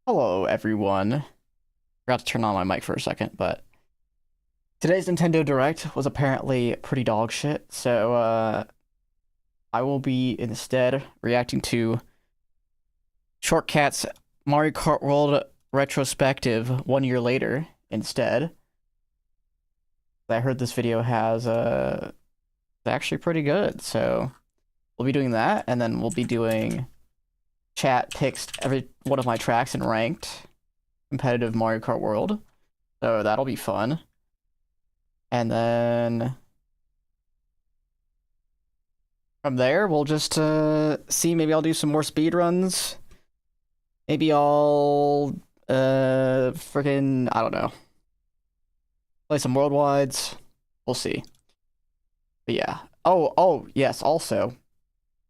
Hello, everyone. Forgot to turn on my mic for a second, but today's Nintendo Direct was apparently pretty dog shit, so I will be instead reacting to Shortcat's Mario Kart World retrospective 1 year later instead. I heard this video has it's actually pretty good, so we'll be doing that, and then we'll be doing chat picks every one of my tracks in ranked competitive Mario Kart World, so that'll be fun. And then from there we'll just see. Maybe I'll do some more speedruns. Maybe I'll freaking, I don't know, play some worldwides. We'll see. But yeah. Oh yes, also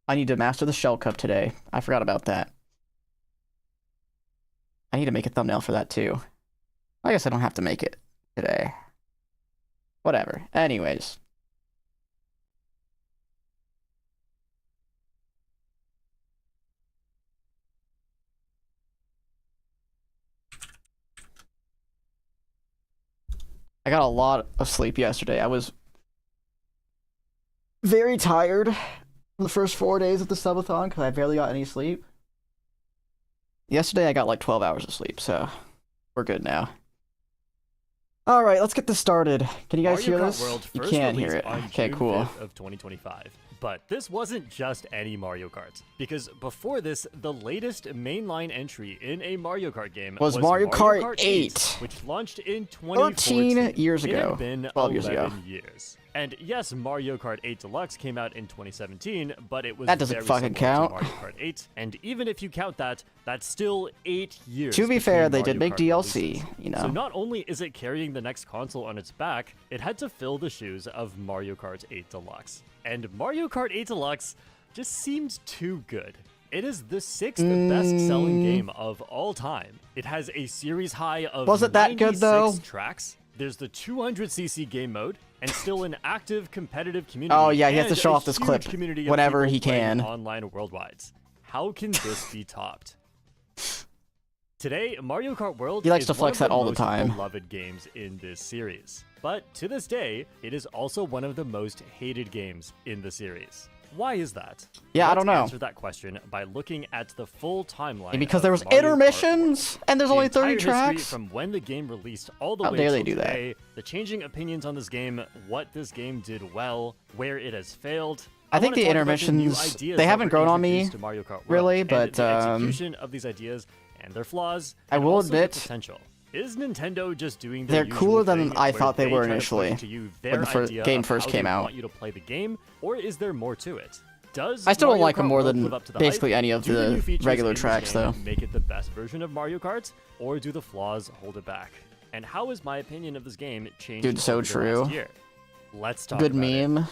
I need to master the Shell Cup today. I forgot about that. I need to make a thumbnail for that too. I guess I don't have to make it today. Whatever. Anyways. I got a lot of sleep yesterday. I was very tired the first 4 days of the subathon because I barely got any sleep. Yesterday I got like 12 hours of sleep, so we're good now. Alright, let's get this started. Can you guys hear this? You can hear it. Okay, cool. Of 2025. But this wasn't just any Mario Kart, because before this, the latest mainline entry in a Mario Kart game was Mario Kart 8, which launched in 2014. 13 years ago. It had been 12 years ago. Years. And yes, Mario Kart 8 Deluxe came out in 2017, but it was that doesn't very fucking count. Mario Kart 8, and even if you count that, that's still 8 years. To be fair, they Mario did make Kart DLC, releases. you know. So not only is it carrying the next console on its back, it had to fill the shoes of Mario Kart 8 Deluxe. And Mario Kart 8 Deluxe just seemed too good. It is the 6th best-selling game of all time. It has a series high of was it that good though? Tracks. There's the 200cc game mode, and still an active competitive community. Oh yeah, he has to show off this clip whenever he can. Online worldwide. How can this be topped? Today, Mario Kart World he likes is to flex that all the time. Beloved games in this series, but to this day, it is also one of the most hated games in the series. Why is that? Yeah, Let's I don't know. Answer that question by looking at the full timeline. And because there was Mario intermissions and there's only 30 history tracks. From when the game released all the How way dare till they do that? today, the changing opinions on this game, what this game did well, where it has failed. I think the intermissions, they haven't grown on me, really, but the execution of these ideas and their flaws. I will admit, potential. Is Nintendo just doing they're cooler than I thought they were initially when the game first came out. Want you to play the game, or is there more to it? I still don't like them more than basically any of the regular tracks, though. Make it the best version of Mario Kart, or do the flaws hold it back? And how has my opinion of this game changed? Dude, so true. Let's talk. Good about meme. It.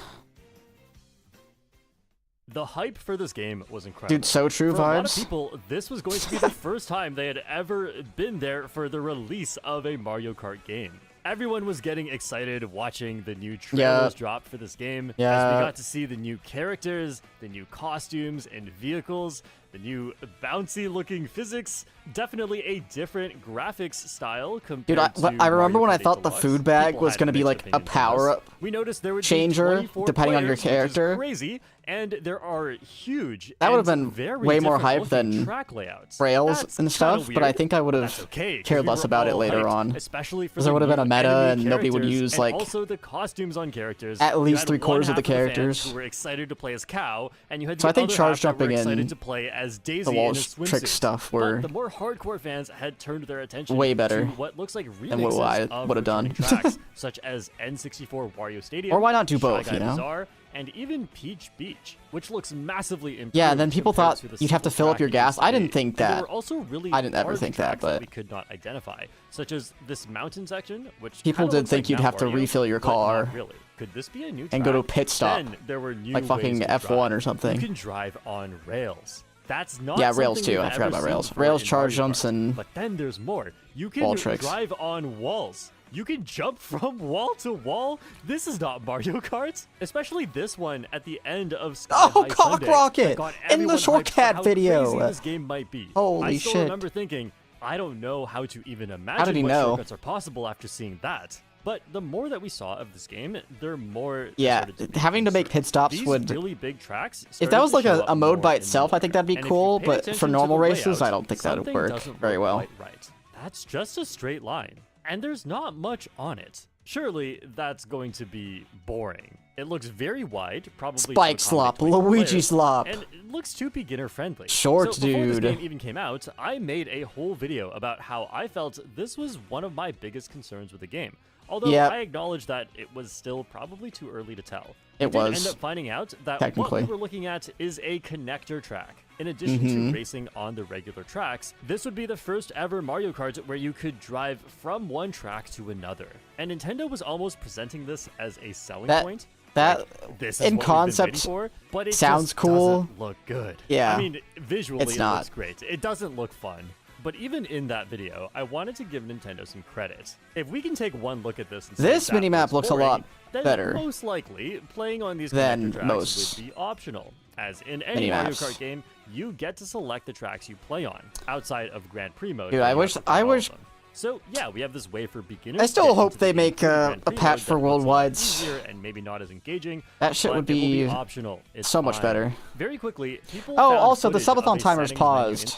The hype for this game was incredible. Dude, so true for vibes. A lot of people, this was going to be the first time they had ever been there for the release of a Mario Kart game. Everyone was getting excited watching the new trailers drop for this game. As we got to see the new characters, the new costumes and vehicles, the new bouncy-looking physics. Definitely a different graphics style compared to I remember when I thought Deluxe. the food bag People was going to be like a power-up We noticed there would changer be 24 depending on your players, which is character. crazy, and there are huge. That would have and been very way more different hype than looking track layouts. Rails That's and stuff, kinda but I weird, think I would have cared less about it later on. Especially for Because there would have been a meta and nobody would use like also the costumes on characters. at least You had 3/4 of the fans characters. who were excited to play as Cow, and you had So the I think other charge half that were jumping excited and to play as Daisy the in a wall swimsuit. trick stuff But were the more hardcore fans had turned their attention way better to what looks like than what I remixes would have done. of tracks such as N64 Wario Stadium, Or why not do Shy both, Guy you know? Bazaar, and even Peach Beach, which looks massively improved. Yeah, then people compared thought to the you'd have to simple fill up your track it used gas. I to didn't be. think And there that. were also really I didn't ever hard think that, tracks but we could not identify, such as this mountain section, which people kinda did looks think like you'd Mount have to Wario, refill your but not car really. Could this be a new and go to a track? pit stop, Then there were new like fucking ways to F1 drive. or something. You can drive on rails. That's not Yeah, rails something too. we've I forgot ever about seen rails. before Rails, in charge Mario jumps, Kart. and But then there's more. You can wall tricks. drive on walls. You can jump from wall to wall. This is not Mario Kart. Especially this one at the end of Sky High Cock Sunday Rocket! that got In the everyone hyped for Shortcat how video! crazy this game might be. Holy I still shit. remember thinking, I don't know how to even How did imagine he what know? shortcuts are possible after seeing that. But the more that we saw of this game, the more Yeah, having to make pit stops these would... really big tracks If that was like a mode by more itself, and I think that'd be more. cool, And if you pay but for attention to normal the races, layout, I don't think that would something work doesn't very look well. quite right. That's just a straight line, and there's not much on it. Surely that's going to be boring. It looks very wide, probably Spike to slop, accommodate 20 Luigi players, slop. and it looks too beginner friendly. Short, so before this dude. game even came out, I made a whole video about how I felt this was one of my biggest concerns with the game. Although Yep. I acknowledge that it was still probably too early to tell. It I did was. end up finding out that what Technically. we were looking at is a connector track. In addition to racing on the regular tracks, this would be the first ever Mario Kart where you could drive from one track to another. And Nintendo was almost presenting this as a selling point. That This is in what we've been concept waiting for, but it sounds just cool. doesn't look good. Yeah. I mean, visually It's it not. looks great. It doesn't look fun. But even in that video, I wanted to give Nintendo some credit. If we can take one look at this and say This that minimap was looks a boring, lot then better most likely playing on these than connector tracks most would be optional. As in any Mario minimaps. Kart game, you get to select the tracks you play on, outside of Grand Prix mode. Dude, where I you wish- have to play I all wish- of them. So yeah, we have this way for beginners. I still to get hope into they the game make through a Grand Prix patch mode for that looks a lot worldwides. easier and maybe not as engaging. That shit but would it will be optional. It's so much fine. better. Very quickly, people Oh, found also the footage of subathon a timer's settings menu paused.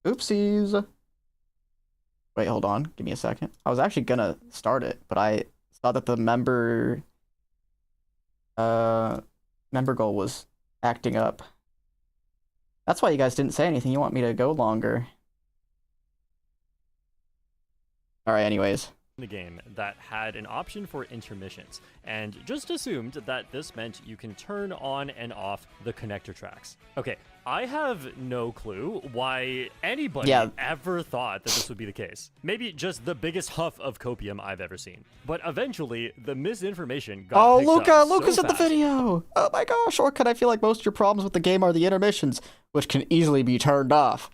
Oopsies. Wait, hold on. Give me a second. I was actually gonna start it, but I saw that the member goal was acting up. That's why you guys didn't say anything. You want me to go longer. Alright, anyways. the game that had an option for intermissions, and just assumed that this meant you can turn on and off the connector tracks. Okay, I have no clue why anybody ever thought that this would be the case. Maybe just the biggest huff of copium I've ever seen. But eventually, the misinformation got picked up Luca's so in the fast. video! Oh my gosh, Shortcut, I feel like most of your problems with the game are the intermissions, which can easily be turned off.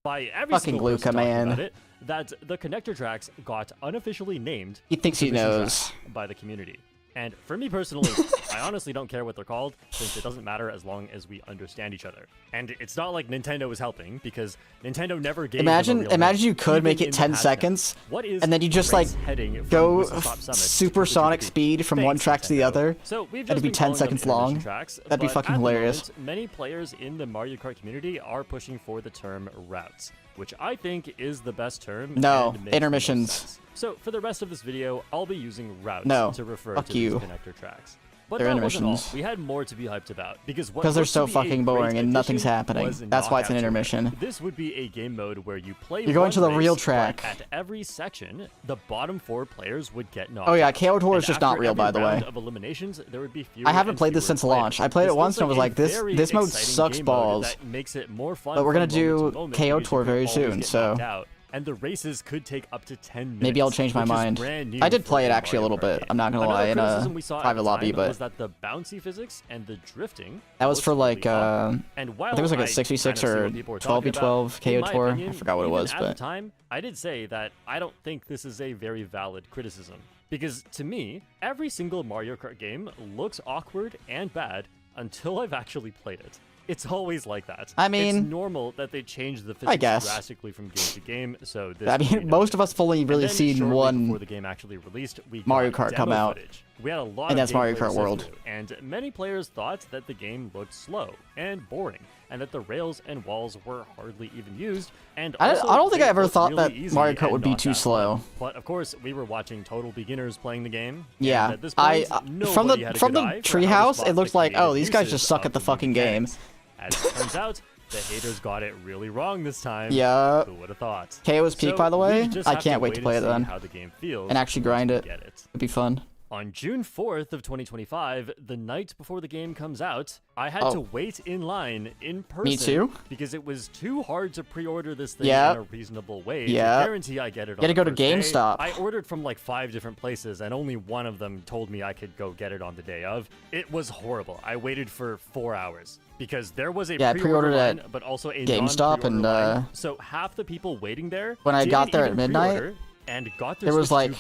By every Fucking single person Luca, talking man. about it, that the connector tracks got unofficially named He thinks he intermission knows. tracks by the community. And for me personally, I honestly don't care what they're called, since it doesn't matter as long as we understand each other. And it's not like Nintendo was helping, because Nintendo never gave them a real name, Imagine you could even make in it the 10 hashtag. seconds, What is and then you just race like heading from go Whistle Stop Summit to supersonic Fuji? speed from one Thanks, track to the Nintendo. other. So we've That'd just be been 10 calling them seconds intermission long. Tracks, That'd be but fucking at the hilarious. moment, many players in the Mario Kart community are pushing for the term routes, which I think is the best term. No, and makes the most intermissions. sense. So for the rest of this video, I'll be using routes No, to refer fuck to you. these connector tracks. But They're that wasn't all. intermissions. We had more to be hyped about, because what Because they're looked so to be a fucking great boring and nothing's addition happening. was That's why it's an knockout intermission. tournament. This would be a game mode where you play You're going one to the race, real but track. at every section, the bottom 4 players would get knocked Oh yeah, out. KO Tour is And just not after real, every by the way. round of eliminations, there would be fewer I haven't and played this fewer since launch. players. I played it This once and I feels was like like, a this very mode exciting sucks game mode balls. that makes it more fun But we're from gonna moment to do moment KO because Tour you could very always soon, get so knocked out. And the races could take up to 10 minutes. maybe I'll change my which is mind. brand new I did for play it a actually a Mario little Kart bit. game. I'm not gonna Another lie, in criticism a we saw at private the lobby, time but was that the bouncy physics and the drifting that was for like and I while think it was like a I 66 kinda see or what people were talking 12v12 about, in KO my Tour. opinion, I forgot what it even was, at but the time, I did say that I don't think this is a very valid criticism. Because to me, every single Mario Kart game looks awkward and bad until I've actually played it. It's always like that. I mean, it's normal that they change the physics guess. drastically from game to game. So this I would be mean, no most of us have only and really then seen shortly one before the game actually released, we Mario got Kart come demo out. footage. We had a lot And of that's Mario gameplay Kart to sit World. through, and many players thought that the game looked slow and boring, and that the rails and walls were hardly even used. And I also, don't think they I ever looked thought really that easy Mario Kart and would be not too that slow. fun. But of course, we were watching total beginners playing the game. Yeah, and at this point, from nobody had the a from good the eye for how to treehouse, spot it looked the like, oh, creative these guys just uses suck of at the new fucking game. mechanics. As it turns out, the haters got it really wrong this time. Yeah. Who would have thought? KO's peak, So by the we way. just I have can't wait to and play it see then. How the game feels And actually grind once it. we get it. It'd be fun. On June 4th of 2025, the night before the game comes out, I had to wait in line in person. Me too. Because it was too hard to pre-order this thing Yeah. in a reasonable way Yeah. to guarantee I get it on You had to the go to first day. GameStop. I ordered from like 5 different places, and only one of them told me I could go get it on the day of. It was horrible. I waited for 4 hours. Because there was a Yeah, I pre-order pre-ordered line, but also a GameStop, non-pre-order and, line. So half the people waiting there when I got didn't there at even midnight, pre-order, and got there was like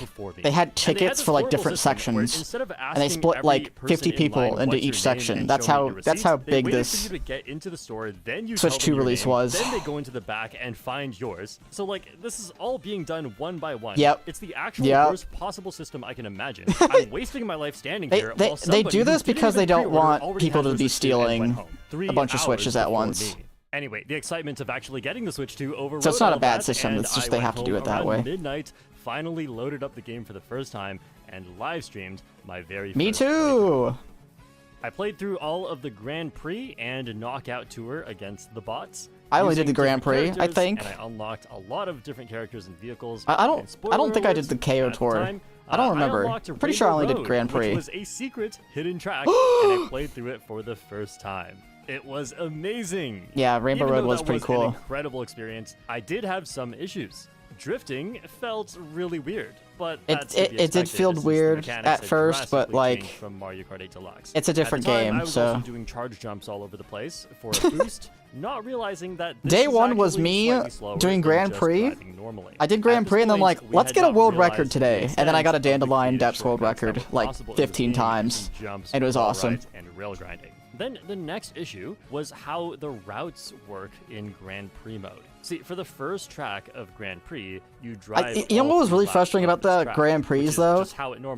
they had tickets for like different sections, and they split like 50 people into each section. That's how big this to get into the store, then you Switch 2 release was. Then they go into the back and find yours. So like this is all being done one by one. Yep. It's the actual worst possible system I can imagine. I'm wasting my life standing here. They do this because they don't want people to be stealing a bunch of Switches at once. Anyway, the excitement of actually getting the Switch 2 overrode. So it's not a bad that, system, it's just they have to do it that way. Midnight, finally loaded up the game for the first time and live streamed my very Me first too! playthrough. I played through all of the Grand Prix and Knockout Tour against the bots. I only did the Grand Prix, I think. And I unlocked a lot of different characters and vehicles. I don't think I did the KO Tour. I don't remember. I'm pretty sure I only did Grand Prix. Which was a secret hidden track, and I played through it for the first time. It was amazing. Yeah, Rainbow Road was pretty cool. An incredible experience. I did have some issues. Drifting felt really weird, but it did feel weird at first, but like from Mario Kart 8 Deluxe. It's a different game, I was so also doing charge jumps all over the place for a boost, not realizing that this Day is one was me doing Grand Prix. I did Grand Prix and then like, let's get a world record today, and then I got a Dandelion Depths world record like 15 times, and it was awesome. And rail grinding. Then the next issue was how the routes work in Grand Prix mode. See, for the first track of Grand Prix, you drive. You know what was really frustrating about the Grand Prix though?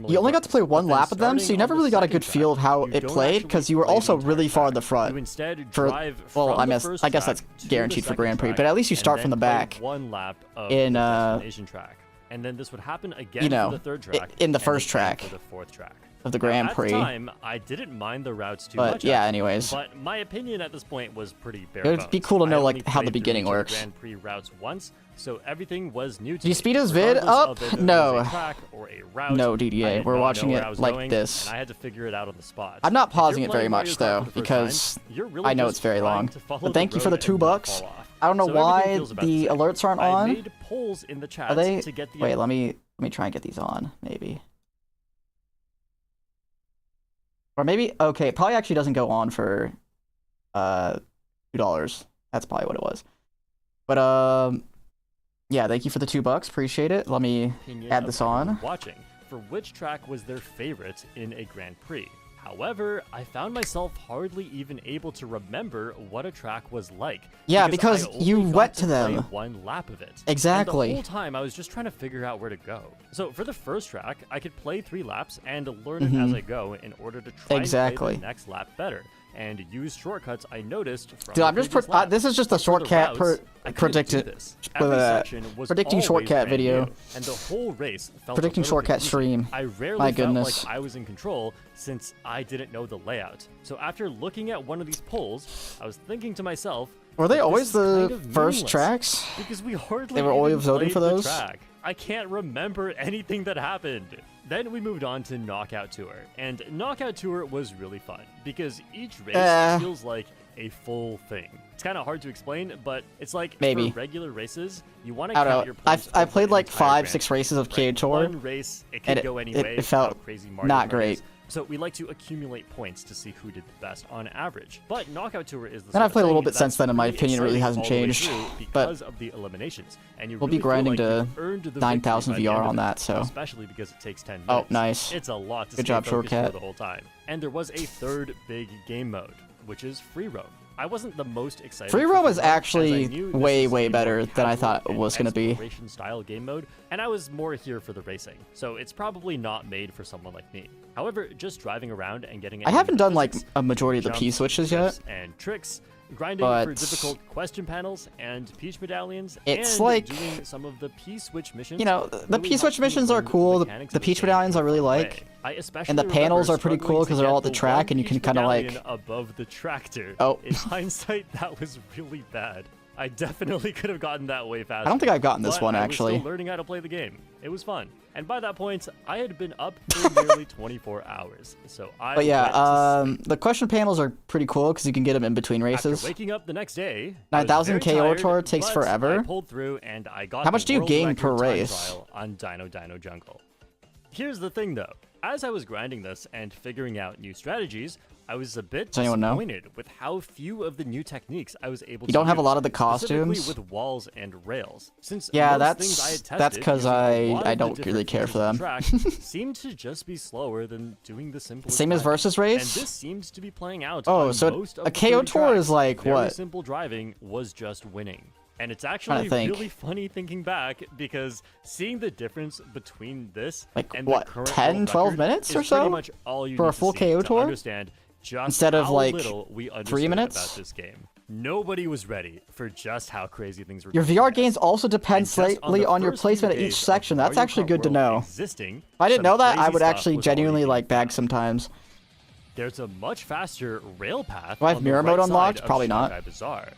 You only got to play one lap of them, so you never really got a good feel of how it played because you were also really far in the front. You instead for, drive well, I guess that's guaranteed for Grand Prix, but at least you start from the back. One lap of in the destination track, and then this would happen again for the third track. In the first track. For the fourth track. Of the Grand Prix. At the time, I didn't mind the routes too much. But yeah, anyways. But my opinion at this point was pretty bare bones. It'd be cool to know like how the beginning works. Grand Prix routes once, so everything was new to me. Do you speed his vid up? No. No, DDA. We're watching it like this. And I had to figure it out on the spot. I'm not pausing it very much though, because I know it's very long. But thank you for the $2. I don't know why the alerts aren't on. I made polls in the chat Are they? To get the Wait, let me try and get these on, maybe. Or maybe, okay, it probably actually doesn't go on for $2. That's probably what it was. But yeah, thank you for the $2. Appreciate it. Let me add this on. Watching for which track was their favorite in a Grand Prix. However, I found myself hardly even able to remember what a track was like. Yeah, because you went to them. One lap of it. Exactly. And the whole time I was just trying to figure out where to go. So for the first track, I could play 3 laps and learn it as I go in order to try and play the next lap better. And use shortcuts I noticed from Dude, I'm just this is just a shortcut predicting shortcut video. And the whole race felt predicting shortcut stream. I rarely felt like I was in control since I didn't know the layout. So after looking at one of these polls, I was thinking to myself, were they always the first tracks? Because we hardly they were always voting for those. I can't remember anything that happened. Then we moved on to Knockout Tour, and Knockout Tour was really fun because each race feels like a full thing. It's kind of hard to explain, but it's like for regular races, you want to count your points. I played like 5-6 races of KO Tour. One race, it could go anyway. It felt crazy Mario not great. So we like to accumulate points to see who did the best on average. But Knockout Tour is the and I've played a little bit since then, and my opinion really hasn't changed. Because of the eliminations, and you we'll be grinding to 9,000 VR on that, so especially because it takes 10 minutes. Oh, nice. It's a lot to Good job, shortcut. the whole time. And there was a third big game mode, which is free roam. I wasn't the most excited. Free roam was actually way better than I thought it was going to be. Style game mode, and I was more here for the racing, so it's probably not made for someone like me. However, just driving around and getting I haven't done like a majority of the P switches yet. And tricks, grinding for difficult question panels and Peach medallions. It's and like doing some of the P switch missions. You know, the P switch missions are cool. The Peach medallions I really like. And the panels are pretty cool because they're all at the track and you can kind of like above the tractor. Oh. In hindsight, that was really bad. I definitely could have gotten that way faster. I don't think I've gotten this one actually. I was still learning how to play the game. It was fun. And by that point, I had been up for nearly 24 hours. So But yeah, the question panels are pretty cool because you can get them in between races. After waking up the next day, 9,000 KO Tour takes forever. I pulled through and I got How much do you gain per race? On Dino Jungle. Here's the thing though. As I was grinding this and figuring out new strategies, I was a bit Does anyone know? disappointed with how few of the new techniques I was able to You don't have a use, lot of the costumes? specifically with walls and rails. Since Yeah, most things I had that's tested because using a lot I of the don't different really care features for of them. the track seemed to just be slower than doing the simplest Same as driving. versus race? And this seems to be playing out Oh, on so most of a the KO 30 tour tracks. is like Very what? simple driving was just winning. And it's Trying actually to think. really funny thinking back, because seeing the difference between this Like, and what, the current 10, world 12 record minutes is or so? pretty much all you For need a full to see KO to tour? understand just Instead of, how like, little we 3 understood minutes? about this game. Nobody was ready for just how crazy things were. Your going to VR get. games also depend And just on slightly the on your first few placement at days each of section. That's Mario actually Kart good to World know. Existing, If I didn't some know that, I crazy would stuff actually was already genuinely being like bag found. sometimes. There's a much faster rail path. Do I have on the mirror right mode unlocked? side of Probably not. Shanghai Bazaar.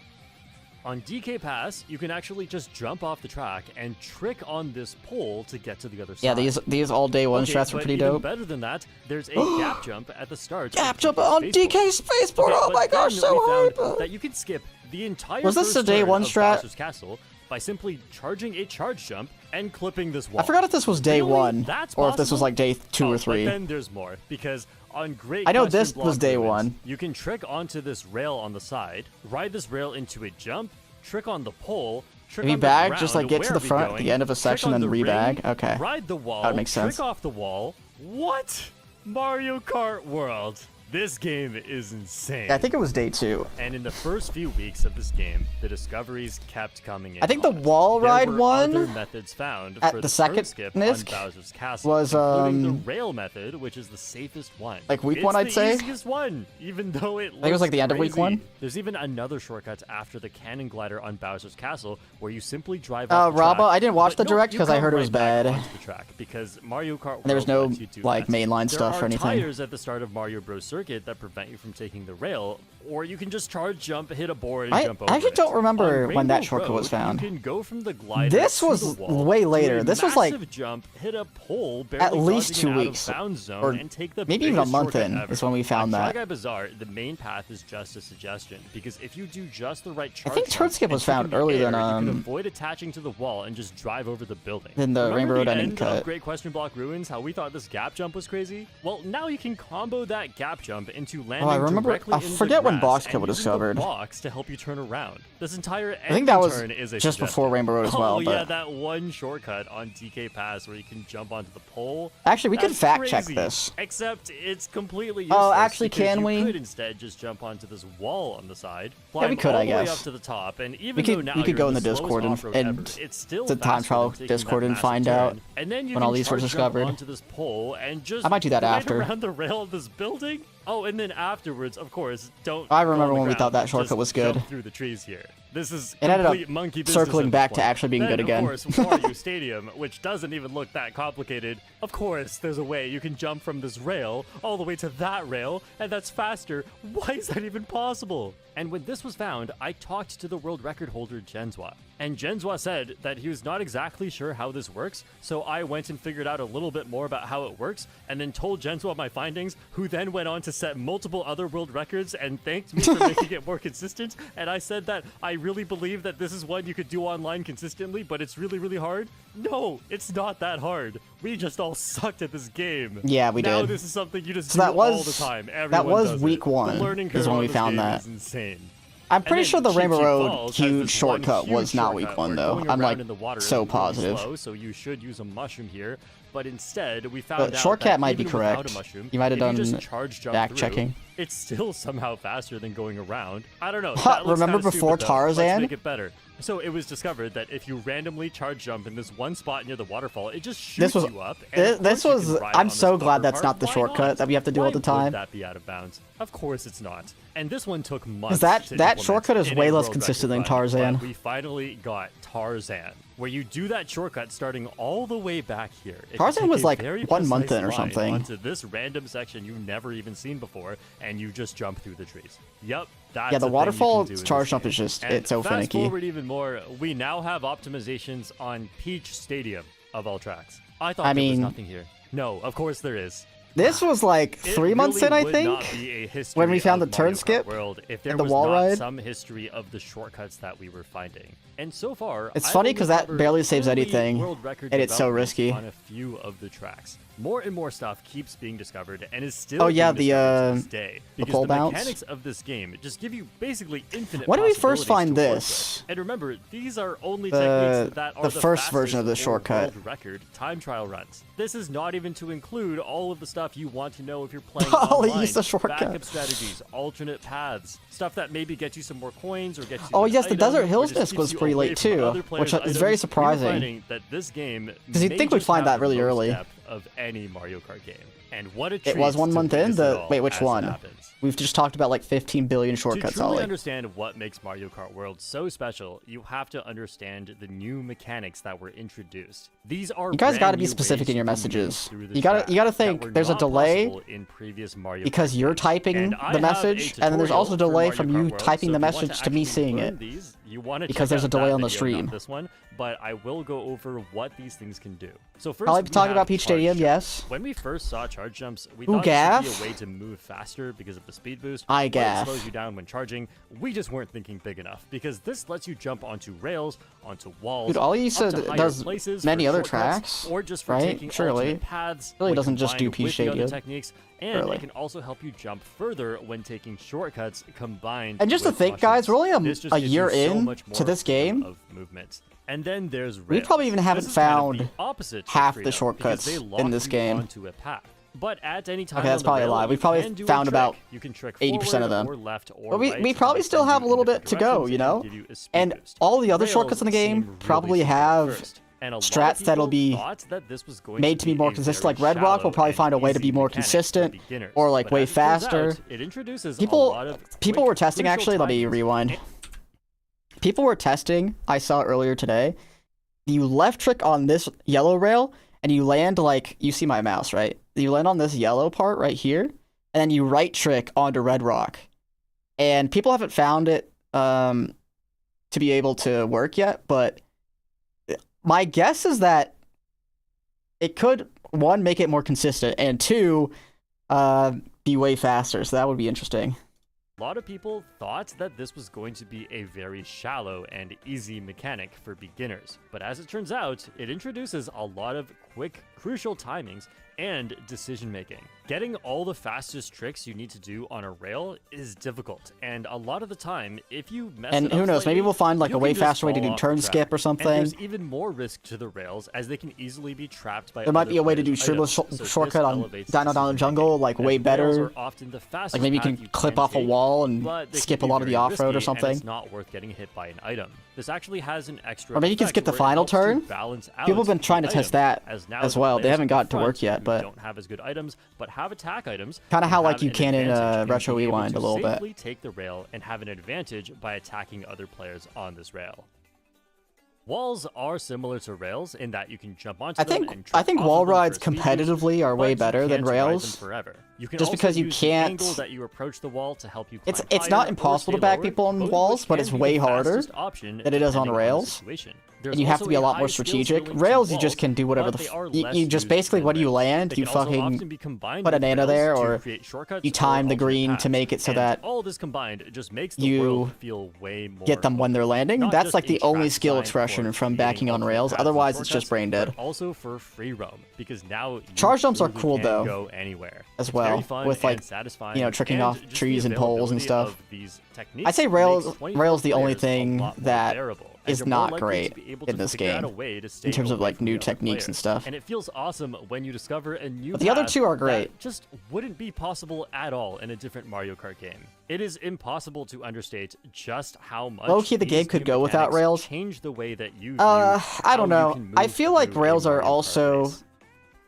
On DK Pass, you can actually just jump off the track and trick on this pole to get to the other Yeah, side. these all day one strats were but pretty even dope. better than that, there's a gap jump at the start. Gap of jump DK on Spaceport. DK Spaceport! Okay, Oh my but gosh, then so we found hype! that you can skip the entire Was this first a day turn one of strat? Bowser's Castle by simply charging a charge jump and clipping this I wall. forgot if this was day Really? one, That's or if this was possible? like day 2 or But 3. then there's more, because on Great I know Question this Block was day Ruins, one. You can trick onto this rail on the side, ride this rail into a jump, trick on the pole, trick If you on bag, the just ground, like get to where the are we front, going? the end of a Trick section, on and the rebag. ring, Okay. Ride the wall, That would make sense. trick off the wall. What? Mario Kart World. This game is insane. Yeah, I think it was day 2. And in the first few weeks of this game, the discoveries kept coming in. I think the hot. wall There ride were one other methods found at for the turn second skip on NISC Bowser's Castle, was, including the rail method, which is the safest one. like week It's 1, I'd the say? easiest one, even though it it was like the end of week crazy. 1. There's even another shortcut after the cannon glider on Bowser's Castle, where you simply drive off the Raba, track, I didn't watch but the no, direct you 'cause I come heard it was right back bad. onto the track, because Mario Kart And there was World no, lets you do like, that. mainline There stuff or are anything. tires at the start of Mario Bros. Circuit that prevent you from taking the rail, or you can just charge jump, hit a board, and I jump over actually it. don't remember On when that Rainbow shortcut was Road, found. You can go from the glider This to was the wall, way do later. a This was like massive jump, hit a pole, barely at least dodging 2 an weeks, out-of-bounds zone, or and take the maybe even a biggest month shortcut in ever. is when we found On that. Shanghai Bazaar, the main path is just a suggestion, because if you do just the right charge think jump Turnskip and was kick in found the earlier air, than, you can avoid attaching to the wall and just drive over the building. than the Remember Rainbow Road the ending end cut. of Great Question Block Ruins, how we thought this gap jump was crazy? Well, now you can combo that gap jump into landing remember- directly I into the forget when grass Box Kill and was using the discovered. blocks to help you turn around. This entire I think that was turn is a just before suggestion. Rainbow Road as well, Oh yeah, but- that one shortcut on DK Pass where you can jump onto the pole. Actually, we could That's fact check crazy. this. Except it's completely useless. Oh, actually, because can you we? could instead just jump onto this wall on the side. Yeah, we Climb could, all I the way guess. up to the top, and even We though could- now we could you're go in the the slowest Discord and- off-road and ever, it's still the time faster trial than taking Discord that and massive find turn. out And then you when can all these were charge jump discovered. onto this pole and just I might do that ride after. around the rail of this building. Oh, and then afterwards, of course, don't. I go remember on the when we thought ground, that shortcut just was good. jump through the trees here. This is It ended up complete monkey business circling at back this to point. actually being Then, good again. Of course, Wario Stadium, which doesn't even look that complicated. Of course, there's a way you can jump from this rail all the way to that rail, and that's faster. Why is that even possible? And when this was found, I talked to the world record holder Genzwa. And Genzwa said that he was not exactly sure how this works, so I went and figured out a little bit more about how it works, and then told Genzwa my findings, who then went on to set multiple other world records and thanked me for making it more consistent. And I said that I really believe that this is one you could do online consistently, but it's really, really hard. No, it's not that hard. We just all sucked at this game. Yeah, we now did. This is something you just So do that was- all the time. that Everyone was does week it. one The learning is curve when on we this found game that. is insane. I'm pretty And sure then the Rainbow Cheap Road Falls has huge this shortcut one huge was not week shortcut 1 where though. going I'm around like in the water is so really positive. slow, so you should use a mushroom here. But instead, we found But out shortcut that might be even without correct. a mushroom, You might have if you done just charge jump back through, checking. it's still somehow faster than going around. I don't know. Huh, That looks remember kinda before stupid, though. Tarzan? Let's make it better. So it was discovered that if you randomly charge jump in this one spot near the waterfall, it just shoots This was- you up. And of this course you was- can ride I'm on this so glad hover that's part. not the Why shortcut not? that we have to do Why all the time. would that be out of bounds? Of course it's not. And this one took months. That to that implement shortcut is in way a less world consistent record than run, Tarzan. but we finally got Tarzan, where you do that shortcut starting all the way back here. If you Tarzan take was a like very 1 month precise in or line something. onto this random section you've never even seen before, and you just jump through the trees. Yep. That's Yeah, the a thing you waterfall can do in charge this jump game. is just- And it's so fast finicky. forward even more, we now have optimizations on Peach Stadium of all tracks. I thought I there was mean- nothing here. No, of course there is. This was like It 3 months really in, I would think, not be a history when we found of the turn Mario Kart skip World if there and the was wall not ride. some history of the shortcuts that we were finding. And so far, It's I've funny only 'cause that covered barely saves early anything, world record and it's so development risky. on a few of the tracks. More and more stuff keeps being discovered and is still being discovered to this day, because pole the bounce mechanics of this game just give you basically infinite When did we first possibilities find to work this? with. And remember, these are only techniques that are the first version of the fastest or shortcut. world record time trial runs. This is not even to include all of the stuff you want to know if you're playing I'll online. use the shortcut. Backup strategies, alternate paths, stuff that maybe get you some more coins or get you. Oh an yes, the item, Desert or Hills just disc keeps was you pretty away late from too, other which players' is very items. surprising. We're finding that this game Because you'd may think we'd just find have that really the most early. depth of any Mario Kart game. And what a It was treat 1 to month in. witness it all Wait, which as it one? happens. We've just talked about like 15 billion shortcuts. To truly Ollie. understand what makes Mario Kart World so special, you have to understand the new mechanics that were introduced. These are You guys got to brand be new specific ways in your to move messages. through the You track gotta that think were there's a not delay possible in previous Mario because Kart you're games. typing And I the have message, a and then there's also a tutorial delay for from Mario you Kart World, typing so the if you want message to me actually seeing learn it. these, you want to Because check there's a out delay that on the video, stream. not this one, but I will go over what these things can do. So first, Probably we talking have about Peach charge Stadium, jump. yes. When we first saw charge jumps, we Ooh, thought this would gaff. be a way to move faster because of the speed boost. I but it gaff. slows you down when charging. We just weren't thinking big enough because this lets you jump onto rails, onto walls, Dude, Ollie up said to it higher does places many for other shortcuts, tracks, or just for right? taking Surely. alternate paths. Really when doesn't just do combined Peach with the other Stadium. techniques, and Surely. it can also help you jump further when taking shortcuts combined. And just to with think, guys, we're mushrooms. only This just a gives year you so in much to more this freedom game. of movement. And then there's We rails. probably even haven't This is kind of found the opposite to half the freedom, shortcuts because they lock in this you game. onto a path. But at any time Okay, that's on the probably a rail, lie. you We've probably can do a found trick. about You can trick 80% of them. forward or left or But we right, probably and still send have a you little in bit to go, different you directions know? give you a speed And boost. all the other Rails shortcuts in the seem game really probably simple at have first, and a lot of strats that'll people be thought that this was going made to be be more a consistent. very Like Red Rock will shallow probably and find a way to easy be more mechanic for consistent beginners. or like But way as it turns faster. out, it introduces a People lot of people quick, were testing crucial actually. Let me timings. rewind. People were testing. I saw it earlier today. You left trick on this yellow rail and you land like you see my mouse, right? You land on this yellow part right here, and then you right trick onto Red Rock. And people haven't found it to be able to work yet, but my guess is that it could, one, make it more consistent, and two, be way faster. So that would be interesting. A lot of people thought that this was going to be a very shallow and easy mechanic for beginners, but as it turns out, it introduces a lot of quick, crucial timings and decision making. Getting all the fastest tricks you need to do on a rail is difficult, and a lot of the time, if you mess And it up who knows, maybe slightly, we'll find like you a way can just faster way to fall do off turn the skip track. or And something. there's even more risk to the rails, as they can easily be trapped by There might other be a way to do players' triple items, so shortcut this on elevates Dino Down the decision-making. Jungle, like And way rails better. are often the fastest Like maybe you path can clip can off a take, wall and but they skip a can be lot of the very off-road or risky, and something. it's not worth getting hit by an item. This actually has an extra Or maybe you can effect skip the where it final helps to turn. balance out People have been the trying to test item, that as now as the well. They players haven't in got to front work yet, who but don't have as good items, but have attack items. kind of how like have you an can in advantage Retro being able Rewind to a little bit. safely take the rail and have an advantage by attacking other players on this rail. Walls are similar to rails in that you can jump onto I them think and trip off wall of them rides for a speed boost, competitively are but way you better than can't ride them rails. forever. You can Just also because you use the can't- angle that you approach the wall to help you It's climb not higher impossible or to back stay people on lower, both of walls, which but can it's be way the harder fastest option than it is on depending the rails. situation. And There's you have to also be a lot high more skill strategic. ceiling Rails, to you just walls, can do whatever but the they are you less just used basically than when you rails. land, They you can also often fucking be combined put an with anna rails there to or create shortcuts you or time the alternate green to paths. make it so And that all this combined just makes the you world feel way more get them when they're open. landing. Not That's just like the in only track skill design expression for from creating backing on alternate rails. paths and Otherwise, it's just shortcuts, brain dead. but also for free roam, because now you Charge jumps are truly cool, can though, go anywhere. as It's well, very fun with, like, and satisfying, you know, tricking and off just the trees and poles and availability stuff. of these techniques I'd say makes rails 24 the only players a thing lot more that bearable, and is you're more not likely to great be able in to this figure out game a way to stay in terms of away like from new the other techniques and players. stuff. And it feels awesome when you discover a new But the other path two are that great. just wouldn't be possible at all in a different Mario Kart game. It is impossible to understate just how much Low-key, the these game could new go without mechanics rails. change the way that you view I how don't you know. can I move feel like through a rails are Mario Kart also. race.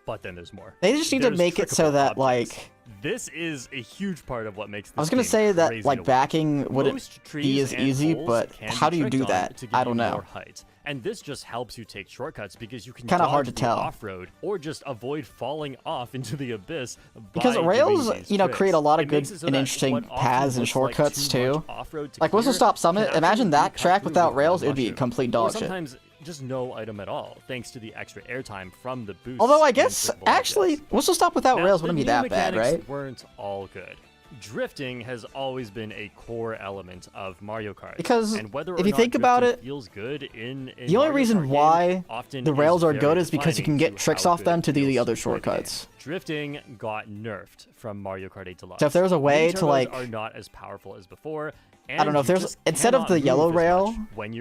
But then there's more. They just need to There's make it so triple that objects. like. This is a huge part of what makes this I was gonna game say that crazy like to watch. backing wouldn't Most be trees as and easy, poles but can how be do you do tricked on that? to give I you don't know. more height. And this just helps you take shortcuts because you can Kinda hard dodge to the tell. off-road or just avoid falling off into the abyss. Because by rails, doing these you know, tricks. create a lot of It good makes it so and that interesting what often paths and looks shortcuts like too. much off-road to Like Whistle clear Stop Summit, can imagine actually that be track cut through without with rails, one it would be mushroom. complete Or dog shit. sometimes just no item at all, thanks to the extra airtime from the boost. Although I guess actually Whistle Stop without rails wouldn't be that bad, right? Weren't all good. drifting has always been a core element of Mario Kart. Because and whether or if you not think about it, feels good in the only Mario reason Kart why game often the rails are good is very because you can get defining to tricks how off them good to it do the feels other to play the game. shortcuts. Drifting got nerfed from Mario Kart 8 Deluxe. So if there was a way to, like, are not as powerful as before. I don't know if there's, instead of the yellow rail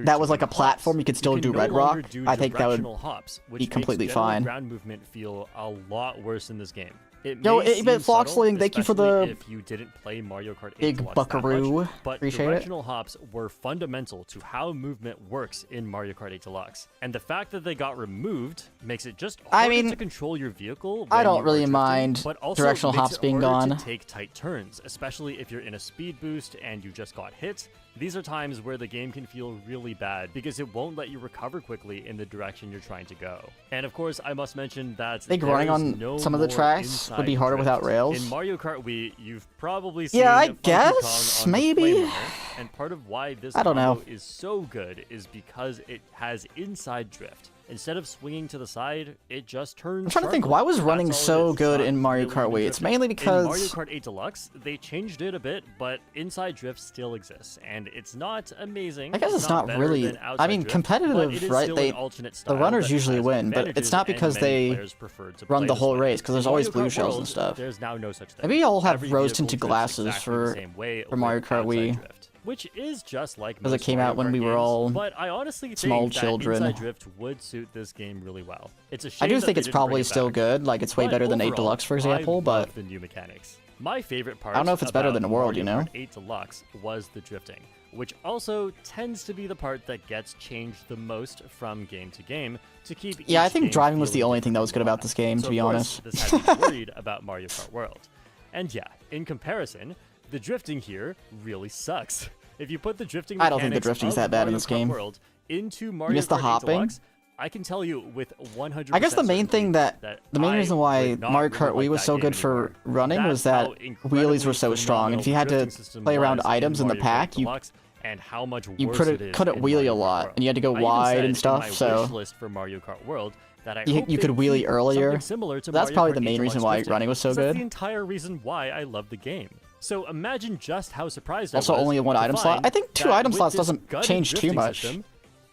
that was like a platform, you could still do red rock. I think that would hops, which be completely makes general fine. ground movement feel a lot worse in this game. Yo, Foxling, thank you for the if you didn't play Mario Kart 8 big Deluxe buckaroo. Much, but Appreciate directional hops were fundamental to how movement works in Mario Kart 8 Deluxe. And the fact that they got removed makes it just harder to control your vehicle. I don't you really drifting, mind but also directional makes hops it being harder gone. to take tight turns, especially if you're in a speed boost and you just got hit. These are times where the game can feel really bad because it won't let you recover quickly in the direction you're trying to go. And of course, I must mention that I think running on some of the tracks would be harder without rails. In Mario Kart Wii, you've probably seen I Funky guess, Kong on the maybe. Flame Runner, and part of why this combo is so good is because it has inside drift. Instead of swinging to the side, it just turns. I'm trying to think, why was running so good in Mario Kart Wii? It's mainly because in Mario Kart 8 Deluxe, they changed it a bit, but inside drift still exists, and it's not amazing. I guess it's not really. I mean, competitive, right? The runners usually win, but it's not because they run the whole race, because there's always blue shells and stuff. There's now no such thing. Maybe I'll have rose-tinted glasses for Mario Kart Wii. Which is just like because it came out when we were all but I honestly small think children. That inside drift would suit this game really well. It's a shame I do that think they it's didn't probably bring it still back. good. Like it's way But better than 8 overall, Deluxe, for example. I But love the new mechanics. My favorite part. I don't know if it's better about than World, Mario you know. Kart 8 Deluxe was the drifting, which also tends to be the part that gets changed the most from game to game to keep. Yeah, I each think game driving was the feeling only thing that was good different about this game, so to be of course, honest. This has me worried about Mario Kart World, and yeah, in comparison, the drifting here really sucks. If you put the drifting I don't think the drifting's that bad in this game. World into Mario Missed the Kart 8 hopping. Deluxe, I can tell you with 100%. I guess the main thing the main reason why Mario Kart Wii was so good for running was that wheelies were so strong, and if you had to play around items in the pack, you and how much couldn't wheelie a lot, and you had to go wide and stuff. So for Mario Kart World, that you could wheelie earlier. That's probably the main reason why running was so good. That's the entire reason why I love the game. So imagine just how surprised I was. Also, only one item slot. I think 2 item slots doesn't change too much.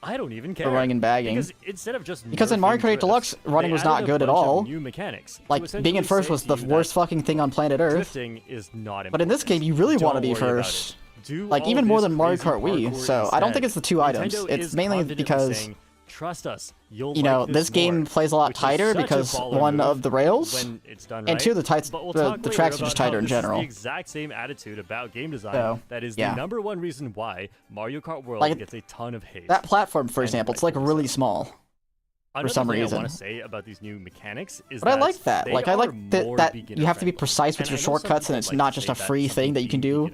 I don't even care. For running and bagging. Because instead of just in Mario Kart 8 Deluxe, running was not good at all. New mechanics like being in first was the worst fucking thing on planet Earth. Drifting is not but in this game, you really want to be first. Like even more than Mario Kart Wii. So I don't think it's the 2 items. It's mainly because trust us, you know, this game plays a lot tighter because 1 of the rails, and 2 the tracks are just tighter in general. The exact same attitude about game design that is the #1 reason why Mario Kart World gets a ton of hate. That platform, for example, it's like really small. For some reason. I want to say about these new mechanics is but I like that. Like I like that you have to be precise with your shortcuts, and it's not just a free thing that you can do,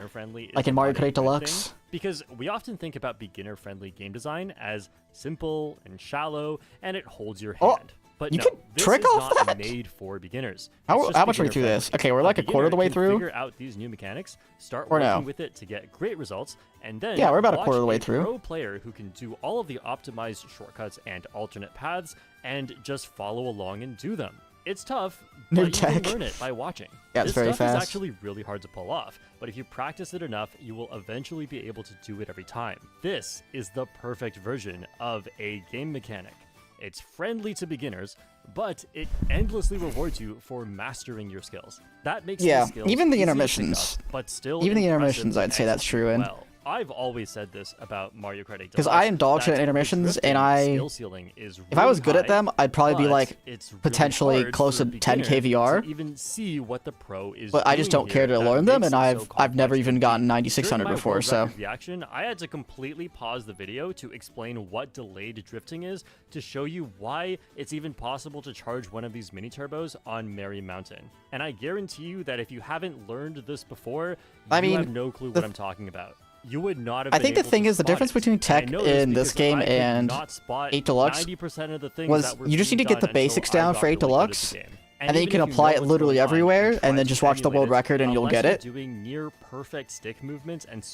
like in Mario Kart 8 Deluxe. Because we often think about beginner-friendly game design as simple and shallow, and it holds your hand. But you no, can this trick is off not that? made for beginners. How much are we through this? Okay, we're like a quarter of the way through. Figure out these new mechanics, start working with it to get great results, and then we're about a quarter of the way through. Pro player who can do all of the optimized shortcuts and alternate paths, and just follow along and do them. It's tough, but you can learn it by watching. Yeah, it's very fast. This stuff is fast. actually really hard to pull off, but if you practice it enough, you will eventually be able to do it every time. This is the perfect version of a game mechanic. It's friendly to beginners, but it endlessly rewards you for mastering your skills. That makes these skills even the easy to intermissions. pick up, but still even the impressive intermissions, I'd say that's true. And well. I've always said this about Mario Kart 8 Deluxe. because I indulge in intermissions, and if I was good at them, I'd probably be like potentially close to 10 kVR. Even see what the pro is but I just don't care to learn them, and I've never even gotten 9600 before. So reaction, I had to completely pause the video to explain what delayed drifting is to show you why it's even possible to charge one of these mini turbos on Merry Mountain. And I guarantee you that if you haven't learned this before, you have no clue what I'm talking about. You would not have. I think the thing is the difference between tech in this game and 8 Deluxe was you just need to get the basics down for 8 Deluxe, and then you can apply it literally everywhere, and then just watch the world record and you'll get it.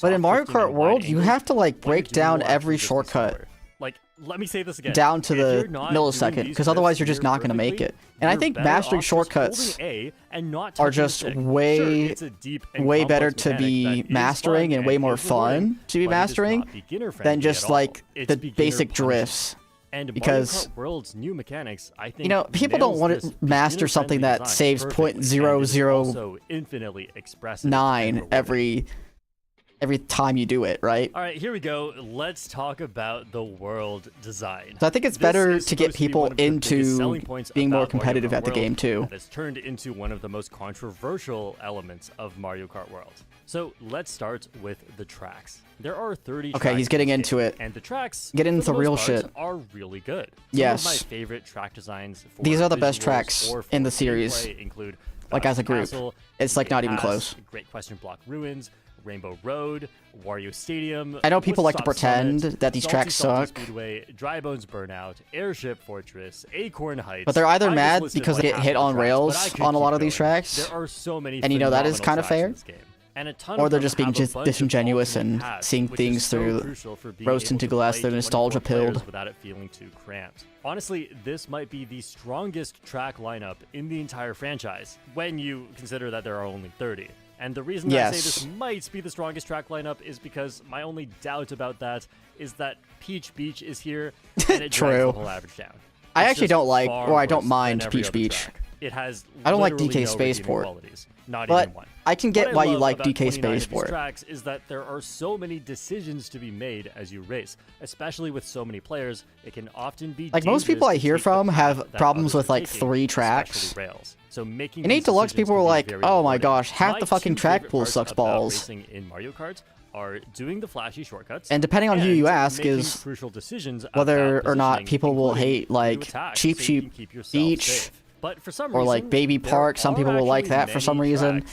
But in Mario Kart World, you have to like break down every shortcut. Like let me say this again. Down to the millisecond, because otherwise you're just not going to make it. And I think mastering shortcuts are just way better to be mastering and way more fun to be mastering than just like the basic drifts. And because Mario Kart World's new mechanics, I think, people don't want to master something that saves 0.009 every time you do it, right? All right, here we go. Let's talk about the world design. So I think it's better to get people into being more competitive at the game too. It's turned into one of the most controversial elements of Mario Kart World. So let's start with the tracks. There are 30 tracks. Okay, he's getting into it. And the tracks, get into the real shit, are really good. Yes. Some of my favorite track designs for these are the best tracks in the series. Include like as a group. It's like not even close. Great Question Block Ruins, Rainbow Road, Wario Stadium. I know people like to pretend that these tracks suck. Speedway, Dry Bones Burnout, Airship Fortress, Acorn Heights. But they're either mad because they get hit on rails on a lot of these tracks. There are so many, and that is kind of fair. And a ton or they're just being disingenuous and seeing things through rose-tinted glass they're nostalgia-pilled. Without it feeling too cramped. Honestly, this might be the strongest track lineup in the entire franchise, when you consider that there are only 30. And the reason that I say this might be the strongest track lineup is because my only doubt about that is that Peach Beach is here, and it drags the whole average down. I actually don't like, or I don't mind Peach Beach. It has I don't like DK Spaceport. Not but even one. I can get why you like DK Spaceport. Tracks is that there are so many decisions to be made as you race, especially with so many players. It can often be like most people I hear from have problems with like 3 tracks. Rails. So making in 8 Deluxe, people were like, "Oh my gosh, half the fucking track pool sucks balls." Racing in Mario Kart are doing the flashy shortcuts, and depending on who you ask is whether or not people will hate like Cheap Beach. But for some or reason, like Baby Park, some people will like that for some reason.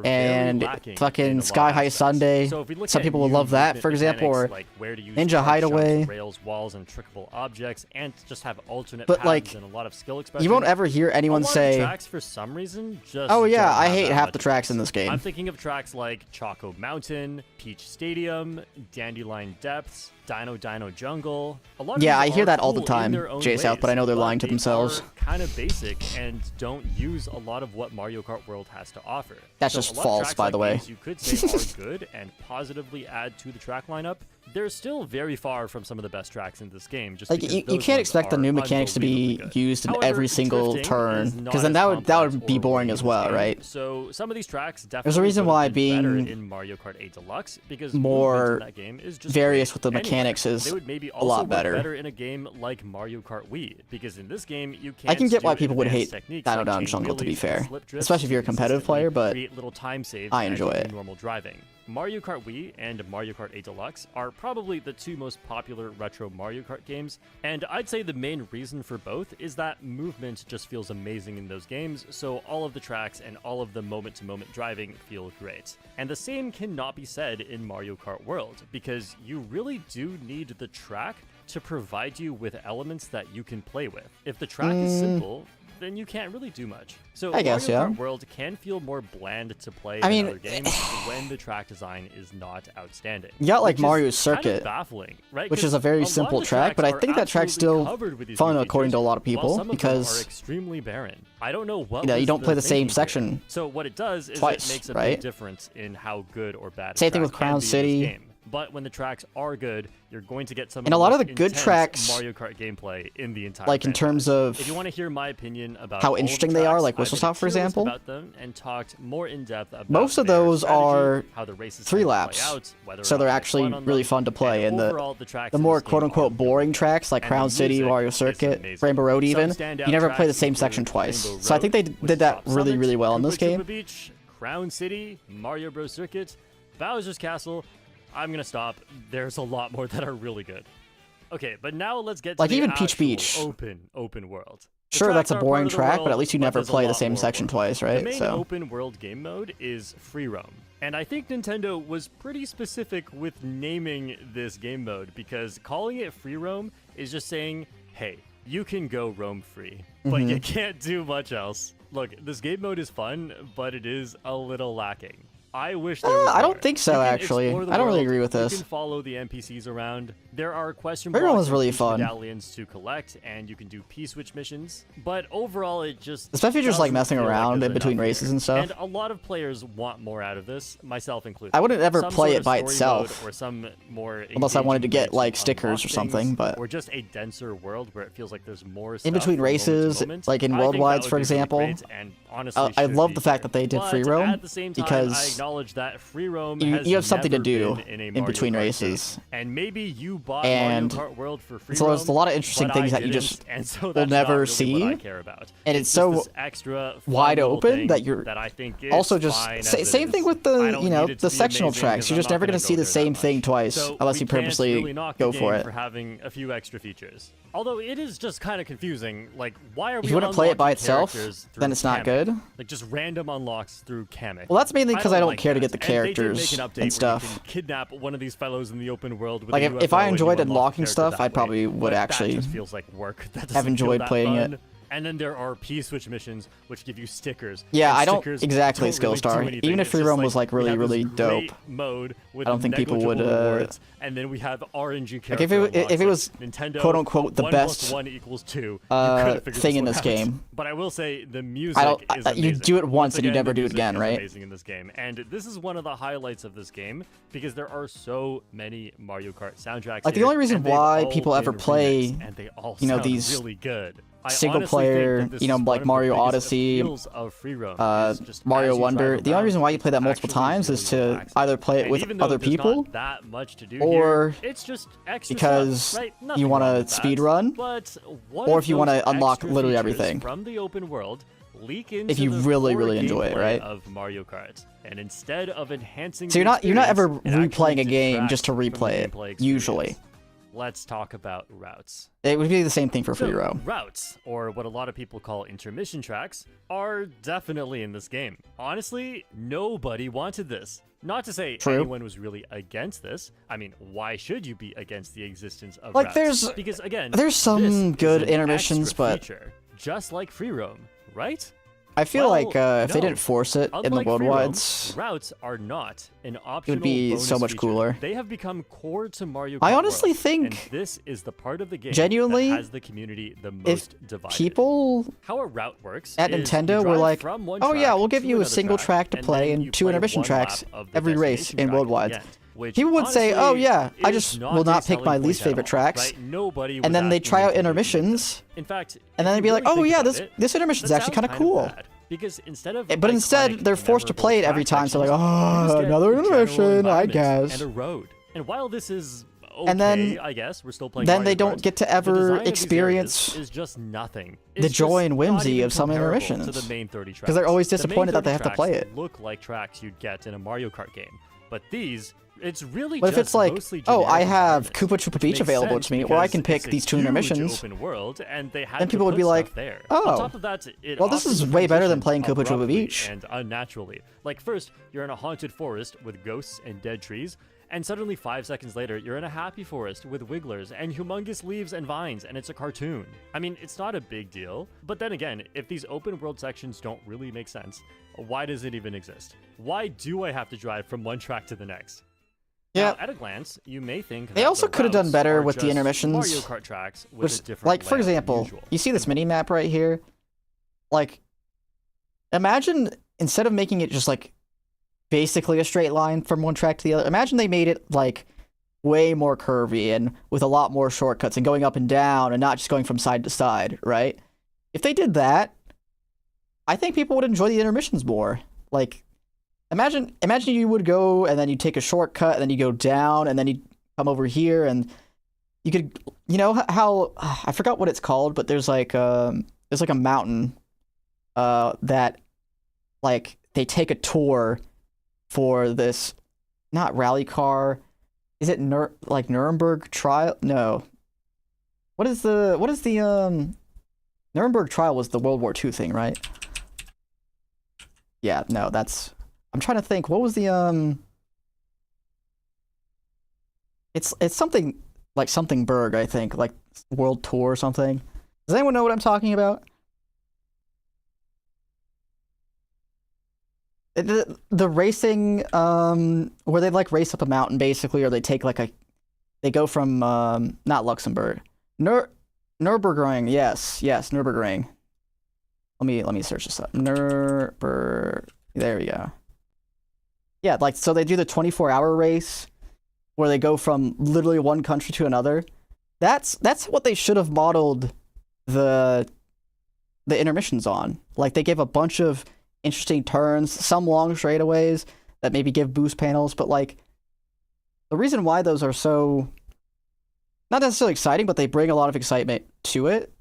And fucking Sky High Sunday, some people will love that, for example, or like where to use Ninja Hideaway. Rails, walls, and trickable objects, and just have alternate but paths like, and a lot of skill expression. You won't ever hear anyone say, tracks for some reason just "Oh yeah, I hate half the tracks in this game." I'm thinking of tracks like Choco Mountain, Peach Stadium, Dandelion Depths, Dino Jungle. A lot of I hear that all the time, J-South, but I know they're lying to themselves. Kind of basic and don't use a lot of what Mario Kart World has to offer. That's just false, by the way. You could say are good and positively add to the track lineup. They're still very far from some of the best tracks in this game. Just like you can't expect the new mechanics to be used in every single turn, because then that would be boring as well, right? So some of these tracks definitely there's a reason why being in Mario Kart 8 Deluxe because more that game is just various with the mechanics is they would maybe a lot better in a game like Mario Kart Wii, because in this game you can't. I can get why people would hate Dino Down Jungle, to be fair, especially if you're a competitive player, but little time saves I enjoy it. Normal driving. Mario Kart Wii and Mario Kart 8 Deluxe are probably the 2 most popular retro Mario Kart games, and I'd say the main reason for both is that movement just feels amazing in those games, so all of the tracks and all of the moment-to-moment driving feel great. And the same cannot be said in Mario Kart World, because you really do need the track to provide you with elements that you can play with. If the track is simple, then you can't really do much. So I guess, Mario Kart World can feel more bland to play than other games when the track design is not outstanding. You got like Mario's Circuit, kind of baffling, right? which is a very simple track, but I think that track's still fun according to a lot of people because are extremely barren. I don't know what you don't play the same section. So what it does is twice, it makes a right? big difference in how good or bad. Same thing with Crown City. But when the tracks are good, you're going to get some and a lot of the good tracks Mario Kart gameplay in the entire like in terms of if you want to hear my opinion about how interesting they are, like Whistle Stop, for example, about them and talked more in depth about most of those are how the races 3 laps, so they're actually really fun to play. And the more quote-unquote boring tracks like Crown City, Wario Circuit, Rainbow Road even, you never play the same section twice. So I think they did that really well in this game. Beach, Crown City, Mario Bros. Circuit, Bowser's Castle. I'm gonna stop. There's a lot more that are really good. Okay, but now let's get to like the even Peach Beach. Open world. Sure, that's a boring track, but at least you never play the same section twice, right? The main open world game mode is free roam. And I think Nintendo was pretty specific with naming this game mode, because calling it free roam is just saying, hey, you can go roam free, but you can't do much else. Look, this game mode is fun, but it is a little lacking. I wish there was I don't more. think so, actually. I don't really agree with this. You can follow the NPCs around. There are question Free roam blocks was really and fun. medallions to collect, and you can do P-switch missions. But overall, it just especially just like doesn't messing feel like around there's in between enough races here. and stuff. And a lot of players want more out of this, myself included. I wouldn't ever Some play sort it of by story itself. mode or some more Unless I wanted to engaging get way like to stickers unlock or something, things, but or just a denser world where it feels like there's more in stuff between from moment to races, moment, like in I think that worldwides, would for be really example, great, and honestly I should love be the fact here. that they did But free roam at the same time, I because acknowledge that free roam you has have something to never do been in a in Mario between Kart races. game. And maybe you bought And Mario Kart World for free so there's a roam, lot of interesting but things I that you didn't, just and so will that's never not really see. what I care about. And it's just so this extra fun wide little open thing that you're that I think is also just fine as same it thing is. with I the don't you know need it the to be sectional amazing, tracks. 'cause You're I'm just not never gonna gonna see go the there same that thing much. twice So unless we you can't purposely really knock go the for game it. for having a few extra features. Although it is just kind of confusing. Like, why are we If you wouldn't play it by unlocking itself, characters through then it's not Kamek? good. Like just random unlocks through Kamek. Well, that's mainly because I don't like care to that. get the And they did make characters an update and where stuff. You can kidnap one of these fellows in the open world with Like a if I UFO and enjoyed you unlock unlocking the character stuff, that I way. probably would But actually that just feels like work. That doesn't have feel enjoyed that playing fun. it. And then there are P-switch missions, which give you stickers. Yeah, and I don't stickers exactly don't skill really star. do anything. Even if It's free just roam was like we really have this really dope, great mode with I don't think people would. negligible rewards, and then we have RNG Like character if it was Nintendo, quote unquote the 1 best + 1 = 2, you could've figured thing in one this out. game. But I will say the music is you amazing. do it once and you again, never the do it music again, is right? Amazing in this game, and this is one of the highlights of this game because there are so many Mario Kart soundtracks. Like the here, only reason and they've why all people ever been play, remixed, and they all you know, sound these really good. I single honestly think player, that this you know, is one like of the Mario biggest Odyssey, appeals of free roam is just Mario as you Wonder. drive The only around, reason why you play that it's multiple actually times is really to relaxing. either play it And with even though other there's people, not that much to do or here, it's just extra because stuff, right? you Nothing want wrong to with that. speed run, But what or if you want those to unlock extra literally features everything. from the open world leak into If you the really, core really enjoy it, gameplay right? of Mario Kart, and instead of enhancing So you're the not ever experience, it actually replaying a game detracts just to from the replay it. gameplay experience. Usually, Let's talk about routes. it would be the same thing for free So, roam. routes, or what a lot of people call intermission tracks, are definitely in this game. Honestly, nobody wanted this. Not to say True. anyone was really against this. I mean, why should you be against the existence of Like, routes? Because again, there's some this good is an intermissions, extra but feature, just like free roam, right? I feel Well, like if they no. didn't force it in the Unlike free roam, worldwides, routes are not an optional be bonus so much feature. cooler. They have become core to Mario Kart I honestly World, think, and this is the part of the game genuinely, that has the community the most divided. people How a route works at is you Nintendo were drive like, from one oh yeah, track we'll give to you a another single track to and play then and you 2 play intermission one tracks lap of the every race destination in track at the worldwides. end, which People would say, oh honestly yeah, I is just not will a not pick selling my point least at favorite all, tracks, right? Nobody and was then they asking try you out to do intermissions, that. In fact, and then if they'd be you like, really oh think yeah, about this it, this intermission's that actually sounds kind of cool. bad, because instead of But instead, iconic, they're forced to play it every memorable time, so like, track sections, you just oh, get another a general intermission, I environment guess. and a road. And while this is okay, And then- I guess we're still playing Then Mario they don't Kart, get to the ever design of these experience areas is just nothing. the It's joy just and not whimsy even of some comparable intermissions. to the main 30 'Cause they're always tracks. The main disappointed that they 30 have to play tracks it. Look like tracks you'd get in a Mario Kart game, but these, it's really But just if it's like, mostly oh, I generic have environments, Koopa Troopa which Beach makes available sense to me, or I because can pick it's a these 2 huge intermissions, open world, and they had then to people would put be stuff like, there. oh, On top of that, it well, this is often way better than transitions playing Koopa Troopa abruptly Beach. and unnaturally. Like first, you're in a haunted forest with ghosts and dead trees, and suddenly 5 seconds later, you're in a happy forest with wigglers and humongous leaves and vines, and it's a cartoon. I mean, it's not a big deal, but then again, if these open world sections don't really make sense, why does it even exist? Why do I have to drive from one track to the next? Yeah. Now, at a glance, you may think They that also the could have done routes better are with the just intermissions, Mario Kart tracks with which, a different like, for layout than example, usual. you see this mini map right here? Like, imagine instead of making it just like basically a straight line from one track to the other, imagine they made it like way more curvy and with a lot more shortcuts and going up and down and not just going from side to side, right? If they did that, I think people would enjoy the intermissions more. Like, imagine you would go and then you take a shortcut and then you go down and then you come over here and you could, you know how I forgot what it's called, but there's like a mountain that like they take a tour for this, not rally car. Is it like Nuremberg trial? No. What is the Nuremberg trial was the World War II thing, right? Yeah, no, that's, I'm trying to think. What was the It's something like something Berg, I think, like World Tour or something. Does anyone know what I'm talking about? The racing, where they like race up a mountain basically, or they take like they go from not Luxembourg, Nürburgring. Yes, Nürburgring. Let me search this up. There we go. Yeah, like so they do the 24-hour race where they go from literally one country to another. That's what they should have modeled the intermissions on. Like they gave a bunch of interesting turns, some long straightaways that maybe give boost panels, but like the reason why those are so not necessarily exciting, but they bring a lot of excitement to it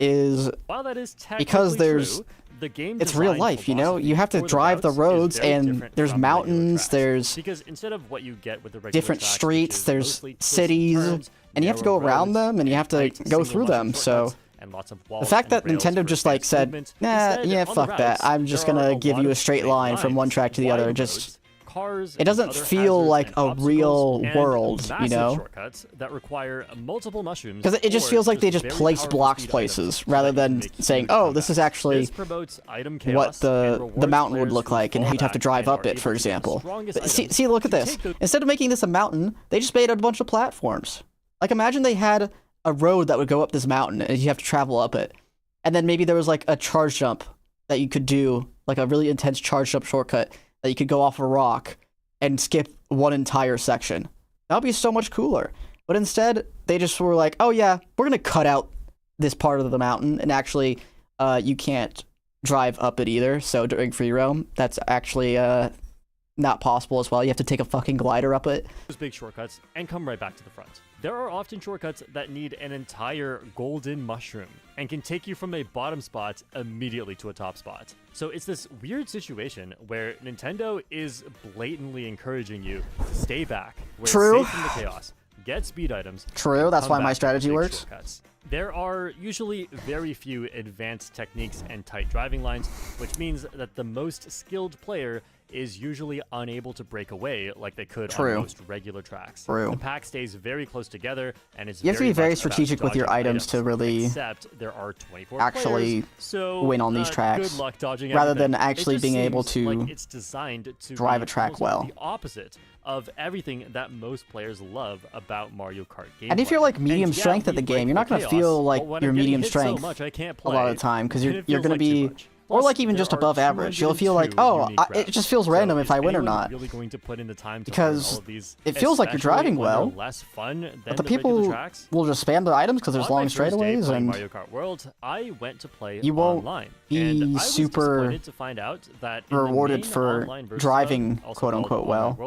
is while that is because there's true, the game it's real life, you know? You have to drive the roads and there's mountains, there's because instead of what you get with the regular different tracks, streets, there's cities, and you have to go around them and you have to go through them. So the fact that Nintendo just like said, nah, yeah, fuck that. I'm just gonna give you a straight line from one track to the other. Just it doesn't feel like a real world, you know? Shortcuts that require multiple mushrooms. Because it just feels like they just place blocks places rather than saying, oh, this is actually what the mountain would look like and you'd have to drive up it, for example. See, look at this. Instead of making this a mountain, they just made a bunch of platforms. Like, imagine they had a road that would go up this mountain and you have to travel up it. And then maybe there was like a charge jump that you could do, like a really intense charge jump shortcut that you could go off a rock and skip one entire section. That would be so much cooler. But instead, they just were like, oh yeah, we're going to cut out this part of the mountain, and actually, you can't drive up it either, so during free roam, that's actually not possible as well. You have to take a fucking glider up it. Those big shortcuts and come right back to the front. There are often shortcuts that need an entire golden mushroom and can take you from a bottom spot immediately to a top spot. So it's this weird situation where Nintendo is blatantly encouraging you to stay back, where True. It's safe from the chaos, get speed items. True, that's why my strategy works. Shortcuts. There are usually very few advanced techniques and tight driving lines, which means that the most skilled player is usually unable to break away like they could on most regular tracks. The pack stays very close together, and it's you have to be very strategic with your items to really except there are 24 actually players, so, win on these tracks, good luck dodging rather everything. than actually being able to like it's designed to drive a be track well. The opposite of everything that most players love about Mario Kart gameplay. And if you're like medium strength at the game, you're not going to feel like you're medium strength a lot of the time, because you're going to be or like even just above average. You'll feel like, oh, it just feels random if I win or not. Really going to put in the time to because all of these, it feels like you're driving well, less fun than but the people will just spam the items because there's long straightaways, and Mario Kart World, I went to play you won't online, be super to find out that rewarded for driving quote-unquote well,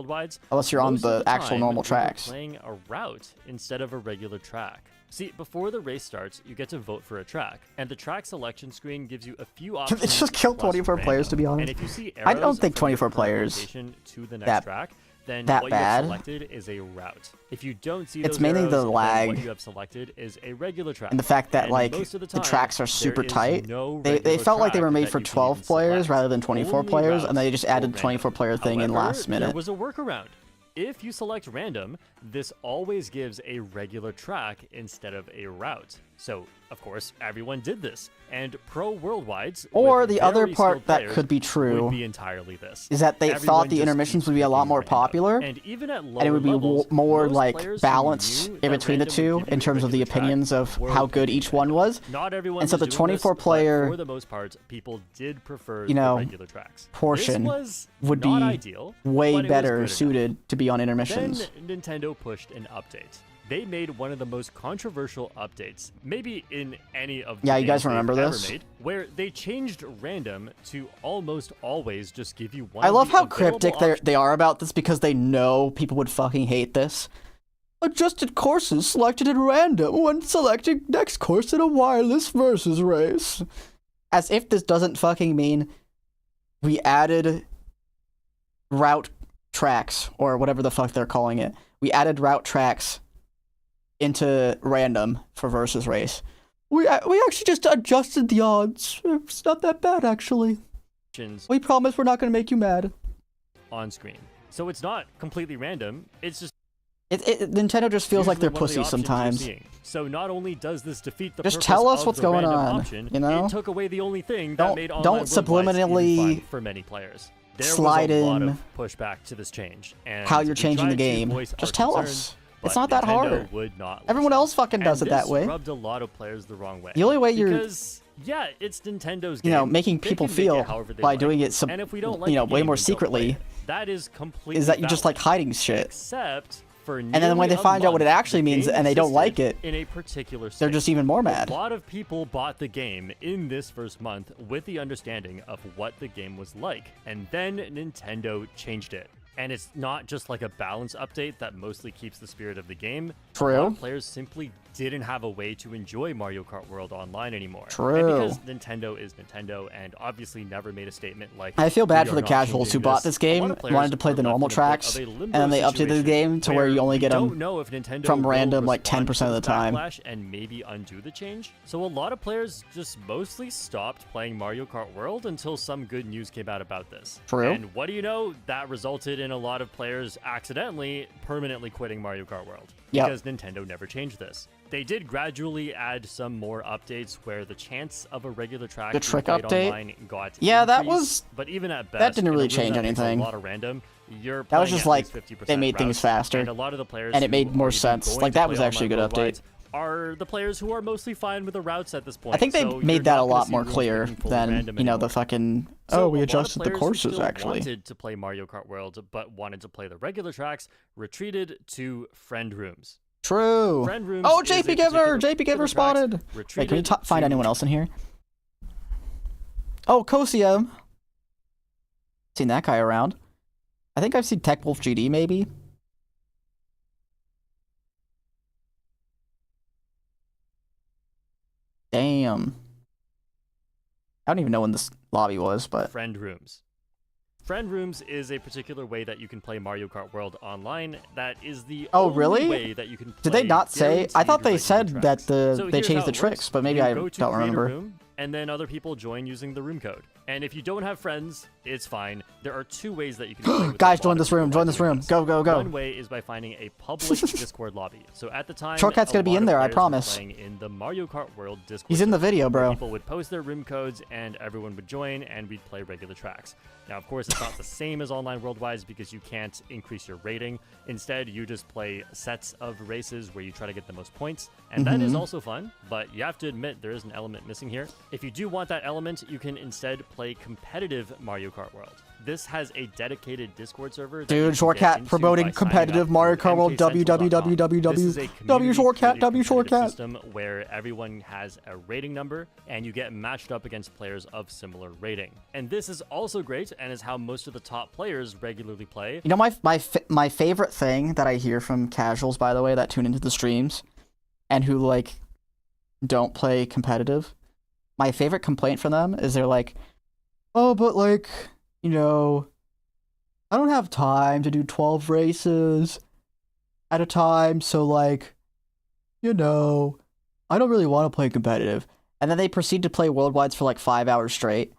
unless you're on the actual normal tracks. Playing a route instead of a regular track. See, before the race starts, you get to vote for a track, and the track selection screen gives you a few options. It just killed 24 players, to be honest. And if you see I don't think 24 players to the next track, then that what bad. you have selected is a route. If you don't see it's those mainly arrows, the lag what you have selected is a regular track. And the fact that like the tracks are super tight. They felt like they were made for 12 players rather than 24 players, and they just added the 24 player thing in last minute. There was a workaround. If you select random, this always gives a regular track instead of a route. So, of course, everyone did this. And Pro Worldwides, or the other part that could be true, would be entirely this. Is that they thought the intermissions would be a lot more popular, and even at lower and it would be levels, more like balanced in between the two in terms of the opinions of how good each one was. Not everyone and so the 24 player, for the most part, people did prefer you know, the regular tracks. Portion would be ideal, way better suited to be on intermissions. Then Nintendo pushed an update. They made one of the most controversial updates, maybe in any of the you guys games remember they've this? ever made, where they changed random to almost always just give you one. I love how available cryptic they are about this, because they know people would fucking hate this. Adjusted courses selected at random when selecting next course in a wireless versus race. As if this doesn't fucking mean we added route tracks, or whatever the fuck they're calling it. We added route tracks into random for versus race. We actually just adjusted the odds. It's not that bad, actually. We promise we're not going to make you mad. On screen. So it's not completely random. It's just Nintendo just feels like they're pussies sometimes. So not only does this defeat the just purpose tell us of what's the going random on. Option, you know, it took away the only thing that made online don't subliminally fun for many players. slide was a lot in of pushback to this change, and how you're changing the game. Just tell us. It's not that hard. Everyone else fucking does it that way. This rubbed a lot of players the wrong way. The only way you're, yeah, it's Nintendo's game. You know, making people feel by doing it, and if we don't like way more secretly, that is completely is that you're just like hiding shit. Except for and then when they find out what it actually means and they don't like it, in a particular state, they're just even more mad. A lot of people bought the game in this first month with the understanding of what the game was like, and then Nintendo changed it. And it's not just like a balance update that mostly keeps the spirit of the game. True. A lot of players simply didn't have a way to enjoy Mario Kart World online anymore. True. And because Nintendo is Nintendo and obviously never made a statement like, I feel bad for the casuals who bought this game, wanted to play the normal tracks, and then they updated the game to where you only get them from random like 10% of the time. And maybe undo the change. So a lot of players just mostly stopped playing Mario Kart World until some good news came out about this. True. And what do you know? That resulted in a lot of players accidentally permanently quitting Mario Kart World. Yep. Because Nintendo never changed this. They did gradually add some more updates where the chance of a regular track the trick update online got that was, but even at best, that didn't really change anything. A lot of random, that was just like they made things faster, and a lot of the players and it made more sense. Like that was actually a good update. Are the players who are mostly fine with the routes at this point. I think they made that a lot more clear than, you know, the fucking, oh, we adjusted the courses, actually. Wanted to play Mario Kart World, but wanted to play the regular tracks, retreated to friend rooms. True. Friend rooms. Oh, JP Giver! JP Giver spotted! Wait, can we find anyone else in here? Oh, Kosium. Seen that guy around. I think I've seen Tech Wolf GD, maybe. Damn. I don't even know when this lobby was, but... Friend rooms. Friend rooms is a particular way that you can play Mario Kart World online. That is the only way that you can play. Did they not say? I thought they said that they changed the tricks, tricks, but maybe I don't remember. Room, and then other people join using the room code. And if you don't have friends, it's fine. There are two ways that you can play with Guys, join this room. Join this room. Go, go, go. One way is by finding a public Discord lobby. So at the time, Shortcut's gonna be in there, I promise. Playing in the Mario Kart World Discord. He's in the video, bro. People would post their room codes, and everyone would join, and we'd play regular tracks. Now, of course, it's not the same as online worldwide because you can't increase your rating. Instead, you just play sets of races where you try to get the most points, and that is also fun, but you have to admit there is an element missing here. If you do want that element, you can instead play competitive Mario Kart World. This has a dedicated Discord server. Dude, Shortcut promoting competitive Mario Kart World. www. Shortcut. Shortcut. System where everyone has a rating number and you get matched up against players of similar rating. And this is also great and is how most of the top players regularly play. You know, my favorite thing that I hear from casuals, by the way, that tune into the streams and who like don't play competitive. My favorite complaint from them is they're like, oh, but like, you know, I don't have time to do 12 races at a time, so like, you know, I don't really want to play competitive. And then they proceed to play worldwides for like 5 hours straight.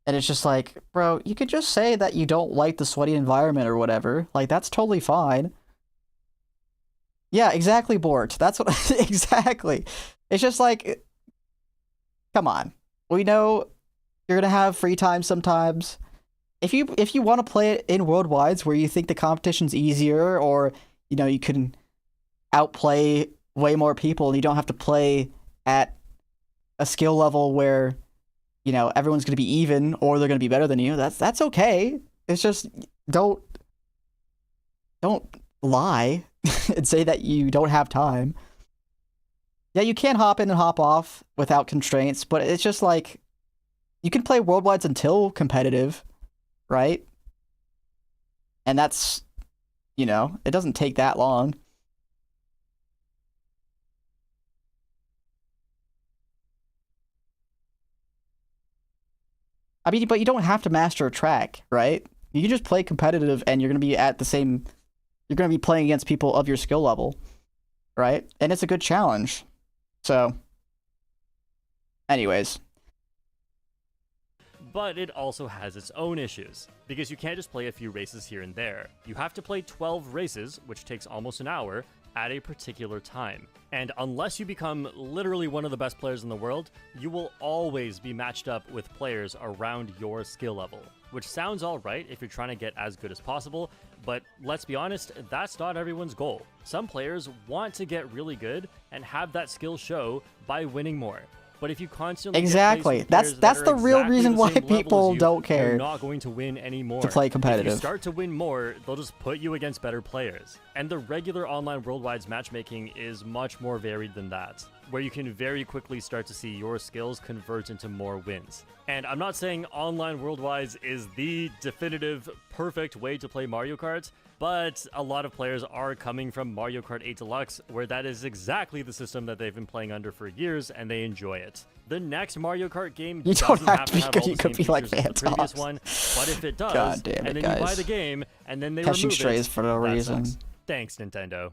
And it's just like, bro, you could just say that you don't like the sweaty environment or whatever. Like, that's totally fine. Yeah, exactly, Bort. That's what exactly. It's just like, come on. We know you're gonna have free time sometimes. If you want to play it in worldwides where you think the competition's easier, or you know you can outplay way more people and you don't have to play at a skill level where you know everyone's gonna be even or they're gonna be better than you, that's okay. It's just don't lie and say that you don't have time. Yeah, you can hop in and hop off without constraints, but it's just like you can play worldwides until competitive, right? And that's, you know, it doesn't take that long. I mean, but you don't have to master a track, right? You can just play competitive and you're going to be at the same, you're going to be playing against people of your skill level, right? And it's a good challenge. So, anyways. But it also has its own issues, because you can't just play a few races here and there. You have to play 12 races, which takes almost an hour, at a particular time. And unless you become literally one of the best players in the world, you will always be matched up with players around your skill level. which sounds all right if you're trying to get as good as possible, but let's be honest, that's not everyone's goal. Some players want to get really good and have that skill show by winning more. But if you constantly that's the real reason why people don't care. You're not going to win anymore. To play competitive. If you start to win more, they'll just put you against better players. And the regular online worldwide matchmaking is much more varied than that, where you can very quickly start to see your skills convert into more wins. And I'm not saying online worldwide is the definitive perfect way to play Mario Kart, but a lot of players are coming from Mario Kart 8 Deluxe, where that is exactly the system that they've been playing under for years, and they enjoy it. The next Mario Kart game doesn't have to have all the same features as the previous one, but if it does, and then you buy the game, and then they remove it, for no reason. Thanks, Nintendo.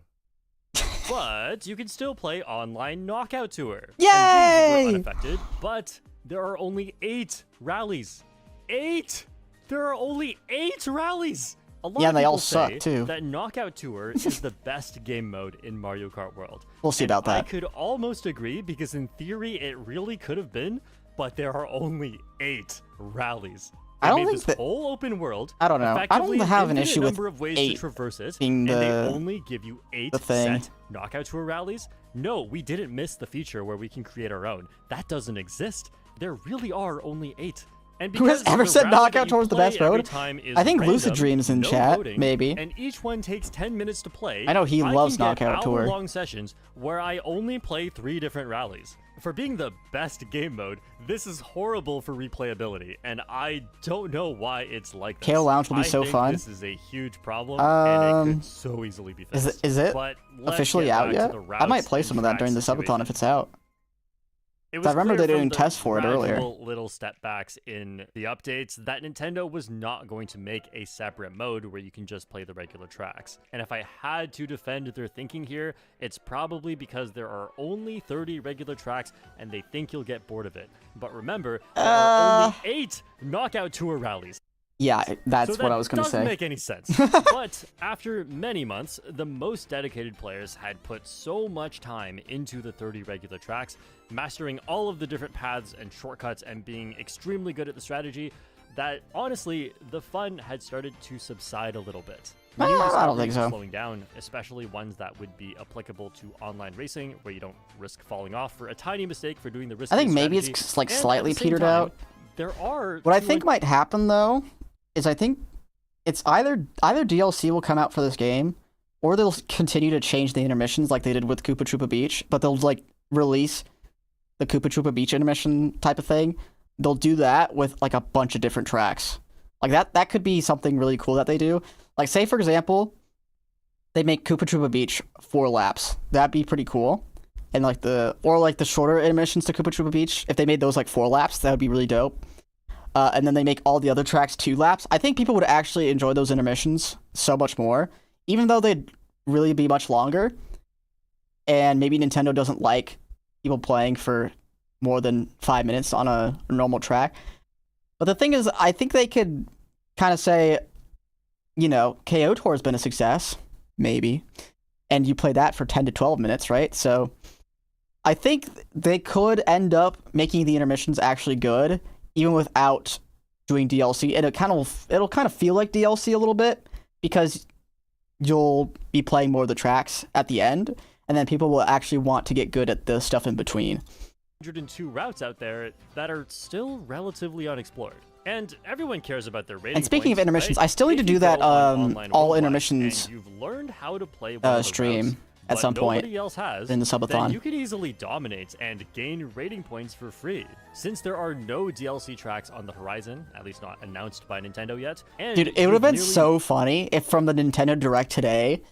But you can still play online Knockout Tour. Yay! And these were unaffected, but there are only 8 rallies. 8! There are only 8 rallies! A lot of they all people say suck too. That Knockout Tour is the best game mode in Mario Kart World. We'll see about that. I could almost agree, because in theory it really could have been, but there are only 8 rallies. I don't made think this whole open world. I don't know. I don't have an issue with number of ways 8 to traverse it, being and they only give you 8 thing. set Knockout Tour rallies. No, we didn't miss the feature where we can create our own. That doesn't exist. There really are only 8. And who has ever said Knockout Tour is the best mode? I think Lucid Dreams in chat, voting, maybe. And each one takes 10 minutes to play. I know he loves Knockout Tour. Long sessions where I only play 3 different rallies. For being the best game mode, this is horrible for replayability, and I don't know why it's like this. KO Lounge will be so fun. This is a huge problem, and it could so easily be fixed. Is it but officially out yet? I might play some of that during the subathon if it's out. I remember they didn't test for it earlier. Little step backs in the updates that Nintendo was not going to make a separate mode where you can just play the regular tracks. And if I had to defend their thinking here, it's probably because there are only 30 regular tracks and they think you'll get bored of it. But remember, there are only 8 Knockout Tour rallies. Yeah, that's what I was going to say. Doesn't make any sense. But after many months, the most dedicated players had put so much time into the 30 regular tracks, mastering all of the different paths and shortcuts and being extremely good at the strategy, that honestly, the fun had started to subside a little bit. I don't think so. Slowing down, especially ones that would be applicable to online racing, where you don't risk falling off for a tiny mistake for doing the risky I think maybe strategy. it's like slightly petered out. There are what I think might happen though is I think it's either DLC will come out for this game, or they'll continue to change the intermissions like they did with Koopa Troopa Beach, but they'll like release the Koopa Troopa Beach intermission type of thing. They'll do that with like a bunch of different tracks. Like that could be something really cool that they do. Like say for example, they make Koopa Troopa Beach 4 laps. That'd be pretty cool. And like the shorter intermissions to Koopa Troopa Beach, if they made those like 4 laps, that would be really dope. And then they make all the other tracks 2 laps. I think people would actually enjoy those intermissions so much more, even though they'd really be much longer. And maybe Nintendo doesn't like people playing for more than 5 minutes on a normal track. But the thing is, I think they could kind of say, you know, KO Tour has been a success, maybe. And you play that for 10 to 12 minutes, right? So I think they could end up making the intermissions actually good, even without doing DLC, and it'll kind of feel like DLC a little bit, because you'll be playing more of the tracks at the end, and then people will actually want to get good at the stuff in between. 102 routes out there that are still relatively unexplored, and everyone cares about their rating. And speaking points, of intermissions, right? I still need to do that all intermissions and you've learned how to play one of the stream routes, at some point nobody else has, in the subathon. then you can easily dominate and gain rating points for free. Since there are no DLC tracks on the horizon, at least not announced by Nintendo yet. And dude, it would have been so funny if from the Nintendo Direct today,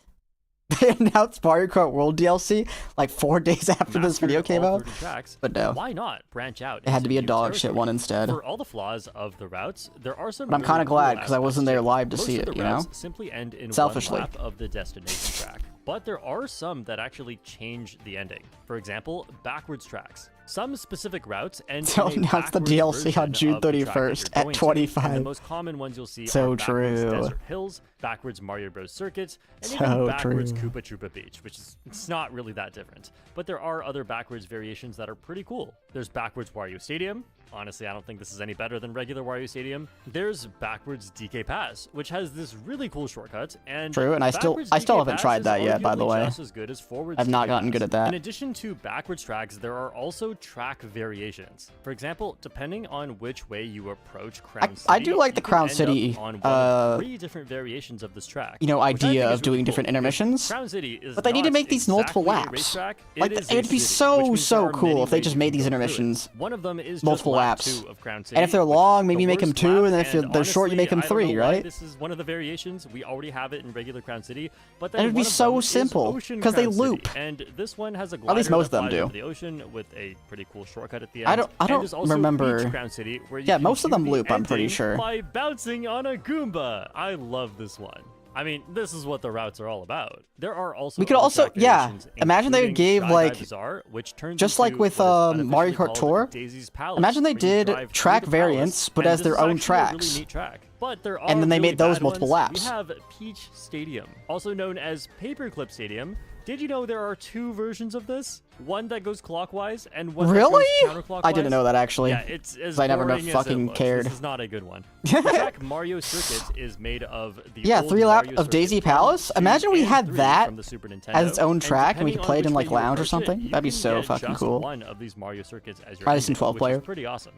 they announced Mario Kart World DLC like 4 days after this video came out. Tracks, but no. Why not branch out? It had to be a dog territory. shit one instead. For all the flaws of the routes, there are some. But I'm kind of glad because I wasn't there live to see it, you know? Simply end in Selfishly. one lap of the destination track. But there are some that actually change the ending. For example, backwards tracks. Some specific routes end They'll in a announce the backwards DLC on version June of the track that 31st you're at going to. 25. And the most common ones you'll see So are backwards true. Desert Hills, backwards Mario Bros. Circuit, and So even backwards true. Koopa Troopa Beach, which is it's not really that different. But there are other backwards variations that are pretty cool. There's backwards Wario Stadium, honestly, I don't think this is any better than regular Wario Stadium. There's backwards DK Pass, which has this really cool shortcut. And true, and I still haven't tried that yet, by the way. Just as good as forwards I've not gotten good at that. In addition to backwards tracks, there are also track variations. For example, depending on which way you approach Crown City, I do like the Crown City, on one of 3 different variations of this track. You know, idea of doing different intermissions. Crown City is but they need to make these multiple laps. Like, it would be so cool if they just made these intermissions one of them is multiple lap laps. 2 of Crown City, and if they're long, maybe the make them worst 2, lap, and then if they're honestly, short, you make them I don't know 3, why right? This is one of the variations. We already have it in regular Crown City, but then And it'd be so simple because they loop. And this one has a glider at least most of them that do. flies over the ocean with a pretty cool shortcut at the end. I don't remember. Beach Crown City, where you yeah, can most of do them the loop. I'm pretty ending sure. by bouncing on a Goomba. I love this one. I mean, this is what the routes are all about. There are also we could also, yeah, imagine they gave like Bazaar, which turns just like with Mario Kart Tour. Daisy's Palace, Imagine they did track variants, but as their own tracks. Really neat track. But there are and then they really made those bad multiple ones. laps. We have Peach Stadium, also known as Paperclip Stadium. Did you know there are 2 versions of this? One that goes clockwise and one that goes counterclockwise? I didn't know that actually. Yeah, it's as I never boring as fucking it looks. cared. This is not a good one. The track Mario Circuit is made of the old 3 lap Mario of Daisy Circuit Palace. 1, Imagine 2, we and had 3 that from the Super Nintendo. as its own track, and we could depending play on it in which like way you lounge or approach it, something. you That'd be can so get fucking just cool. one of these Mario Circuits as your Try this in opponent, 12 which player. is pretty awesome.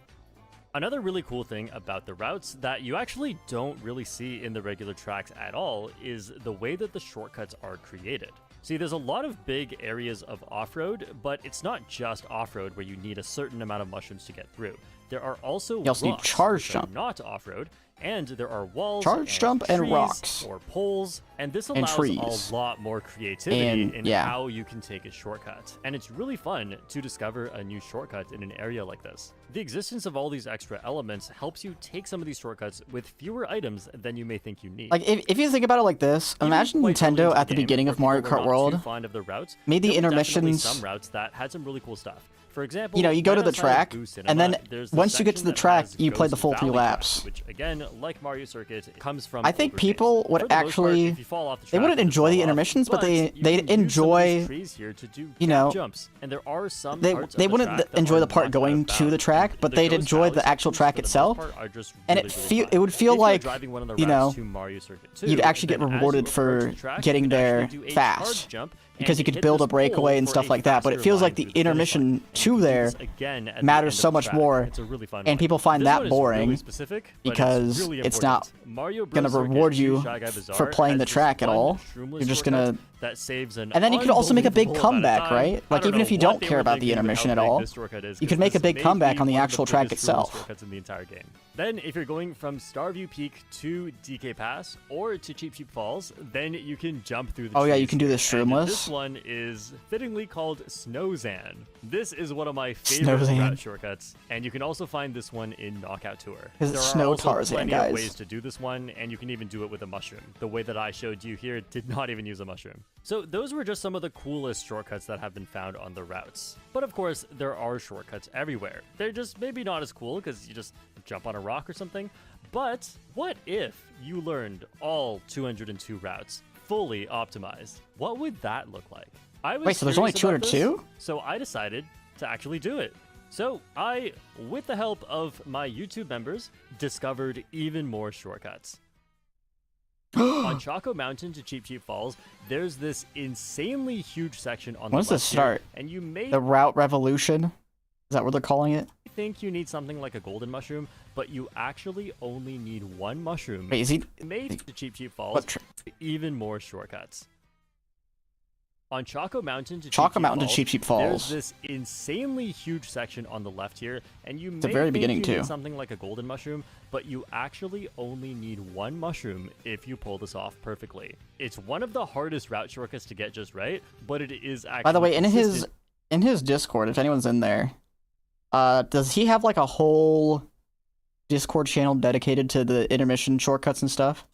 Another really cool thing about the routes that you actually don't really see in the regular tracks at all is the way that the shortcuts are created. See, there's a lot of big areas of off-road, but it's not just off-road where you need a certain amount of mushrooms to get through. There are also You also need rocks charge that are jump. not off-road, and there are walls, Charge jump and trees rocks. or poles, and this And allows trees. a lot more creativity And, in yeah. how you can take a shortcut. And it's really fun to discover a new shortcut in an area like this. The existence of all these extra elements helps you take some of these shortcuts with fewer items than you may think you need. Like if you think about it like this, Even imagine quite early Nintendo into at the game, beginning where of Mario people were Kart not World too fond of the routes, made the there were definitely intermissions. some routes that had some really cool stuff. For example, You know, you go right to the outside track, Boo Cinema, and then there's the once you get to section the that track, has you play the Ghost full 3 Valley laps. Track, which again, like Mario Circuit, comes from I think older people games. would For the most part, actually- if you fall off the they track, wouldn't you enjoy fall the off, intermissions, but you they'd can use some of these enjoy, trees here to do you know, gap jumps. And there are some they parts of they the wouldn't track that enjoy are the part not going out of to the bounds. track, but The they'd Ghost enjoy the Valleys, actual for track the most itself, part, are just and really, really fun. it would feel If you're like, driving one of the you routes know, to Mario Circuit 2, you'd actually get then as you rewarded approach for the track, getting you can there actually do a fast. charge jump because you and could hit build this a breakaway pole and for stuff a like that, but it faster feels line like the through finish line. intermission And you to can do there this again at the matters end so of the much track. more, It's a really fun and one. people find This that one is really boring specific, but because really it's not important. Mario gonna Bros. reward Circuit you 2 Shy Guy Bazaar for playing has the this track at fun, all. shroomless You're just shortcut gonna, that saves an and then you could also make a big unbelievable amount of comeback, time. right? I Like even know if you what don't they care were about the thinking intermission how at big all, this shortcut is, you 'cause could make a this big may comeback be on the one of actual biggest track shroomless itself. shortcuts in the entire game. Then, if you're going from Starview Peak to DK Pass or to Cheap Cheap Falls, then you can jump through the Oh yeah, trees you can do here. this And shroomless. this one is fittingly called Snowzan. This is one of my favorite Snowzan. route shortcuts, and you can also find this one in Knockout Tour. It's There are Snow also Tarzan, plenty guys. of ways to do this one, and you can even do it with a mushroom. The way that I showed you here did not even use a mushroom. So those were just some of the coolest shortcuts that have been found on the routes. But of course, there are shortcuts everywhere. They're just maybe not as cool because you just jump on a rock or something. But what if you learned all 202 routes fully optimized? What would that look like? I was Wait, so there's only curious about this, 202? so I decided to actually do it. So I, with the help of my YouTube members, discovered even more shortcuts. On Choco Mountain to Cheap Cheap Falls, there's this insanely huge section on When does the this left start? here, and you may The route revolution? Is that what they're calling it? think you need something like a golden mushroom, but you actually only need one mushroom. Wait, is he? Made to Cheap Cheap Falls, What? even more shortcuts. On Choco Mountain to Choco Mountain to Cheap Cheap Falls. there's this insanely huge section on the left here, and you the may very think beginning, you need too. something like a golden mushroom, but you actually only need one mushroom if you pull this off perfectly. It's one of the hardest route shortcuts to get just right, but it is actually By the way, consistent. in his Discord, if anyone's in there, does he have like a whole Discord channel dedicated to the intermission shortcuts and stuff?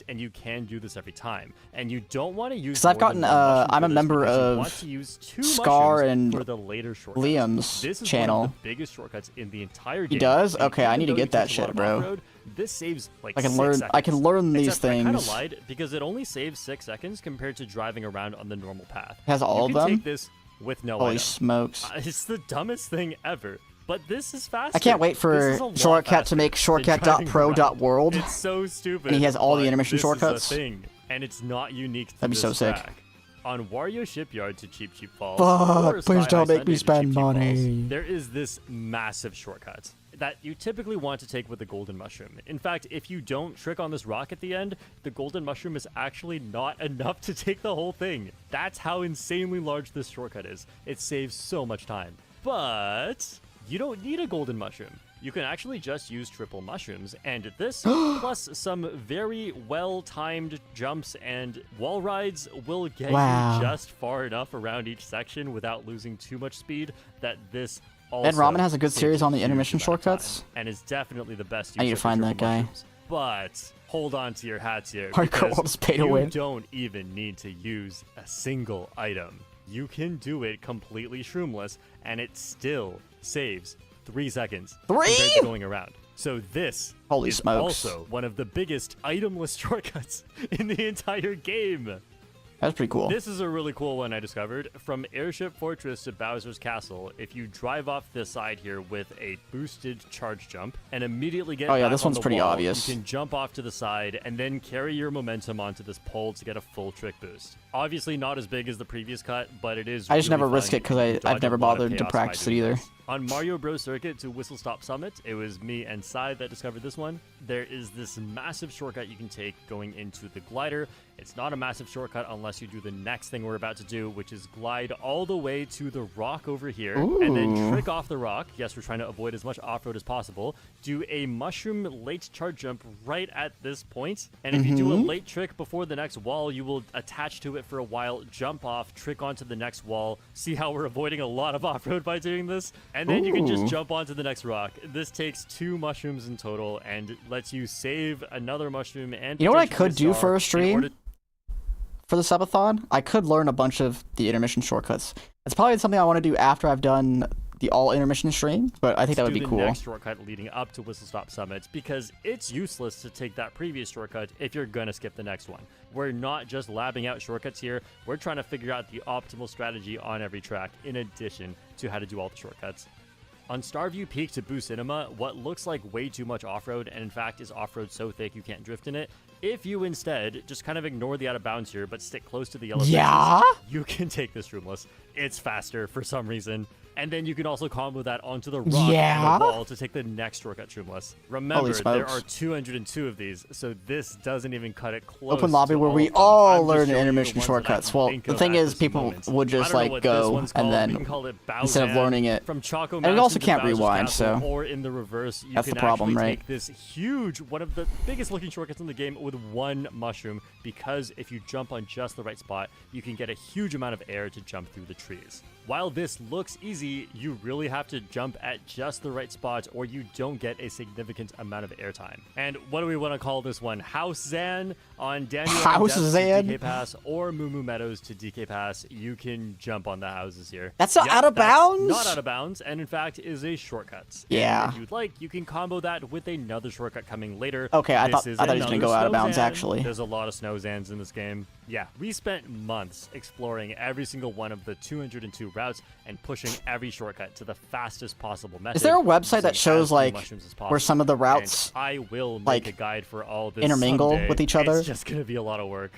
And you can do this every time, and you don't want to use. Because I've more than gotten, one mushroom I'm for a this member because you of want to use two Scar mushrooms and for the later shortcuts. Liam's This is channel. one of the biggest shortcuts in the entire game. He does? And Okay, I even need to though you get that take a lot shit, of bro. off-road, this saves like I can 6 learn. seconds. I can learn these Except I kind of things. lied because it only saves 6 seconds compared to driving around on the normal path. Has all you of can them? take this with no Holy item. smokes! It's the dumbest thing ever. But this is faster. I can't wait for Shortcut to make shortcut.pro.world. It's so stupid. And he has all the intermission shortcuts. Is a thing, and it's not unique to That'd be this so sick. track. On Wario Shipyard to Cheap Cheap Falls, Fuck, please don't make me Sunday to spend Cheap Cheap money. Falls, there is this massive shortcut that you typically want to take with the golden mushroom. In fact, if you don't trick on this rock at the end, the golden mushroom is actually not enough to take the whole thing. That's how insanely large this shortcut is. It saves so much time. But you don't need a golden mushroom. You can actually just use triple mushrooms, and this, plus some very well-timed jumps and wall rides, will get you just far enough around each section without losing too much speed that this also... And Ramen has a good series on the intermission shortcuts. And is definitely the best use I need to of find the that triple guy. mushrooms. But hold on to your hats here, Hardcore World is pay to win. you don't even need to use a single item. You can do it completely shroomless, and it still saves 3 seconds compared to going around. So this is also one of the biggest itemless shortcuts in the entire game. That's pretty cool. This is a really cool one I discovered. From Airship Fortress to Bowser's Castle, if you drive off this side here with a boosted charge jump and immediately get back this on one's the pretty wall, obvious. you can jump off to the side and then carry your momentum onto this pole to get a full trick boost. Obviously not as big as the previous cut, but it is I just really never fun. risk it because I've never bothered to practice it either. This. On Mario Bros. Circuit to Whistle Stop Summit, it was me and Sai that discovered this one. There is this massive shortcut you can take going into the glider. It's not a massive shortcut unless you do the next thing we're about to do, which is glide all the way to the rock over here, and then trick off the rock. Yes, we're trying to avoid as much off-road as possible. Do a mushroom late charge jump right at this point, and if you do a late trick before the next wall, you will attach to it for a while, jump off, trick onto the next wall. See how we're avoiding a lot of off-road by doing this? And then you can just jump onto the next rock. This takes 2 mushrooms in total and lets you save another mushroom and... You know what I could do for a stream? For the subathon? I could learn a bunch of the intermission shortcuts. It's probably something I want to do after I've done the all intermission stream, but I think that would be cool. Next shortcut leading up to Whistle Stop Summit, because it's useless to take that previous shortcut if you're gonna skip the next one. We're not just labbing out shortcuts here, we're trying to figure out the optimal strategy on every track in addition to how to do all the shortcuts. On Starview Peak to Boo Cinema, what looks like way too much off-road, and in fact is off-road so thick you can't drift in it, if you instead just kind of ignore the out of bounds here but stick close to the yellow fences, you can take this roomless. It's faster for some reason. And then you can also combo that onto the rock and the wall to take the next shortcut shroomless. Remember, there are 202 of these, so this doesn't even cut it close. Open lobby where we all learn the intermission shortcuts. Well, the thing is, people would just like go and then instead of learning it, from Choco and it also can't rewind. Castle, So or in the reverse, you that's can the problem, right? take this huge, one of the biggest looking shortcuts in the game with 1 mushroom, because if you jump on just the right spot, you can get a huge amount of air to jump through the trees. While this looks easy, you really have to jump at just the right spot or you don't get a significant amount of airtime. And what do we want to call this one? House Zan on Daniel House Zan? to DK Pass or Moo Moo Meadows to DK Pass. You can jump on the houses here. That's not out of bounds? Not out of bounds, and in fact is a shortcut. Yeah. And if you'd like, you can combo that with another shortcut coming later. Okay, I thought he was going to go out of bounds, actually. There's a lot of snow Zans in this game. Yeah, we spent months exploring every single one of the 202 routes and pushing every shortcut to the fastest possible method. Is there a website that shows like where some of the routes I will make a guide for all this intermingle someday. with each other? It's just gonna be a lot of work.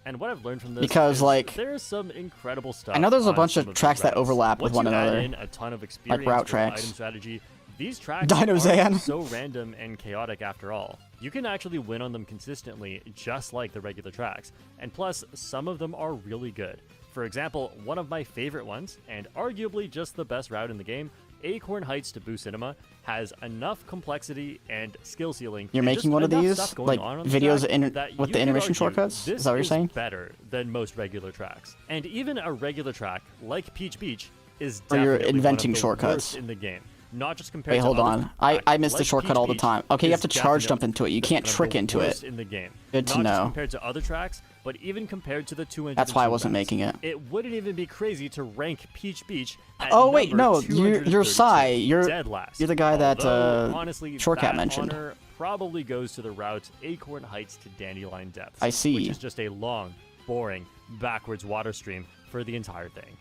And what I've learned from this because like there's some incredible stuff. I know there's a bunch of tracks that overlap with one another, a ton of experience like route with tracks. Item strategy. These tracks Dino aren't Zan. so random and chaotic after all. You can actually win on them consistently, just like the regular tracks. And plus, some of them are really good. For example, one of my favorite ones, and arguably just the best route in the game, Acorn Heights to Boo Cinema, has enough complexity and skill ceiling. You're making one of these like videos with the intermission shortcuts? Is that what you're saying? Better than most regular tracks. And even a regular track, like Peach Beach, is or you're definitely inventing one of the shortcuts worst in the game. Not just compared Wait, to hold other on. I missed the shortcut all the time. Okay, you have to charge jump into it. You can't trick into it. In the game. Good to Not just know. compared to other tracks, but even compared to the 200. That's why I wasn't making it. It wouldn't even be crazy to rank Peach Beach at oh wait, no, you're Sai. You're the guy that honestly, Shortcat that mentioned. Honor probably goes to the route Acorn Heights to Dandelion Depths. I see. Which is just a long, boring, backwards water stream for the entire thing.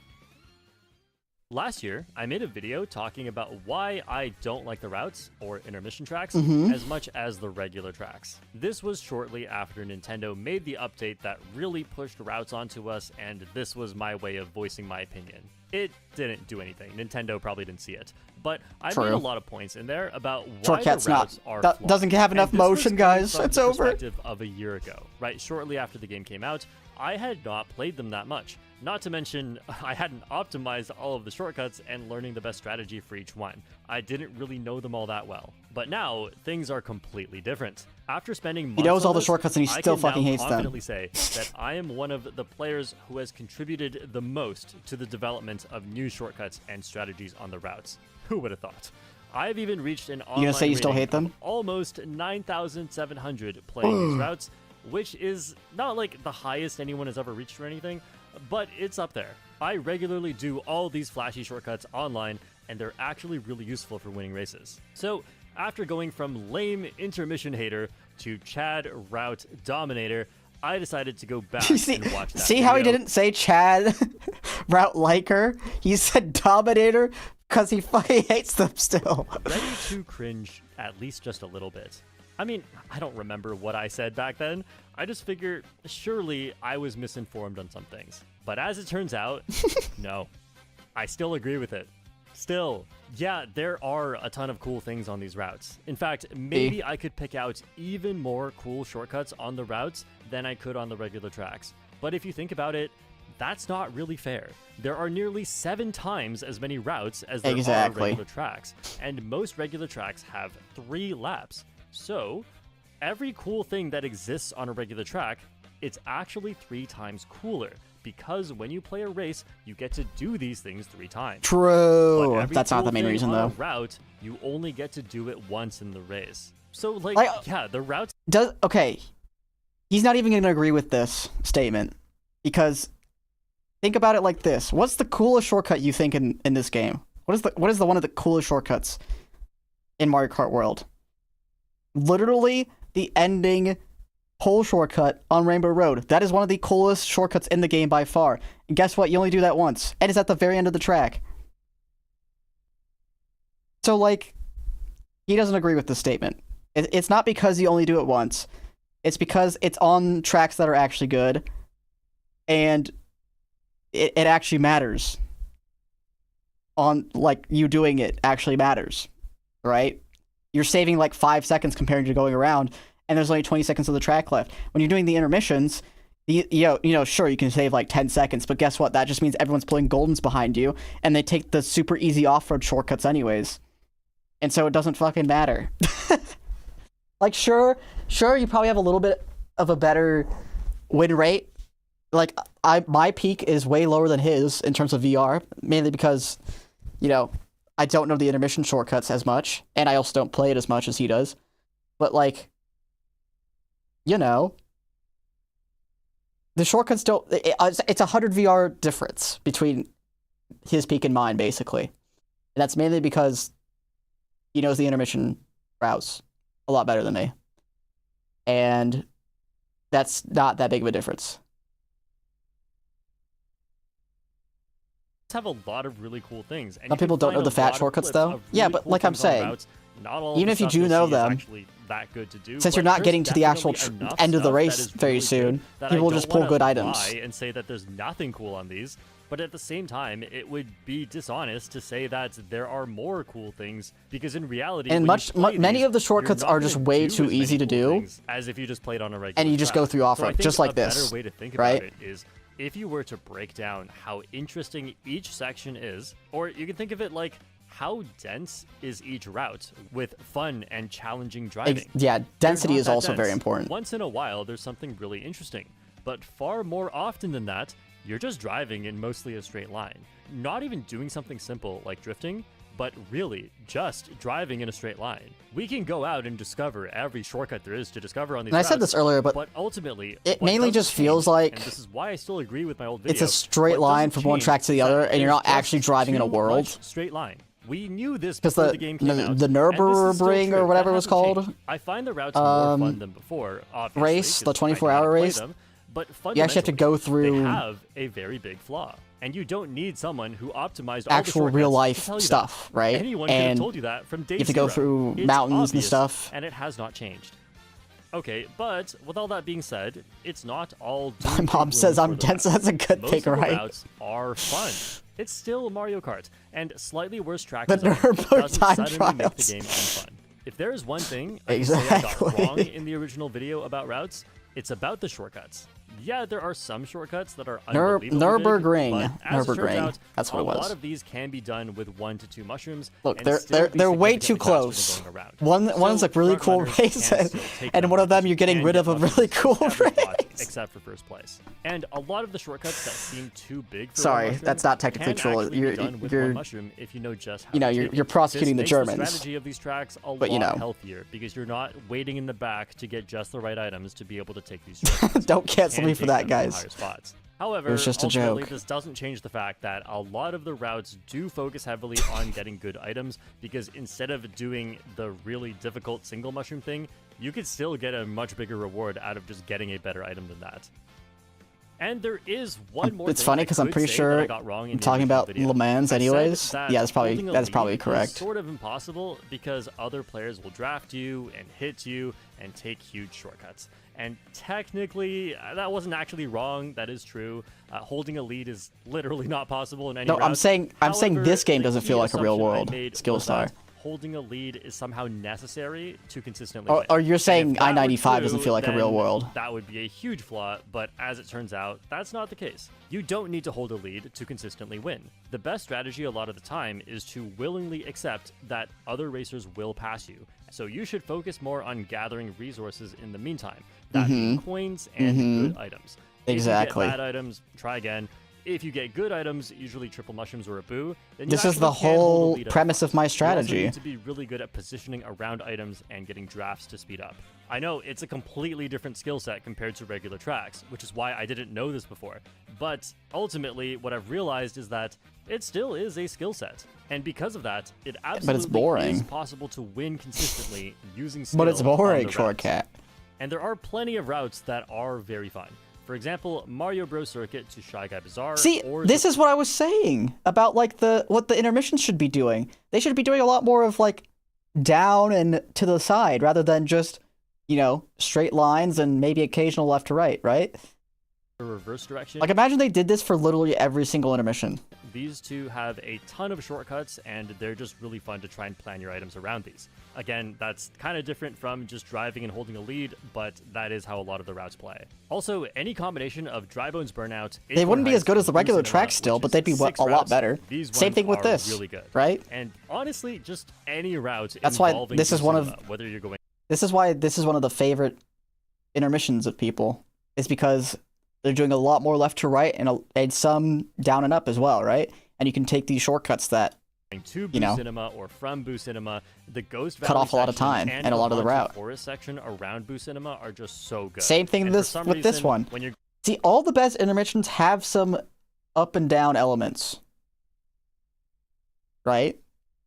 Last year, I made a video talking about why I don't like the routes, or intermission tracks, as much as the regular tracks. This was shortly after Nintendo made the update that really pushed routes onto us, and this was my way of voicing my opinion. It didn't do anything. Nintendo probably didn't see it. But I made a lot of points in there about why the routes are flawed. Doesn't have enough motion, guys. It's over. Perspective of a year ago, right? Shortly after the game came out, I had not played them that much. Not to mention, I hadn't optimized all of the shortcuts and learning the best strategy for each one. I didn't really know them all that well. But now, things are completely different. After spending months he knows all on the this, shortcuts and he still fucking hates them. I can confidently say that I am one of the players who has contributed the most to the development of new shortcuts and strategies on the routes. Who would have thought? I've even reached an online You gonna say you still rating hate them? of almost 9,700 playing these routes, which is not like the highest anyone has ever reached or anything, but it's up there. I regularly do all these flashy shortcuts online, and they're actually really useful for winning races. So, after going from lame intermission hater to Chad route dominator, I decided to go back and watch that See how he didn't say Chad route liker? He said dominator because he fucking hates them still. Ready to cringe at least just a little bit. I mean, I don't remember what I said back then. I just figure, surely I was misinformed on some things. But as it turns out, no. I still agree with it. Still, yeah, there are a ton of cool things on these routes. In fact, maybe I could pick out even more cool shortcuts on the routes than I could on the regular tracks. But if you think about it, that's not really fair. There are nearly 7 times as many routes as there are regular tracks, and most regular tracks have 3 laps. So, every cool thing that exists on a regular track, it's actually 3 times cooler, because when you play a race, you get to do these things 3 times. True. That's not the main reason, though. On a route, you only get to do it once in the race. So, like yeah, the routes... Okay, he's not even going to agree with this statement, because think about it like this. What's the coolest shortcut you think in this game? What is the one of the coolest shortcuts in Mario Kart World? Literally, the ending pole shortcut on Rainbow Road. That is one of the coolest shortcuts in the game by far. And guess what? You only do that once. And it's at the very end of the track. So, like, he doesn't agree with this statement. It's not because you only do it once. It's because it's on tracks that are actually good. And it actually matters. Like, you doing it actually matters. Right? You're saving like 5 seconds compared to going around, and there's only 20 seconds of the track left. When you're doing the intermissions, sure, you can save like 10 seconds, but guess what? That just means everyone's pulling Goldens behind you, and they take the super easy off-road shortcuts anyways. And so it doesn't fucking matter. Like, sure, you probably have a little bit of a better win rate. Like, my peak is way lower than his in terms of VR, mainly because, I don't know the intermission shortcuts as much, and I also don't play it as much as he does. But, like, the shortcuts don't... It's 100 VR difference between his peak and mine, basically. And that's mainly because he knows the intermission routes a lot better than me. And that's not that big of a difference. Have a lot of really cool things. And some people don't know the fat shortcuts, though. Really yeah, but cool like I'm saying, routes, not all even if you do know them, that good to do, since you're not getting to the actual end of the race very soon, people will just pull good items. And say that there's nothing cool on these, but at the same time, it would be dishonest to say that there are more cool things, because in reality, and many of the shortcuts are just way too easy to do, as if you just played on a regular and you just go through off-road, just like this. A better way to think about it is, if you were to break down how interesting each section is, or you can think of it like, how dense is each route with fun and challenging driving? Yeah, density is also very important. Once in a while, there's something really interesting. But far more often than that, you're just driving in mostly a straight line. Not even doing something simple like drifting, but really just driving in a straight line. We can go out and discover every shortcut there is to discover on these routes. I said this earlier, but ultimately, it mainly just feels like, and this is why I still agree with my old video, it's a straight line from one track to the other, and you're not actually driving in a world. Straight line. We knew this before the game came out. The Nürburgring or whatever it was called. I find the routes more fun than before, obviously. Race, the 24-hour race. But you actually have to go through... They have a very big flaw. And you don't need someone who optimized actual all the real life to stuff, right? Anyone could have told you that from day you have to go through mountains and stuff. And it has not changed. Okay, but with all that being said, it's not all. My mom says I'm dense. That's a good thing, right? Most of the routes are fun. It's still Mario Kart, and slightly worse track the design Nuremberg doesn't time suddenly trials. make the game unfun. If there is one thing I can say I got wrong in the original video about routes, it's about the shortcuts. Yeah, there are some shortcuts that are unbelievable Nürburgring. Nürburgring. That's what it was. A lot of these can be done with 1 to 2 mushrooms. Look, they're way too close. One's a really cool race, and one of them you're getting rid of a really cool race. Except for first place. And a lot of the shortcuts that seem too big for Sorry, that's not technically true. You're mushroom if you know just how you're prosecuting the Germans. The strategy of these tracks a lot healthier because you're not waiting in the back to get just the right items to be able to take these shortcuts. Don't cancel me for that, guys. However, it was just a joke. This doesn't change the fact that a lot of the routes do focus heavily on getting good items because instead of doing the really difficult single mushroom thing, you could still get a much bigger reward out of just getting a better item than that. And there is one more. It's funny because I'm pretty sure I'm talking about Le Mans anyways. Yeah, that's probably correct. It's sort of impossible because other players will draft you and hit you and take huge shortcuts. And technically, that wasn't actually wrong. That is true. Holding a lead is literally not possible in any route. I'm saying this game doesn't feel like a real world skill star. Holding a lead is somehow necessary to consistently win. Or you're saying I-95 doesn't feel like a real world. That would be a huge flaw, but as it turns out, that's not the case. You don't need to hold a lead to consistently win. The best strategy a lot of the time is to willingly accept that other racers will pass you. So you should focus more on gathering resources in the meantime. That being coins and good items. Exactly. If you get bad items, try again. If you get good items, usually triple mushrooms or a boo, then this is the whole premise of my strategy. You also need to be really good at positioning around items and getting drafts to speed up. I know it's a completely different skill set compared to regular tracks, which is why I didn't know this before. But ultimately, what I've realized is that it still is a skill set. And because of that, it absolutely is possible to win consistently using skill. But it's boring, Shortcat. And there are plenty of routes that are very fun. For example, Mario Bros. Circuit to Shy Guy Bazaar. See, this is what I was saying about like what the intermissions should be doing. They should be doing a lot more of like down and to the side rather than just, straight lines and maybe occasional left to right, right? The reverse direction. Like imagine they did this for literally every single intermission. These two have a ton of shortcuts, and they're just really fun to try and plan your items around these. Again, that's kind of different from just driving and holding a lead, but that is how a lot of the routes play. Also, any combination of Dry Bones Burnout... They wouldn't be as good as the regular tracks still, but they'd be a lot better. Same thing with this, really good. Right? And honestly, just any route That's why this is one of... whether you're going... This is why this is one of the favorite intermissions of people. It's because they're doing a lot more left to right and some down and up as well, right? And you can take these shortcuts that, to Boo Cinema or from Boo Cinema, the Ghost Valley cut off a lot of time and a lot of the route. Forest section around Boo Cinema are just so good. Same thing with this one. See, all the best intermissions have some up and down elements, right?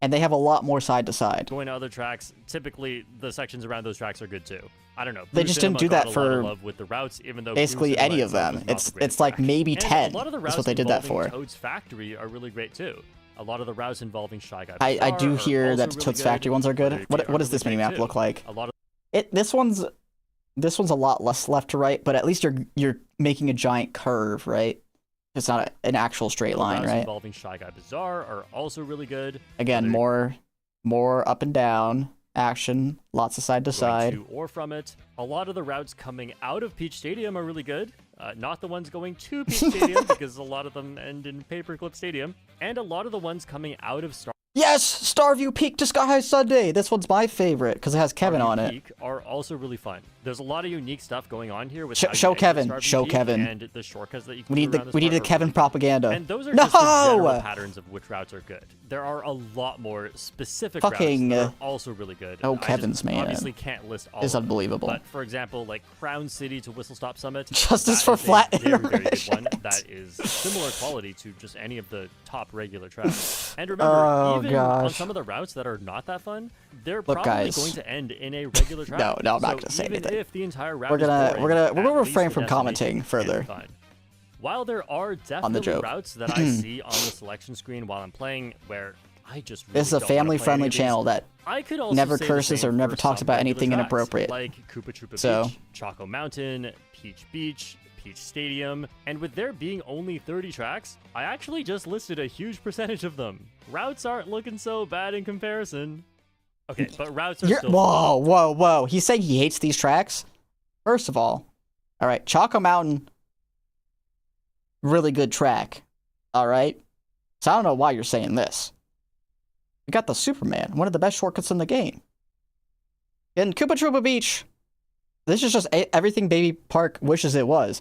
And they have a lot more side to side. Going to other tracks, typically the sections around those tracks are good too. I don't know. They just didn't do that for with the routes, even though basically any of them. It's like maybe 10. That's what they did that for. Toad's Factory are really great too. A lot of the routes involving Shy Guy I do hear that Toad's Factory ones are good. What does this minimap look like? This one's a lot less left to right, but at least you're making a giant curve, right? It's not an actual straight line, right? Involving Shy Guy Bazaar are also really good. Again, more up and down action, lots of side to side. To or from it. A lot of the routes coming out of Peach Stadium are really good. Not the ones going to Peach Stadium, because a lot of them end in Paperclip Stadium. And a lot of the ones coming out of Yes! Starview Peak to Sky High Sunday! This one's my favorite, because it has Kevin on it. Peak are also really fun. There's a lot of unique stuff going on here with show Kevin. Show Kevin. And the shortcuts that you can we need the Kevin propaganda. And those are just the general patterns of which routes are good. There are a lot more specific routes that are also really good. Oh, Kevin's man. Obviously can't list all It's unbelievable. But for example, like Crown City to Whistle Stop Summit. Justice for Flat very good one that is similar quality to just any of the top regular tracks. And remember, even on some of the routes that are not that fun, they're probably going to end in a regular track. No, I'm not gonna say anything. If the entire route we're gonna refrain from commenting further. While there are definitely routes that I see on the selection screen while I'm playing where I just really this is a family-friendly channel that never curses or never talks about anything inappropriate. Like Koopa Troopa Beach, Choco Mountain, Peach Beach, Peach Stadium, and with there being only 30 tracks, I actually just listed a huge percentage of them. Routes aren't looking so bad in comparison. Okay, but routes are still Whoa. He's saying he hates these tracks? First of all right, Choco Mountain, really good track. All right? So I don't know why you're saying this. We got the Superman, one of the best shortcuts in the game. In Koopa Troopa Beach, this is just everything Baby Park wishes it was.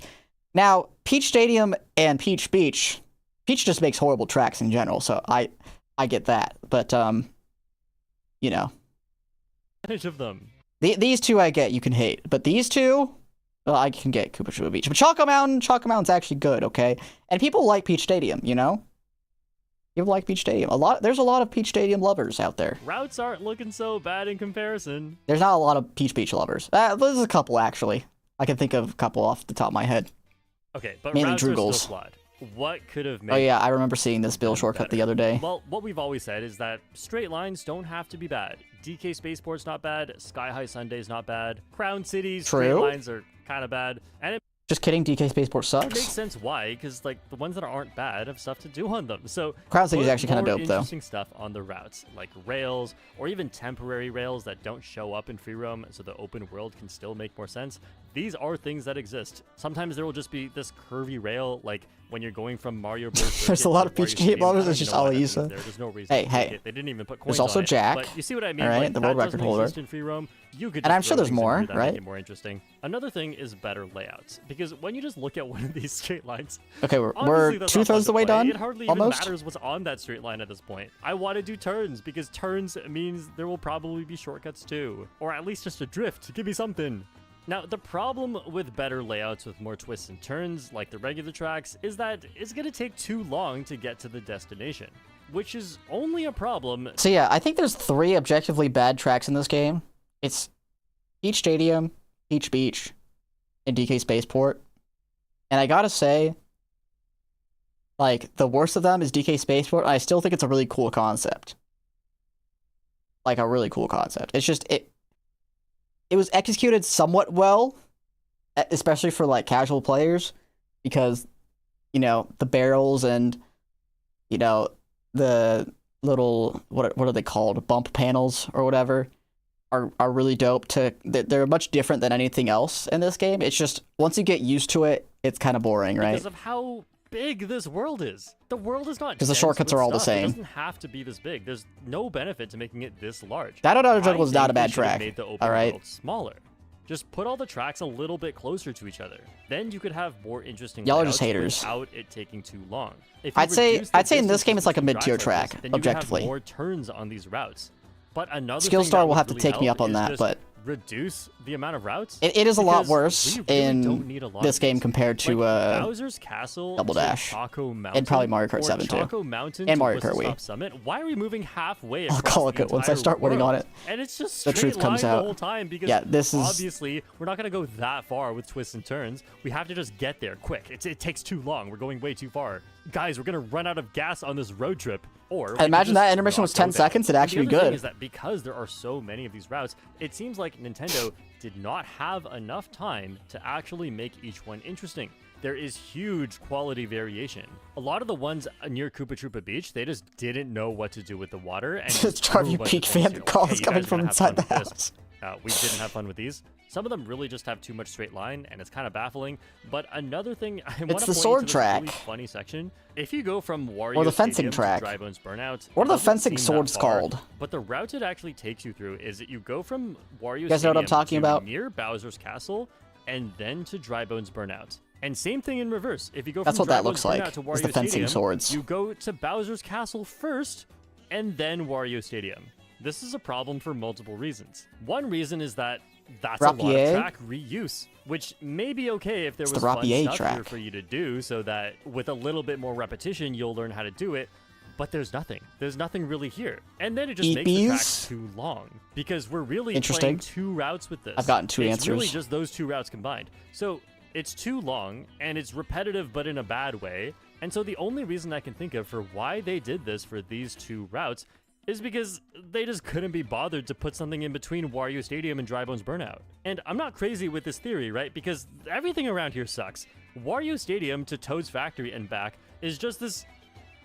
Now, Peach Stadium and Peach Beach, Peach just makes horrible tracks in general, so I get that. But, you know. Percentage of them. These two I get you can hate, but these two, well, I can get Koopa Troopa Beach. But Choco Mountain's actually good, okay? And people like Peach Stadium, you know? People like Peach Stadium. There's a lot of Peach Stadium lovers out there. Routes aren't looking so bad in comparison. There's not a lot of Peach Beach lovers. There's a couple, actually. I can think of a couple off the top of my head. Okay, but mainly routes Droogles. are still flawed. What could have made... Oh yeah, I remember seeing this Bill shortcut the other day. Well, what we've always said is that straight lines don't have to be bad. DK Spaceport's not bad. Sky High Sunday's not bad. Crown City's straight lines are kind of bad. And it just kidding, DK Spaceport sucks. It makes sense why, because like the ones that aren't bad have stuff to do on them. So Crown City's actually kind of dope though. Interesting stuff on the routes, like rails or even temporary rails that don't show up in free roam, so the open world can still make more sense. These are things that exist. Sometimes there will just be this curvy rail, like when you're going from Mario Bros. There's a lot of Peach Gate lovers. It's just Alisa. There's no reason. Hey. They didn't even put coins there's also on it. Jack. But you see what I mean? All right, like, the world record holder. In free roam, you could. And I'm sure there's more, right? Make it more interesting. Another thing is better layouts, because when you just look at one of these straight lines, okay, we're 2/3 of the way done. It hardly even matters what's on that straight line at this point. I want to do turns because turns means there will probably be shortcuts too, or at least just a drift. Give me something. Now, the problem with better layouts with more twists and turns, like the regular tracks, is that it's going to take too long to get to the destination, which is only a problem. So yeah, I think there's 3 objectively bad tracks in this game. It's Peach Stadium, Peach Beach, and DK Spaceport. And I gotta say, like, the worst of them is DK Spaceport. I still think it's a really cool concept. Like, a really cool concept. It's just, it was executed somewhat well, especially for, like, casual players, because, you know, the barrels and, you know, the little, what are they called? Bump panels or whatever are really dope. They're much different than anything else in this game. It's just, once you get used to it, it's kind of boring, right? Because of how big this world is. The world is not because the shortcuts are all the same. It doesn't have to be this big. There's no benefit to making it this large. That Jungle was not a bad track. Made the open world smaller. Just put all the tracks a little bit closer to each other. Then you could have more interesting y'all are just haters without it taking too long. I'd say in this game it's like a mid-tier track, then objectively. You have more turns on these routes. But another Skillstar will have to take me up on that, but reduce the amount of routes. It is a lot worse in this game compared to Bowser's Castle, Double Dash, Choco Mountain, and probably Mario Kart 7 Choco Mountain and Mario Kart Wii. Summit. Why are we moving halfway? I'll call it good once I start winning on it. And it's just the truth comes out the whole time because this is obviously we're not gonna go that far with twists and turns. We have to just get there quick. It takes too long. We're going way too far. Guys, we're gonna run out of gas on this road trip. Or imagine that intermission was 10 seconds. It'd actually be good. The thing is that because there are so many of these routes, it seems like Nintendo did not have enough time to actually make each one interesting. There is huge quality variation. A lot of the ones near Koopa Troopa Beach, they just didn't know what to do with the water. And just Charlie Peak fan calls coming from inside the house. We didn't have fun with these. Some of them really just have too much straight line, and it's kind of baffling. But another thing I want to point sword to track. Really funny section. If you go from Wario or the fencing Stadium track. to Drybones Burnout, what are the fencing swords called? But the route it actually takes you through is that you go from Wario you guys Stadium know what I'm talking about? Near Bowser's Castle, and then to Drybones Burnout. And same thing in reverse. If you go that's from what that Drybones looks Burnout like. to Wario Is the fencing Stadium, swords. You go to Bowser's Castle first, and then Wario Stadium. This is a problem for multiple reasons. One reason is that that's a lot of track reuse, which may be okay if there was fun stuff here for you to do, so that with a little bit more repetition, you'll learn how to do it. But there's nothing. There's nothing really here. And then it just makes the track too long, because we're really playing 2 routes with this. I've gotten 2 answers. It's really just those 2 routes combined. So It's too long, and it's repetitive but in a bad way, and so the only reason I can think of for why they did this for these 2 routes is because they just couldn't be bothered to put something in between Wario Stadium and Drybones Burnout. And I'm not crazy with this theory, right? Because everything around here sucks. Wario Stadium to Toad's Factory and back is just this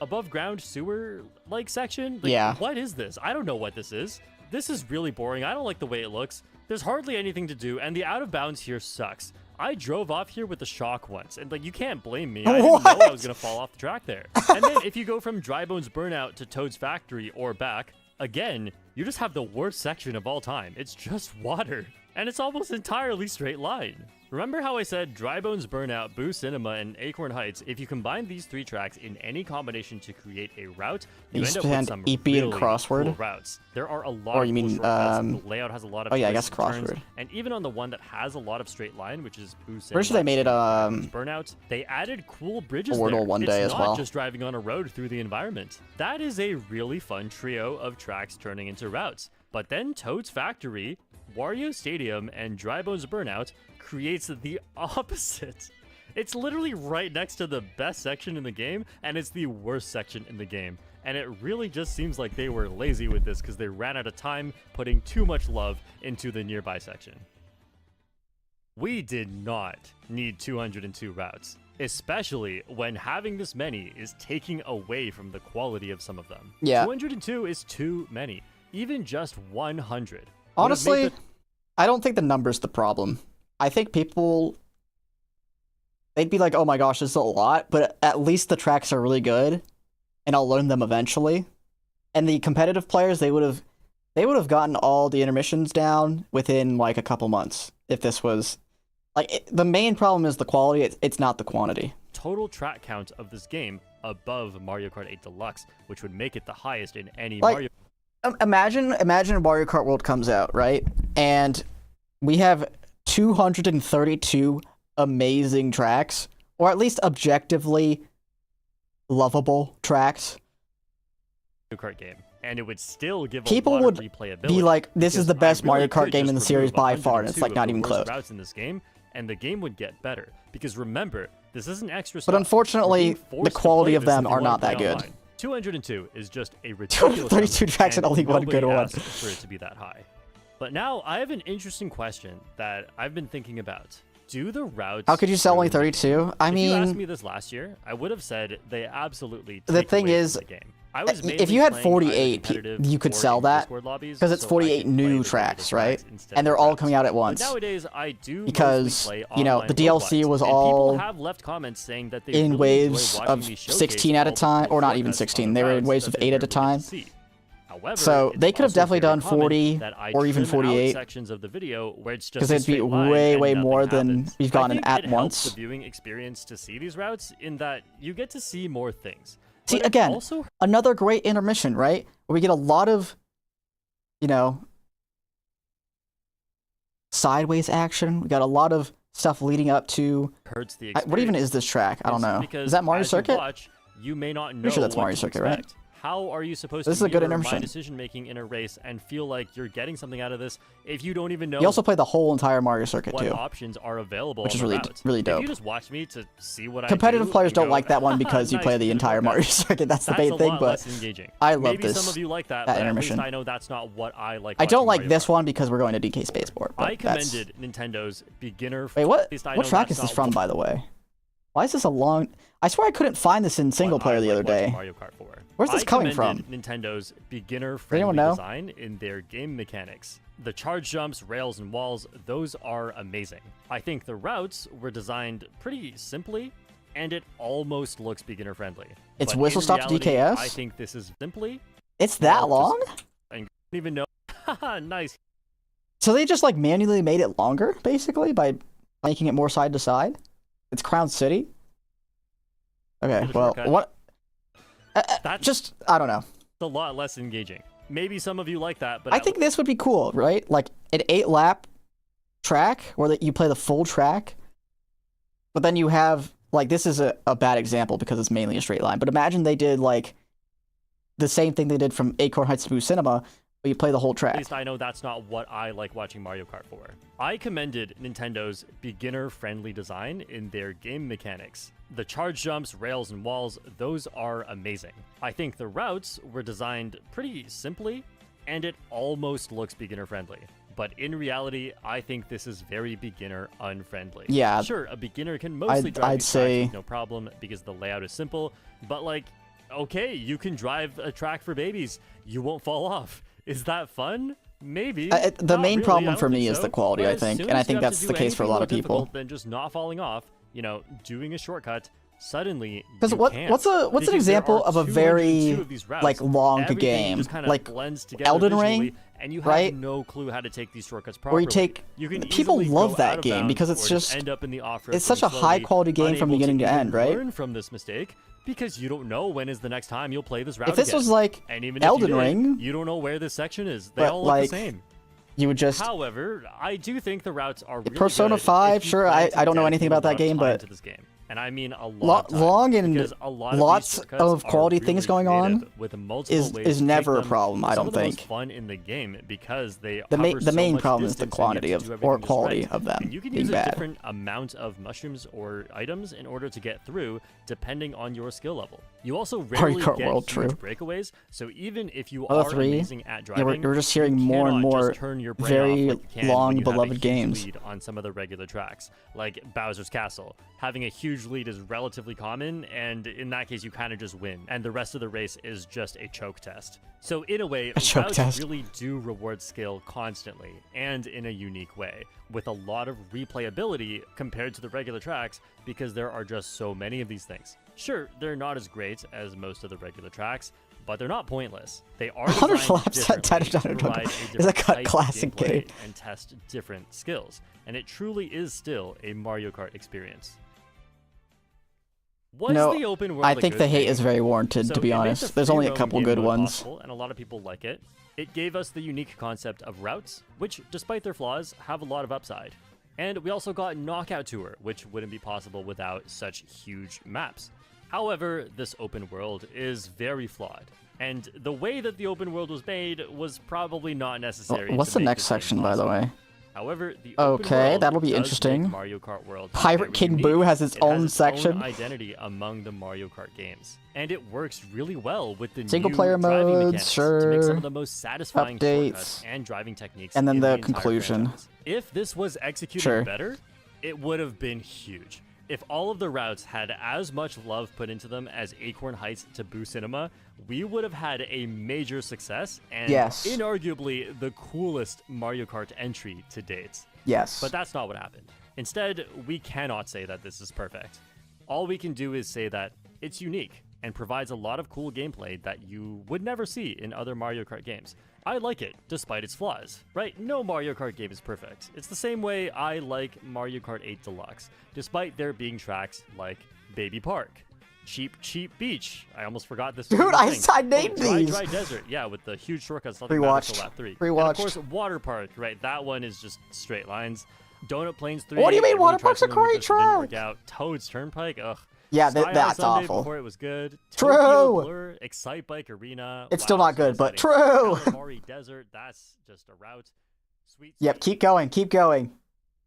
above ground sewer-like section. Like, yeah. What is this? I don't know what this is. This is really boring. I don't like the way it looks. There's hardly anything to do, and the out of bounds here sucks. I drove off here with the shock once, and like you can't blame me. I didn't know I was gonna fall off the track there. And then if you go from Drybones Burnout to Toad's Factory or back, again, you just have the worst section of all time. It's just water, and it's almost entirely straight line. Remember how I said Drybones Burnout, Boo Cinema, and Acorn Heights, if you combine these 3 tracks in any combination to create a route, you end up with some really cool routes. There are a lot of cool routes. The layout has a lot of I guess turns, crossword. and even on the one that has a lot of straight line, which is Boo Cinema, Pretty sure they made it Burnout, they added cool bridges there. one day it's as not well. just driving on a road through the environment. That is a really fun trio of tracks turning into routes. But then Toad's Factory, Wario Stadium, and Drybones Burnout creates the opposite. It's literally right next to the best section in the game, and it's the worst section in the game. And it really just seems like they were lazy with this because they ran out of time putting too much love into the nearby section. We did not need 202 routes, especially when having this many is taking away from the quality of some of them. Yeah. 202 is too many. Even just 100. Honestly, I don't think the number's the problem. I think people, they'd be like, oh my gosh, this is a lot, but at least the tracks are really good, and I'll learn them eventually. And the competitive players, they would have gotten all the intermissions down within like a couple months if this was, like, the main problem is the quality, it's not the quantity. Total track count of this game above Mario Kart 8 Deluxe, which would make it the highest in any Mario. Imagine Mario Kart World comes out, right? And we have 232 amazing tracks, or at least objectively lovable tracks. Mario Kart game, and it would still give people a lot would of replayability. Be like, this is the best Mario Kart game in the series by remove far, and it's like not even 102 close. of the worst routes in this game, and the game would get better because remember, this isn't extra But stuff. unfortunately, the quality of them are not that good. 202 is just a ridiculous 232 tracks and only one good one. asked for it to be that high. But now I have an interesting question that I've been thinking about. Do the routes... How could you sell only 32? I mean... If you asked me this last year, I would have said they absolutely take the thing away is, from the game. I was if you had 48, you could sell that, because it's 48 new tracks, right? And they're all coming out at once. But nowadays, I do because, you know, the DLC was all people have left comments saying that they in really waves enjoy of watching me showcase 16 at a all the time, cool or not even shortcuts 16, on they the were in routes waves that of they 8 at a rarely get to time. see. However, So they could have it's also definitely very done common 40 that I or even trim out 48. sections of the video where it's just Because a it'd be straight line way, and way nothing more than happens. we've gotten I think at it once. helps the viewing experience to see these routes in that you get to see more things. See, But it again, also another great intermission, right? Where we get a lot of, you know, sideways action. We got a lot of stuff leading up to... hurts the what even is this track? I don't know. Is that Mario Circuit? You may not know Pretty sure that's what Mario to Circuit, right? expect. How are you supposed This to is a good mirror my intermission. decision making in a race and feel like you're getting something out of this if you don't even know You also play the whole entire Mario Circuit, what too. options are available Which on is the really, route? really If dope. you just watch me to see what Competitive I do, players you don't go, like that one because you nice, play the good entire workout. Mario Circuit. That's the That's main a thing, lot but less engaging. I love Maybe this. some of you like that, that but intermission. at least I know that's not what I like. I don't like watching this Mario one because we're going to DK Spaceport. Kart. I But that's... commended Nintendo's beginner. Wait, what? At least I What know track that's is this not from, what by the way? Why is this a long... I swear I couldn't find this in single player the I other like watching day. Mario Kart for. Where's this coming from? Nintendo's anyone beginner-friendly know? design in their game mechanics. The charge jumps, rails, and walls, those are amazing. I think the routes were designed pretty simply, and it almost looks beginner-friendly. It's But whistle in stop to reality, DKS? I think this is simply... It's that long? I don't even know. Haha, nice. So they just like manually made it longer, basically, by making it more side to side? It's Crown City? Okay, well, shortcut. what... That's just, I don't know. a lot less engaging. Maybe some of you like that, but I think this would be cool, right? Like an 8-lap track where you play the full track, but then you have, like, this is a bad example because it's mainly a straight line, but imagine they did, like, the same thing they did from Acorn Heights to Boo Cinema, but you play the whole track. At least I know that's not what I like watching Mario Kart for. I commended Nintendo's beginner-friendly design in their game mechanics. The charge jumps, rails, and walls, those are amazing. I think the routes were designed pretty simply, and it almost looks beginner-friendly. But in reality, I think this is very beginner-unfriendly. Yeah. Sure, a beginner can mostly drive these tracks with no problem because the layout is simple, but like, okay, you can drive a track for babies. You won't fall off. Is that fun? Maybe. The main really. problem for me is the quality, I think, and I think that's the case for a lot of people. Than just not falling off, you know, doing a shortcut. Suddenly, because what's an example of a very like long game, like Elden Ring, and you have right? no clue how to take these shortcuts properly. Where people love that game because it's just it's such a high quality game from beginning to end, right? Learn from this mistake because you don't know when is the next time you'll play this route. If this was like Elden Ring, you don't know where this section is. They all look the same. You would just. However, I do think the routes are really Persona 5. Sure, I don't know anything about that game, but. And I mean a lot long and lots of quality things going on is never a problem. I don't think. Fun in the game because they the main problem is the quantity of or quality of them you can being use bad. a different amount of mushrooms or items in order to get through, depending on your skill level. You also rarely get huge breakaways, so even if you are amazing at driving, we're just hearing more and more very long beloved games on some of the regular tracks, like Bowser's Castle. Having a huge lead is relatively common, and in that case you kind of just win, and the rest of the race is just a choke test. So in a way, routes really do reward skill constantly and in a unique way, with a lot of replayability compared to the regular tracks because there are just so many of these things. Sure, they're not as great as most of the regular tracks, but they're not pointless. They are designed differently to provide a different classic game and test different skills, and it truly is still a Mario Kart experience. The open world I think the hate is very warranted, to be honest. There's only a couple good ones. And a lot of people like it. It gave us the unique concept of routes, which, despite their flaws, have a lot of upside. And we also got Knockout Tour, which wouldn't be possible without such huge maps. However, this open world is very flawed. And the way that the open world was made was probably not necessary. What's the next section, by the way? However, the that'll be interesting. Mario Kart World Pirate King Boo has its own section. Own identity among the Mario Kart games, and it works really well with the single-player modes, to make some of the most satisfying shortcuts and driving techniques. And then the conclusion. If this was executed better, it would have been huge. If all of the routes had as much love put into them as Acorn Heights to Boo Cinema, we would have had a major success and inarguably the coolest Mario Kart entry to date. Yes. But that's not what happened. Instead, we cannot say that this is perfect. All we can do is say that it's unique and provides a lot of cool gameplay that you would never see in other Mario Kart games. I like it, despite its flaws, right? No Mario Kart game is perfect. It's the same way I like Mario Kart 8 Deluxe, despite there being tracks like Baby Park, Cheap Beach. I almost forgot this. Dude, I named these. Dry Desert, yeah, with the huge shortcuts. Rewatched. Lap 3. Rewatched. And of course, Water Park, right? That one is just straight lines. Donut Plains 3. What do you mean Water Park's a great track? Toad's Turnpike, ugh. Yeah, that's awful. Before it was good. True. Blur, Excite Bike Arena. It's still not good, but true. Desert, that's just a route. Yep, keep going, keep going.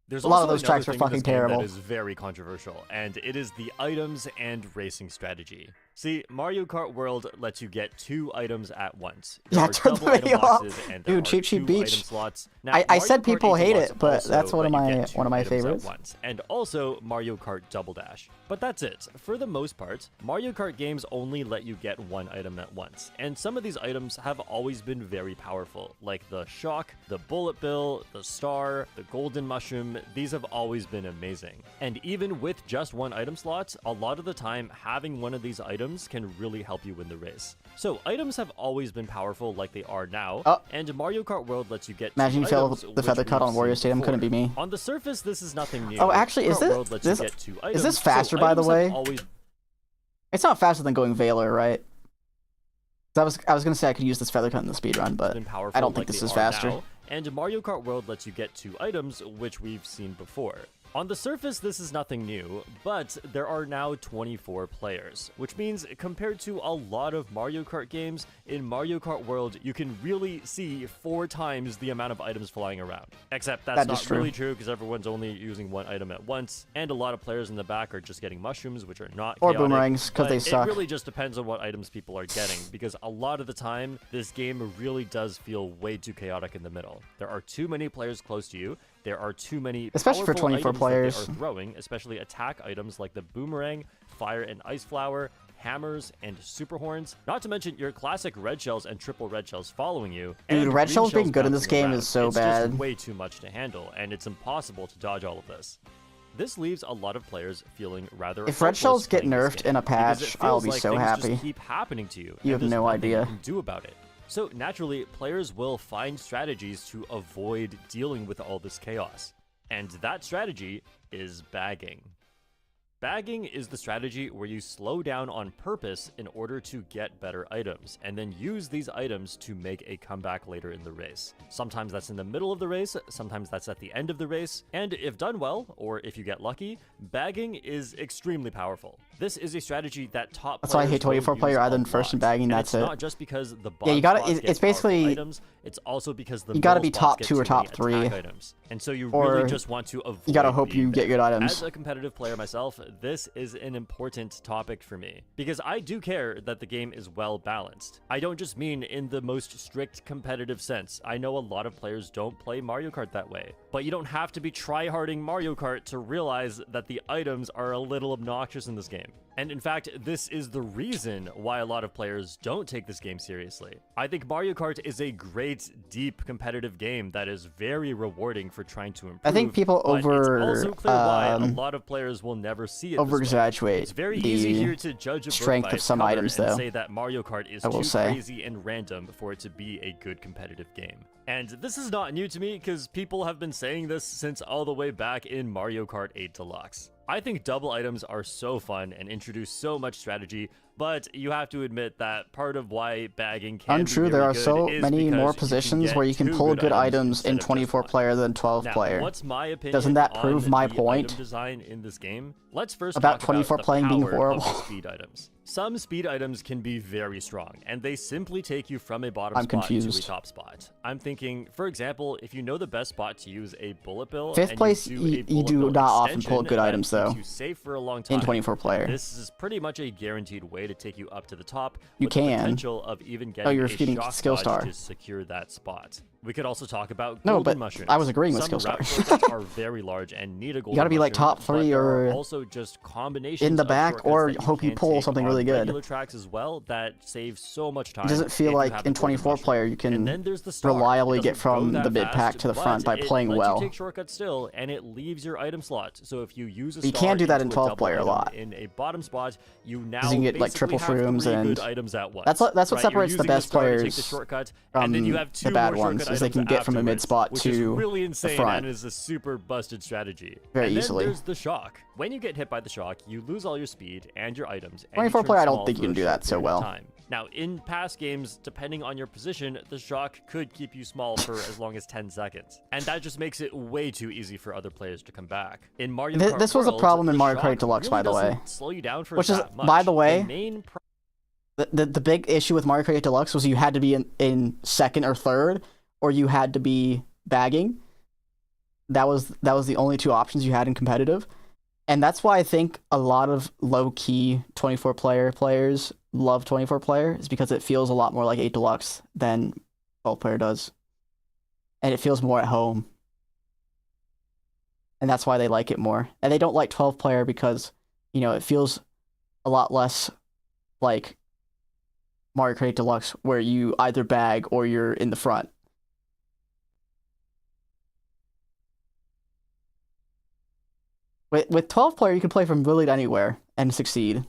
There's a lot of those tracks are fucking terrible. That is very controversial, and it is the items and racing strategy. See, Mario Kart World lets you get 2 items at once. Yeah, turn the video off. Dude, Cheap Beach. Now, I said people hate it, but that's one of my favorites. And also Mario Kart Double Dash. But that's it. For the most part, Mario Kart games only let you get 1 item at once. And some of these items have always been very powerful, like the Shock, the Bullet Bill, the Star, the Golden Mushroom. These have always been amazing. And even with just 1 item slot, a lot of the time, having one of these items can really help you win the race. So items have always been powerful like they are now, and Mario Kart World lets you get Imagine you fail the feather cut on Wario Stadium, couldn't be me. On the surface, this is nothing new. Oh, actually, is this faster, by the way? It's not faster than going Valor, right? I was gonna say I could use this feather cut in the speedrun, but I don't think this is faster. And Mario Kart World lets you get 2 items, which we've seen before. On the surface, this is nothing new, but there are now 24 players, which means compared to a lot of Mario Kart games, in Mario Kart World, you can really see 4 times the amount of items flying around. Except that's not really true because everyone's only using one item at once, and a lot of players in the back are just getting mushrooms, which are not chaotic. Or boomerangs, because they suck. It really just depends on what items people are getting, because a lot of the time, this game really does feel way too chaotic in the middle. There are too many players close to you. There are too many especially for 24 players that they are throwing, especially attack items like the boomerang, fire and ice flower, hammers, and super horns. Not to mention your classic red shells and triple red shells following you. Dude, red shells being good in this game is so bad. It's just way too much to handle, and it's impossible to dodge all of this. This leaves a lot of players feeling rather if red shells get nerfed in a patch, I'll be so happy. Just keep happening to you. You have no idea. You can do about it. So naturally, players will find strategies to avoid dealing with all this chaos. And that strategy is bagging. Bagging is the strategy where you slow down on purpose in order to get better items, and then use these items to make a comeback later in the race. Sometimes that's in the middle of the race, sometimes that's at the end of the race, and if done well, or if you get lucky, bagging is extremely powerful. This is a strategy that top That's why I hate 24 player either than first and bagging, that's it. It's not just because the yeah, you gotta, it's basically, items, it's also because the you gotta be top 2 or top 3 items. And so you really just want to avoid you gotta hope you get good items. As a competitive player myself, this is an important topic for me, because I do care that the game is well balanced. I don't just mean in the most strict competitive sense. I know a lot of players don't play Mario Kart that way, but you don't have to be try-harding Mario Kart to realize that the items are a little obnoxious in this game. And in fact, this is the reason why a lot of players don't take this game seriously. I think Mario Kart is a great, deep, competitive game that is very rewarding for trying to improve. I think people it's also clear why a lot of players will never see it. Over-exaggerate. It's very easy here to judge a strength of some items, though. And say that Mario Kart is too crazy and random for it to be a good competitive game. And this is not new to me, because people have been saying this since all the way back in Mario Kart 8 Deluxe. I think double items are so fun and introduce so much strategy, but you have to admit that part of why bagging can Untrue, be very there are good so is many more positions where you can pull good items in 24 player than 12 player. What's my opinion Doesn't that prove my point design in this game? Let's first about talk 24 about playing the being power horrible. Of the speed items. Some speed items can be very strong, and they simply take you from a bottom spot to a top spot. I'm thinking, for example, if you know the best spot to use a bullet bill, 5th place, you do not often pull good items though. You safe for a long time. In 24 player, this is pretty much a guaranteed way to take you up to the top. You with can. The potential of even getting you're a feeding shock skill dodge star to secure that spot. We could also talk about no, golden but mushrooms. I was agreeing with skill Some star. route are very large and need a golden You gotta be like mushroom, top 3 or also just combinations in the of back, or shortcuts that hope you can pull take something on really good. regular tracks as well that save so much time. It doesn't feel if you like have in the golden 24 mushroom. player you can And then there's the star. reliably It get doesn't from go the that mid pack fast, to the front by but playing it lets well. You take shortcuts still, and it leaves your item slot. So if you use a You star can do that in into 12 double player a item lot. in a bottom spot, you now you can get like triple basically have shrooms 3 and good items at once. that's what Right? separates You're the best using the star to take players the shortcut, from and then you have 2 the bad more ones, shortcut is they can items get from a mid afterwards, spot which to is really the insane front. and is a super busted strategy. Very and then easily. There's the shock. When you get hit by the shock, you lose all your speed and your items. And 24 you turn player, I don't small think you for can a do short that so period of well. time. Now, in past games, depending on your position, the shock could keep you small for as long as 10 seconds. And that just makes it way too easy for other players to come back. In Mario Kart This was a World, problem in the Mario Kart shock Deluxe, really by the way. doesn't slow you down for Which is, that much. by the way, The main the big issue with Mario Kart Deluxe was you had to be in second or third, or you had to be bagging. That was the only 2 options you had in competitive. And that's why I think a lot of low-key 24 player players love 24 player, is because it feels a lot more like 8 Deluxe than 12 player does. And it feels more at home. And that's why they like it more. And they don't like 12 player because, you know, it feels a lot less like Mario Kart Deluxe, where you either bag or you're in the front. With 12 player, you can play from literally anywhere and succeed.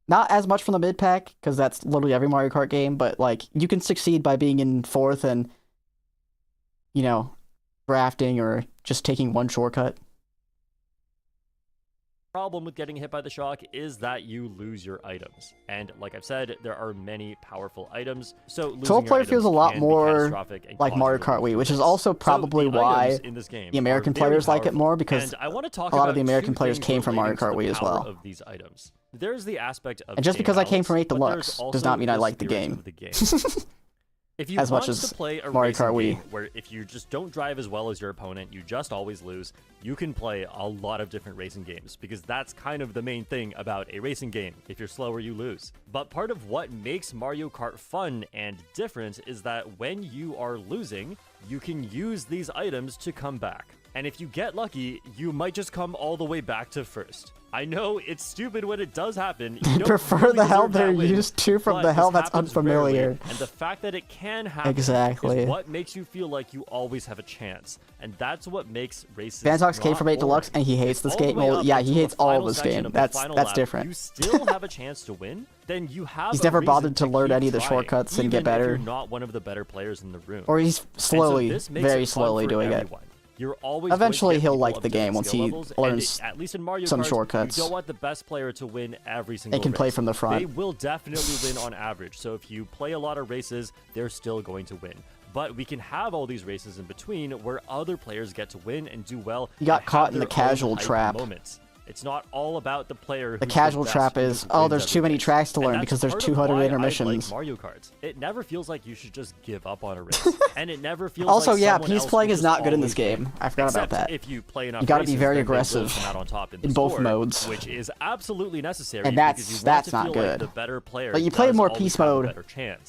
Not as much from the mid pack, because that's literally every Mario Kart game, but like you can succeed by being in 4th and, you know, drafting or just taking one shortcut. problem with getting hit by the shock is that you lose your items. And like I've said, there are many powerful items. So losing 12-player feels a lot more like Mario Kart Wii, which is also probably why the American players like it more, because a lot of the American players came from Mario Kart Wii as well. Of these items. There's the aspect of and just because I came from 8 Deluxe does not mean I like the game. If you as want much as to play a Mario racing Kart game Wii, where if you just don't drive as well as your opponent, you just always lose, you can play a lot of different racing games, because that's kind of the main thing about a racing game. If you're slower, you lose. But part of what makes Mario Kart fun and different is that when you are losing, you can use these items to come back. And if you get lucky, you might just come all the way back to first. I know it's stupid when it does happen. You don't prefer really the hell deserve they're that win, used to from the hell that's unfamiliar. Rarely, and the fact that it can happen is what makes you feel like you always have a chance. And that's what makes races Vantox came from 8 Deluxe and he hates this game. Well, yeah, he hates all of this game. That's different. You still have a chance to win, then you have He's never bothered to learn any of the shortcuts and get better. If you're not one of the better players in the room. Or he's slowly, very slowly doing it. You're always eventually he'll like the game once he learns at least in Mario some Kart, shortcuts. You don't want the best player to win every single race. They can play from the front. They will definitely win on average. So if you play a lot of races, they're still going to win. But we can have all these races in between where other players get to win and do well. You got caught in the casual trap. Moments. It's not all about the player. The casual trap is, oh, there's too many tracks to learn because there's 200 intermissions. Like Mario Kart. It never feels like you should just give up on a race, and it never feels. Also, like yeah, peace playing is not good in this game. I forgot about that. If you play enough, you got to be very aggressive in both modes, which is absolutely necessary. And that's not good. Like the better player but you play more peace mode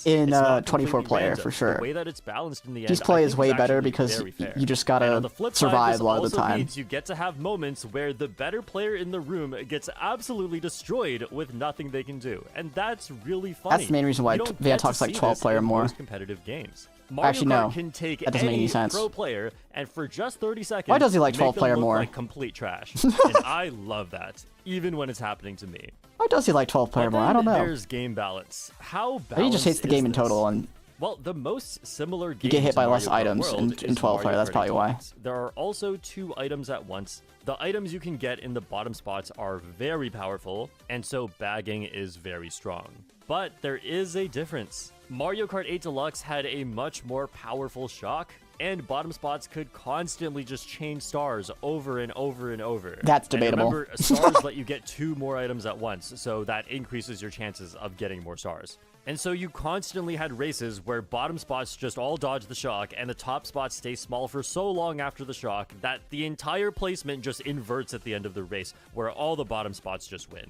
in 24-player for sure. The way that it's balanced in the end, peace play is way better because you just gotta survive a lot of the time. You get to have moments where the better player in the room gets absolutely destroyed with nothing they can do, and that's really funny. That's the main reason why Vantox like 12-player more. Competitive games. Actually, no. Can take that doesn't make any sense. Pro player and for just 30 seconds. Why does he like 12-player more? Like complete trash, and I love that, even when it's happening to me. Why does he like 12-player more? I don't know. There's game balance. How balanced he just hates the game in total, and well, the most similar games you get hit by less items in 12-player. That's probably why. There are also 2 items at once. The items you can get in the bottom spots are very powerful, and so bagging is very strong. But there is a difference. Mario Kart 8 Deluxe had a much more powerful shock, and bottom spots could constantly just change stars over and over and over. That's debatable. And remember, stars let you get 2 more items at once, so that increases your chances of getting more stars. And so you constantly had races where bottom spots just all dodge the shock and the top spots stay small for so long after the shock that the entire placement just inverts at the end of the race, where all the bottom spots just win.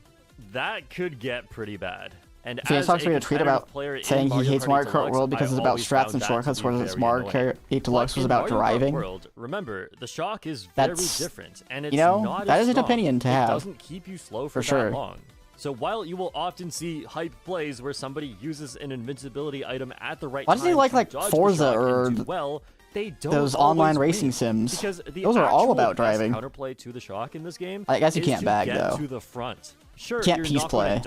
That could get pretty bad. And Vantox made a tweet about saying he hates Mario Kart World because it's about strats and shortcuts, whereas Mario Kart 8 Deluxe was about driving. World, remember, the shock is very different, and it's not that is an strong. opinion to have. It doesn't keep you slow for sure. that long. So while you will often see hype plays where somebody uses an invincibility item at the right time, why doesn't he like Forza or they don't those online racing sims? Because those are all about driving. Counterplay to the shock in this game. I guess you can't bag though. To the front. Sure, you can't peace play.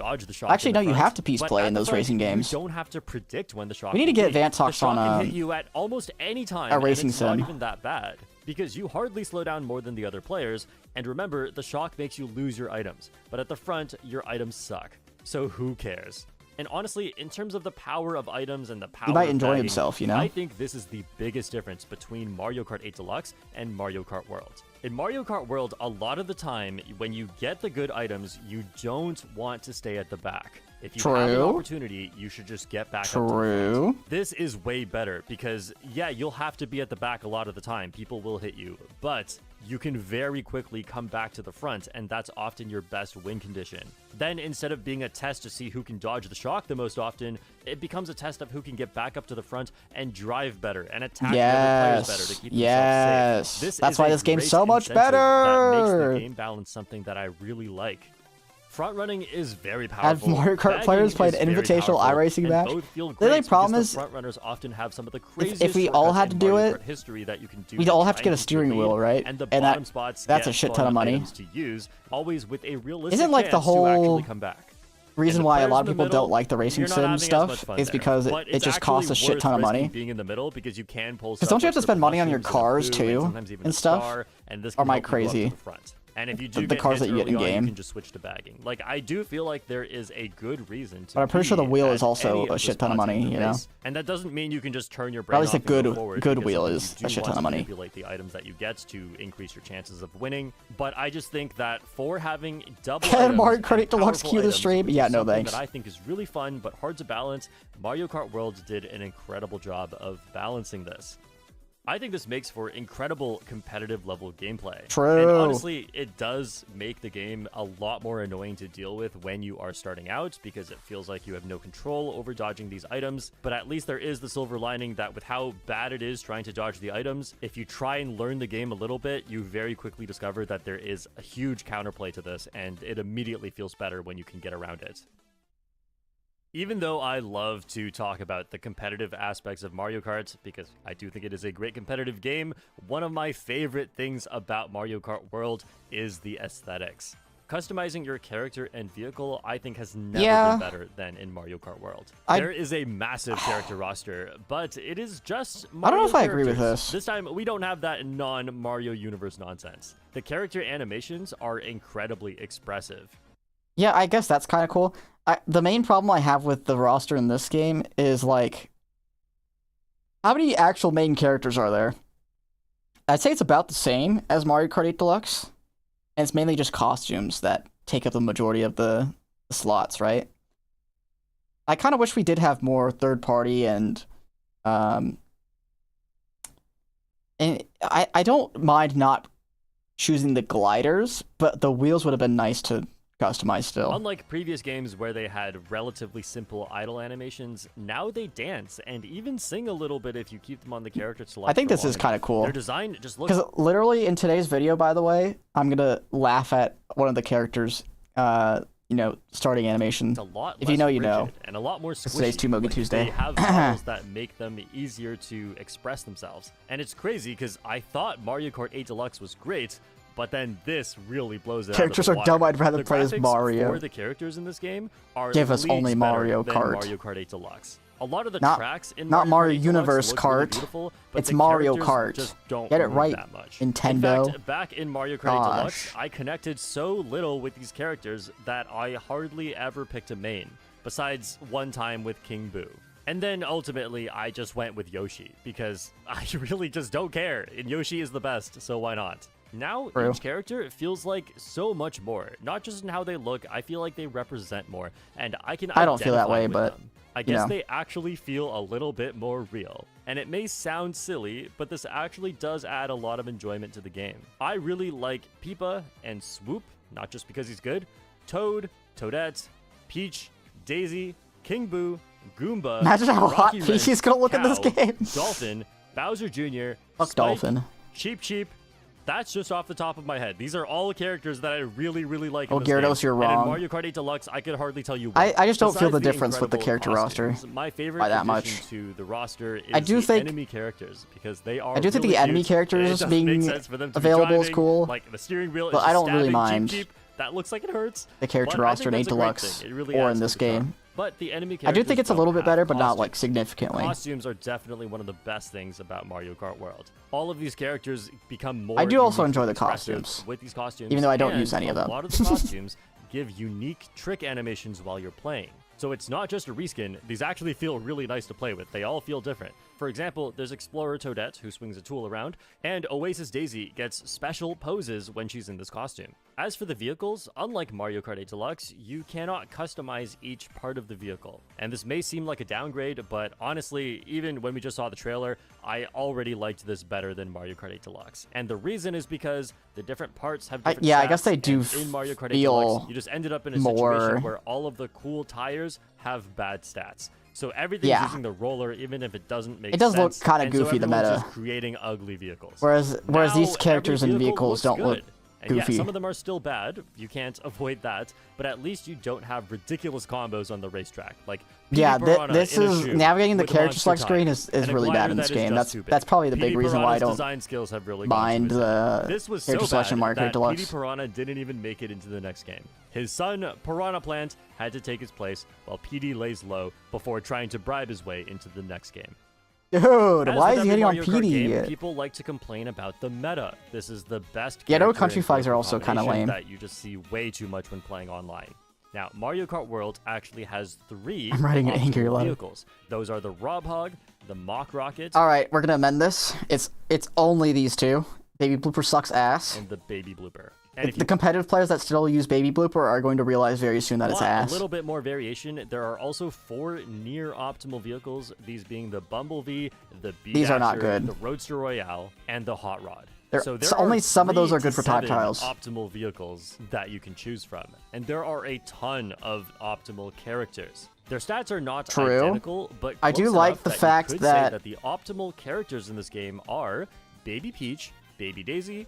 Actually, no, you have to peace play in those racing games. You don't have to predict when the shock. We need to get Vantox on can hit you at almost any time. A racing sim. Not even that bad, because you hardly slow down more than the other players. And remember, the shock makes you lose your items, but at the front, your items suck. So who cares? And honestly, in terms of the power of items and the power he might enjoy bagging, himself, you know? I think this is the biggest difference between Mario Kart 8 Deluxe and Mario Kart World. In Mario Kart World, a lot of the time, when you get the good items, you don't want to stay at the back. If you have an opportunity, you should just get back up to the front. This is way better because, yeah, you'll have to be at the back a lot of the time. People will hit you, but you can very quickly come back to the front, and that's often your best win condition. Then, instead of being a test to see who can dodge the shock the most often, it becomes a test of who can get back up to the front and drive better and attack the other players better to keep themselves safe. That's why this game's so much better. That makes the game balance something that I really like. Front running is very powerful. Have Mario Kart players played invitational iRacing match? The only problem is, front runners often have some of the craziest if we all had to do it, we'd all have to get a steering wheel, right? And the bottom spots that's a shit ton of money. To use, always with a realistic Isn't like the whole come back. Reason why a lot of people don't like the racing sim stuff is because it just costs a shit ton of money. Being in the middle because you can pull. Because don't you have to spend money on your cars too and stuff? Or am I crazy? And if you do the get cars hits that you get in early on, game, you can just switch to bagging. Like, I do feel like there is a good reason to. But I'm pretty sure the wheel is also a shit ton of money, you know. And that doesn't mean you can just turn your brain Or at least off a good and go forward, good because wheel sometimes is you a do shit want ton of to money. manipulate the items that you get to increase your chances of winning. But I just think that for having double Can Mario items Kart 8 and Deluxe powerful queue the items, stream? which Yeah, is no something thanks. that I think is really fun but hard to balance, Mario Kart World did an incredible job of balancing this. I think this makes for incredible competitive level gameplay. True. And honestly, it does make the game a lot more annoying to deal with when you are starting out, because it feels like you have no control over dodging these items. But at least there is the silver lining that with how bad it is trying to dodge the items, if you try and learn the game a little bit, you very quickly discover that there is a huge counterplay to this, and it immediately feels better when you can get around it. Even though I love to talk about the competitive aspects of Mario Kart, because I do think it is a great competitive game, one of my favorite things about Mario Kart World is the aesthetics. Customizing your character and vehicle, I think, has never been better than in Mario Kart World. There is a massive character roster, but it is just Mario I don't know if I agree characters. with this. This time, we don't have that non-Mario universe nonsense. The character animations are incredibly expressive. Yeah, I guess that's kind of cool. The main problem I have with the roster in this game is, like, how many actual main characters are there? I'd say it's about the same as Mario Kart 8 Deluxe, and it's mainly just costumes that take up the majority of the slots, right? I kind of wish we did have more third-party and I don't mind not choosing the gliders, but the wheels would have been nice to customized still. Unlike previous games where they had relatively simple idle animations, now they dance and even sing a little bit if you keep them on the character select. I think this is kind of cool. Their design just looks... Because literally in today's video, by the way, I'm gonna laugh at one of the characters, you know, starting animation. It's a lot if you know, you know. And a lot more squishy. Today's Two Mogi Tuesday. They have models that make them easier to express themselves. And it's crazy because I thought Mario Kart 8 Deluxe was great, but then this really blows it Characters out of the are dumb. I'd rather the play as Mario. Mario. The characters in this game are give us only Mario Kart. Mario Kart 8 Deluxe. A lot of the not, tracks in not Mario Universe look Kart. Really beautiful, but it's the Mario Kart. Just don't get it right, that much. Nintendo. In fact, back in Mario Kart 8 Deluxe, I connected so little with these characters that I hardly ever picked a main, besides one time with King Boo. And then ultimately, I just went with Yoshi, because I really just don't care, and Yoshi is the best, so why not? Now, each character feels like so much more. Not just in how they look, I feel like they represent more, and I don't feel that way, but them. I guess they actually feel a little bit more real. And it may sound silly, but this actually does add a lot of enjoyment to the game. I really like Peepa and Swoop, not just because he's good, Toad, Toadette, Peach, Daisy, King Boo, Goomba, imagine how hot Wrench, Peachy's gonna look Cow, in this game. Dolphin, Bowser Jr., Fuck Spike, Dolphin. Cheep Cheep. That's just off the top of my head. These are all characters that I really, really like. Oh, Gyarados, you're wrong. And in Mario Kart 8 Deluxe, I could hardly tell you why. I just don't feel the Besides difference with the character costumes, roster. My favorite by that addition much. to the roster is I do think enemy characters, because they are I do think really the enemy cute. characters It being sense for them to available be is driving, cool. Like the steering wheel, but is I just don't really stabbing mind Cheep Cheep. That looks like it hurts. The character but I roster in think 8 that's a great Deluxe thing. It really or adds in to this the charm. game. But the enemy I characters do think it's a don't little bit have better, but not costumes. like significantly. Costumes are definitely one of the best things about Mario Kart World. All of these characters become more. I do also unique enjoy and the expressive costumes, with these costumes, even though I don't and use any of them. A lot of the costumes give unique trick animations while you're playing. So it's not just a reskin, these actually feel really nice to play with. They all feel different. For example, there's Explorer Toadette, who swings a tool around, and Oasis Daisy gets special poses when she's in this costume. As for the vehicles, unlike Mario Kart 8 Deluxe, you cannot customize each part of the vehicle. And this may seem like a downgrade, but honestly, even when we just saw the trailer, I already liked this better than Mario Kart 8 Deluxe. And the reason is because the different parts have different yeah, stats, I guess they do in Mario Kart 8 feel Deluxe, you just ended up in a more situation where all of the cool tires have bad stats. So everything's using the roller, even if it doesn't make sense. It does look kind of goofy, so the meta. just creating ugly vehicles. Whereas these characters and every vehicle vehicles don't looks look good. And goofy. yeah, some of them are still bad. You can't avoid that. But at least you don't have ridiculous combos on the racetrack. Like this is navigating the character select screen is and really bad in this game. That's probably the big reason why I don't design skills have really mind the this was character so selection bad Mario Kart that Deluxe. PD Piranha didn't even make it into the next game. His son, Piranha Plant, had to take his place while PD lays low before trying to bribe his way into the next game. Dude, As why with is he every hitting on Mario Kart game, PD? people like to complain about the meta. This is the best Yeah, no, character country and flags are vehicle also kinda combination lame. that you just see way too much when playing online. Now, Mario Kart World actually has 3 I'm writing an angry optimal letter. vehicles. Those are the Rob Hog, the Mach Rocket, Alright, we're gonna amend this. It's only these 2. Baby Blooper sucks ass. and the Baby Blooper. And if The you competitive players that still use Baby Blooper are going to realize very soon that it's want ass. a little bit more variation, there are also 4 near optimal vehicles, these being the Bumblebee, the B These are not Dasher, good. the Roadster Royale, and the Hot Rod. So only some of those are good for time 3 to 7 trials. optimal vehicles that you can choose from, and there are a ton of optimal characters. Their stats are not True. identical, but I do close like enough the that you fact could that- say that the optimal characters in this game are Baby Peach, Baby Daisy,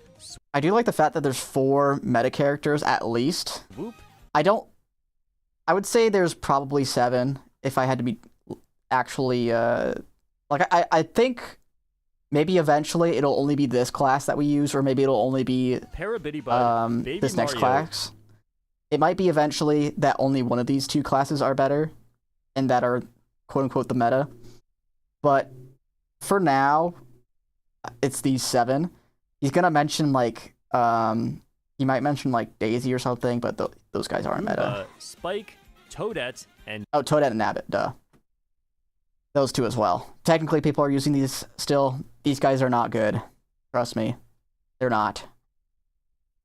I do like the fact that there's 4 meta characters at least. Swoop, I would say there's probably 7 if I had to be actually, like, I think maybe eventually it'll only be this class that we use, or maybe it'll only be Parabitty Bud, Baby this next Mario, class. It might be eventually that only one of these 2 classes are better, and that are quote-unquote the meta. But for now, it's these 7. He's gonna mention, like, he might mention, like, Daisy or something, but those guys aren't meta. Spike, Toadette, and Oh, Toadette and Nabbit, duh. Those 2 as well. Technically, people are using these still. These guys are not good. Trust me. They're not.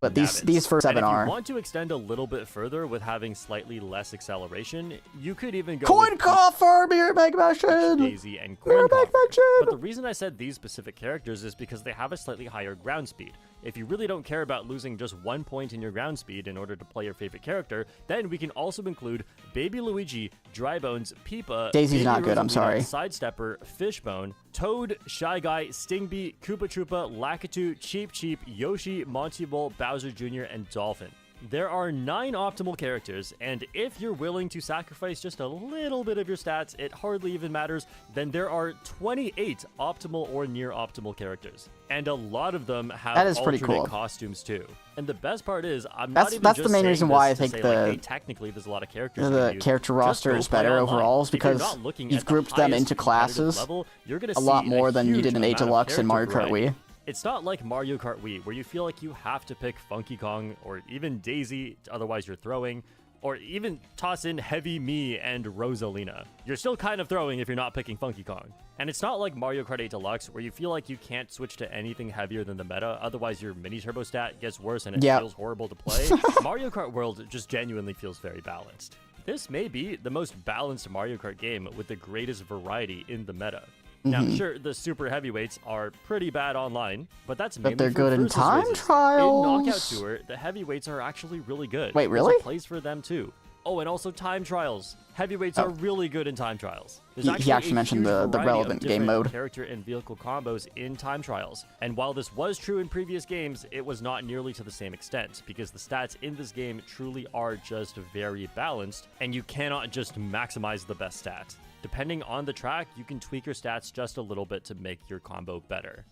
But these first 7 and if are. you want to extend a little bit further with having slightly less acceleration, you could even go Coin with Coffer! Mirror Meg Mission! Daisy and Mirror Coin Meg Coffer. Mission! But the reason I said these specific characters is because they have a slightly higher ground speed. If you really don't care about losing just 1 point in your ground speed in order to play your favorite character, then we can also include Baby Luigi, Drybones, Peepa, Daisy's Baby not good, I'm Rosalina, sorry. Sidestepper, Fishbone, Toad, Shy Guy, Stingby, Koopa Troopa, Lakitu, Cheep Cheep, Yoshi, Monty Ball, Bowser Jr., and Dolphin. There are 9 optimal characters, and if you're willing to sacrifice just a little bit of your stats, it hardly even matters, then there are 28 optimal or near optimal characters. And a lot of them have That is pretty alternate cool. costumes too. And the best part is, I'm That's- not even that's just the main saying reason this why I to think say, the- like, hey, technically there's a lot of characters you The can use. character Just roster go is play better online. overall If you're because not looking you've at the grouped them highest into competitive classes level, you're gonna a lot see more than you huge did in amount of Deluxe and Mario character Kart Wii. variety. It's not like Mario Kart Wii, where you feel like you have to pick Funky Kong or even Daisy, otherwise you're throwing, or even toss in Heavy Me and Rosalina. You're still kind of throwing if you're not picking Funky Kong. And it's not like Mario Kart 8 Deluxe, where you feel like you can't switch to anything heavier than the meta, otherwise your mini turbo stat gets worse and it Yep. feels horrible to play. Mario Kart World just genuinely feels very balanced. This may be the most balanced Mario Kart game with the greatest variety in the meta. Now, sure, the super heavyweights are pretty bad online, but that's mainly they're for good in versus time races. trials. In Knockout Tour, the heavyweights are actually really good. Wait, There's really? a place for them too. Oh, and also time trials. Heavyweights are really good in time trials. There's He actually a mentioned huge the variety relevant of game different mode. character and vehicle combos in time trials. And while this was true in previous games, it was not nearly to the same extent, because the stats in this game truly are just very balanced, and you cannot just maximize the best stat. Depending on the track, you can tweak your stats just a little bit to make your combo better.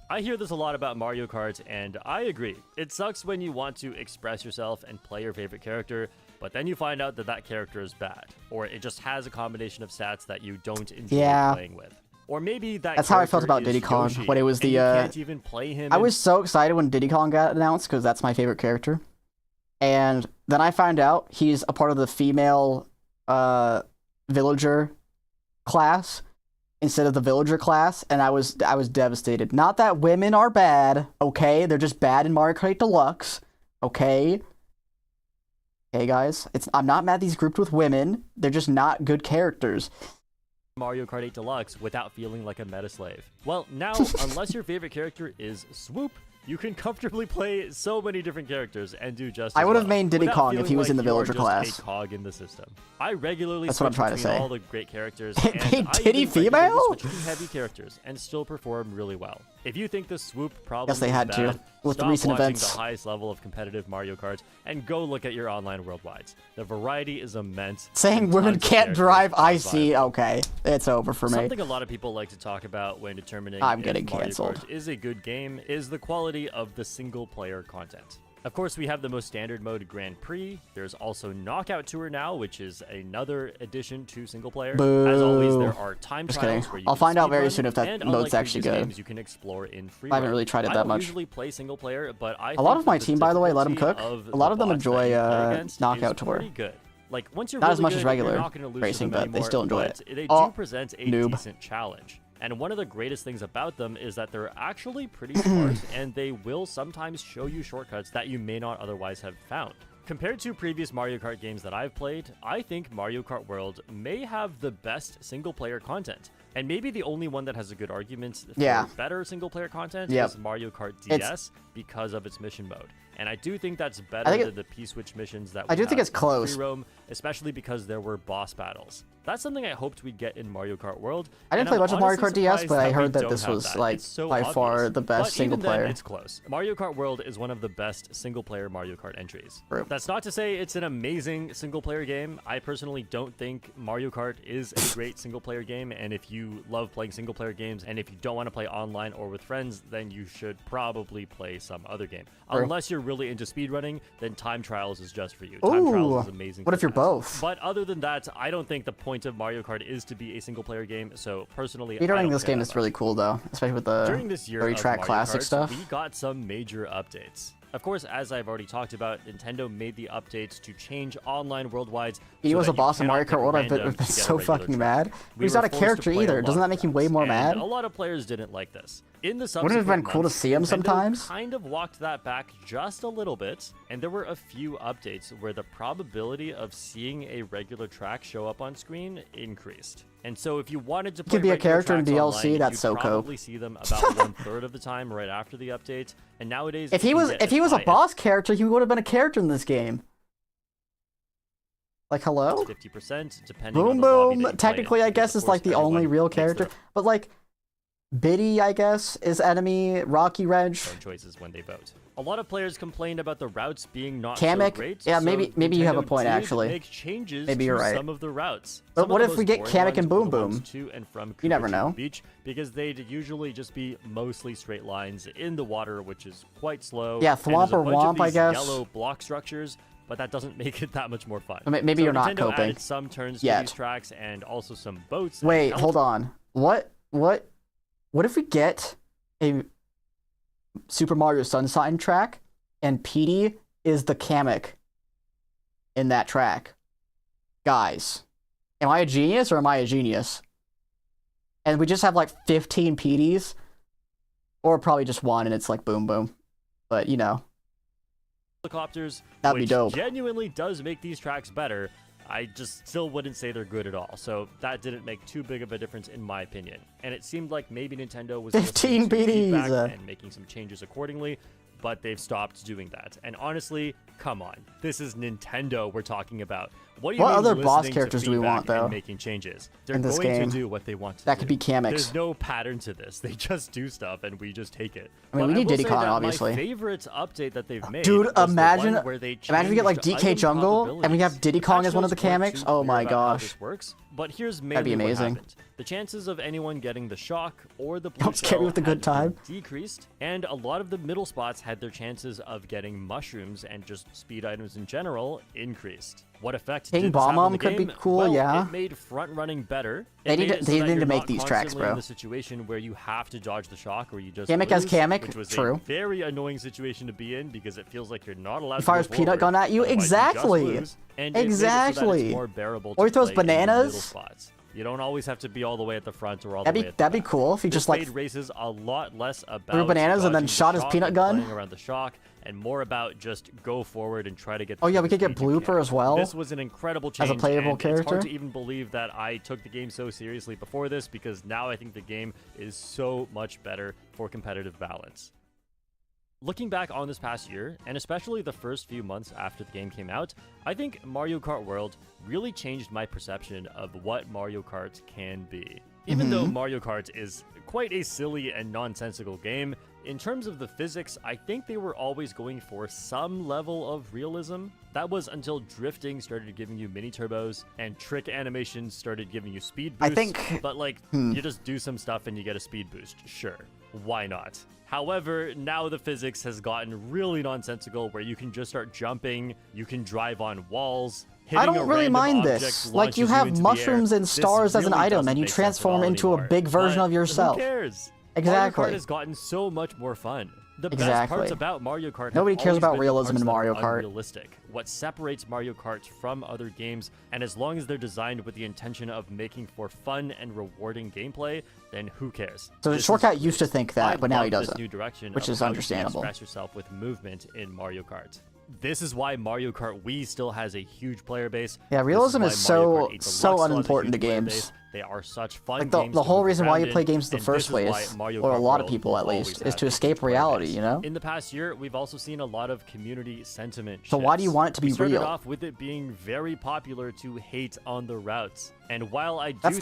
I hear this a lot about Mario Kart, and I agree. It sucks when you want to express yourself and play your favorite character, but then you find out that that character is bad, or it just has a combination of stats that you don't enjoy playing with. Or maybe That's how I felt about Diddy Kong Yoshi, when it was and the. you can't even play him. I was so excited when Diddy Kong got announced because that's my favorite character, and then I found out he's a part of the female villager class instead of the villager class, and I was devastated. Not that women are bad, okay? They're just bad in Mario Kart Deluxe, okay? Okay, guys, I'm not mad these grouped with women. They're just not good characters. Mario Kart 8 Deluxe without feeling like a meta slave. Well, now, unless your favorite character is Swoop, you can comfortably play so many different characters and do just I as would have well, made Diddy without Kong if feeling he was like in the you are villager just class. a cog in the system. I regularly That's what I'm switch trying to between say. all the great characters, They and made I Diddy even regularly female? switch to heavy characters and still perform really well. If you think the Swoop problem Guess they is had to, bad, with the stop recent watching events. the highest level of competitive Mario Kart and go look at your online worldwides. The variety is immense. Saying and women tons of can't characters drive, are I see. viable. Okay, it's over for me. Something a lot of people like to talk about when determining I'm if getting Mario canceled. Kart is a good game is the quality of the single-player content. Of course, we have the most standard mode Grand Prix. There's also Knockout Tour now, which is another addition to single player. Boo. As always, there are time trials where you I'll can find out very run, soon if that and mode's unlike actually previous good. games, you can explore in free I haven't roam. really tried it I that don't much. usually play single player, but I A lot think of my that team, the by the way, let them difficulty cook. of A lot of the them bots that enjoy you play against Knockout is Tour. pretty good. Like, once you're Not really as much good, as regular you're not going to lose racing, to them but they anymore, still enjoy but it. They Oh, do present a noob. decent challenge. And one of the greatest things about them is that they're actually pretty smart, and they will sometimes show you shortcuts that you may not otherwise have found. Compared to previous Mario Kart games that I've played, I think Mario Kart World may have the best single-player content. And maybe the only one that has a good argument for better single-player content is Mario Kart DS because of its mission mode. And I do think that's better than the P-Switch missions that we have think it's in close. free roam, especially because there were boss battles. That's something I hoped we'd get in Mario Kart World. I didn't play much of Mario Kart DS, but I heard that this was like by far the best single player. It's close. Mario Kart World is one of the best single-player Mario Kart entries. True. That's not to say it's an amazing single-player game. I personally don't think Mario Kart is a great single-player game, and if you love playing single-player games, and if you don't want to play online or with friends, then you should probably play some other game. True. Unless you're really into speedrunning, then Time Trials is just for you. Time Trials is amazing. What if you're both? But other than that, I don't think the point of Mario Kart is to be a single-player game. So personally, speedrunning this game is really cool though, especially with the during this year of Track Mario Classic Karts, stuff. we got some major updates. Of course, as I've already talked about, Nintendo made the updates to change online worldwide. He was a boss in Mario Kart World. I've been so fucking mad. He's not a character either. Doesn't that make him way more mad? A lot of players didn't like this. In the Wouldn't it have been cool to see him sometimes? Kind of walked that back just a little bit, and there were a few updates where the probability of seeing a regular track show up on screen increased. And so if you wanted to play be a character in DLC, online, that's so cool. you'd probably see them about 1/3 of the time right after the update. And nowadays, if he was a boss character, he would have been a character in this game. Like, hello? 50%, depending Boom on the lobby that Boom. you Technically, play in, I guess because, is like the only real character. But like, Biddy, I guess, is enemy. Rocky Wrench. Choices when they vote. A lot of players complained about the routes being not Kamek, so great. yeah, so maybe you have a point did actually. Make changes maybe you're to right. some of the routes. But Some what of if the we get most Kamek and boring Boom ones Boom? to and from You never know. Beach, because they'd usually just be mostly straight lines in the water, which is quite slow. Yeah, Thwomp or Womp, I guess. Yellow block structures, but that doesn't make it that much more fun. Maybe so you're not Nintendo coping added some turns yet. to these tracks and also some boats. Wait, hold on. What if we get a Super Mario Sunshine track and Petey is the Kamek in that track? Guys, am I a genius or am I a genius? And we just have like 15 Peteys, or probably just one and it's like Boom Boom. But you know, helicopters, that'd be dope. Genuinely does make these tracks better. I just still wouldn't say they're good at all. So that didn't make too big of a difference in my opinion. And it seemed like maybe Nintendo was 15 PDs and making some changes accordingly, but they've stopped doing that. And honestly, come on. This is Nintendo we're talking about. What other boss characters do we want though? Making changes. They're in this going game to do what they want to that do. could be Kamek. There's no pattern to this. They just do stuff and we just take it. I mean, we need Diddy Kong, obviously. My favorite update that they've made. Dude, imagine we get like DK Jungle and we have Diddy Kong as one of the Kameks. Oh my gosh. Works, but here's mainly that'd be amazing. What happened. The chances of anyone getting the shock or the blue Don't scare me with the good time decreased, and a lot of the middle spots had their chances of getting mushrooms and just speed items in general increased. What effect King did this have on the Bomb could game? be cool, well, yeah. It made front running better. They need to make these tracks, constantly bro. In the situation where you have to dodge the shock, or you just Kamek as Kamek, which was true. a very annoying situation to be in because it feels like you're not allowed. He fires to peanut gun at you, exactly. Exactly. More bearable. Or he throws to play in the bananas. middle spots. You don't always have to be all the way at the front or all the way at the That'd be back. cool if he This just like made races a lot less about threw bananas and then dodging the shot his shock peanut and gun. playing around the shock, and more about just go forward and try to get. Oh yeah, we could get Blooper as well. This was an incredible change as a playable character. It's hard to even believe that I took the game so seriously before this, because now I think the game is so much better for competitive balance. Looking back on this past year, and especially the first few months after the game came out, I think Mario Kart World really changed my perception of what Mario Kart can be. Even though Mario Kart is quite a silly and nonsensical game, in terms of the physics, I think they were always going for some level of realism. That was until drifting started giving you mini turbos and trick animations started giving you speed boosts. I think but like you just do some stuff and you get a speed boost, sure. why not? However, now the physics has gotten really nonsensical where you can just start jumping, you can drive on walls. I don't really mind this. Like, you have mushrooms and stars as an item, and you transform into a big version of yourself. Who cares? Exactly. Mario Kart has gotten so much more fun. The best parts about Mario Kart Nobody cares about realism in Mario Kart. Unrealistic. What separates Mario Kart from other games, and as long as they're designed with the intention of making for fun and rewarding gameplay, then who cares? So Shortcut used to think that, but now he doesn't, new direction which is understandable. Express yourself with movement in Mario Kart. This is why Mario Kart Wii still has a huge player base. Yeah, realism is so unimportant to games. They are such fun like games. The whole reason why you play games in the first place, or a lot of people at least, is to escape reality, you know? In the past year, we've also seen a lot of community sentiment shifts. So why do you want it to be real? We started off with it being very popular to hate on the routes. And while I think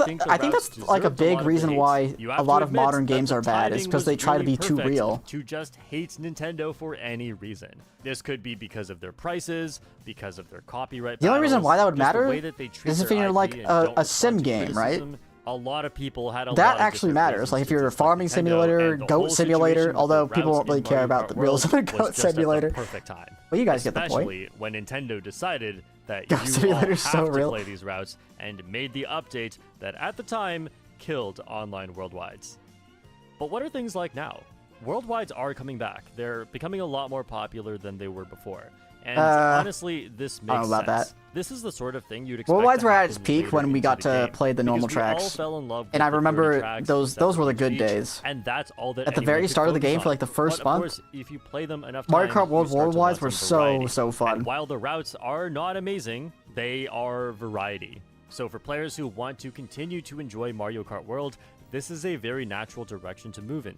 that's like a big reason why a lot of modern games are bad, is because they try to be too real. To just hate Nintendo for any reason. This could be because of their prices, because of their copyright. The only reason why that would matter is if you're like a sim game, right? A lot of people had that actually matters. Like if you're a farming simulator, goat simulator, although people don't really care about the realism of goat simulator. Perfect time. Well, you guys get the point. Especially when Nintendo decided that goat you all have so to play these routes and made the update that at the time killed online worldwides. But what are things like now? Worldwides are coming back. They're becoming a lot more popular than they were before. And honestly, this makes sense. That. This is the sort of thing you'd expect. Worldwides were at its peak when we got to play the normal tracks. All fell in love with and I remember those were the good days. And that's all that at the very start of the game for like the first month. Of course, if you play them enough Mario times, Kart World Worldwides were so fun. And while the routes are not amazing, they are variety. So for players who want to continue to enjoy Mario Kart World, this is a very natural direction to move in.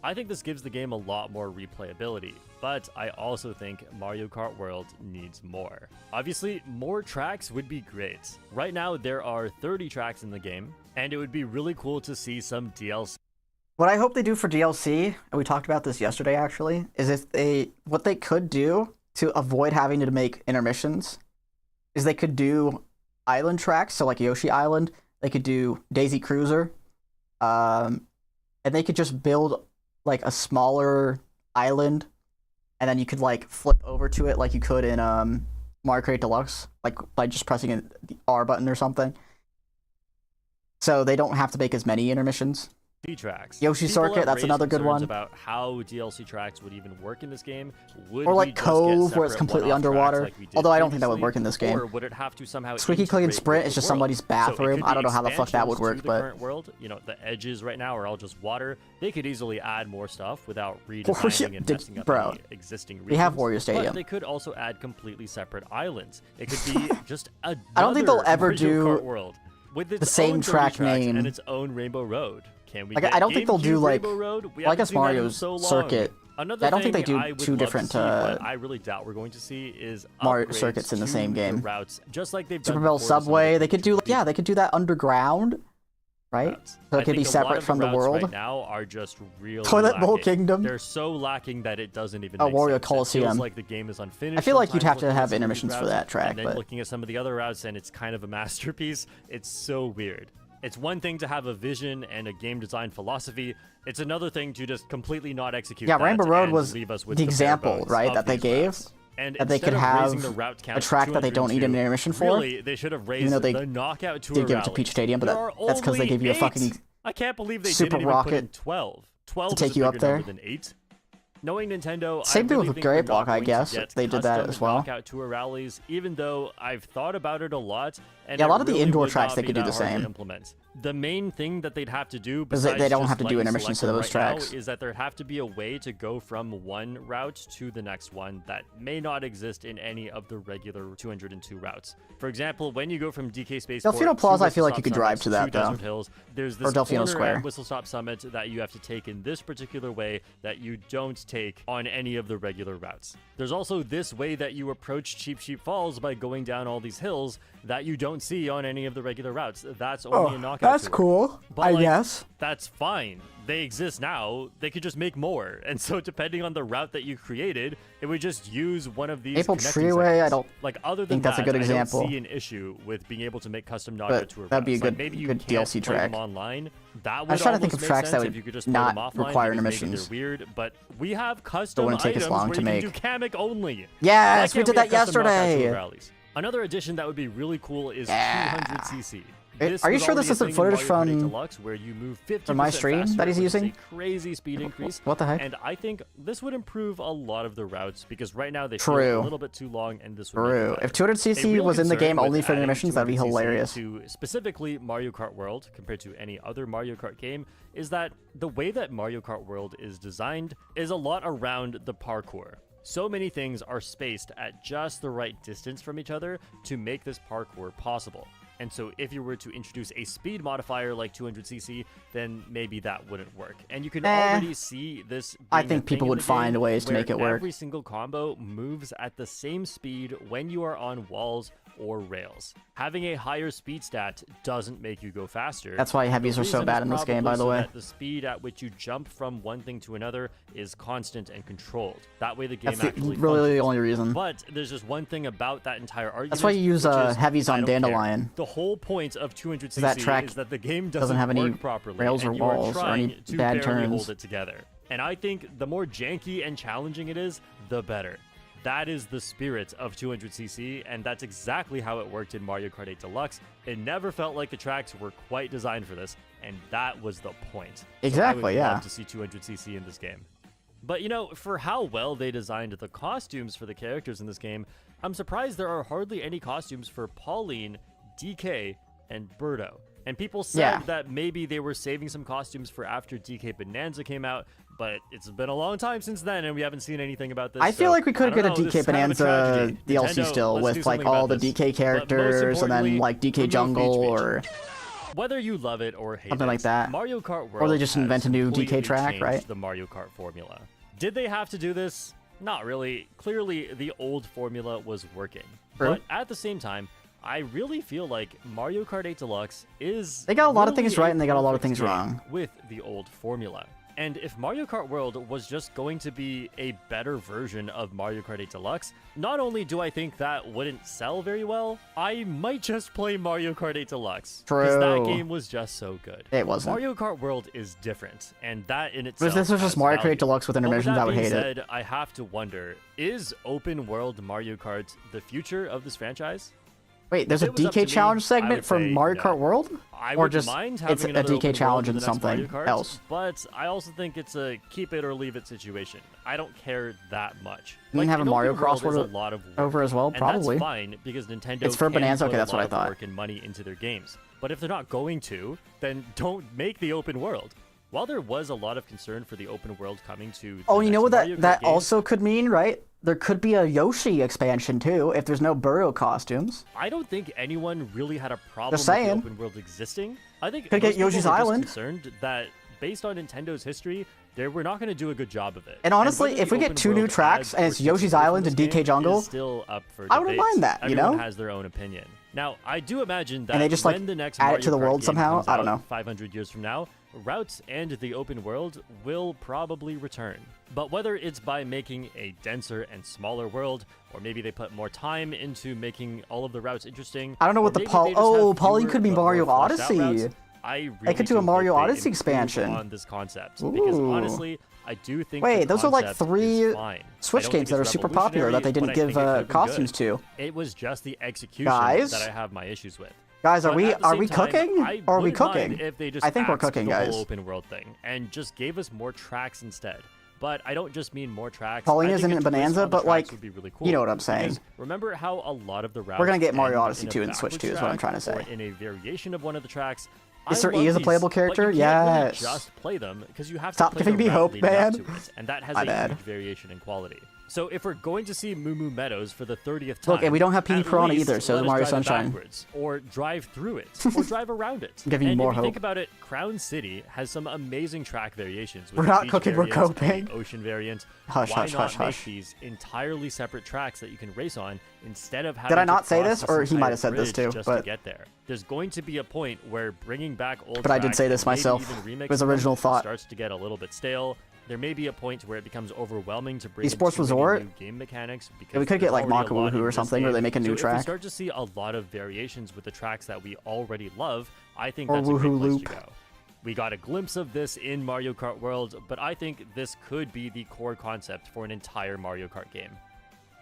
I think this gives the game a lot more replayability, but I also think Mario Kart World needs more. Obviously, more tracks would be great. Right now, there are 30 tracks in the game, and it would be really cool to see some DLC. What I hope they do for DLC, and we talked about this yesterday actually, is what they could do to avoid having to make intermissions, is they could do island tracks, so like Yoshi Island, they could do Daisy Cruiser, and they could just build like a smaller island, and then you could like flip over to it like you could in Mario Kart Deluxe, like by just pressing the R button or something. So they don't have to make as many intermissions. Tracks. Yoshi Circuit, that's another good one. About how DLC tracks would even work in this game. Or like Cove, where it's completely underwater. Although I don't think that would work in this game. Or would it have to somehow Squeaky Clean Sprint is just somebody's bathroom. I don't know how the fuck that would work, but current world, you know, the edges right now are all just water. They could easily add more stuff without redesigning and messing up any existing regions. We have Warrior Stadium. But they could also add completely separate islands. It could be just a I don't think they'll ever do world with its the same track name and its own Rainbow Road. Can we I don't think they'll do like, well, I guess Mario's Circuit. I don't think they do two different I really doubt we're going to see is Mario circuits in the same game. Routes, just like they've Super Bowl Subway. They could do they could do that underground, right? So it could be separate from the world. Right now are just really Toilet Bowl Kingdom. They're so lacking that it doesn't even. Wario Coliseum. It feels like the game is unfinished. I feel like you'd have to have intermissions for that track. And then looking at some of the other routes, and it's kind of a masterpiece. It's so weird. It's one thing to have a vision and a game design philosophy. It's another thing to just completely not execute. Yeah, Rainbow Road was the example, right, that they gave. And that they could have a track that they don't need an intermission for. Really, they should have raised the knockout tour. They give it to Peach Stadium, but that's because they gave you a fucking I can't believe they super didn't even rocket put in 12. 12 to take you up there. Than 8. Knowing Nintendo, same thing with Great Block, I guess. They did that as well. Knockout tour rallies, even though I've thought about it a lot, and yeah, a lot of the indoor tracks they could do the same. Implement. The main thing that they'd have to do, besides they don't have to do intermissions to those tracks, is that there'd have to be a way to go from one route to the next one that may not exist in any of the regular 202 routes. For example, when you go from DK Spaceport Delfino Plaza, I feel like you could drive to that though. Hills, there's this Delfino Square. Whistle Stop Summit that you have to take in this particular way that you don't take on any of the regular routes. There's also this way that you approach Cheap Sheep Falls by going down all these hills that you don't see on any of the regular routes. That's only a knockout That's cool, but, I guess. That's fine. They exist now. They could just make more. And so depending on the route that you created, it would just use one of these Maple connecting Treeway, segments. I don't other than think that's a good example. I don't see an issue with being able to make custom Naga But tour that'd be a routes. good, Maybe you good can't DLC play track. them online. That would I was trying to think almost of make tracks that sense would if you could just play not them offline require because maybe intermissions. they're weird, but we have custom wouldn't take as items long where to you make. can do Kamek only. Yes, Why we can't did that have custom knockout yesterday. tour rallies? Another addition that would be really cool is Yeah. 200cc. Are you sure this isn't footage from Deluxe, where you move 50% my stream faster, that he's which is using? a crazy speed increase. What the heck? And I think this would improve a lot of the routes because right now they True. feel a little bit too long, and this would make it True. better. If 200cc real was in the concern game with only for adding intermissions, that'd be 200cc hilarious. To specifically Mario Kart World compared to any other Mario Kart game is that the way that Mario Kart World is designed is a lot around the parkour. So many things are spaced at just the right distance from each other to make this parkour possible. And so if you were to introduce a speed modifier like 200cc, then maybe that wouldn't work. And you can already see this being I a think thing people in would the find game ways to where make it work. Every single combo moves at the same speed when you are on walls or rails. Having a higher speed stat doesn't make you go faster. That's why heavies are so bad in this game, by the way. That the speed at which you jump from one thing to another is constant and controlled. That way the game That's actually really functions. the only reason. But there's just one thing about that entire argument. That's why you use which is, heavies on I don't care. Dandelion. The whole point of 200cc That track is that the game doesn't have any work properly, rails or and you are walls or trying any to bad barely turns. hold it together. And I think the more janky and challenging it is, the better. That is the spirit of 200cc, and that's exactly how it worked in Mario Kart 8 Deluxe. It never felt like the tracks were quite designed for this, and that was the point. Exactly, so I would yeah. love to see 200cc in this game. But you know, for how well they designed the costumes for the characters in this game, I'm surprised there are hardly any costumes for Pauline, DK, and Birdo. And people said that maybe they were saving some costumes for after DK Bonanza came out, but it's been a long time since then, and we haven't seen anything about this. I feel like we could get a DK Bonanza DLC Nintendo, still let's do with like something all about the this. DK characters and then like DK remove Jungle Peach. or Whether you love it or hate something it, like that. Mario Kart World Or they just has invent a new DK completely track, changed right? The Mario Kart formula. Did they have to do this? Not really. Clearly, the old formula was working. True. But at the same time, I really feel like Mario Kart 8 Deluxe is They got a lot of really things right and they got a lot of perfect things game wrong. with the old formula. And if Mario Kart World was just going to be a better version of Mario Kart 8 Deluxe, not only do I think that wouldn't sell very well, I might just play Mario Kart 8 Deluxe. Because that True. game was just so good. It wasn't. Mario Kart World is different, and that in itself If this was just has Mario Kart value. 8 Deluxe with But intermissions, that I would being hate said, it. I have to wonder, is open world Mario Kart the future of this franchise? Wait, there's a If it was up to DK me, challenge I segment would from say Mario no. Kart World? I Or wouldn't just mind it's having a another DK open world challenge in and the next Mario something Kart, else. But I also think it's a keep it or leave it situation. I don't care that much. You can have a an Mario open world is crossword a lot of work, over as well, and probably. that's fine because Nintendo It's for can Bonanza, put okay, a that's what lot I of thought. work and money into their games. But if they're not going to, then don't make the open world. While there was a lot of concern for the open world coming to the Oh, you know next what Mario Kart that game, also could mean, right? There could be a Yoshi expansion too if there's no Burrow costumes. I don't think anyone really had a problem Just with saying. the open world existing. I think Could most get Yoshi's people were just Island. concerned that based on Nintendo's history, they were not going to do a good job of it. And honestly, whether if the we get open 2 new world tracks adds and it's or takes Yoshi's away from Island this and DK game Jungle, is still up for I wouldn't debate. mind that, you Everyone know? has their own opinion. Now, I do imagine that And they just, when like, the next add it Mario to the Kart world game somehow? comes I don't out know. 500 years from now, routes and the open world will probably return. But whether it's by making a denser and smaller world, or maybe they put more time into making all of the routes interesting. I don't know or what the maybe they just have Pauline fewer could be but more Mario fleshed out Odyssey. routes, I really could do a hope Mario they Odyssey improve expansion. on this concept because Ooh. honestly, I do think Wait, the those are like concept 3 is fine. I Switch don't games think that are it's super popular that they revolutionary, didn't but I give think it could've been costumes good. to. It was just the execution Guys? that I have my issues with. Guys, are But we at the same time, cooking? I Or are we wouldn't mind cooking? If they just I think we're axed cooking, the guys. whole open world thing and just gave us more tracks instead. But I don't just mean more tracks. Pauline I think isn't a in twist Bonanza, on the but, tracks like, would be really cool. you know what I'm saying. Because remember how a lot of the routes We're gonna get Mario end Odyssey in a 2 and Switch backwards 2 is what I'm track trying to say. or in a variation of one of the tracks. Is Sir I love E is a these, playable but character? you can't really Yes. just play them because you have to Stop play giving the me route hope, leading up man. to it, and that has My a bad. huge variation in quality. So if we're going to see Moo Moo Meadows for the 30th time, look, and we don't have PD Piranha either, so let Mario us drive Sunshine. It backwards, or drive through it, or drive around it. Giving you and more if you hope. think about it, Crown City has some amazing track variations. With We're the not beach cooking, we're variant, coping. the ocean variant. Hush, Why hush, not hush, make hush. these entirely separate tracks that you can race on instead of having Did I to not say cross this, or he might have said entire this too? bridge just But to get there. There's going to be a point where bringing back old but I did tracks say this and maybe myself. even It was remixing original them thought. starts to get a little bit stale. There may be a point where it becomes overwhelming to bring in Esports too many Resort? new game mechanics because Yeah, we could get like there's already a lot Makaluhu in or this something, or game. they make a new So if track. we start to see a lot of variations with the tracks that we already love, I think Or that's a great Woohoo place Loop. to go. We got a glimpse of this in Mario Kart World, but I think this could be the core concept for an entire Mario Kart game.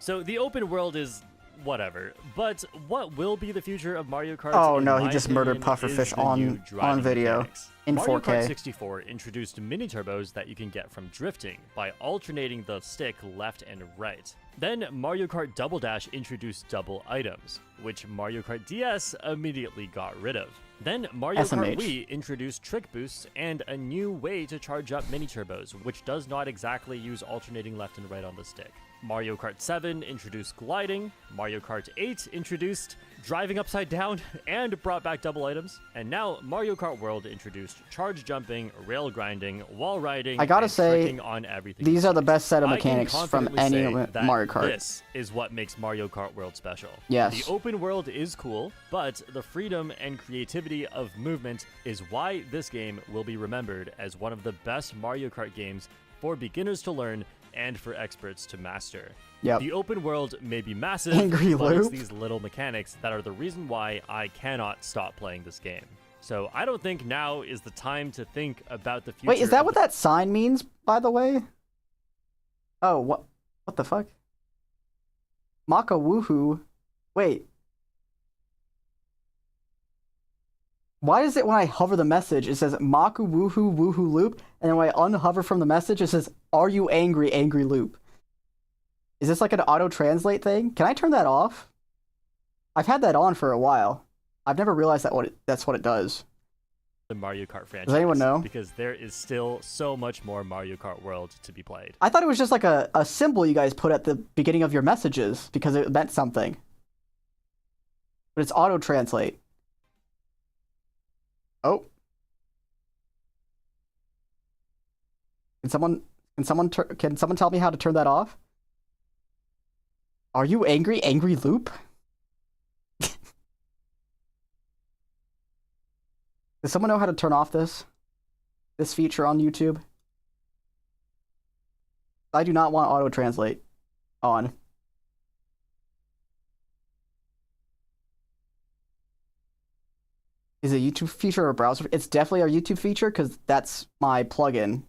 So the open world is whatever, but what will be the future of Mario Kart? Oh in no, my he just opinion, murdered Pufferfish is the new on driving video mechanics. in Mario 4K. Kart 64 introduced mini turbos that you can get from drifting by alternating the stick left and right. Then Mario Kart Double Dash introduced double items, which Mario Kart DS immediately got rid of. Then Mario Kart SMH. Wii introduced trick boosts and a new way to charge up mini turbos, which does not exactly use alternating left and right on the stick. Mario Kart 7 introduced gliding, Mario Kart 8 introduced driving upside down and brought back double items, and now Mario Kart World introduced charge jumping, rail grinding, wall riding, I gotta and say, tricking on everything. These are the best set of I can mechanics from confidently any say that Mario Kart. This is what makes Mario Kart World special. Yes. The open world is cool, but the freedom and creativity of movement is why this game will be remembered as one of the best Mario Kart games for beginners to learn and for experts to master. Yep. The open world may be massive, Angry but it's Loop? these little mechanics that are the reason why I cannot stop playing this game. So I don't think now is the time to think about the future. Wait, is that of what that sign means, by the way? Oh, what the fuck? Maka Woohoo. Wait. Why is it when I hover the message, it says Maku Woohoo Woohoo Loop, and then when I unhover from the message, it says, Are you angry, angry loop? Is this like an auto-translate thing? Can I turn that off? I've had that on for a while. I've never realized that's what it does. the Mario Kart franchise. Does anyone know? Because there is still so much more Mario Kart World to be played. I thought it was just like a symbol you guys put at the beginning of your messages because it meant something. But it's auto-translate. Oh. Can someone tell me how to turn that off? Are you angry, angry loop? Does someone know how to turn off this feature on YouTube? I do not want auto-translate on. Is it a YouTube feature or a browser? It's definitely our YouTube feature because that's my plugin.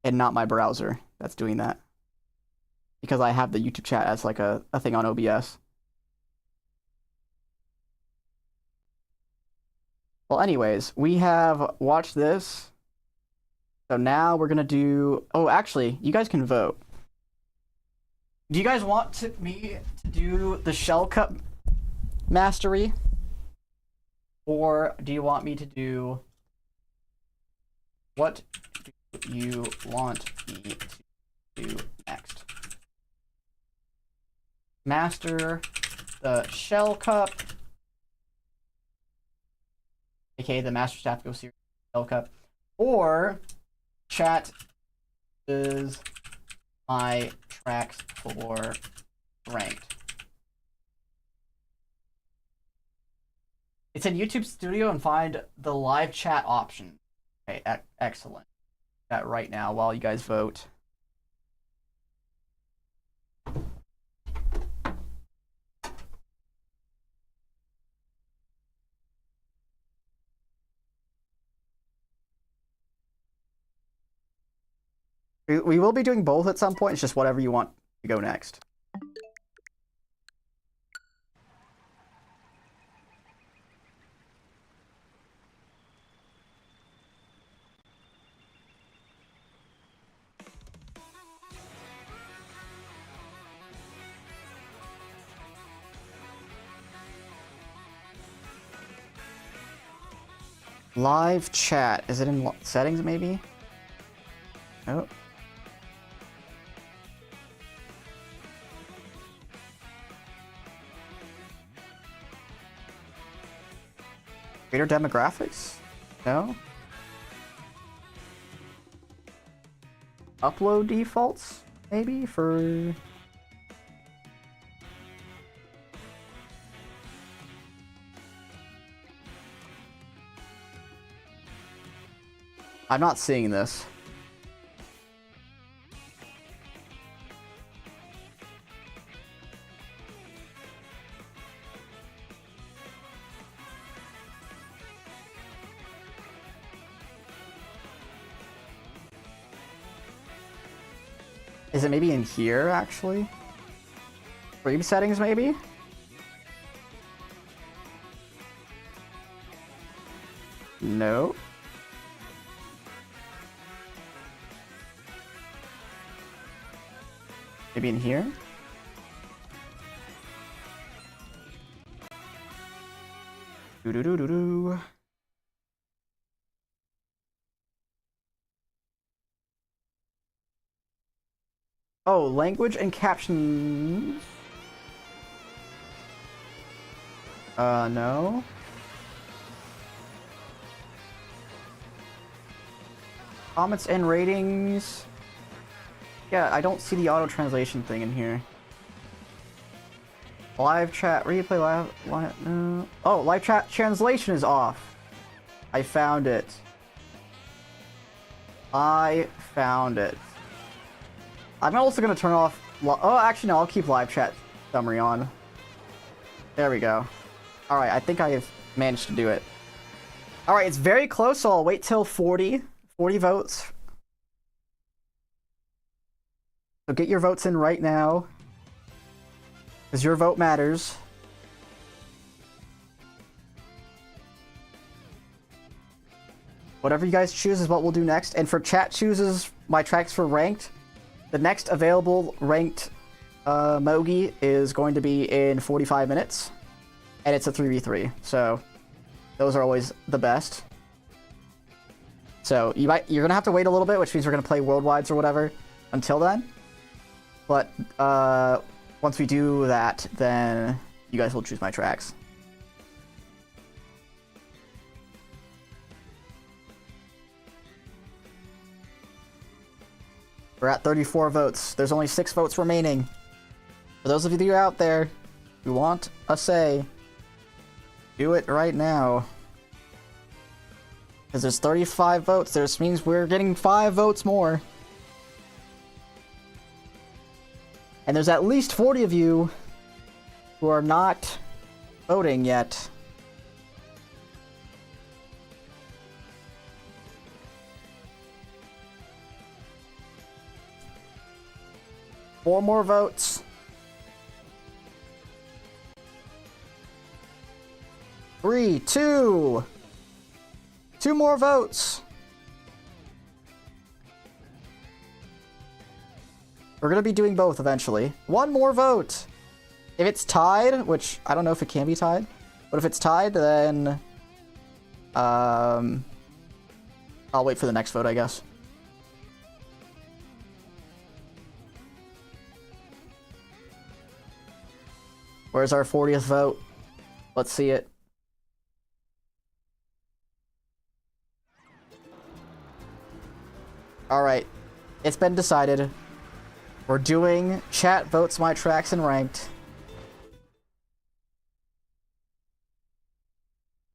And not my browser that's doing that. Because I have the YouTube chat as like a thing on OBS. Well, anyways, we have watched this. So now we're going to do... Oh, actually, you guys can vote. Do you guys want me to do the Shell Cup Mastery? Or do you want me to do... What do you want me to do next? Master the Shell Cup, aka the Master Staff Go Series Shell Cup, or chat is my tracks for ranked. It's in YouTube Studio and find the live chat option. Okay, excellent. That right now while you guys vote. We will be doing both at some point. It's just whatever you want to go next. Live chat. Is it in settings maybe? Oh. Greater demographics? No. Upload defaults? Maybe for... I'm not seeing this. Is it maybe in here, actually? Frame settings, maybe? No. Maybe in here? Doo-doo-doo-doo-doo. Oh, language and captions. No. Comments and ratings. Yeah, I don't see the auto translation thing in here. Live chat, replay, live, no. Oh, live chat translation is off. I found it. I found it. I'm also gonna turn off. Oh, actually, no, I'll keep live chat summary on. There we go. Alright, I think I have managed to do it. Alright, it's very close, so I'll wait till 40 votes. So get your votes in right now, because your vote matters. Whatever you guys choose is what we'll do next. And for chat chooses my tracks for ranked, the next available ranked Mogi is going to be in 45 minutes. And it's a 3v3, so those are always the best. So you're gonna have to wait a little bit, which means we're gonna play worldwides or whatever until then. But once we do that, then you guys will choose my tracks. We're at 34 votes. There's only 6 votes remaining. For those of you out there who want a say, do it right now. Because there's 35 votes. This means we're getting 5 votes more. And there's at least 40 of you who are not voting yet. Four more votes. 3, 2. 2 more votes. We're gonna be doing both eventually. 1 more vote. If it's tied, which I don't know if it can be tied, but if it's tied, then I'll wait for the next vote, I guess. Where's our 40th vote? Let's see it. Alright, it's been decided. We're doing chat votes my tracks and ranked.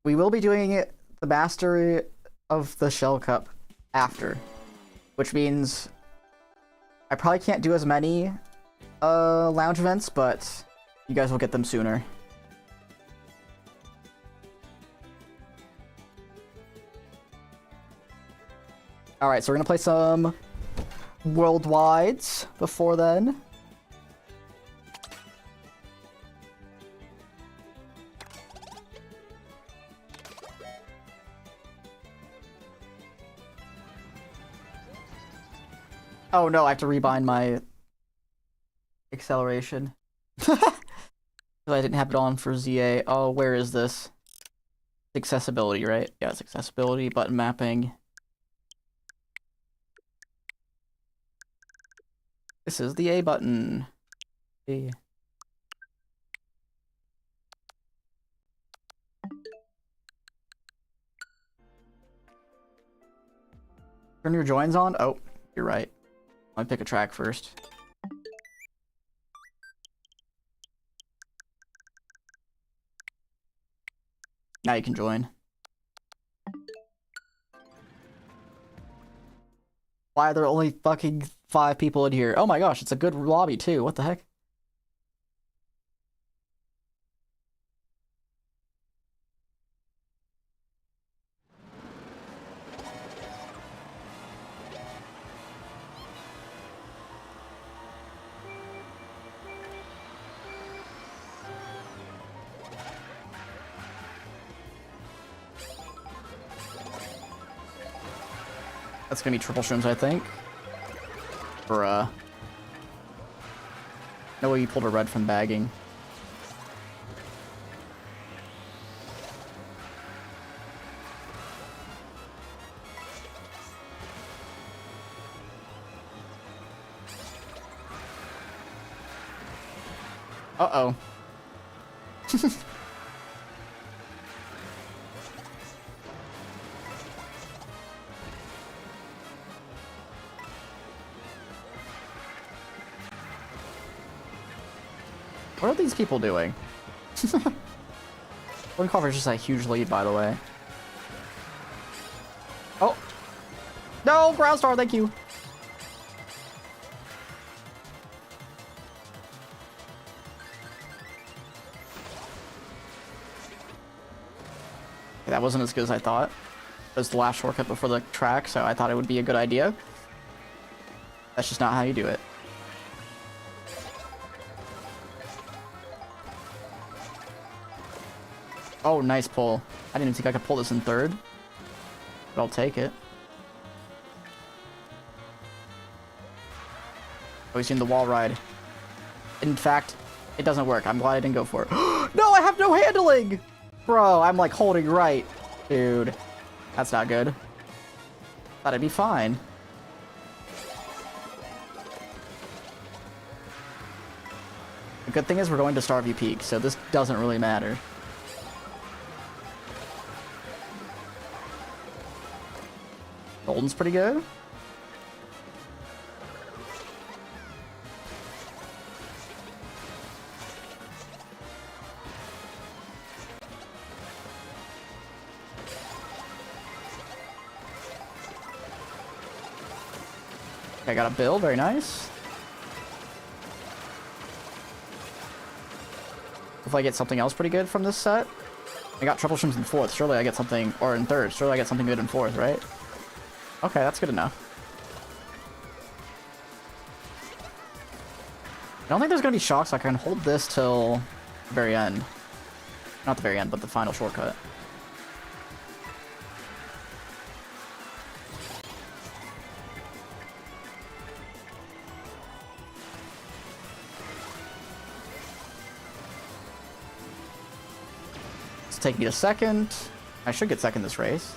We will be doing it, the mastery of the Shell Cup after, which means I probably can't do as many lounge events, but you guys will get them sooner. Alright, so we're gonna play some worldwides before then. Oh no, I have to rebind my acceleration. I didn't have it on for ZA. Oh, where is this? Accessibility, right? Yeah, it's accessibility, button mapping. This is the A button. A. Turn your joins on? Oh, you're right. Let me pick a track first. Now you can join. Why are there only fucking 5 people in here? Oh my gosh, it's a good lobby too. What the heck? That's gonna be triple shrooms, I think. Or, no way you pulled a red from bagging. Uh-oh. What are these people doing? One cover is just a huge lead, by the way. Oh! No! Ground Star, thank you! That wasn't as good as I thought. It was the last shortcut before the track, so I thought it would be a good idea. That's just not how you do it. Oh, nice pull. I didn't even think I could pull this in third. But I'll take it. Oh, he's doing the wall ride. In fact, it doesn't work. I'm glad I didn't go for it. No, I have no handling! Bro, I'm like holding right. Dude. That's not good. Thought I'd be fine. The good thing is we're going to Starview Peak, so this doesn't really matter. Golden's pretty good. Okay, I got a build, very nice. Hopefully I get something else pretty good from this set. I got triple shrooms in fourth, surely I get something, or in third, surely I get something good in fourth, right? Okay, that's good enough. I don't think there's gonna be shocks, so I can hold this till the very end. Not the very end, but the final shortcut. It's taking me a second. I should get second this race.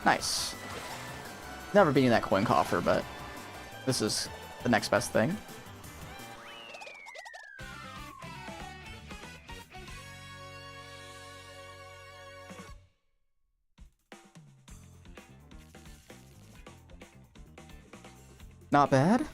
Nice. Never beating that coin coffer, but this is the next best thing. Not bad.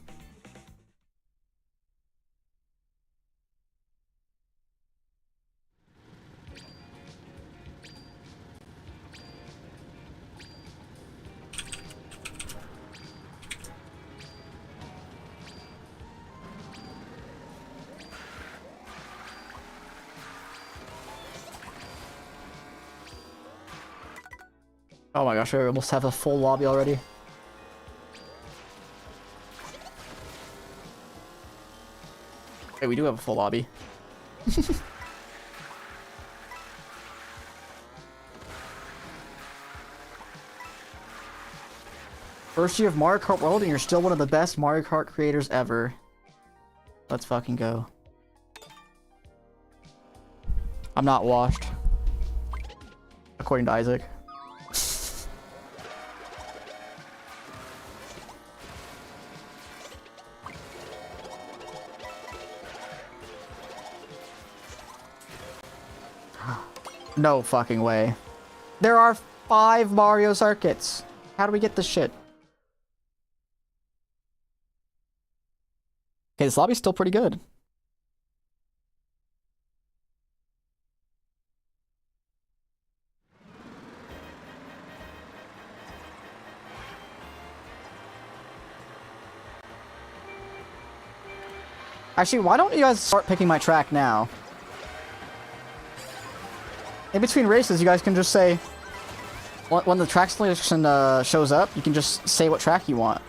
Oh my gosh, we almost have a full lobby already. Wait, we do have a full lobby. First year of Mario Kart World and you're still one of the best Mario Kart creators ever. Let's fucking go. I'm not washed. According to Isaac. No fucking way. There are 5 Mario circuits. How do we get this shit? Okay, this lobby's still pretty good. Actually, why don't you guys start picking my track now? In between races, you guys can just say... When the track selection shows up, you can just say what track you want.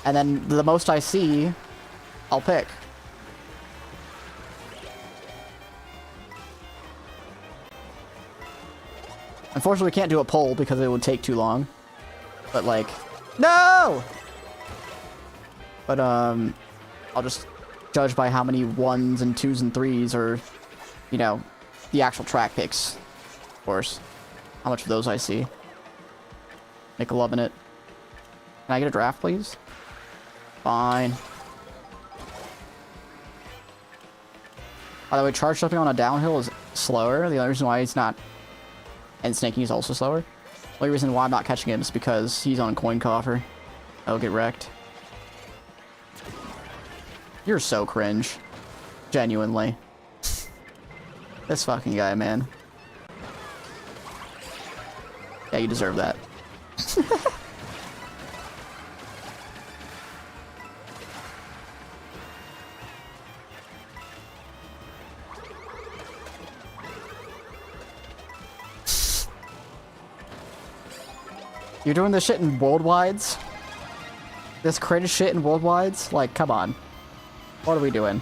And then the most I see, I'll pick. Unfortunately, we can't do a poll because it would take too long. But like... No! But, I'll just judge by how many 1s and 2s and 3s or, you know, the actual track picks, of course. How much of those I see. Nick loving it. Can I get a draft, please? Fine. By the way, charge jumping on a downhill is slower. The only reason why he's not... And snaking is also slower. The only reason why I'm not catching him is because he's on coin coffer. I'll get wrecked. You're so cringe. Genuinely. This fucking guy, man. Yeah, you deserve that. You're doing this shit in worldwides? This cringe shit in worldwides? Like, come on. What are we doing?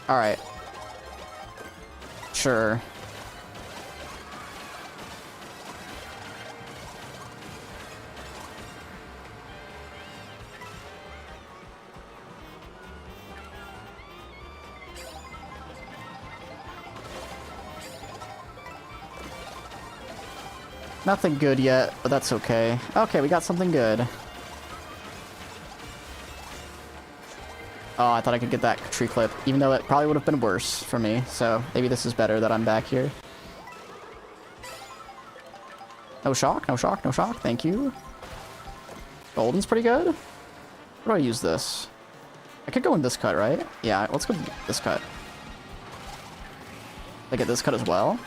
Alright. Sure. Nothing good yet, but that's okay. Okay, we got something good. Oh, I thought I could get that tree clip, even though it probably would have been worse for me, so maybe this is better that I'm back here. No shock, no shock, no shock, thank you. Golden's pretty good. Where do I use this? I could go in this cut, right? Yeah, let's go this cut. I get this cut as well.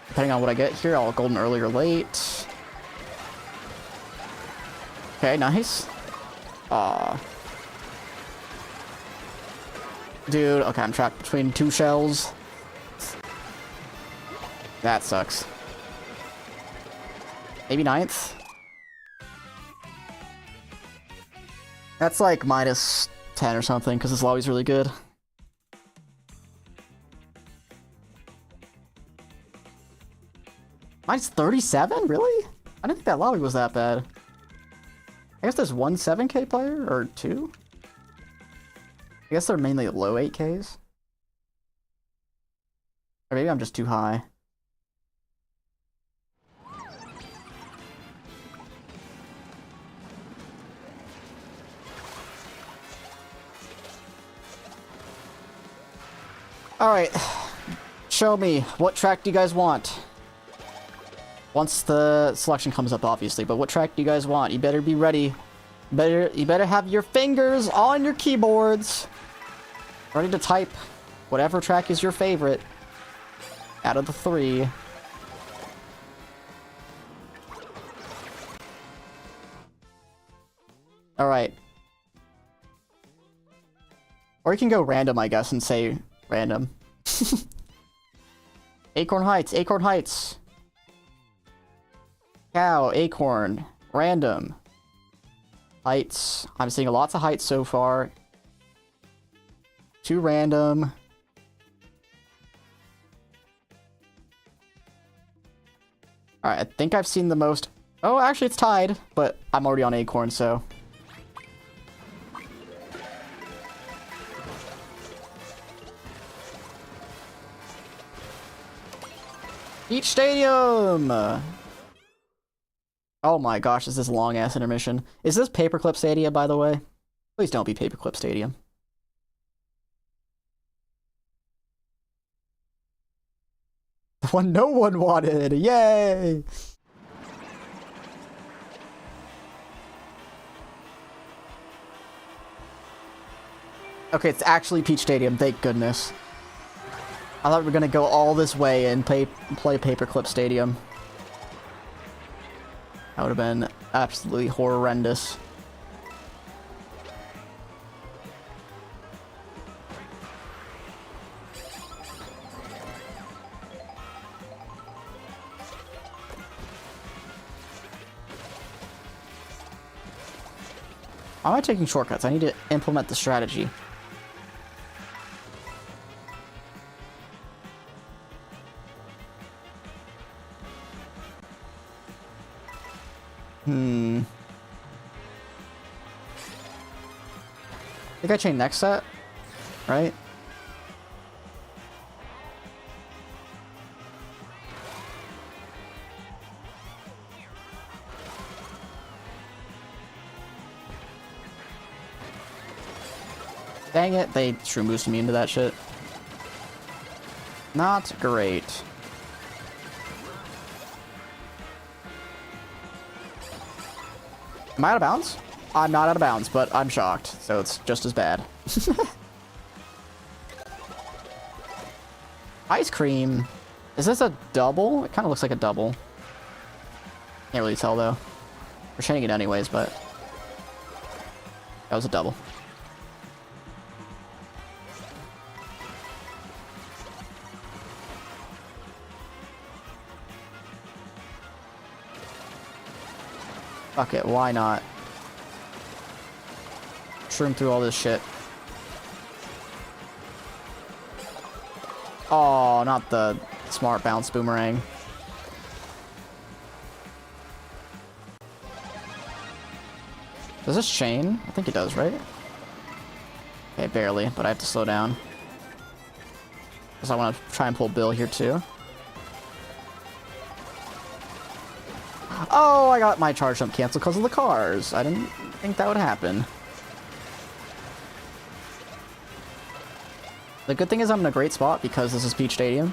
Depending on what I get here, I'll golden early or late. Okay, nice. Aw. Dude, okay, I'm trapped between 2 shells. That sucks. Maybe 9th? That's like minus 10 or something, because this lobby's really good. Minus 37? Really? I didn't think that lobby was that bad. I guess there's 1 7K player, or 2? I guess they're mainly low 8Ks. Or maybe I'm just too high. Alright. Show me. What track do you guys want? Once the selection comes up, obviously, but what track do you guys want? You better be ready. You better have your fingers on your keyboards. Ready to type whatever track is your favorite out of the 3. Alright. Or you can go random, I guess, and say random. Acorn Heights, Acorn Heights. Cow, Acorn, random. Heights. I'm seeing lots of heights so far. 2 random. Alright, I think I've seen the most... Oh, actually it's tied, but I'm already on Acorn, so... Peach Stadium! Oh my gosh, is this long-ass intermission. Is this Paperclip Stadium, by the way? Please don't be Paperclip Stadium. The one no one wanted! Yay! Okay, it's actually Peach Stadium, thank goodness. I thought we were gonna go all this way and play Paperclip Stadium. That would have been absolutely horrendous. Why am I taking shortcuts? I need to implement the strategy. I think I chain next set, right? Dang it, they shroom boosted me into that shit. Not great. Am I out of bounds? I'm not out of bounds, but I'm shocked, so it's just as bad. Ice cream. Is this a double? It kind of looks like a double. Can't really tell, though. We're chaining it anyways, but... that was a double. Fuck it, why not? Shroom through all this shit. Oh, not the smart bounce boomerang. Does this chain? I think it does, right? Okay, barely, but I have to slow down. Because I want to try and pull Bill here too. Oh, I got my charge jump canceled because of the cars. I didn't think that would happen. The good thing is I'm in a great spot because this is Peach Stadium.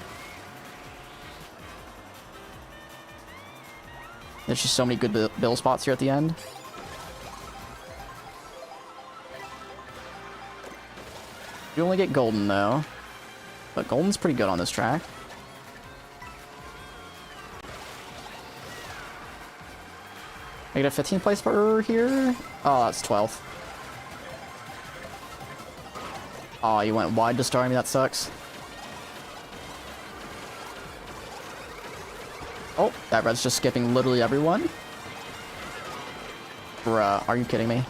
There's just so many good Bill spots here at the end. You only get golden though. But golden's pretty good on this track. I get a 15th place for here? Oh, that's 12th. Oh, you went wide to star me, that sucks. Oh, that red's just skipping literally everyone. Bruh, are you kidding me?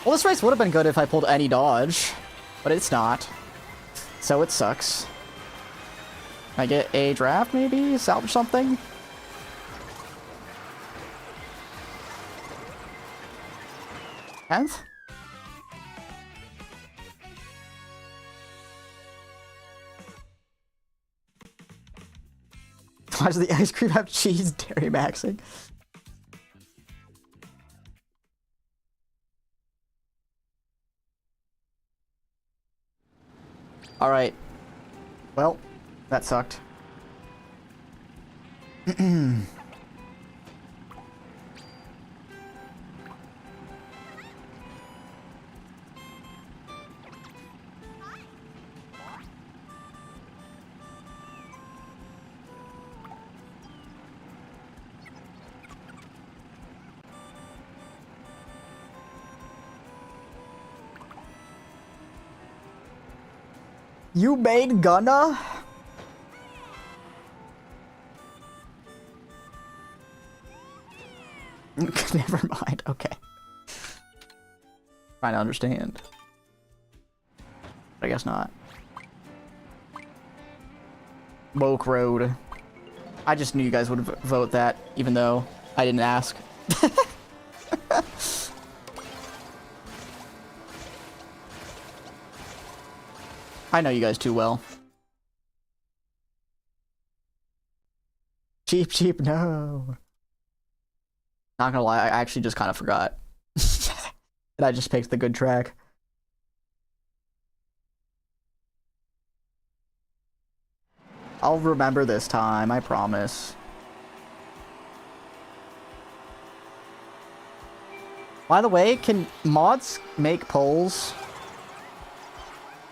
Well, this race would have been good if I pulled any dodge, but it's not. So it sucks. Can I get a draft, maybe? Salvage something? Tenth? Why does the ice cream have cheese dairy maxing? Alright. Well, that sucked. You made Gunna? Never mind, okay. Trying to understand. But I guess not. Woke Road. I just knew you guys would vote that, even though I didn't ask. I know you guys too well. Cheap, cheap, no. Not gonna lie, I actually just kind of forgot. And I just picked the good track. I'll remember this time, I promise. By the way, can mods make polls?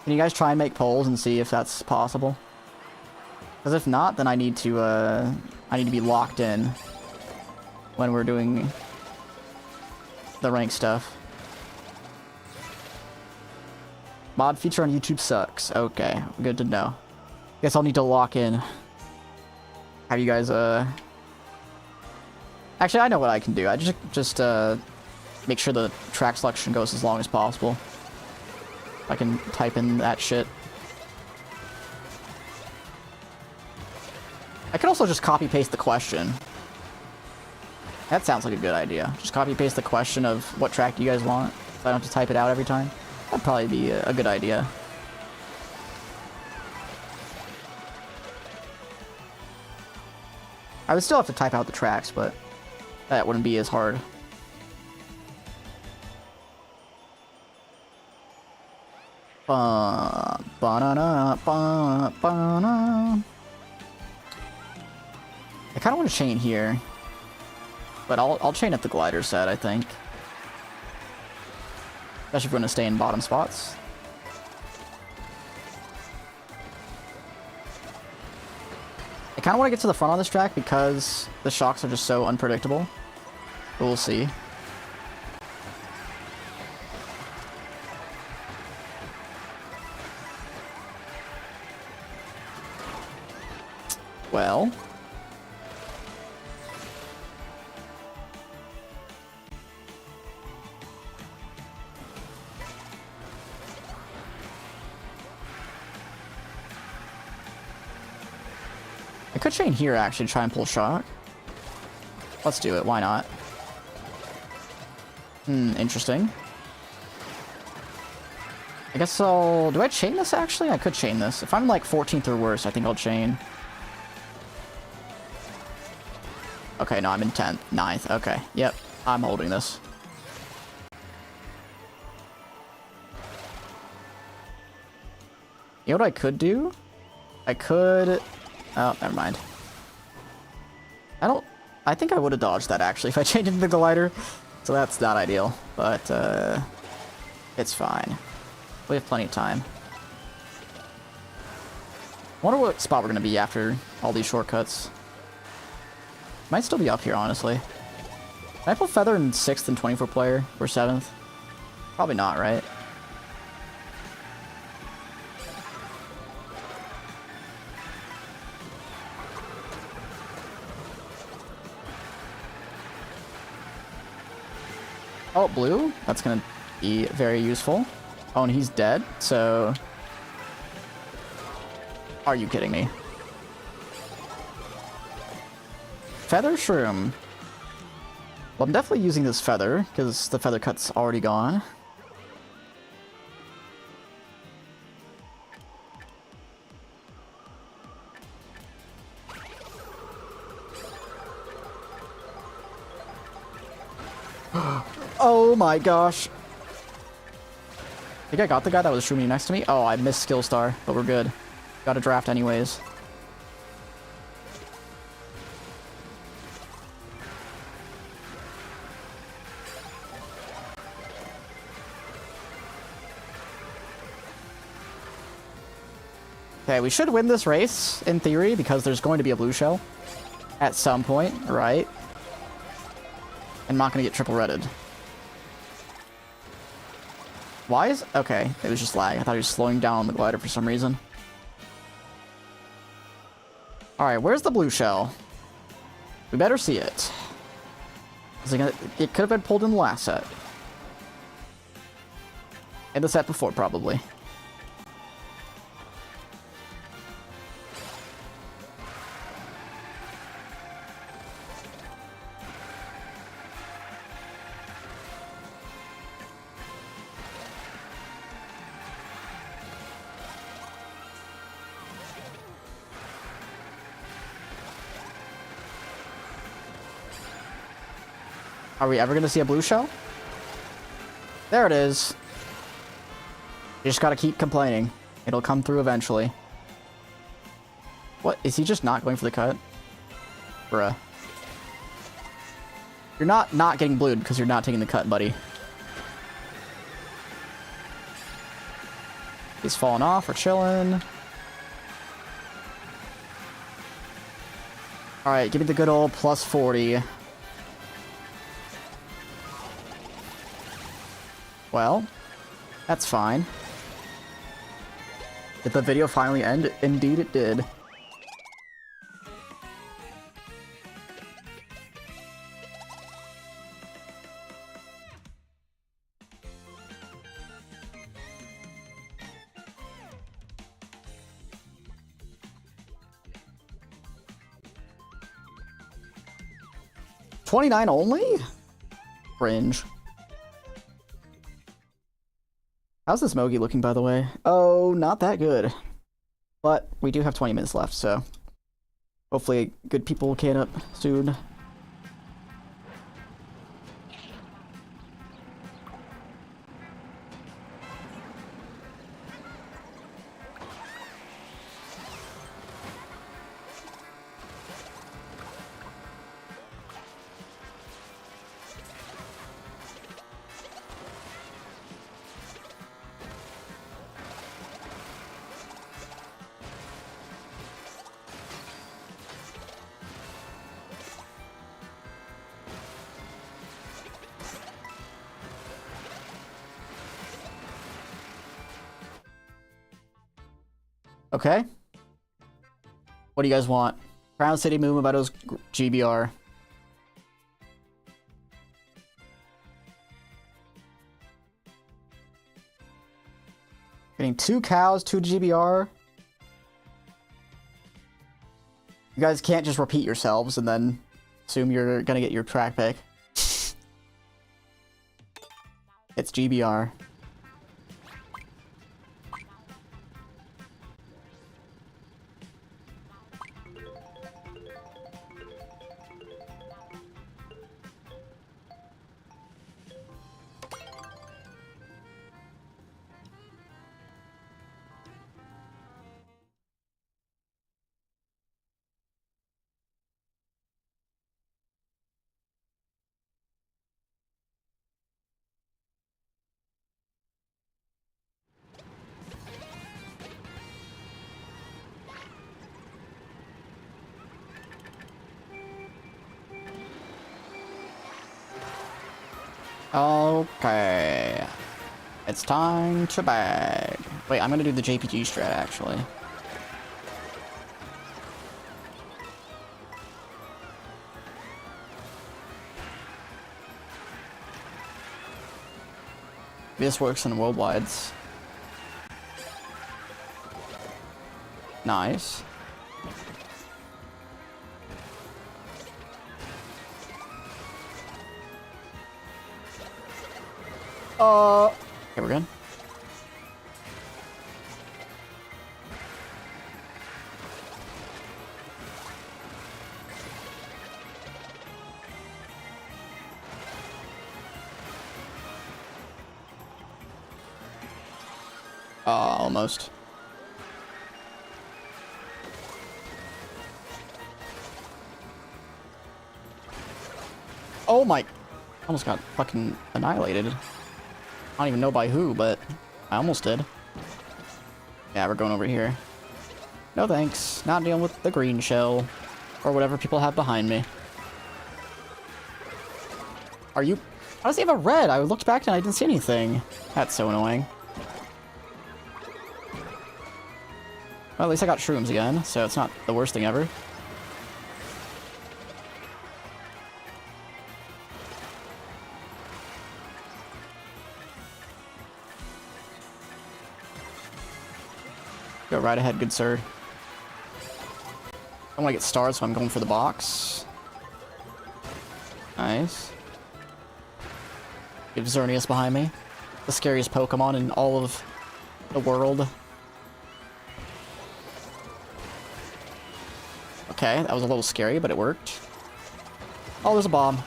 Can you guys try and make polls and see if that's possible? Because if not, then I need to be locked in when we're doing the rank stuff. Mod feature on YouTube sucks. Okay, good to know. Guess I'll need to lock in. Have you guys, Actually, I know what I can do. I just make sure the track selection goes as long as possible. I can type in that shit. I could also just copy-paste the question. That sounds like a good idea. Just copy-paste the question of what track do you guys want, so I don't have to type it out every time. That'd probably be a good idea. I would still have to type out the tracks, but that wouldn't be as hard. I kind of want to chain here, but I'll chain at the glider set, I think. Especially if we're going to stay in bottom spots. I kind of want to get to the front on this track because the shocks are just so unpredictable. But we'll see. Well. I could chain here, actually, try and pull shock. Let's do it, why not? Interesting. I guess I'll... Do I chain this, actually? I could chain this. If I'm, like, 14th or worse, I think I'll chain. Okay, no, I'm in 10th. 9th, okay. Yep, I'm holding this. You know what I could do? I could... Oh, never mind. I think I would have dodged that, actually, if I changed into the glider. So that's not ideal, but, it's fine. We have plenty of time. Wonder what spot we're gonna be after all these shortcuts. Might still be up here, honestly. Can I put Feather in 6th and 24 player, or 7th? Probably not, right? Oh, blue? That's gonna be very useful. Oh, and he's dead, so... Are you kidding me? Feather Shroom. Well, I'm definitely using this feather, because the feather cut's already gone. Oh my gosh. I think I got the guy that was shrooming next to me. Oh, I missed skill star, but we're good. Got a draft anyways. Okay, we should win this race, in theory, because there's going to be a blue shell at some point, right? I'm not going to get triple redded. Why is... Okay, it was just lag. I thought he was slowing down on the glider for some reason. Alright, where's the blue shell? We better see it. It could have been pulled in the last set. In the set before, probably. Are we ever gonna see a blue shell? There it is. You just gotta keep complaining. It'll come through eventually. What? Is he just not going for the cut? Bruh. You're not getting blued because you're not taking the cut, buddy. He's falling off. We're chilling. Alright, give me the good old plus 40. Well, that's fine. Did the video finally end? Indeed it did. $29 only? Cringe. How's this Mogi looking, by the way? Oh, not that good. But we do have 20 minutes left, so hopefully good people will can up soon. Okay. What do you guys want? Crown City Moon Meadows GBR. Getting 2 cows, 2 GBR. You guys can't just repeat yourselves and then assume you're gonna get your track pick. It's GBR. Okay. It's time to bag. Wait, I'm gonna do the JPG strat, actually. This works in worldwides. Nice. Okay, we're good. Almost. Oh my! Almost got fucking annihilated. I don't even know by who, but I almost did. Yeah, we're going over here. No thanks. Not dealing with the green shell. Or whatever people have behind me. Are you... How does he have a red? I looked back and I didn't see anything. That's so annoying. Well, at least I got shrooms again, so it's not the worst thing ever. Go right ahead, good sir. I want to get stars, so I'm going for the box. Nice. We have Xerneas behind me. The scariest Pokemon in all of the world. Okay, that was a little scary, but it worked. Oh, there's a bomb.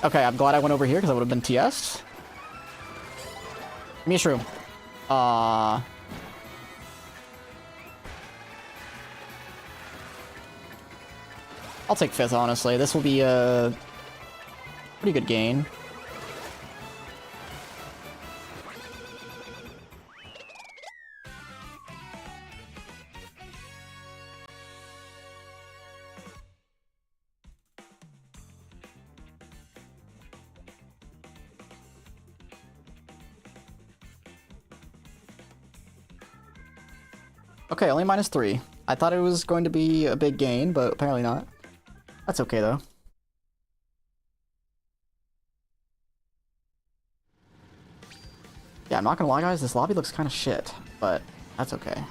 Okay, I'm glad I went over here because I would have been TS'd. Give me a shroom. I'll take 5th, honestly. This will be a pretty good gain. Okay, only -3. I thought it was going to be a big gain, but apparently not. That's okay, though. Yeah, I'm not gonna lie, guys, this lobby looks kind of shit, but that's okay.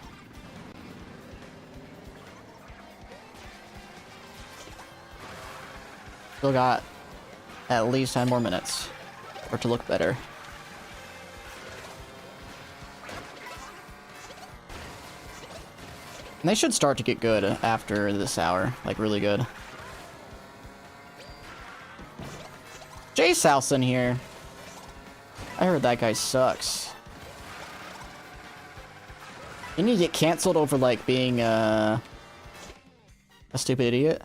Still got at least 10 more minutes for it to look better. And they should start to get good after this hour, like really good. Jay South's in here. I heard that guy sucks. Didn't he get canceled over, like, being, a stupid idiot?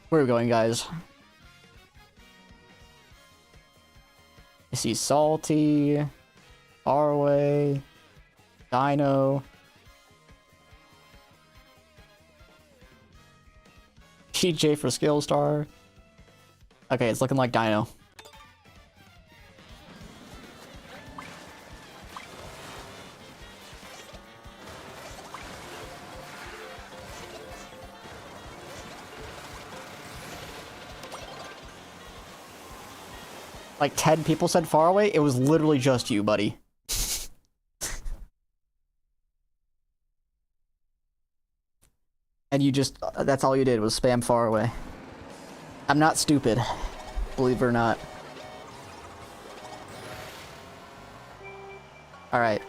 Where are we going, guys? I see Salty, Faraway, Dino. TJ for Skill Star. Okay, it's looking like Dino. Like 10 people said far away. It was literally just you, buddy. And you just, that's all you did was spam far away. I'm not stupid, believe it or not. Alright.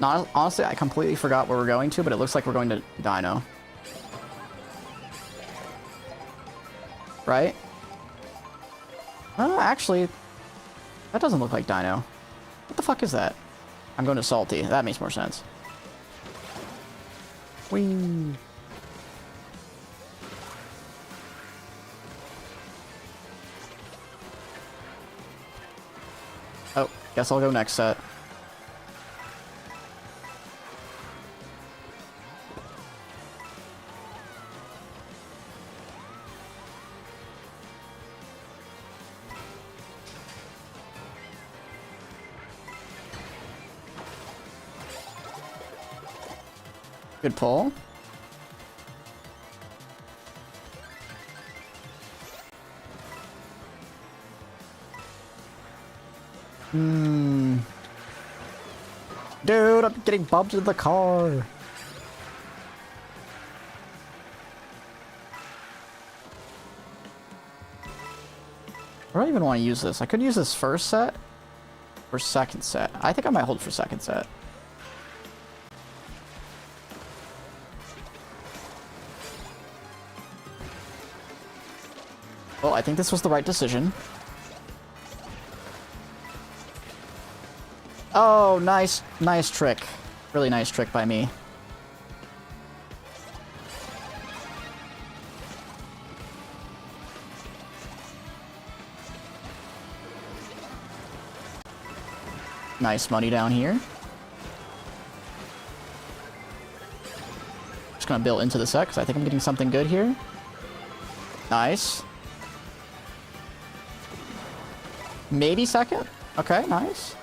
No, honestly, I completely forgot where we're going to, but it looks like we're going to Dino. Right? Actually, that doesn't look like Dino. What the fuck is that? I'm going to Salty. That makes more sense. Whee! Oh, guess I'll go next set. Good pull. Dude, I'm getting bumped in the car. I don't even want to use this. I could use this first set or second set. I think I might hold for second set. Well, I think this was the right decision. Oh, nice trick. Really nice trick by me. Nice money down here. Just gonna build into the set because I think I'm getting something good here. Nice. Maybe second? Okay, nice.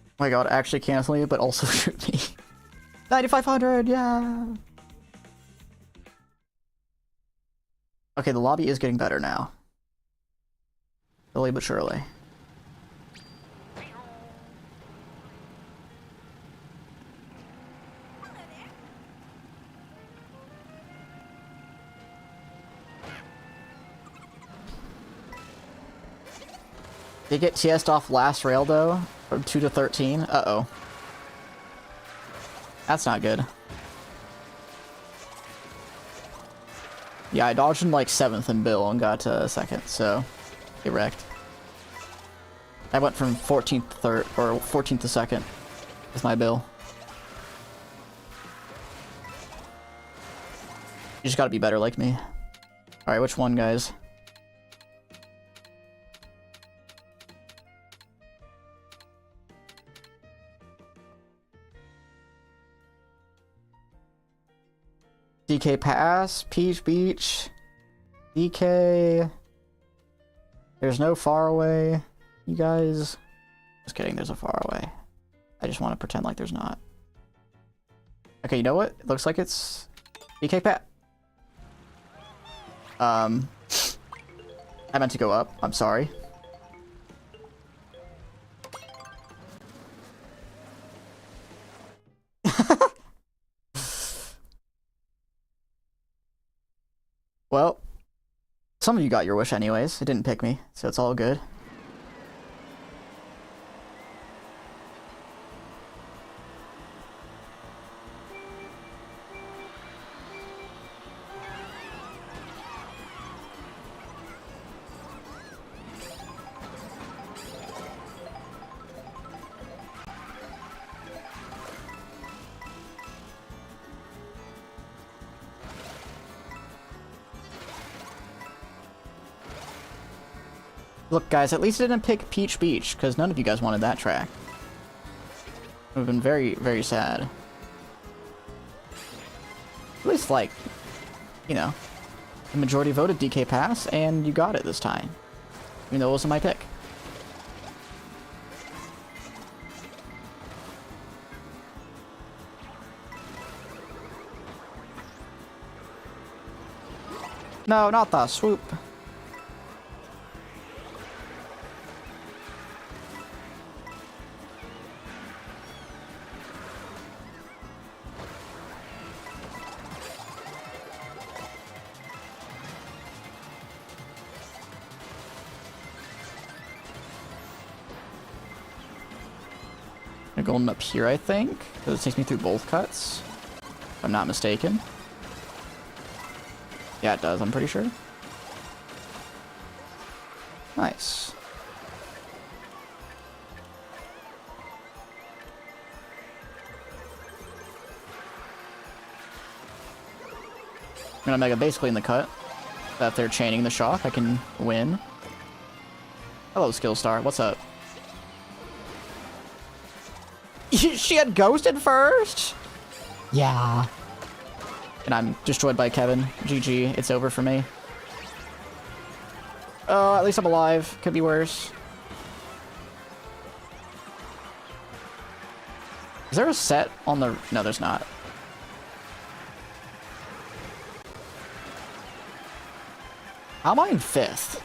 Oh my god, actually cancel me, but also shoot me. 9,500, yeah! Okay, the lobby is getting better now. Slowly but surely. They get TS'd off last rail though, from 2 to 13. Uh-oh. That's not good. Yeah, I dodged in like 7th in Bill and got 2nd, so get wrecked. I went from 14th to 3rd, or 14th to 2nd with my Bill. You just gotta be better like me. Alright, which one, guys? DK Pass, Peach Beach, DK. There's no far away. You guys. Just kidding, there's a far away. I just want to pretend like there's not. Okay, you know what? It looks like it's DK Pat. I meant to go up. I'm sorry. Well, some of you got your wish anyways. It didn't pick me, so it's all good. Look, guys, at least it didn't pick Peach Beach, because none of you guys wanted that track. It would have been very, very sad. At least, like, you know, the majority voted DK Pass, and you got it this time. Even though it wasn't my pick. No, not the swoop. I'm going up here, I think, because it takes me through both cuts, if I'm not mistaken. Yeah, it does, I'm pretty sure. Nice. I'm gonna mega basically in the cut. That they're chaining the shock, I can win. Hello, Skillstar, what's up? She had ghosted first? Yeah. And I'm destroyed by Kevin. GG, it's over for me. At least I'm alive. Could be worse. Is there a set on the... No, there's not. How am I in 5th?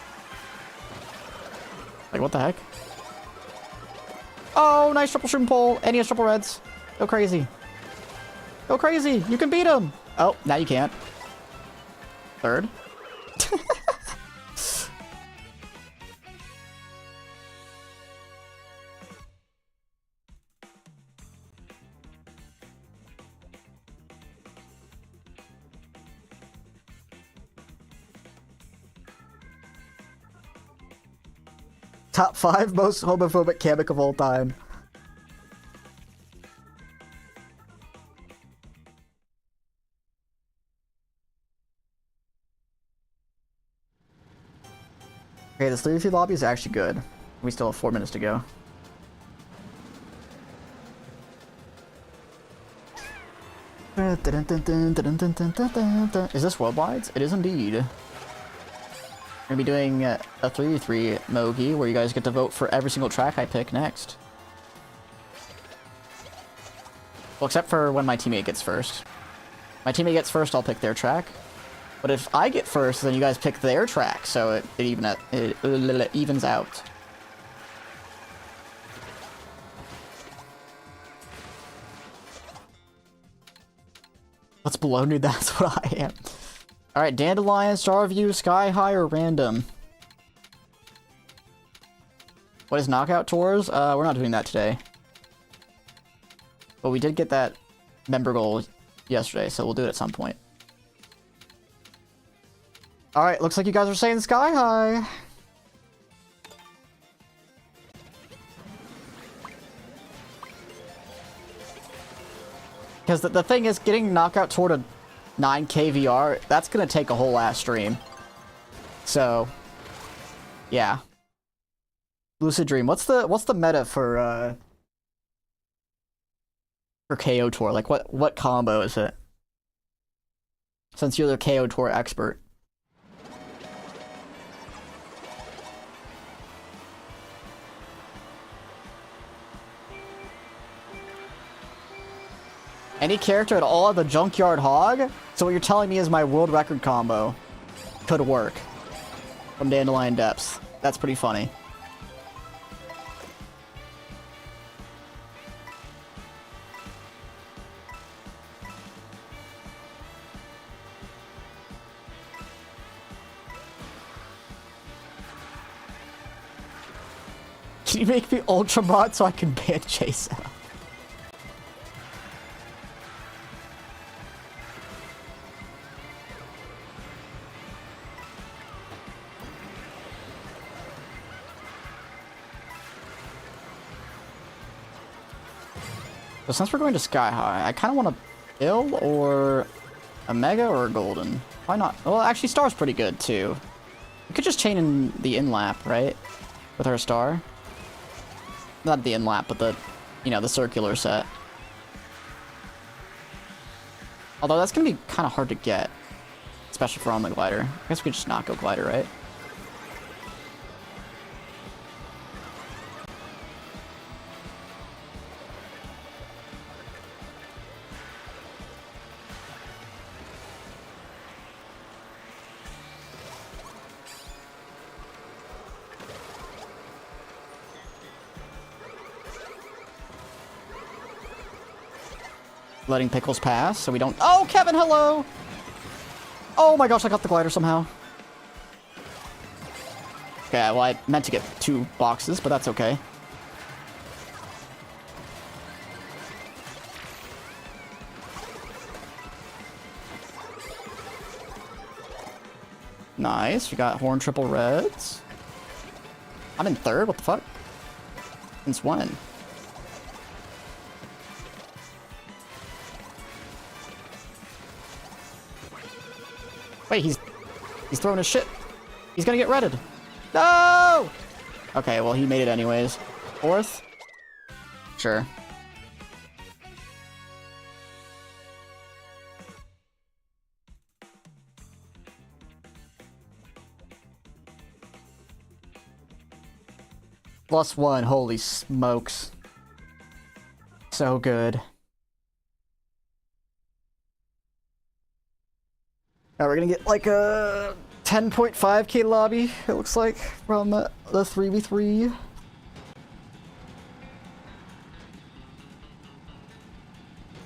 Like, what the heck? Oh, nice triple shroom pull. And he has triple reds. Go crazy. Go crazy. You can beat him. Oh, now you can't. 3rd. Top 5 most homophobic Kamek of all time. Okay, this 3v3 lobby is actually good. We still have 4 minutes to go. Is this worldwide? It is indeed. We're gonna be doing a 3v3 Mogi, where you guys get to vote for every single track I pick next. Well, except for when my teammate gets first. My teammate gets first, I'll pick their track. But if I get first, then you guys pick their track, so it evens out. Let's blow, dude, that's what I am. Alright, Dandelion, Starview, Sky High, or Random? What is knockout tours? We're not doing that today. But we did get that member goal yesterday, so we'll do it at some point. Alright, looks like you guys are saying sky high. Because the thing is, getting knockout toward a 9K VR, that's gonna take a whole ass stream. So, yeah. Lucid Dream. What's the meta for KO Tour? Like, what combo is it? Since you're the KO Tour expert. Any character at all, the Junkyard Hog? So what you're telling me is my world record combo could work from Dandelion Depths. That's pretty funny. Can you make me Ultramod so I can ban Chase out? So since we're going to Sky High, I kind of want a Bill or a Mega or a Golden. Why not? Well, actually, Star's pretty good, too. We could just chain in the in-lap, right? With our Star. Not the in-lap, but the, you know, the circular set. Although that's going to be kind of hard to get. Especially for on the glider. I guess we could just not go glider, right? Letting Pickles pass, so we don't... Oh, Kevin, hello! Oh my gosh, I got the glider somehow. Okay, well, I meant to get 2 boxes, but that's okay. Nice, we got Horn Triple Reds. I'm in 3rd, what the fuck? Since when? Wait, he's throwing his shit. He's gonna get redded. No! Okay, well, he made it anyways. 4th? Sure. +1, holy smokes. So good. Now we're gonna get like a 10.5k lobby, it looks like, from the 3v3.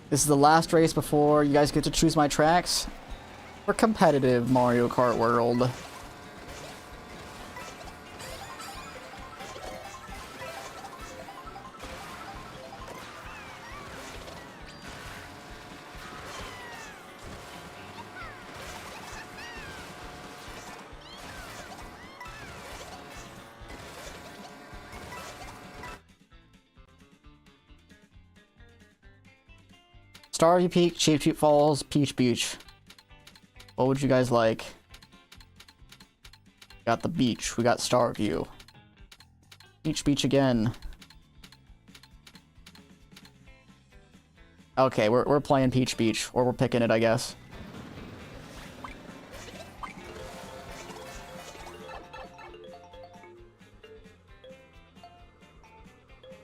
This is the last race before you guys get to choose my tracks for competitive Mario Kart World. Starview Peak, Cheap Cheap Falls, Peach Beach. What would you guys like? Got the beach. We got Starview. Peach Beach again. Okay, we're playing Peach Beach, or we're picking it, I guess.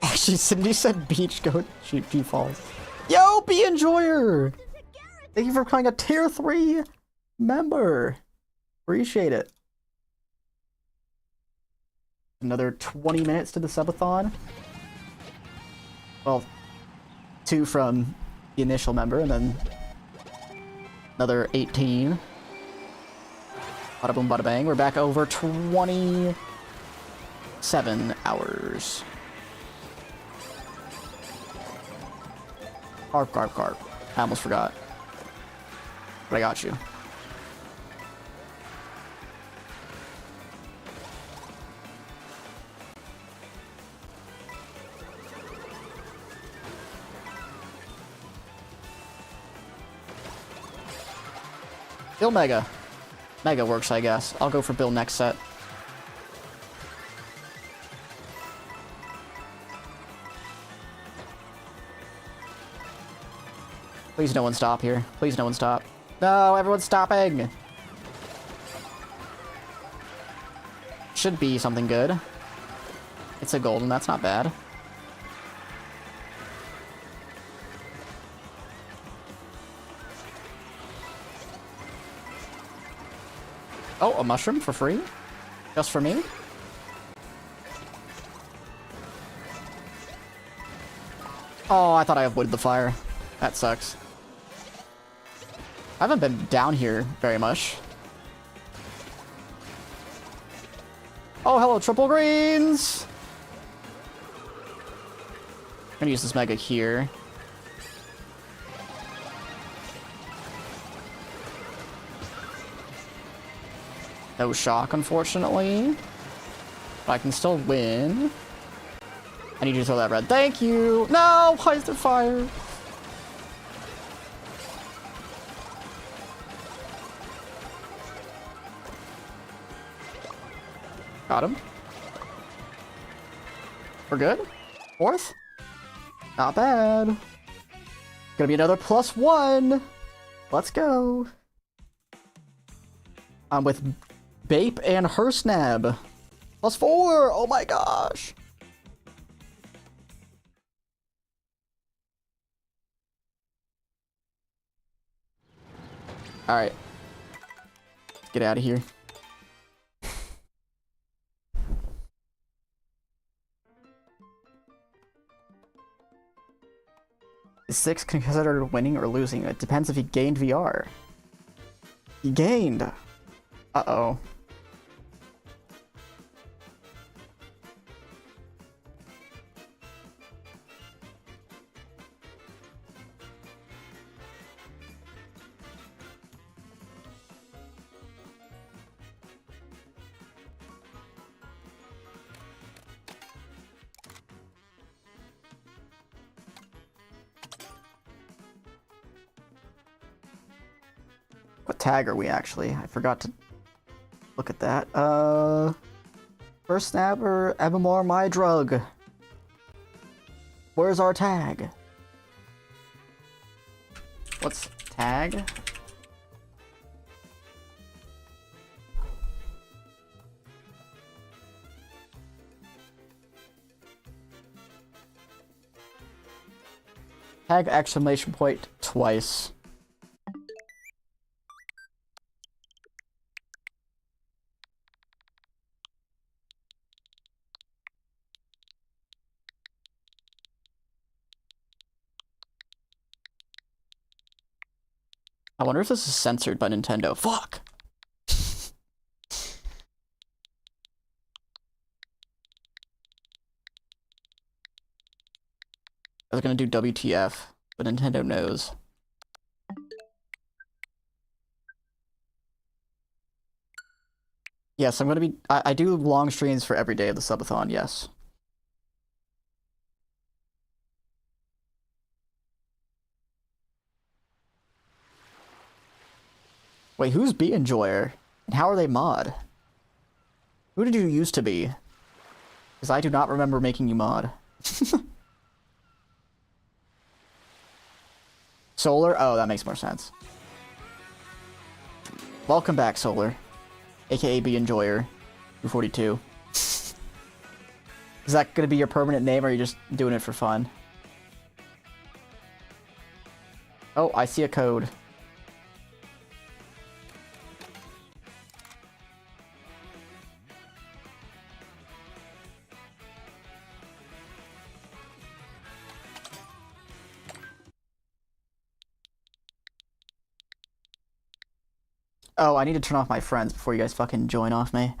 Actually, Cindy said beach, go Cheap Cheap Falls. Yo, Be Enjoyer! Thank you for becoming a tier 3 member. Appreciate it. Another 20 minutes to the subathon. Well, 2 from the initial member, and then another 18. Bada boom, bada bang. We're back over 20 7 hours. Carp, carp, carp. I almost forgot. But I got you. Bill Mega. Mega works, I guess. I'll go for Bill next set. Please no one stop here. Please no one stop. No, everyone's stopping! Should be something good. It's a golden, that's not bad. Oh, a mushroom for free? Just for me? Oh, I thought I avoided the fire. That sucks. I haven't been down here very much. Oh, hello, triple greens! I'm gonna use this mega here. No shock, unfortunately. But I can still win. I need you to throw that red. Thank you! No! Why is there fire? Got him. We're good? 4th? Not bad. Gonna be another +1. Let's go. I'm with Bape and Hersnab. +4! Oh my gosh! Alright. Let's get out of here. Is 6 considered winning or losing? It depends if he gained VR. He gained! Uh-oh. What tag are we actually? I forgot to look at that. First snap or MMR my drug? Where's our tag? What's tag? Tag exclamation point twice. I wonder if this is censored by Nintendo. Fuck! I was gonna do WTF, but Nintendo knows. Yes, I'm gonna be... I do long streams for every day of the subathon, yes. Wait, who's Bee Enjoyer? And how are they mod? Who did you used to be? Because I do not remember making you mod. Solar? Oh, that makes more sense. Welcome back, Solar. AKA Bee Enjoyer. 242. Is that gonna be your permanent name, or are you just doing it for fun? Oh, I see a code. Oh, I need to turn off my friends before you guys fucking join off me.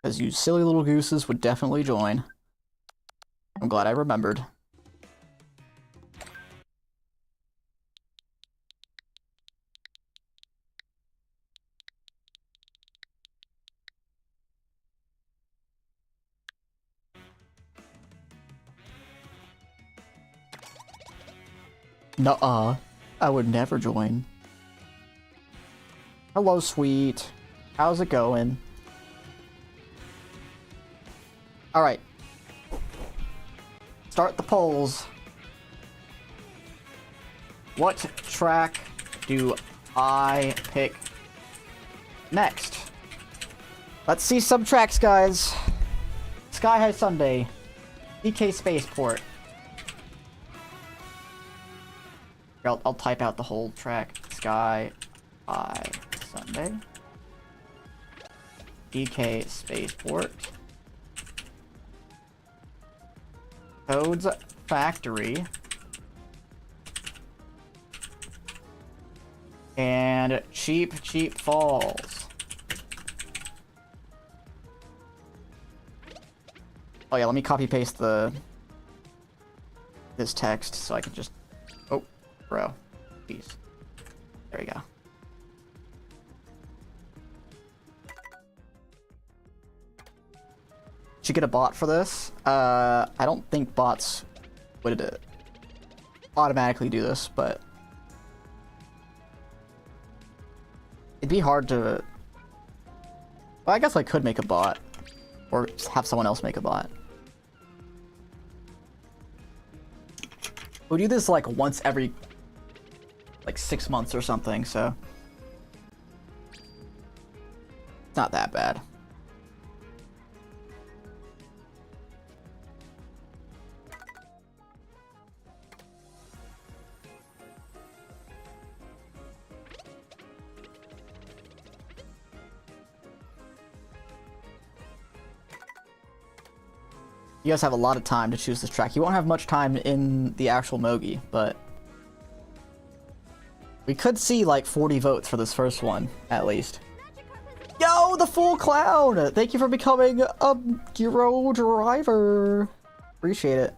Because you silly little gooses would definitely join. I'm glad I remembered. Nuh-uh. I would never join. Hello, sweet. How's it going? Alright. Start the polls. What track do I pick next? Let's see some tracks, guys. Sky High Sunday. DK Spaceport. I'll type out the whole track. Sky High Sunday. DK Spaceport. Toad's Factory. And Cheap Falls. Oh yeah, let me copy paste this text so I can just... Oh, bro. Jeez. There we go. Should get a bot for this. I don't think bots would automatically do this, but it'd be hard to... Well, I guess I could make a bot, or just have someone else make a bot. We do this like once every like 6 months or something, so it's not that bad. You guys have a lot of time to choose this track. You won't have much time in the actual Mogi, but we could see like 40 votes for this first one, at least. Yo, the full clown! Thank you for becoming a Gyro driver. Appreciate it.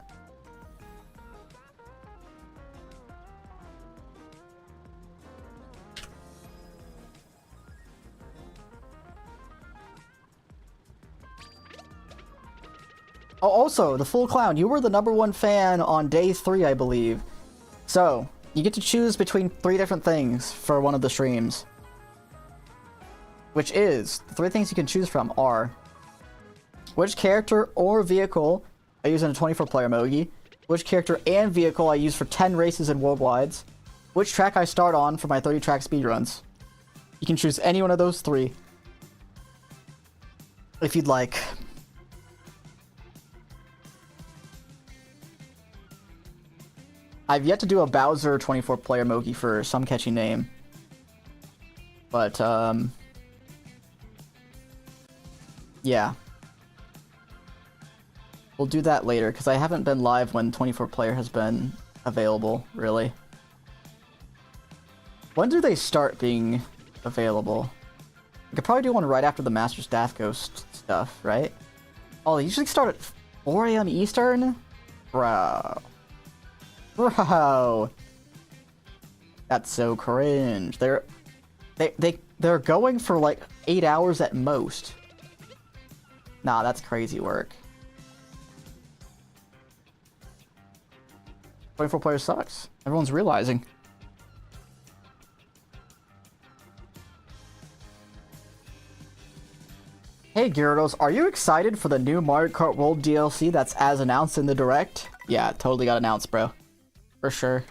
Oh, also, the full clown, you were the #1 fan on day 3, I believe. So, you get to choose between 3 different things for one of the streams. Which is, the 3 things you can choose from are: which character or vehicle I use in a 24-player Mogi, which character and vehicle I use for 10 races in Worldwides, which track I start on for my 30-track speedruns. You can choose any one of those 3. If you'd like. I've yet to do a Bowser 24-player Mogi for some catchy name. But, yeah. We'll do that later, because I haven't been live when 24-player has been available, really. When do they start being available? I could probably do one right after the Master's Death Ghost stuff, right? Oh, they usually start at 4 AM Eastern? Bro. Bro, that's so cringe. They're going for like 8 hours at most. Nah, that's crazy work. 24 players sucks. Everyone's realizing. Hey Gyarados, are you excited for the new Mario Kart World DLC that's as announced in the Direct? Yeah, it totally got announced, bro. For sure.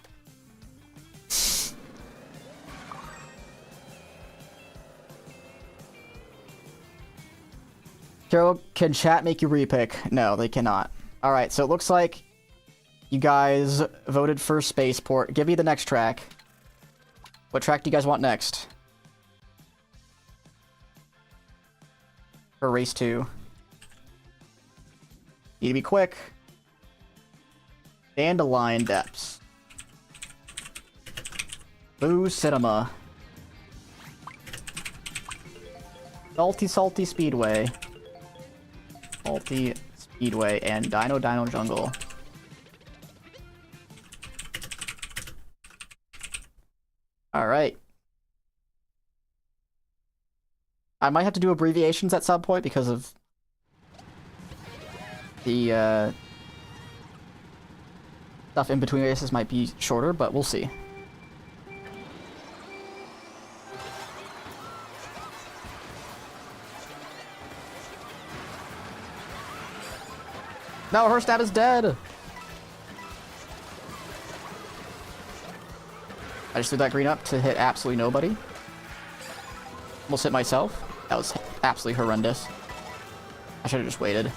Carol, can chat make you repick? No, they cannot. Alright, so it looks like you guys voted for Spaceport. Give me the next track. What track do you guys want next? For race 2. Need to be quick. Dandelion Depths. Boo Cinema. Salty Speedway. Faulty Speedway and Dino Jungle. Alright. I might have to do abbreviations at some point because of the stuff in between races might be shorter, but we'll see. No, her stat is dead! I just threw that green up to hit absolutely nobody. Almost hit myself. That was absolutely horrendous. I should have just waited.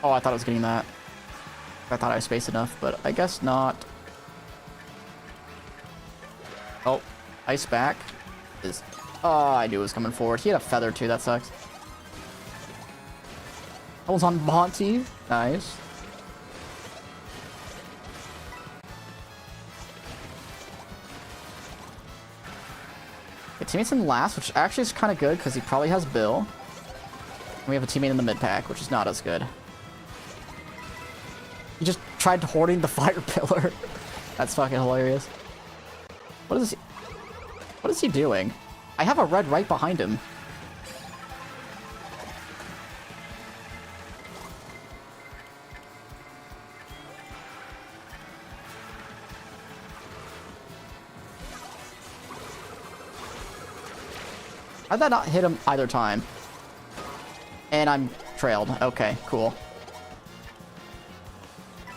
Oh, I thought I was getting that. I thought I spaced enough, but I guess not. Oh, ice back is... Oh, I knew it was coming forward. He had a feather too, that sucks. That one's on Monty. Nice. The teammate's in last, which actually is kind of good because he probably has Bill. And we have a teammate in the mid pack, which is not as good. He just tried hoarding the fire pillar. That's fucking hilarious. What is he doing? I have a red right behind him. How'd that not hit him either time? And I'm trailed. Okay, cool.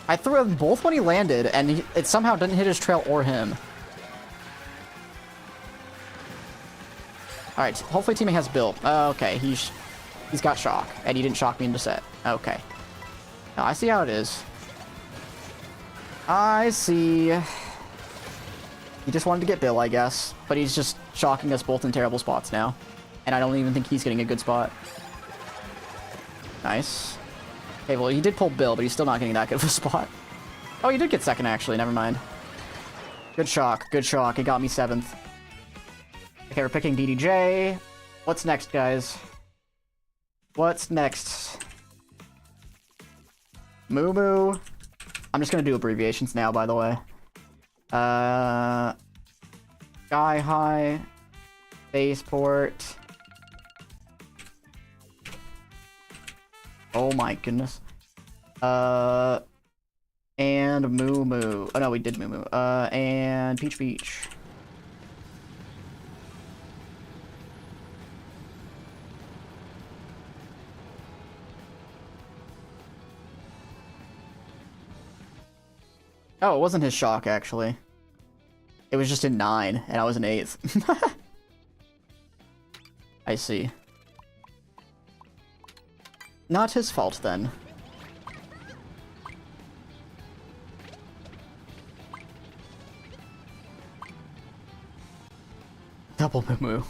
I threw them both when he landed, and it somehow didn't hit his trail or him. Alright, hopefully teammate has Bill. Okay, he's got shock, and he didn't shock me into set. Okay. Now, I see how it is. I see. He just wanted to get Bill, I guess. But he's just shocking us both in terrible spots now. And I don't even think he's getting a good spot. Nice. Okay, well, he did pull Bill, but he's still not getting that good of a spot. Oh, he did get second, actually. Never mind. Good shock. Good shock. It got me 7th. Okay, we're picking DDJ. What's next, guys? What's next? Moo Moo. I'm just gonna do abbreviations now, by the way. Sky High. Spaceport. Oh my goodness. And Moo Moo. Oh no, we did Moo Moo. And Peach Beach. Oh, it wasn't his shock, actually. It was just in 9, and I was in 8th. I see. Not his fault, then. Double Moo Moo.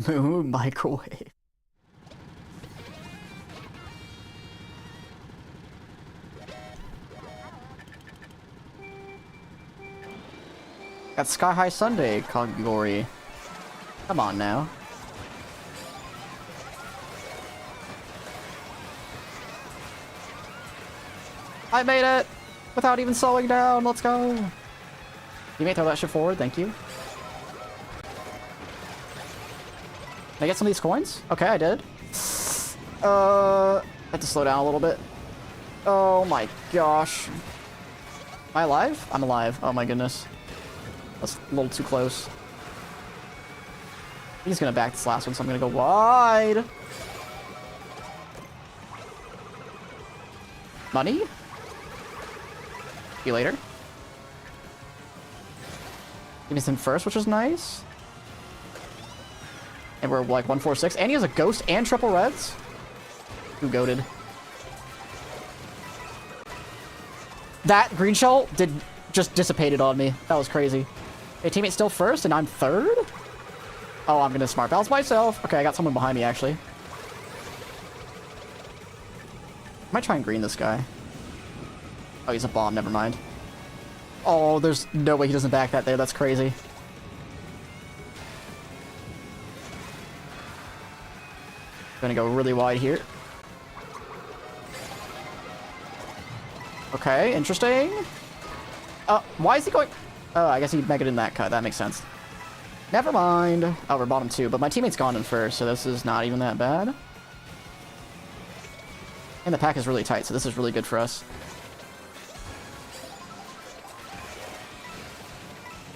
Moo microwave. That's Sky High Sunday, Kagori. Come on now. I made it! Without even slowing down, let's go! You may throw that shit forward, thank you. Can I get some of these coins? Okay, I did. I have to slow down a little bit. Oh my gosh. Am I alive? I'm alive. Oh my goodness. That's a little too close. He's gonna back this last one, so I'm gonna go wide. Money? See you later. Give me some first, which is nice. And we're like 146. And he has a ghost and triple reds. Who goated? That green shell just dissipated on me. That was crazy. Hey, teammate's still first, and I'm third? Oh, I'm gonna smart balance myself. Okay, I got someone behind me, actually. I might try and green this guy. Oh, he's a bomb. Never mind. Oh, there's no way he doesn't back that there. That's crazy. Gonna go really wide here. Okay, interesting. Why is he going... Oh, I guess he megged in that cut. That makes sense. Never mind. Oh, we're bottom 2, but my teammate's gone in first, so this is not even that bad. And the pack is really tight, so this is really good for us.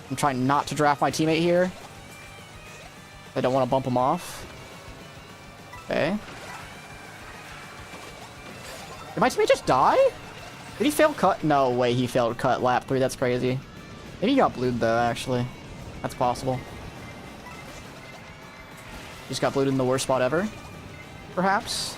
I'm trying not to draft my teammate here. I don't want to bump him off. Okay. Did my teammate just die? Did he fail cut? No way he failed cut lap 3. That's crazy. Maybe he got blued though, actually. That's possible. Just got blued in the worst spot ever. Perhaps.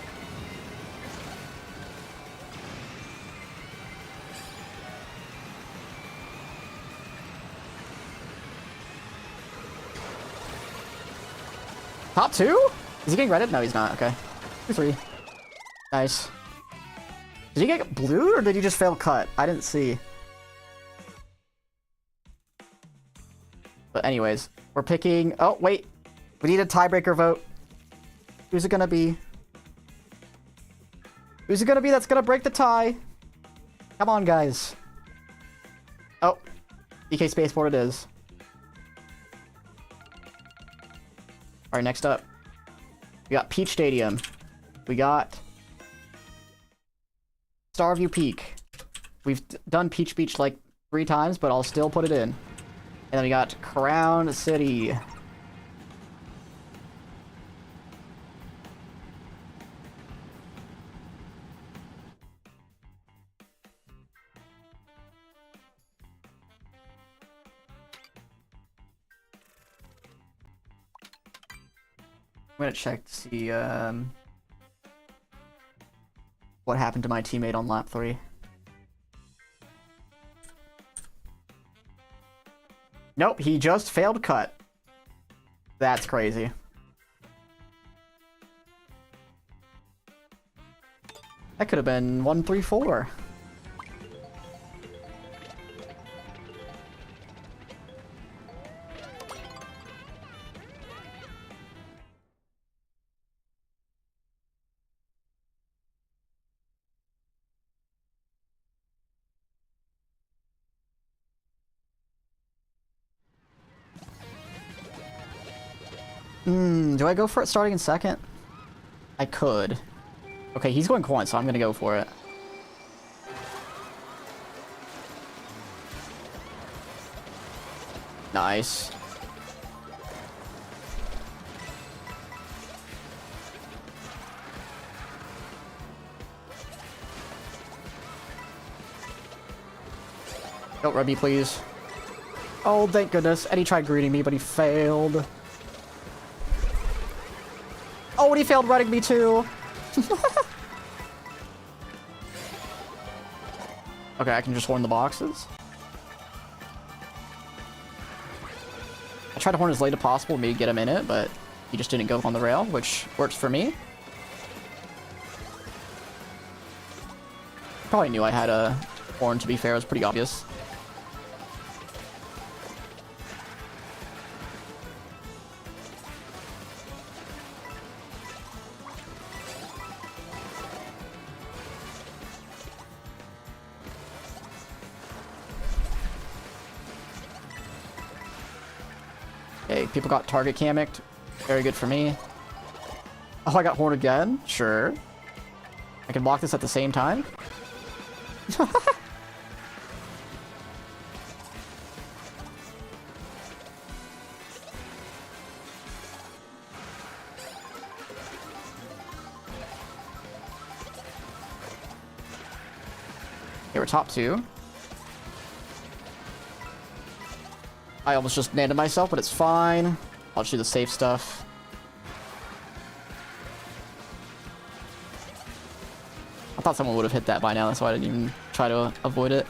Top 2? Is he getting redded? No, he's not. Okay. 2-3. Nice. Did he get blue or did he just fail cut? I didn't see. But anyways, we're picking... Oh, wait. We need a tiebreaker vote. Who's it gonna be? Who's it gonna be that's gonna break the tie? Come on, guys. Oh. DK Spaceport it is. Alright, next up. We got Peach Stadium. We got... Starview Peak. We've done Peach Beach like 3 times, but I'll still put it in. And then we got Crown City. I'm gonna check to see what happened to my teammate on lap 3. Nope, he just failed cut. That's crazy. That could have been 1-3-4. Do I go for it starting in second? I could. Okay, he's going coin, so I'm gonna go for it. Nice. Don't rub me, please. Oh, thank goodness. And he tried greeting me, but he failed. Oh, and he failed running me too. Okay, I can just horn the boxes. I tried to horn as late as possible, maybe get him in it, but he just didn't go on the rail, which works for me. Probably knew I had a horn, to be fair. It was pretty obvious. Okay, people got target cammicked. Very good for me. Oh, I got horn again? Sure. I can block this at the same time? Okay, we're top 2. I almost just landed myself, but it's fine. I'll just do the safe stuff. I thought someone would have hit that by now, so I didn't even try to avoid it.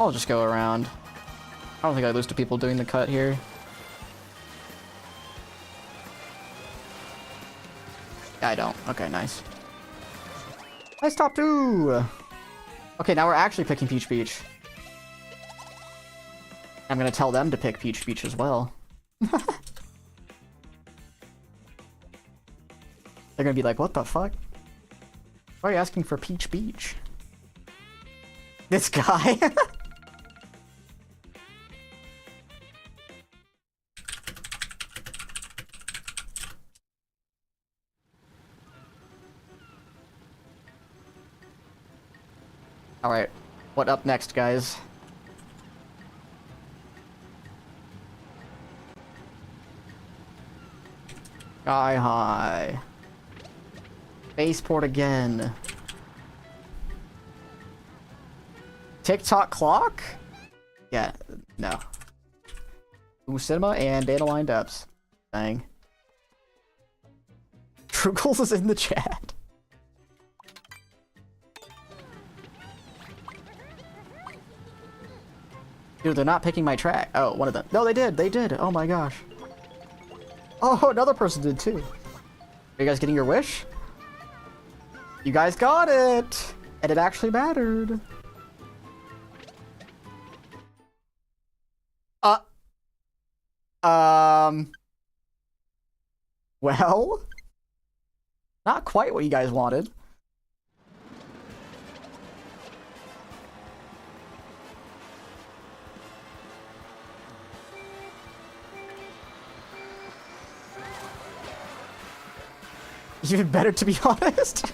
I'll just go around. I don't think I lose to people doing the cut here. Yeah, I don't. Okay, nice. Nice top 2! Okay, now we're actually picking Peach Beach. I'm gonna tell them to pick Peach Beach as well. They're gonna be like, what the fuck? Why are you asking for Peach Beach? This guy? Alright, what up next, guys? Sky high. Spaceport again. TikTok clock? Yeah, no. Ooh, cinema and Dandelion Depths. Dang. Trugles is in the chat. Dude, they're not picking my track. Oh, one of them. No, they did. They did. Oh my gosh. Oh, another person did too. Are you guys getting your wish? You guys got it! And it actually mattered. Well, not quite what you guys wanted. Even better, to be honest.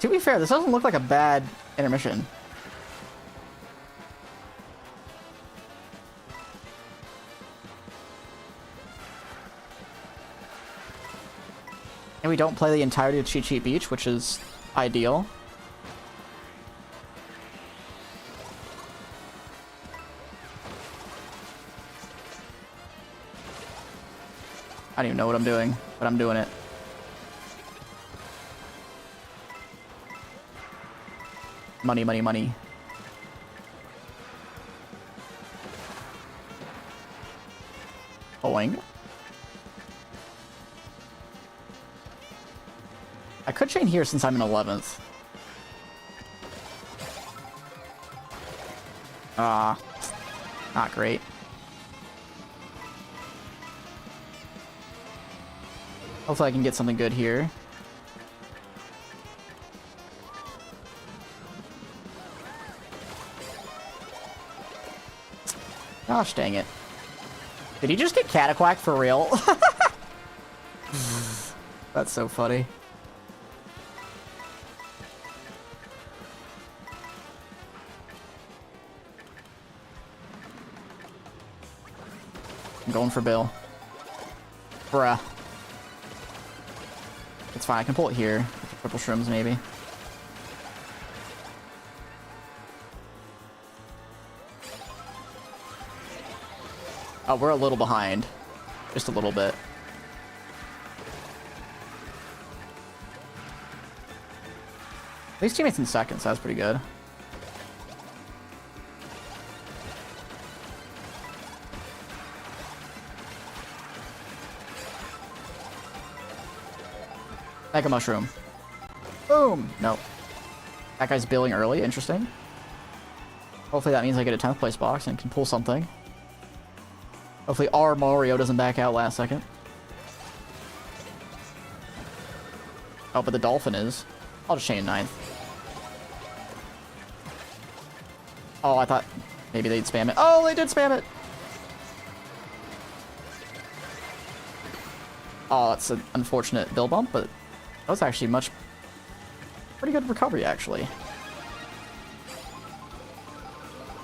To be fair, this doesn't look like a bad intermission. And we don't play the entirety of Cheat Sheet Beach, which is ideal. I don't even know what I'm doing, but I'm doing it. Money, money, money. Boing. I could chain here since I'm in 11th. Ah, not great. Hopefully I can get something good here. Gosh dang it. Did he just get cataquacked for real? That's so funny. I'm going for Bill. Bruh. It's fine, I can pull it here. With the purple shrooms, maybe. Oh, we're a little behind. Just a little bit. These teammates in second, so that's pretty good. Mega Mushroom. Boom! Nope. That guy's billing early. Interesting. Hopefully that means I get a 10th place box and can pull something. Hopefully our Mario doesn't back out last second. Oh, but the Dolphin is. I'll just chain 9th. Oh, I thought maybe they'd spam it. Oh, they did spam it! Oh, that's an unfortunate bill bump, but that was actually pretty good recovery, actually.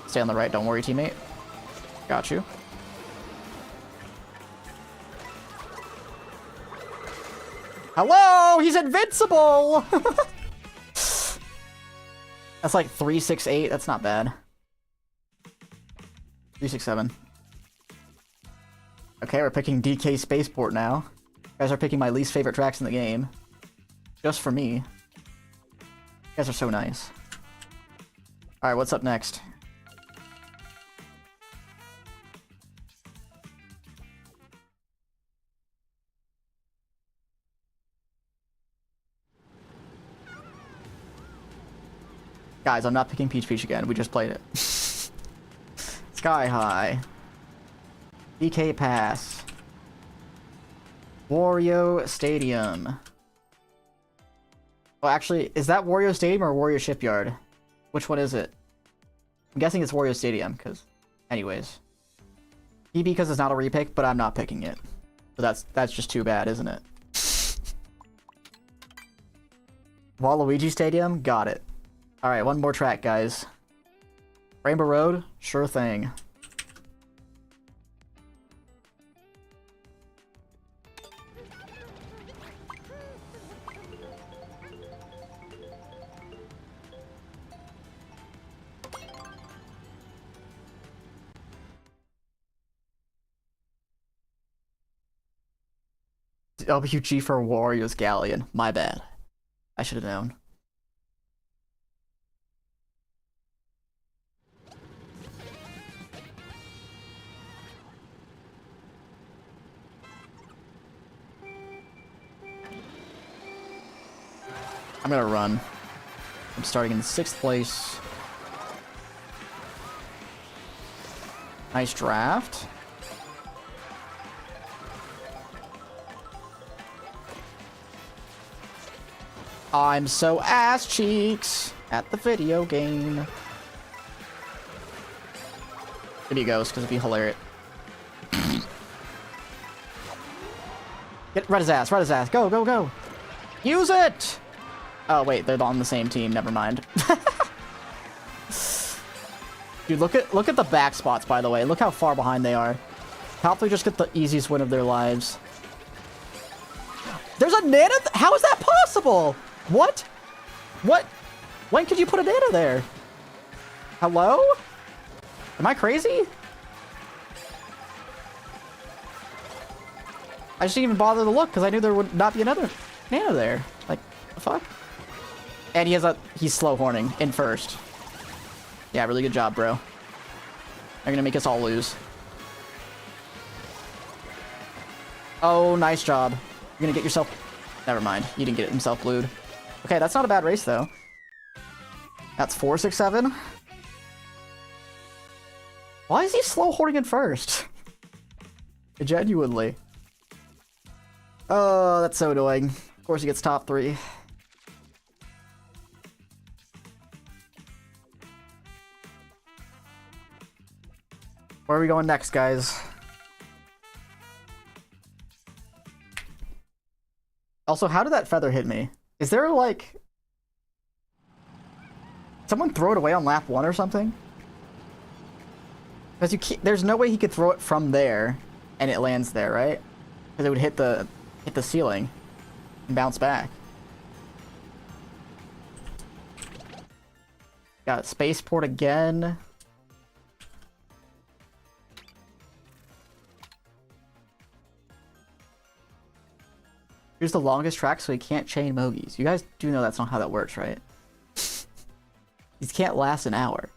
Stay on the right, don't worry, teammate. Got you. Hello! He's invincible! That's like 368. That's not bad. 367. Okay, we're picking DK Spaceport now. You guys are picking my least favorite tracks in the game. Just for me. You guys are so nice. Alright, what's up next? Guys, I'm not picking Peach Peach again. We just played it. Sky High. DK Pass. Wario Stadium. Oh, actually, is that Wario Stadium or Wario Shipyard? Which one is it? I'm guessing it's Wario Stadium, because... Anyways. PB because it's not a repick, but I'm not picking it. So that's just too bad, isn't it? Waluigi Stadium? Got it. Alright, one more track, guys. Rainbow Road? Sure thing. WG for Wario's Galleon. My bad. I should have known. I'm gonna run. I'm starting in 6th place. Nice draft. I'm so ass cheeks at the video game. Video goes, because it'd be hilarious. Get red his ass, red his ass. Go, go, go. Use it! Oh, wait, they're on the same team. Never mind. Dude, look at the back spots, by the way. Look how far behind they are. Top 3 just get the easiest win of their lives. There's a Nana? How is that possible? What? What? When could you put a Nana there? Hello? Am I crazy? I just didn't even bother to look because I knew there would not be another Nana there. Like, the fuck? And he's slow horning in first. Yeah, really good job, bro. They're gonna make us all lose. Oh, nice job. You're gonna get yourself... Never mind. You didn't get himself blued. Okay, that's not a bad race, though. That's 4, 6, 7. Why is he slow horning in first? Genuinely. Oh, that's so annoying. Of course he gets top 3. Where are we going next, guys? Also, how did that feather hit me? Is there, like... Someone throw it away on lap 1 or something? Because you can't, there's no way he could throw it from there and it lands there, right? Because it would hit the ceiling and bounce back. Got spaceport again. Here's the longest track so he can't chain Mogis. You guys do know that's not how that works, right? These can't last an hour.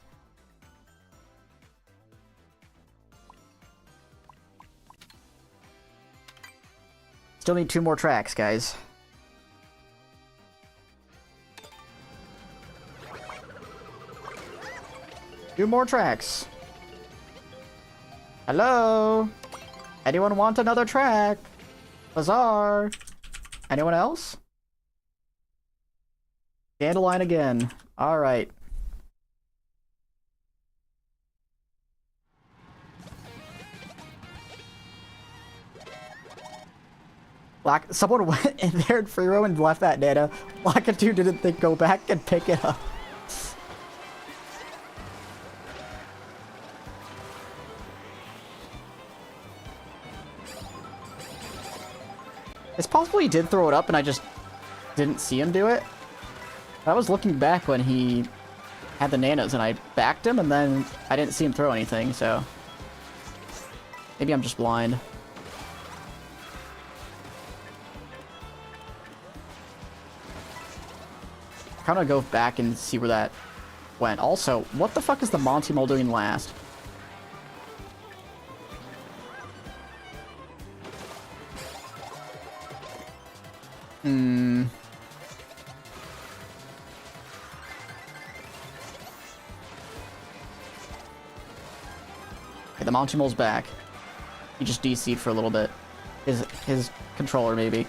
Still need 2 more tracks, guys. Two more tracks. Hello? Anyone want another track? Bazaar. Anyone else? Dandelion again. Alright. Someone went in there in free row and left that Nana. Lakitu didn't think go back and pick it up. It's possible he did throw it up and I just didn't see him do it. I was looking back when he had the nanas and I backed him and then I didn't see him throw anything, so... Maybe I'm just blind. kind of go back and see where that went. Also, what the fuck is the Monty Mole doing last? Hmm. Okay, the Monty Mole's back. He just DC'd for a little bit. His controller, maybe.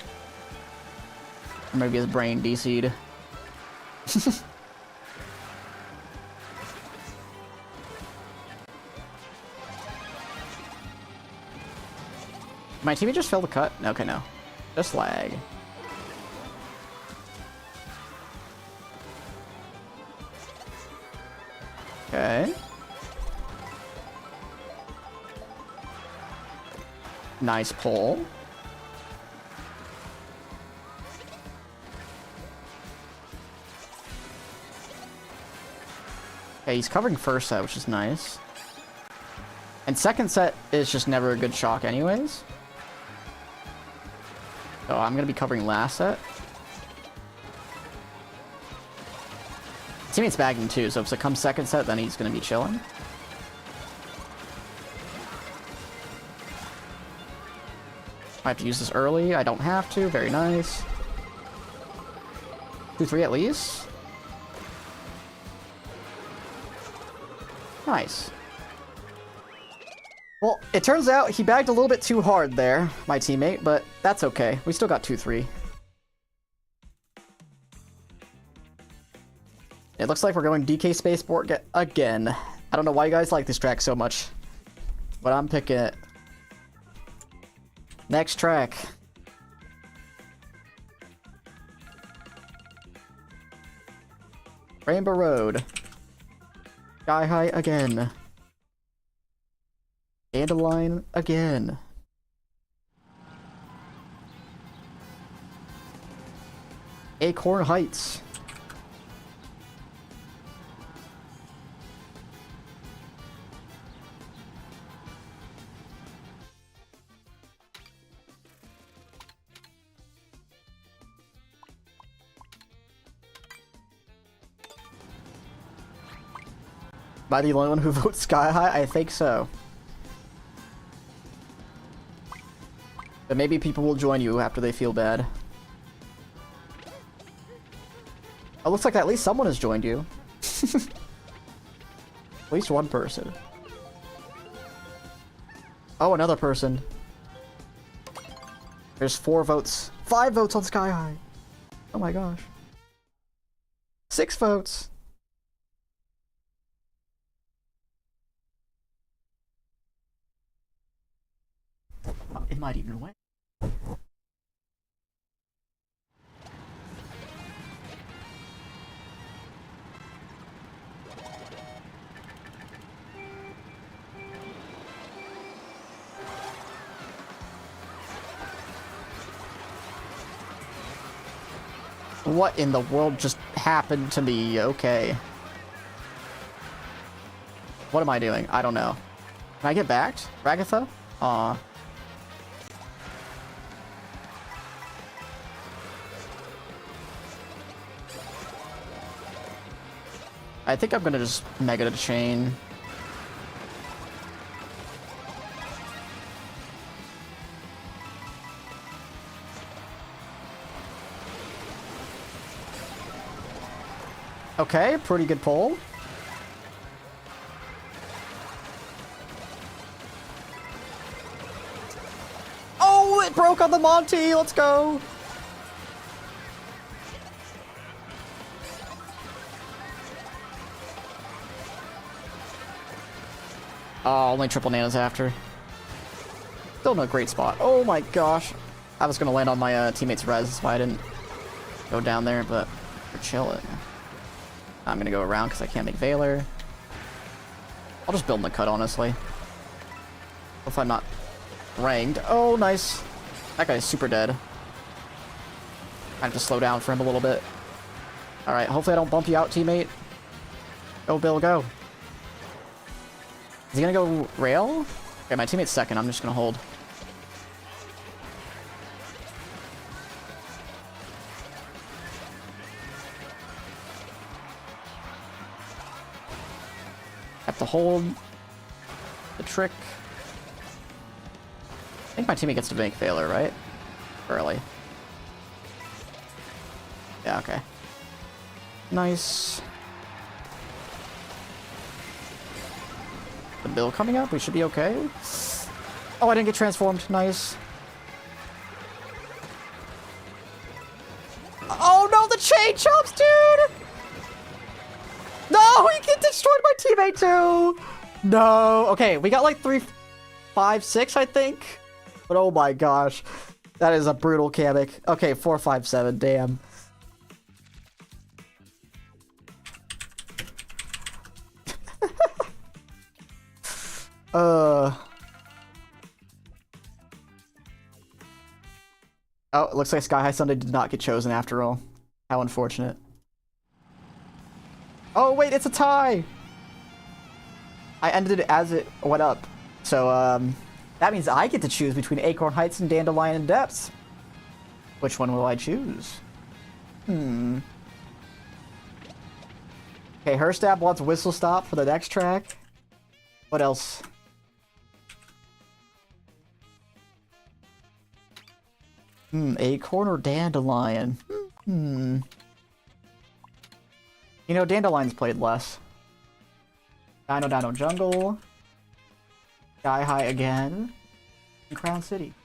Or maybe his brain DC'd. My teammate just failed the cut? Okay, no. Just lag. Okay. Nice pull. Okay, he's covering first set, which is nice. And second set is just never a good shock anyways. So I'm gonna be covering last set. Teammate's bagging too, so if it comes second set, then he's gonna be chilling. I have to use this early. I don't have to. Very nice. 2-3 at least. Nice. Well, it turns out he bagged a little bit too hard there, my teammate, but that's okay. We still got 2-3. It looks like we're going DK Spaceport again. I don't know why you guys like this track so much, but I'm picking it. Next track. Rainbow Road. Sky High again. Dandelion again. Acorn Heights. Am I the only one who votes Sky High? I think so. But maybe people will join you after they feel bad. It looks like at least someone has joined you. At least one person. Oh, another person. There's 4 votes. 5 votes on Sky High. Oh my gosh. 6 votes. It might even win. What in the world just happened to me? Okay. What am I doing? I don't know. Can I get backed? Ragatha? Aw. I think I'm gonna just mega to chain. Okay, pretty good pull. Oh, it broke on the Monty. Let's go. Oh, only triple nanas after. Still no great spot. Oh my gosh. I was gonna land on my teammate's res, that's why I didn't go down there, but we're chilling. I'm gonna go around because I can't make Valor. I'll just build in the cut, honestly. If I'm not ranged. Oh, nice. That guy's super dead. I have to slow down for him a little bit. Alright, hopefully I don't bump you out, teammate. Go, Bill, go. Is he gonna go rail? Okay, my teammate's second. I'm just gonna hold. Have to hold the trick. I think my teammate gets to make failure, right? Early. Yeah, okay. Nice. The bill coming up, we should be okay. Oh, I didn't get transformed. Nice. Oh no, the chain chomps, dude! No, he destroyed my teammate too! No. Okay, we got like 3, 5, 6, I think. But oh my gosh. That is a brutal Kamek. Okay, 4, 5, 7, damn. Oh, it looks like Sky High Sunday did not get chosen after all. How unfortunate. Oh, wait, it's a tie! I ended it as it went up. So, that means I get to choose between Acorn Heights and Dandelion and Depths. Which one will I choose? Okay, Herstab wants Whistle Stop for the next track. What else? Acorn or Dandelion? You know, Dandelion's played less. Dino Jungle. Sky High again. And Crown City.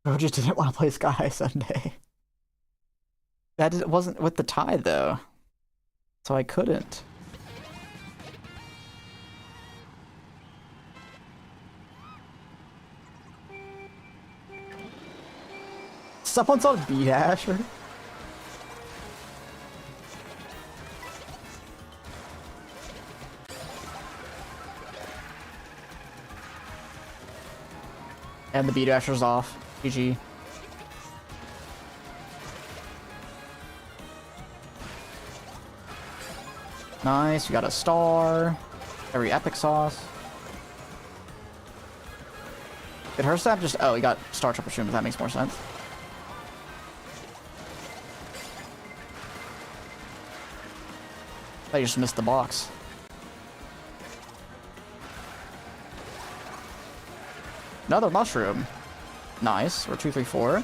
I just didn't want to play Sky High Sunday. That wasn't with the tie, though. So I couldn't. Someone's on B-Dasher. And the B-Dasher's off. GG. Nice, we got a star. Every epic sauce. Did Herstab just... Oh, he got Star Triple Shrooms. That makes more sense. I just missed the box. Another mushroom. Nice. We're 2, 3, 4.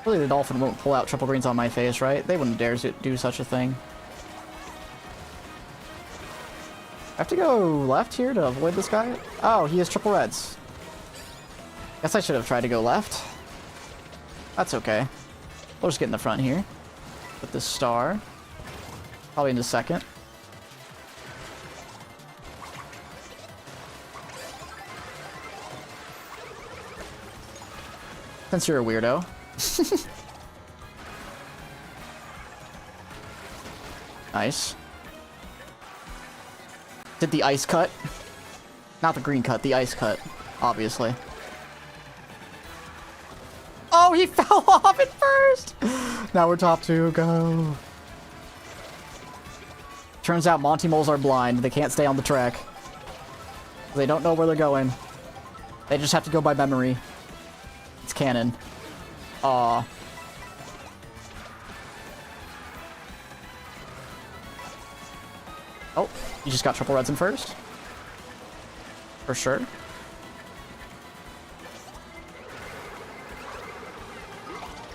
Really, the dolphin won't pull out triple greens on my face, right? They wouldn't dare do such a thing. I have to go left here to avoid this guy? Oh, he has triple reds. Guess I should have tried to go left. That's okay. We'll just get in the front here. With this star. Probably in the second. Since you're a weirdo. Nice. Did the ice cut? Not the green cut, the ice cut, obviously. Oh, he fell off at first! Now we're top 2, go. Turns out Monty Moles are blind. They can't stay on the track. They don't know where they're going. They just have to go by memory. It's canon. Aw. Oh, you just got triple reds in first? For sure.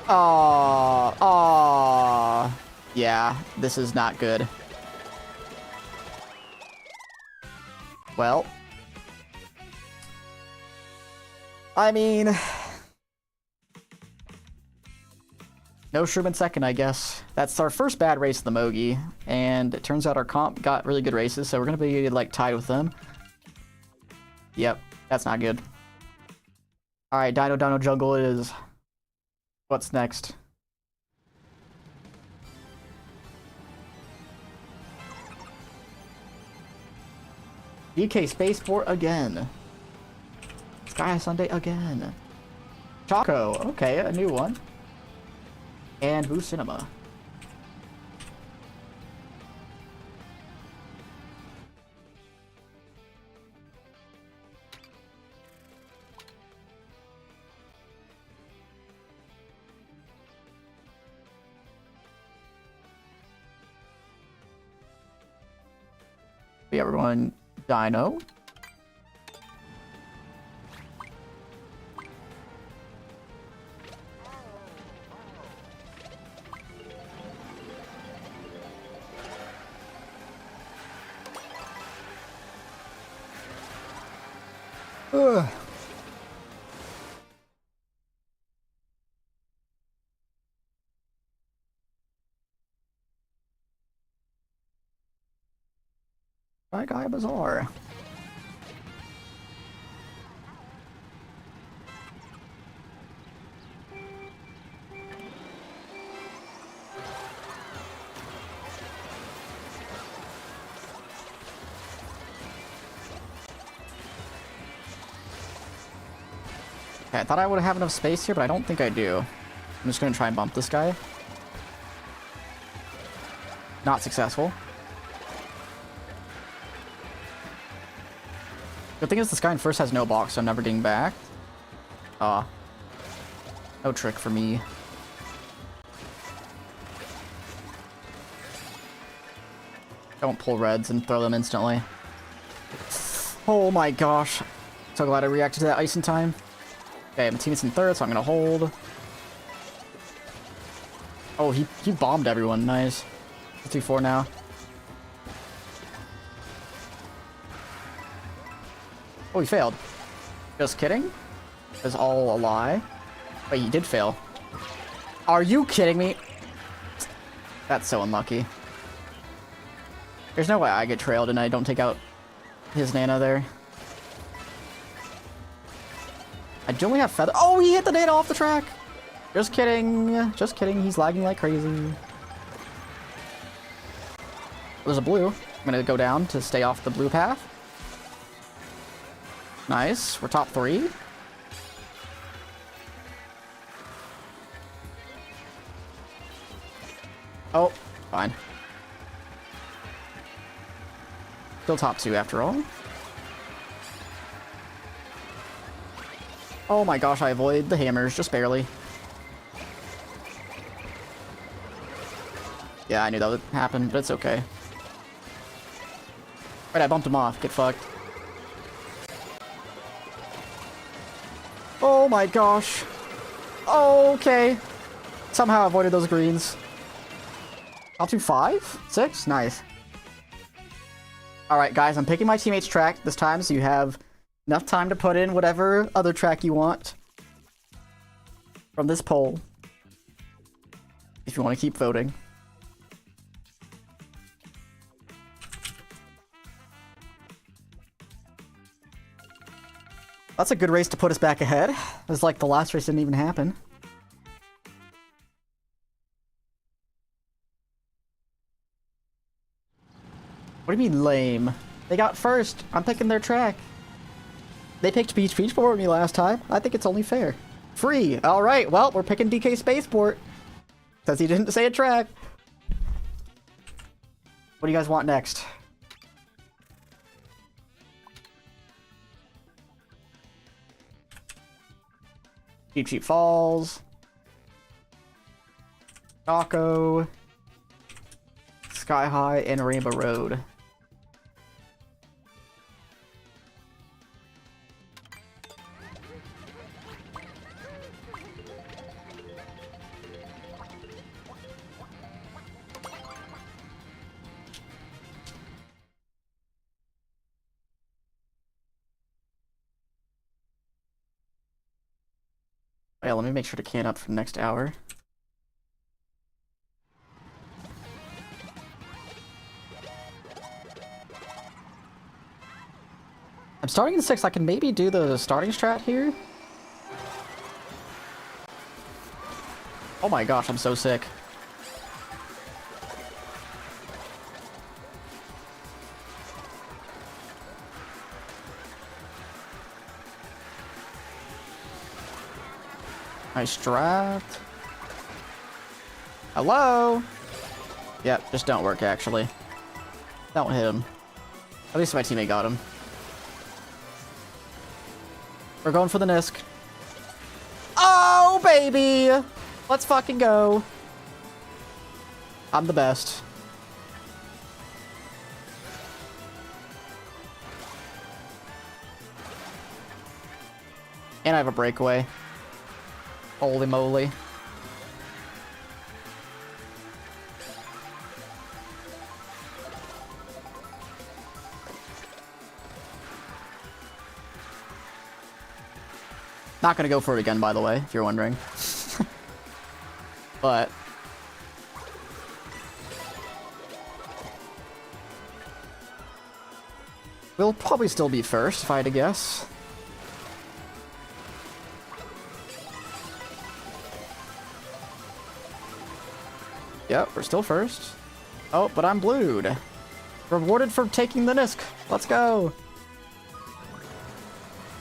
Aww. Yeah, this is not good. Well. I mean... No shroom in second, I guess. That's our first bad race in the Mogi, and it turns out our comp got really good races, so we're gonna be, like, tied with them. Yep, that's not good. Alright, Dino Jungle is... What's next? DK Spaceport again. Sky Sunday again. Choco. Okay, a new one. And Boo Cinema. Yeah, we're going Dino. Ugh. Guy Bazaar. Okay, I thought I would have enough space here, but I don't think I do. I'm just gonna try and bump this guy. Not successful. Good thing is this guy in first has no box, so I'm never getting back. No trick for me. Don't pull reds and throw them instantly. Oh my gosh. So glad I reacted to that ice in time. Okay, my teammate's in third, so I'm gonna hold. Oh, he bombed everyone. Nice. 2-4 now. Oh, he failed. Just kidding? It's all a lie. Wait, he did fail. Are you kidding me? That's so unlucky. There's no way I get trailed and I don't take out his Nana there. I do only have feather. Oh, he hit the Nana off the track. Just kidding. Just kidding. He's lagging like crazy. There's a blue. I'm gonna go down to stay off the blue path. Nice. We're top 3. Oh, fine. Still top 2 after all. Oh my gosh, I avoided the hammers, just barely. Yeah, I knew that would happen, but it's okay. Right, I bumped him off. Get fucked. Oh my gosh. Okay. Somehow I avoided those greens. Top 2 5? 6? Nice. Alright, guys, I'm picking my teammate's track this time, so you have enough time to put in whatever other track you want from this poll. If you want to keep voting. That's a good race to put us back ahead. It was like the last race didn't even happen. What do you mean lame? They got first. I'm picking their track. They picked Beach Beach for me last time. I think it's only fair. Free. All right. Well, we're picking DK Spaceport. Says he didn't say a track. What do you guys want next? Cheap Cheap Falls. Taco. Sky High and Rainbow Road. Yeah, let me make sure to can up for the next hour. I'm starting in 6. I can maybe do the starting strat here. Oh my gosh, I'm so sick. Nice draft. Hello? Yep, just don't work, actually. Don't hit him. At least my teammate got him. We're going for the Nisk. Oh, baby! Let's fucking go. I'm the best. And I have a breakaway. Holy moly. Not gonna go for it again, by the way, if you're wondering. But we'll probably still be first, if I had to guess. Yep, we're still first. Oh, but I'm blued. Rewarded for taking the Nisk. Let's go.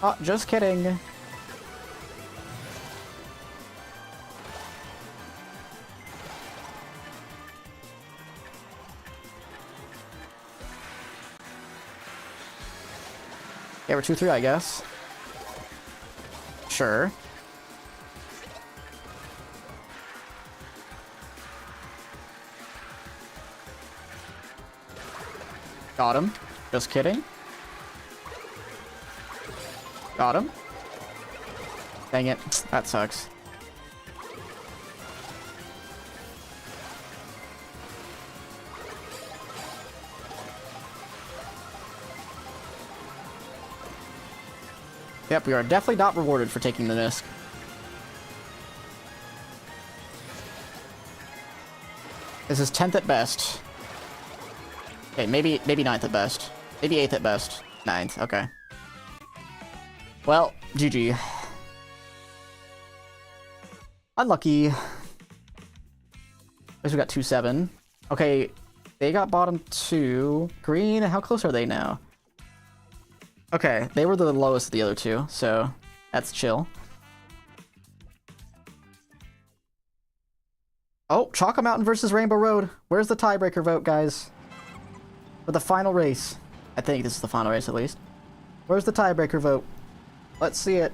Oh, just kidding. Yeah, we're 2-3, I guess. Sure. Got him. Just kidding. Got him. Dang it. That sucks. Yep, we are definitely not rewarded for taking the Nisk. This is 10th at best. Okay, maybe 9th at best. Maybe 8th at best. 9th, okay. Well, GG. Unlucky. At least we got 2-7. Okay, they got bottom 2. Green, how close are they now? Okay, they were the lowest of the other two, so that's chill. Oh, Chalka Mountain versus Rainbow Road. Where's the tiebreaker vote, guys? For the final race. I think this is the final race, at least. Where's the tiebreaker vote? Let's see it.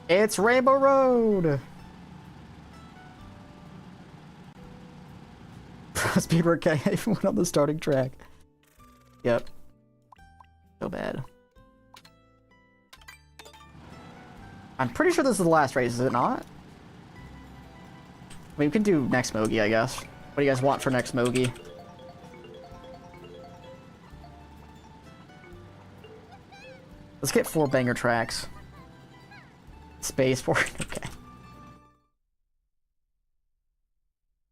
It's Rainbow Road! Speedrun can't even went on the starting track. Yep. So bad. I'm pretty sure this is the last race, is it not? I mean, we can do next Mogi, I guess. What do you guys want for next Mogi? Let's get 4 banger tracks. Space for it. Okay.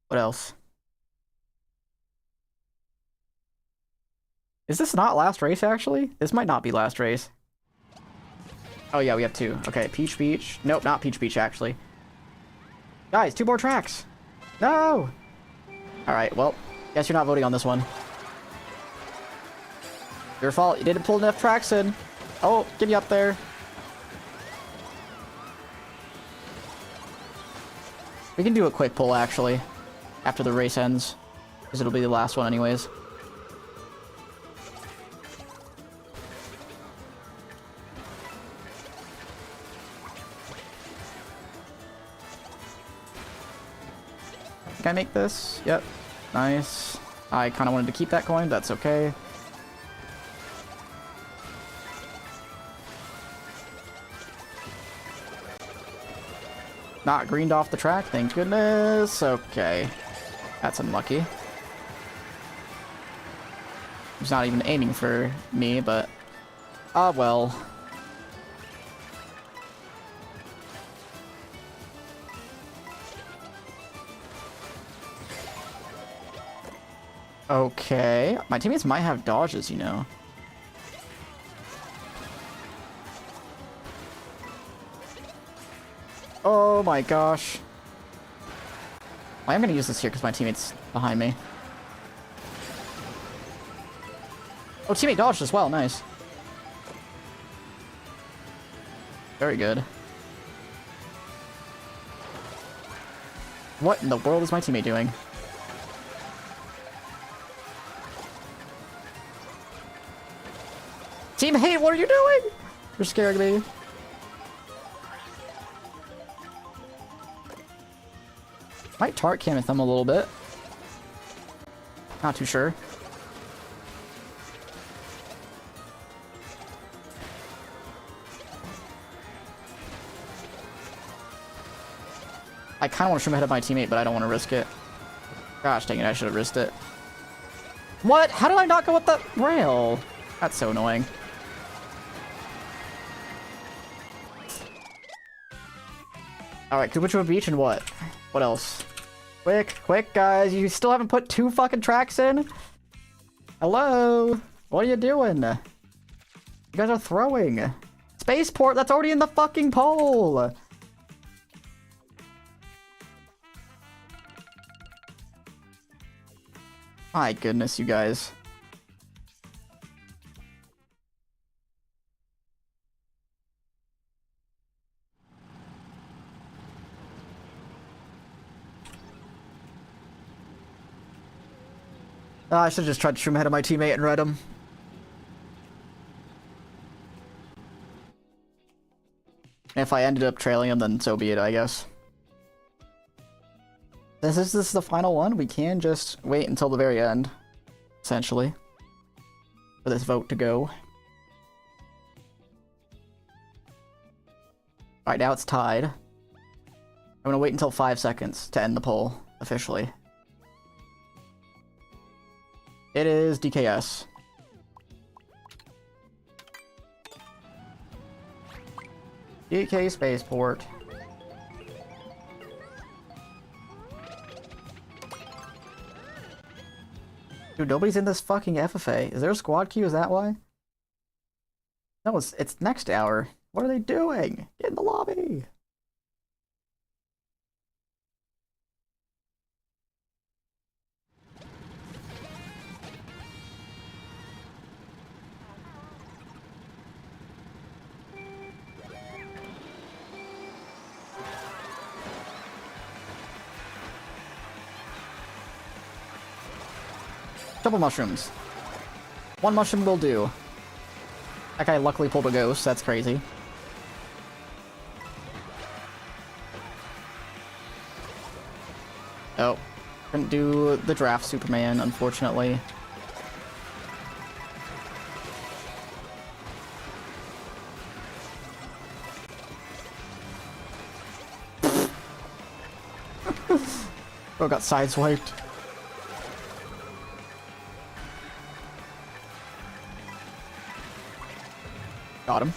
What else? Is this not last race, actually? This might not be last race. Oh, yeah, we have 2. Okay, Peach Beach. Nope, not Peach Beach, actually. Guys, 2 more tracks! No! Alright, well, guess you're not voting on this one. Your fault, you didn't pull enough tracks in. Oh, get me up there. We can do a quick pull, actually, after the race ends. Because it'll be the last one anyways. Can I make this? Yep. Nice. I kind of wanted to keep that coin. That's okay. Not greened off the track. Thank goodness. Okay. That's unlucky. He's not even aiming for me, but... ah, well. Okay. My teammates might have dodges, you know. Oh my gosh. I am going to use this here because my teammate's behind me. Oh, teammate dodged as well. Nice. Very good. What in the world is my teammate doing? Teammate, what are you doing? You're scaring me. Might tart cam with them a little bit. Not too sure. I kind of want to shoot ahead of my teammate, but I don't want to risk it. Gosh dang it, I should have risked it. What? How did I not go with the rail? That's so annoying. Alright, Kubacho Beach and what? What else? Quick, guys. You still haven't put 2 fucking tracks in? Hello? What are you doing? You guys are throwing. Spaceport, that's already in the fucking poll! My goodness, you guys. I should have just tried to shoot ahead of my teammate and read him. If I ended up trailing him, then so be it, I guess. Since this is the final one, we can just wait until the very end, essentially, for this vote to go. Right now it's tied. I'm gonna wait until 5 seconds to end the poll, officially. It is DKS. DK Spaceport. Dude, nobody's in this fucking FFA. Is there a squad queue? Is that why? No, it's next hour. What are they doing? Get in the lobby. Double mushrooms. 1 mushroom will do. That guy luckily pulled a ghost. That's crazy. Oh. Couldn't do the draft Superman, unfortunately. Bro got sideswiped. Got him.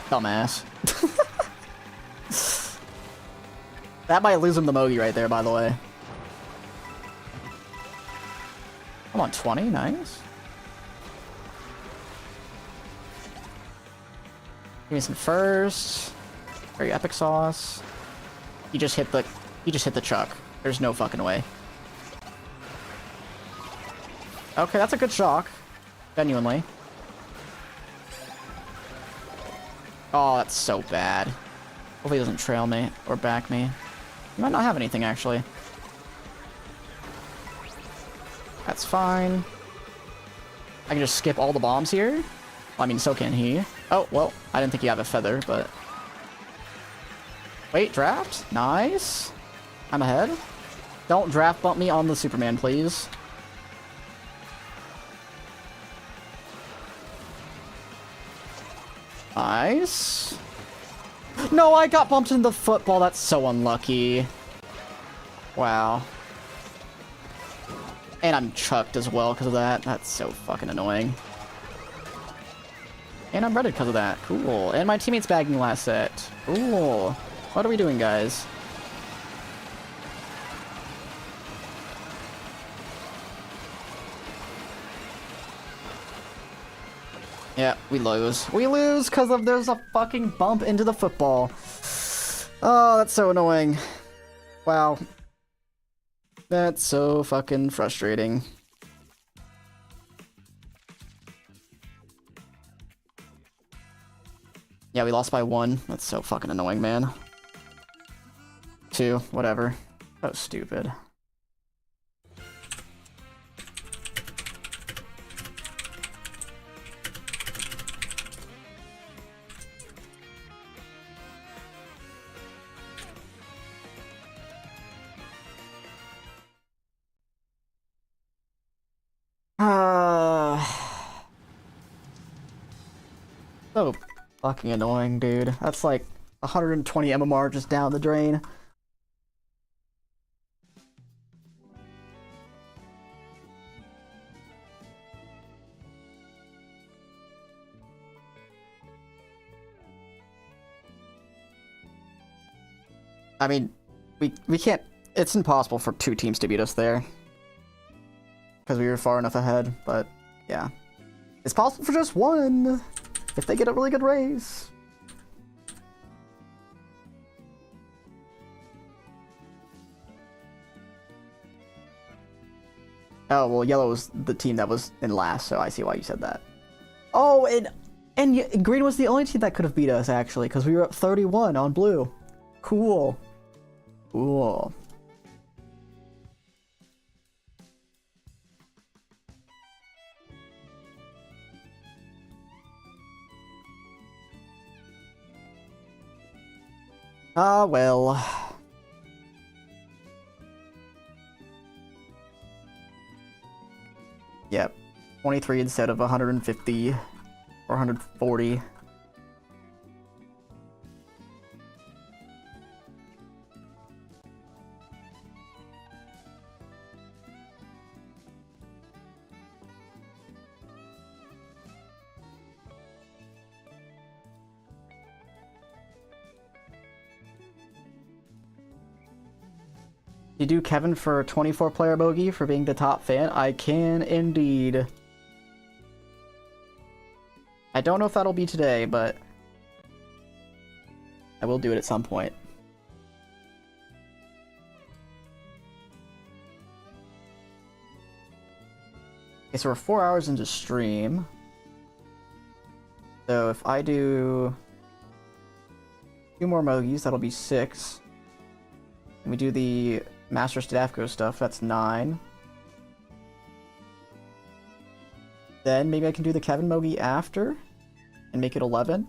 Dumbass. That might lose him the Mogi right there, by the way. I'm on 20, nice. Give me some first. Very epic sauce. He just hit the chuck. There's no fucking way. Okay, that's a good shock. Genuinely. Oh, that's so bad. Hopefully he doesn't trail me or back me. He might not have anything, actually. That's fine. I can just skip all the bombs here. Well, I mean, so can he. Oh, well, I didn't think he had a feather, but... Wait, draft? Nice. I'm ahead. Don't draft bump me on the Superman, please. Nice. No, I got bumped in the football. That's so unlucky. Wow. And I'm chucked as well because of that. That's so fucking annoying. And I'm redded because of that. Cool. And my teammate's bagging last set. Cool. What are we doing, guys? Yeah, we lose. We lose because of there's a fucking bump into the football. Oh, that's so annoying. Wow. That's so fucking frustrating. Yeah, we lost by 1. That's so fucking annoying, man. 2, whatever. That was stupid. So fucking annoying, dude. That's like 120 MMR just down the drain. I mean, we can't... It's impossible for 2 teams to beat us there. Because we were far enough ahead, but yeah. It's possible for just 1! If they get a really good race. Oh, well, yellow was the team that was in last, so I see why you said that. Oh, and green was the only team that could have beat us, actually, because we were up 31 on blue. Cool. Cool. Ah, well. Yep. 23 instead of 150 or 140. You do Kevin for 24-player Mogi for being the top fan? I can indeed. I don't know if that'll be today, but I will do it at some point. Okay, so we're 4 hours into stream. So if I do 2 more Mogis, that'll be 6. And we do the Master Stadafko stuff, that's 9. Then maybe I can do the Kevin Mogi after and make it 11.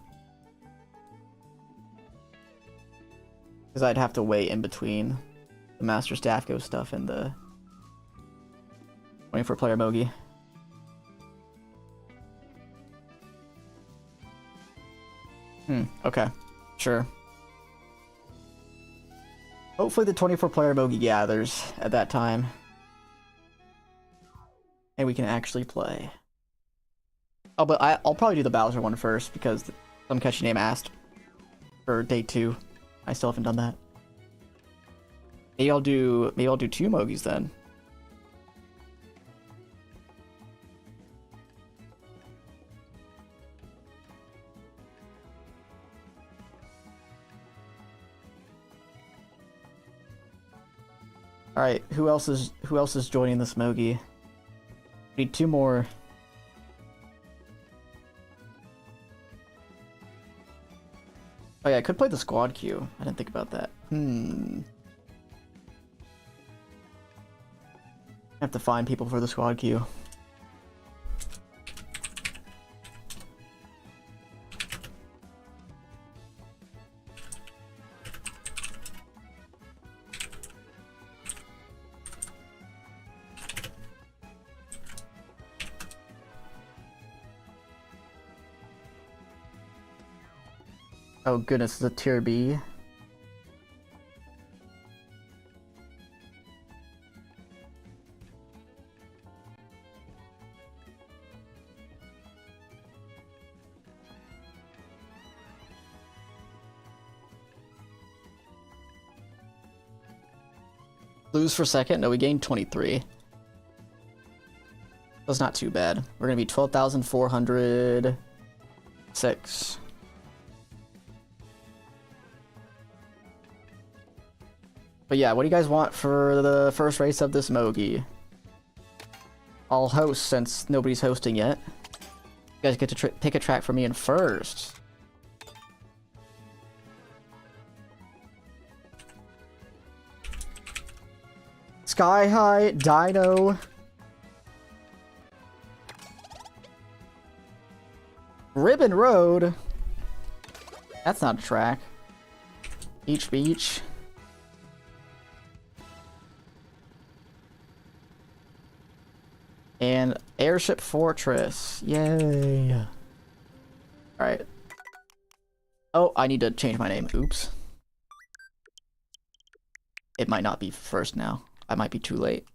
Because I'd have to wait in between the Master Stadafko stuff and the 24-player Mogi. Okay. Sure. Hopefully the 24-player Mogi gathers at that time. And we can actually play. Oh, but I'll probably do the Bowser one first, because some catchy name asked for day 2. I still haven't done that. Maybe I'll do 2 Mogis then. All right, who else is joining this Mogi? We need 2 more. Oh yeah, I could play the squad queue. I didn't think about that. I have to find people for the squad queue. Oh goodness, it's a tier B. Lose for second? No, we gained 23. That's not too bad. We're gonna be 12,406. But yeah, what do you guys want for the first race of this Mogi? I'll host since nobody's hosting yet. You guys get to pick a track for me in first. Sky High, Dino. Ribbon Road. That's not a track. Beach. And Airship Fortress. Yay. Alright. Oh, I need to change my name. Oops. It might not be first now. I might be too late.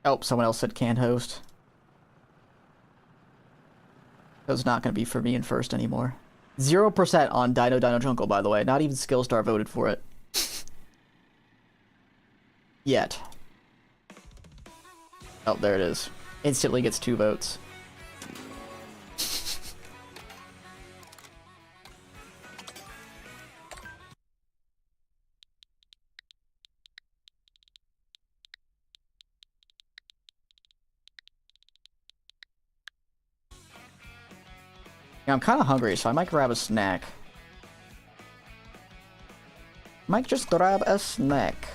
Oh, someone else said can't host. That was not going to be for me in first anymore. 0% on Dino Jungle, by the way. Not even Skillstar voted for it. Yet. Oh, there it is. Instantly gets 2 votes. Yeah, I'm kind of hungry, so I might grab a snack. Might just grab a snack.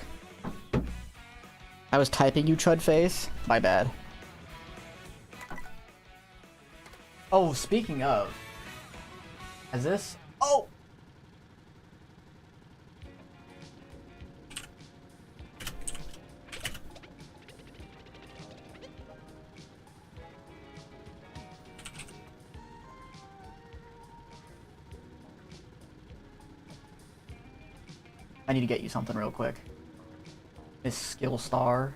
I was typing, you chud face. My bad. Oh, speaking of. Is this? Oh! I need to get you something real quick. Miss Skill Star.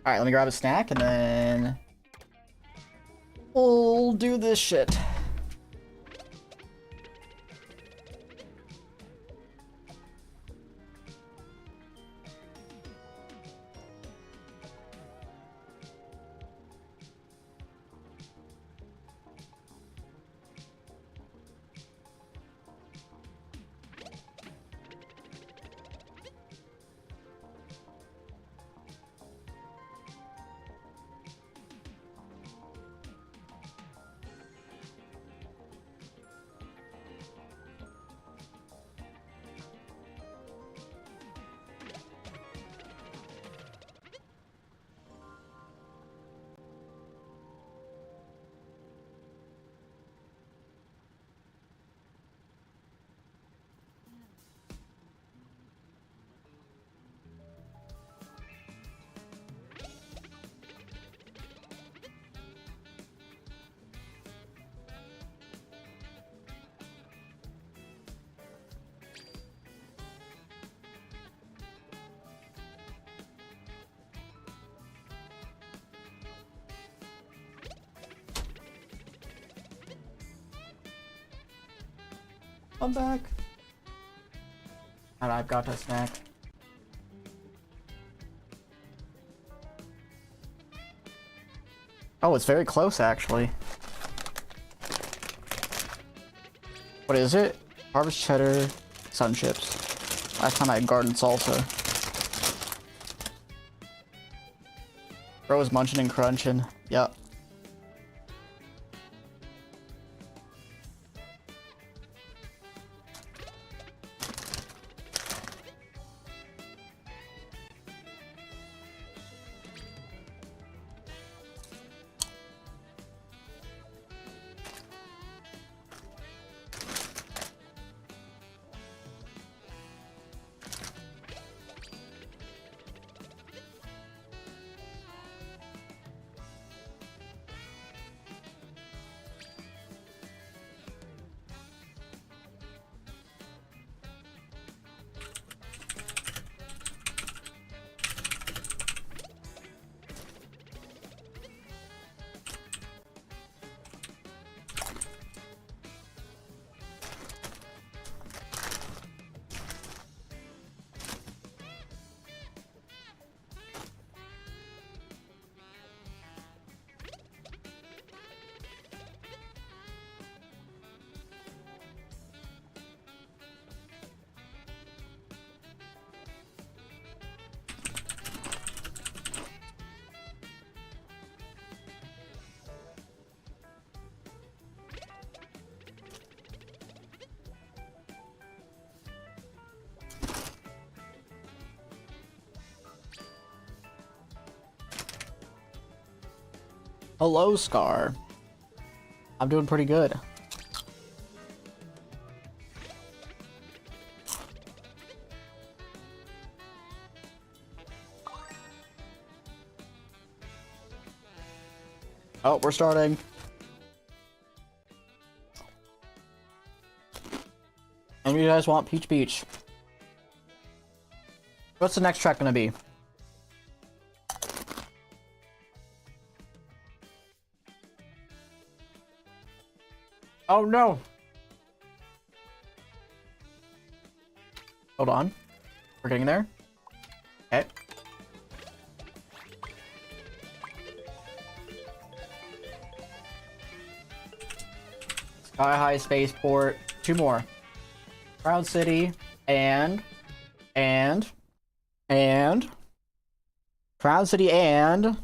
Alright, let me grab a snack and then we'll do this shit. I'm back. And I've got a snack. Oh, it's very close, actually. What is it? Harvest cheddar, sun chips. Last time I had garden salsa. Bro was munching and crunching. Yup. Hello, Scar. I'm doing pretty good. Oh, we're starting. And you guys want Peach Beach? What's the next track gonna be? Oh no! Hold on. We're getting there. Okay. Sky High Spaceport. 2 more. Cloud City. And. Cloud City and.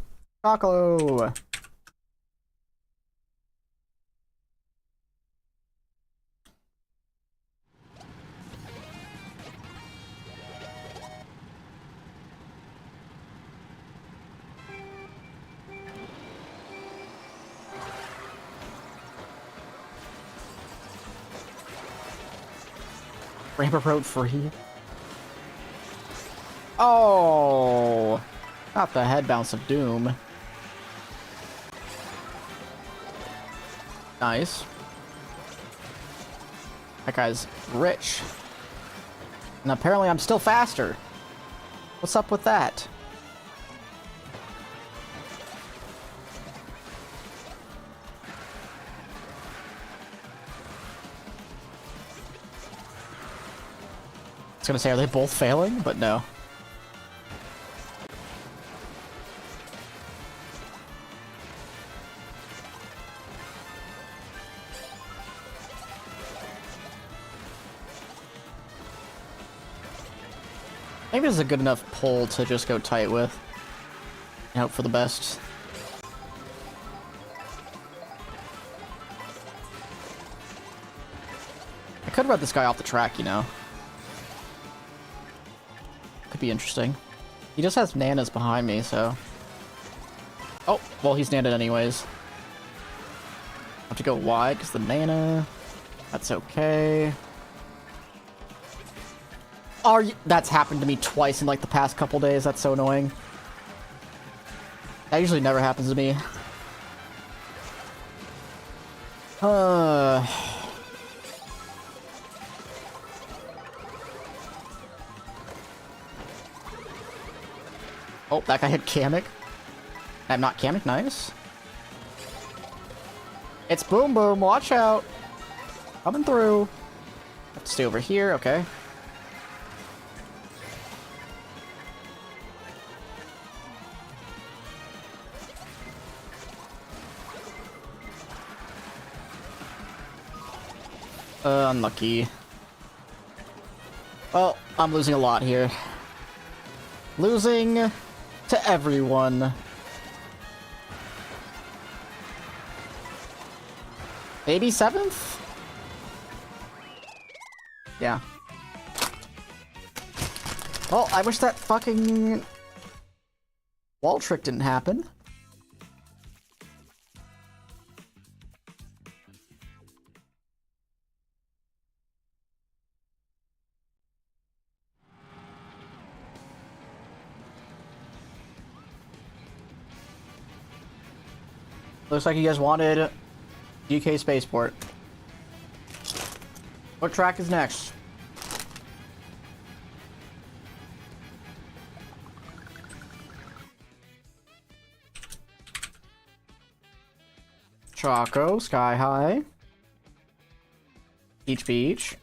Choco. Ramp Road free. Oh, not the head bounce of doom. Nice. That guy's rich. And apparently I'm still faster. What's up with that? I was gonna say, are they both failing? But no. Maybe this is a good enough pull to just go tight with. And hope for the best. I could run this guy off the track, you know. Could be interesting. He just has nanas behind me, so... Oh, well, he's nanned anyways. I have to go wide, because the nana... That's okay. That's happened to me twice in, like, the past couple days. That's so annoying. That usually never happens to me. Oh, that guy hit Kamek. I'm not Kamek, nice. It's Boom Boom, watch out. Coming through. Have to stay over here, okay. Unlucky. Well, I'm losing a lot here. Losing to everyone. Maybe 7th? Yeah. Well, I wish that fucking wall trick didn't happen. Looks like you guys wanted DK Spaceport. What track is next? Choco, Sky High. Beach Beach.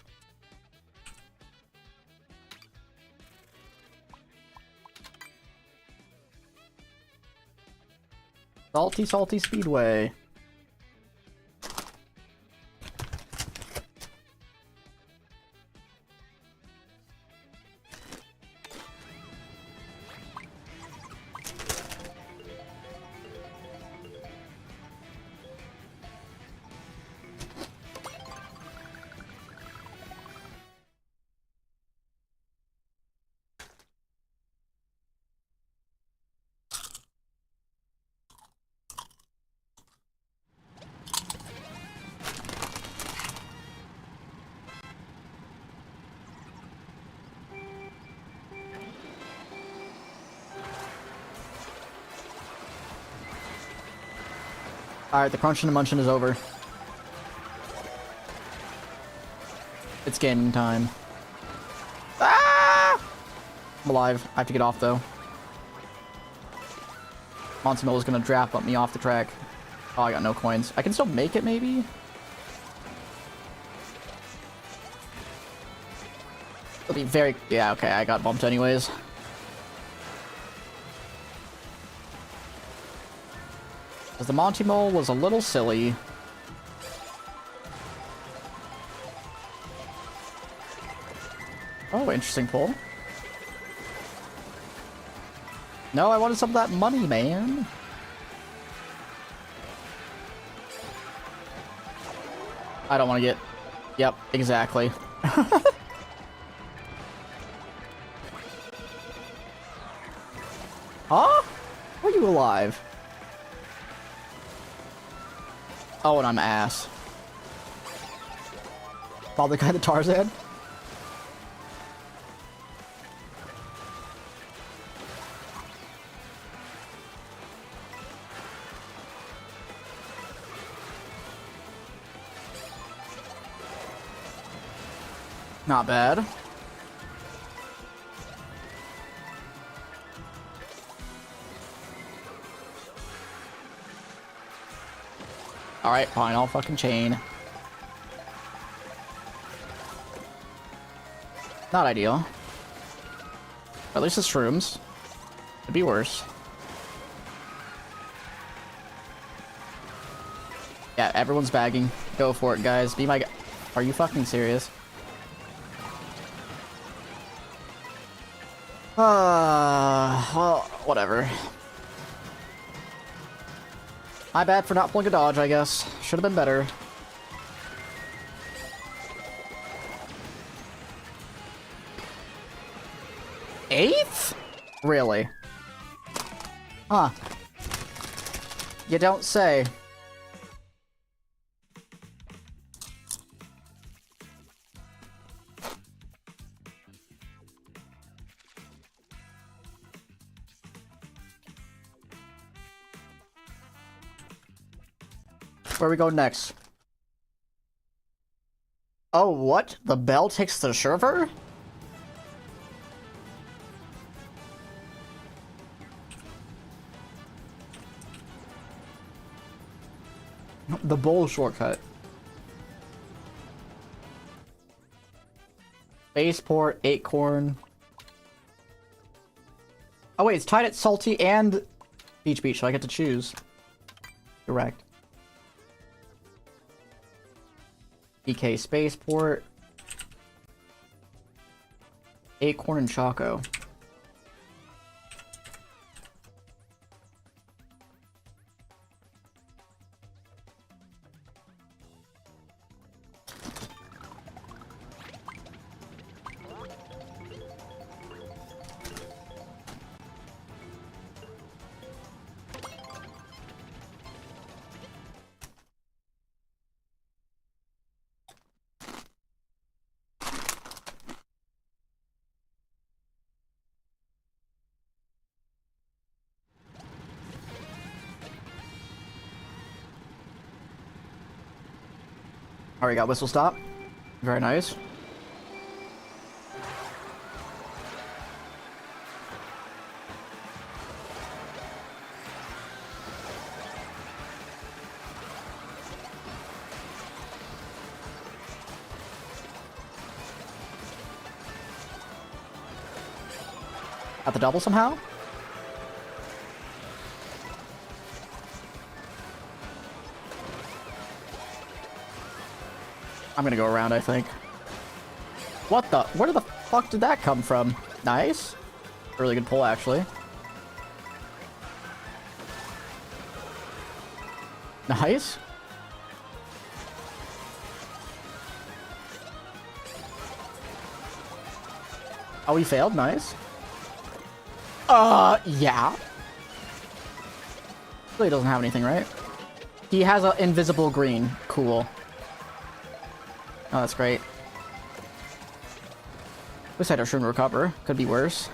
Salty Salty Speedway. Alright, the crunching and munching is over. It's gaming time. Ah! I'm alive. I have to get off, though. Monty Mill is gonna draft bump me off the track. Oh, I got no coins. I can still make it, maybe? It'll be very... Yeah, okay, I got bumped anyways. Because the Monty Mole was a little silly. Oh, interesting pull. No, I wanted some of that money, man. I don't want to get... Yep, exactly. Huh? Are you alive? Oh, and I'm ass. Probably the guy that Tarzan. Not bad. Alright, fine, I'll fucking chain. Not ideal. At least it's shrooms. Could be worse. Yeah, everyone's bagging. Go for it, guys. Be my guy. Are you fucking serious? Well, whatever. My bad for not pulling a dodge, I guess. Should have been better. Eighth? Really? Huh. You don't say. Where we go next? Oh, what? The bell takes the server? The bowl shortcut. Spaceport, Acorn. Oh wait, it's tied at Salty and Beach Beach, so I get to choose. Correct. EK Spaceport. Acorn and Choco. Alright, got whistle stop. Very nice. Got the double somehow? I'm gonna go around, I think. What the? Where the fuck did that come from? Nice. Really good pull, actually. Nice. Oh, he failed. Nice. Yeah. Really doesn't have anything, right? He has an invisible green. Cool. Oh, that's great. Wish I had a shroom recover. Could be worse.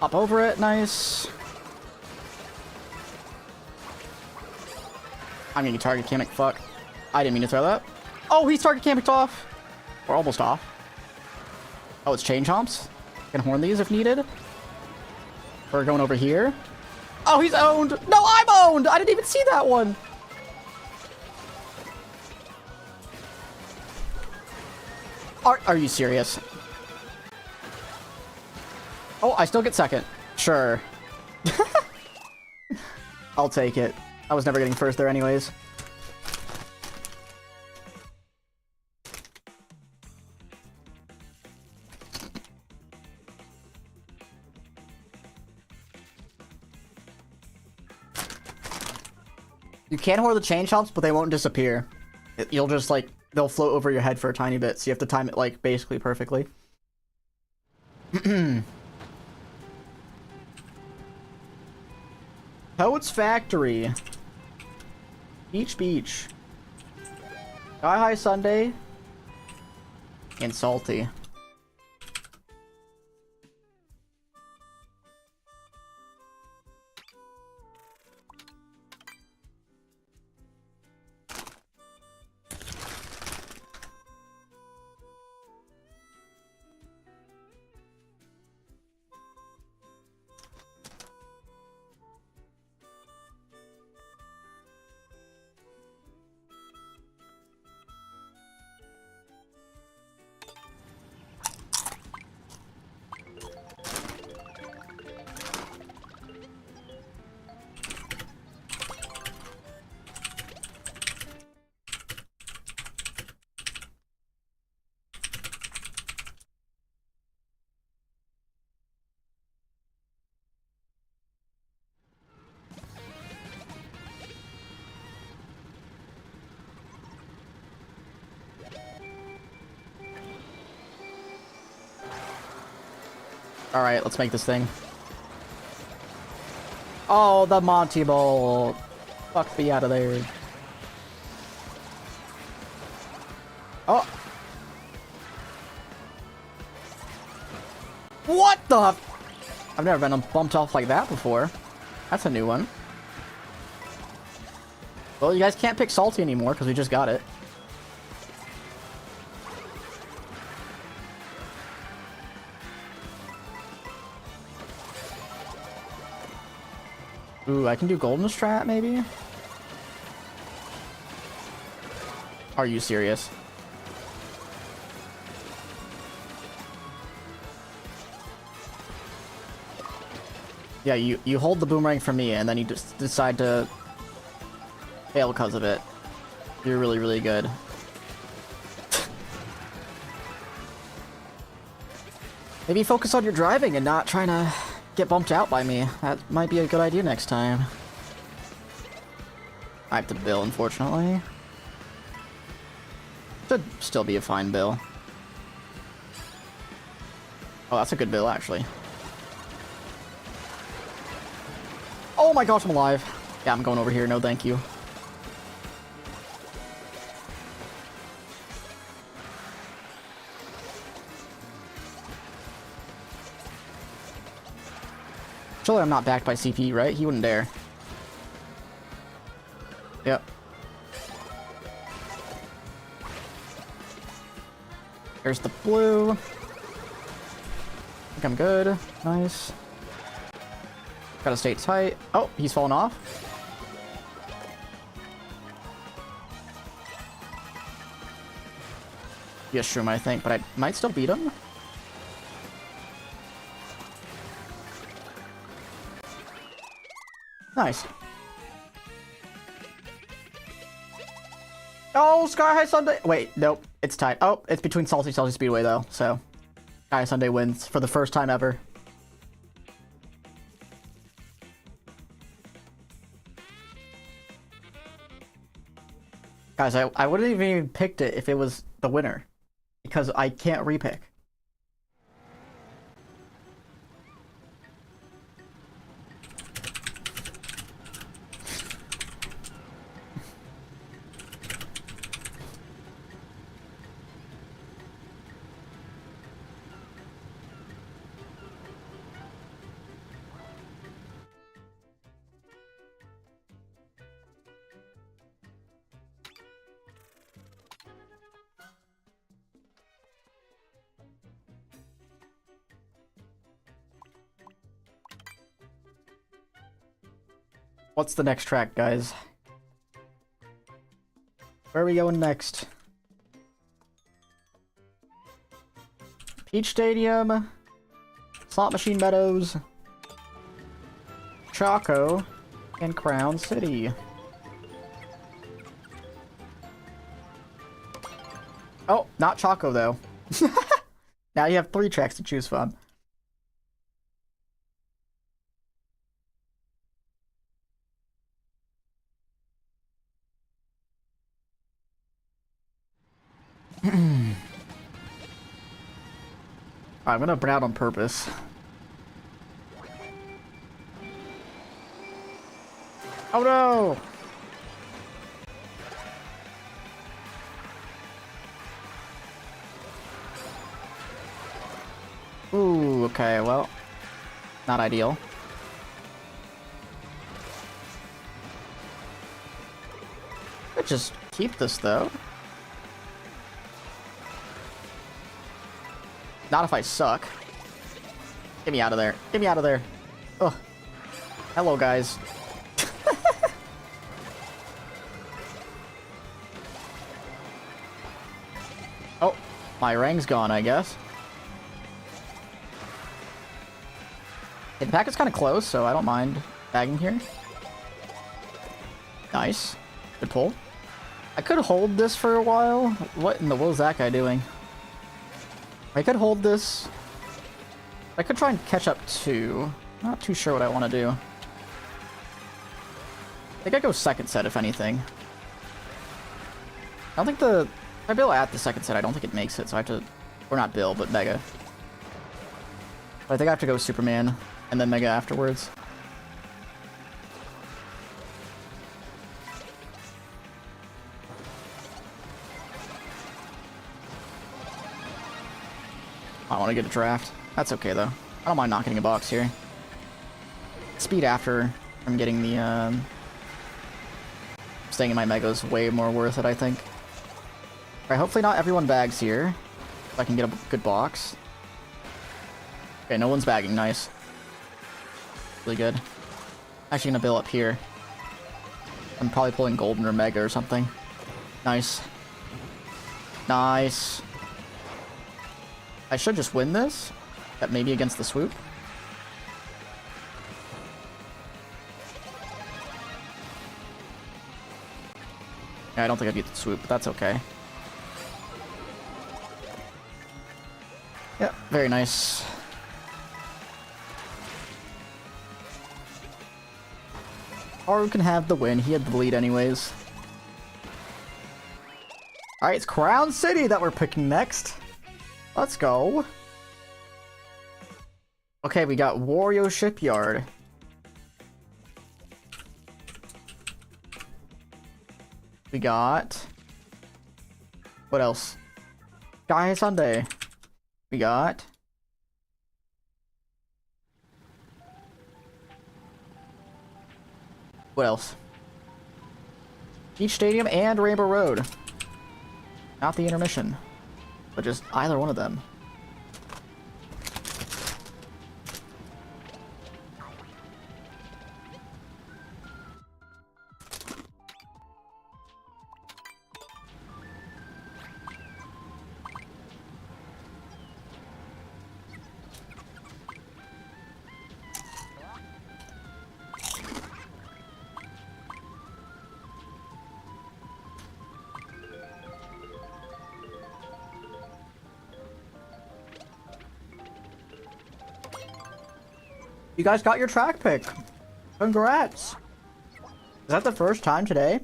Hop over it, nice. I'm gonna target camic, fuck. I didn't mean to throw that. Oh, he's target camicked off. Or almost off. Oh, it's chain chomps. Can horn these if needed. We're going over here. Oh, he's owned. No, I'm owned. I didn't even see that one. Are you serious? Oh, I still get second. Sure. I'll take it. I was never getting first there anyways. You can horn the chain chomps, but they won't disappear. You'll just, like, they'll float over your head for a tiny bit, so you have to time it, like, basically perfectly. Toad's Factory. Beach Beach. Sky High Sunday. And Salty. Alright, let's make this thing. Oh, the Monty Bowl. Fuck me out of there. Oh. What the? I've never been bumped off like that before. That's a new one. Well, you guys can't pick Salty anymore because we just got it. Ooh, I can do Golden Strat, maybe? Are you serious? Yeah, you hold the boomerang for me, and then you just decide to fail because of it. You're really, really good. Maybe focus on your driving and not trying to get bumped out by me. That might be a good idea next time. I have to bill, unfortunately. Should still be a fine bill. Oh, that's a good bill, actually. Oh my gosh, I'm alive. Yeah, I'm going over here. No, thank you. Surely I'm not backed by CP, right? He wouldn't dare. Yep. There's the blue. I think I'm good. Nice. Gotta stay tight. Oh, he's falling off. Yes, Shroom, I think, but I might still beat him. Nice. Oh, Sky High Sunday. Wait, nope. It's tied. Oh, it's between Salty Speedway, though, so Sky High Sunday wins for the first time ever. Guys, I wouldn't have even picked it if it was the winner, because I can't repick. What's the next track, guys? Where are we going next? Peach Stadium, Slot Machine Meadows, Choco, and Crown City. Oh, not Choco, though. Now you have 3 tracks to choose from. I'm gonna brown on purpose. Oh no! Ooh, okay, well, not ideal. Could just keep this though. Not if I suck. Get me out of there. Get me out of there. Ugh. Hello, guys. Oh, my rang's gone, I guess. Okay, the packet's kind of close, so I don't mind bagging here. Nice. Good pull. I could hold this for a while. What in the world is that guy doing? I could hold this. I could try and catch up too. Not too sure what I want to do. I think I go second set, if anything. I don't think if I bill at the second set, I don't think it makes it, so I have to... Or not bill, but Mega. But I think I have to go Superman, and then Mega afterwards. I want to get a draft. That's okay, though. I don't mind not getting a box here. Speed after I'm getting the staying in my Mega is way more worth it, I think. Alright, hopefully not everyone bags here. If I can get a good box. Okay, no one's bagging. Nice. Really good. Actually gonna bill up here. I'm probably pulling golden or mega or something. Nice. Nice. I should just win this. That maybe against the swoop. Yeah, I don't think I beat the swoop, but that's okay. Yeah, very nice. Haru can have the win. He had the lead anyways. Alright, it's Crown City that we're picking next. Let's go. Okay, we got Wario Shipyard. We got... what else? Sky Sunday. We got... what else? Beach Stadium and Rainbow Road. Not the intermission, but just either one of them. You guys got your track pick. Congrats. Is that the first time today?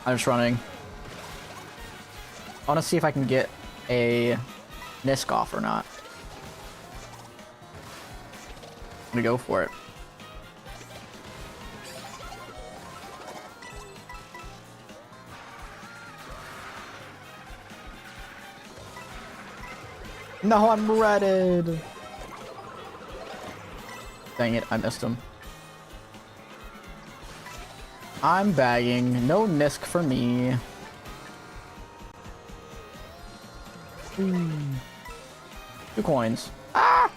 I'm just running. I want to see if I can get a Nisk off or not. I'm gonna go for it. No, I'm redded. Dang it, I missed him. I'm bagging. No Nisk for me. 2 coins. Ah!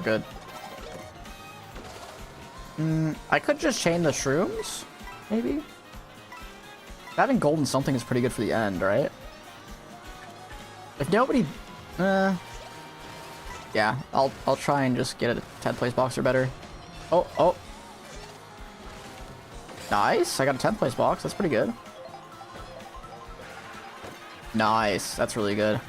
Good. I could just chain the shrooms? Maybe? Having gold and something is pretty good for the end, right? If nobody... yeah, I'll try and just get a 10th place box or better. Oh. Nice, I got a 10th place box. That's pretty good. Nice, that's really good.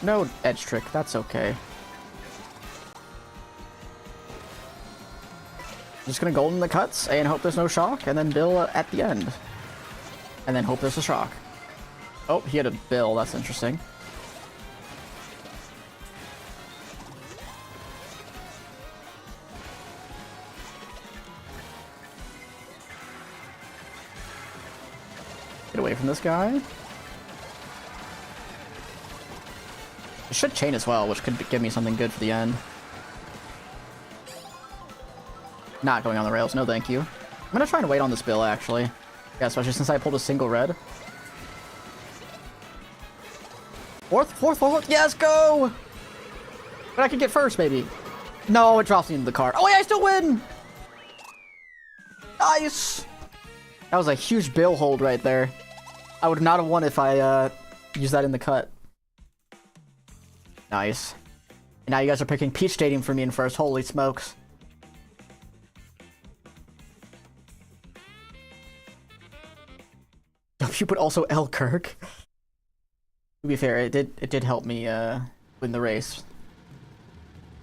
No edge trick, that's okay. Just gonna golden the cuts and hope there's no shock, and then bill at the end. And then hope there's a shock. Oh, he had a bill, that's interesting. Get away from this guy. It should chain as well, which could give me something good for the end. Not going on the rails, no thank you. I'm gonna try and wait on this bill, actually. Yeah, especially since I pulled a single red. Fourth, yes, go! But I could get first, maybe. No, it drops me into the cart. Oh, yeah, I still win! Nice! That was a huge bill hold right there. I would not have won if I used that in the cut. Nice. And now you guys are picking Peach Stadium for me in first. Holy smokes. You put also L Kirk. To be fair, it did help me win the race.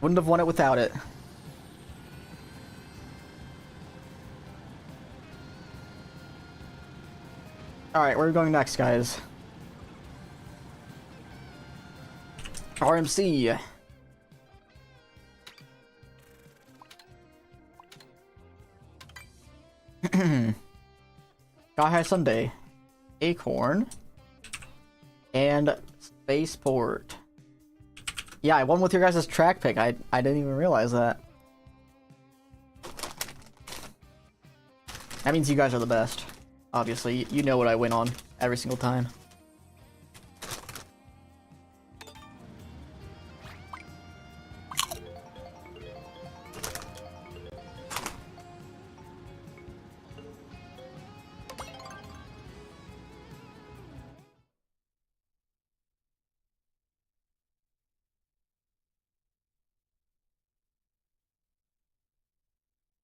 Wouldn't have won it without it. Alright, where are we going next, guys? RMC. Sky High Sunday. Acorn. And Spaceport. Yeah, I won with your guys' track pick. I didn't even realize that. That means you guys are the best. Obviously, you know what I win on every single time.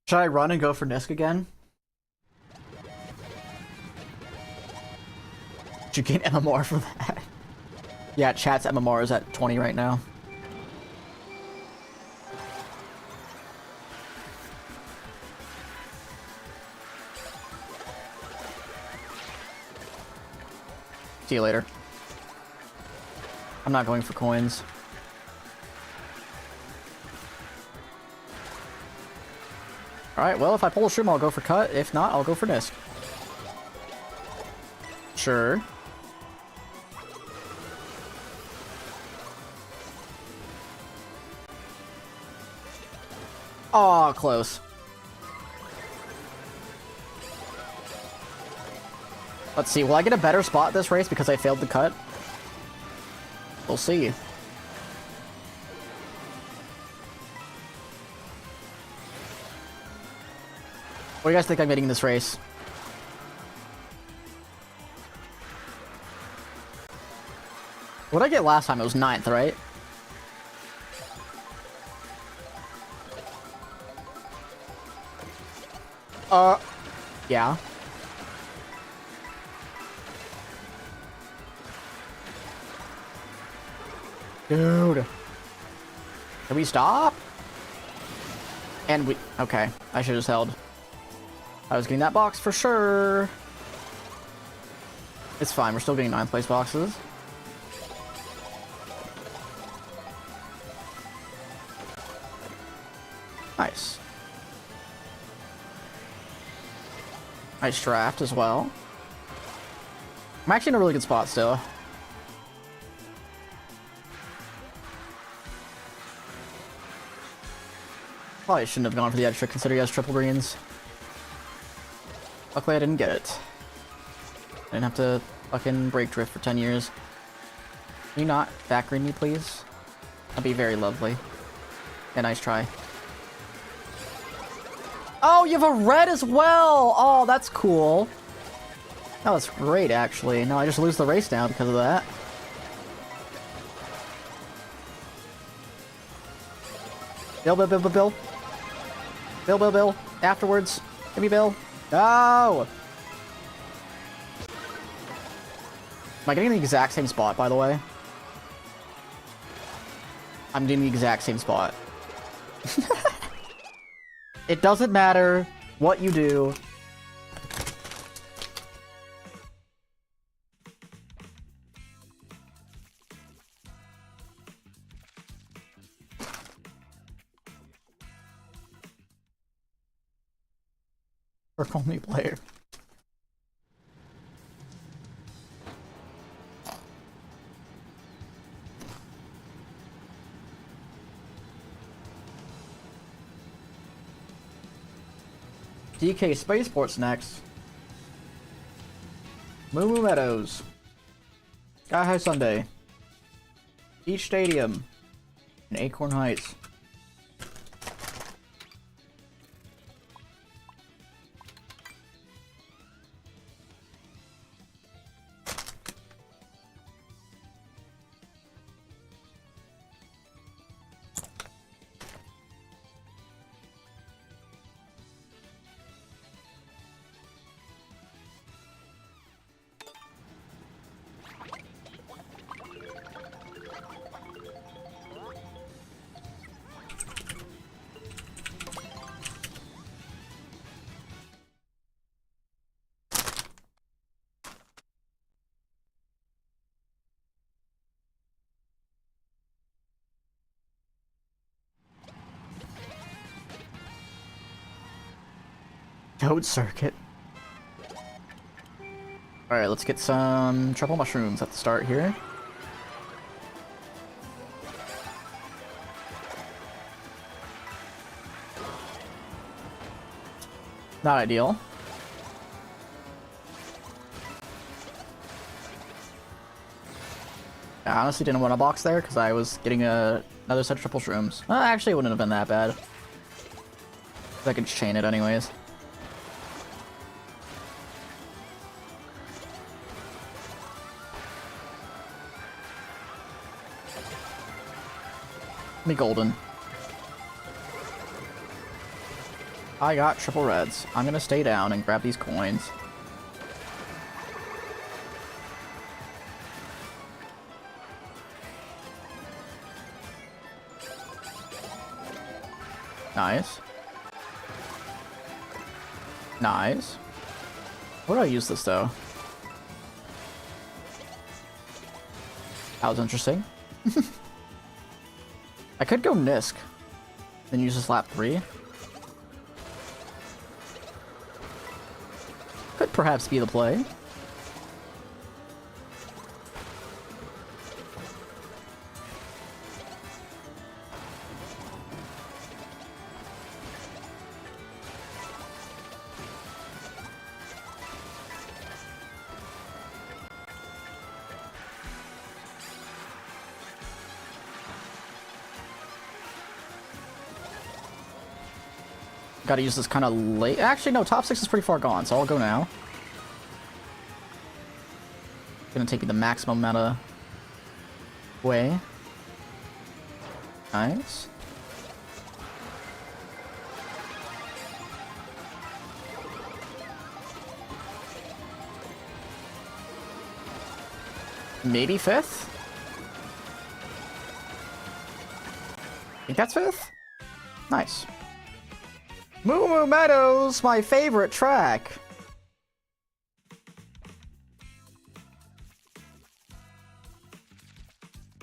Should I run and go for Nisk again? Did you gain MMR for that? Yeah, chat's MMR is at 20 right now. See you later. I'm not going for coins. Alright, well, if I pull a shroom, I'll go for cut. If not, I'll go for Nisk. Sure. Aw, close. Let's see, will I get a better spot this race because I failed the cut? We'll see. What do you guys think I'm getting in this race? What did I get last time? It was 9th, right? Yeah. Dude. Can we stop? And we... Okay. I should have just held. I was getting that box for sure. It's fine. We're still getting 9th place boxes. Nice. Nice draft as well. I'm actually in a really good spot still. Probably shouldn't have gone for the edge trick considering he has triple greens. Luckily I didn't get it. I didn't have to fucking break drift for 10 years. Can you not back green me, please? That'd be very lovely. Yeah, nice try. Oh, you have a red as well! Oh, that's cool. Oh, that's great, actually. No, I just lose the race now because of that. Bill, Bill, Bill, Bill, Bill. Bill, Bill, Bill. Afterwards. Give me Bill. No! Am I getting the exact same spot, by the way? I'm getting the exact same spot. It doesn't matter what you do. Or call me player. DK Spaceport's next. Moo Moo Meadows. Sky High Sunday. Beach Stadium. And Acorn Heights. Toad circuit. Alright, let's get some triple mushrooms at the start here. Not ideal. I honestly didn't want a box there because I was getting another set of triple shrooms. Actually, it wouldn't have been that bad. I could chain it anyways. Give me golden. I got triple reds. I'm gonna stay down and grab these coins. Nice. Nice. Where do I use this, though? That was interesting. I could go Nisk. Then use this lap 3. Could perhaps be the play. Gotta use this kind of late. Actually, no, top 6 is pretty far gone, so I'll go now. Gonna take me the maximum amount of way. Nice. Maybe 5th? Think that's 5th? Nice. Moo Moo Meadows, my favorite track.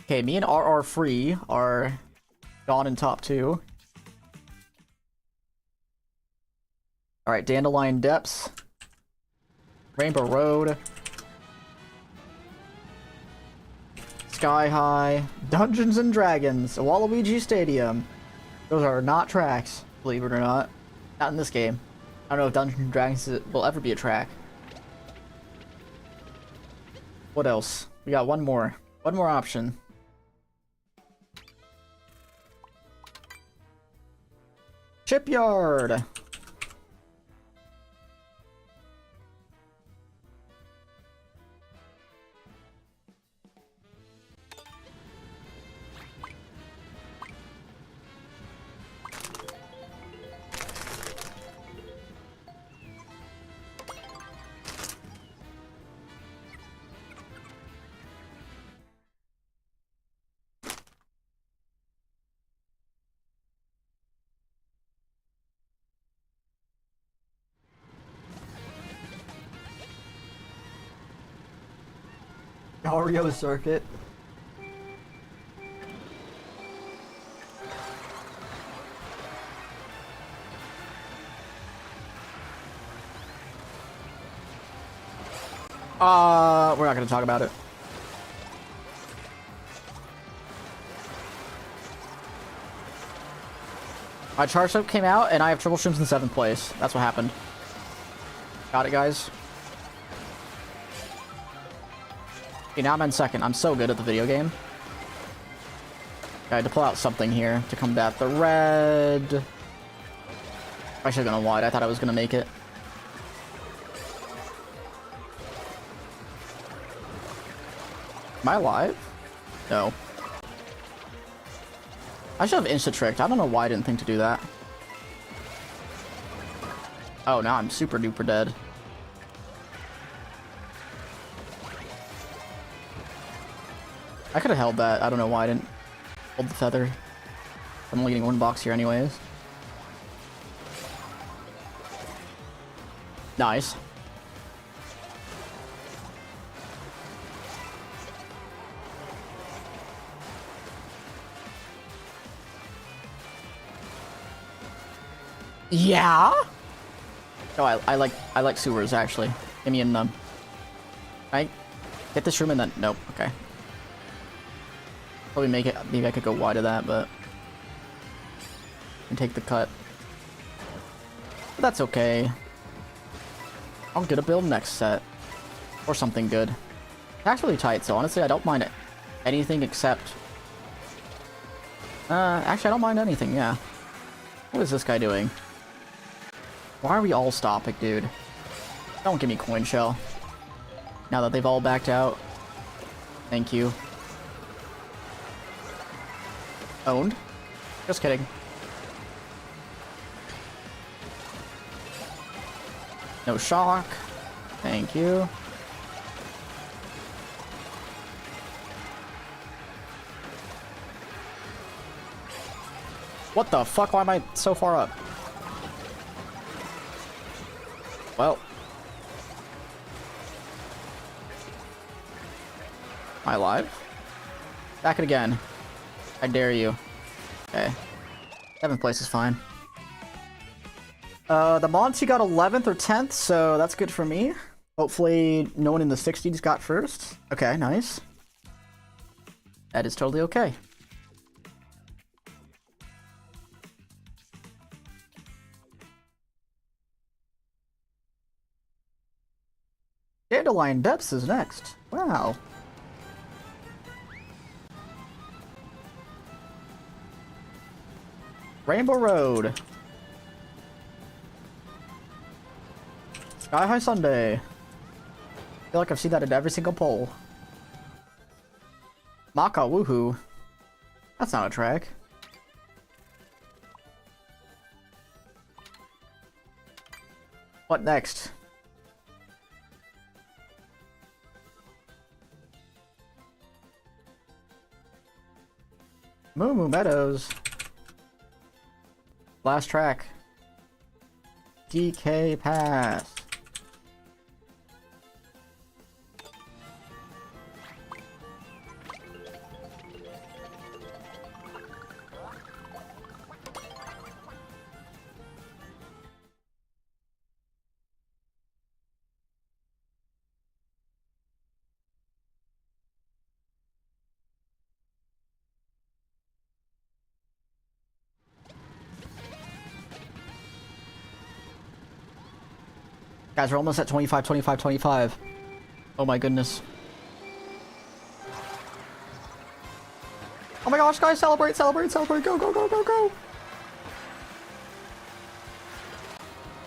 Okay, me and RR Free are gone in top 2. Alright, Dandelion Depths. Rainbow Road. Sky High. Dungeons and Dragons. Waluigi Stadium. Those are not tracks, believe it or not. Not in this game. I don't know if Dungeons and Dragons will ever be a track. What else? We got one more. One more option. Shipyard! Oreo circuit. We're not gonna talk about it. My charge soap came out and I have triple shrooms in 7th place. That's what happened. Got it, guys. Okay, now I'm in 2nd. I'm so good at the video game. I had to pull out something here to combat the red. I should have gone wide. I thought I was gonna make it. Am I alive? No. I should have insta-tricked. I don't know why I didn't think to do that. Oh, now I'm super duper dead. I could have held that. I don't know why I didn't hold the feather. I'm only getting one box here anyways. Nice. Yeah? Oh, I like sewers actually. Give me in them. Right? Get this room and then nope. Okay. Probably make it. Maybe I could go wide of that, but and take the cut. But that's okay. I'll get a build next set or something good. It's actually tight, so honestly, I don't mind it. Anything except. Actually, I don't mind anything. Yeah. What is this guy doing? Why are we all stopping, dude? Don't give me coin shell. Now that they've all backed out. Thank you. Owned. Just kidding. No shock. Thank you. What the fuck? Why am I so far up? Well. Am I alive? Back it again. I dare you. Okay. 7th place is fine. The Monty got 11th or 10th, so that's good for me. Hopefully no one in the 60s got first. Okay, nice. That is totally okay. Dandelion Depths is next. Wow. Rainbow Road. Sky High Sunday. I feel like I've seen that in every single poll. Maka Woohoo. That's not a track. What next? Moo Moo Meadows. Last track. DK Pass. Guys, we're almost at 25, 25, 25. Oh my goodness. Oh my gosh, guys, celebrate, celebrate, celebrate. Go, go, go, go, go.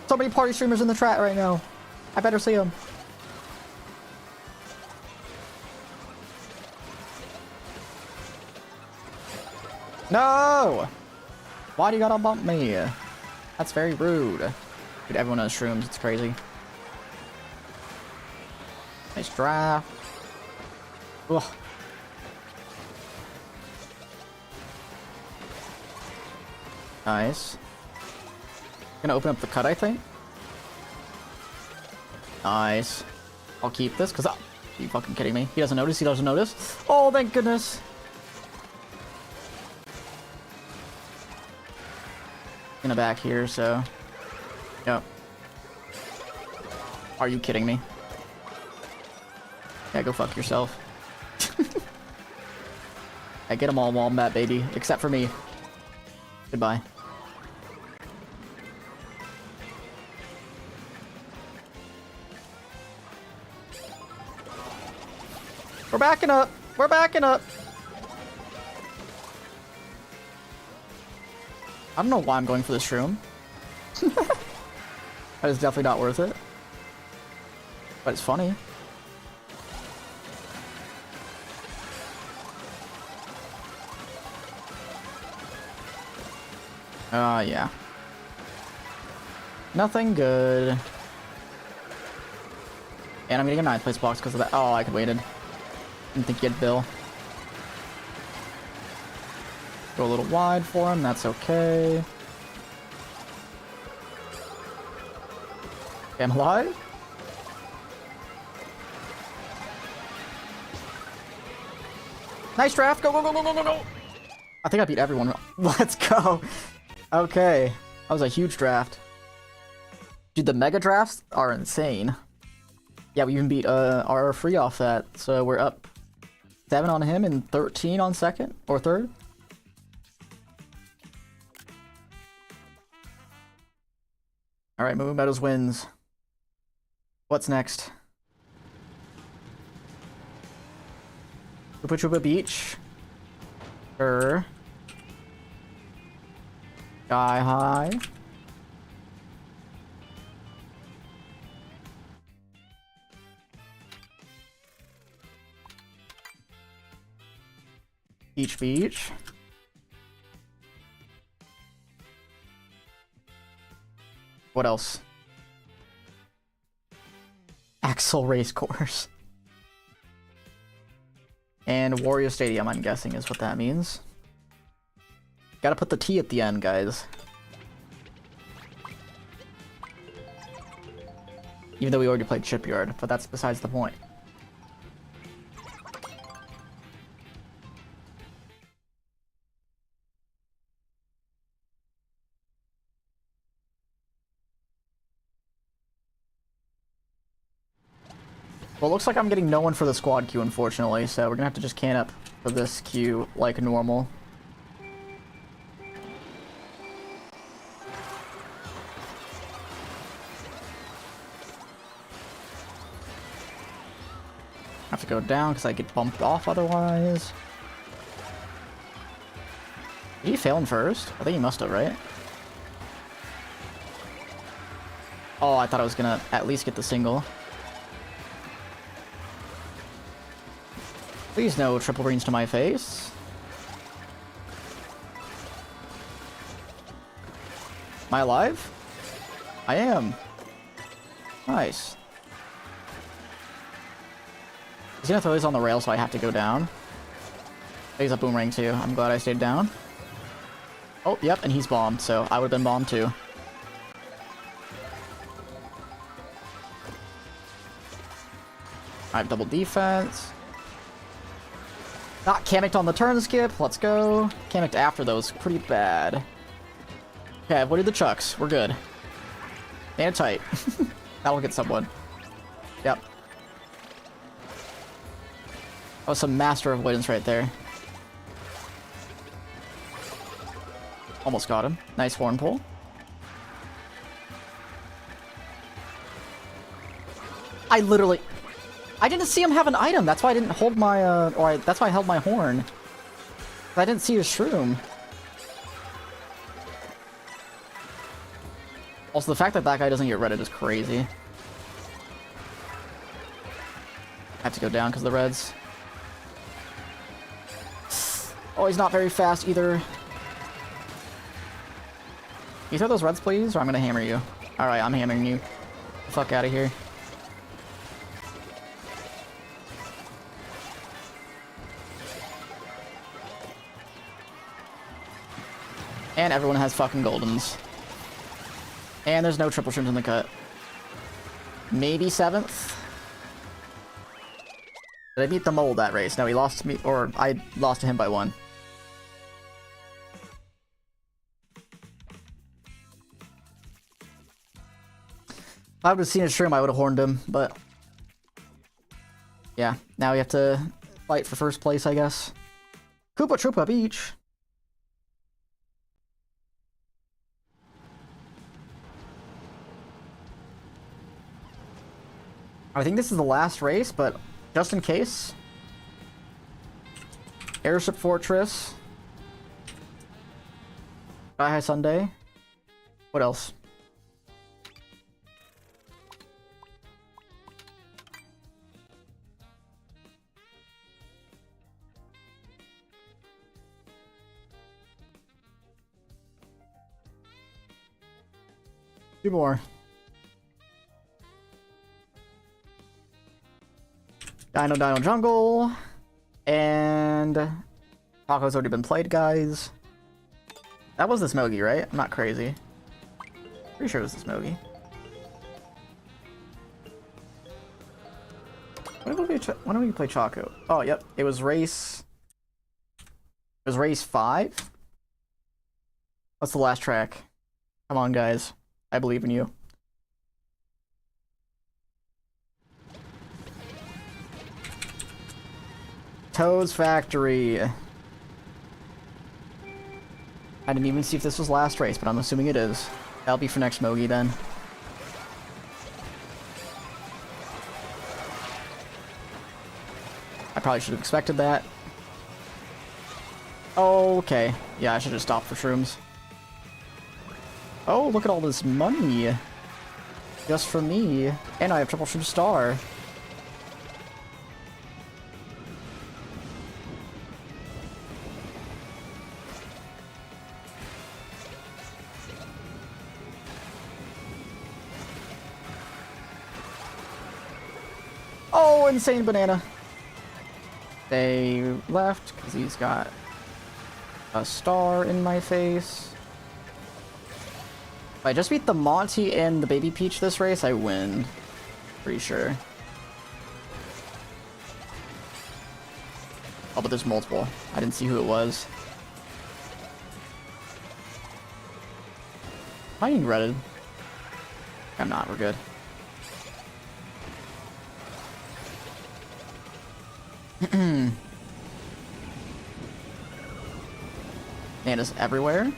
So many party streamers in the chat right now. I better see them. No! Why do you gotta bump me? That's very rude. Dude, everyone has shrooms, it's crazy. Nice draft. Ugh. Nice. Gonna open up the cut, I think. Nice. I'll keep this, because... Are you fucking kidding me? He doesn't notice, he doesn't notice. Oh, thank goodness. Gonna back here, so... Yep. Are you kidding me? Yeah, go fuck yourself. I get them all wombat, baby. Except for me. Goodbye. We're backing up! We're backing up! I don't know why I'm going for this shroom. That is definitely not worth it. But it's funny. Yeah. Nothing good. And I'm getting a 9th place box because of that. Oh, I could waited. Didn't think you had Bill. Go a little wide for him, that's okay. Okay, I'm alive? Nice draft, go, go, go, go, go, go, go! I think I beat everyone. Let's go! Okay, that was a huge draft. Dude, the mega drafts are insane. Yeah, we even beat our free off that, so we're up 7 on him and 13 on second or third. All right, Moo Meadows wins. What's next? Chupa Chupa Beach. Sure. Sky High. Beach Beach. What else? Axel Race Course. And Wario Stadium, I'm guessing, is what that means. Gotta put the T at the end, guys. Even though we already played Shipyard, but that's besides the point. Well, it looks like I'm getting no one for the squad queue, unfortunately, so we're gonna have to just can up for this queue like normal. Have to go down because I get bumped off otherwise. Did he fail him first? I think he must have, right? Oh, I thought I was gonna at least get the single. Please no triple greens to my face. Am I alive? I am. Nice. He's gonna throw these on the rail, so I have to go down. He's a boomerang too. I'm glad I stayed down. Oh, yep, and he's bombed, so I would have been bombed too. I have double defense. Not Kamek on the turn skip. Let's go. Kamek after those. Pretty bad. Okay, I've avoided the chucks. We're good. And tight. That'll get someone. Yep. That was some master avoidance right there. Almost got him. Nice horn pull. I didn't see him have an item. That's why I didn't hold my, that's why I held my horn. I didn't see his shroom. Also, the fact that that guy doesn't get redded is crazy. I have to go down because of the reds. Oh, he's not very fast either. Can you throw those reds, please? Or I'm gonna hammer you. Alright, I'm hammering you. Get the fuck out of here. And everyone has fucking goldens. And there's no triple shrooms in the cut. Maybe 7th? Did I beat the mole that race? No, he lost to me, or I lost to him by 1. If I would have seen his shroom, I would have horned him, but... yeah, now we have to fight for first place, I guess. Koopa Troopa Beach! I think this is the last race, but just in case. Airship Fortress. Sky High Sunday. What else? Two more. Dino Jungle. And Taco's already been played, guys. That was the Mogi, right? I'm not crazy. Pretty sure it was the Mogi. When did we play Choco? Oh, yep. It was race... It was race 5? That's the last track. Come on, guys. I believe in you. Toad's Factory. I didn't even see if this was last race, but I'm assuming it is. That'll be for next Mogi then. I probably should have expected that. Oh, okay. Yeah, I should have stopped for shrooms. Oh, look at all this money. Just for me. And I have triple shroom star. Oh, insane banana. They left because he's got a star in my face. If I just beat the Monty and the Baby Peach this race, I win. Pretty sure. Oh, but there's multiple. I didn't see who it was. Am I getting redded? I'm not, we're good. Bananas everywhere.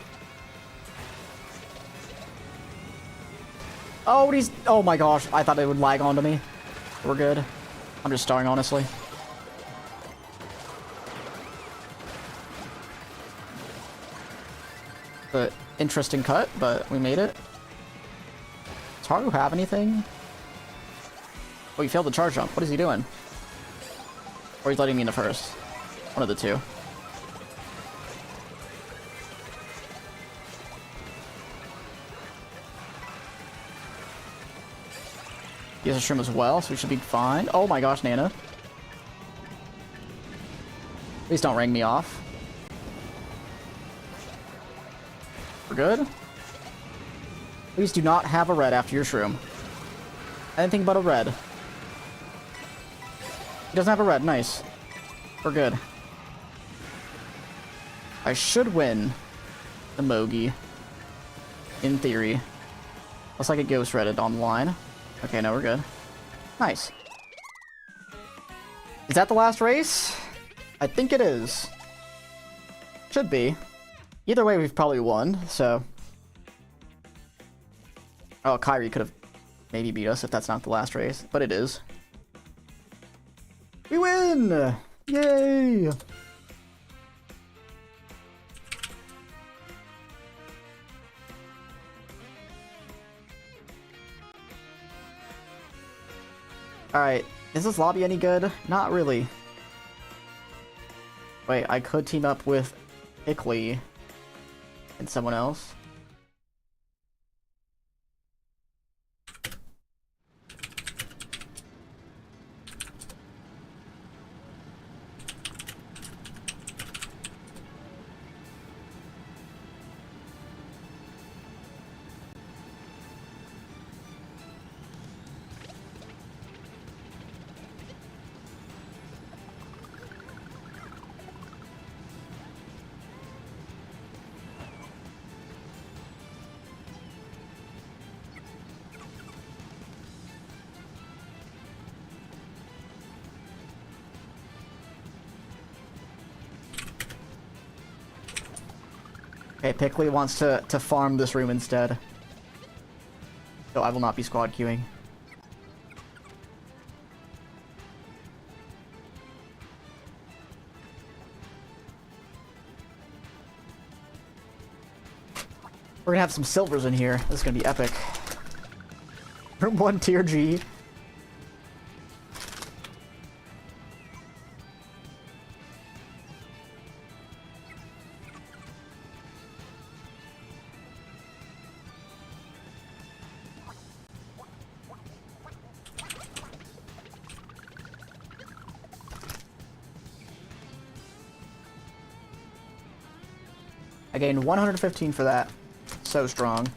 Oh, he's... Oh my gosh, I thought it would lag onto me. We're good. I'm just starring, honestly. But interesting cut, but we made it. Does Haru have anything? Oh, he failed the charge jump. What is he doing? Or he's letting me in the first. One of the two. He has a shroom as well, so we should be fine. Oh my gosh, Nana. Please don't ring me off. We're good. Please do not have a red after your shroom. Anything but a red. He doesn't have a red. Nice. We're good. I should win the Mogi. In theory. Looks like it ghost redded on the line. Okay, no, we're good. Nice. Is that the last race? I think it is. Should be. Either way, we've probably won, so... Oh, Kyrie could have maybe beat us if that's not the last race, but it is. We win! Yay! Alright, is this lobby any good? Not really. Wait, I could team up with Hickley and someone else. Okay, Pickley wants to farm this room instead. So I will not be squad queuing. We're gonna have some silvers in here. This is gonna be epic. Room 1 tier G. I gained 115 for that. So strong.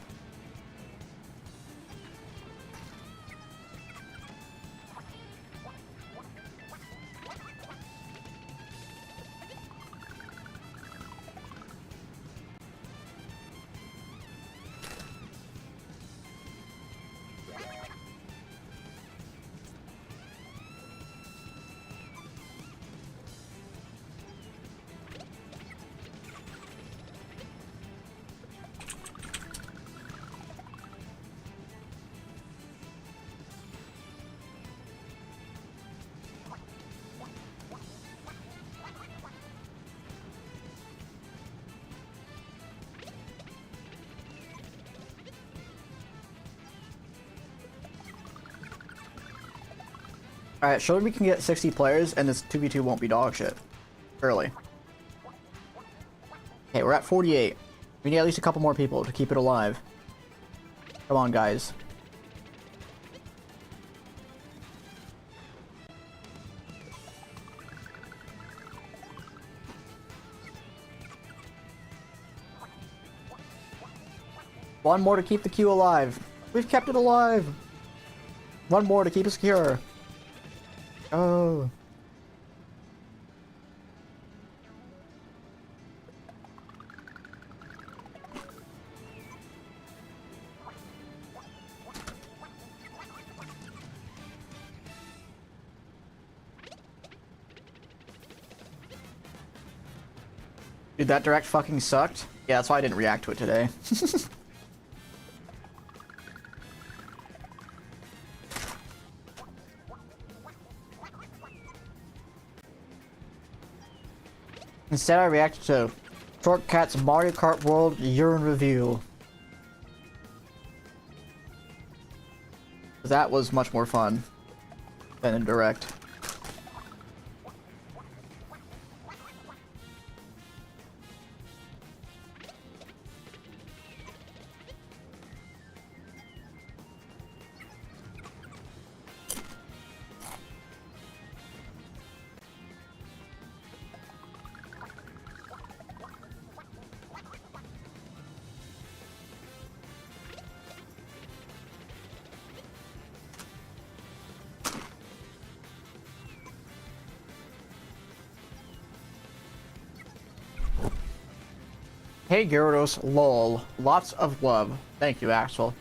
Alright, surely we can get 60 players and this 2v2 won't be dog shit. Surely. Okay, we're at 48. We need at least a couple more people to keep it alive. Come on, guys. One more to keep the queue alive. We've kept it alive. One more to keep it secure. Oh. Dude, that direct fucking sucked. Yeah, that's why I didn't react to it today. Instead, I reacted to Shortcat's Mario Kart World Year in Review. That was much more fun than in direct. Hey Gyarados, lol. Lots of love. Thank you, Axel.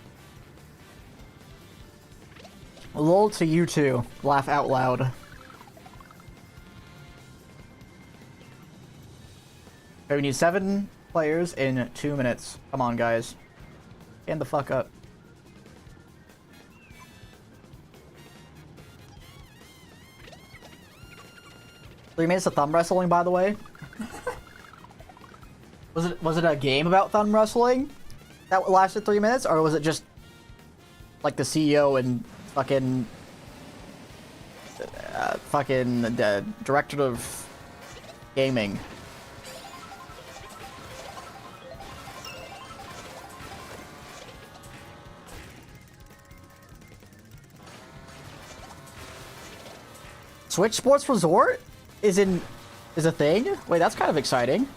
Lol to you too. Laugh out loud. Okay, we need 7 players in 2 minutes. Come on, guys. Stand the fuck up. So you made us a thumb wrestling, by the way? Was it a game about thumb wrestling that lasted 3 minutes, or was it just like the CEO and fucking the director of gaming? Switch Sports Resort is a thing? Wait, that's kind of exciting.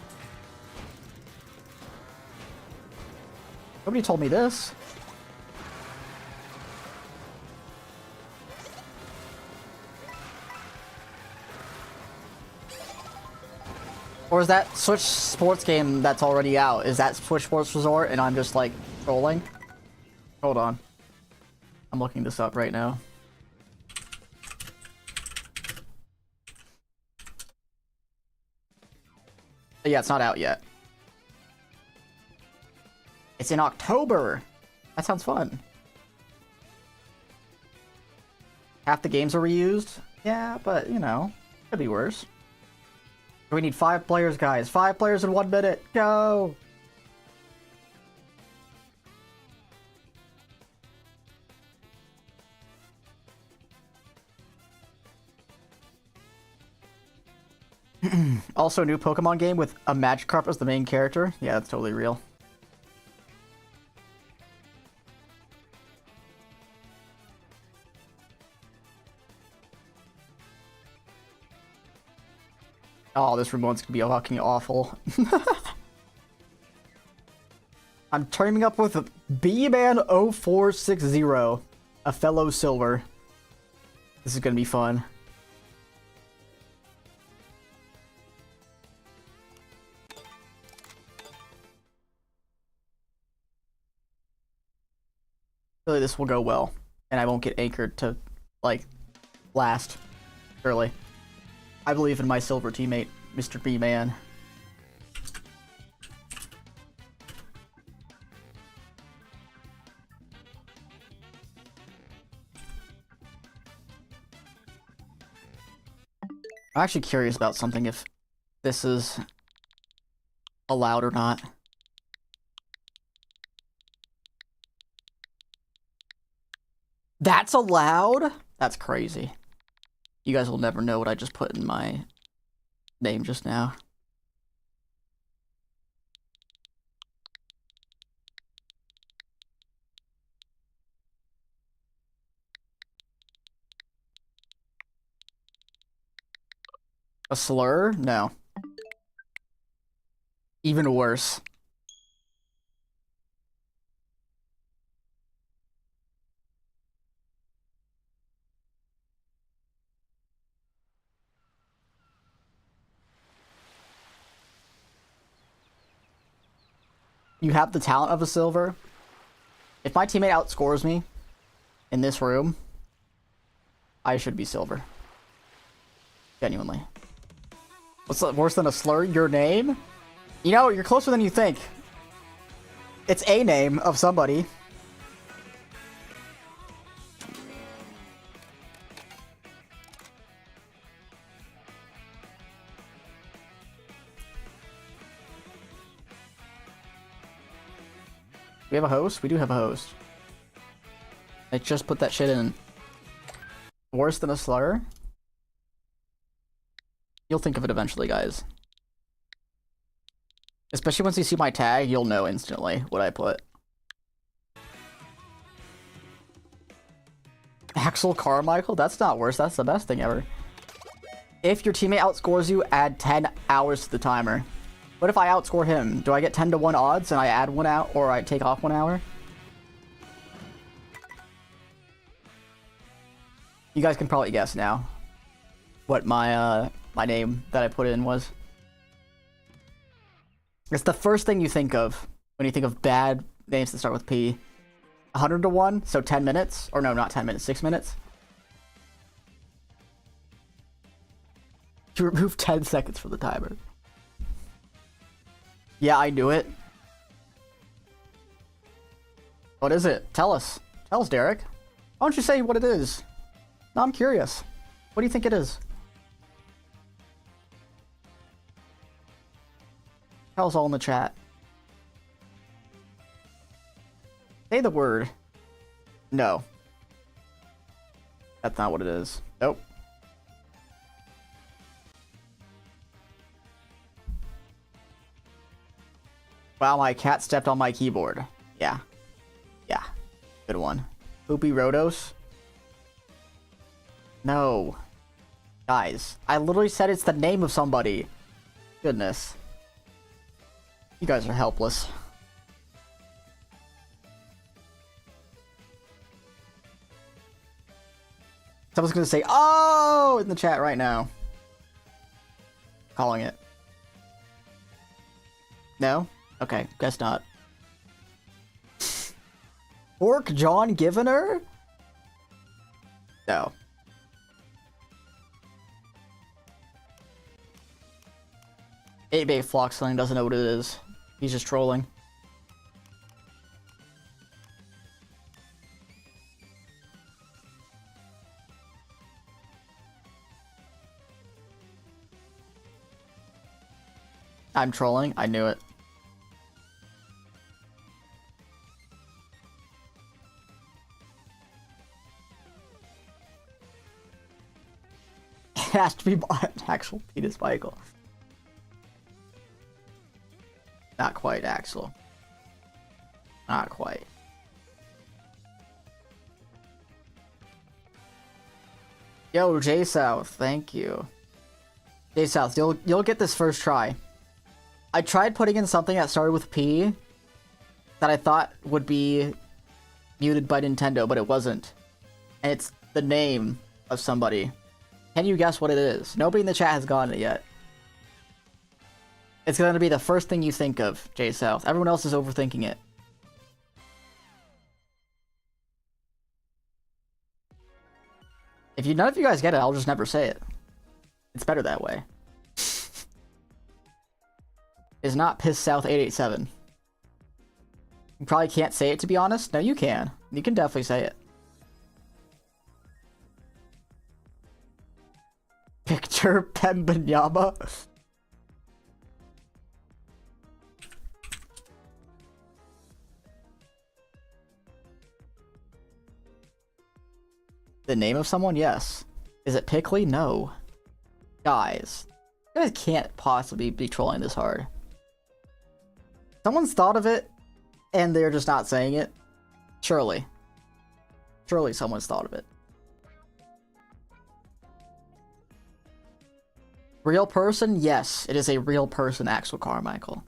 Nobody told me this. Or is that Switch Sports game that's already out? Is that Switch Sports Resort and I'm just like trolling? Hold on. I'm looking this up right now. Yeah, it's not out yet. It's in October. That sounds fun. Half the games are reused. Yeah, but, you know, could be worse. We need 5 players, guys. 5 players in 1 minute. Go! Also, a new Pokemon game with a Magikarp as the main character. Yeah, that's totally real. Oh, this remote's gonna be fucking awful. I'm teaming up with B-Man0460, a fellow silver. This is gonna be fun. Surely this will go well, and I won't get anchored to, like, last. Surely. I believe in my silver teammate, Mr. B-Man. I'm actually curious about something, if this is allowed or not. That's allowed? That's crazy. You guys will never know what I just put in my name just now. A slur? No. Even worse. You have the talent of a silver. If my teammate outscores me in this room, I should be silver. Genuinely. What's worse than a slur? Your name? You know, you're closer than you think. It's a name of somebody. We have a host? We do have a host. I just put that shit in. Worse than a slur? You'll think of it eventually, guys. Especially once you see my tag, you'll know instantly what I put. Axel Carmichael? That's not worse. That's the best thing ever. If your teammate outscores you, add 10 hours to the timer. What if I outscore him? Do I get 10 to 1 odds and I add 1 out, or I take off 1 hour? You guys can probably guess now what my my name that I put in was. It's the first thing you think of when you think of bad names that start with P. 100 to 1, so 10 minutes. Or no, not 10 minutes, 6 minutes. You remove 10 seconds from the timer. Yeah, I knew it. What is it? Tell us. Tell us, Derek. Why don't you say what it is? No, I'm curious. What do you think it is? Tell us all in the chat. Say the word. No. That's not what it is. Nope. Wow, my cat stepped on my keyboard. Yeah. Yeah. Good one. Poopy Rodos? No. Guys, I literally said it's the name of somebody. Goodness. You guys are helpless. Someone's gonna say, "Oh!" in the chat right now. Calling it. No? Okay, guess not. Orc John Givener? No. Eight-Bait Floxling doesn't know what it is. He's just trolling. I'm trolling. I knew it. It has to be an actual penis, Michael. Not quite, Axel. Not quite. Yo, J South, thank you. J South, you'll get this first try. I tried putting in something that started with P that I thought would be muted by Nintendo, but it wasn't. And it's the name of somebody. Can you guess what it is? Nobody in the chat has gotten it yet. It's going to be the first thing you think of, J South. Everyone else is overthinking it. If none of you guys get it, I'll just never say it. It's better that way. It's not Piss South 887. You probably can't say it, to be honest. No, you can. You can definitely say it. Victor Pembanyama. The name of someone? Yes. Is it Pickly? No. Guys. You guys can't possibly be trolling this hard. Someone's thought of it, and they're just not saying it. Surely. Surely someone's thought of it. Real person? Yes, it is a real person, Axel Carmichael.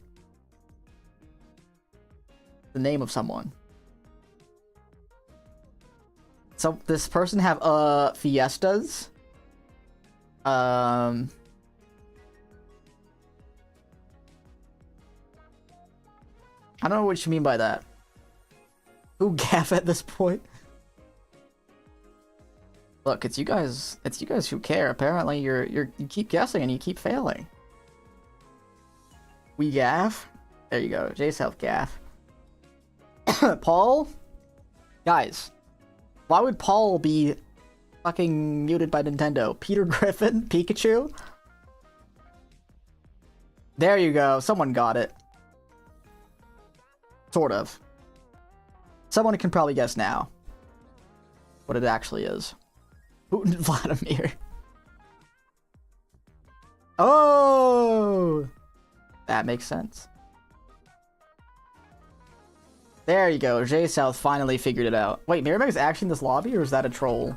The name of someone. So this person have fiestas. I don't know what you mean by that. Who gaff at this point? Look, it's you guys who care. Apparently you keep guessing and you keep failing. We gaff? There you go. J-Self gaff. Paul? Guys, why would Paul be fucking muted by Nintendo? Peter Griffin? Pikachu? There you go. Someone got it. Sort of. Someone can probably guess now what it actually is. Putin Vladimir. Oh! That makes sense. There you go. J South finally figured it out. Wait, Miramax is actually in this lobby, or is that a troll?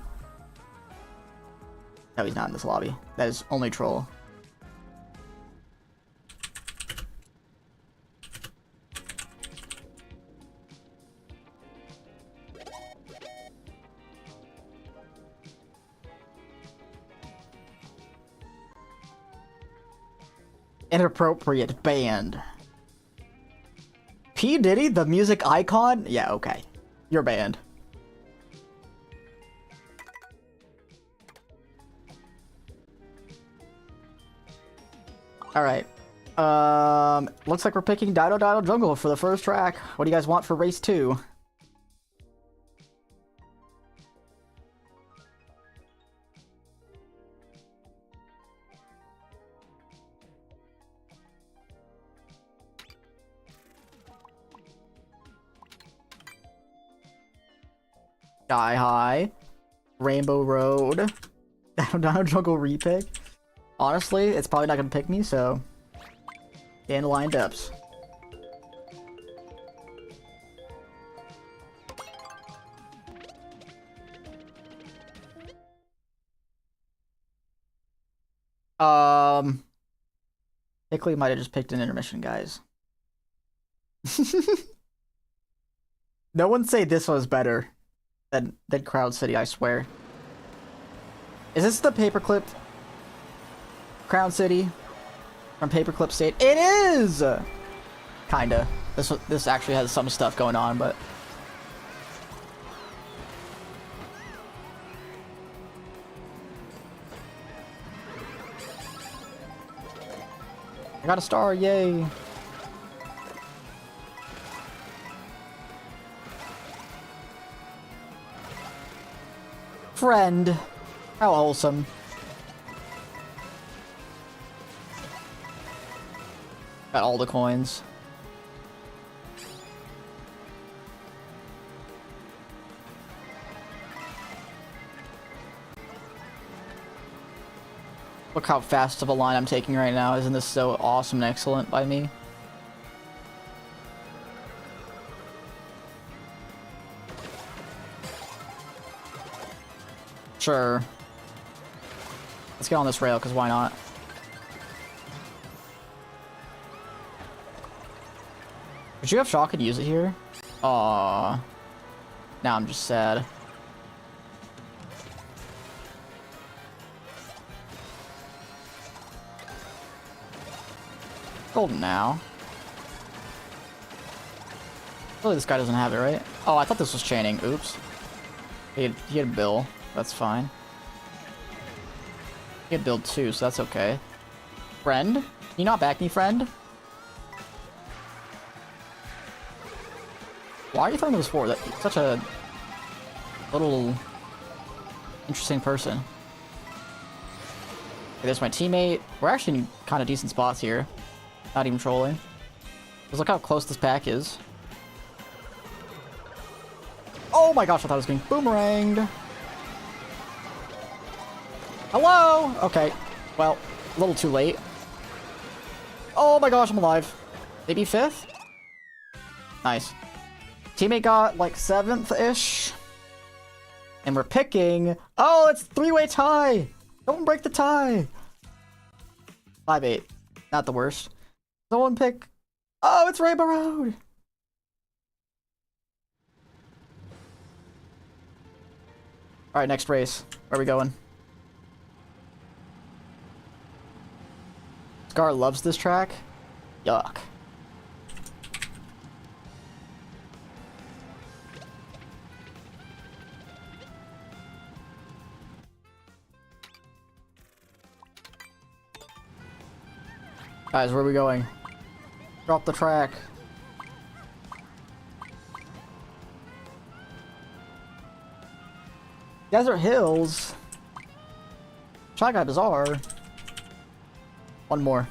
No, he's not in this lobby. That is only troll. Inappropriate banned. P. Diddy, the music icon? Yeah, okay. You're banned. Alright. Looks like we're picking Dido Dido Jungle for the first track. What do you guys want for race 2? Sky High, Rainbow Road, Dino Jungle repick. Honestly, it's probably not gonna pick me, so Dandelion Depths. Hickley might have just picked an intermission, guys. No one say this was better than Crowd City, I swear. Is this the paperclip Crown City from Paperclip State? It is! Kinda. This actually has some stuff going on, but... I got a star, yay! Friend. How wholesome. Got all the coins. Look how fast of a line I'm taking right now. Isn't this so awesome and excellent by me? Sure. Let's get on this rail, because why not? Would you have Shock and use it here? Aww. Now I'm just sad. Golden now. Really, this guy doesn't have it, right? Oh, I thought this was chaining. Oops. He had Bill. That's fine. He had build too, so that's okay. Friend? Can you not back me, friend? Why are you throwing those forward? That's such a little interesting person. Okay, there's my teammate. We're actually in kind of decent spots here. Not even trolling. Just look how close this pack is. Oh my gosh, I thought I was getting boomeranged. Hello? Okay. Well, a little too late. Oh my gosh, I'm alive. Maybe 5th? Nice. Teammate got like 7th-ish. And we're picking... Oh, it's 3-way tie! Don't break the tie! 5-8. Not the worst. Someone pick... Oh, it's Rainbow Road! Alright, next race. Where are we going? Scar loves this track. Yuck. Guys, where are we going? Drop the track. Desert Hills. Shy Guy Bazaar. One more.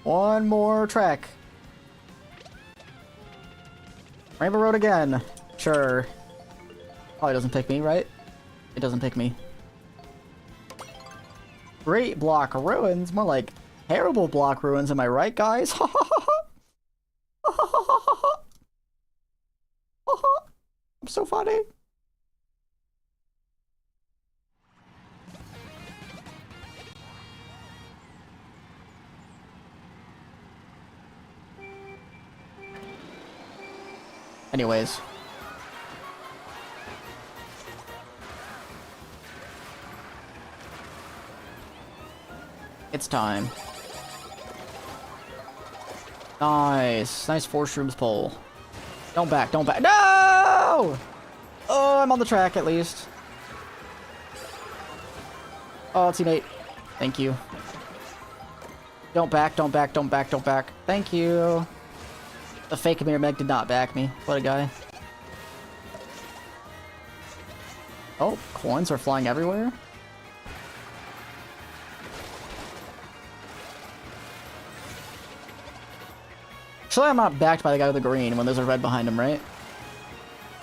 One more track. Rainbow Road again. Sure. Probably doesn't pick me, right? It doesn't pick me. Great block ruins. More like terrible block ruins, am I right, guys? I'm so funny. Anyways. It's time. Nice. Nice 4 shrooms pull. Don't back, don't back. No! Oh, I'm on the track at least. Oh, teammate. Thank you. Don't back, don't back, don't back, don't back. Thank you. The fake Mirror Meg did not back me. What a guy. Oh, coins are flying everywhere. Actually, I'm not backed by the guy with the green when there's a red behind him, right?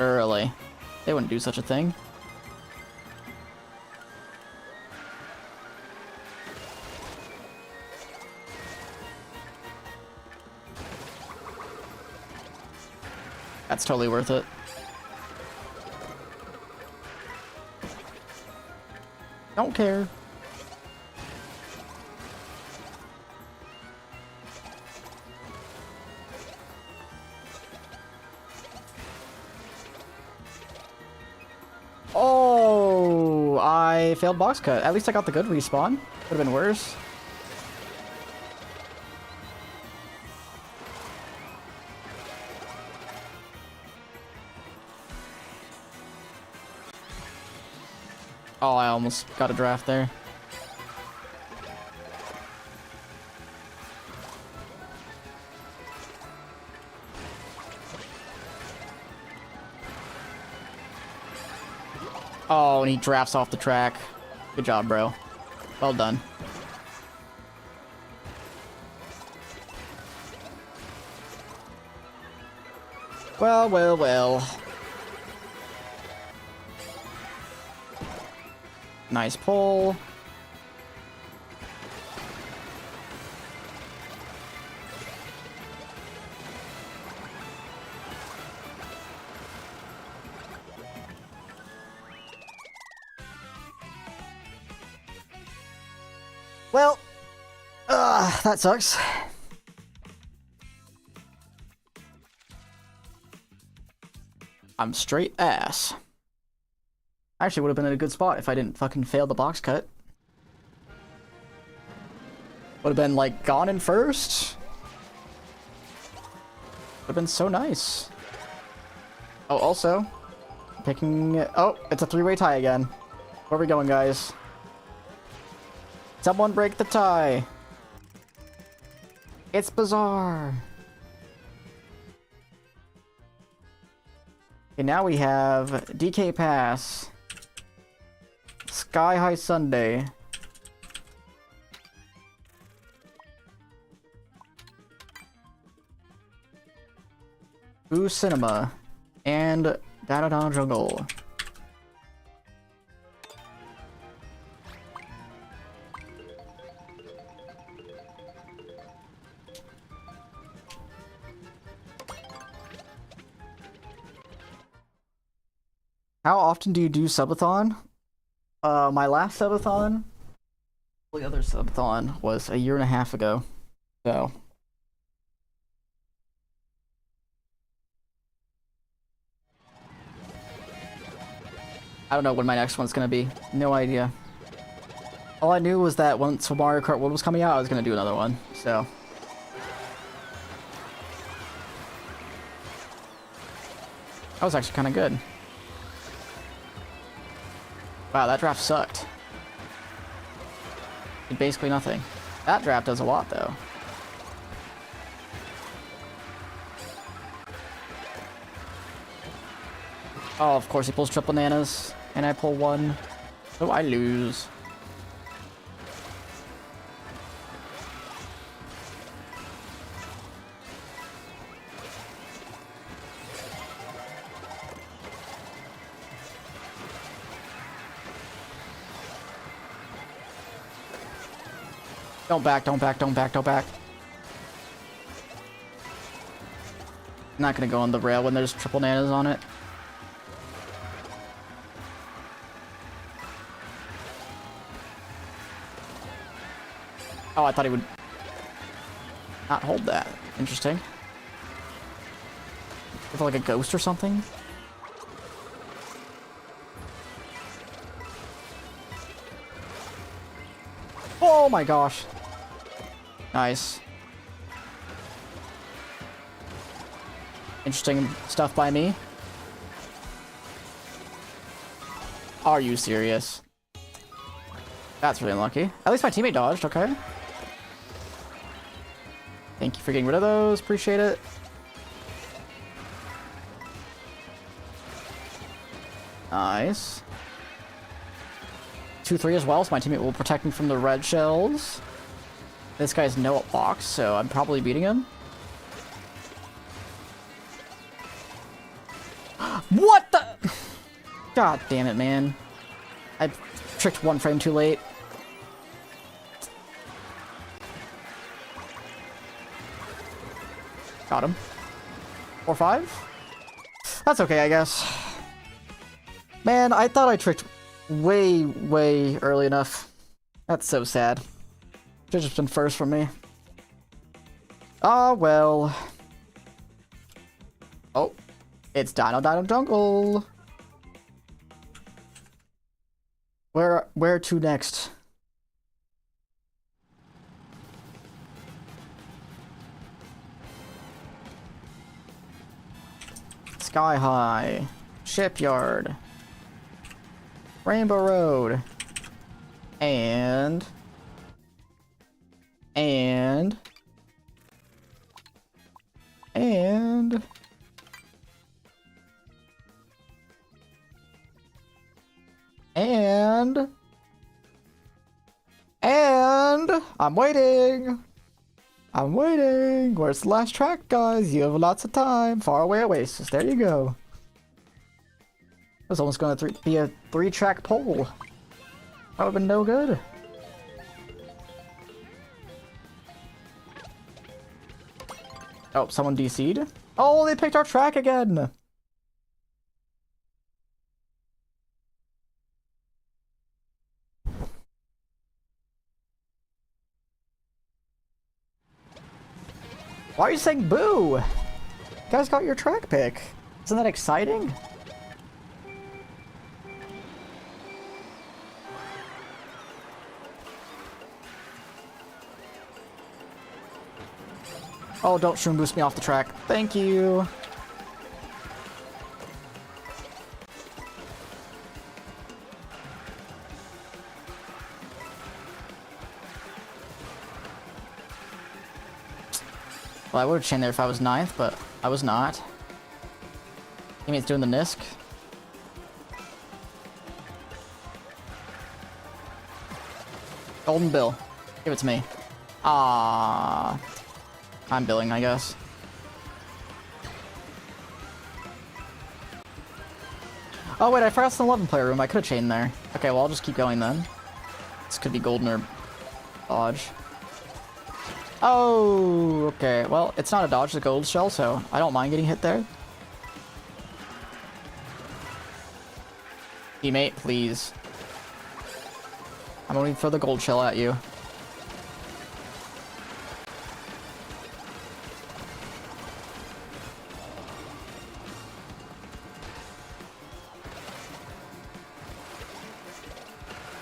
Early. They wouldn't do such a thing. That's totally worth it. Don't care. Oh, I failed box cut. At least I got the good respawn. Would have been worse. Oh, I almost got a draft there. Oh, and he drafts off the track. Good job, bro. Well done. Well, well, well. Nice pull. Well, that sucks. I'm straight ass. Actually, would have been in a good spot if I didn't fucking fail the box cut. Would have been, like, gone in first. Would have been so nice. Oh, also, picking... Oh, it's a 3-way tie again. Where are we going, guys? Someone break the tie. It's bizarre. Okay, now we have DK Pass. Sky High Sunday. Boo Cinema. And Da-da-da jungle. How often do you do subathon? My last subathon, the other subathon was a year and a half ago. So I don't know when my next one's gonna be. No idea. All I knew was that once Mario Kart 1 was coming out, I was gonna do another one. So that was actually kind of good. Wow, that draft sucked. Did basically nothing. That draft does a lot, though. Oh, of course he pulls triple bananas, and I pull one. So I lose. Don't back, don't back, don't back, don't back. I'm not gonna go on the rail when there's triple bananas on it. Oh, I thought he would not hold that. Interesting. Is it like a ghost or something? Oh my gosh. Nice. Interesting stuff by me. Are you serious? That's really unlucky. At least my teammate dodged, okay. Thank you for getting rid of those. Appreciate it. Nice. 2-3 as well, so my teammate will protect me from the red shells. This guy's no box, so I'm probably beating him. What the? God damn it, man. I tricked one frame too late. Got him. 4-5? That's okay, I guess. Man, I thought I tricked way early enough. That's so sad. Should've just been first for me. Ah, well. Oh. It's Dino Jungle. Where to next? Sky High. Shipyard. Rainbow Road. And I'm waiting. I'm waiting. Where's the last track, guys? You have lots of time. Faraway Oasis. There you go. It was almost going to be a 3-track poll. That would have been no good. Oh, someone DC'd? Oh, they picked our track again! Why are you saying boo? You guys got your track pick. Isn't that exciting? Oh, don't shroom boost me off the track. Thank you. Well, I would have chained there if I was 9th, but I was not. Teammate's doing the Nisk. Golden Bill. Give it to me. Ah. I'm billing, I guess. Oh wait, I forgot the 11 player room. I could have chained there. Okay, well I'll just keep going then. This could be golden or dodge. Oh, okay. Well, it's not a dodge, it's a gold shell, so I don't mind getting hit there. Teammate, please. I'm going to throw the gold shell at you.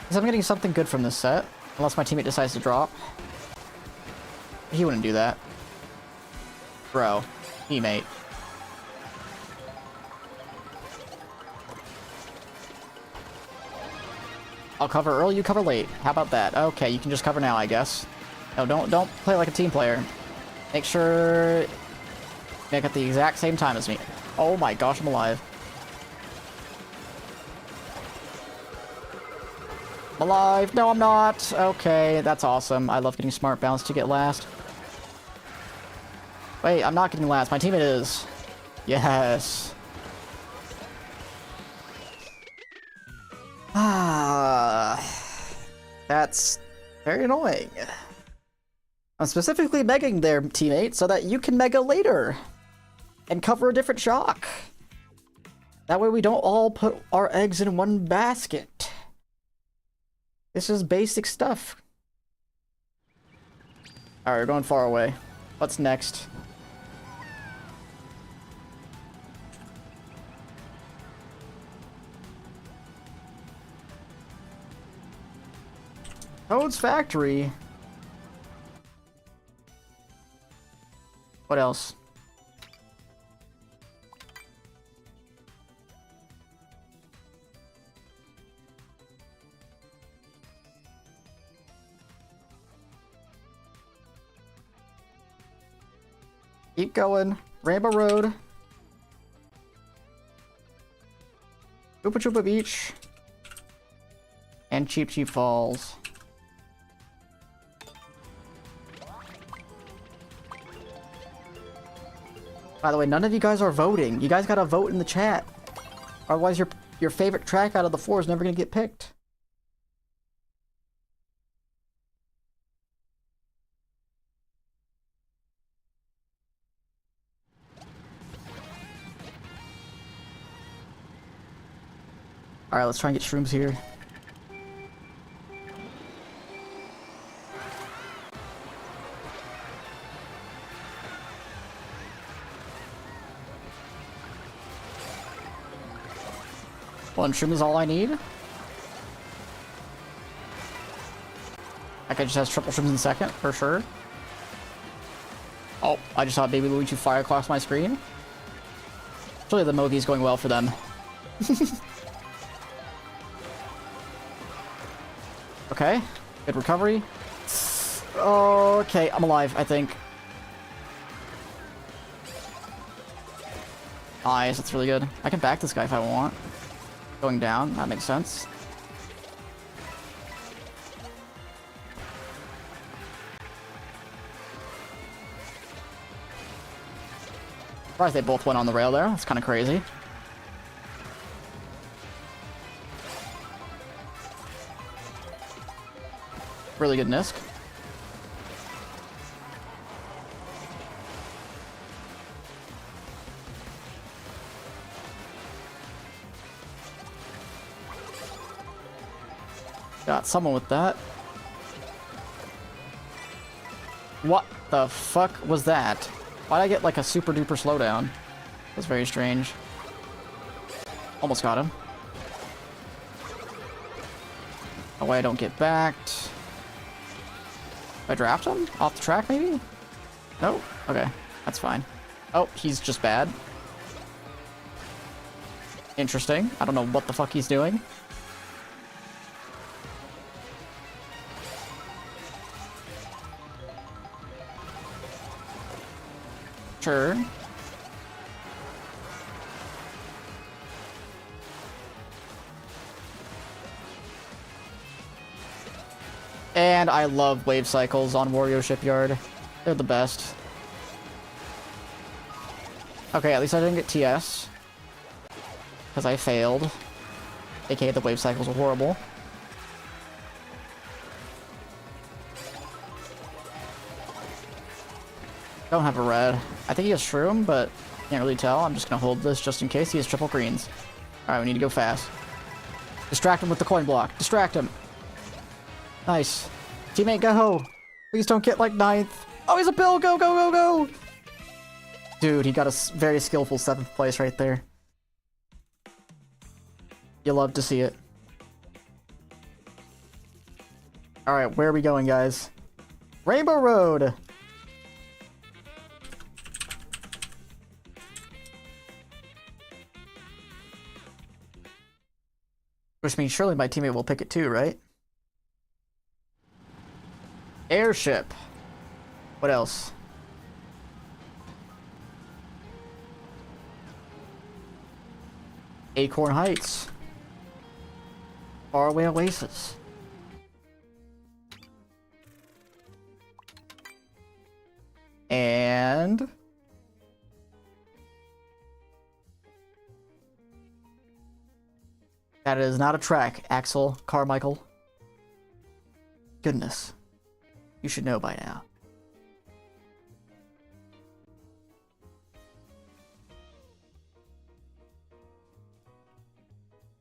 Because I'm getting something good from this set. Unless my teammate decides to drop. He wouldn't do that. Bro. Teammate. I'll cover early, you cover late. How about that? Okay, you can just cover now, I guess. No, don't play like a team player. Make sure... Make it the exact same time as me. Oh my gosh, I'm alive. I'm alive! No, I'm not! Okay, that's awesome. I love getting smart bounce to get last. Wait, I'm not getting last. My teammate is. Yes. That's very annoying. I'm specifically megging their teammate so that you can mega later and cover a different shock. That way we don't all put our eggs in one basket. This is basic stuff. Alright, we're going far away. What's next? Toad's Factory. What else? Keep going. Rainbow Road. Chupa Chupa Beach. And Cheap Cheap Falls. By the way, none of you guys are voting. You guys gotta vote in the chat. Otherwise, your favorite track out of the 4 is never gonna get picked. Alright, let's try and get shrooms here. One shroom is all I need. That guy just has triple shrooms in second, for sure. Oh, I just saw Baby Luigi fire across my screen. Actually, the Mogi's going well for them. Okay, good recovery. Okay, I'm alive, I think. Nice, that's really good. I can back this guy if I want. Going down, that makes sense. Surprised they both went on the rail there. That's kind of crazy. Really good Nisk. Got someone with that. What the fuck was that? Why'd I get like a super duper slowdown? That's very strange. Almost got him. That way I don't get backed. Did I draft him? Off the track maybe? No? Okay. That's fine. Oh, he's just bad. Interesting. I don't know what the fuck he's doing. Sure. And I love wave cycles on Wario Shipyard. They're the best. Okay, at least I didn't get TS. Because I failed. AKA the wave cycles are horrible. Don't have a red. I think he has shroom, but can't really tell. I'm just gonna hold this just in case he has triple greens. Alright, we need to go fast. Distract him with the coin block. Distract him. Nice. Teammate, go! Please don't get like 9th. Oh, he's a bill! Go, go, go, go! Dude, he got a very skillful 7th place right there. You love to see it. Alright, where are we going, guys? Rainbow Road! Which means surely my teammate will pick it too, right? Airship. What else? Acorn Heights. Faraway Oasis. And... that is not a track, Axel Carmichael. Goodness. You should know by now.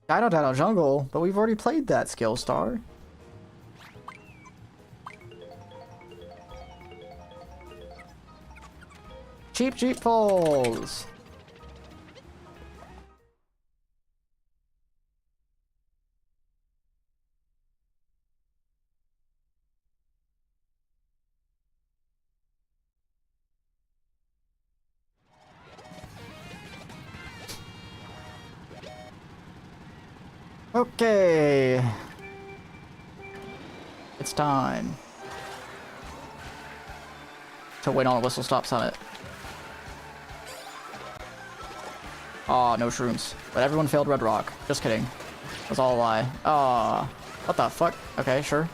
Dino Dino Jungle, but we've already played that, Skill Star. Cheap Cheap Falls. Okay. It's time to win on a Whistle Stop Summit. Aw, no shrooms. But everyone failed Red Rock. Just kidding. That's all a lie. Aw. What the fuck? Okay, sure.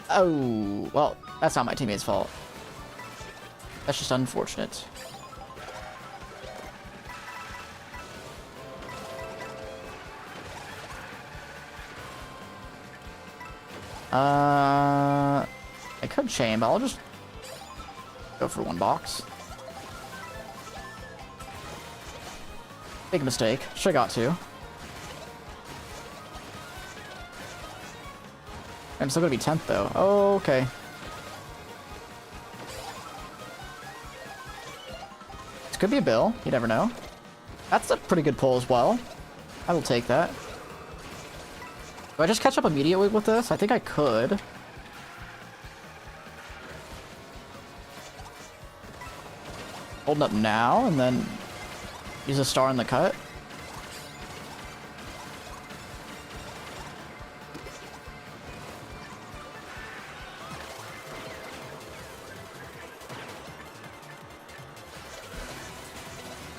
Oh, well, that's not my teammate's fault. That's just unfortunate. I could chain, but I'll just go for one box. Big mistake. Should've got two. I'm still gonna be 10th though. Oh, okay. This could be a bill. You never know. That's a pretty good pull as well. I will take that. Do I just catch up immediately with this? I think I could. Holding up now, and then use a star in the cut.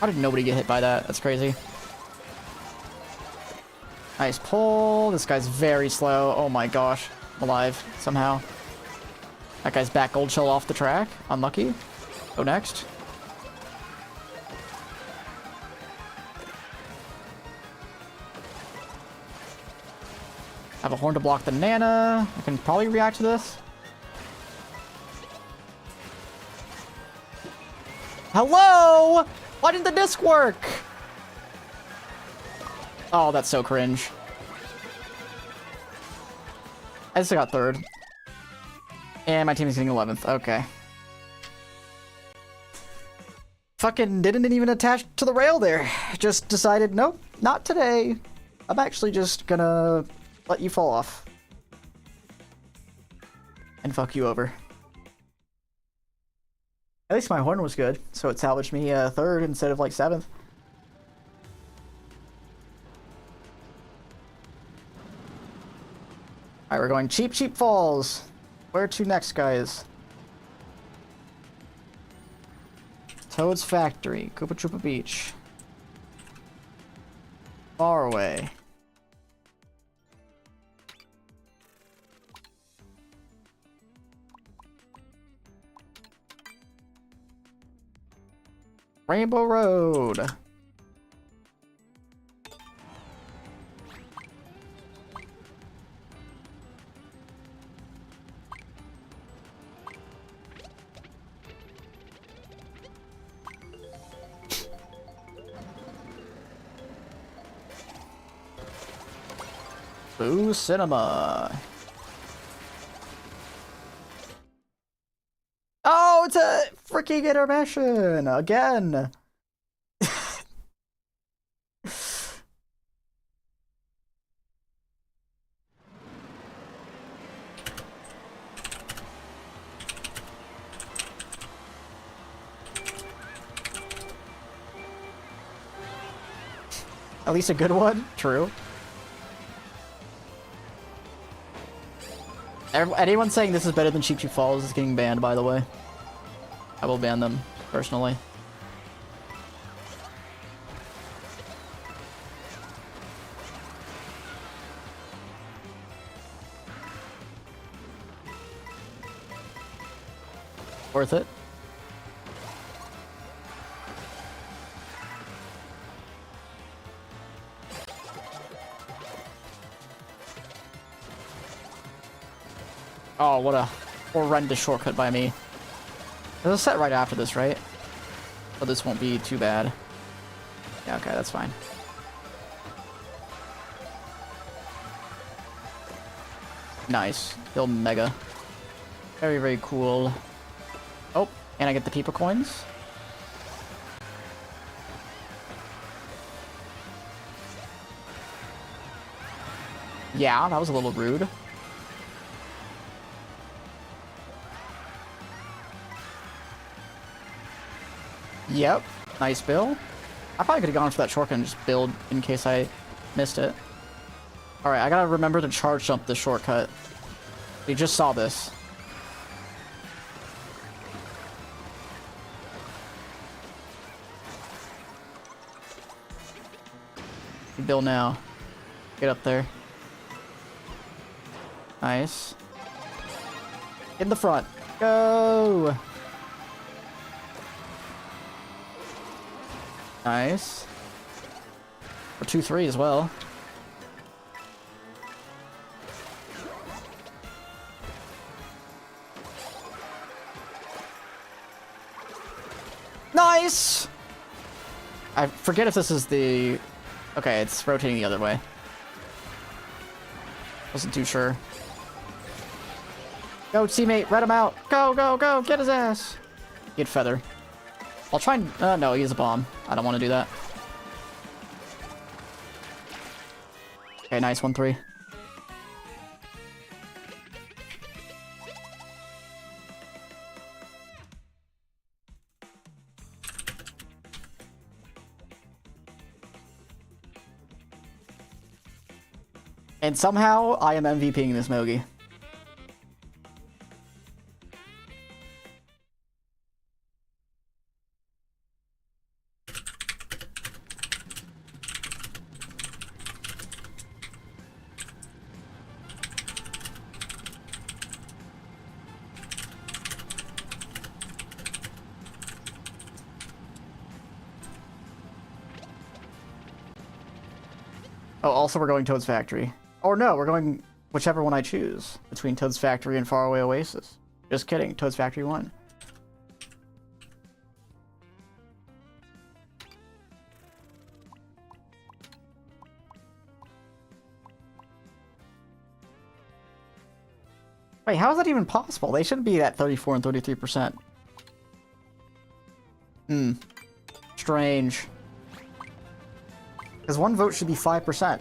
How did nobody get hit by that? That's crazy. Nice pull. This guy's very slow. Oh my gosh. I'm alive somehow. That guy's back gold shell off the track. Unlucky. Go next. Have a horn to block the Nana. I can probably react to this. Hello? Why didn't the disc work? Oh, that's so cringe. I just got 3rd. And my team is getting 11th. Okay. Fucking didn't even attach to the rail there. Just decided, nope, not today. I'm actually just gonna let you fall off. And fuck you over. At least my horn was good, so it salvaged me 3rd instead of like 7th. Alright, we're going Cheap Cheap Falls. Where to next, guys? Toad's Factory, Koopa Troopa Beach. Far away. Rainbow Road. Boo Cinema. Oh, it's a freaking intermission again. At least a good one. True. Anyone saying this is better than Cheap Cheap Falls is getting banned, by the way. I will ban them, personally. Worth it. Oh, what a horrendous shortcut by me. There's a set right after this, right? So this won't be too bad. Yeah, okay, that's fine. Nice. Build mega. Very, very cool. Oh, and I get the Peeper coins. Yeah, that was a little rude. Yep, nice build. I probably could have gone for that shortcut and just build in case I missed it. Alright, I gotta remember to charge jump this shortcut. We just saw this. Build now. Get up there. Nice. In the front. Go! Nice. Or 2-3 as well. Nice! I forget if this is the... Okay, it's rotating the other way. Wasn't too sure. Go, teammate, red him out. Go, go, go, get his ass. Get feather. I'll try and... no, he has a bomb. I don't want to do that. Okay, nice, 1-3. And somehow, I am MVPing this Mogi. Oh, also we're going Toad's Factory. Or no, we're going whichever one I choose between Toad's Factory and Faraway Oasis. Just kidding, Toad's Factory won. Wait, how is that even possible? They shouldn't be at 34 and 33%. Strange. Because one vote should be 5%.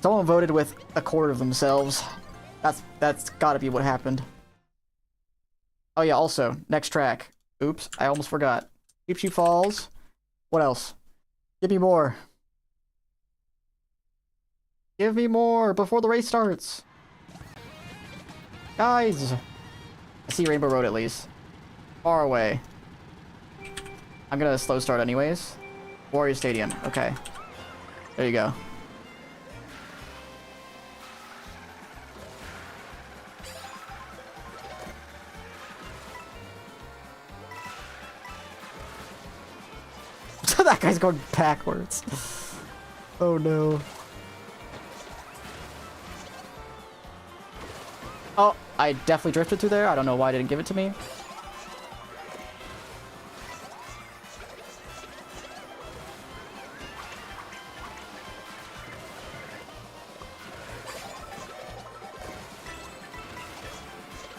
Someone voted with a quarter of themselves. That's gotta be what happened. Oh yeah, also, next track. Oops, I almost forgot. Cheap Cheap Falls. What else? Give me more. Give me more before the race starts. Guys! I see Rainbow Road at least. Far away. I'm gonna slow start anyways. Warrior Stadium. Okay. There you go. That guy's going backwards. Oh no. Oh, I definitely drifted through there. I don't know why I didn't give it to me.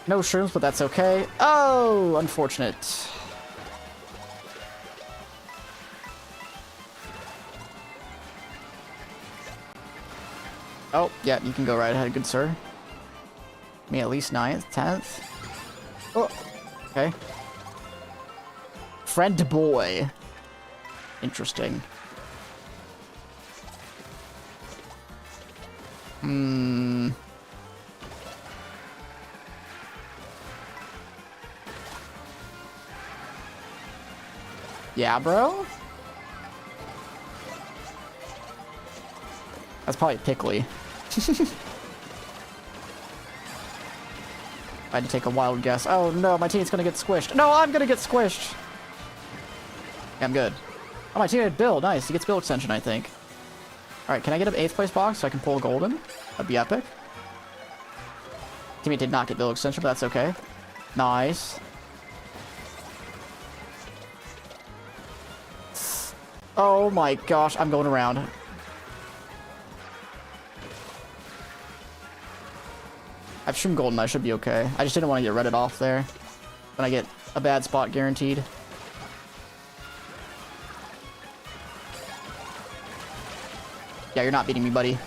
No shrooms, but that's okay. Oh, unfortunate. Oh, yeah, you can go right ahead, good sir. Me at least 9th, 10th. Oh, okay. Friend boy. Interesting. Yeah, bro? That's probably pickly. I had to take a wild guess. Oh no, my teammate's gonna get squished. No, I'm gonna get squished! Yeah, I'm good. Oh, my teammate Bill. Nice. He gets Bill extension, I think. Alright, can I get an 8th place box so I can pull a golden? That'd be epic. Teammate did not get Bill extension, but that's okay. Nice. Oh my gosh, I'm going around. I've streamed golden, I should be okay. I just didn't want to get Reddit off there. Then I get a bad spot guaranteed. Yeah, you're not beating me, buddy.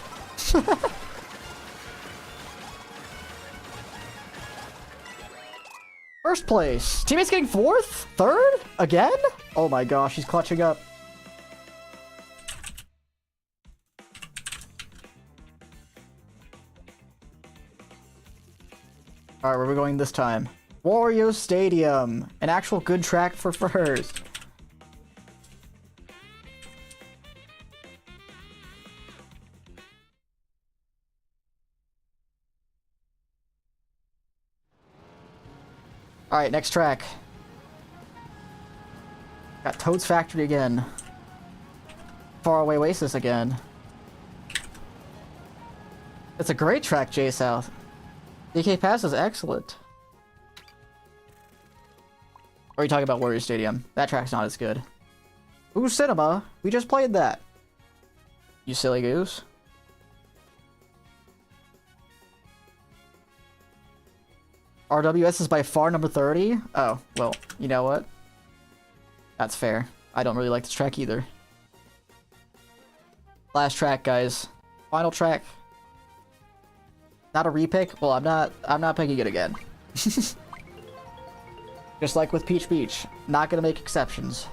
First place. Teammate's getting 4th? 3rd? Again? Oh my gosh, he's clutching up. Alright, where are we going this time? Wario Stadium. An actual good track for first. Alright, next track. Got Toad's Factory again. Faraway Oasis again. It's a great track, J-South. DK Pass is excellent. Or are you talking about Warrior Stadium? That track's not as good. Ooh, Cinema! We just played that! You silly goose. RWS is by far number 30? Oh, well, you know what? That's fair. I don't really like this track either. Last track, guys. Final track. Not a repick? Well, I'm not picking it again. Just like with Peach Beach. Not gonna make exceptions.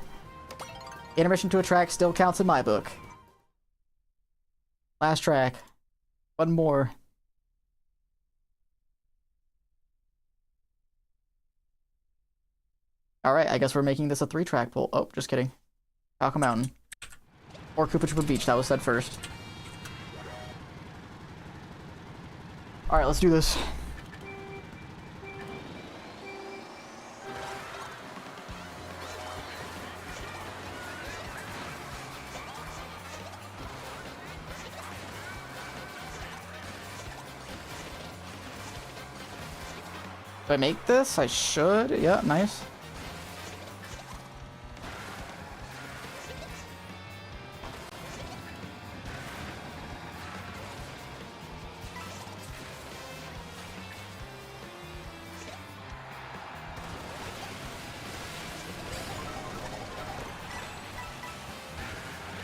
Intermission to a track still counts in my book. Last track. One more. Alright, I guess we're making this a 3-track pull. Oh, just kidding. Falcon Mountain. Or Koopa Troopa Beach, that was said first. Alright, let's do this. Do I make this? I should. Yeah, nice.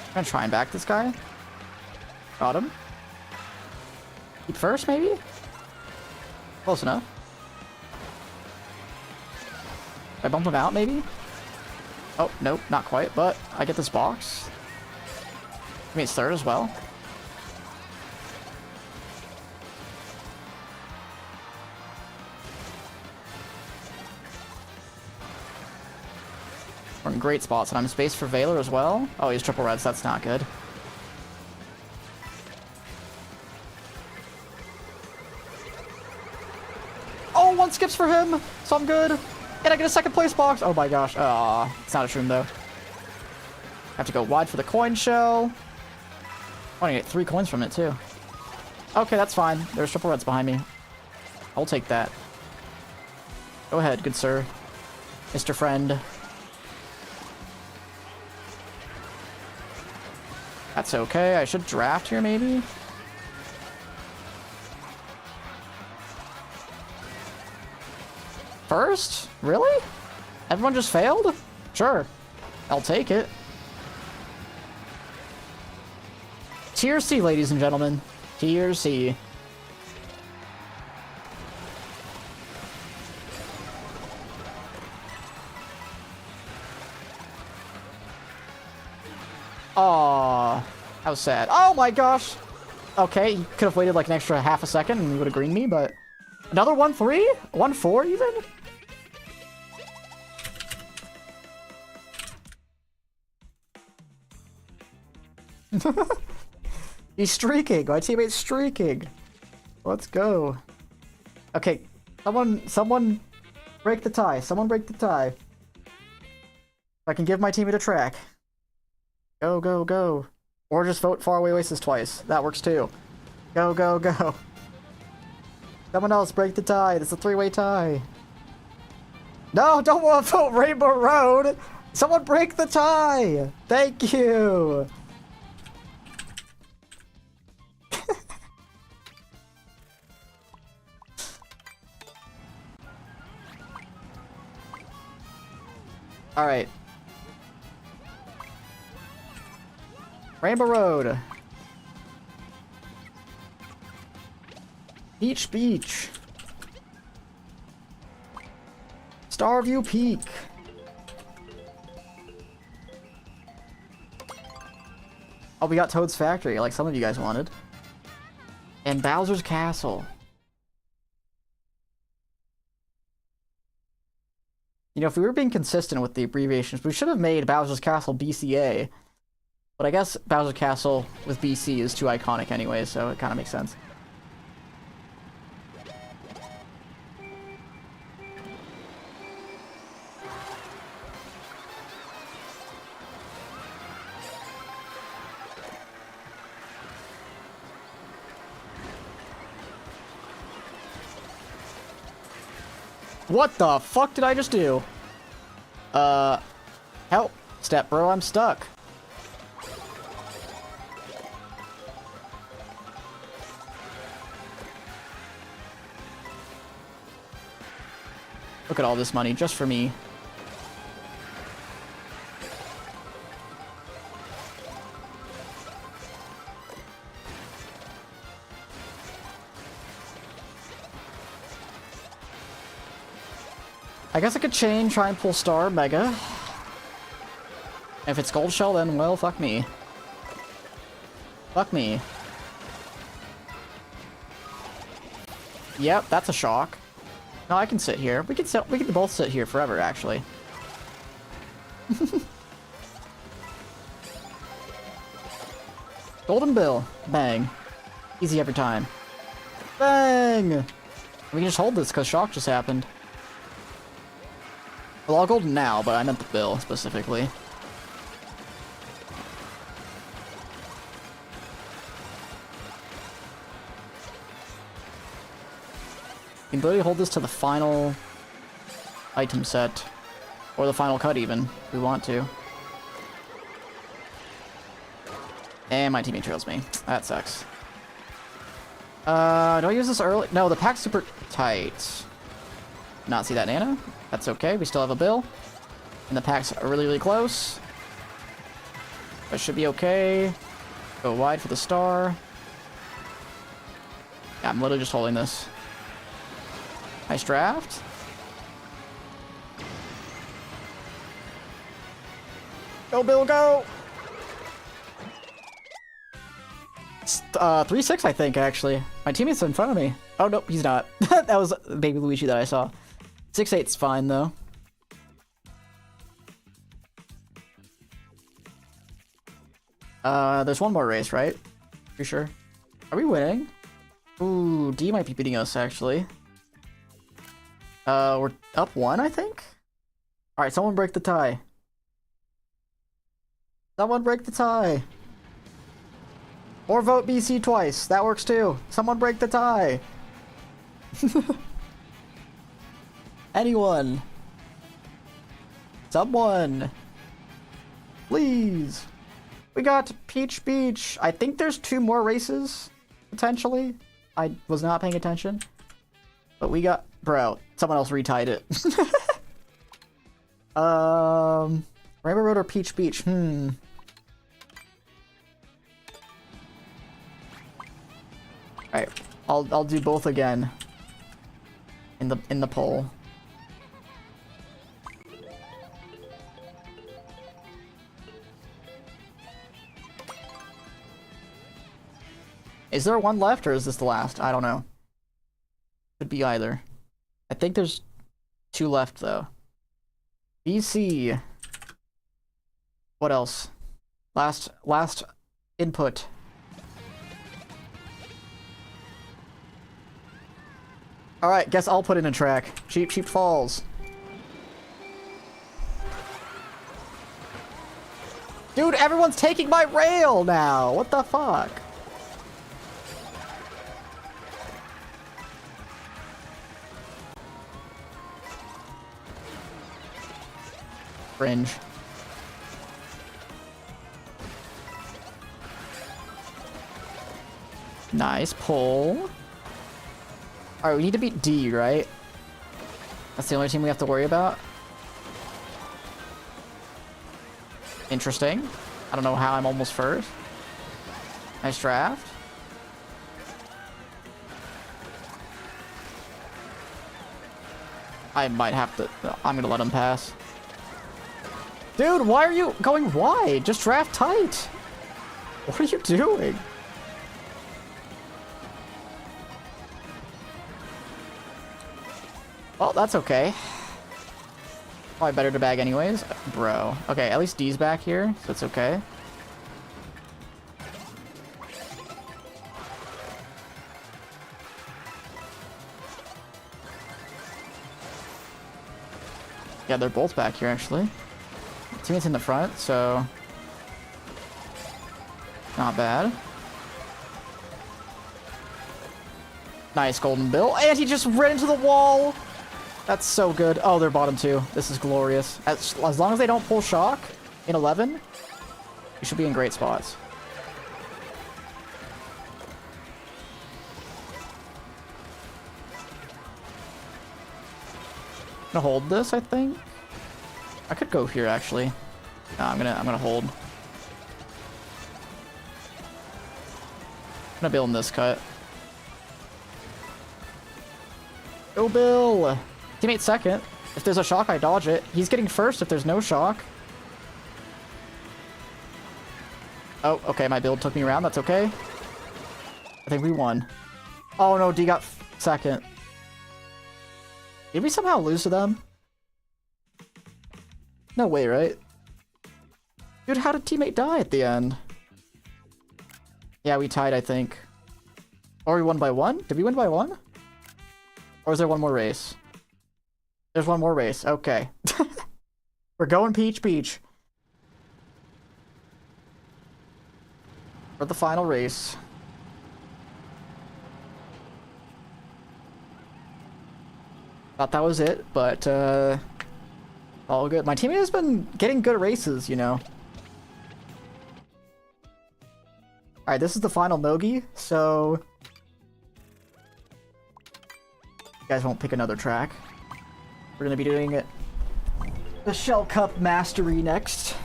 I'm gonna try and back this guy. Got him. Keep first, maybe? Close enough. I bump him out, maybe? Oh, nope, not quite, but I get this box. I mean, it's 3rd as well. We're in great spots, and I'm spaced for Valor as well. Oh, he's triple reds, that's not good. Oh, 1 skips for him, so I'm good. And I get a 2nd place box. Oh my gosh. Aw, it's not a shroom though. Have to go wide for the coin shell. I want to get 3 coins from it too. Okay, that's fine. There's triple reds behind me. I'll take that. Go ahead, good sir. Mr. Friend. That's okay. I should draft here maybe. First? Really? Everyone just failed? Sure. I'll take it. Tier C, ladies and gentlemen. Tier C. Aww. How sad. Oh my gosh! Okay, you could have waited like an extra half a second and you would have greened me, but... Another 1-3? 1-4 even? He's streaking. My teammate's streaking. Let's go. Okay, someone break the tie. Someone break the tie. I can give my teammate a track. Go, go, go. Or just vote Faraway Oasis twice. That works too. Go, go, go. Someone else break the tie. It's a 3-way tie. No, don't want to vote Rainbow Road. Someone break the tie. Thank you. All right. Rainbow Road. Beach Beach. Starview Peak. Oh, we got Toad's Factory, like some of you guys wanted. And Bowser's Castle. You know, if we were being consistent with the abbreviations, we should have made Bowser's Castle BCA. But I guess Bowser's Castle with BC is too iconic anyway, so it kind of makes sense. What the fuck did I just do? Help. Step bro, I'm stuck. Look at all this money, just for me. I guess I could chain, try and pull Star, Mega. If it's Gold Shell, then, well, fuck me. Fuck me. Yep, that's a shock. No, I can sit here. We can both sit here forever, actually. Golden Bill. Bang. Easy every time. Bang! We can just hold this, because shock just happened. Well, all golden now, but I meant the bill, specifically. You can literally hold this to the final item set. Or the final cut, even, if we want to. And my teammate trails me. That sucks. Do I use this early? No, the pack's super tight. Not see that Nana? That's okay, we still have a bill. And the packs are really, really close. That should be okay. Go wide for the star. Yeah, I'm literally just holding this. Nice draft. Go, Bill, go! 3-6, I think, actually. My teammate's in front of me. Oh, nope, he's not. That was Baby Luigi that I saw. 6-8's fine, though. There's one more race, right? You sure? Are we winning? Ooh, D might be beating us, actually. We're up 1, I think? Alright, someone break the tie. Someone break the tie. Or vote BC twice. That works too. Someone break the tie. Anyone. Someone. Please. We got Peach Beach. I think there's 2 more races, potentially. I was not paying attention. But we got... Bro, someone else retied it. Rainbow Road or Peach Beach? Alright, I'll do both again. In the poll. Is there one left or is this the last? I don't know. Could be either. I think there's 2 left though. BC. What else? Last input. Alright, guess I'll put in a track. Cheap Falls. Dude, everyone's taking my rail now! What the fuck? Fringe. Nice pull. Alright, we need to beat D, right? That's the only team we have to worry about. Interesting. I don't know how I'm almost first. Nice draft. I might have to... I'm gonna let him pass. Dude, why are you going wide? Just draft tight. What are you doing? Well, that's okay. Probably better to bag anyways. Bro. Okay, at least D's back here, so it's okay. Yeah, they're both back here, actually. Teammates in the front, so... Not bad. Nice, Golden Bill. And he just ran into the wall! That's so good. Oh, they're bottom 2. This is glorious. As long as they don't pull shock in 11, we should be in great spots. I'm gonna hold this, I think. I could go here actually. No, I'm gonna hold. I'm gonna build in this cut. Go Bill! Teammate second. If there's a shock, I dodge it. He's getting first if there's no shock. Oh, okay, my build took me around. That's okay. I think we won. Oh no, D got second. Did we somehow lose to them? No way, right? Dude, how did teammate die at the end? Yeah, we tied, I think. Or we won by 1? Did we win by 1? Or is there one more race? There's one more race. Okay. We're going Peach Beach. For the final race. Thought that was it, but all good. My teammate has been getting good races, you know. Alright, this is the final Mogi, so... You guys won't pick another track. We're gonna be doing the Shell Cup Mastery next.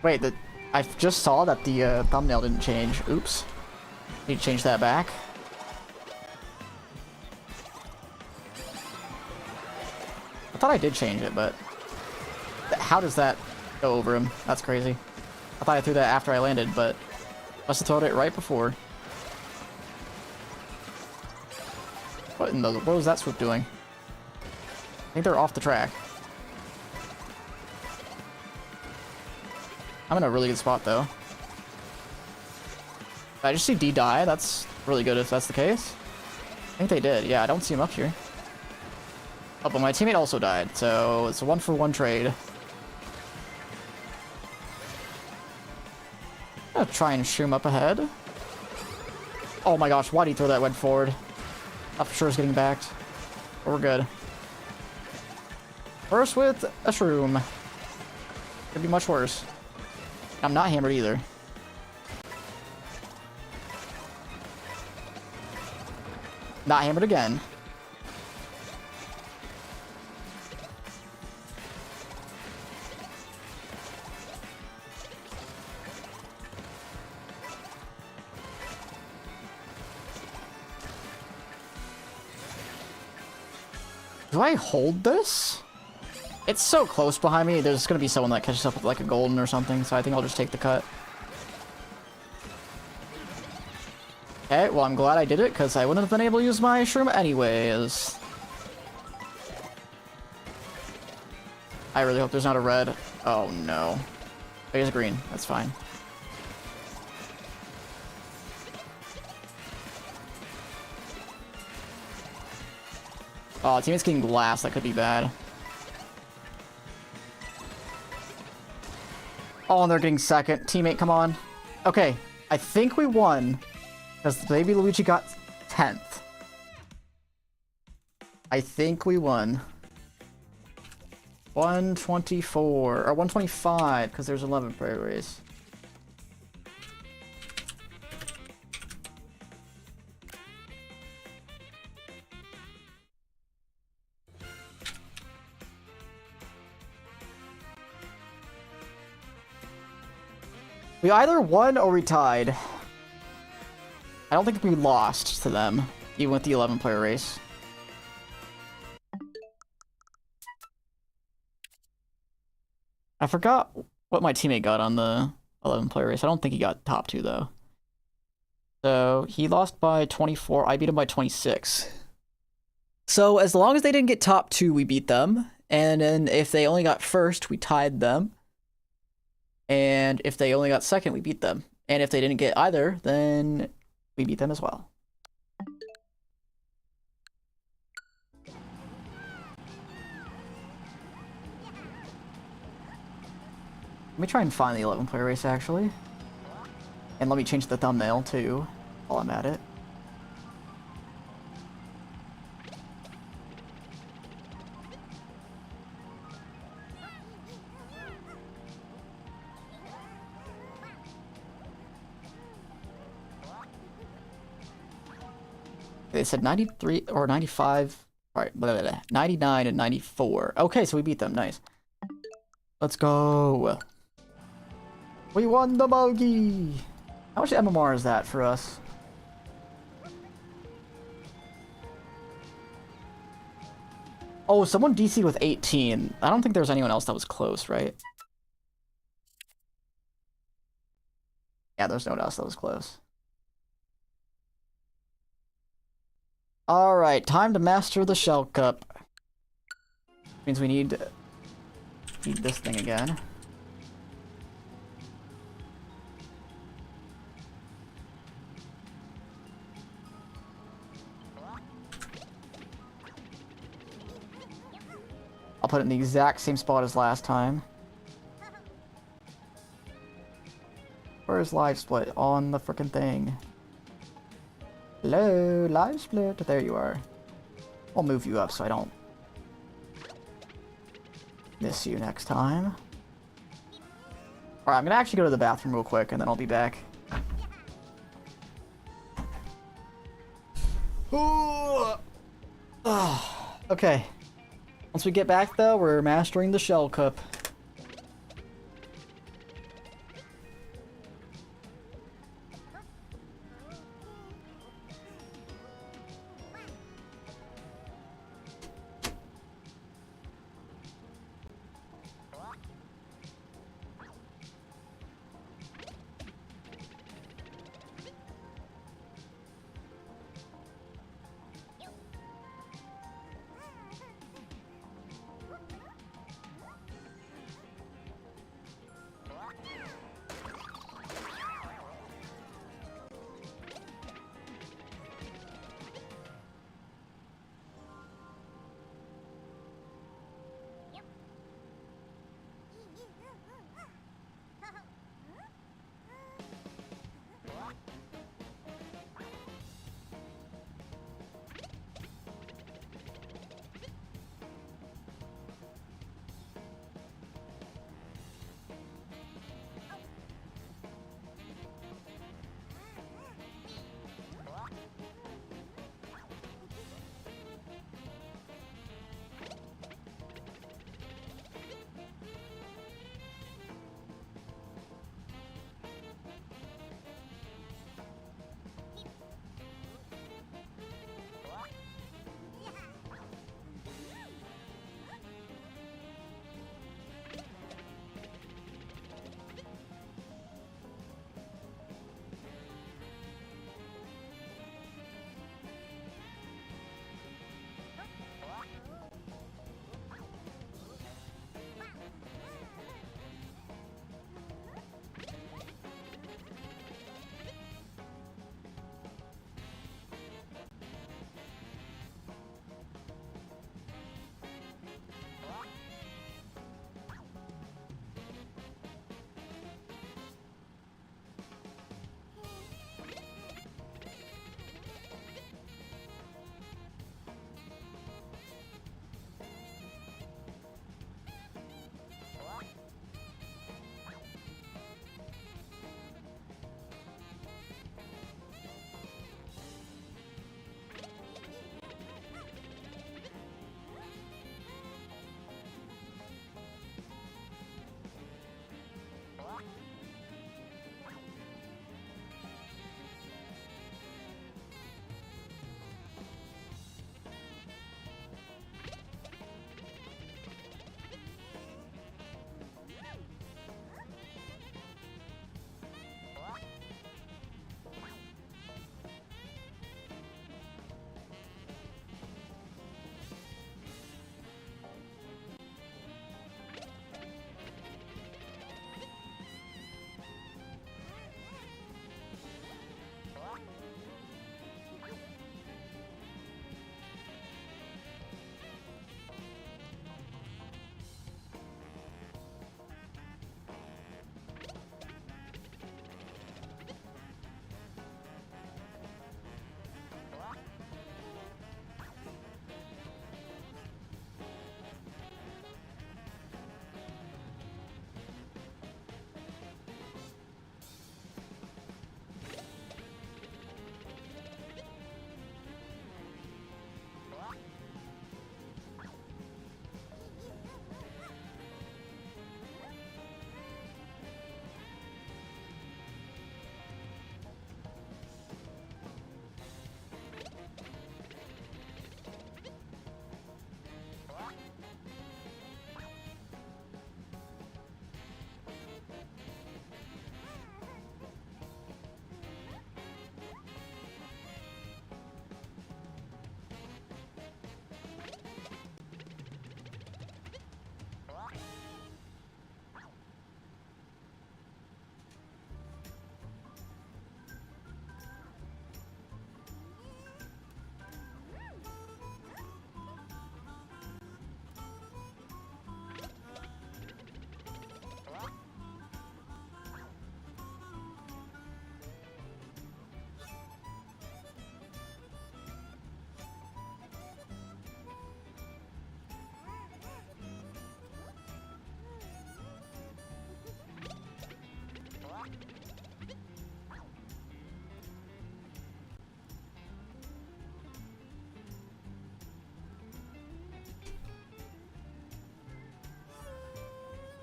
Wait, I just saw that the thumbnail didn't change. Oops. Need to change that back. I thought I did change it, but... How does that go over him? That's crazy. I thought I threw that after I landed, but... Must have thrown it right before. What was that swoop doing? I think they're off the track. I'm in a really good spot, though. Did I just see D die? That's really good if that's the case. I think they did. Yeah, I don't see him up here. Oh, but my teammate also died, so it's a 1-for-1 trade. gonna try and shroom up ahead. Oh my gosh, why did he throw that web forward? That for sure is getting backed. But we're good. First with a shroom. Could be much worse. I'm not hammered either. Not hammered again. Do I hold this? It's so close behind me. There's gonna be someone that catches up with like a golden or something, so I think I'll just take the cut. Okay, well I'm glad I did it, because I wouldn't have been able to use my shroom anyways. I really hope there's not a red. Oh no. There's a green. That's fine. Oh, teammate's getting glass. That could be bad. Oh, and they're getting second. Teammate, come on. Okay, I think we won. Because Baby Luigi got 10th. I think we won. 124. Or 125, because there's 11 player race. We either won or we tied. I don't think we lost to them, even with the 11-player race. I forgot what my teammate got on the 11-player race. I don't think he got top 2, though. So, he lost by 24. I beat him by 26. So, as long as they didn't get top 2, we beat them. And then if they only got first, we tied them. And if they only got second, we beat them. And if they didn't get either, then we beat them as well. Let me try and find the 11-player race, actually. And let me change the thumbnail, too, while I'm at it. They said 93 or 95. All right, 99 and 94. Okay, so we beat them. Nice. Let's go. We won the Mogi. How much MMR is that for us? Oh, someone DC'd with 18. I don't think there was anyone else that was close, right? Yeah, there's no one else that was close. Alright, time to master the Shell Cup. Means we need this thing again. I'll put it in the exact same spot as last time. Where's live split? On the frickin' thing. Hello, live split. There you are. I'll move you up so I don't miss you next time. Alright, I'm gonna actually go to the bathroom real quick and then I'll be back. Okay. Once we get back though, we're mastering the Shell Cup.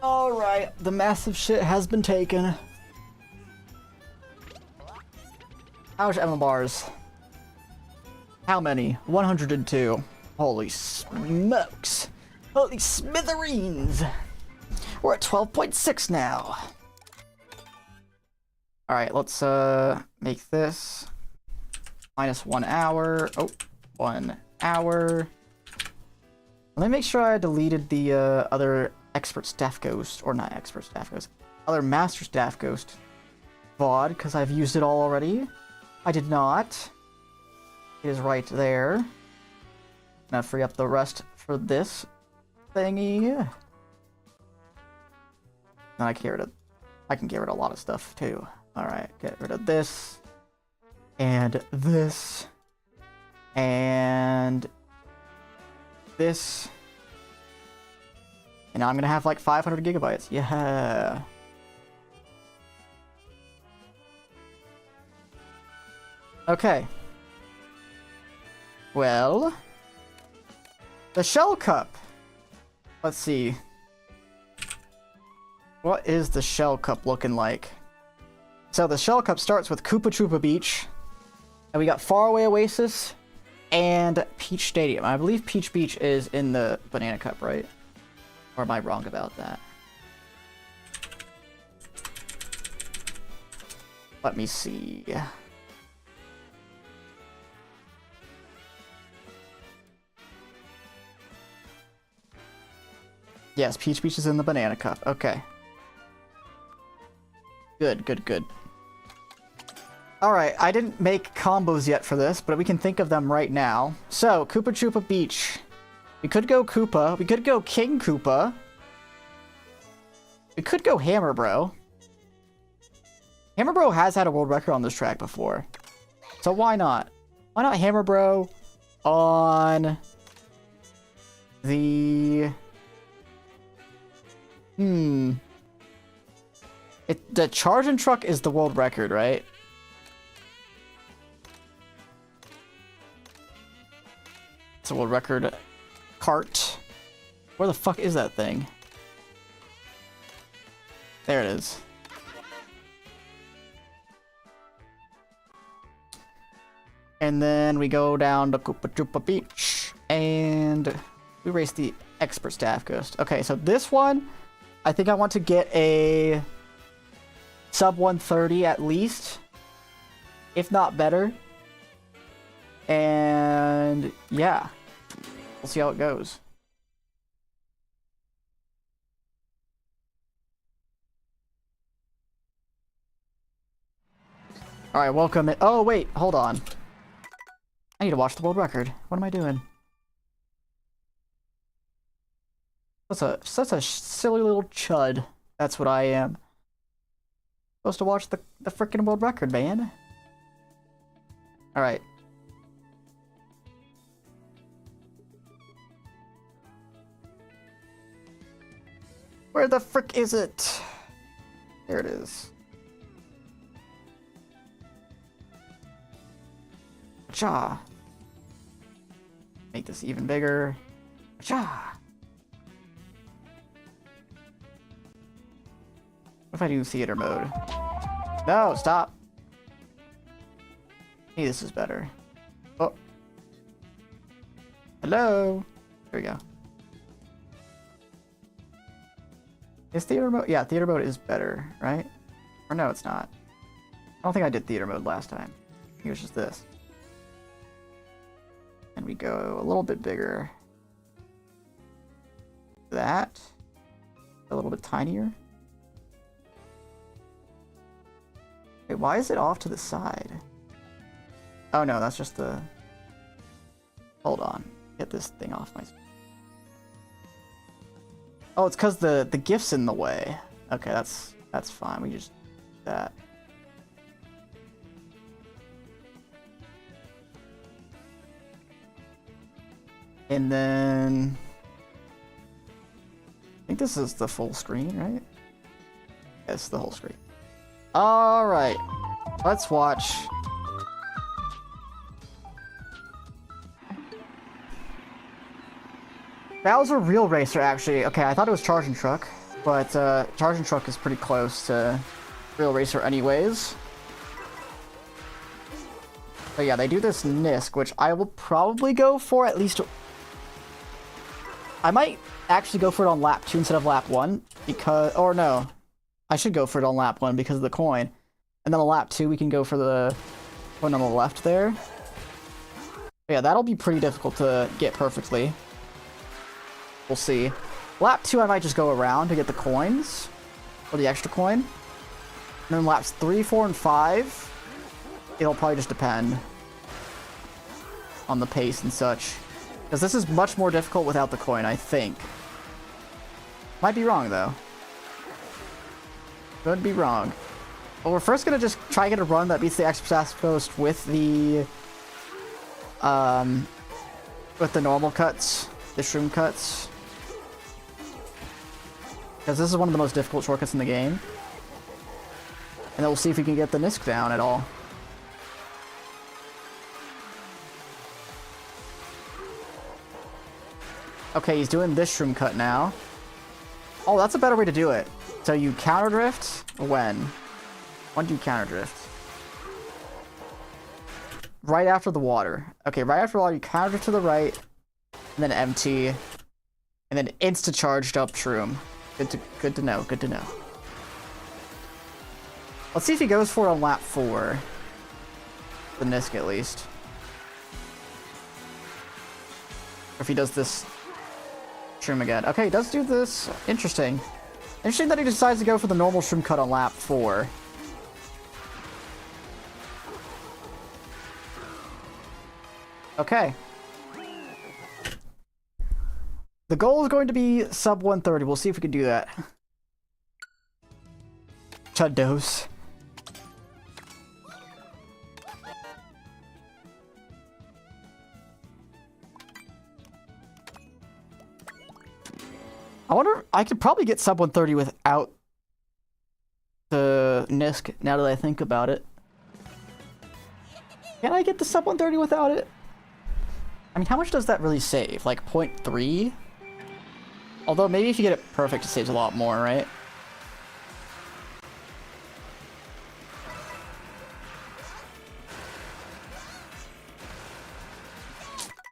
Alright, the massive shit has been taken. How much Emma bars? How many? 102. Holy smokes. Holy smithereens. We're at 12.6 now. Alright, let's make this minus 1 hour. Oh, 1 hour. Let me make sure I deleted the other expert staff ghost, or not expert staff ghost, other master staff ghost VOD, because I've used it all already. I did not. It is right there. Now free up the rest for this thingy. Then I can get rid of, I can get rid of a lot of stuff too. Alright, get rid of this. And this. And this. And now I'm gonna have like 500 gigabytes. Yeah. Okay. Well, the shell cup. Let's see. What is the shell cup looking like? So the shell cup starts with Koopa Troopa Beach. And we got Faraway Oasis and Peach Stadium. I believe Peach Beach is in the banana cup, right? Or am I wrong about that? Let me see. Yes, Peach Beach is in the banana cup. Okay. Good, good, good. Alright, I didn't make combos yet for this, but we can think of them right now. So, Koopa Troopa Beach. We could go Koopa. We could go King Koopa. We could go Hammer Bro. Hammer Bro has had a world record on this track before. So why not? Why not Hammer Bro on the... The Charging Truck is the world record, right? It's a world record cart. Where the fuck is that thing? There it is. And then we go down to Koopa Troopa Beach. And we race the Expert Staff Ghost. Okay, so this one, I think I want to get a sub 130 at least. If not better. And yeah. We'll see how it goes. Alright, welcome in. Oh, wait, hold on. I need to watch the world record. What am I doing? Such a silly little chud. That's what I am. Supposed to watch the freaking world record, man. Alright. Where the frick is it? There it is. Cha. Make this even bigger. Cha. What if I do theater mode? No, stop. Hey, this is better. Oh. Hello. There we go. Is theater mode? Yeah, theater mode is better, right? Or no, it's not. I don't think I did theater mode last time. I think it was just this. And we go a little bit bigger. That. A little bit tinier. Wait, why is it off to the side? Oh no, that's just the... Hold on. Get this thing off my... Oh, it's because the GIF's in the way. Okay, that's fine. We just do that. And then I think this is the full screen, right? Yes, the whole screen. All right, let's watch. That was a real racer, actually. Okay, I thought it was Charging Truck. But Charging Truck is pretty close to Real Racer anyways. But yeah, they do this Nisk, which I will probably go for at least... I might actually go for it on lap 2 instead of lap 1, because... Or no, I should go for it on lap 1 because of the coin. And then on lap 2, we can go for the one on the left there. But yeah, that'll be pretty difficult to get perfectly. We'll see. Lap 2, I might just go around to get the coins. Or the extra coin. And then laps 3, 4, and 5, it'll probably just depend on the pace and such. Because this is much more difficult without the coin, I think. Might be wrong, though. Could be wrong. But we're first going to just try to get a run that beats the Express Post with the normal cuts. The shroom cuts. Because this is one of the most difficult shortcuts in the game. And then we'll see if we can get the Nisk down at all. Okay, he's doing this shroom cut now. Oh, that's a better way to do it. So you counter drift when? When do you counter drift? Right after the water. Okay, right after the water, you counter drift to the right, and then empty, and then insta charged up shroom. Good to know. Good to know. Let's see if he goes for it on lap 4. The Nisk at least. Or if he does this shroom again. Okay, he does do this. Interesting. Interesting that he decides to go for the normal shroom cut on lap 4. Okay. The goal is going to be sub 130. We'll see if we can do that. Chados. I wonder, I could probably get sub 130 without the Nisk, now that I think about it. Can I get the sub 130 without it? I mean, how much does that really save? Like 0.3? Although maybe if you get it perfect, it saves a lot more, right?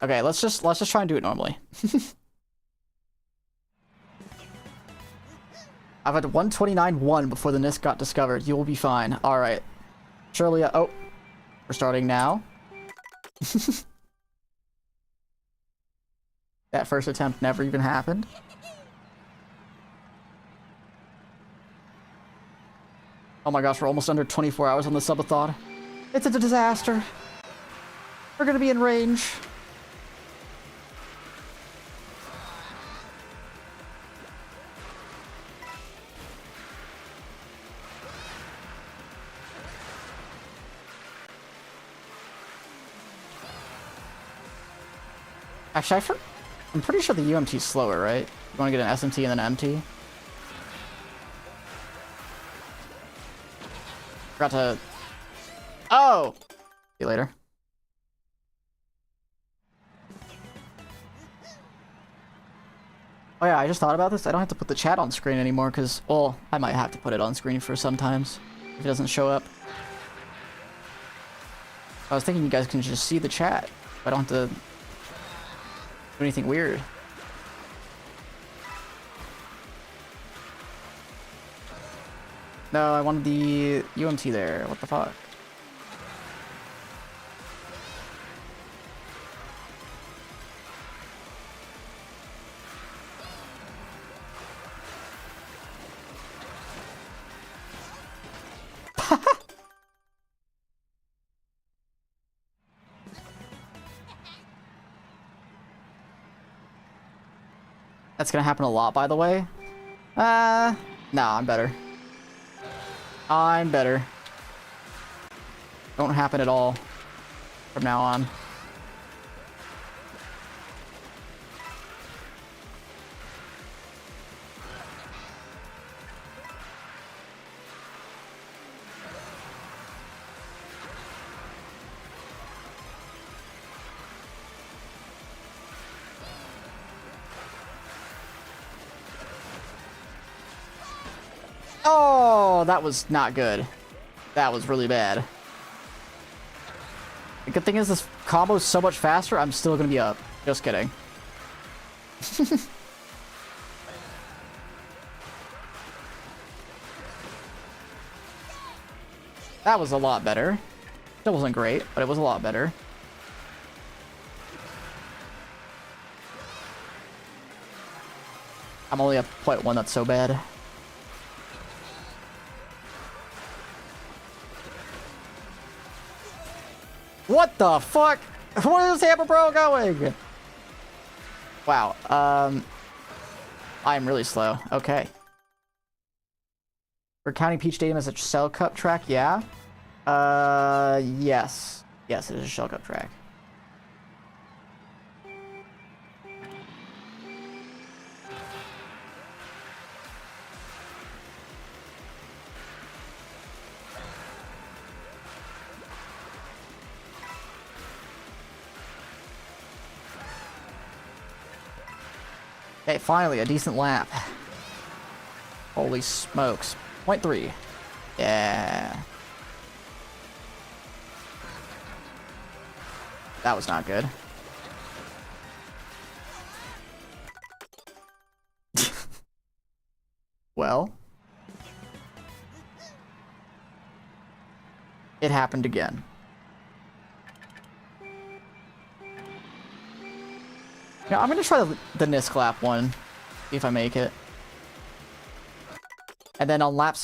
Okay, let's just try and do it normally. I've had 129.1 before the Nisk got discovered. You will be fine. All right. Surely. Oh, we're starting now. That first attempt never even happened. Oh my gosh, we're almost under 24 hours on the subathon. It's a disaster. We're gonna be in range. Actually, I'm pretty sure the UMT is slower, right? You want to get an SMT and then MT? Forgot to... Oh! See you later. Oh yeah, I just thought about this. I don't have to put the chat on screen anymore because, well, I might have to put it on screen for sometimes if it doesn't show up. I was thinking you guys can just see the chat. I don't have to do anything weird. No, I wanted the UMT there. What the fuck? That's gonna happen a lot, by the way. Nah, I'm better. I'm better. Don't happen at all from now on. Oh, that was not good. That was really bad. The good thing is this combo is so much faster, I'm still gonna be up. Just kidding. That was a lot better. Still wasn't great, but it was a lot better. I'm only at point 1, that's so bad. What the fuck? Where is Hammer Bro going? Wow, I'm really slow. Okay. We're counting Peach Stadium as a Shell Cup track, yeah? Yes. Yes, it is a Shell Cup track. Okay, finally, a decent lap. Holy smokes. 0.3. Yeah. That was not good. Well. It happened again. Yeah, I'm gonna try the Nisk lap one, see if I make it. And then on lap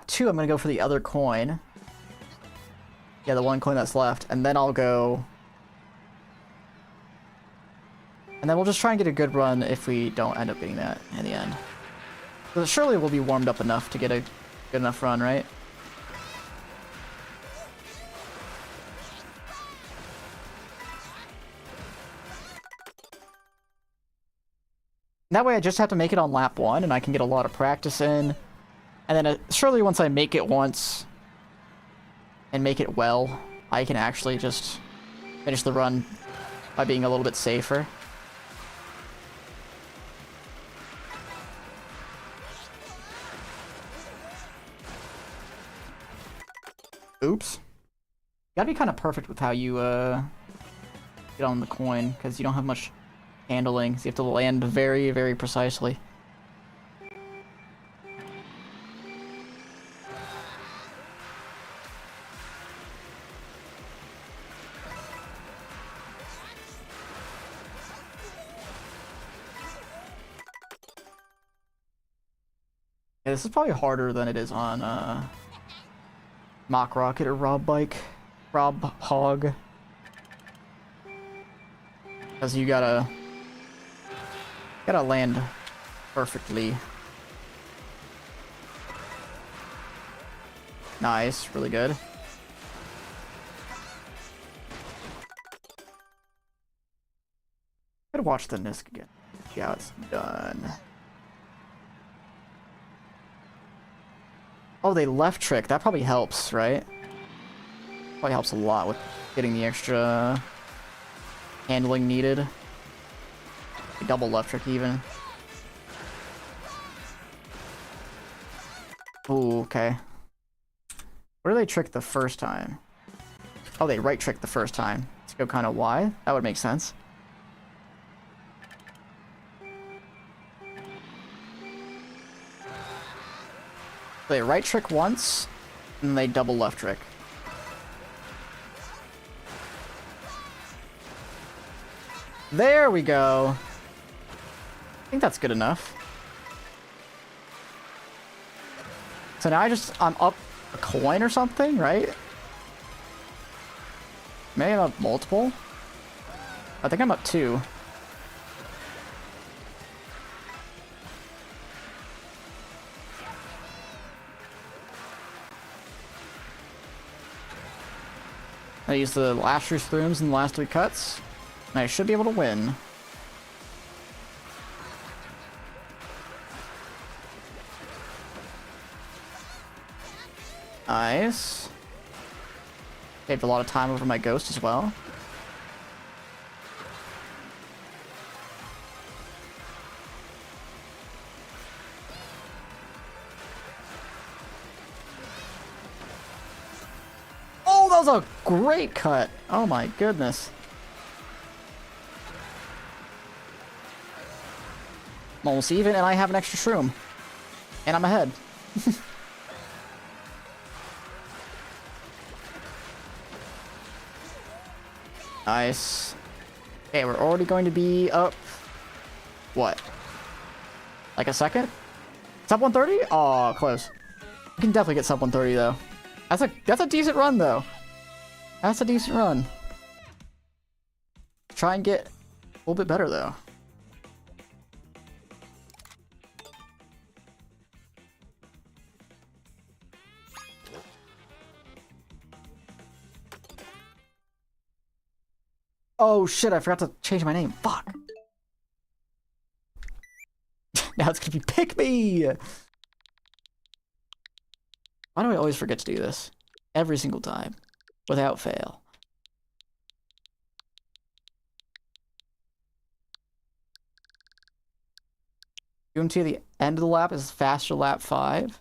2, I'm gonna go for the other coin. Yeah, the one coin that's left, and then I'll go. And then we'll just try and get a good run if we don't end up getting that in the end. So surely we'll be warmed up enough to get a good enough run, right? That way I just have to make it on lap 1 and I can get a lot of practice in. And then surely once I make it once and make it well, I can actually just finish the run by being a little bit safer. Oops. You gotta be kind of perfect with how you get on the coin, because you don't have much handling, so you have to land very, very precisely. Yeah, this is probably harder than it is on Mock Rocket or Rob Hog. Because you gotta land perfectly. Nice, really good. Gotta watch the Nisk again. See how it's done. Oh, they left trick. That probably helps, right? Probably helps a lot with getting the extra handling needed. A double left trick even. Ooh, okay. Where do they trick the first time? Oh, they right trick the first time. Let's go kind of wide. That would make sense. They right trick once, and they double left trick. There we go. I think that's good enough. So now I'm up a coin or something, right? Maybe I'm up multiple? I think I'm up 2. I use the last 3 rooms in the last 3 cuts, and I should be able to win. Nice. Saved a lot of time over my ghost as well. was a great cut. Oh my goodness. I'm almost even, and I have an extra shroom. And I'm ahead. Nice. Okay, we're already going to be up... What? Like a second? Sub 130? Oh, close. We can definitely get sub 130 though. That's a decent run though. That's a decent run. Try and get a little bit better though. Oh shit, I forgot to change my name. Fuck. Now it's gonna be Pick Me! Why do I always forget to do this? Every single time. Without fail. UMT at the end of the lap is faster lap 5.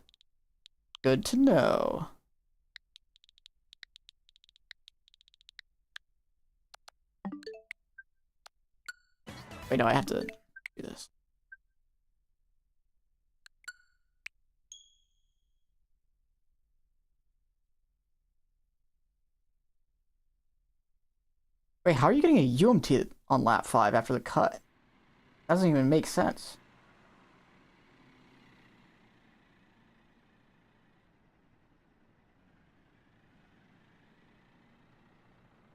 Good to know. Wait, no, I have to do this. Wait, how are you getting a UMT on lap 5 after the cut? That doesn't even make sense.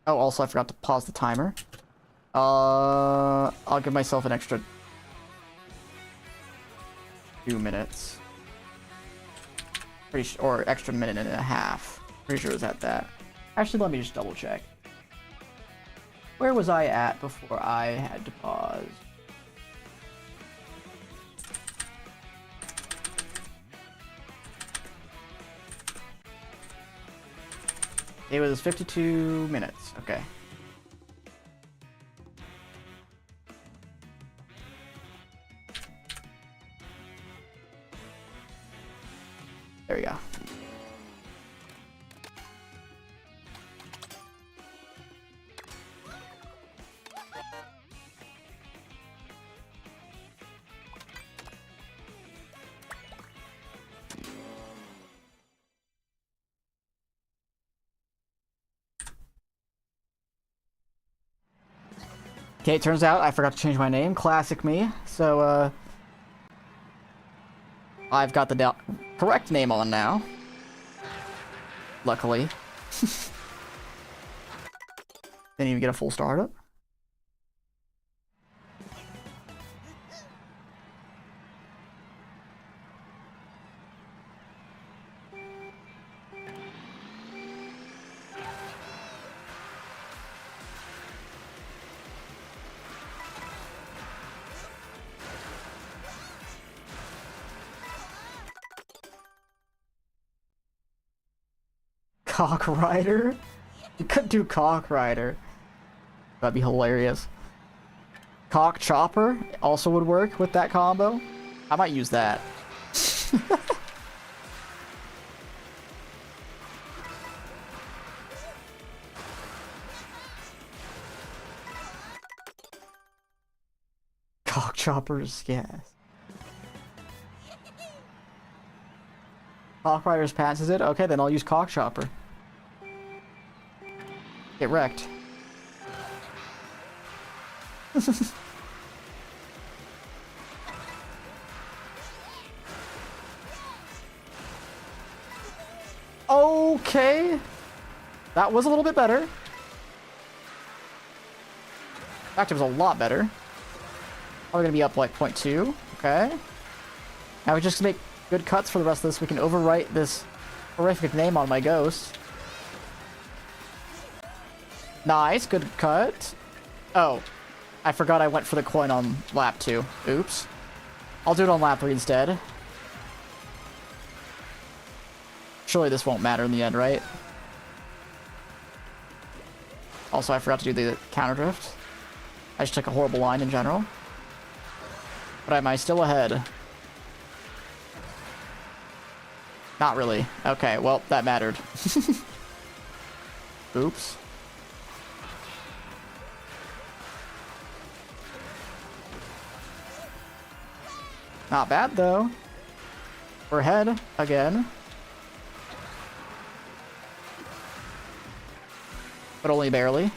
Oh, also I forgot to pause the timer. I'll give myself an extra 2 minutes. Pretty sure, or extra minute and a half. Pretty sure it was at that. Actually, let me just double check. Where was I at before I had to pause? It was 52 minutes. Okay. There we go. Okay, it turns out I forgot to change my name. Classic me. So, I've got the correct name on now. Luckily. Didn't even get a full startup. Cock Rider? You could do Cock Rider. That'd be hilarious. Cock Chopper also would work with that combo. I might use that. Cock Choppers, yes. Cock Rider's passes it? Okay, then I'll use Cock Chopper. Get wrecked. Okay. That was a little bit better. In fact, it was a lot better. Probably gonna be up like 0.2. Okay. Now we just make good cuts for the rest of this. We can overwrite this horrific name on my ghost. Nice, good cut. Oh, I forgot I went for the coin on lap 2. Oops. I'll do it on lap 3 instead. Surely this won't matter in the end, right? Also, I forgot to do the counter drift. I just took a horrible line in general. But am I still ahead? Not really. Okay, well, that mattered. Oops. Not bad, though. We're ahead again. But only barely.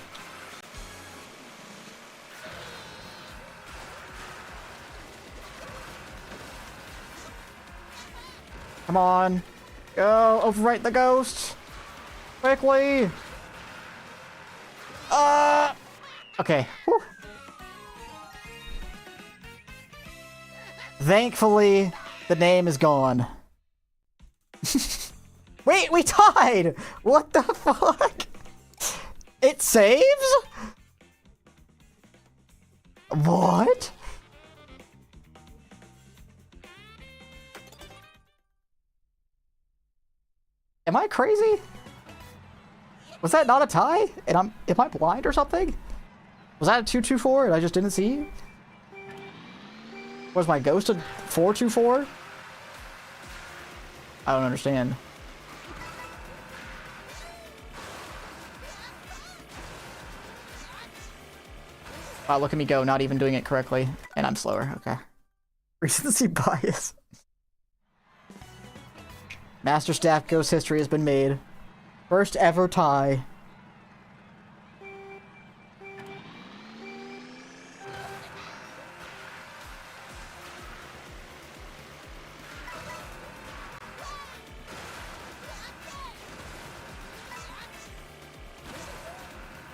Come on. Go, overwrite the ghost. Quickly. Okay. Whew. Thankfully, the name is gone. Wait, we tied! What the fuck? It saves? What? Am I crazy? Was that not a tie? And am I blind or something? Was that a 2-2-4 and I just didn't see? Was my ghost a 4-2-4? I don't understand. Wow, look at me go, not even doing it correctly. And I'm slower, okay. Recency bias. Master Staff Ghost history has been made. First ever tie.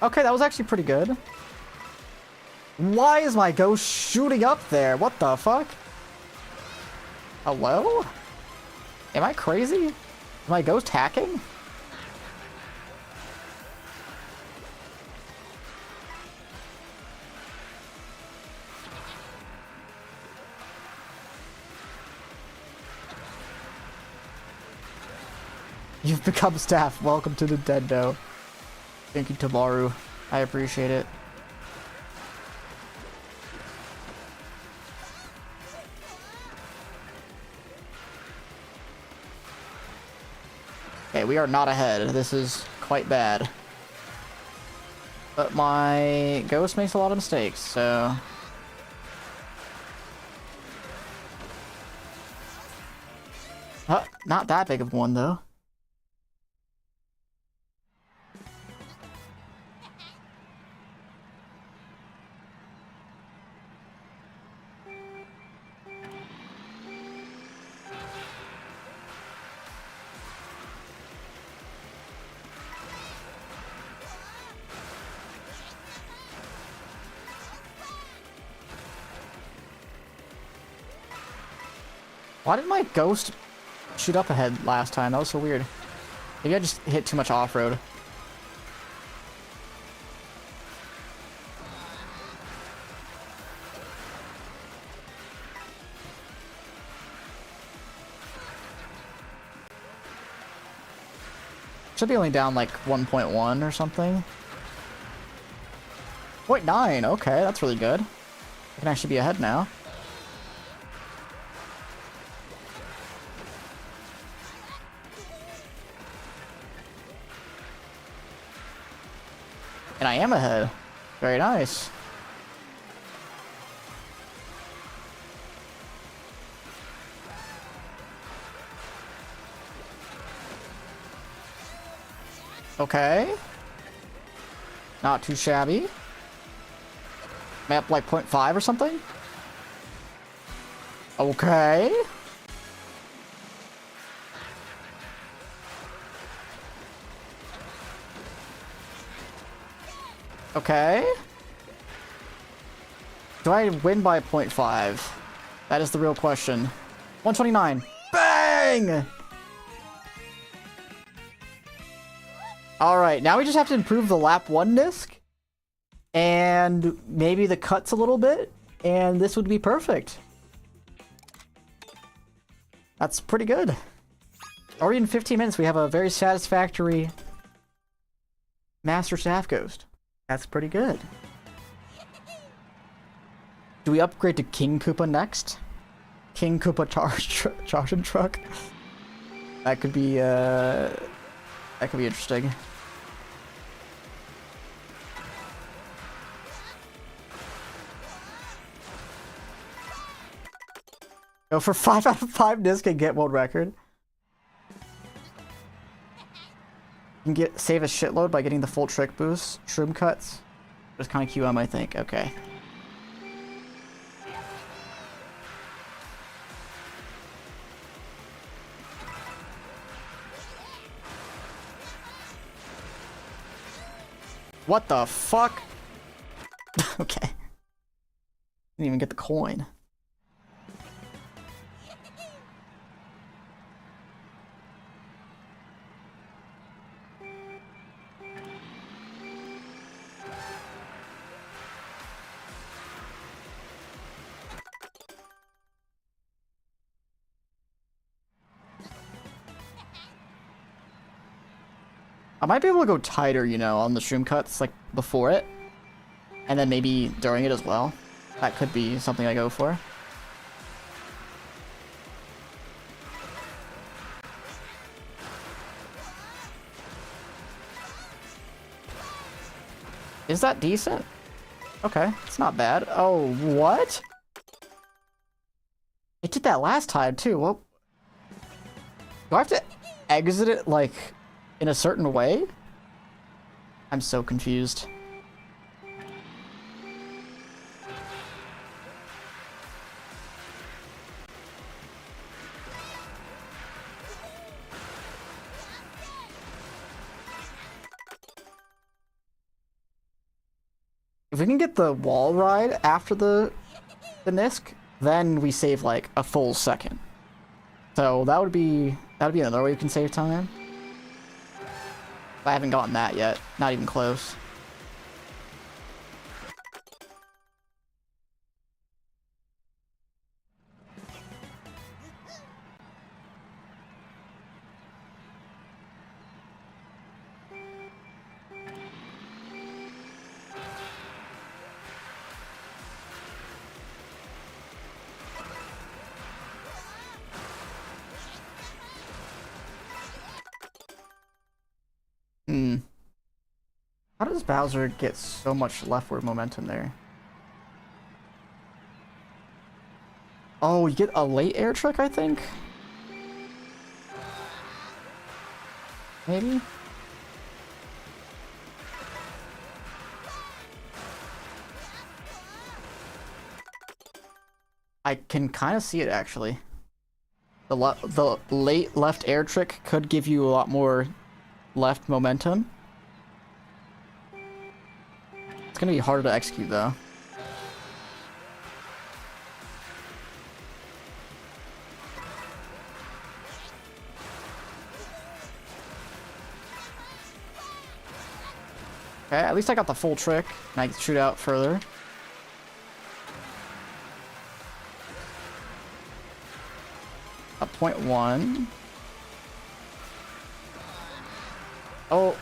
Okay, that was actually pretty good. Why is my ghost shooting up there? What the fuck? Hello? Am I crazy? Is my ghost hacking? You've become staff. Welcome to Nintendo. Thank you, Tamaru. I appreciate it. Okay, we are not ahead. This is quite bad. But my ghost makes a lot of mistakes, so... Not that big of one, though. Why did my ghost shoot up ahead last time? That was so weird. Maybe I just hit too much off-road. Should be only down like 1.1 or something. 0.9, okay, that's really good. I can actually be ahead now. And I am ahead. Very nice. Okay. Not too shabby. Map like 0.5 or something? Okay. Okay. Do I win by 0.5? That is the real question. 129. Bang! Alright, now we just have to improve the lap 1 disc. And maybe the cuts a little bit. And this would be perfect. That's pretty good. Already in 15 minutes, we have a very satisfactory Master Staff Ghost. That's pretty good. Do we upgrade to King Koopa next? King Koopa charging truck? That could be interesting. Go for 5 out of 5 disc and get world record. You can save a shitload by getting the full trick boost. Shroom cuts. Just kind of QM, I think. Okay. What the fuck? Okay. Didn't even get the coin. I might be able to go tighter, you know, on the shroom cuts, like, before it. And then maybe during it as well. That could be something I go for. Is that decent? Okay, it's not bad. Oh, what? It did that last time, too. Well, do I have to exit it, like, in a certain way? I'm so confused. If we can get the wall ride after the Nisk, then we save like a full second. So that'd be another way we can save time. I haven't gotten that yet. Not even close. How does Bowser get so much leftward momentum there? Oh, you get a late air trick, I think? Maybe? I can kind of see it, actually. The late left air trick could give you a lot more left momentum. It's gonna be harder to execute, though. Okay, at least I got the full trick, and I can shoot out further. A 0.1. Oh.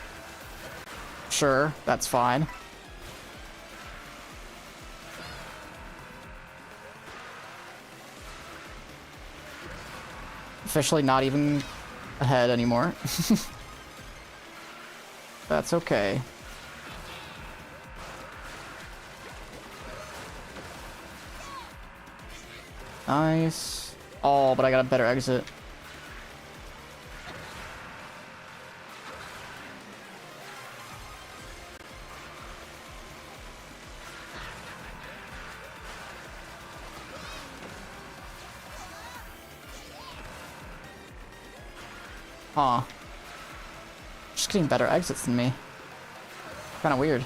Sure, that's fine. Officially not even ahead anymore. That's okay. Nice. Oh, but I got a better exit. Huh. Just getting better exits than me. Kinda weird.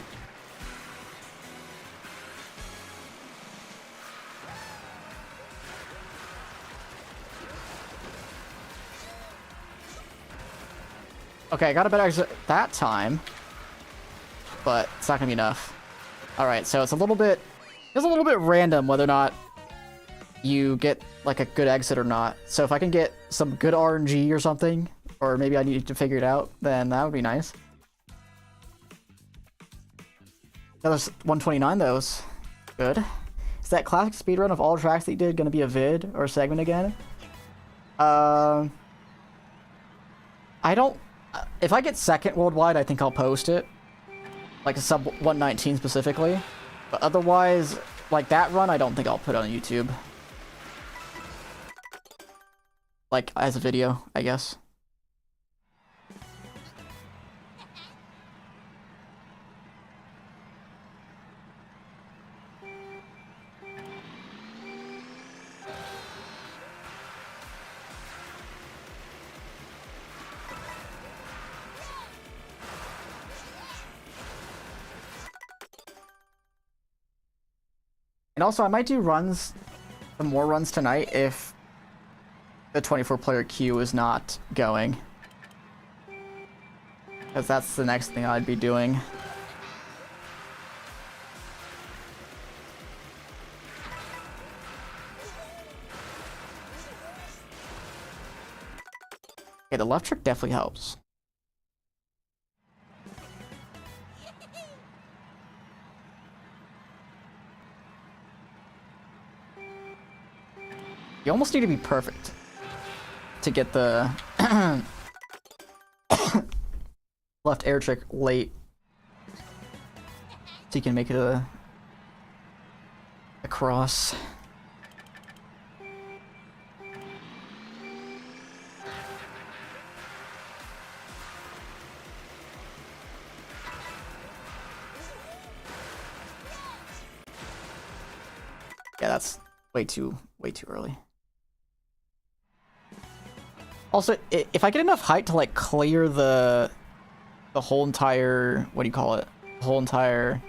Okay, I got a better exit that time. But it's not gonna be enough. Alright, so it's a little bit random whether or not you get like a good exit or not. So if I can get some good RNG or something, or maybe I need to figure it out, then that would be nice. That was 129 though. Was good. Is that classic speedrun of all tracks that you did gonna be a vid or a segment again? I don't. If I get second worldwide, I think I'll post it. Like a sub 119 specifically. But otherwise, like that run, I don't think I'll put on YouTube. like as a video, I guess. And also, I might do some more runs tonight if the 24-player queue is not going. Because that's the next thing I'd be doing. Okay, the left trick definitely helps. You almost need to be perfect to get the left air trick late, so you can make it a cross. Yeah, that's way too early. Also, if I get enough height to like clear the whole entire, what do you call it? The whole entire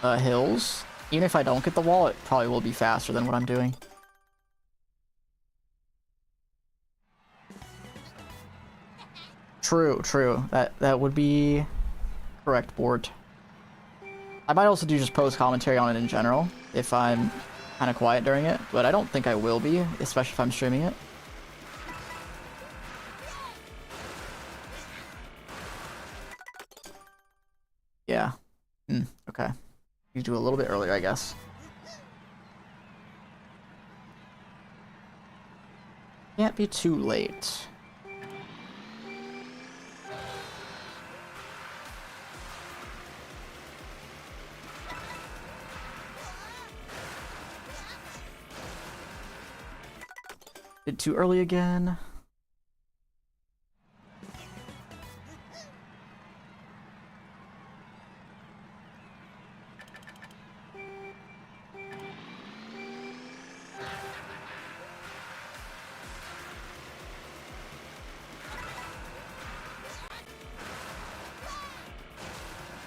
hills, even if I don't get the wall, it probably will be faster than what I'm doing. True. That would be correct, Board. I might also do just post commentary on it in general if I'm kind of quiet during it, but I don't think I will be, especially if I'm streaming it. Yeah. Okay. You do a little bit earlier, I guess. Can't be too late. Did too early again.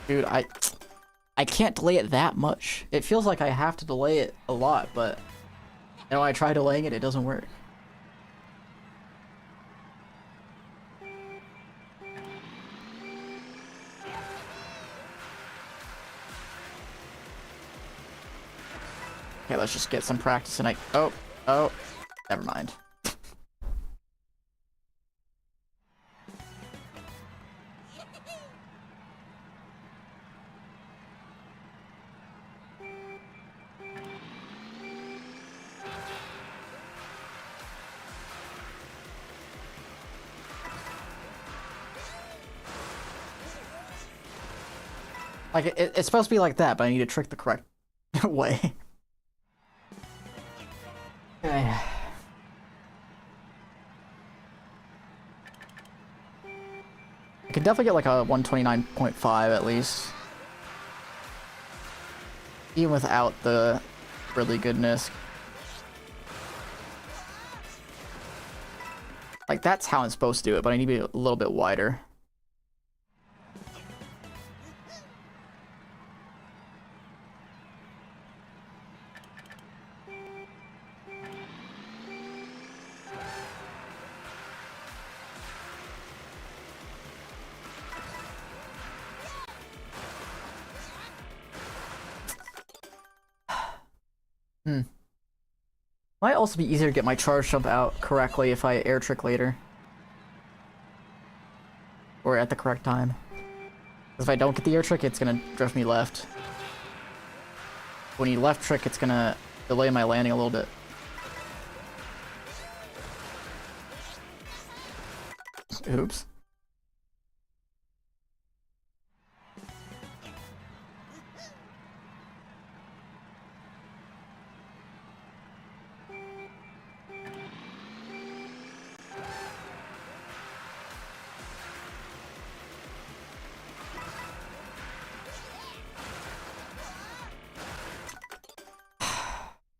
Dude, I can't delay it that much. It feels like I have to delay it a lot, but you know, I try delaying it, it doesn't work. Okay, let's just get some practice and oh, never mind. Like, it's supposed to be like that, but I need to trick the correct way. Okay. I can definitely get like a 129.5 at least. Even without the really goodness. Like, that's how I'm supposed to do it, but I need to be a little bit wider. Might also be easier to get my charge jump out correctly if I air trick later. Or at the correct time. Because if I don't get the air trick, it's gonna drift me left. When you left trick, it's gonna delay my landing a little bit. Oops.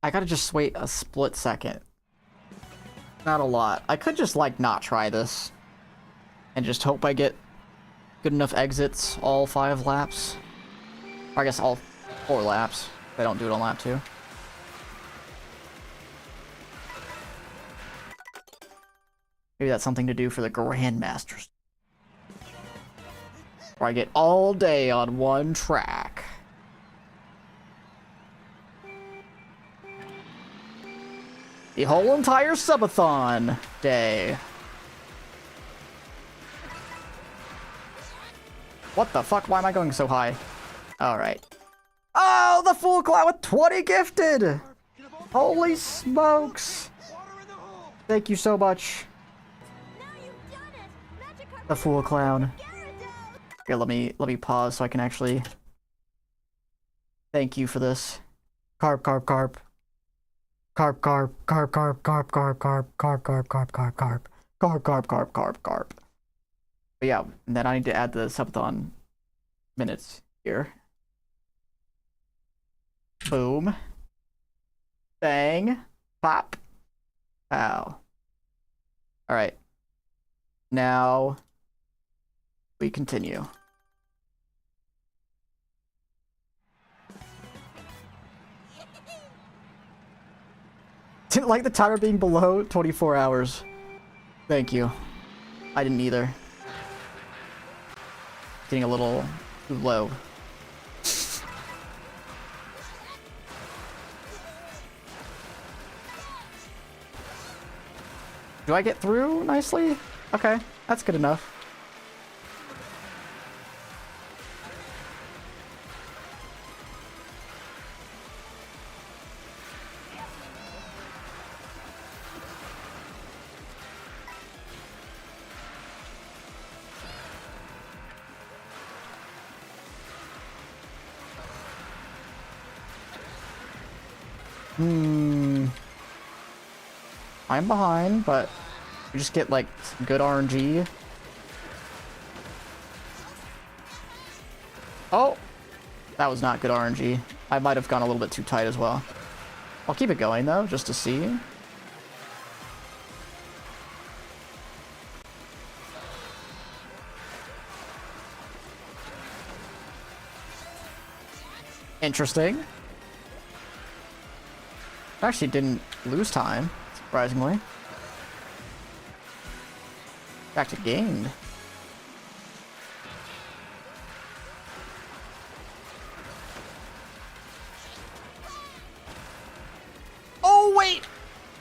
I gotta just wait a split second. Not a lot. I could just, like, not try this. And just hope I get good enough exits all 5 laps. Or I guess all 4 laps. If I don't do it on lap 2. Maybe that's something to do for the Grandmasters. Where I get all day on one track. The whole entire subathon day. What the fuck? Why am I going so high? Alright. Oh, the full cloud with 20 gifted! Holy smokes! Thank you so much. The fool clown. Here, let me pause so I can actually thank you for this. Carp, carp, carp. Carp, carp, carp, carp, carp, carp, carp, carp, carp, carp, carp, carp. Carp, carp, carp, carp, carp. But yeah, and then I need to add the subathon minutes here. Boom. Bang. Pop. Ow. Alright. Now we continue. Didn't like the timer being below 24 hours. Thank you. I didn't either. Getting a little too low. Do I get through nicely? Okay, that's good enough. I'm behind, but we just get like some good RNG. Oh, that was not good RNG. I might have gone a little bit too tight as well. I'll keep it going though, just to see. Interesting. Actually didn't lose time, surprisingly. Back to gained. Oh, wait!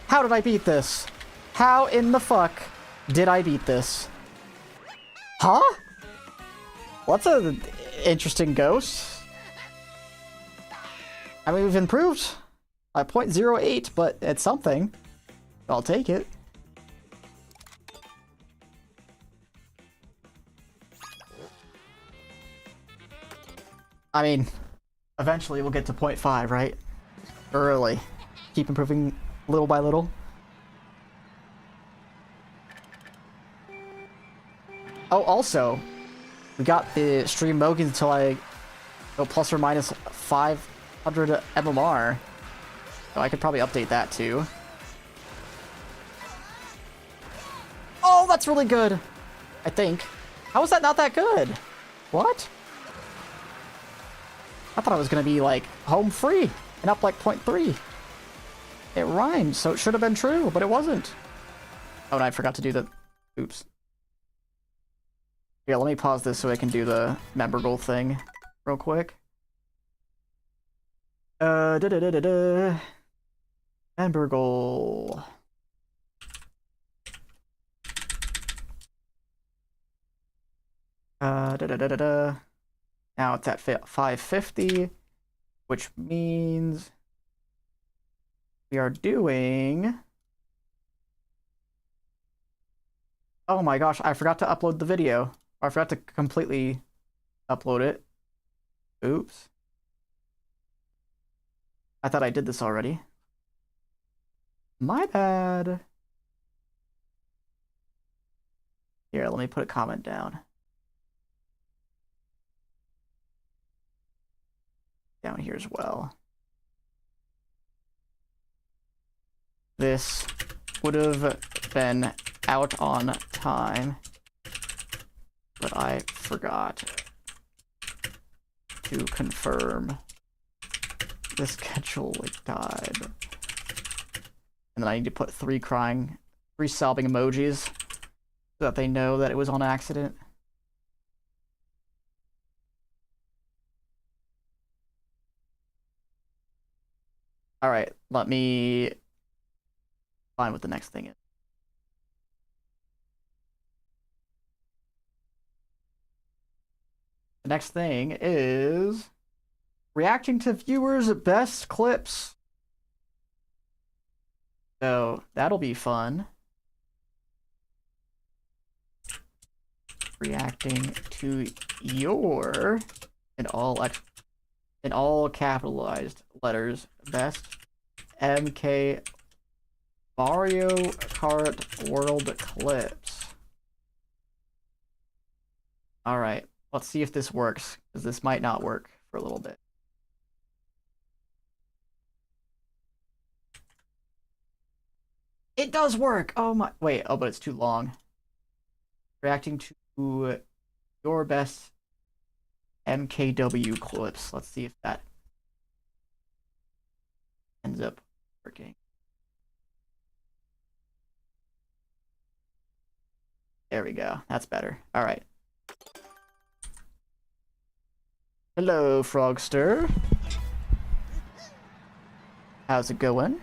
How did I beat this? How in the fuck did I beat this? Huh? What's an interesting ghost? I mean, we've improved by 0.08, but it's something. I'll take it. I mean, eventually we'll get to 0.5, right? Early. Keep improving little by little. Oh, also, we got the stream Mogi until I go plus or minus 500 MMR. So I could probably update that too. Oh, that's really good. I think. How is that not that good? What? I thought it was going to be like home free and up like 0.3. It rhymed, so it should have been true, but it wasn't. Oh, and I forgot to do the... Oops. Yeah, let me pause this so I can do the member goal thing real quick. Member goal. Now it's at 550, which means we are doing... Oh my gosh, I forgot to upload the video. Or I forgot to completely upload it. Oops. I thought I did this already. My bad. Here, let me put a comment down. Down here as well. this would have been out on time, but I forgot to confirm the schedule died. And then I need to put three sobbing emojis so that they know that it was on accident. Alright, let me find what the next thing is. The next thing is reacting to viewers' best clips. So that'll be fun. Reacting to your in all capitalized letters best MK Mario Kart World clips. All right, let's see if this works, because this might not work for a little bit. It does work! Oh my... Wait, oh, but it's too long. Reacting to your best MKW clips. Let's see if that ends up working. There we go. That's better. All right. Hello, Frogster. How's it going?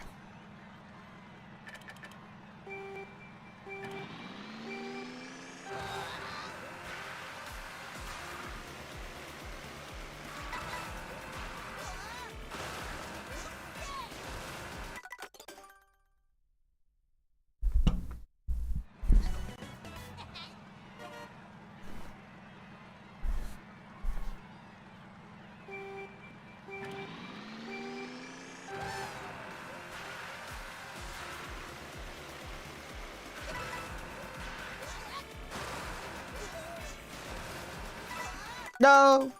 No!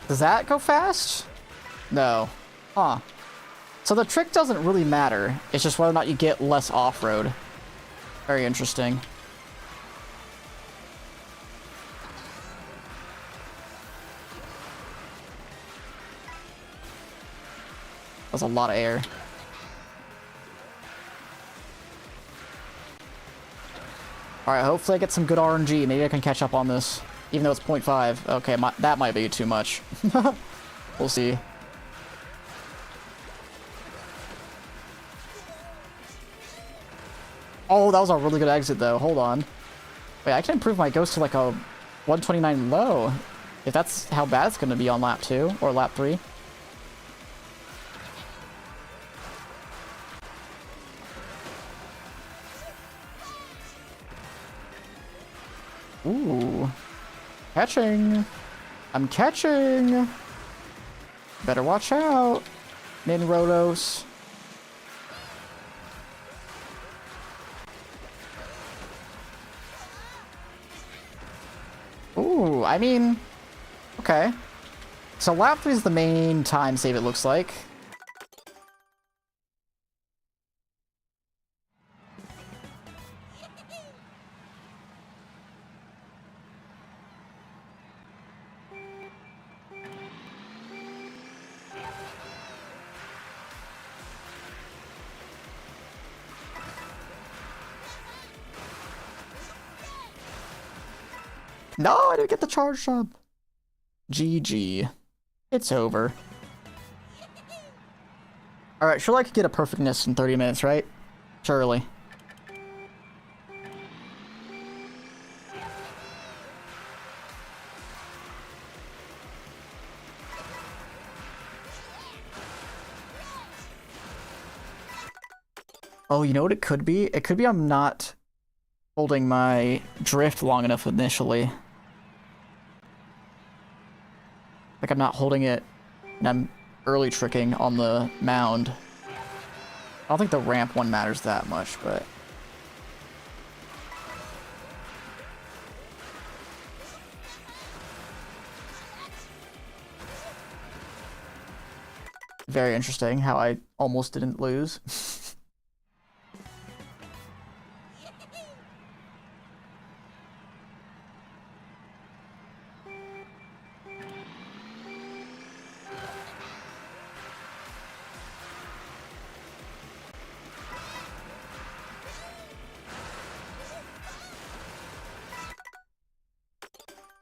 Does that go fast? No. Huh. So the trick doesn't really matter. It's just whether or not you get less off-road. Very interesting. That's a lot of air. Alright, hopefully I get some good RNG. Maybe I can catch up on this. Even though it's 0.5. Okay, that might be too much. We'll see. Oh, that was a really good exit, though. Hold on. Wait, I can improve my ghost to like a 129 low. If that's how bad it's going to be on lap 2 or lap 3. Ooh. Catching. I'm catching. Better watch out. Ninrodos. Ooh, I mean, okay. So lap 3 is the main time save, it looks like. No, I didn't get the charge jump. GG. It's over. Alright, surely I could get a perfectness in 30 minutes, right? Surely. Oh, you know what it could be? It could be I'm not holding my drift long enough initially. Like I'm not holding it and I'm early tricking on the mound. I don't think the ramp one matters that much, but... Very interesting how I almost didn't lose.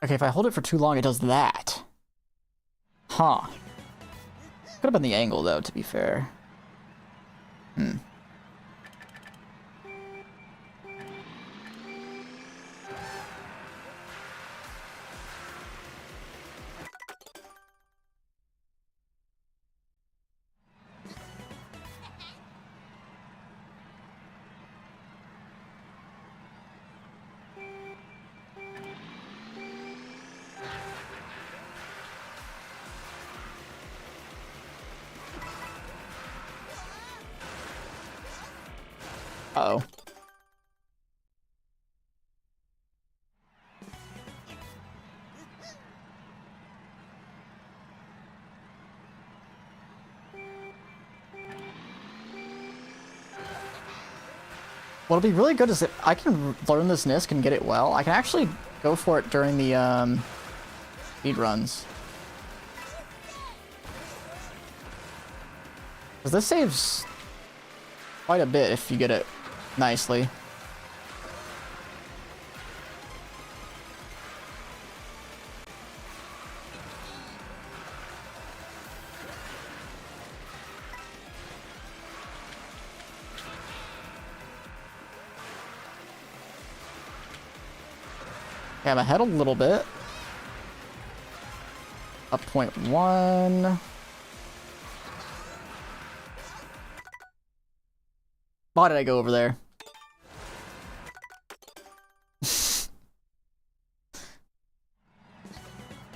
Okay, if I hold it for too long, it does that. Huh. Could have been the angle, though, to be fair. Hmm. Uh-oh. What'll be really good is that I can learn this Nisk and get it well. I can actually go for it during the speedruns. Because this saves quite a bit if you get it nicely. Yeah, I'm ahead a little bit. Up 0.1. Why did I go over there?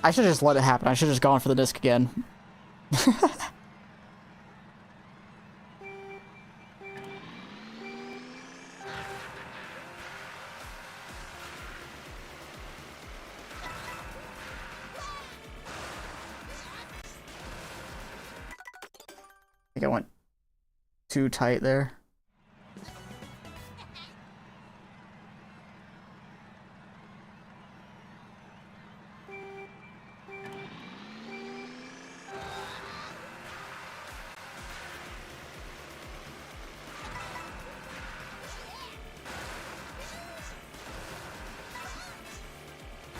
I should have just let it happen. I should have just gone for the disc again. I think I went too tight there.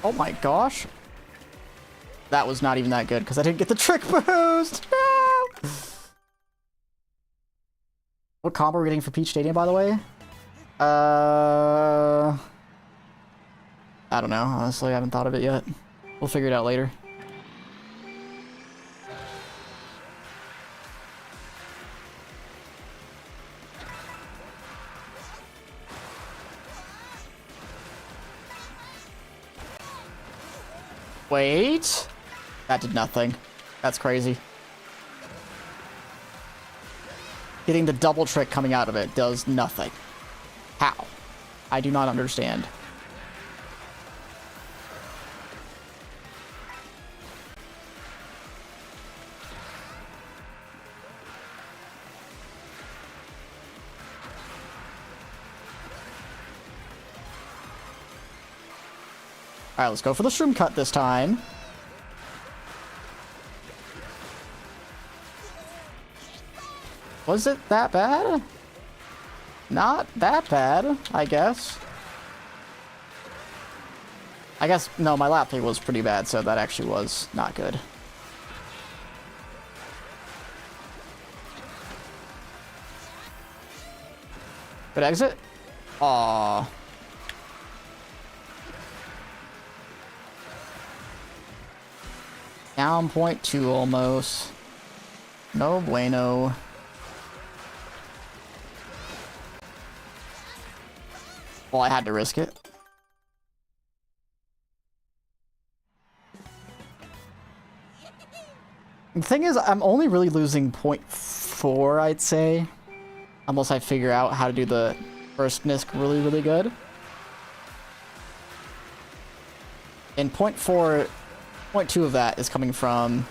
Oh my gosh. That was not even that good because I didn't get the trick boost. No! What combo are we getting for Peach Stadium, by the way? I don't know. Honestly, I haven't thought of it yet. We'll figure it out later. Wait. That did nothing. That's crazy. Getting the double trick coming out of it does nothing. How? I do not understand. Alright, let's go for the shroom cut this time. Was it that bad? Not that bad, I guess. No, my lap was pretty bad, so that actually was not good. Good exit? Aww. Down 0.2 almost. No bueno. Well, I had to risk it. The thing is, I'm only really losing 0.4, I'd say. Unless I figure out how to do the first misc really, really good. And 0.4, 0.2 of that is coming from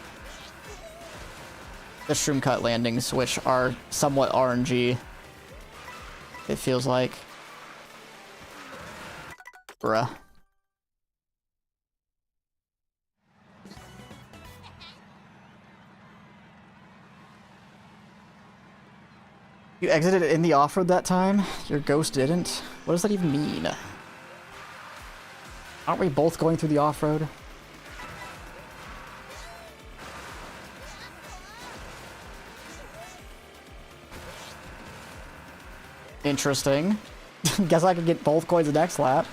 the shroom cut landings, which are somewhat RNG. It feels like. Bruh. You exited in the off-road that time? Your ghost didn't? What does that even mean? Aren't we both going through the off-road? Interesting. Guess I could get both coins the next lap.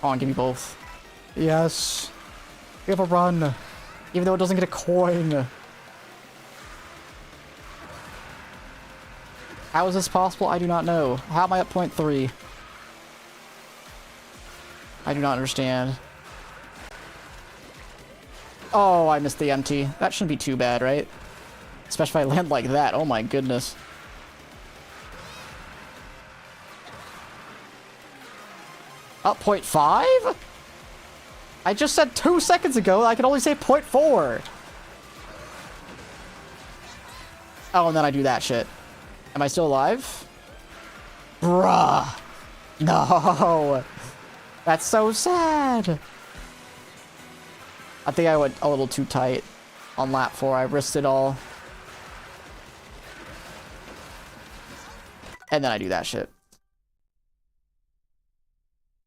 Come on, give me both. Yes. We have a run. Even though it doesn't get a coin. How is this possible? I do not know. How am I at 0.3? I do not understand. Oh, I missed the empty. That shouldn't be too bad, right? Especially if I land like that. Oh my goodness. Up 0.5? I just said 2 seconds ago I could only say 0.4. Oh, and then I do that shit. Am I still alive? Bruh. No. That's so sad. I think I went a little too tight on lap 4. I risked it all. And then I do that shit.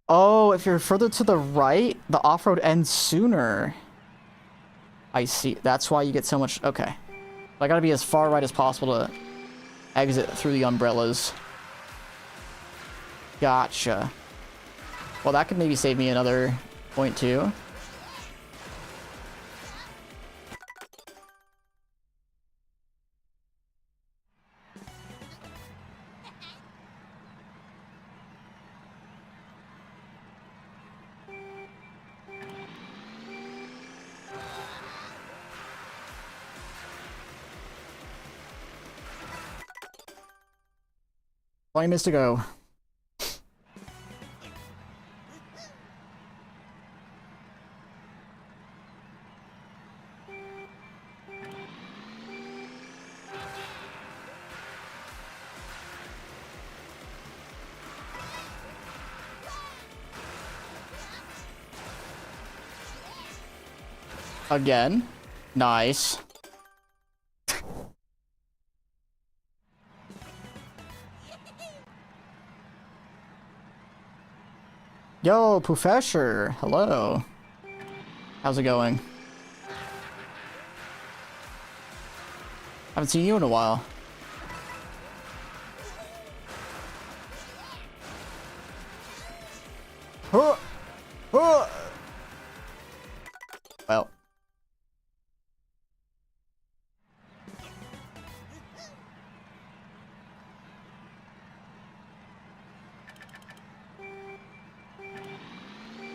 Oh, if you're further to the right, the off-road ends sooner. I see. That's why you get so much... Okay. I gotta be as far right as possible to exit through the umbrellas. Gotcha. Well, that could maybe save me another 0.2. Only minutes to go. Again. Nice. Yo, Professor. Hello. How's it going? Haven't seen you in a while. Well.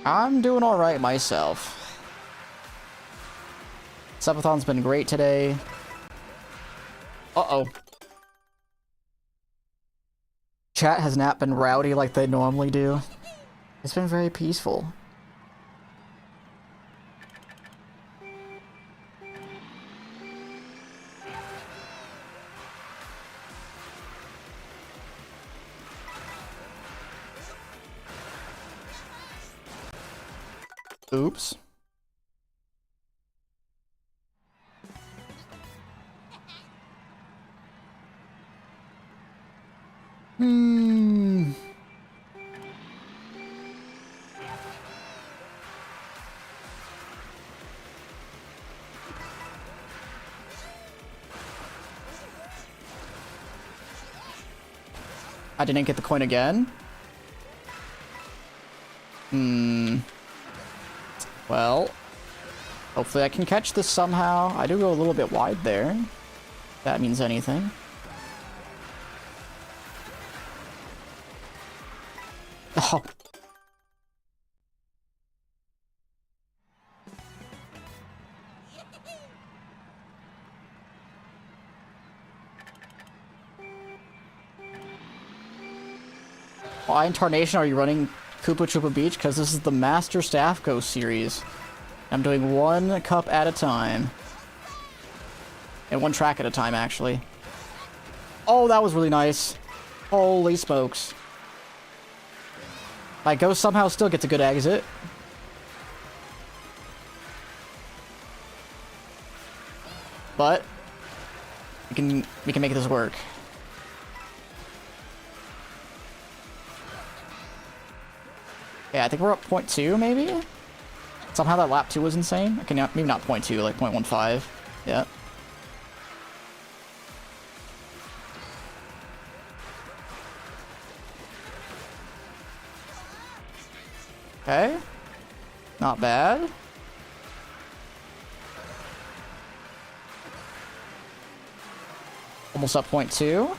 I'm doing alright myself. Subathon's been great today. Uh-oh. Chat has not been rowdy like they normally do. It's been very peaceful. Oops. I didn't get the coin again. Well, hopefully I can catch this somehow. I do go a little bit wide there. If that means anything. Oh. Why in tarnation are you running Koopa Troopa Beach? Because this is the Master Staff Ghost series. I'm doing one cup at a time. And one track at a time, actually. Oh, that was really nice. Holy smokes. My Ghost somehow still gets a good exit. But we can make this work. Yeah, I think we're up 0.2 maybe? Somehow that lap 2 was insane. Okay, no, maybe not 0.2, like 0.15. Yeah. Okay. Not bad. Almost up 0.2.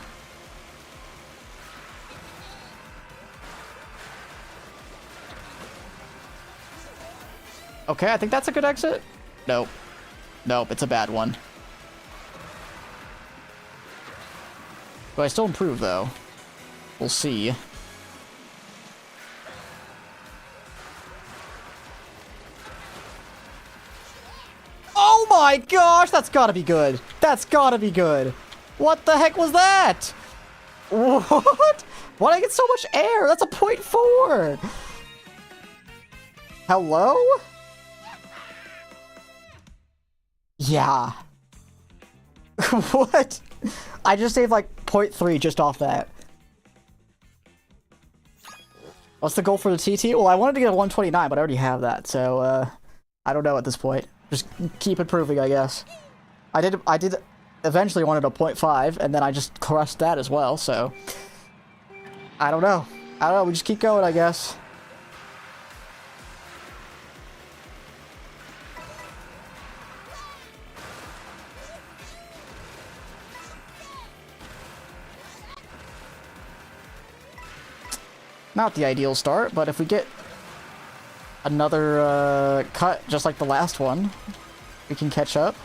Okay, I think that's a good exit. Nope. Nope, it's a bad one. Do I still improve, though? We'll see. Oh my gosh, that's gotta be good. That's gotta be good. What the heck was that? What? Why did I get so much air? That's a 0.4. Hello? Yeah. What? I just saved like 0.3 just off that. What's the goal for the TT? Well, I wanted to get a 129, but I already have that, so I don't know at this point. Just keep improving, I guess. I did eventually wanted a 0.5, and then I just crushed that as well, so I don't know. We just keep going, I guess. Not the ideal start, but if we get another cut just like the last one, we can catch up.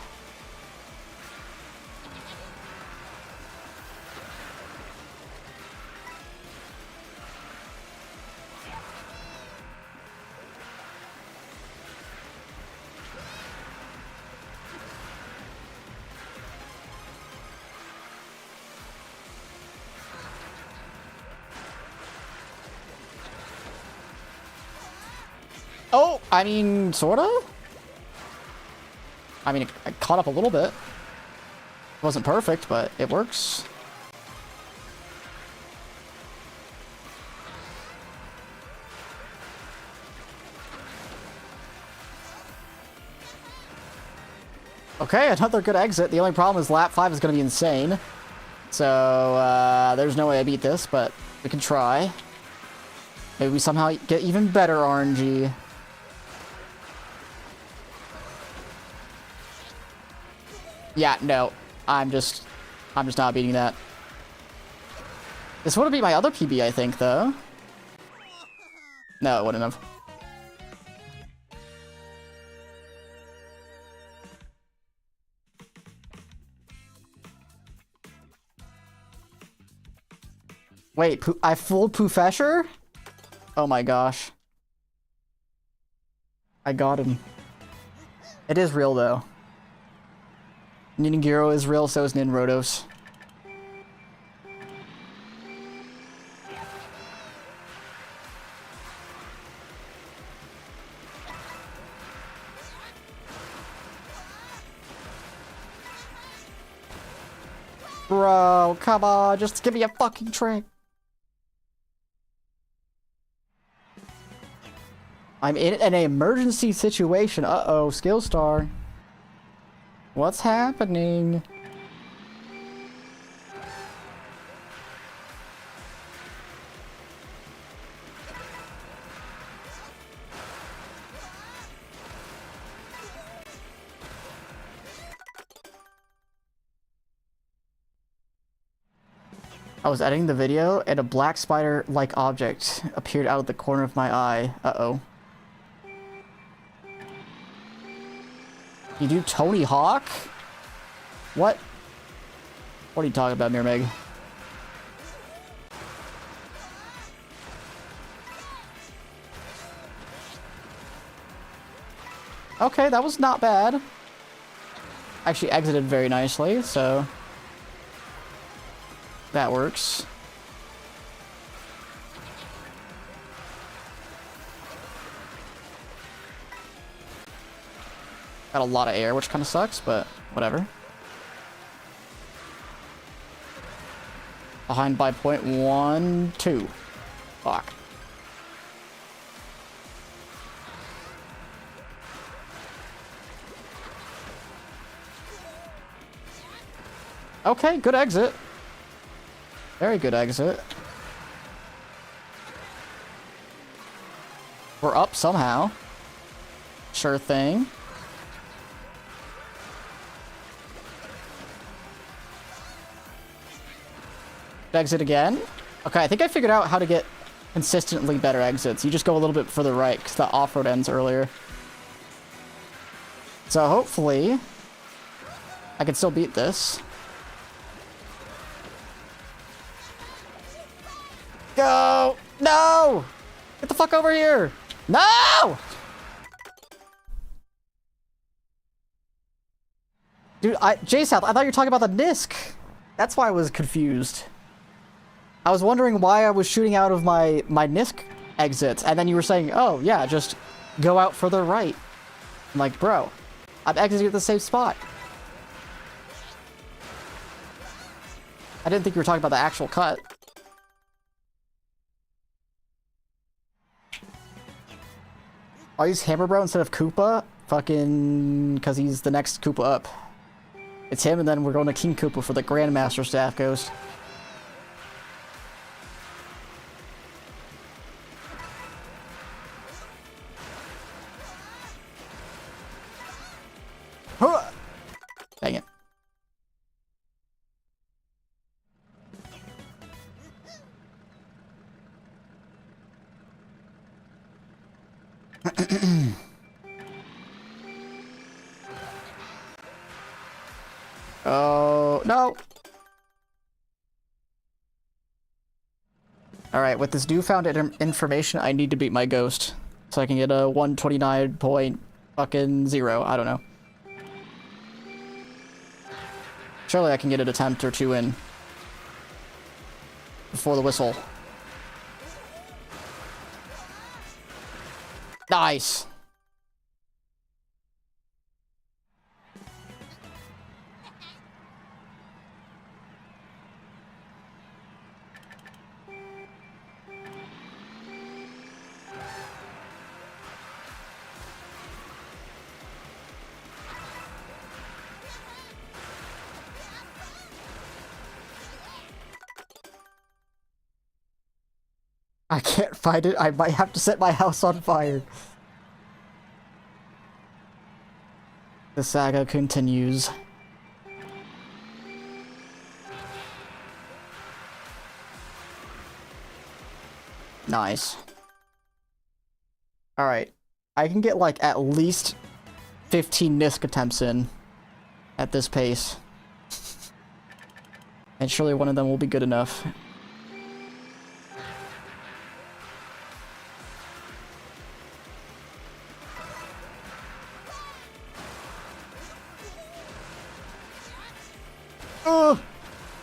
Oh, I mean, sorta? I mean, I caught up a little bit. It wasn't perfect, but it works. Okay, another good exit. The only problem is lap 5 is going to be insane. So, there's no way I beat this, but we can try. Maybe we somehow get even better RNG. Yeah, no. I'm just not beating that. This would have beat my other PB, I think, though. No, it wouldn't have. Wait, I fooled Poofesher? Oh my gosh. I got him. It is real, though. Ninjiro is real, so is Ninrodos. Bro, come on, just give me a fucking trick. I'm in an emergency situation. Uh-oh, skill star. What's happening? I was editing the video and a black spider-like object appeared out of the corner of my eye. Uh-oh. You do Tony Hawk? What? What are you talking about, Mirmeg? Okay, that was not bad. Actually exited very nicely, so that works. Got a lot of air, which kind of sucks, but whatever. Behind by 0.12. Fuck. Okay, good exit. Very good exit. We're up somehow. Sure thing. Exit again. Okay, I think I figured out how to get consistently better exits. You just go a little bit further right because the off-road ends earlier. So hopefully I can still beat this. Go! No! Get the fuck over here! No! Dude, J-South, I thought you were talking about the Nisk. That's why I was confused. I was wondering why I was shooting out of my Nisk exits, and then you were saying, oh, yeah, just go out further right. I'm like, bro, I'm exiting at the same spot. I didn't think you were talking about the actual cut. I'll use Hammer Bro instead of Koopa. Fucking... because he's the next Koopa up. It's him, and then we're going to King Koopa for the Grandmaster Staff Ghost. Dang it. Oh, no. Alright, with this newfound information, I need to beat my ghost. So I can get a 129 point fucking 0. I don't know. Surely I can get an attempt or two in before the whistle. Nice! I can't find it. I might have to set my house on fire. The saga continues. Nice. Alright. I can get like at least 15 Nisk attempts in at this pace. And surely one of them will be good enough.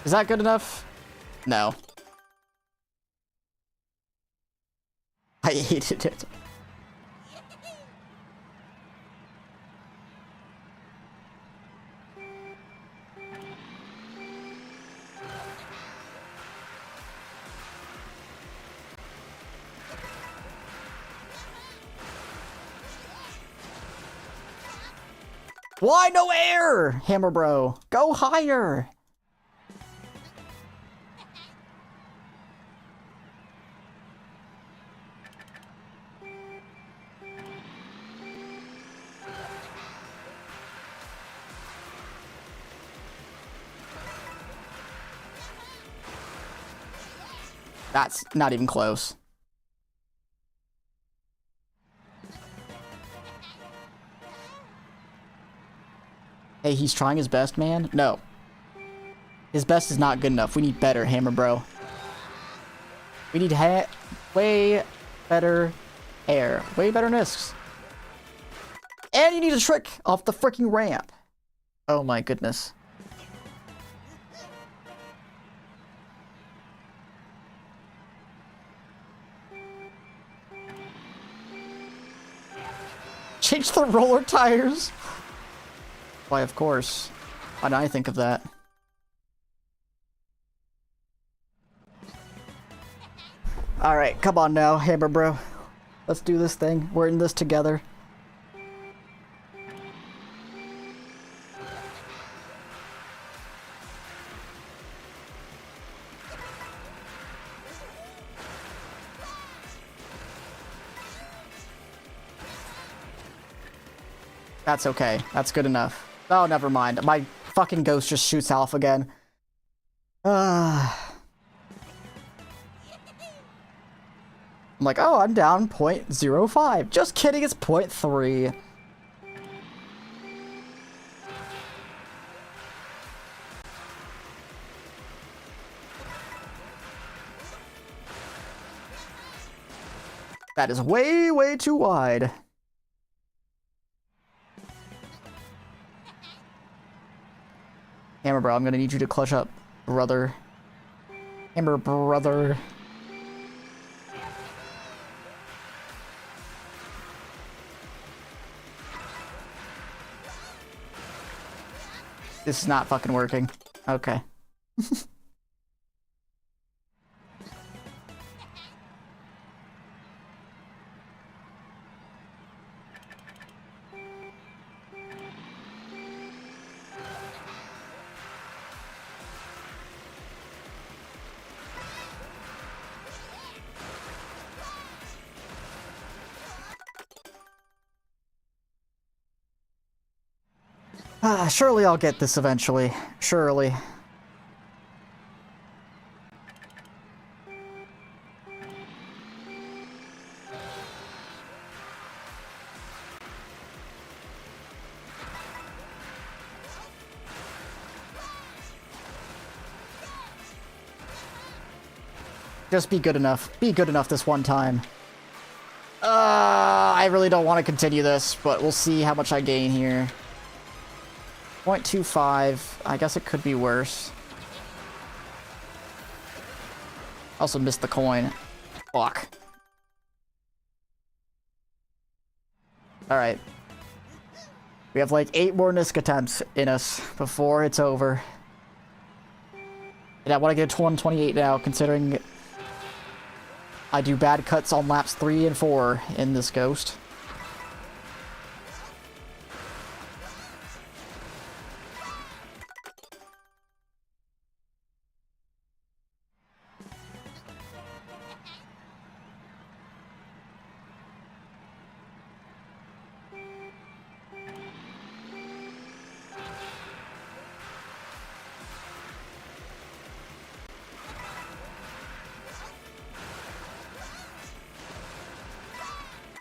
Is that good enough? No. I hated it. Why no air? Hammer Bro, go higher. That's not even close. Hey, he's trying his best, man. No. His best is not good enough. We need better, Hammer Bro. We need way better air. Way better nisks. And you need a trick off the freaking ramp. Oh my goodness. Change the roller tires. Why, of course. Why did I think of that? Alright, come on now, Hammer Bro. Let's do this thing. We're in this together. That's okay. That's good enough. Oh, never mind. My fucking ghost just shoots off again. I'm like, oh, I'm down 0.05. Just kidding, it's 0.3. That is way, way too wide. Hammer Bro, I'm gonna need you to clutch up, brother. Hammer brother. This is not fucking working. Okay. Surely I'll get this eventually. Surely. Just be good enough. Be good enough this one time. I really don't want to continue this, but we'll see how much I gain here. 0.25. I guess it could be worse. Also missed the coin. Fuck. Alright. We have like 8 more Nisk attempts in us before it's over. And I want to get to 128 now, considering I do bad cuts on laps 3 and 4 in this ghost.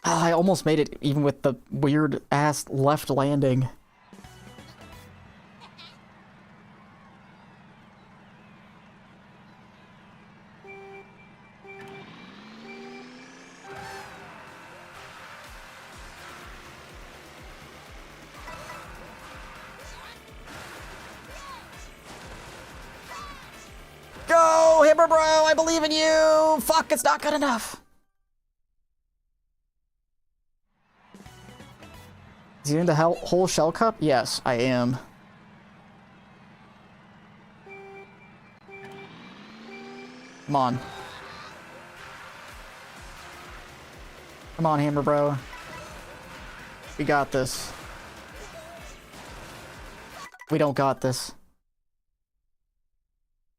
Oh, I almost made it even with the weird ass left landing. Go, Hammer Bro, I believe in you! Fuck, it's not good enough. Is he in the whole shell cup? Yes, I am. Come on. Come on, Hammer Bro. We got this. We don't got this.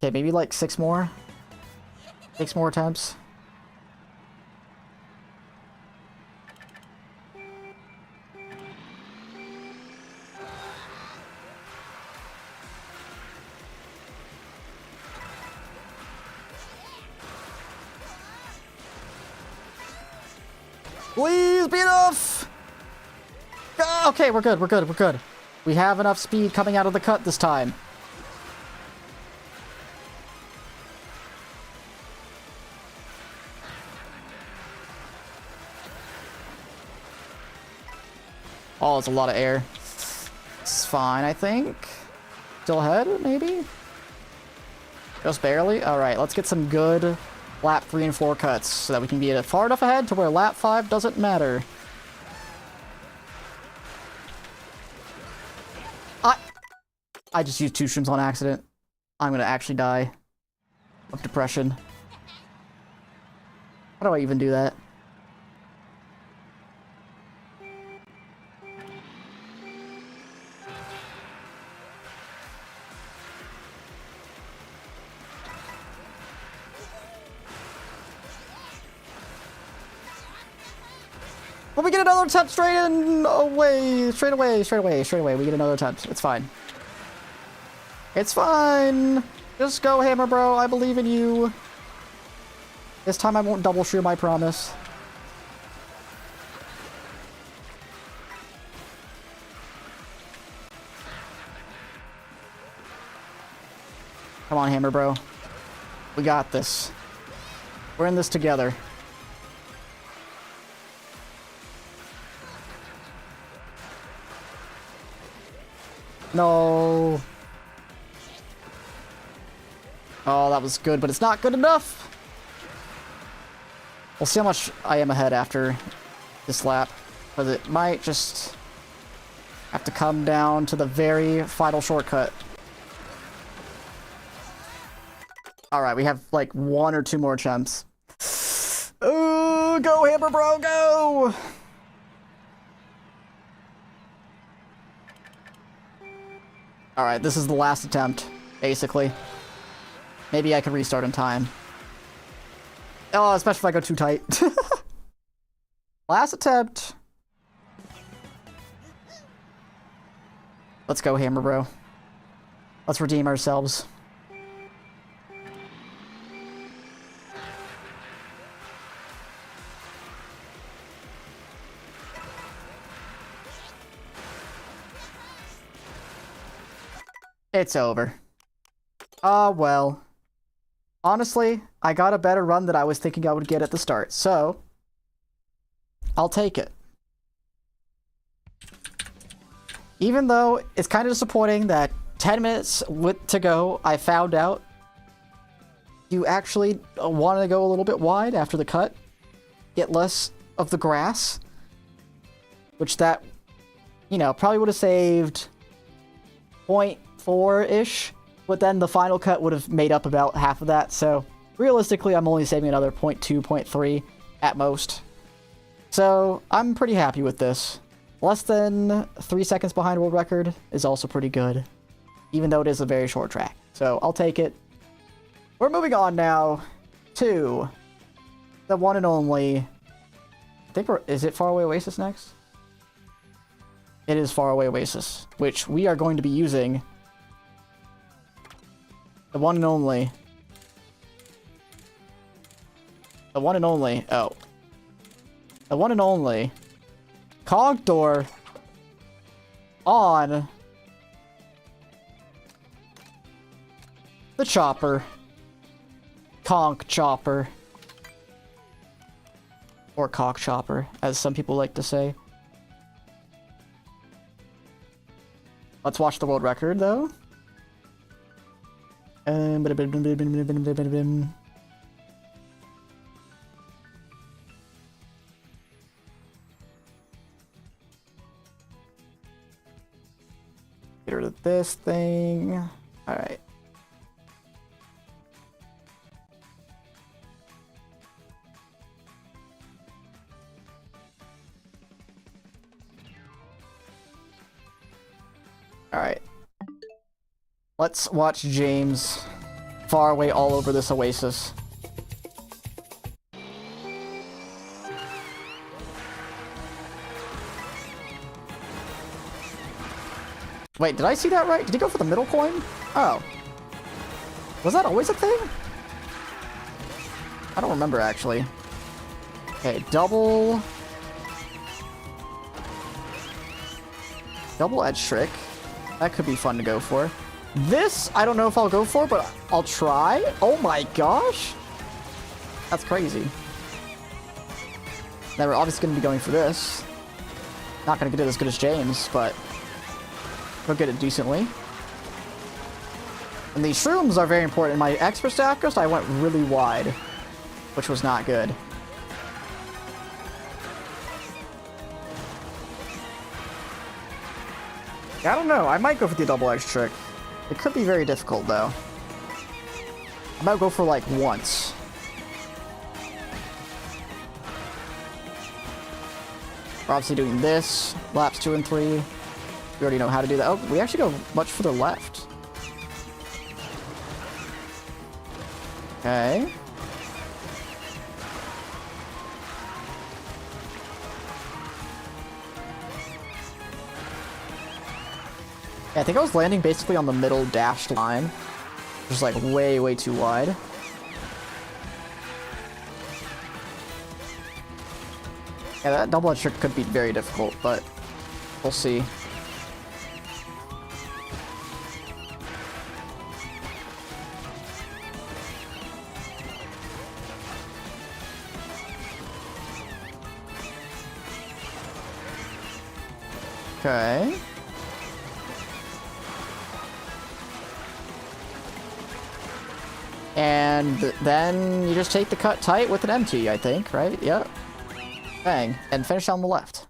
Okay, maybe like 6 more? 6 more attempts? Please be enough! Ah, okay, we're good, we're good, we're good. We have enough speed coming out of the cut this time. Oh, it's a lot of air. It's fine, I think. Still ahead, maybe? Just barely? Alright, let's get some good lap 3 and 4 cuts so that we can be far enough ahead to where lap 5 doesn't matter. I just used 2 streams on accident. I'm gonna actually die of depression. How do I even do that? But we get another attempt straight away. We get another attempt. It's fine. It's fine. Just go, Hammer Bro. I believe in you. This time I won't double shoot, I promise. Come on, Hammer Bro. We got this. We're in this together. No. Oh, that was good, but it's not good enough. We'll see how much I am ahead after this lap, because it might just have to come down to the very final shortcut. Alright, we have like 1 or 2 more attempts. Ooh, go Hammer Bro, go! Alright, this is the last attempt, basically. Maybe I can restart in time. Oh, especially if I go too tight. Last attempt. Let's go, Hammer Bro. Let's redeem ourselves. It's over. Well. Honestly, I got a better run than I was thinking I would get at the start, so I'll take it. Even though it's kind of disappointing that 10 minutes to go, I found out you actually want to go a little bit wide after the cut, get less of the grass, which that, you know, probably would have saved 0.4-ish. But then the final cut would have made up about half of that, so realistically I'm only saving another 0.2, 0.3 at most. So I'm pretty happy with this. Less than 3 seconds behind world record is also pretty good, even though it is a very short track. So I'll take it. We're moving on now to the one and only... I think is it Faraway Oasis next? It is Faraway Oasis, which we are going to be using... The one and only. The one and only. Oh. The one and only. Cogdor. On. The chopper. Conch chopper. Or cock chopper, as some people like to say. Let's watch the world record, though. Get rid of this thing. Alright. Alright. Let's watch James far away all over this oasis. Wait, did I see that right? Did he go for the middle coin? Oh. Was that always a thing? I don't remember, actually. Okay, double Double edge trick. That could be fun to go for. This, I don't know if I'll go for, but I'll try. Oh my gosh. That's crazy. Now we're obviously going to be going for this. Not going to get it as good as James, but we'll get it decently. And these shrooms are very important. In my expert stack ghost, I went really wide, which was not good. I don't know. I might go for the double edge trick. It could be very difficult, though. I might go for, like, once. We're obviously doing this. Laps 2 and 3. We already know how to do that. Oh, we actually go much further left. Okay. Yeah, I think I was landing basically on the middle dashed line. Just like way, way too wide. Yeah, that double edge trick could be very difficult, but we'll see. Okay. And then you just take the cut tight with an empty, I think, right? Yep. Bang. And finish on the left.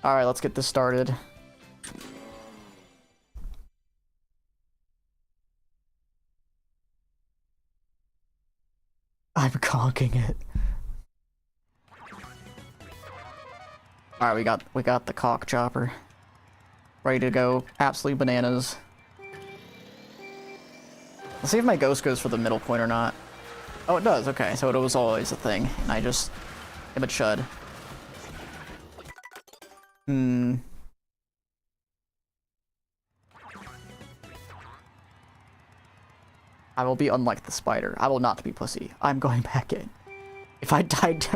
Alright, let's get this started. I'm conking it. Alright, we got the cock chopper. Ready to go absolutely bananas. Let's see if my ghost goes for the middle point or not. Oh, it does. Okay, so it was always a thing, and I just am a chud. I will be unlike the spider. I will not be pussy. I'm going back in. If I died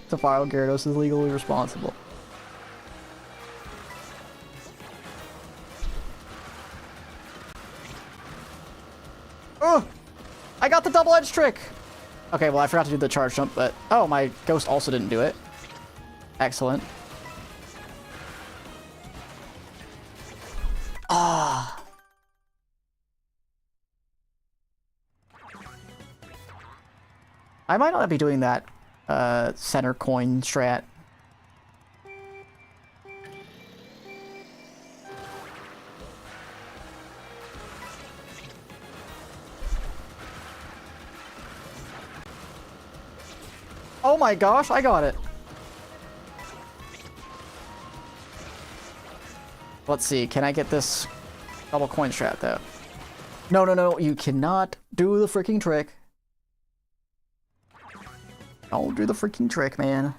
tomorrow, Gyarados is legally responsible. Oh! I got the double edge trick! Okay, well, I forgot to do the charge jump, but... Oh, my ghost also didn't do it. Excellent. Ah! I might not be doing that center coin strat. Oh my gosh, I got it. Let's see, can I get this double coin strat though? No, no, no, you cannot do the freaking trick. Don't do the freaking trick, man.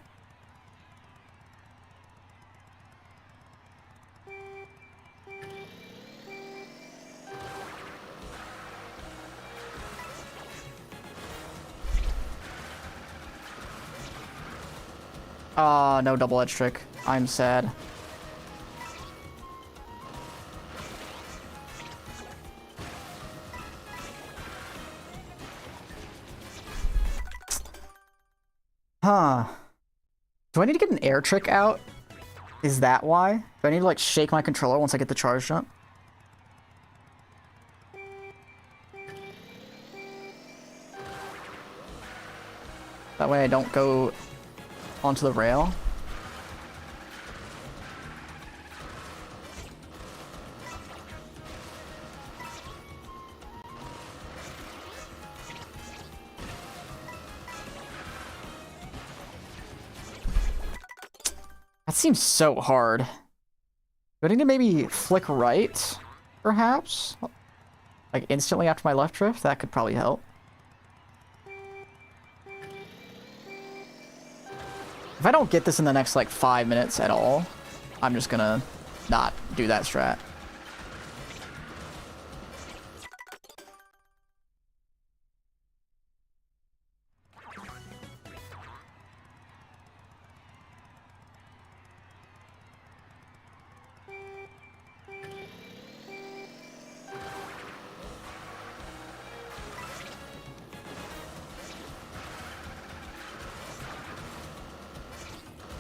Ah, no double edge trick. I'm sad. Huh. Do I need to get an air trick out? Is that why? Do I need to like shake my controller once I get the charge jump? That way I don't go onto the rail. That seems so hard. Do I need to maybe flick right, perhaps? Like instantly after my left drift? That could probably help. If I don't get this in the next, like, 5 minutes at all, I'm just gonna not do that strat.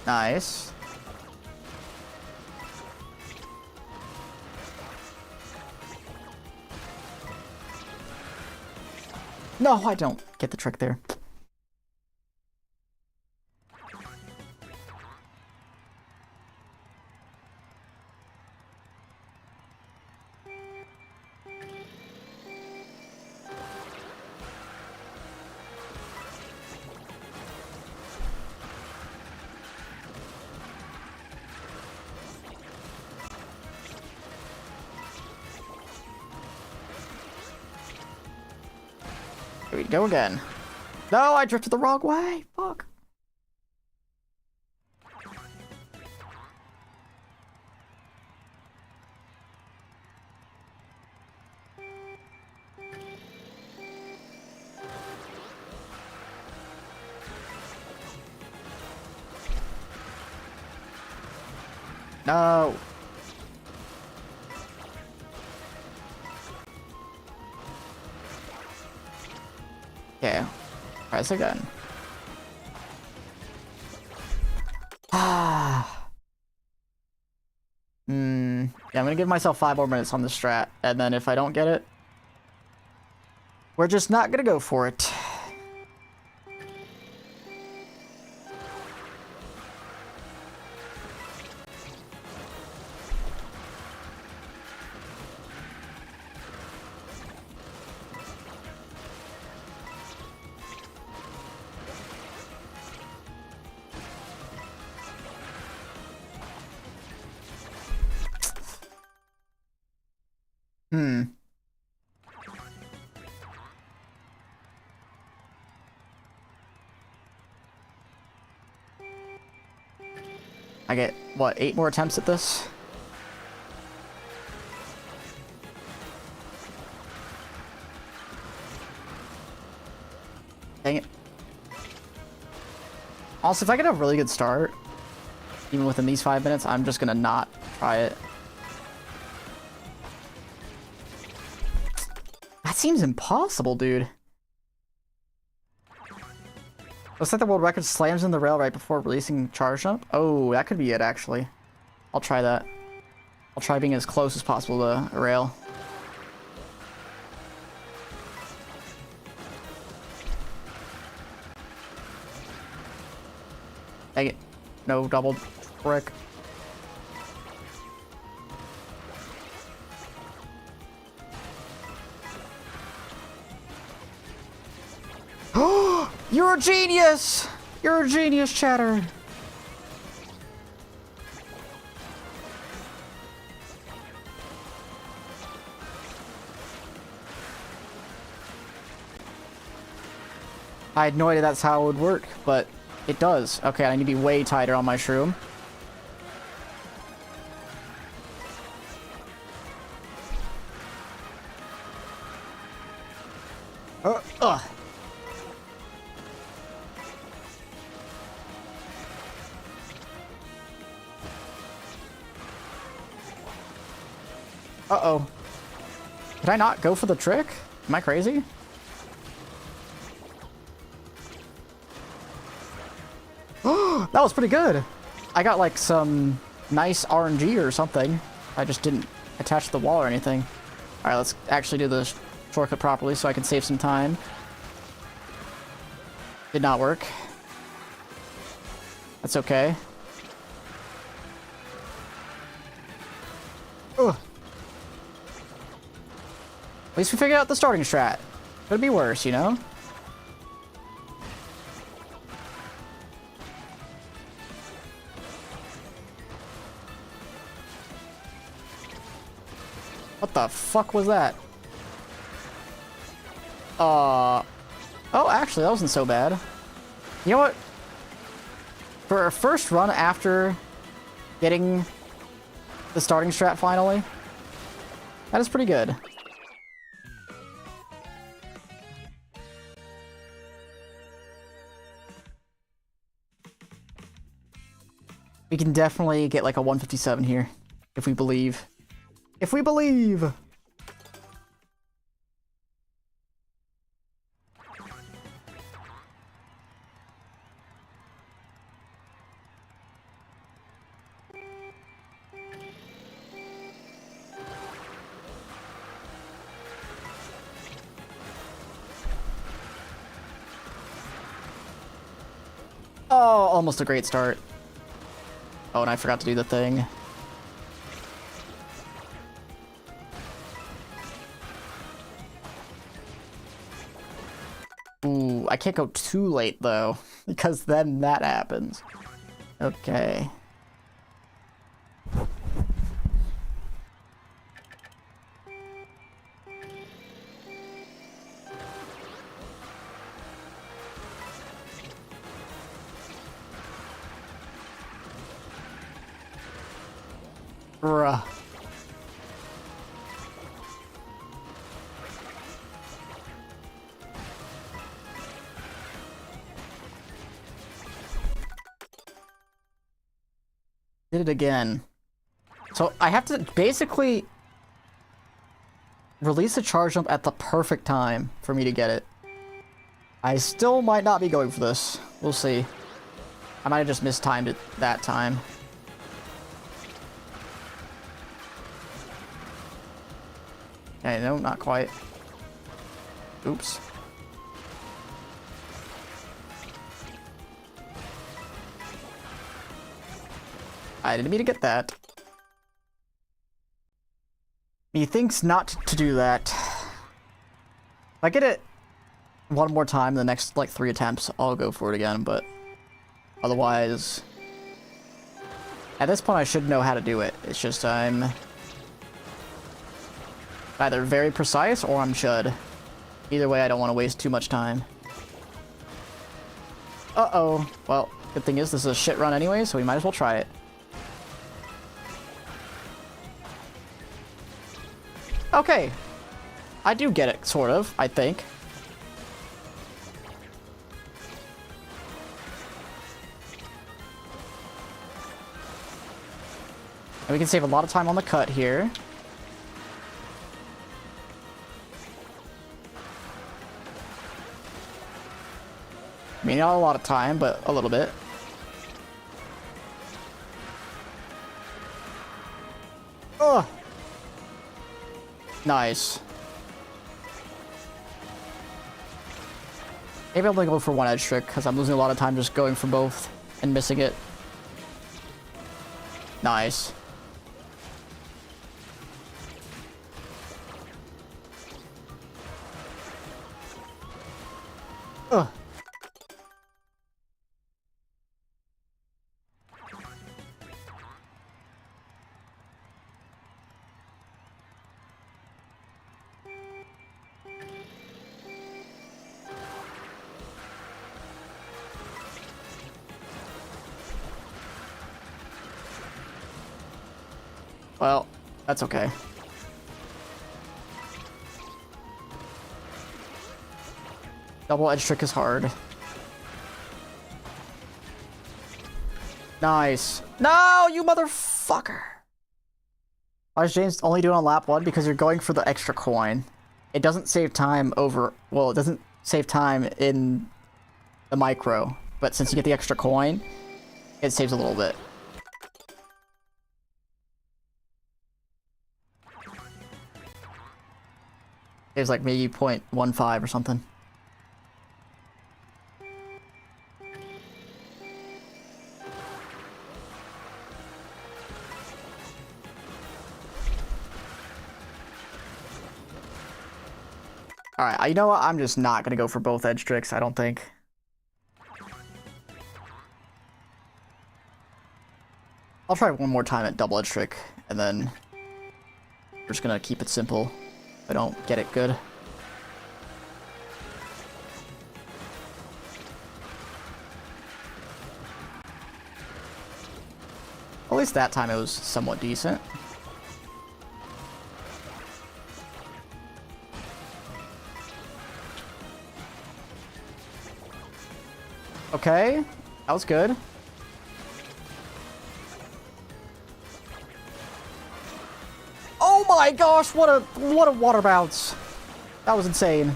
Nice. No, I don't get the trick there. Here we go again. No, I drifted the wrong way. Fuck. No. Okay. Press again. Ah. Yeah, I'm gonna give myself 5 more minutes on the strat, and then if I don't get it, we're just not gonna go for it. I get, what, 8 more attempts at this? Dang it. Also, if I get a really good start, even within these 5 minutes, I'm just gonna not try it. That seems impossible, dude. Looks like the world record slams in the rail right before releasing charge jump. Oh, that could be it, actually. I'll try that. I'll try being as close as possible to a rail. Dang it. No double brick. You're a genius! You're a genius, Chatter! I had no idea that's how it would work, but it does. Okay, I need to be way tighter on my shroom. Ugh. Uh-oh. Did I not go for the trick? Am I crazy? That was pretty good. I got like some nice RNG or something. I just didn't attach to the wall or anything. Alright, let's actually do the shortcut properly so I can save some time. Did not work. That's okay. Ugh. At least we figured out the starting strat. Could be worse, you know? What the fuck was that? Oh, actually, that wasn't so bad. You know what? For a first run after getting the starting strat finally, that is pretty good. We can definitely get like a 157 here, if we believe. If we believe! Oh, almost a great start. Oh, and I forgot to do the thing. Ooh, I can't go too late, though, because then that happens. Okay. Bruh. Did it again. So I have to basically release a charge jump at the perfect time for me to get it. I still might not be going for this. We'll see. I might have just mistimed it that time. Okay, no, not quite. Oops. I didn't mean to get that. Methinks not to do that. If I get it one more time, the next, like, 3 attempts, I'll go for it again, but otherwise... At this point, I should know how to do it. It's just I'm either very precise or I'm chud. Either way, I don't want to waste too much time. Uh-oh. Well, good thing is this is a shit run anyway, so we might as well try it. Okay. I do get it, sort of, I think. And we can save a lot of time on the cut here. I mean, not a lot of time, but a little bit. Ugh. Nice. Maybe I'm gonna go for one edge trick, because I'm losing a lot of time just going for both and missing it. Nice. Ugh. Well, that's okay. Double edge trick is hard. Nice. No, you motherfucker! Why is James only doing on lap 1? Because you're going for the extra coin. It doesn't save time over... Well, it doesn't save time in the micro. But since you get the extra coin, it saves a little bit. It was like maybe 0.15 or something. Alright, you know what? I'm just not gonna go for both edge tricks, I don't think. I'll try one more time at double edge trick, and then we're just gonna keep it simple. If I don't get it good. At least that time it was somewhat decent. Okay, that was good. Oh my gosh, what a water bounce. That was insane.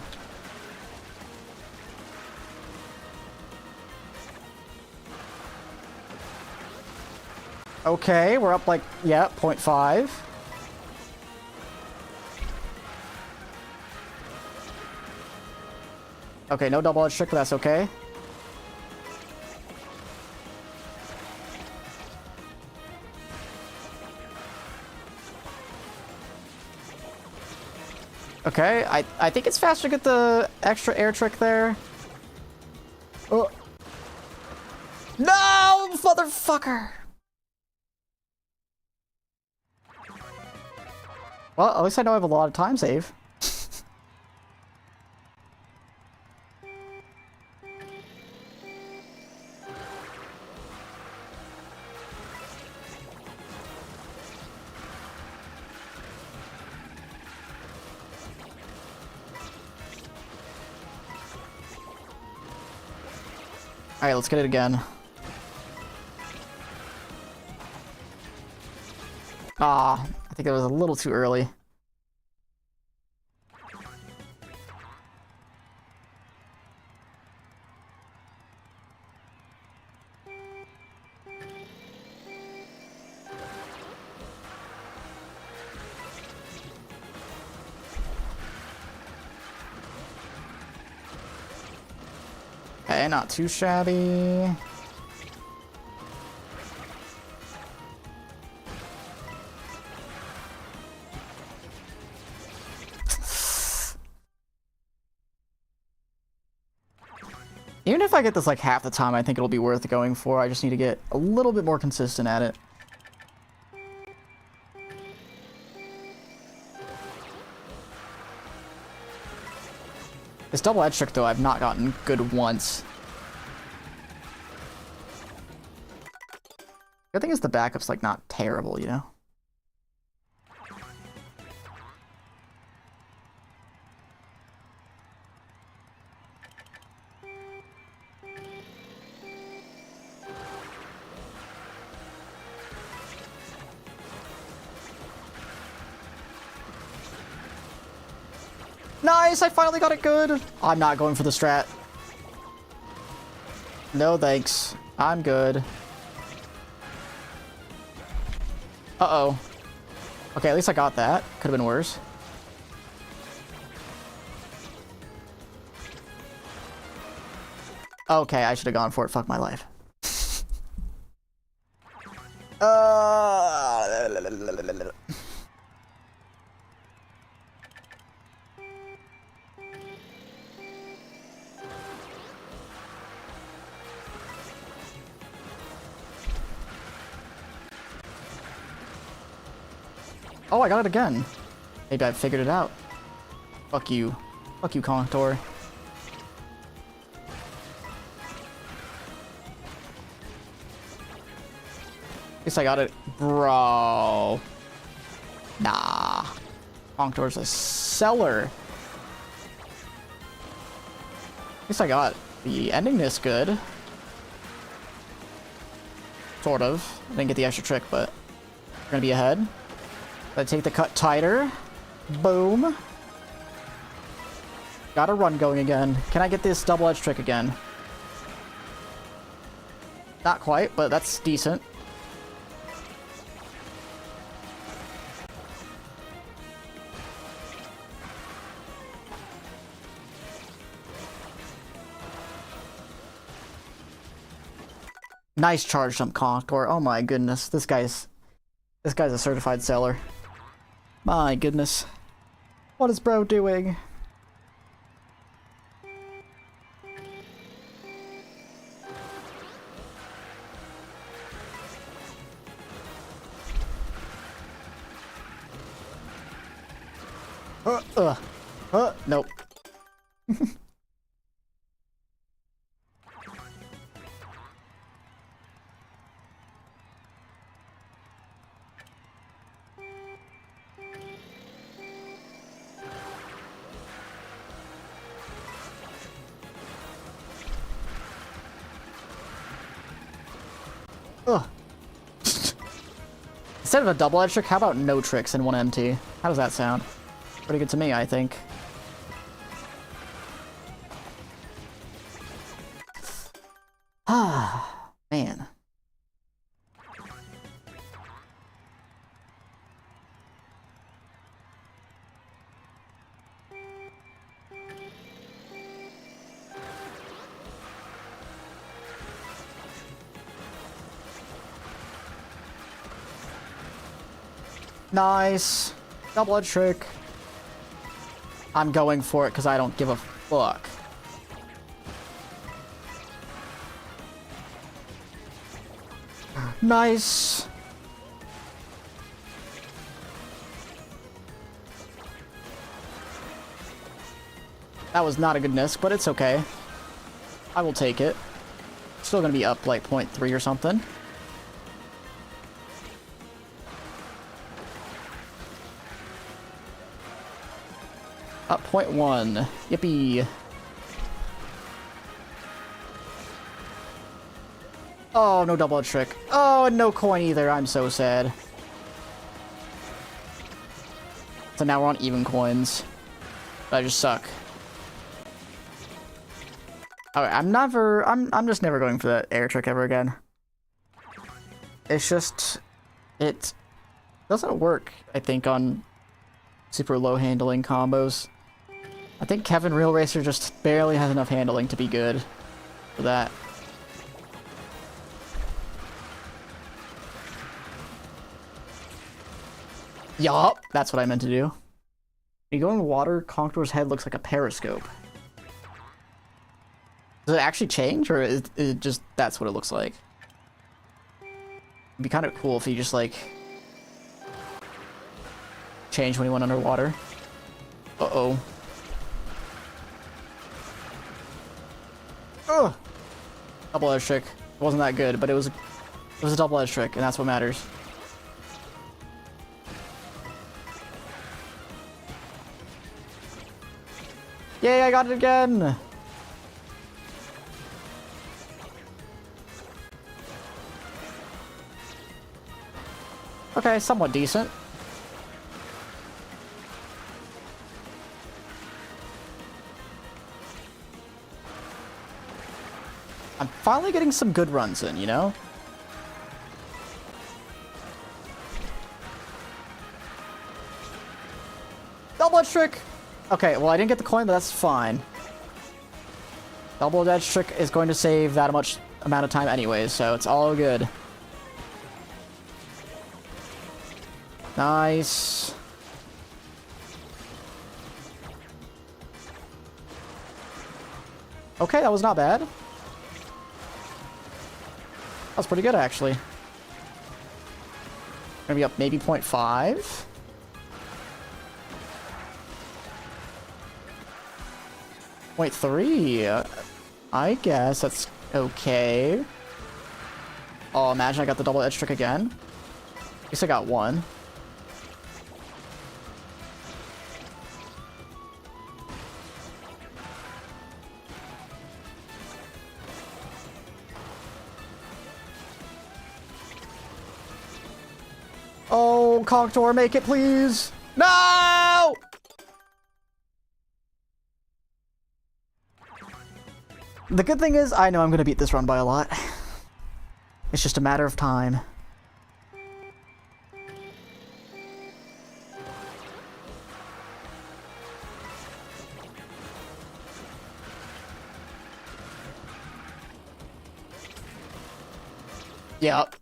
Okay, we're up like, yeah, 0.5. Okay, no double edge trick, but that's okay. Okay, I think it's faster to get the extra air trick there. Oh. No, motherfucker! Well, at least I know I have a lot of time save. Alright, let's get it again. Ah, I think it was a little too early. Okay, not too shabby. Even if I get this like half the time, I think it'll be worth going for. I just need to get a little bit more consistent at it. This double edge trick, though, I've not gotten good once. Good thing is the backup's like not terrible, you know? Nice, I finally got it good. I'm not going for the strat. No thanks. I'm good. Uh-oh. Okay, at least I got that. Could have been worse. Okay, I should have gone for it. Fuck my life. Oh, I got it again. Maybe I figured it out. Fuck you. Fuck you, Contour. At least I got it. Bro. Nah. Contour's a seller. At least I got the ending this good. Sort of. I didn't get the extra trick, but we're gonna be ahead. Gotta take the cut tighter. Boom. Got a run going again. Can I get this double edge trick again? Not quite, but that's decent. Nice charge jump contour. Oh my goodness. This guy's a certified seller. My goodness. What is bro doing? Nope. Ugh. Instead of a double edge trick, how about no tricks in one MT? How does that sound? Pretty good to me, I think. Ah, man. Nice. Double edge trick. I'm going for it because I don't give a fuck. Nice. That was not a good miss, but it's okay. I will take it. Still gonna be up like 0.3 or something. Up 0.1. Yippee. Oh, no double edge trick. Oh, and no coin either. I'm so sad. So now we're on even coins. I just suck. Alright, I'm just never going for that air trick ever again. It's just, it doesn't work, I think, on super low handling combos. I think Kevin Real Racer just barely has enough handling to be good for that. Yup, that's what I meant to do. When you go in water, Conqueror's head looks like a periscope. Does it actually change, or is it just that's what it looks like? It'd be kind of cool if you just, like, change when you went underwater. Uh-oh. Ugh! Double edge trick. It wasn't that good, but it was a double edge trick, and that's what matters. Yay, I got it again! Okay, somewhat decent. I'm finally getting some good runs in, you know? Double edge trick! Okay, well I didn't get the coin, but that's fine. Double edge trick is going to save that much amount of time anyways, so it's all good. Nice. Okay, that was not bad. That was pretty good, actually. Gonna be up maybe 0.5. Point 0.3. I guess that's okay. Oh, imagine I got the double edge trick again. At least I got one. Oh, Conqueror, make it, please! No! The good thing is, I know I'm gonna beat this run by a lot. It's just a matter of time. Yep.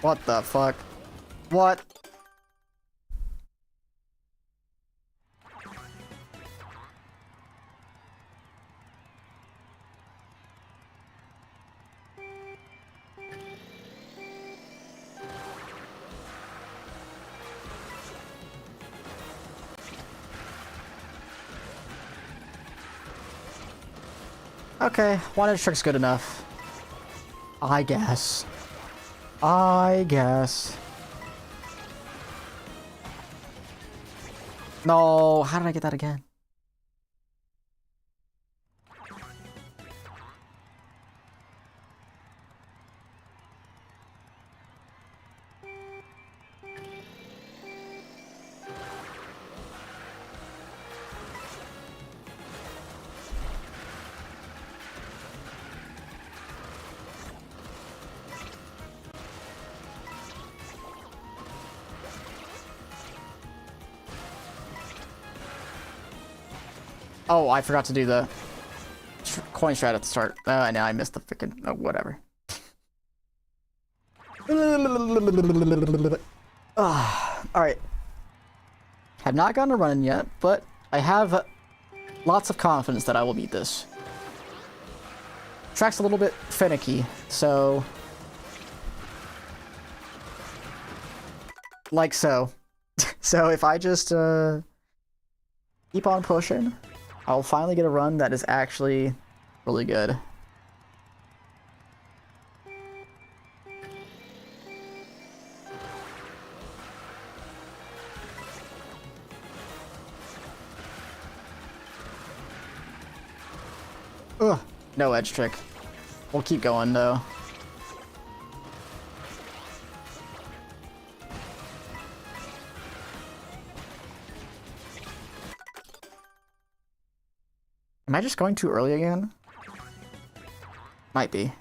What the fuck? What? Okay, one edge trick's good enough. I guess. I guess. No, how did I get that again? Oh, I forgot to do the coin strat at the start. Now I missed the freaking... Oh, whatever. Alright. Have not gotten a run yet, but I have lots of confidence that I will beat this. Track's a little bit finicky, so... Like so. So if I just keep on pushing, I'll finally get a run that is actually really good. Ugh, no edge trick. We'll keep going though. Am I just going too early again? Might be.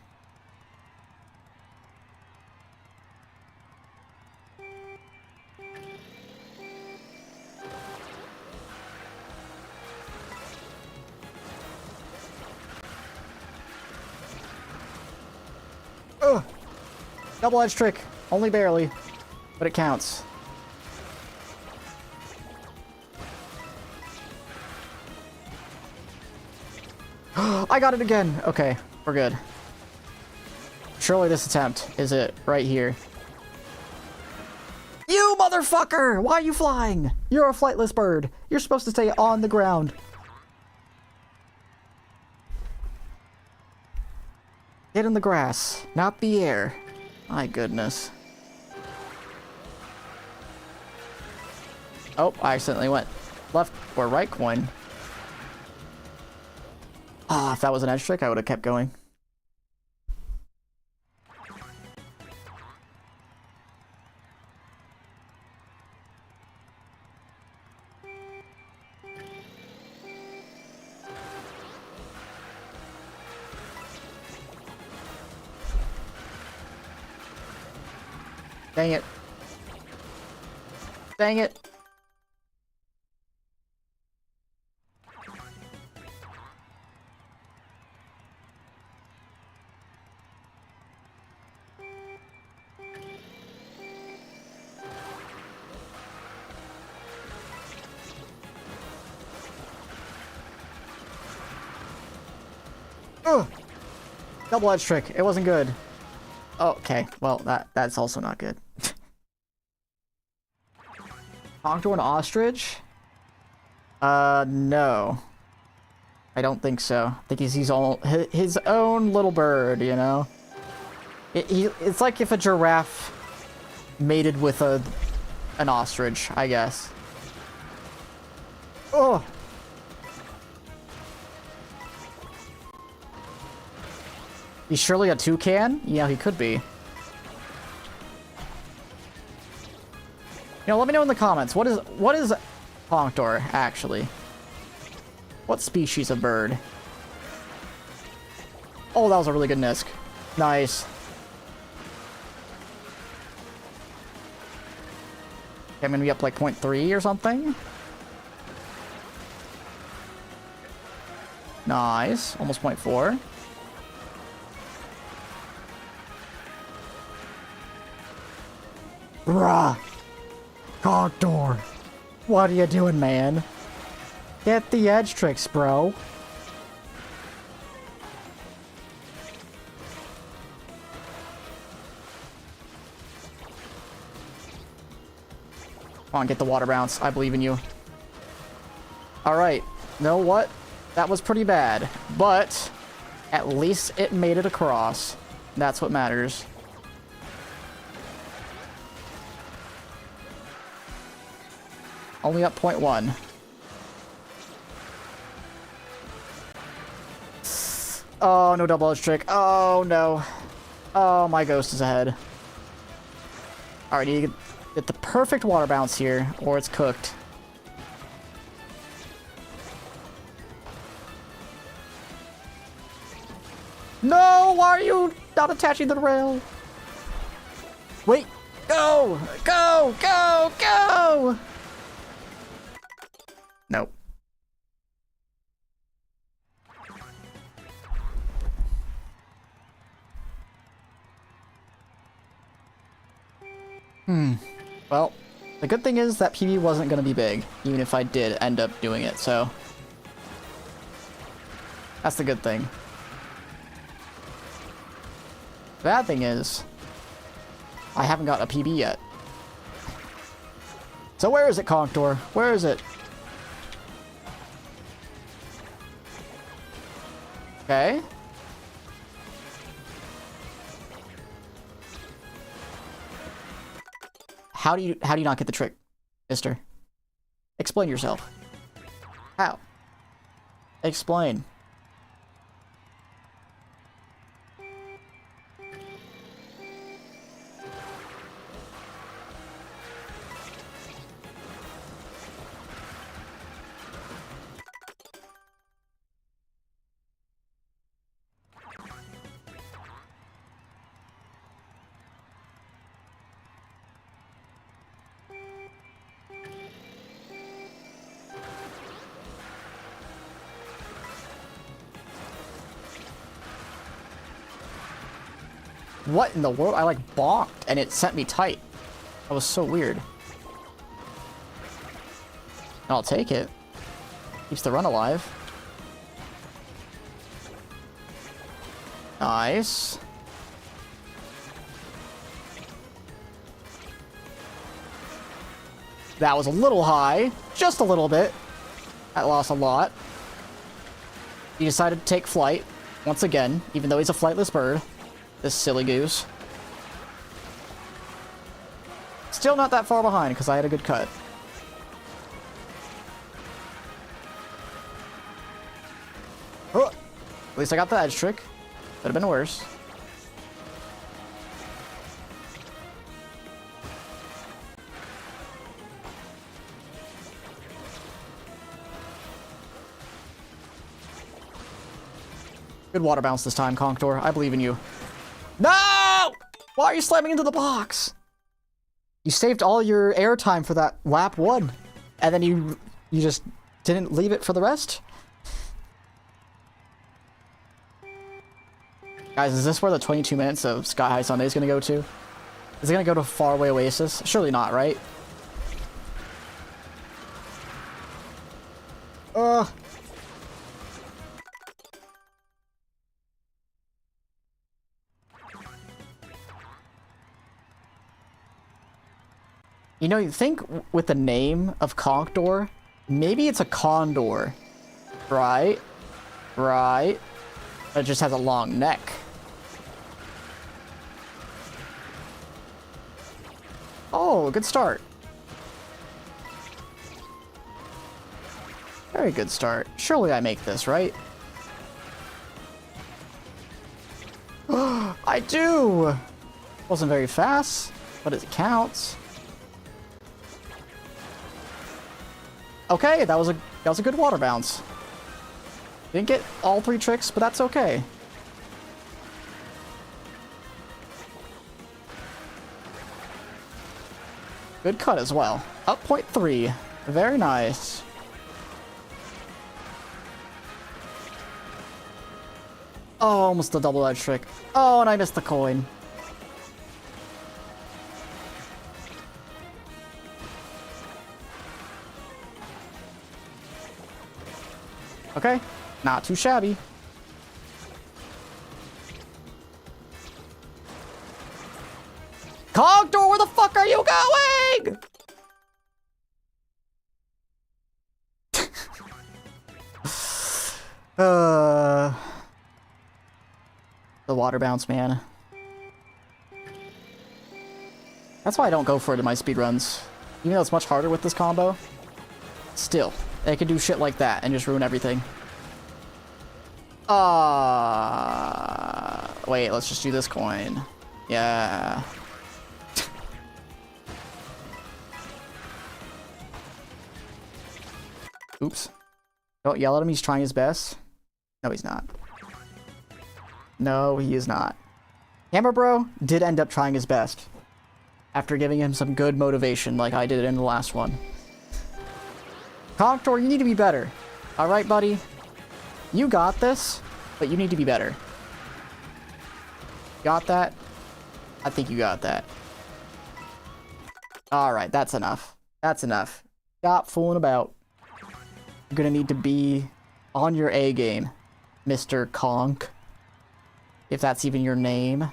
Ugh! Double edge trick. Only barely. But it counts. I got it again! Okay, we're good. Surely this attempt is it right here. You motherfucker! Why are you flying? You're a flightless bird. You're supposed to stay on the ground. Get in the grass, not the air. My goodness. Oh, I accidentally went left or right coin. Ah, if that was an edge trick, I would have kept going. Dang it. Dang it. Ugh. Double edge trick. It wasn't good. Oh, okay. Well, that's also not good. Talk to an ostrich? No. I don't think so. I think he's his own little bird, you know? It's like if a giraffe mated with an ostrich, I guess. Oh! He's surely a toucan? Yeah, he could be. You know, let me know in the comments. What is Honkdor, actually? What species of bird? Oh, that was a really good Nisk. Nice. Okay, I'm gonna be up like 0.3 or something. Nice. Almost 0.4. Bruh. Honkdor. What are you doing, man? Get the edge tricks, bro. Come on, get the water bounce. I believe in you. Alright. Know what? That was pretty bad. But at least it made it across. That's what matters. Only up 0.1. Oh, no double edge trick. Oh, no. Oh, my ghost is ahead. Alright, you get the perfect water bounce here, or it's cooked. No! Why are you not attaching the rail? Wait! Go! Go! Go! Go! Nope. Well, the good thing is that PB wasn't going to be big, even if I did end up doing it, so... That's the good thing. The bad thing is, I haven't got a PB yet. So where is it, Conctor? Where is it? Okay. How do you not get the trick, mister? Explain yourself. How? Explain. What in the world? I like bonked and it sent me tight. That was so weird. I'll take it. Keeps the run alive. Nice. That was a little high. Just a little bit. That lost a lot. He decided to take flight. Once again, even though he's a flightless bird. This silly goose. Still not that far behind, because I had a good cut. Oh, at least I got the edge trick. Could have been worse. Good water bounce this time, Conctor. I believe in you. No! Why are you slamming into the box? You saved all your airtime for that lap 1. And then you just didn't leave it for the rest? Guys, is this where the 22 minutes of Sky High Sunday is going to go to? Is it going to go to Faraway Oasis? Surely not, right? You know, you think with the name of Conctor, maybe it's a condor, right? Right. It just has a long neck. Oh, good start. Very good start. Surely I make this, right? I do! Wasn't very fast, but it counts. Okay, that was a good water bounce. Didn't get all 3 tricks, but that's okay. Good cut as well. Up 0.3. Very nice. Oh, almost a double edge trick. Oh, and I missed the coin. Okay, not too shabby. Conctor, where the fuck are you going? The water bounce, man. That's why I don't go for it in my speedruns. Even though it's much harder with this combo. Still, they can do shit like that and just ruin everything. Wait, let's just do this coin. Yeah. Oops. Don't yell at him, he's trying his best. No, he's not. No, he is not. Hammer Bro did end up trying his best. After giving him some good motivation like I did in the last one. Conctor, you need to be better. Alright, buddy? You got this, but you need to be better. Got that? I think you got that. Alright, that's enough. That's enough. Stop fooling about. You're gonna need to be on your A game, Mr. Conk. If that's even your name.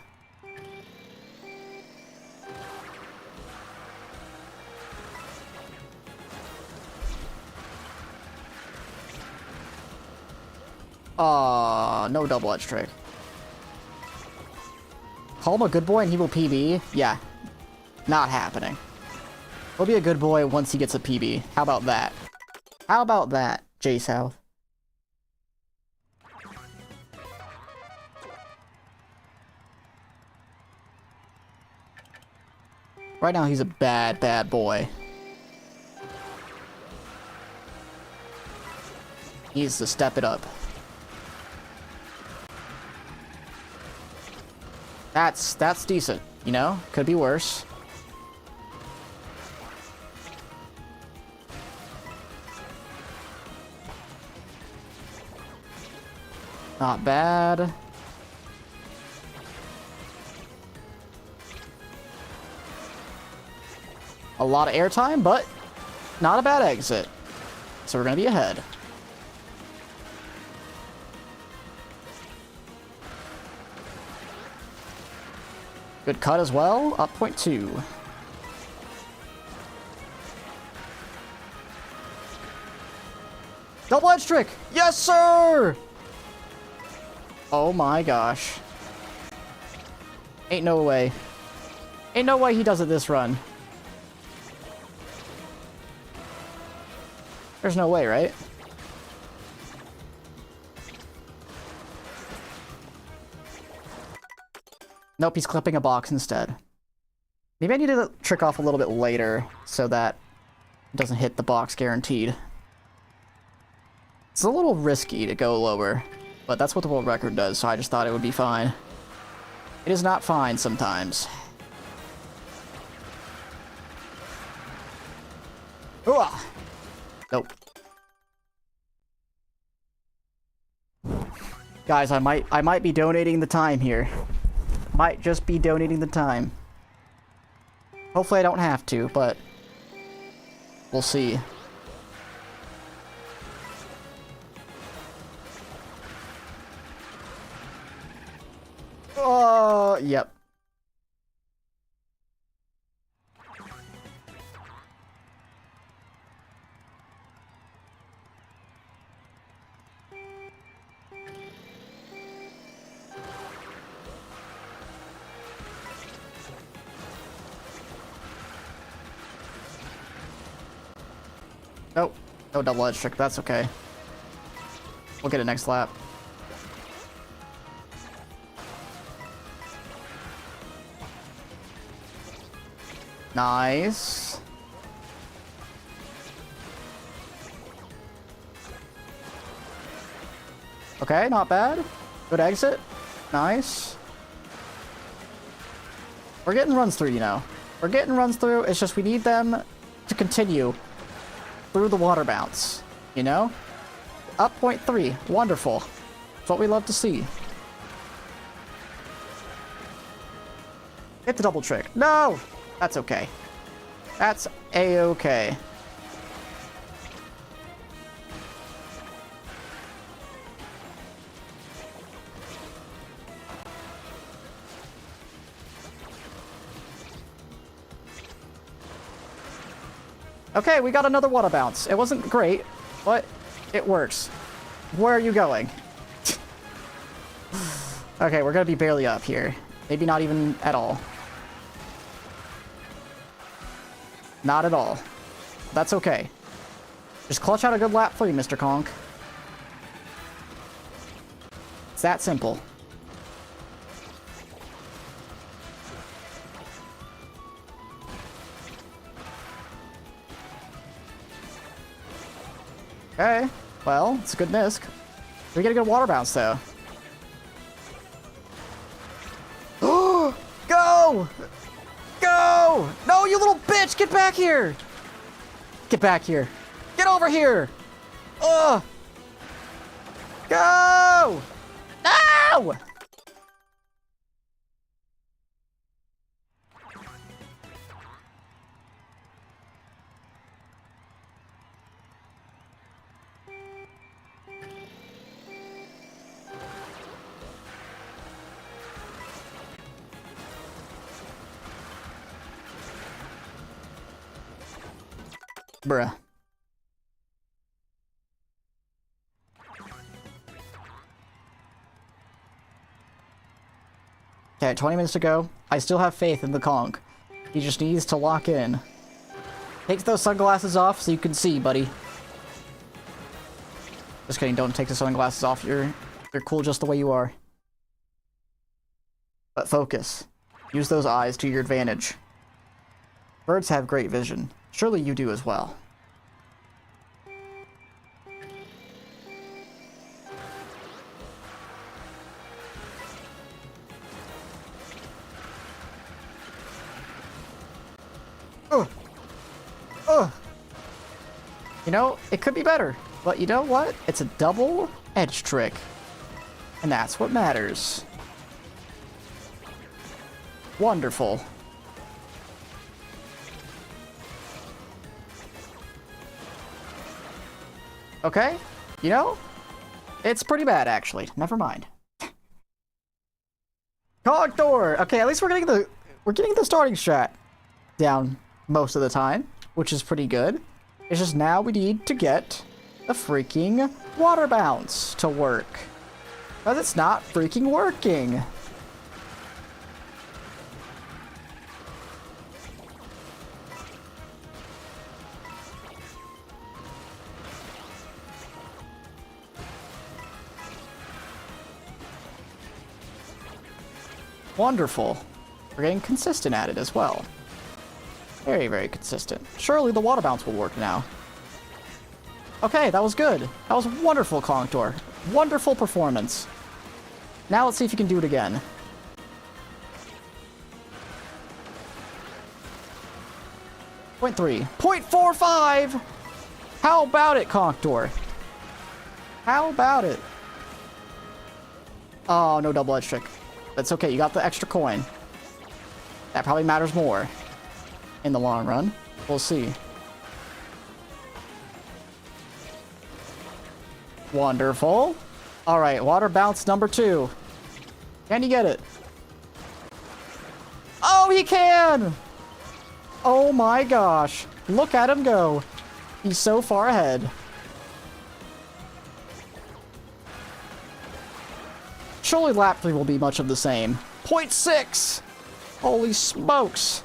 No double edge trick. Call him a good boy and he will PB? Yeah. Not happening. He'll be a good boy once he gets a PB. How about that? How about that, J South? Right now he's a bad, bad boy. He needs to step it up. That's decent, you know? Could be worse. Not bad. A lot of airtime, but not a bad exit. So we're gonna be ahead. Good cut as well. Up 0.2. Double edge trick! Yes, sir! Oh my gosh. Ain't no way. Ain't no way he does it this run. There's no way, right? Nope, he's clipping a box instead. Maybe I need to trick off a little bit later so that it doesn't hit the box guaranteed. It's a little risky to go lower, but that's what the world record does, so I just thought it would be fine. It is not fine sometimes. Ooh! Nope. Guys, I might be donating the time here. Might just be donating the time. Hopefully I don't have to, but we'll see. Oh, yep. Nope. No double edge trick. That's okay. We'll get it next lap. Nice. Okay, not bad. Good exit. Nice. We're getting runs through, you know. We're getting runs through. It's just we need them to continue through the water bounce, you know? Up 0.3. Wonderful. That's what we love to see. Hit the double trick. No! That's okay. That's a-okay. Okay, we got another water bounce. It wasn't great, but it works. Where are you going? Okay, we're gonna be barely up here. Maybe not even at all. Not at all. That's okay. Just clutch out a good lap 3, Mr. Conk. It's that simple. Okay, well, it's a good misc. We get a good water bounce, though. Go! Go! No, you little bitch! Get back here! Get back here. Get over here! Ugh! Go! No! Bruh. Okay, 20 minutes to go. I still have faith in the conch. He just needs to lock in. Take those sunglasses off so you can see, buddy. Just kidding, don't take the sunglasses off. You're cool just the way you are. But focus. Use those eyes to your advantage. Birds have great vision. Surely you do as well. You know, it could be better, but you know what? It's a double edge trick, and that's what matters. Wonderful. Okay, you know, it's pretty bad actually. Never mind. Cog door. Okay, at least we're getting the starting strat down most of the time, which is pretty good. It's just now we need to get the freaking water bounce to work. Because it's not freaking working. Wonderful. We're getting consistent at it as well. Very, very consistent. Surely the water bounce will work now. Okay, that was good. That was wonderful, Conch. Wonderful performance. Now let's see if you can do it again. Point 3. 0.45! How about it, Conch? How about it? Oh, no double edge trick. That's okay, you got the extra coin. That probably matters more in the long run. We'll see. Wonderful. Alright, water bounce number 2. Can you get it? Oh, he can! Oh my gosh. Look at him go. He's so far ahead. Surely lap 3 will be much of the same. 0.6! Holy smokes!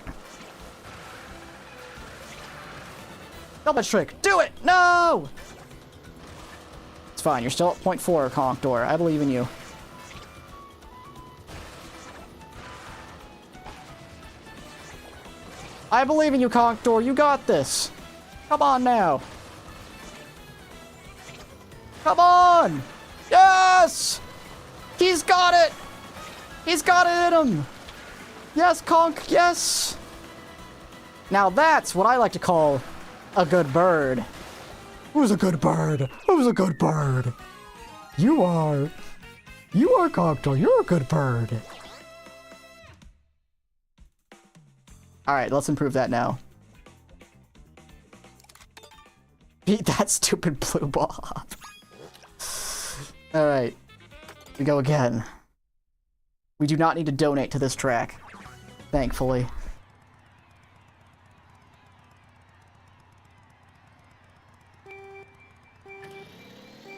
Double trick. Do it! No! It's fine. You're still at 0.4, Conch. I believe in you. I believe in you, Conch. You got this. Come on now. Come on! Yes! He's got it! He's got it in him! Yes, Conch, yes! Now that's what I like to call a good bird. Who's a good bird? Who's a good bird? You are. You are, Conch. You're a good bird. Alright, let's improve that now. Beat that stupid blue ball up. Alright. We go again. We do not need to donate to this track. Thankfully.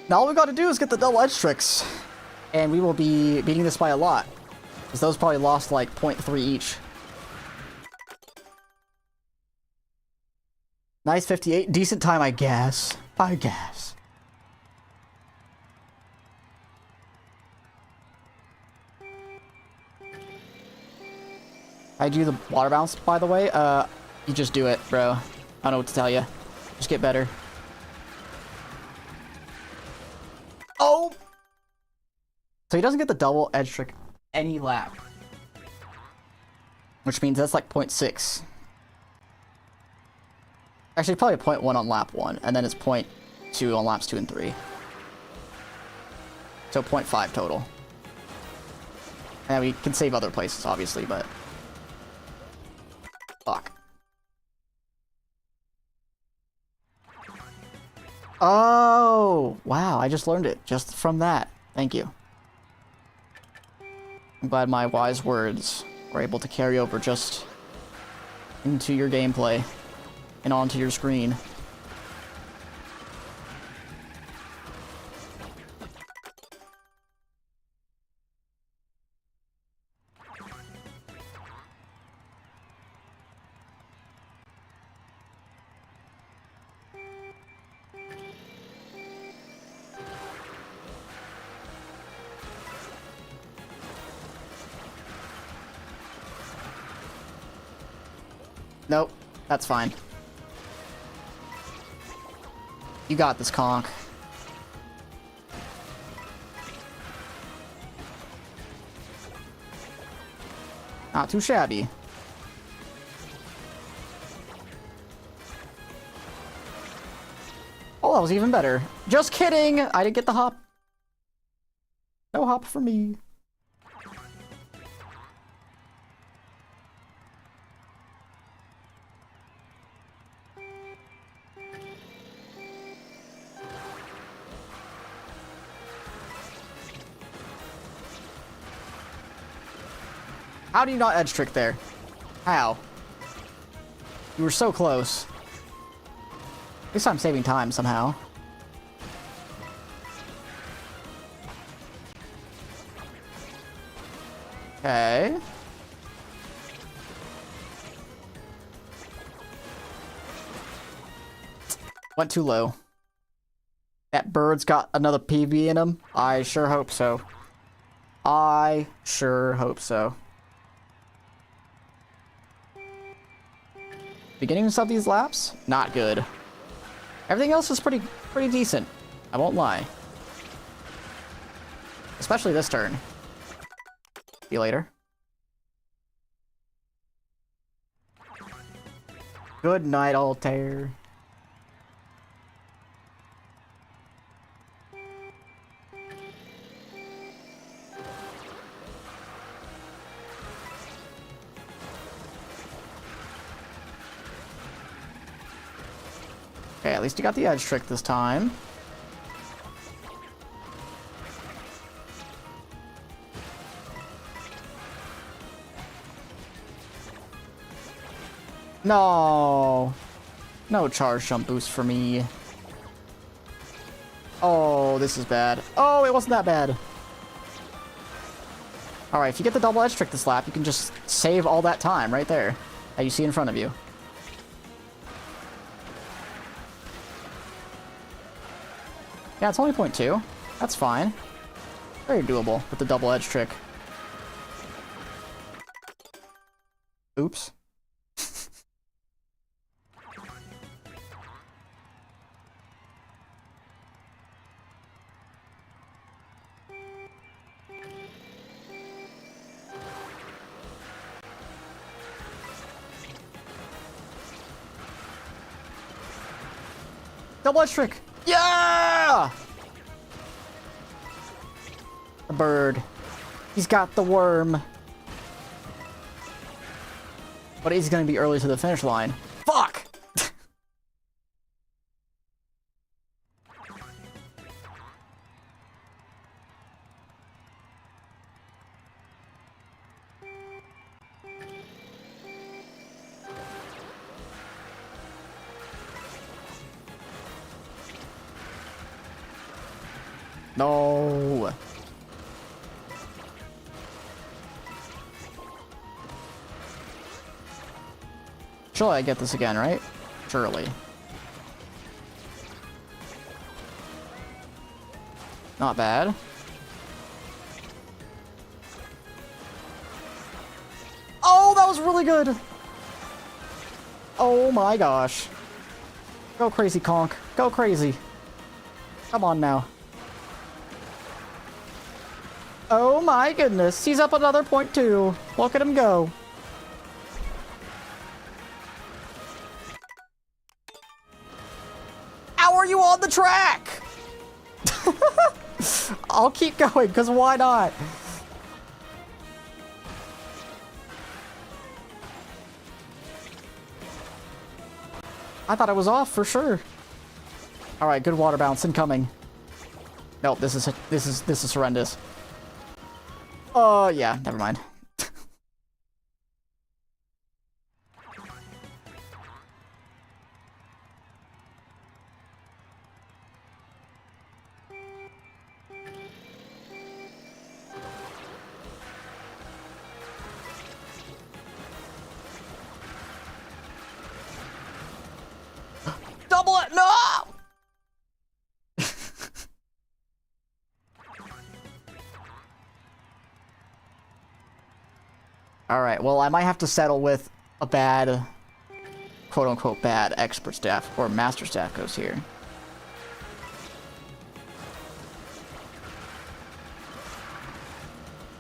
Now all we gotta do is get the double edge tricks. And we will be beating this by a lot. Because those probably lost like 0.3 each. Nice 58. Decent time, I guess. I guess. I do the water bounce, by the way. You just do it, bro. I don't know what to tell you. Just get better. Oh! So he doesn't get the double edge trick any lap. Which means that's like 0.6. Actually, probably 0.1 on lap 1, and then it's 0.2 on laps 2 and 3. So 0.5 total. And we can save other places, obviously, but... Fuck. Oh! Wow, I just learned it just from that. Thank you. I'm glad my wise words were able to carry over just into your gameplay and onto your screen. Nope. That's fine. You got this, Conk. Not too shabby. Oh, that was even better. Just kidding! I didn't get the hop. No hop for me. How do you not edge trick there? How? You were so close. At least I'm saving time somehow. Okay. Went too low. That bird's got another PB in him? I sure hope so. I sure hope so. Beginnings of these laps? Not good. Everything else is pretty decent. I won't lie. Especially this turn. See you later. Good night, Altair. Okay, at least you got the edge trick this time. No. No charge jump boost for me. Oh, this is bad. Oh, it wasn't that bad. Alright, if you get the double edge trick this lap, you can just save all that time right there that you see in front of you. Yeah, it's only 0.2. That's fine. Very doable with the double edge trick. Oops. Double edge trick! Yeah! The bird. He's got the worm. But he's gonna be early to the finish line. Fuck! No. Surely I get this again, right? Surely. Not bad. Oh, that was really good! Oh my gosh. Go crazy, Conk. Go crazy. Come on now. Oh my goodness, he's up another 0.2. Look at him go. How are you on the track? I'll keep going, because why not? I thought I was off for sure. Alright, good water bounce incoming. Nope, this is horrendous. Oh, yeah, never mind. Double it! No! Alright, well, I might have to settle with a bad quote-unquote bad expert staff or master staff goes here.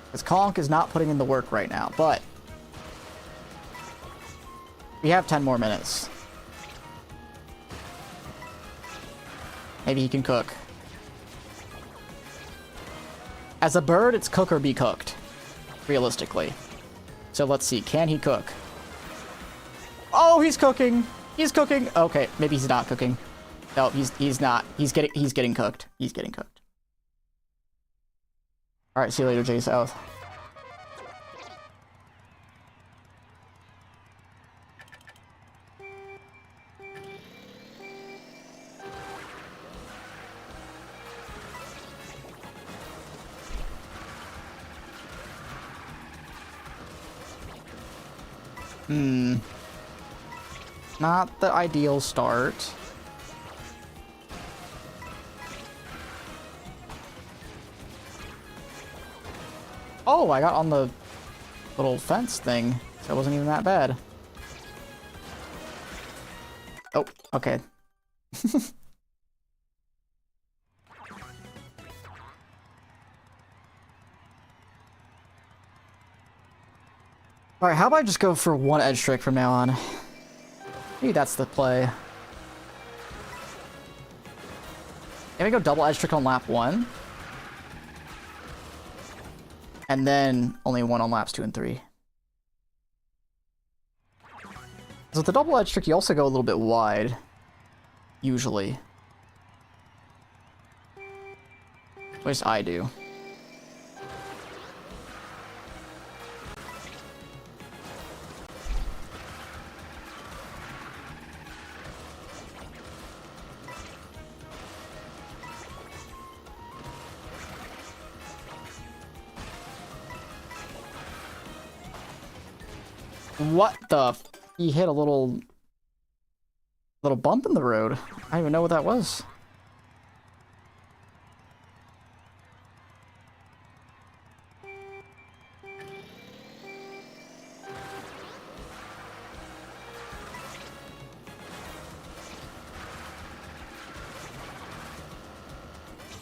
Because Conk is not putting in the work right now, but we have 10 more minutes. Maybe he can cook. As a bird, it's cook or be cooked, realistically. So let's see, can he cook? Oh, he's cooking! He's cooking! Okay, maybe he's not cooking. No, he's not. He's getting cooked. He's getting cooked. Alright, see you later, J South. Not the ideal start. Oh, I got on the little fence thing, so it wasn't even that bad. Oh, okay. Alright, how about I just go for one edge trick from now on? Maybe that's the play. Can we go double edge trick on lap 1? And then only one on laps 2 and 3. So with the double edge trick, you also go a little bit wide. Usually. At least I do. What the f— he hit a little bump in the road. I don't even know what that was.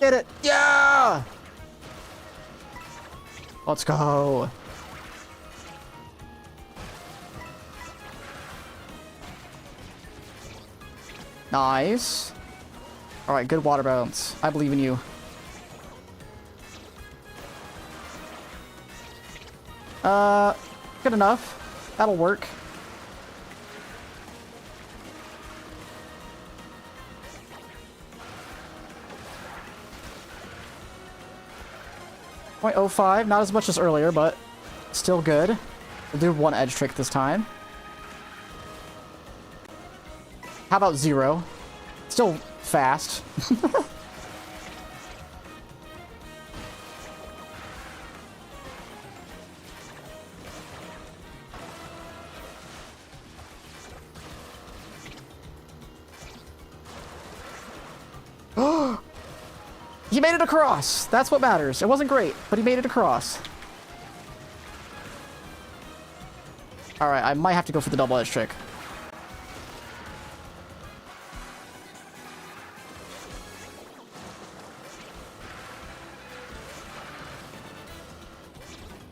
Get it! Yeah! Let's go. Nice. Alright, good water balance. I believe in you. Good enough. That'll work. .05, not as much as earlier, but still good. We'll do one edge trick this time. How about 0? Still fast. He made it across! That's what matters. It wasn't great, but he made it across. Alright, I might have to go for the double edge trick.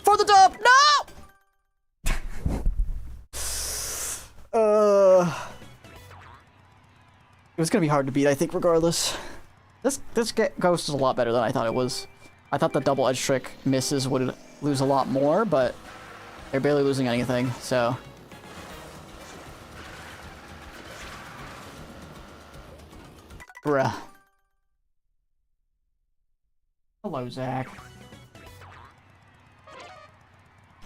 For the dub! No! It was gonna be hard to beat, I think, regardless. This ghost is a lot better than I thought it was. I thought the double edge trick misses would lose a lot more, but they're barely losing anything, so. Bruh. Hello, Zach.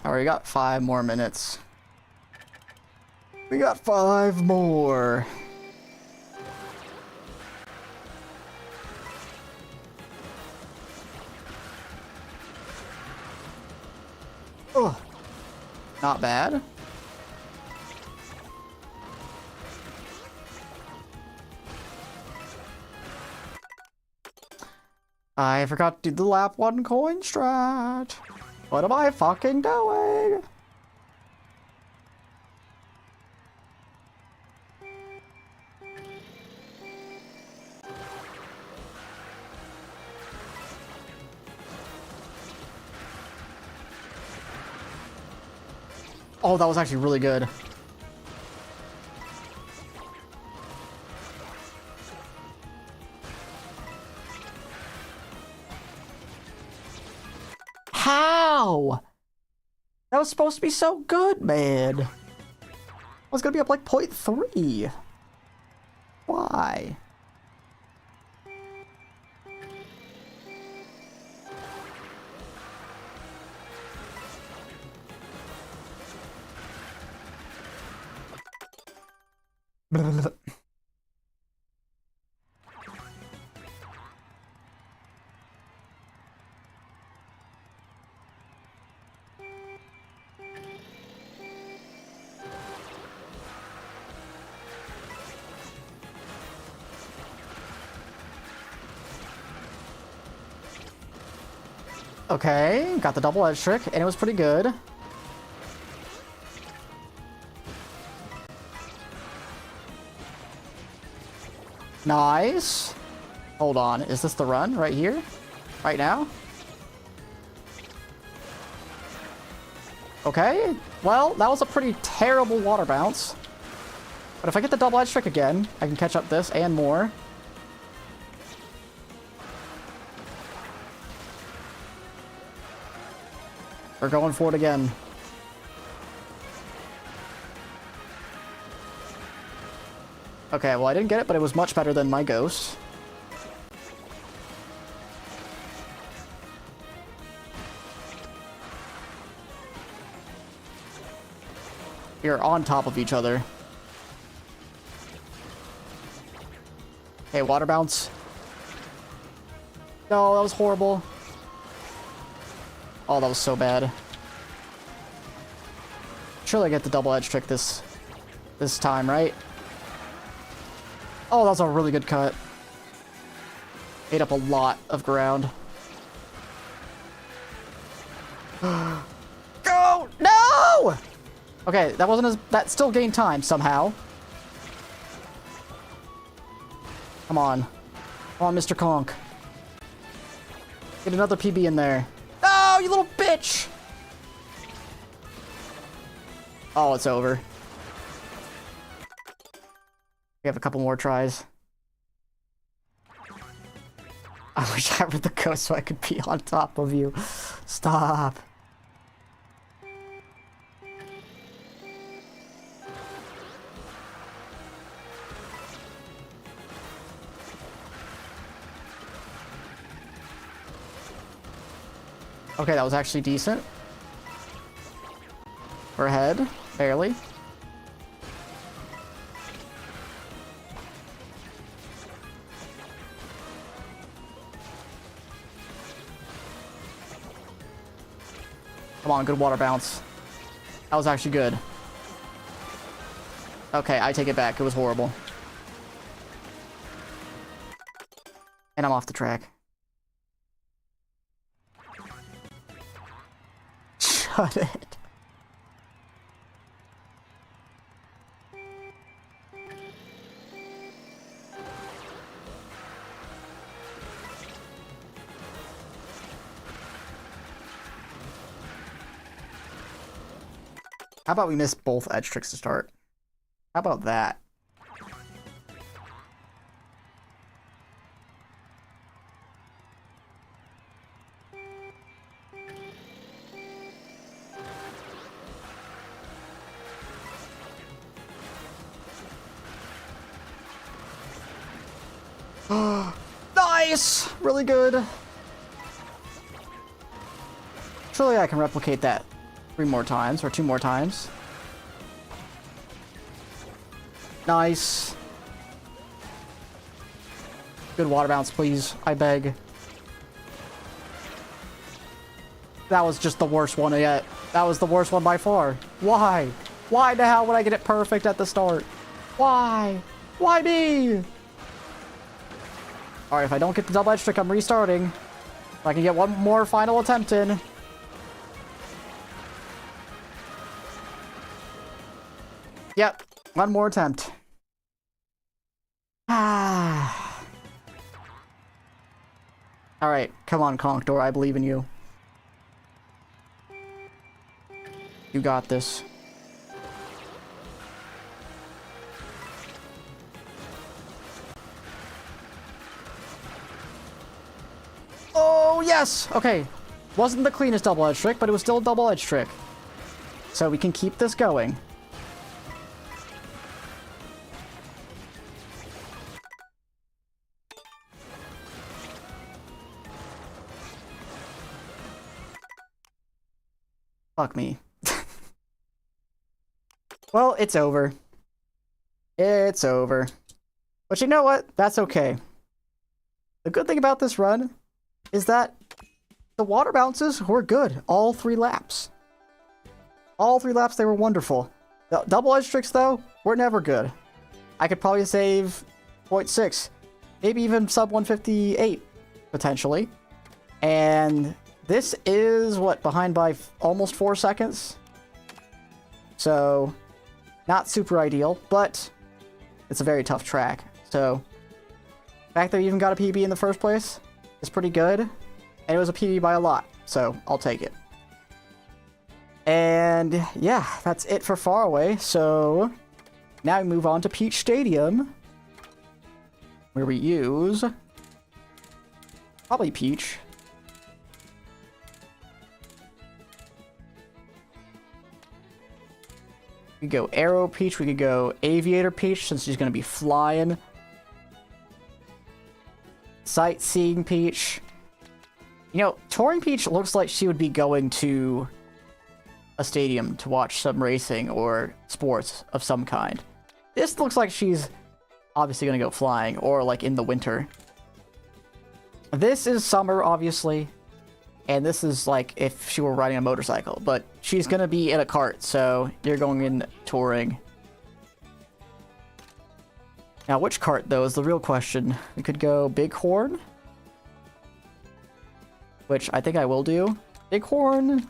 Alright, we got 5 more minutes. We got 5 more. Ugh. Not bad. I forgot to do the lap 1 coin strat. What am I fucking doing? Oh, that was actually really good. How? That was supposed to be so good, man. I was gonna be up like 0.3. Why? Okay, got the double edge trick, and it was pretty good. Nice. Hold on, is this the run right here? Right now? Okay, well, that was a pretty terrible water bounce. But if I get the double edge trick again, I can catch up this and more. We're going for it again. Okay, well, I didn't get it, but it was much better than my ghost. We are on top of each other. Okay, water bounce. No, that was horrible. Oh, that was so bad. Surely I get the double edge trick this time, right? Oh, that was a really good cut. Ate up a lot of ground. Go! No! Okay, that wasn't as... That still gained time somehow. Come on. Come on, Mr. Conk. Get another PB in there. No, you little bitch! Oh, it's over. We have a couple more tries. I wish I were the ghost so I could be on top of you. Stop. Okay, that was actually decent. We're ahead, barely. Come on, good water bounce. That was actually good. Okay, I take it back. It was horrible. And I'm off the track. Shut it. How about we miss both edge tricks to start? How about that? Nice! Really good. Surely I can replicate that 3 more times, or 2 more times. Nice. Good water bounce, please. I beg. That was just the worst one yet. That was the worst one by far. Why? Why the hell would I get it perfect at the start? Why? Why me? Alright, if I don't get the double edge trick, I'm restarting. If I can get one more final attempt in. Yep, one more attempt. Ah. Alright, come on, Conkdor, I believe in you. You got this. yes! Okay. Wasn't the cleanest double-edged trick, but it was still a double-edged trick. So we can keep this going. Fuck me. Well, it's over. It's over. But you know what? That's okay. The good thing about this run is that the water bounces were good all 3 laps. All 3 laps, they were wonderful. The double-edged tricks, though, were never good. I could probably save 0.6, maybe even sub 158, potentially. And this is, what, behind by almost 4 seconds? So, not super ideal, but it's a very tough track. So, the fact that we even got a PB in the first place is pretty good. And it was a PB by a lot, so I'll take it. And yeah, that's it for Faraway. So, now we move on to Peach Stadium, where we use probably Peach. We could go Arrow Peach, we could go Aviator Peach since she's going to be flying. Sightseeing Peach. You know, Touring Peach looks like she would be going to a stadium to watch some racing or sports of some kind. This looks like she's obviously going to go flying or like in the winter. This is summer, obviously. And this is like if she were riding a motorcycle, but she's going to be in a cart, so you're going in touring. Now, which cart, though, is the real question. We could go Bighorn, which I think I will do. Bighorn,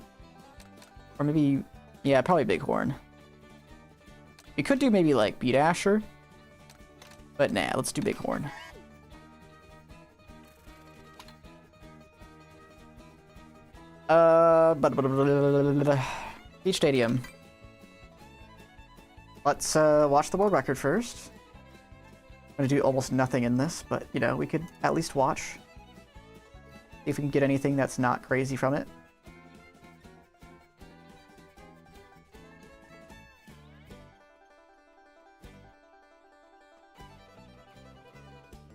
or maybe, yeah, probably Bighorn. We could do maybe, like, Beat Asher, but nah, let's do Bighorn. Beach Stadium. Let's watch the world record first. I'm gonna do almost nothing in this, but you know, we could at least watch. See if we can get anything that's not crazy from it.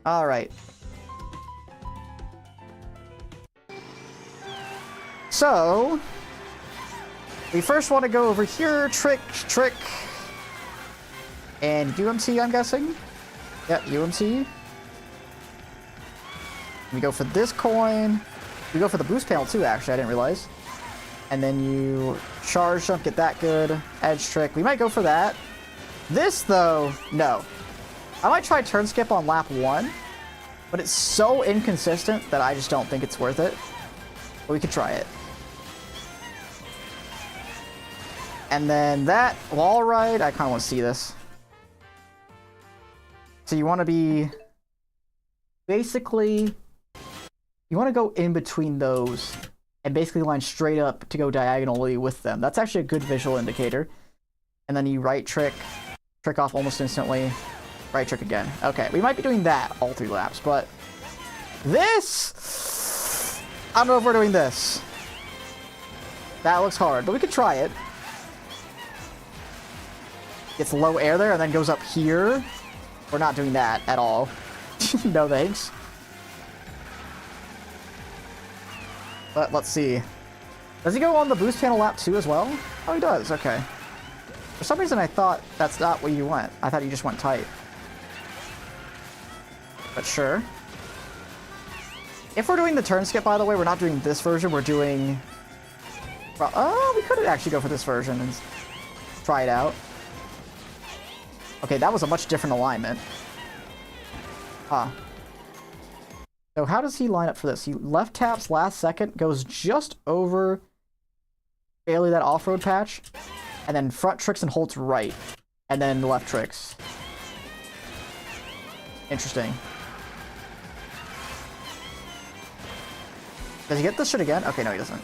Alright. So, we first want to go over here, trick, and UMC, I'm guessing? Yep, UMC. We go for this coin. We go for the boost panel too, actually, I didn't realize. And then you charge jump, get that good. Edge trick, we might go for that. This, though, no. I might try turn skip on lap 1, but it's so inconsistent that I just don't think it's worth it. But we could try it. And then that wall ride, I kind of want to see this. So you want to be, basically, you want to go in between those and basically line straight up to go diagonally with them. That's actually a good visual indicator. And then you right trick off almost instantly, right trick again. Okay, we might be doing that all 3 laps, but this, I don't know if we're doing this. That looks hard, but we could try it. Gets low air there and then goes up here. We're not doing that at all. No thanks. But let's see. Does he go on the boost panel lap 2 as well? Oh, he does. Okay. For some reason, I thought that's not what you went. I thought you just went tight. But sure. If we're doing the turn skip, by the way, we're not doing this version. We're doing... Well, oh, we could actually go for this version and try it out. Okay, that was a much different alignment. Huh. So how does he line up for this? He left taps last second, goes just over barely that off-road patch, and then front tricks and holds right, and then left tricks. Interesting. Does he get this shit again? Okay, no, he doesn't.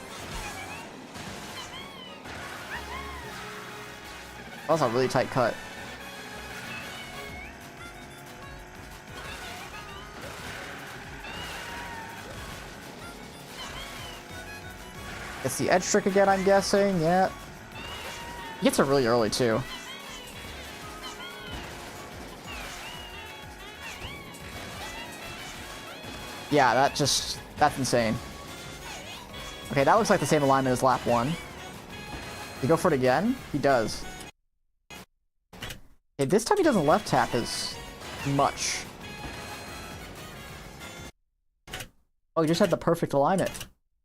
That was a really tight cut. It's the edge trick again, I'm guessing. Yeah. He gets it really early, too. Yeah, that's insane. Okay, that looks like the same alignment as lap 1. Did he go for it again? He does. Okay, this time he doesn't left tap as much. Oh, he just had the perfect alignment.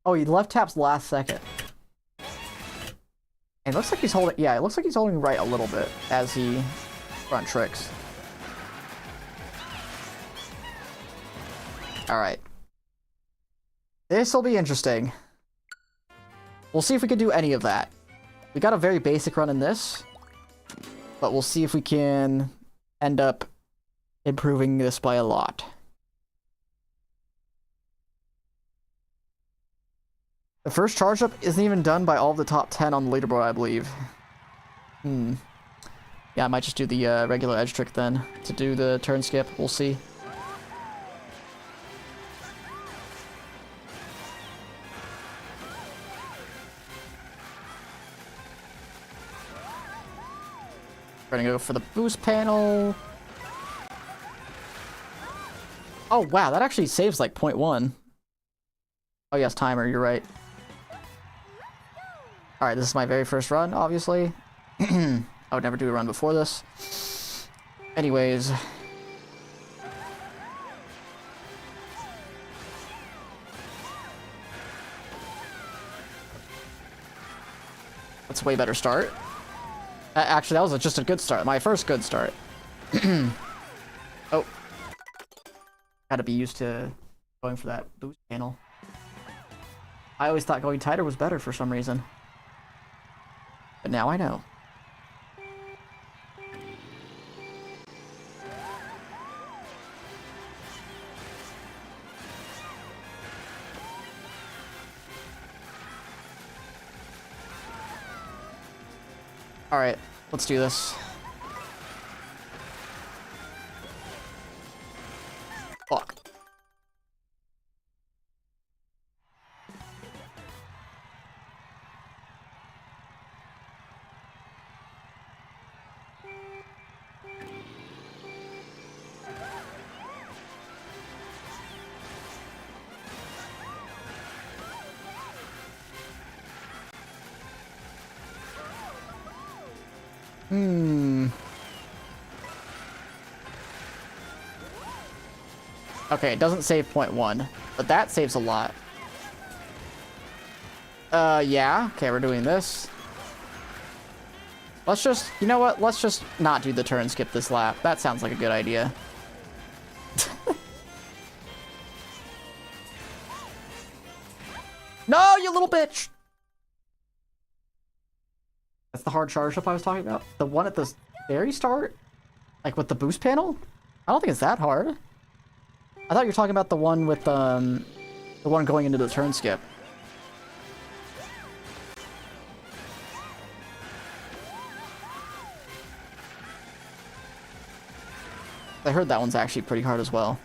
Oh, he left taps last second. And it looks like he's holding... Yeah, it looks like he's holding right a little bit as he front tricks. Alright. This'll be interesting. We'll see if we can do any of that. We got a very basic run in this. But we'll see if we can end up improving this by a lot. The first charge up isn't even done by all of the top 10 on the leaderboard, I believe. Yeah, I might just do the regular edge trick then to do the turn skip. We'll see. We're gonna go for the boost panel. Oh, wow, that actually saves like 0.1. Oh, yes, timer, you're right. Alright, this is my very first run, obviously. I would never do a run before this. Anyways. That's a way better start. Actually, that was just a good start. My first good start. Oh. Gotta be used to going for that boost panel. I always thought going tighter was better for some reason. But now I know. Alright, let's do this. Fuck. Okay, it doesn't save 0.1, but that saves a lot. Yeah. Okay, we're doing this. Let's just, you know what? Let's just not do the turn skip this lap. That sounds like a good idea. No, you little bitch! That's the hard charge up I was talking about. The one at the very start? Like with the boost panel? I don't think it's that hard. I thought you were talking about the one with, the one going into the turn skip. I heard that one's actually pretty hard as well.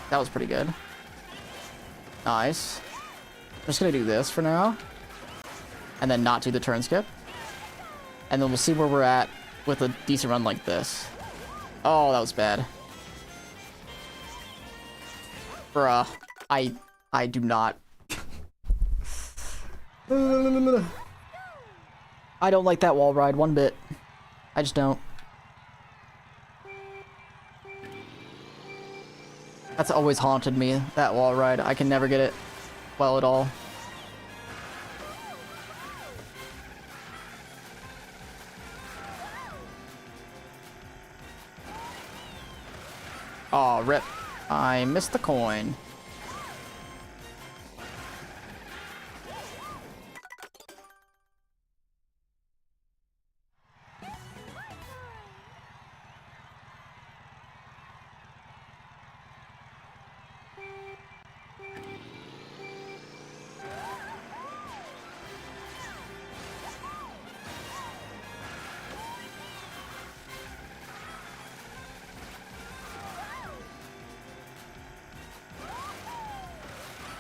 That was pretty good. Nice. I'm just gonna do this for now. And then not do the turn skip. And then we'll see where we're at with a decent run like this. Oh, that was bad. Bruh. I do not. I don't like that wall ride one bit. I just don't. That's always haunted me, that wall ride. I can never get it well at all. Aw, rip. I missed the coin.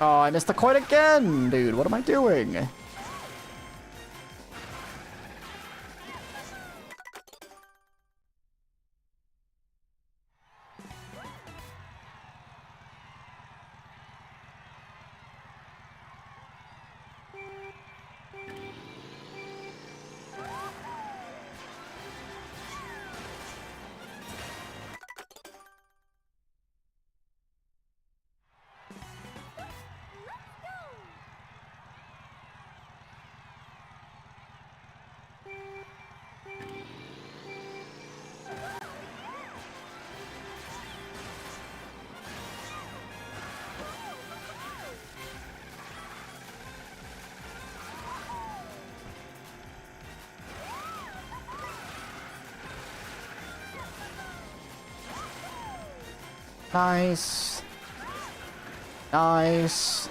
Oh, I missed the coin again! Dude, what am I doing? Nice. Nice.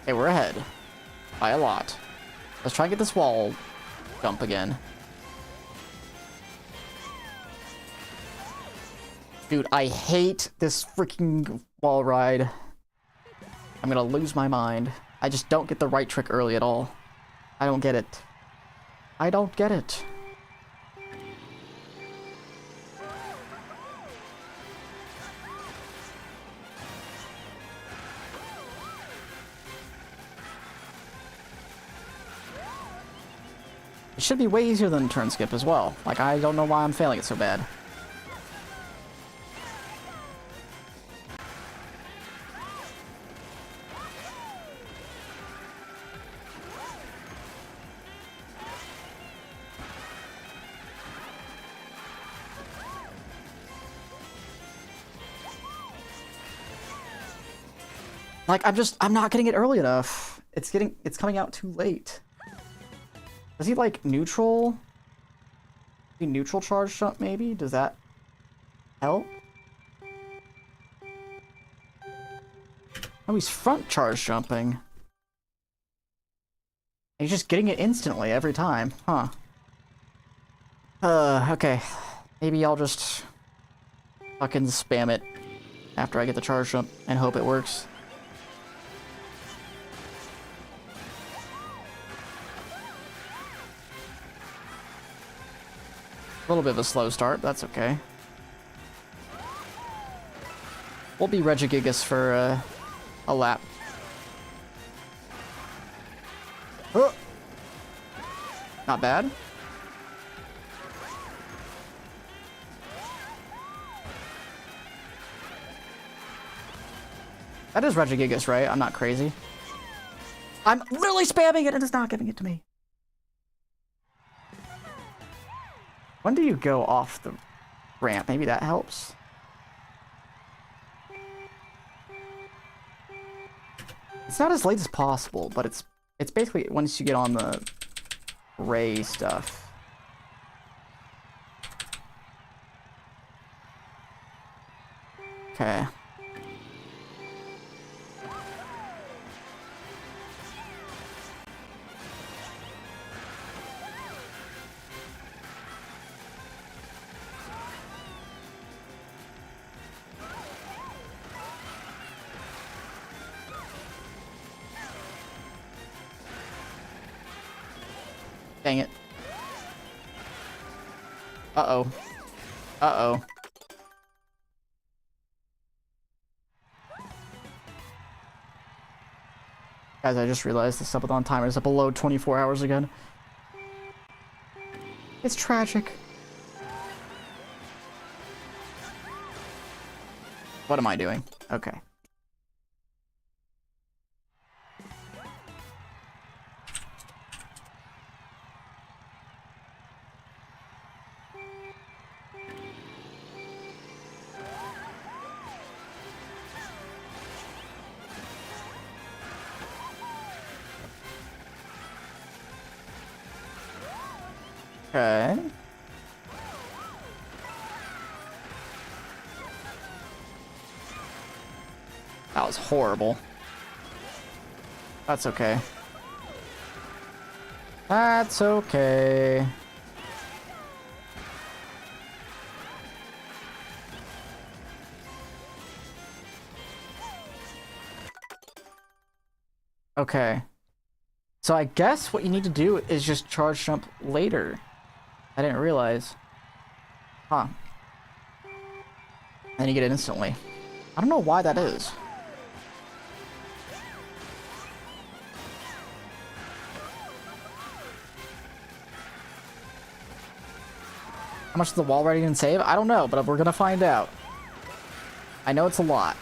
Okay, we're ahead. By a lot. Let's try and get this wall jump again. Dude, I hate this freaking wall ride. I'm gonna lose my mind. I just don't get the right trick early at all. I don't get it. I don't get it. It should be way easier than turn skip as well. Like, I don't know why I'm failing it so bad. Like, I'm not getting it early enough. It's coming out too late. Does he like neutral? The neutral charge jump maybe? Does that help? Oh, he's front charge jumping. He's just getting it instantly every time, huh? Okay. Maybe I'll just fucking spam it after I get the charge jump and hope it works. A little bit of a slow start, but that's okay. We'll be Regigigas for a lap. Oh! Not bad. That is Regigigas, right? I'm not crazy. I'm literally spamming it and it's not giving it to me. When do you go off the ramp? Maybe that helps. It's not as late as possible, but it's basically once you get on the Ray stuff. Okay. Dang it. Uh-oh. Uh-oh. Guys, I just realized the subathon timer is below 24 hours again. It's tragic. What am I doing? Okay. Okay. That was horrible. That's okay. That's okay. Okay. So I guess what you need to do is just charge jump later. I didn't realize. Huh. And you get it instantly. I don't know why that is. How much does the wall riding can save? I don't know, but we're gonna find out. I know it's a lot.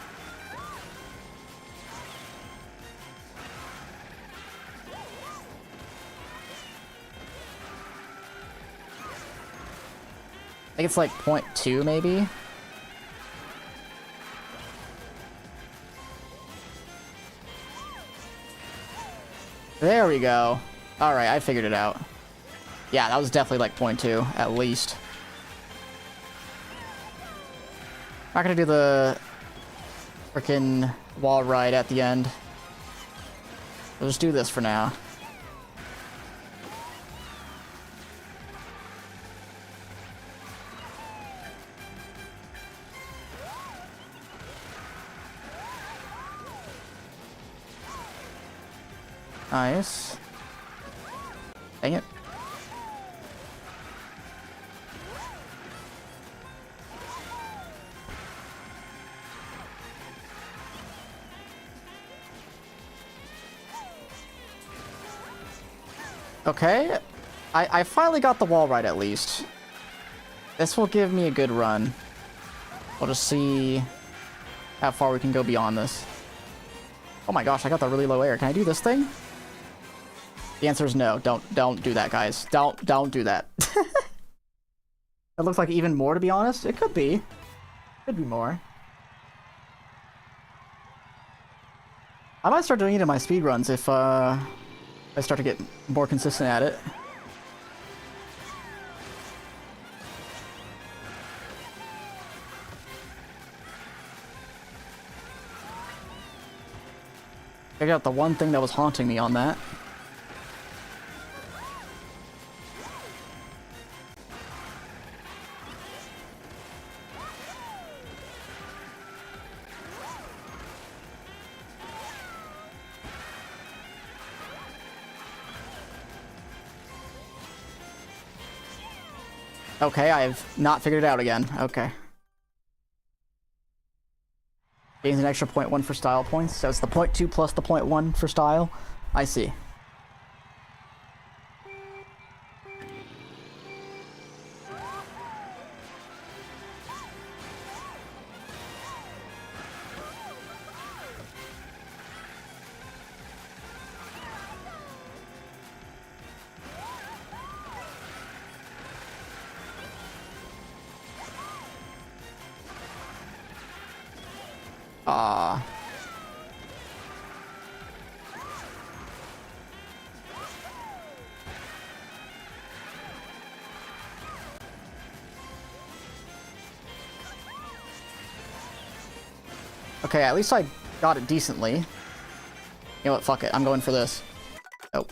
I think it's like 0.2 maybe. There we go. Alright, I figured it out. Yeah, that was definitely like 0.2 at least. Not gonna do the frickin' wall ride at the end. We'll just do this for now. Nice. Dang it. Okay. I finally got the wall right at least. This will give me a good run. We'll just see how far we can go beyond this. Oh my gosh, I got the really low air. Can I do this thing? The answer is no. Don't do that, guys. Don't do that. It looks like even more, to be honest. It could be. Could be more. I might start doing it in my speedruns if I start to get more consistent at it. I got the one thing that was haunting me on that. Okay, I've not figured it out again. Okay. Gains an extra 0.1 for style points, so it's the 0.2 plus the 0.1 for style. I see. Okay, at least I got it decently. You know what, fuck it, I'm going for this. Oh.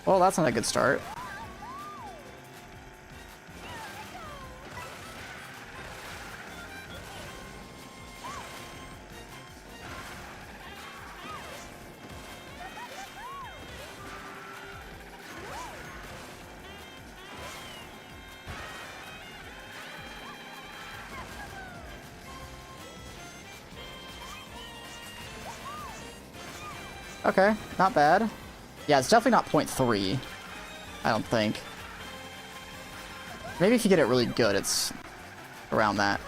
Well, that's not a good start. Okay, not bad. Yeah, it's definitely not 0.3. I don't think. Maybe if you get it really good, it's around that.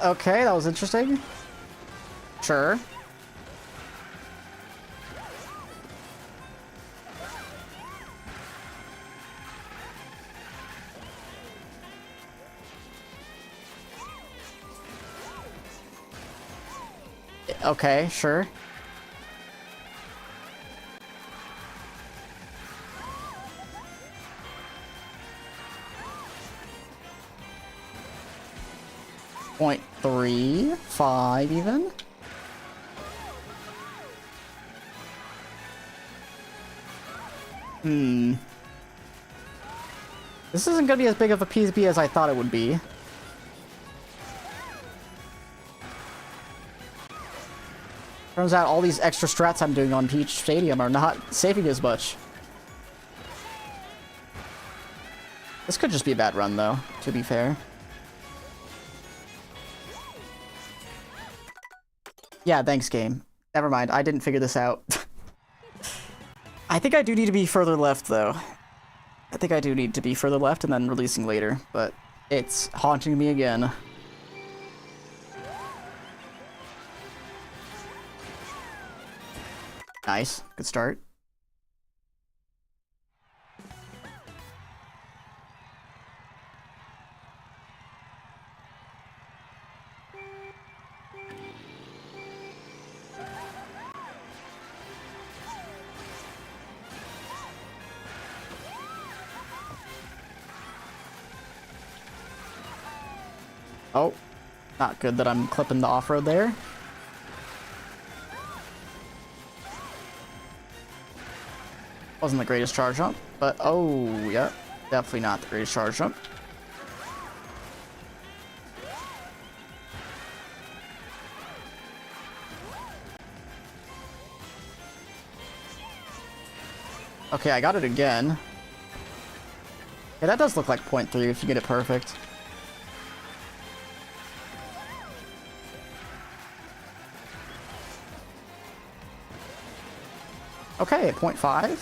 Okay, that was interesting. Sure. Okay, sure. .35 even. This isn't gonna be as big of a PSB as I thought it would be. Turns out all these extra strats I'm doing on Peach Stadium are not saving as much. This could just be a bad run, though, to be fair. Yeah, thanks, game. Never mind, I didn't figure this out. I think I do need to be further left, though. I think I do need to be further left and then releasing later, but it's haunting me again. Nice. Good start. Oh, not good that I'm clipping the off-road there. Wasn't the greatest charge jump, but oh, yeah, definitely not the greatest charge jump. Okay, I got it again. Yeah, that does look like 0.3 if you get it perfect. Okay, 0.5.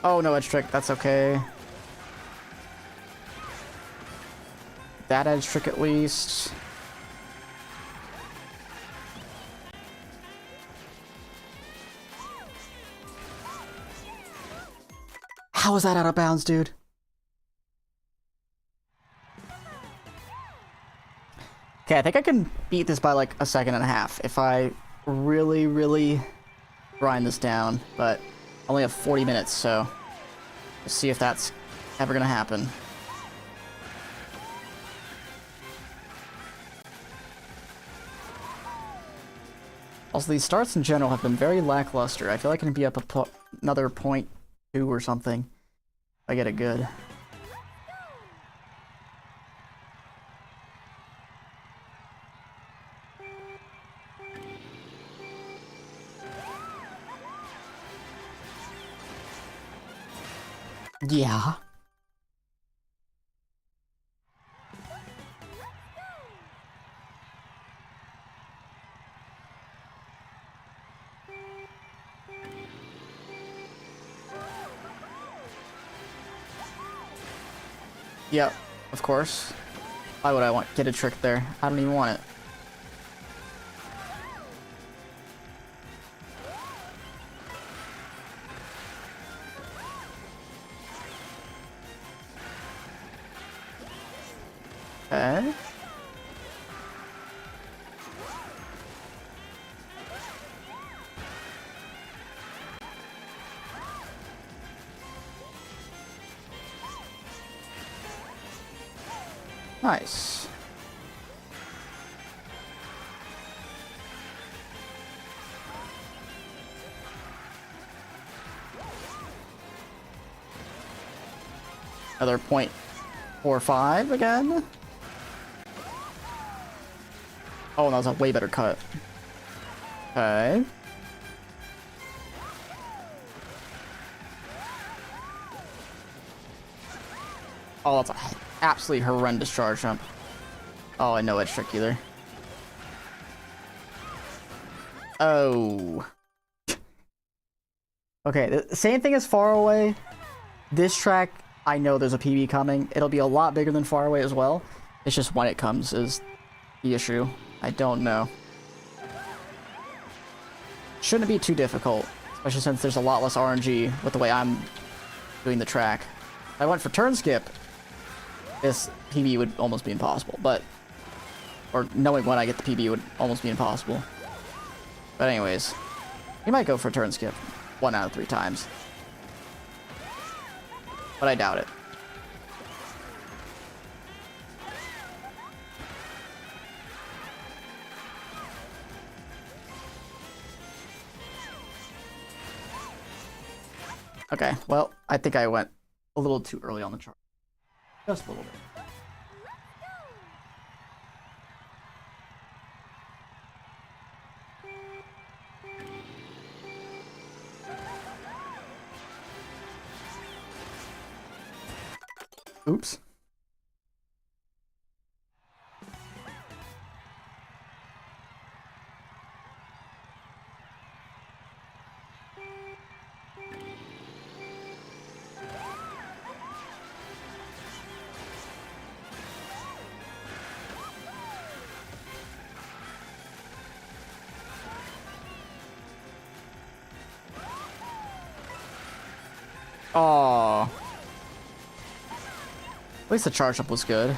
Oh, no edge trick. That's okay. That edge trick at least. How is that out of bounds, dude? Okay, I think I can beat this by like a second and a half if I really, really grind this down, but I only have 40 minutes, so let's see if that's ever gonna happen. Also, these starts in general have been very lackluster. I feel like I can be up another 0.2 or something if I get it good. Yeah. Yep, of course. Why would I get a trick there? I don't even want it. Okay. Nice. Another 0.45 again. Oh, that was a way better cut. Okay. Oh, that's an absolutely horrendous charge jump. Oh, and no edge trick either. Oh. Okay, the same thing as Far Away. This track, I know there's a PB coming. It'll be a lot bigger than Far Away as well. It's just when it comes is the issue. I don't know. Shouldn't be too difficult, especially since there's a lot less RNG with the way I'm doing the track. If I went for turn skip, this PB would almost be impossible, but... Or knowing when I get the PB would almost be impossible. But anyways, you might go for turn skip 1 out of 3 times. But I doubt it. Okay, well, I think I went a little too early on the chart. Just a little bit. Oops. Oh. At least the charge up was good.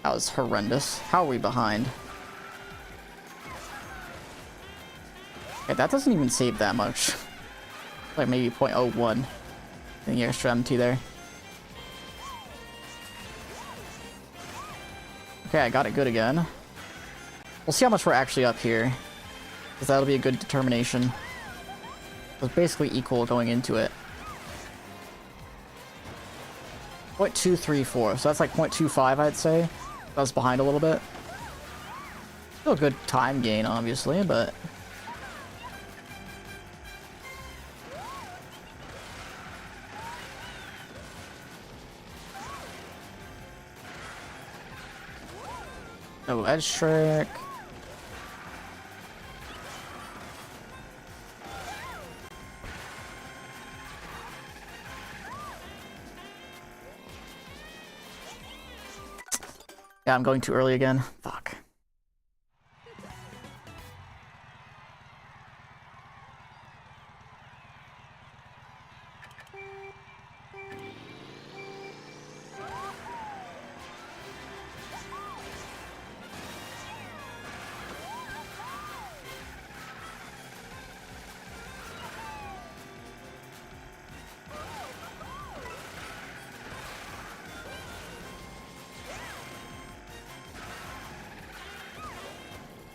That was horrendous. How are we behind? Okay, that doesn't even save that much. Like maybe 0.01. The extra MT there. Okay, I got it good again. We'll see how much we're actually up here, because that'll be a good determination. It was basically equal going into it. 0.234, so that's like 0.25, I'd say. I was behind a little bit. Still a good time gain, obviously, but... No edge trick. Yeah, I'm going too early again. Fuck.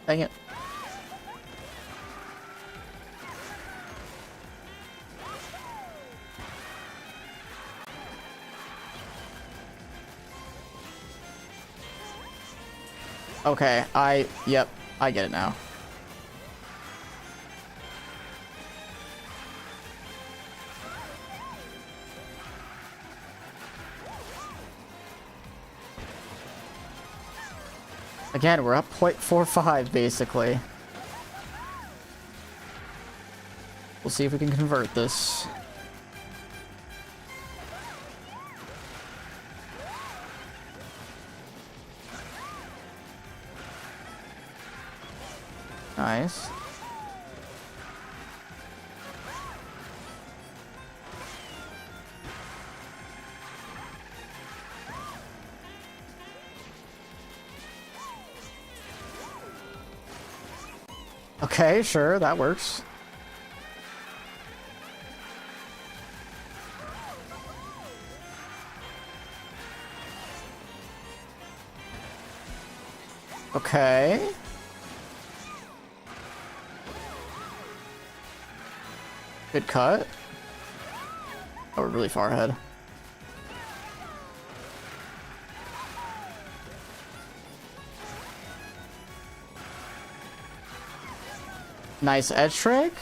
Dang it. Okay, yep, I get it now. Again, we're up 0.45 basically. We'll see if we can convert this. Nice. Okay, sure, that works. Okay. Good cut. Oh, we're really far ahead. Nice edge trick.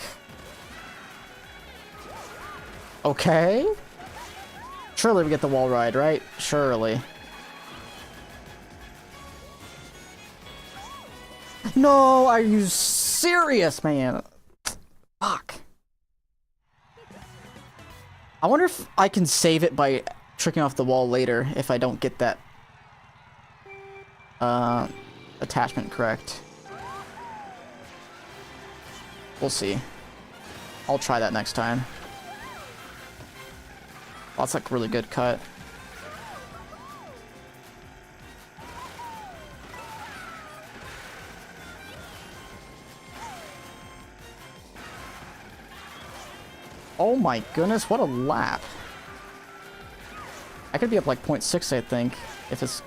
Okay. Surely we get the wall ride, right? Surely. No, are you serious, man? Fuck. I wonder if I can save it by tricking off the wall later if I don't get that attachment correct. We'll see. I'll try that next time. Oh, that's like a really good cut. Oh my goodness, what a lap. I could be up like 0.6, I think, if this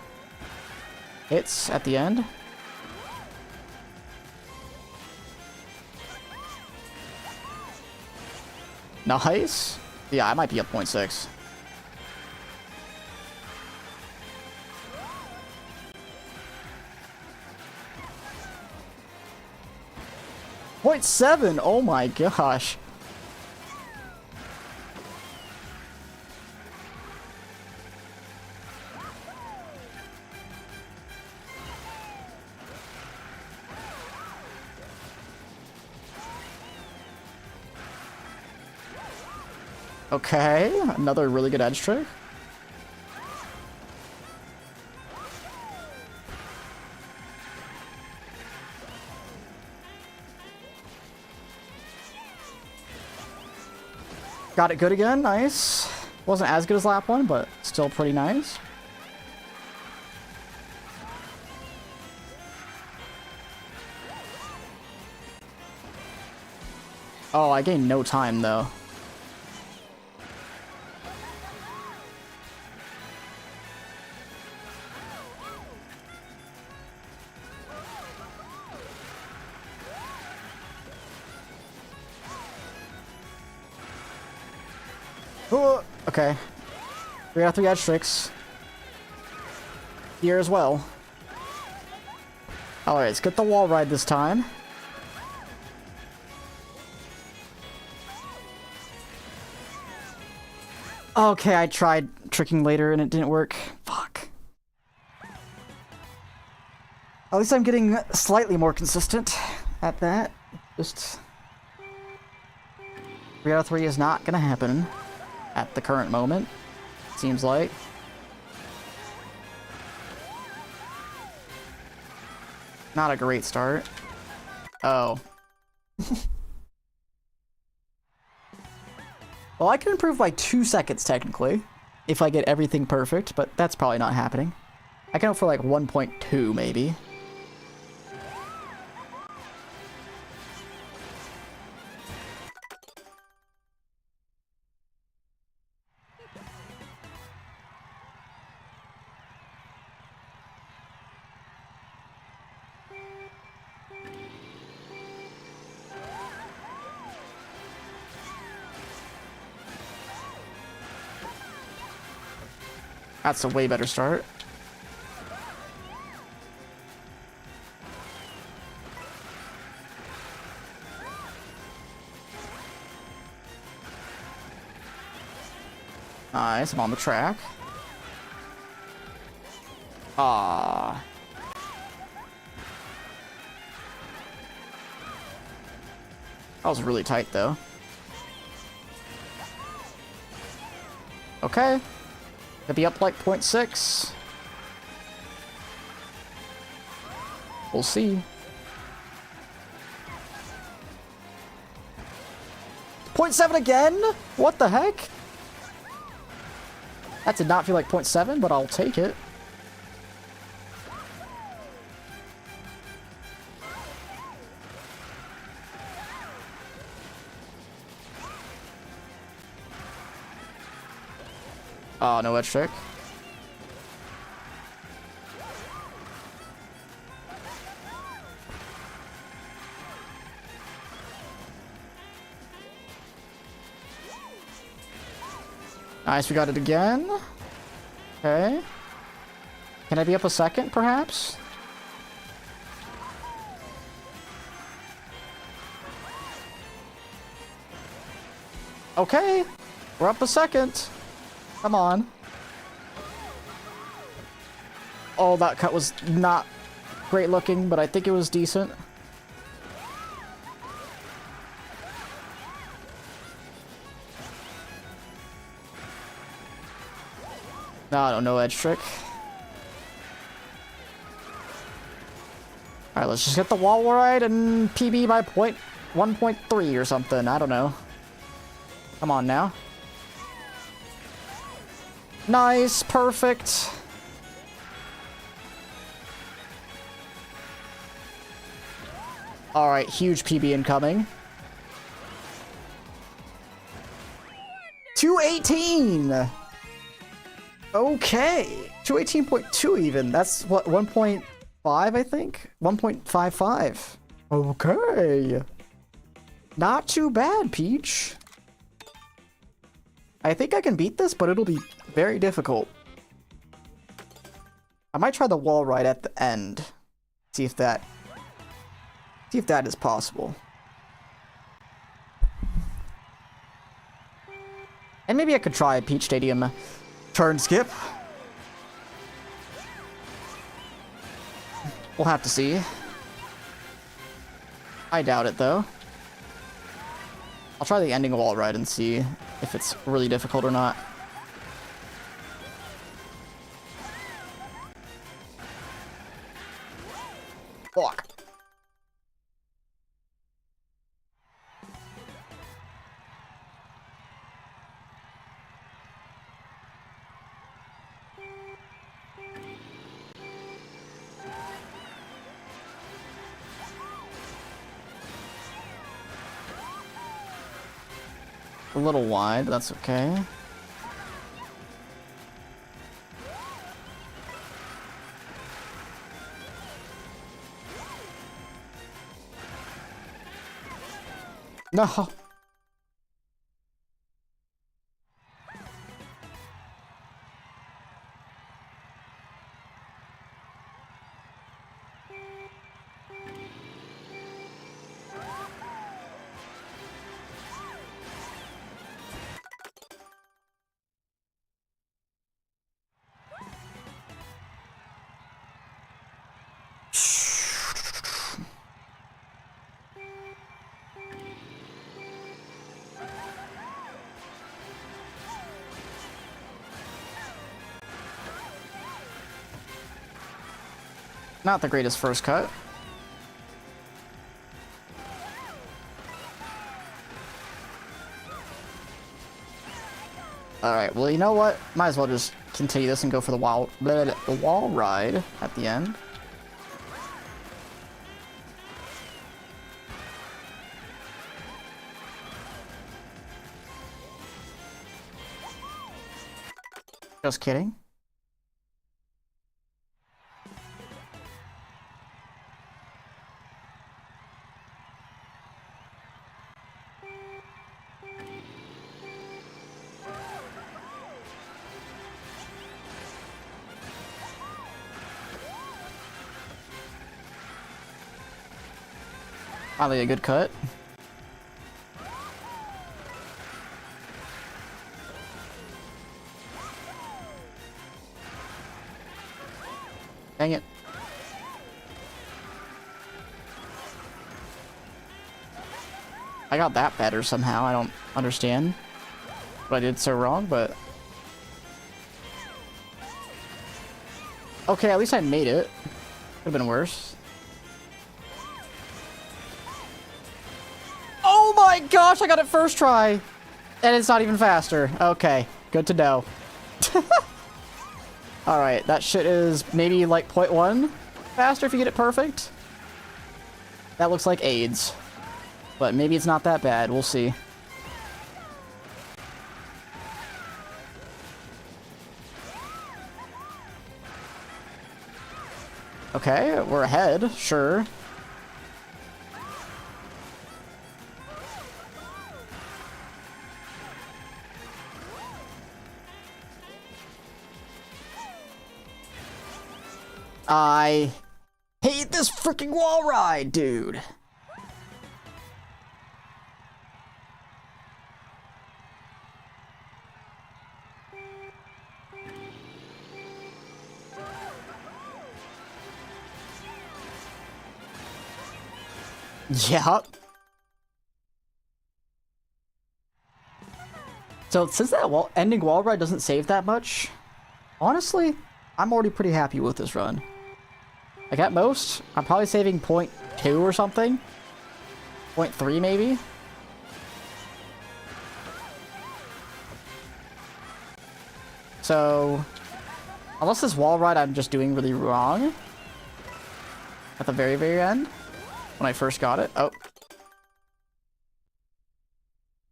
hits at the end. Nice. Yeah, I might be up 0.6. .7. Oh my gosh. Okay, another really good edge trick. Got it good again, nice. Wasn't as good as lap one, but still pretty nice. Oh, I gained no time though. Okay. 3 out of 3 edge tricks. Here as well. Alright, let's get the wall ride this time. Okay, I tried tricking later and it didn't work. Fuck. At least I'm getting slightly more consistent at that. Just 3 out of 3 is not gonna happen at the current moment, seems like. Not a great start. Oh. Well, I can improve by 2 seconds, technically, if I get everything perfect, but that's probably not happening. I can go for like 1.2, maybe. That's a way better start. Nice, I'm on the track. Ah. That was really tight, though. Okay. Could be up like 0.6. We'll see. 0.7 again? What the heck? That did not feel like 0.7, but I'll take it. Oh, no edge trick. Nice, we got it again. Okay. Can I be up a second, perhaps? Okay. We're up a second. Come on. Oh, that cut was not great looking, but I think it was decent. No, I don't know edge trick. Alright, let's just get the wall ride and PB by 1.3 or something. I don't know. Come on now. Nice, perfect. Alright, huge PB incoming. 218! Okay. 218.2 even. That's what, 1.5 I think? 1.55. Okay. Not too bad, Peach. I think I can beat this, but it'll be very difficult. I might try the wall ride at the end. See if that is possible. And maybe I could try a Peach Stadium turn skip. We'll have to see. I doubt it though. I'll try the ending wall ride and see if it's really difficult or not. Fuck. A little wide, that's okay. No. Not the greatest first cut. Alright, well, you know what? Might as well just continue this and go for the wall ride at the end. Just kidding. Finally a good cut. Dang it. I got that better somehow. I don't understand what I did so wrong, but... Okay, at least I made it. Could've been worse. Oh my gosh, I got it first try! And it's not even faster. Okay, good to know. Alright, that shit is maybe like 0.1 faster if you get it perfect. That looks like AIDS. But maybe it's not that bad, we'll see. Okay, we're ahead, sure. I hate this freaking wall ride, dude. Yep. So since that ending wall ride doesn't save that much, honestly, I'm already pretty happy with this run. Like at most, I'm probably saving 0.2 or something. 0.3 maybe. So, unless this wall ride I'm just doing really wrong at the very, very end when I first got it. Oh.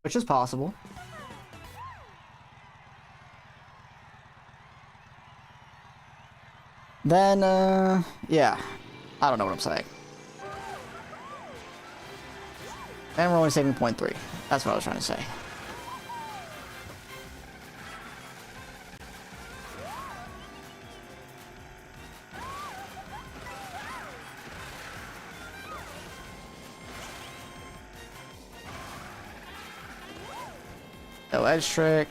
Which is possible. Then, yeah. I don't know what I'm saying. And we're only saving 0.3. That's what I was trying to say. No edge trick.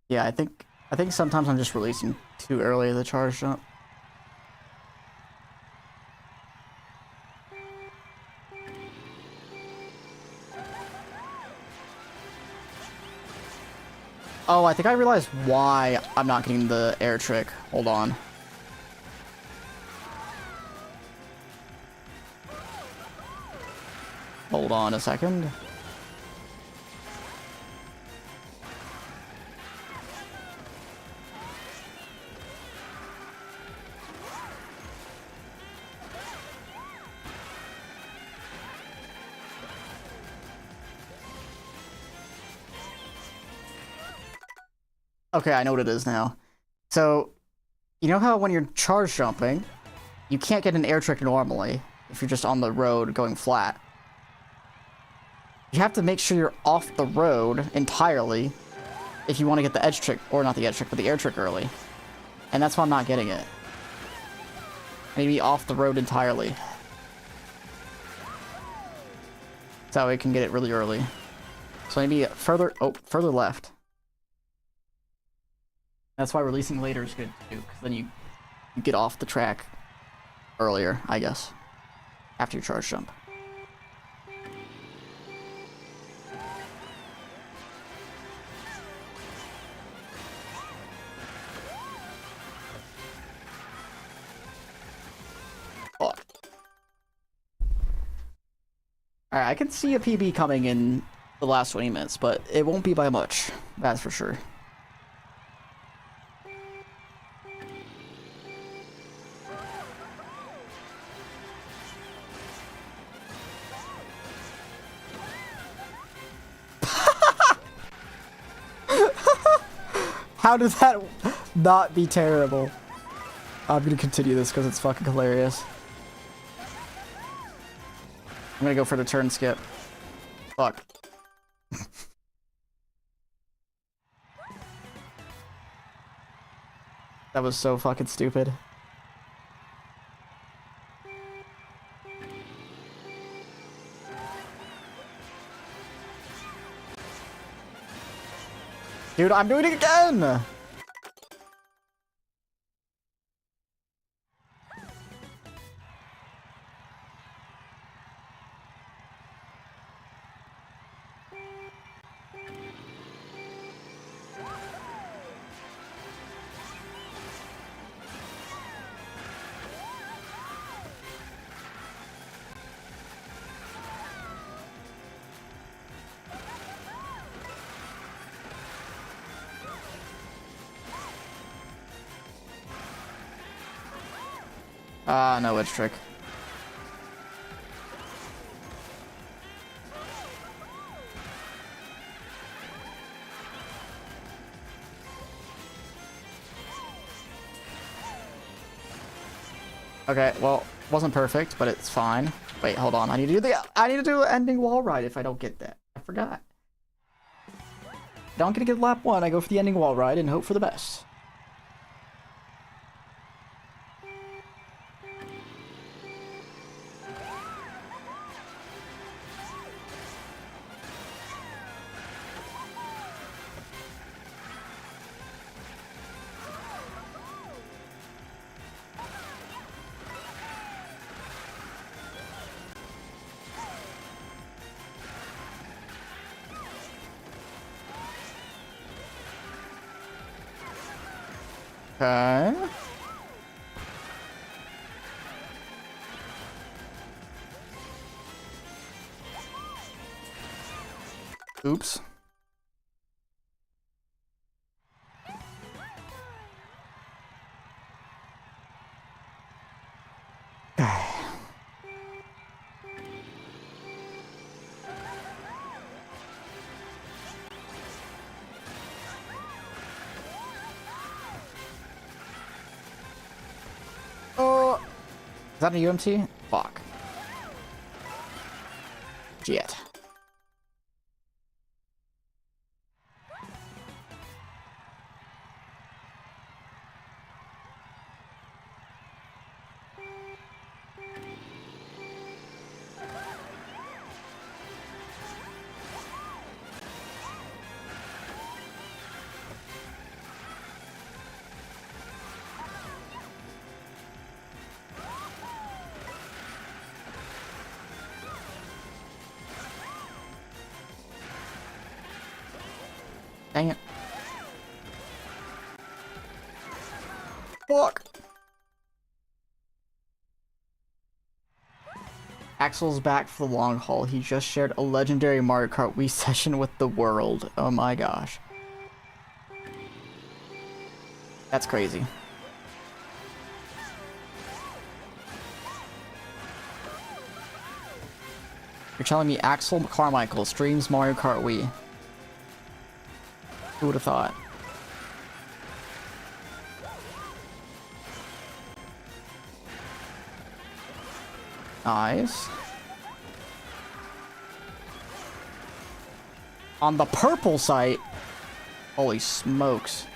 Yeah, I think sometimes I'm just releasing too early the charge jump. Oh, I think I realized why I'm not getting the air trick. Hold on. Hold on a second. Okay, I know what it is now. So, you know how when you're charge jumping, you can't get an air trick normally if you're just on the road going flat. You have to make sure you're off the road entirely if you want to get the edge trick, or not the edge trick, but the air trick early. And that's why I'm not getting it. I need to be off the road entirely. So I can get it really early. So maybe further left. That's why releasing later is good too, because then you get off the track earlier, I guess, after your charge jump. Fuck. Alright, I can see a PB coming in the last 20 minutes, but it won't be by much, that's for sure. How did that not be terrible? I'm gonna continue this because it's fucking hilarious. I'm gonna go for the turn skip. Fuck. That was so fucking stupid. Dude, I'm doing it again! No edge trick. Okay, well, wasn't perfect, but it's fine. Wait, hold on. I need to do an ending wall ride if I don't get that. I forgot. Don't get lap 1, I go for the ending wall ride and hope for the best. Okay. Oops. Oh, is that a UMT? Fuck. Shit. Dang it. Fuck. Axel's back for the long haul. He just shared a legendary Mario Kart Wii session with the world. Oh my gosh. That's crazy. You're telling me Axel Carmichael streams Mario Kart Wii? Who would have thought? Nice. On the purple site? Holy smokes.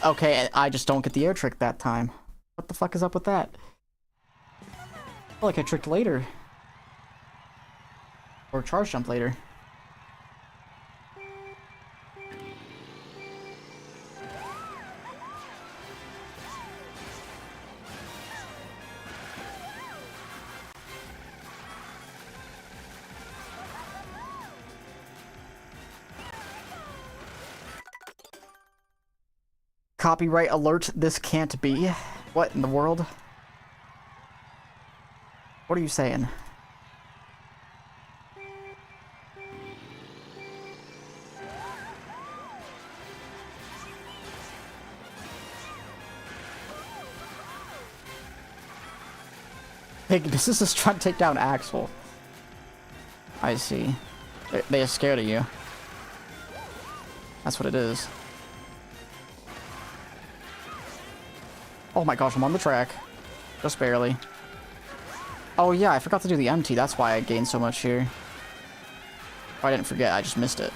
Okay, I just don't get the air trick that time. What the fuck is up with that? I feel like I tricked later. Or charge jump later. Copyright alert, this can't be. What in the world? What are you saying? Big business is trying to take down Axel. I see. They are scared of you. That's what it is. Oh my gosh, I'm on the track. Just barely. Oh yeah, I forgot to do the MT. That's why I gained so much here. Oh, I didn't forget. I just missed it.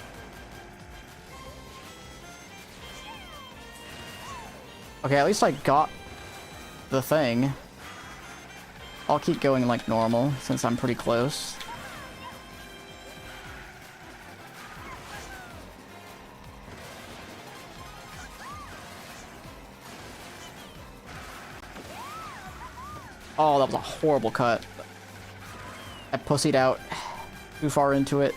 Okay, at least I got the thing. I'll keep going like normal, since I'm pretty close. Oh, that was a horrible cut. I pussied out too far into it.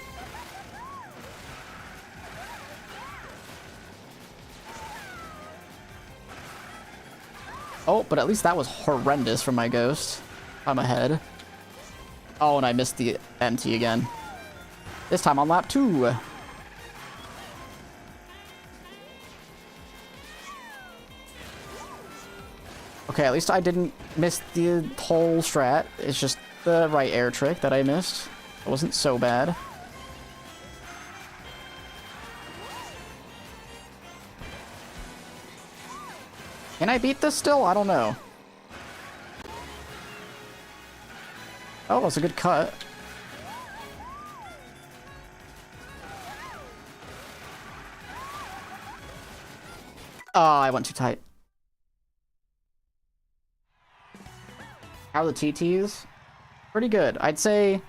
Oh, but at least that was horrendous from my ghost. I'm ahead. Oh, and I missed the MT again. This time on lap 2. Okay, at least I didn't miss the whole strat. It's just the right air trick that I missed. It wasn't so bad. Can I beat this still? I don't know. Oh, that's a good cut. Oh, I went too tight. How are the TTs? Pretty good. I'd say...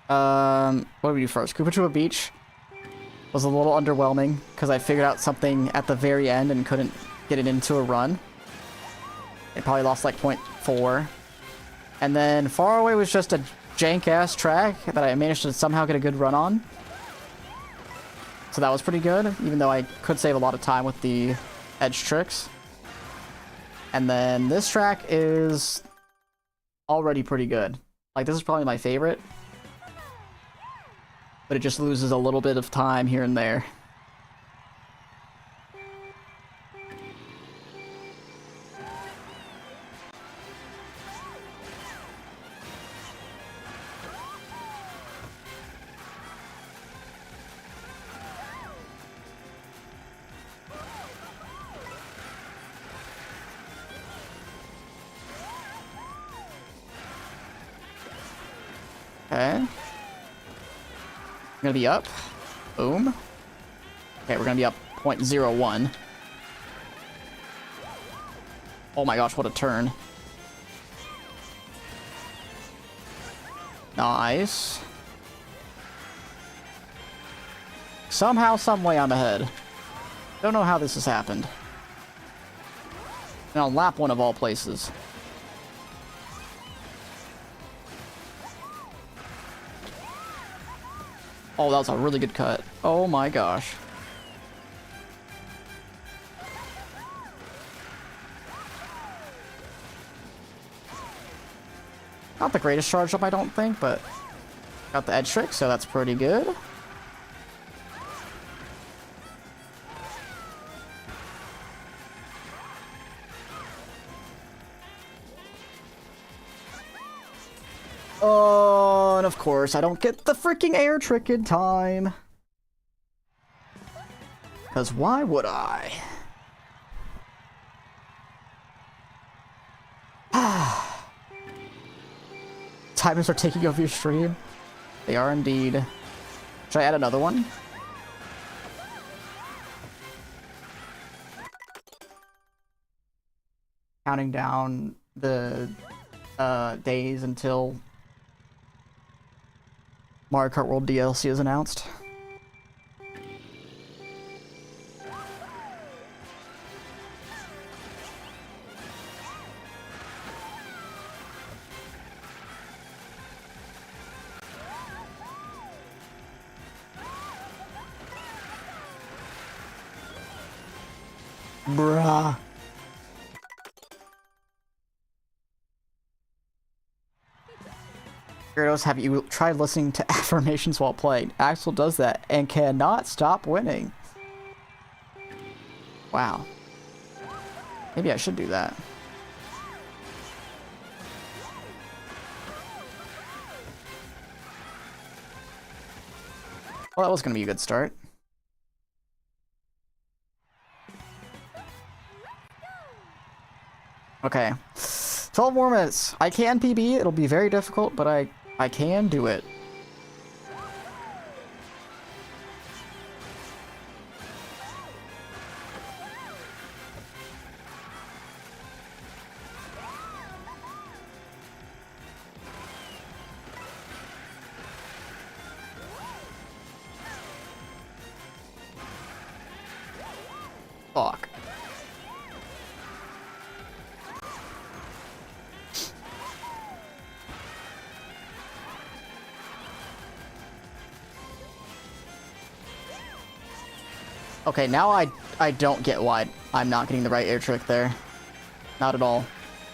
what do we do first? Koopa Beach was a little underwhelming because I figured out something at the very end and couldn't get it into a run. It probably lost like 0.4. And then Far Away was just a jank-ass track that I managed to somehow get a good run on. So that was pretty good, even though I could save a lot of time with the edge tricks. And then this track is already pretty good. Like, this is probably my favorite. But it just loses a little bit of time here and there. Okay. I'm gonna be up. Boom. Okay, we're gonna be up 0.01. Oh my gosh, what a turn. Nice. Somehow, someway I'm ahead. Don't know how this has happened. And on lap 1 of all places. Oh, that was a really good cut. Oh my gosh. Not the greatest charge up, I don't think, but got the edge trick, so that's pretty good. Oh, and of course, I don't get the freaking air trick in time. Because why would I? Timers are taking over your stream. They are indeed. Should I add another one? Counting down the days until Mario Kart World DLC is announced. Bruh. Gyarados, have you tried listening to affirmations while playing? Axel does that and cannot stop winning. Wow. Maybe I should do that. Well, that was going to be a good start. Okay. 12 more minutes. I can PB. It'll be very difficult, but I can do it. Fuck. Okay, now I don't get why I'm not getting the right air trick there. Not at all.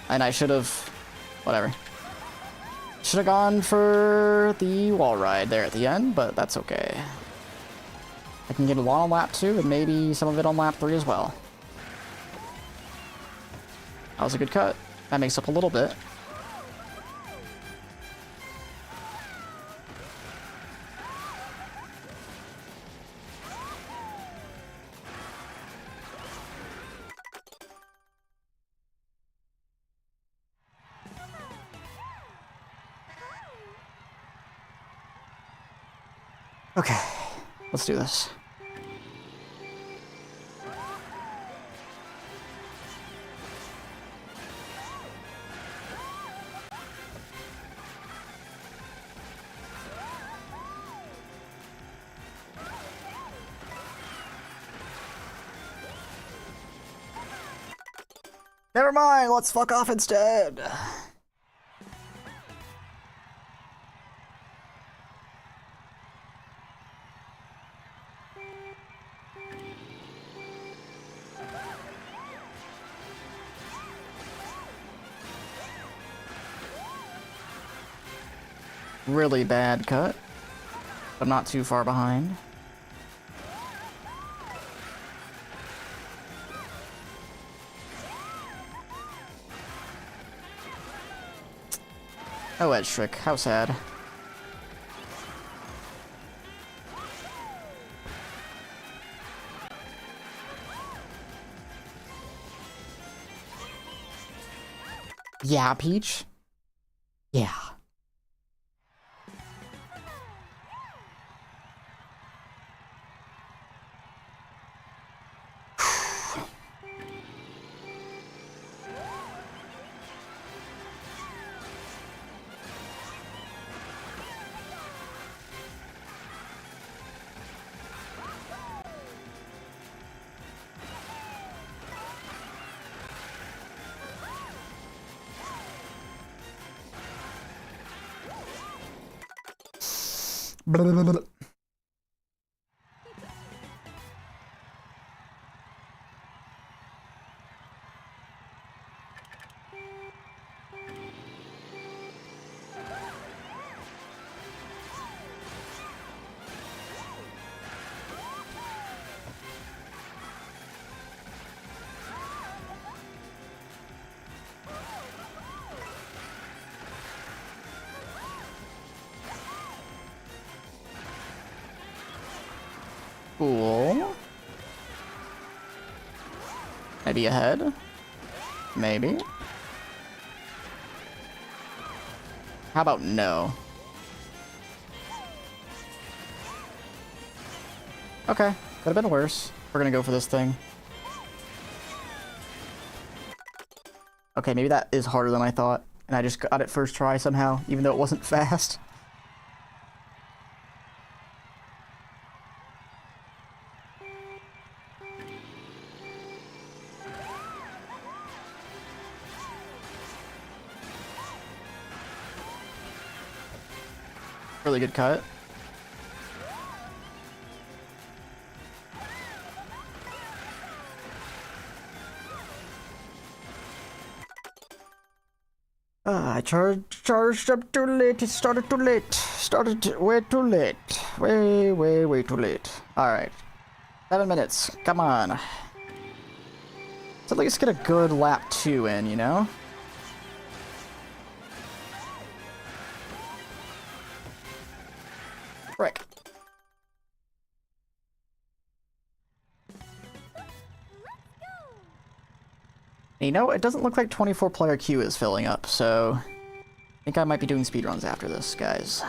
And I should have... whatever. Should have gone for the wall ride there at the end, but that's okay. I can get a lot on lap 2 and maybe some of it on lap 3 as well. That was a good cut. That makes up a little bit. Okay, let's do this. Never mind, let's fuck off instead. Really bad cut. I'm not too far behind. Oh, edge trick. How sad. Yeah, Peach? Yeah. Blah, blah, blah, blah. Cool. Maybe ahead? Maybe? How about no? Okay, could have been worse. We're gonna go for this thing. Okay, maybe that is harder than I thought, and I just got it first try somehow, even though it wasn't fast. Really good cut. I charged up too late. It started too late. Started way too late. Way too late. Alright. 7 minutes. Come on. Let's at least get a good lap 2 in, you know? Frick. You know, it doesn't look like 24-player queue is filling up, so I think I might be doing speedruns after this, guys.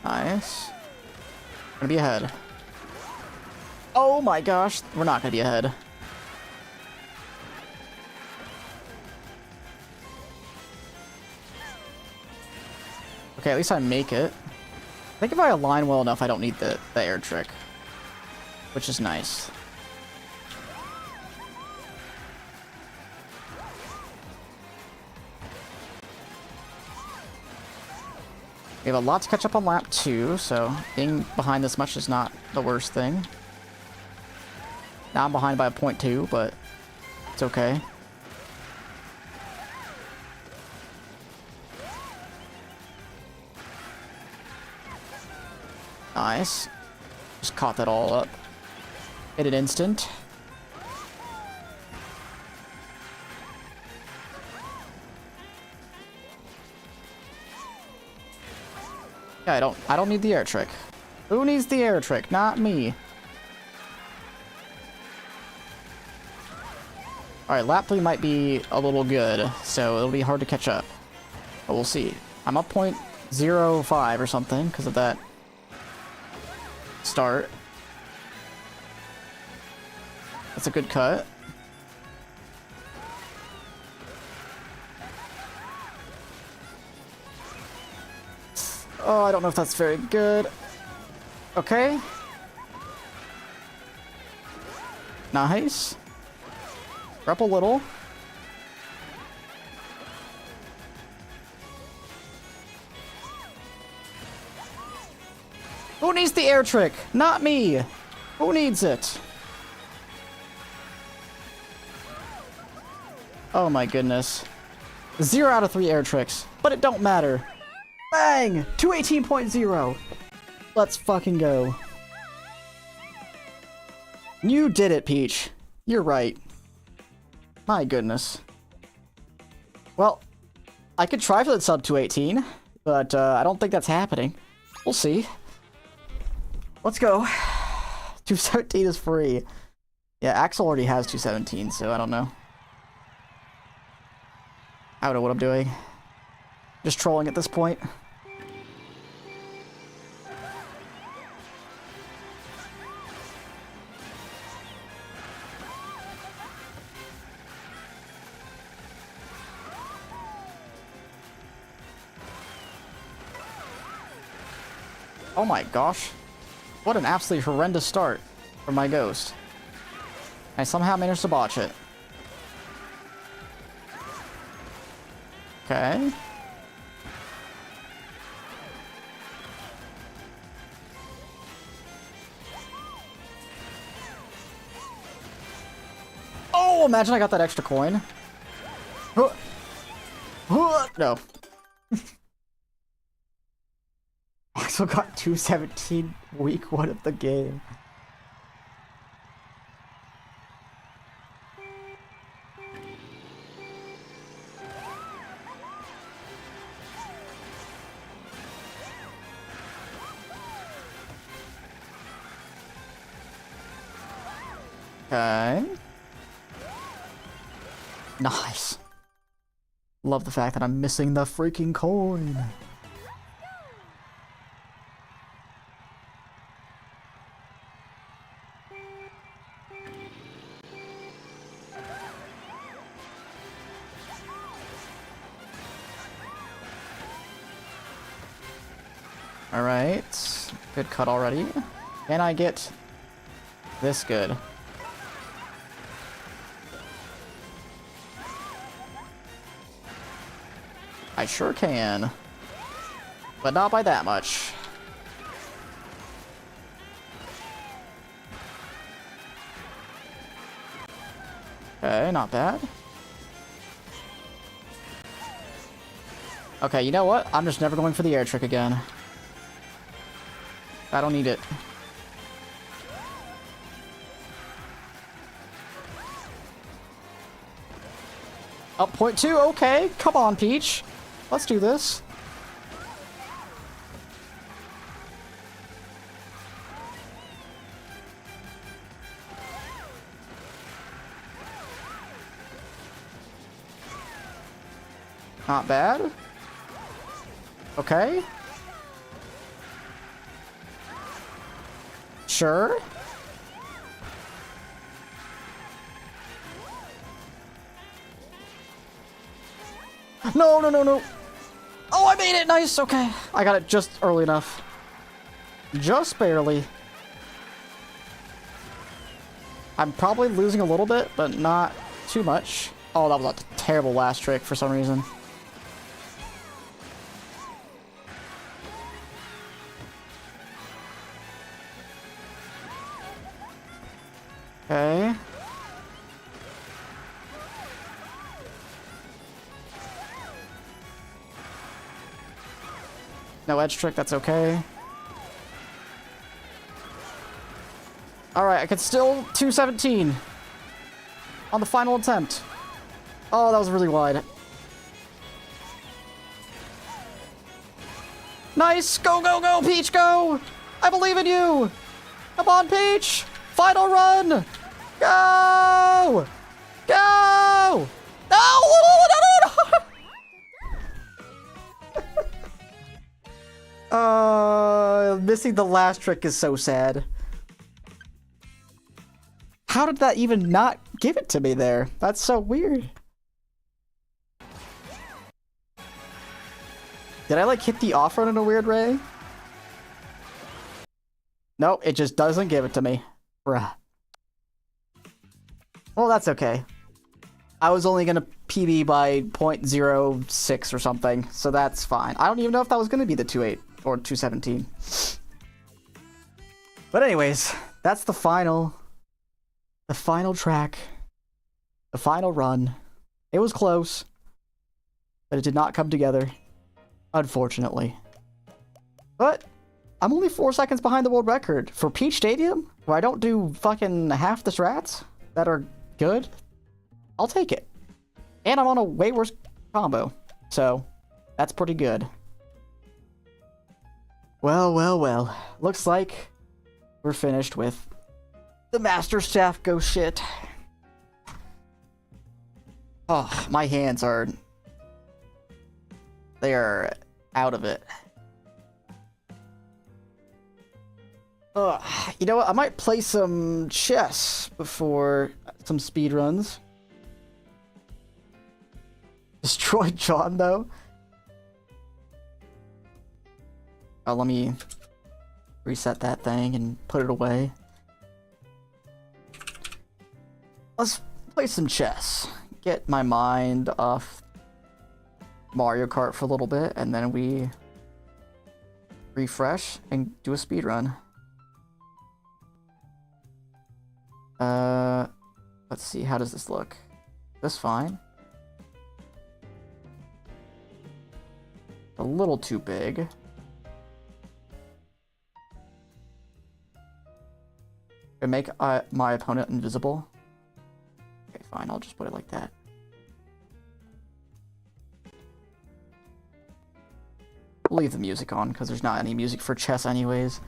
Nice. Gonna be ahead. Oh my gosh, we're not gonna be ahead. Okay, at least I make it. I think if I align well enough, I don't need the air trick, which is nice. We have a lot to catch up on lap 2, so being behind this much is not the worst thing. Now I'm behind by a 0.2, but it's okay. Nice. Just caught that all up in an instant. Yeah, I don't need the air trick. Who needs the air trick? Not me. Alright, lap 3 might be a little good, so it'll be hard to catch up. But we'll see. I'm up 0.05 or something because of that start. That's a good cut. Oh, I don't know if that's very good. Okay. Nice. We're up a little. Who needs the air trick? Not me. Who needs it? Oh my goodness. 0 out of 3 air tricks, but it don't matter. Bang! 218.0. Let's fucking go. You did it, Peach. You're right. My goodness. Well, I could try for the sub 218, but I don't think that's happening. We'll see. Let's go. 217 is free. Yeah, Axel already has 217, so I don't know. I don't know what I'm doing. Just trolling at this point. Oh my gosh. What an absolutely horrendous start for my ghost. I somehow managed to botch it. Okay. Oh, imagine I got that extra coin. No. I still got 217 week 1 of the game. Okay. Nice. Love the fact that I'm missing the freaking coin. Alright. Good cut already. Can I get this good? I sure can. But not by that much. Okay, not bad. Okay, you know what? I'm just never going for the air trick again. I don't need it. Up 0.2, okay. Come on, Peach. Let's do this. Not bad. Okay. Sure. No, no, no, no. Oh, I made it. Nice. Okay. I got it just early enough. Just barely. I'm probably losing a little bit, but not too much. Oh, that was a terrible last trick for some reason. Okay. No edge trick, that's okay. Alright, I can still 217 on the final attempt. Oh, that was really wide. Nice! Go, go, go, Peach, go! I believe in you! Come on, Peach! Final run! Go! Go! No! No! Missing the last trick is so sad. How did that even not give it to me there? That's so weird. Did I like hit the off run in a weird way? No, it just doesn't give it to me. Bruh. Well, that's okay. I was only gonna PB by 0.06 or something, so that's fine. I don't even know if that was gonna be the 2.8 or 217. But anyways, that's the final track, the final run. It was close, but it did not come together, unfortunately. But I'm only 4 seconds behind the world record for Peach Stadium, where I don't do fucking half the strats that are good. I'll take it. And I'm on a way worse combo, so that's pretty good. Well, well, well. Looks like we're finished with the Master Staff Go shit. Oh, my hands are... they are out of it. You know what? I might play some chess before some speedruns. Destroy John, though. Oh, let me reset that thing and put it away. Let's play some chess. Get my mind off Mario Kart for a little bit, and then we refresh and do a speedrun. Let's see, how does this look? This fine. A little too big. And make my opponent invisible. Okay, fine, I'll just put it like that. We'll leave the music on, because there's not any music for chess anyways.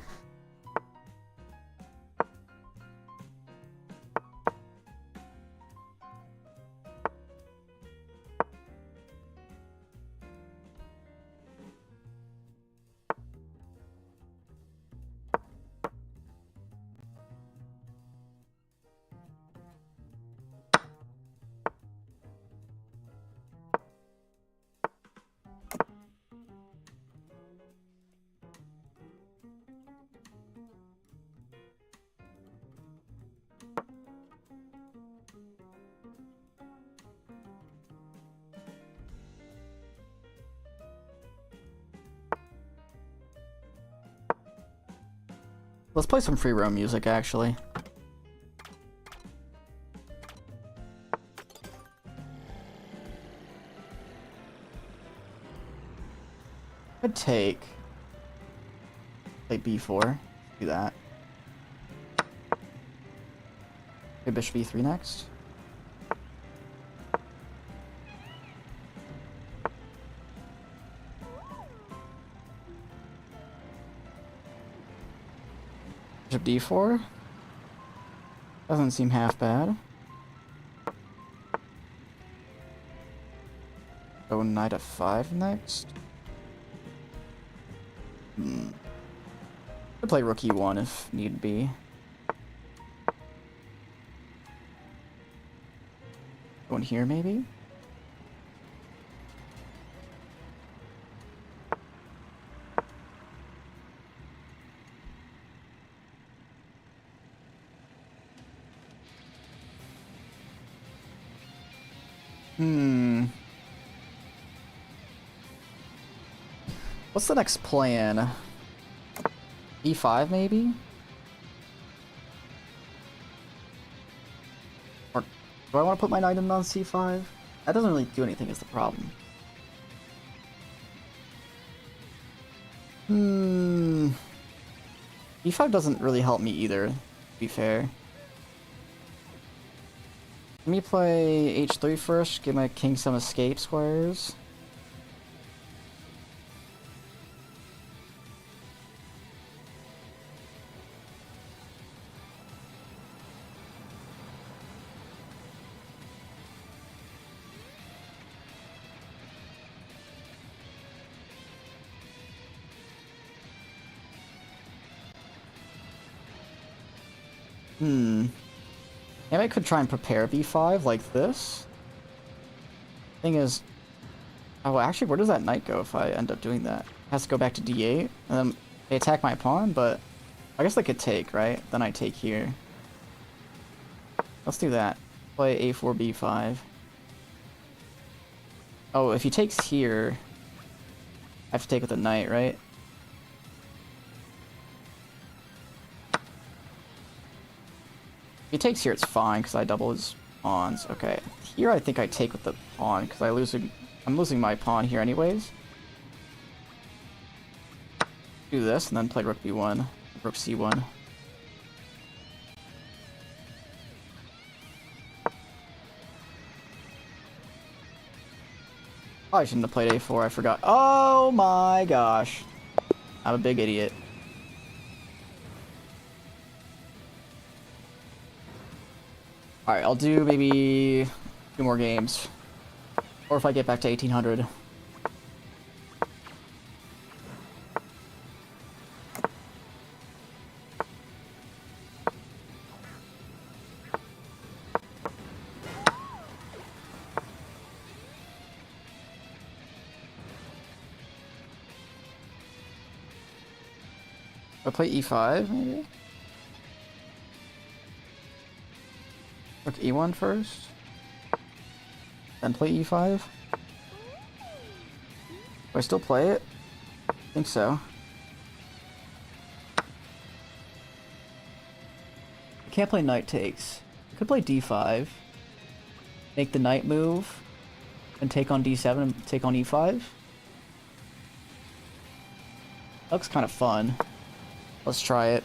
Let's play some free roam music, actually. I'd take... play b4. Do that. Play bishop e3 next. Bishop d4. Doesn't seem half bad. Go knight f5 next. Could play rook e1 if need be. Going here maybe? What's the next plan? E5 maybe? Or do I want to put my knight in on c5? That doesn't really do anything is the problem. E5 doesn't really help me either, to be fair. Let me play H3 first, give my king some escape squares. Maybe I could try and prepare b5 like this. Thing is... Oh, actually, where does that knight go if I end up doing that? It has to go back to d8, and then they attack my pawn, but... I guess they could take, right? Then I take here. Let's do that. Play a4, b5. Oh, if he takes here... I have to take with the knight, right? If he takes here, it's fine, because I double his pawns. Okay. Here, I think I take with the pawn, because I'm losing my pawn here anyways. Do this, and then play rook b1, rook c1. Oh, I shouldn't have played a4, I forgot. Oh my gosh. I'm a big idiot. Alright, I'll do maybe 2 more games. Or if I get back to 1800. I'll play e5, maybe? Rook e1 first? Then play e5? Do I still play it? I think so. I can't play knight takes. I could play d5. Make the knight move. And take on d7 and take on e5. Looks kind of fun. Let's try it.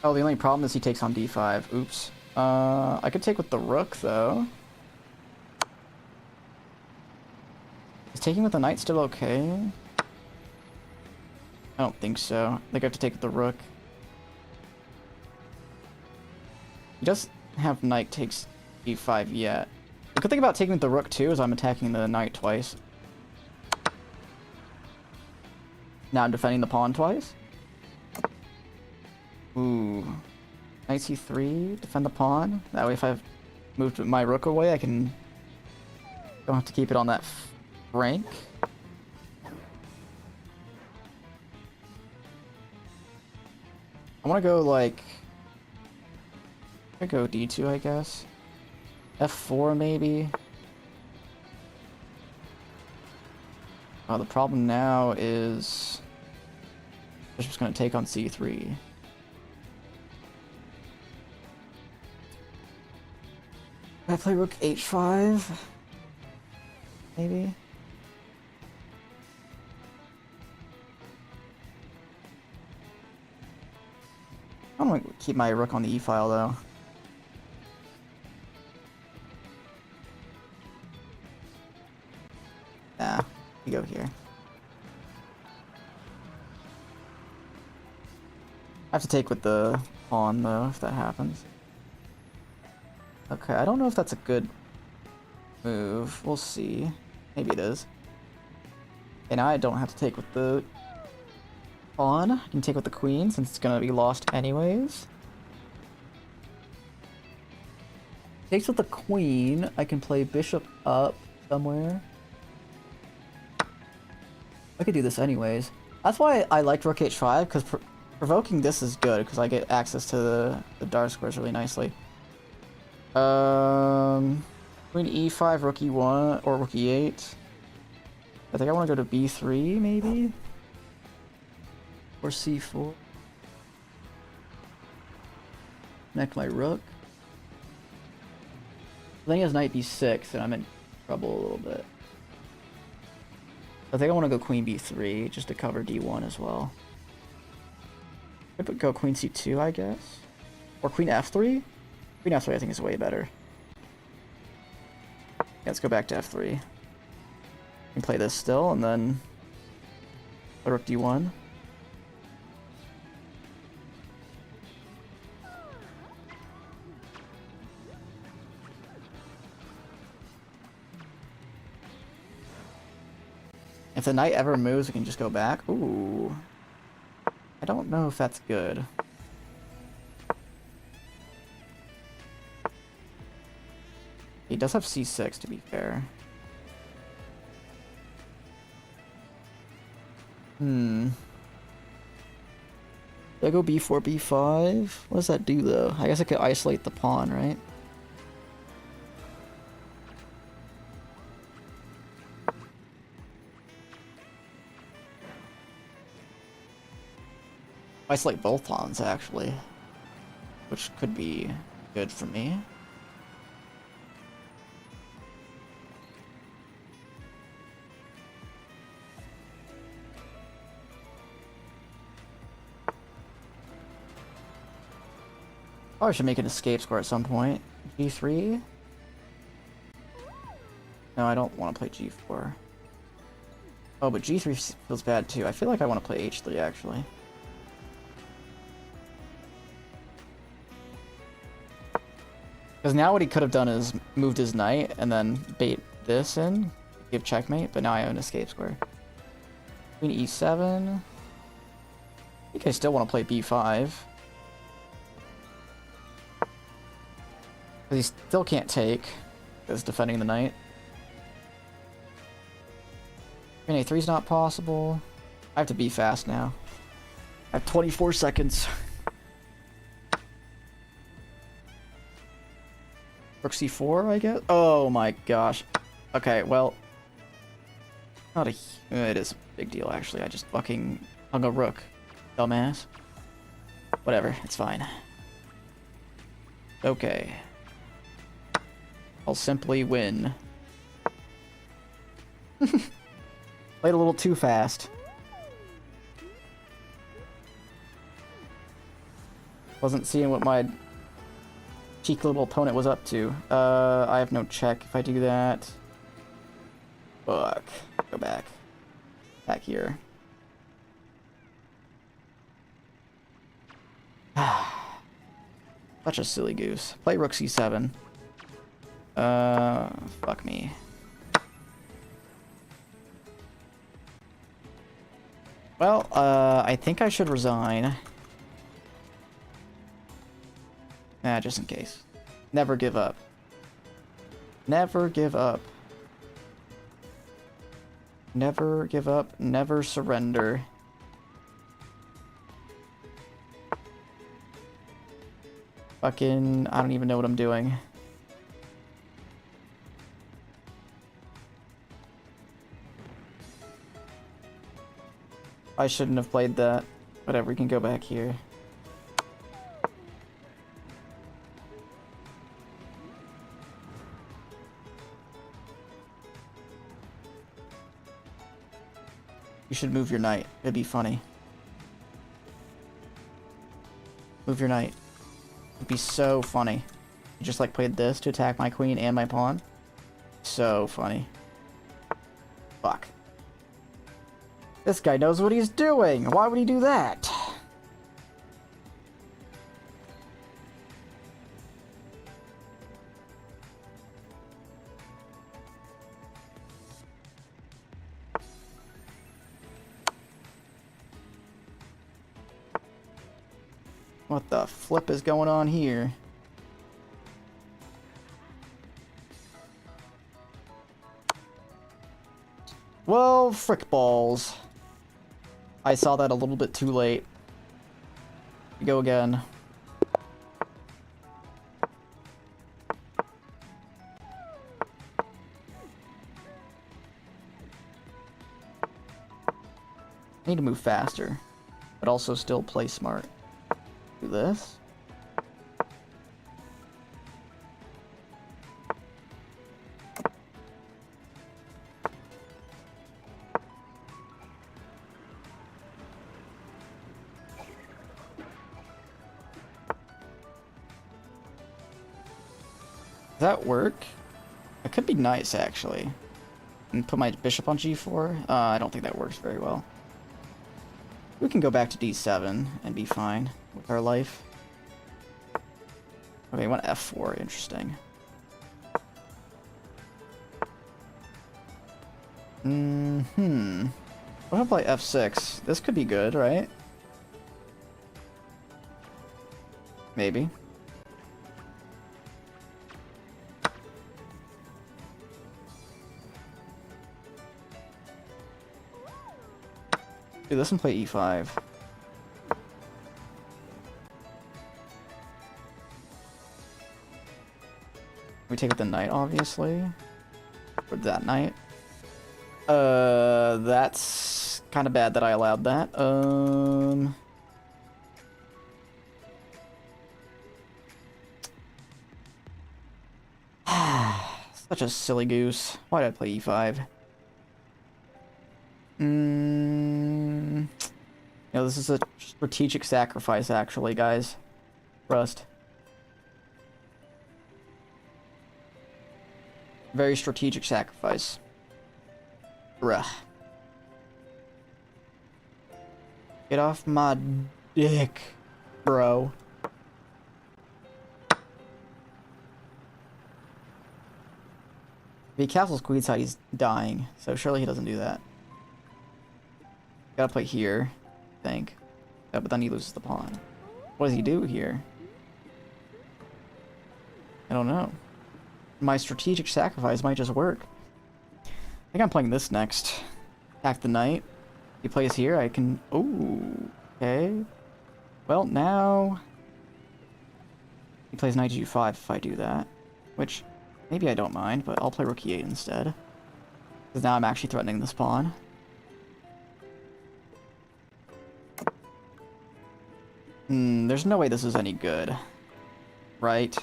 Oh, the only problem is he takes on d5. Oops. I could take with the rook, though. Is taking with the knight still okay? I don't think so. I think I have to take with the rook. He doesn't have knight takes e5 yet. The good thing about taking with the rook, too, is I'm attacking the knight twice. Now I'm defending the pawn twice. Ooh. Knight c3, defend the pawn. That way if I've moved my rook away, I can... Don't have to keep it on that rank. I want to go, like... I go d2, I guess. f4, maybe. Oh, the problem now is... Bishop's going to take on c3. I play rook h5? Maybe? I don't want to keep my rook on the e-file, though. Nah, you go here. I have to take with the pawn, though, if that happens. Okay, I don't know if that's a good move. We'll see. Maybe it is. And now I don't have to take with the pawn. I can take with the queen, since it's gonna be lost anyways. Takes with the queen. I can play bishop up somewhere. I could do this anyways. That's why I liked rook h5, because provoking this is good, because I get access to the dark squares really nicely. Queen e5, rook e1, or rook e8. I think I want to go to b3, maybe? Or c4. Connect my rook. Then he has knight b6, and I'm in trouble a little bit. I think I want to go queen b3, just to cover d1 as well. Could go queen c2, I guess? Or queen f3? Queen f3 I think is way better. Yeah, let's go back to f3. And play this still, and then rook d1. If the knight ever moves, we can just go back. Ooh. I don't know if that's good. He does have c6, to be fair. Do I go b4, b5? What does that do, though? I guess I could isolate the pawn, right? Isolate both pawns, actually. Which could be good for me. Probably should make an escape square at some point. g3? No, I don't want to play g4. Oh, but g3 feels bad too. I feel like I want to play h3, actually. Because now what he could have done is moved his knight and then bait this in, give checkmate, but now I own escape square. Queen e7. I think I still want to play b5. Because he still can't take, because defending the knight. Queen a3 is not possible. I have to be fast now. I have 24 seconds. Rook c4, I guess? Oh my gosh. Okay, well... Not a... It is a big deal, actually. I just fucking hung a rook. Dumbass. Whatever, it's fine. Okay. I'll simply win. Played a little too fast. Wasn't seeing what my cheeky little opponent was up to. I have no check if I do that. Fuck. Go back. Back here. Such a silly goose. Play rook c7. Fuck me. Well, I think I should resign. Nah, just in case. Never give up. Never give up. Never give up. Never surrender. Fucking... I don't even know what I'm doing. I shouldn't have played that. Whatever, we can go back here. You should move your knight. It'd be funny. Move your knight. It'd be so funny. You just like played this to attack my queen and my pawn. So funny. Fuck. This guy knows what he's doing. Why would he do that? What the flip is going on here? Well, frick balls. I saw that a little bit too late. Go again. I need to move faster, but also still play smart. Do this. that work? It could be nice, actually. And put my bishop on g4? I don't think that works very well. We can go back to d7 and be fine with our life. Okay, I want f4. Interesting. What if I play f6? This could be good, right? Maybe. Do this and play e5. We take with the knight, obviously. Or that knight. That's kind of bad that I allowed that. Such a silly goose. Why did I play e5? You know, this is a strategic sacrifice, actually, guys. Trust. Very strategic sacrifice. Bruh. Get off my dick, bro. If he castles queenside, he's dying, so surely he doesn't do that. Gotta play here, I think. Yeah, but then he loses the pawn. What does he do here? I don't know. My strategic sacrifice might just work. I think I'm playing this next. Attack the knight. He plays here, I can... Ooh, okay. Well, now... He plays knight g5 if I do that. Which, maybe I don't mind, but I'll play rook e8 instead. Because now I'm actually threatening this pawn. There's no way this is any good. Right?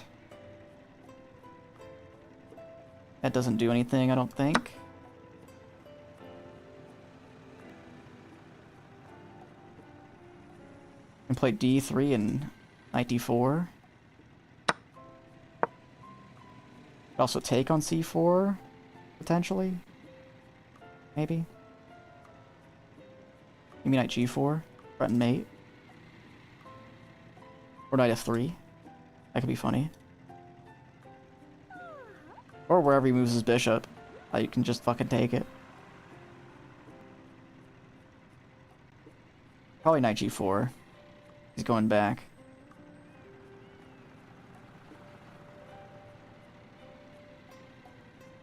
That doesn't do anything, I don't think. And play d3 and knight d4. Also take on c4, potentially. Maybe. Maybe knight g4, threaten mate. Or knight f3. That could be funny. Or wherever he moves his bishop. You can just fucking take it. Probably knight g4. He's going back.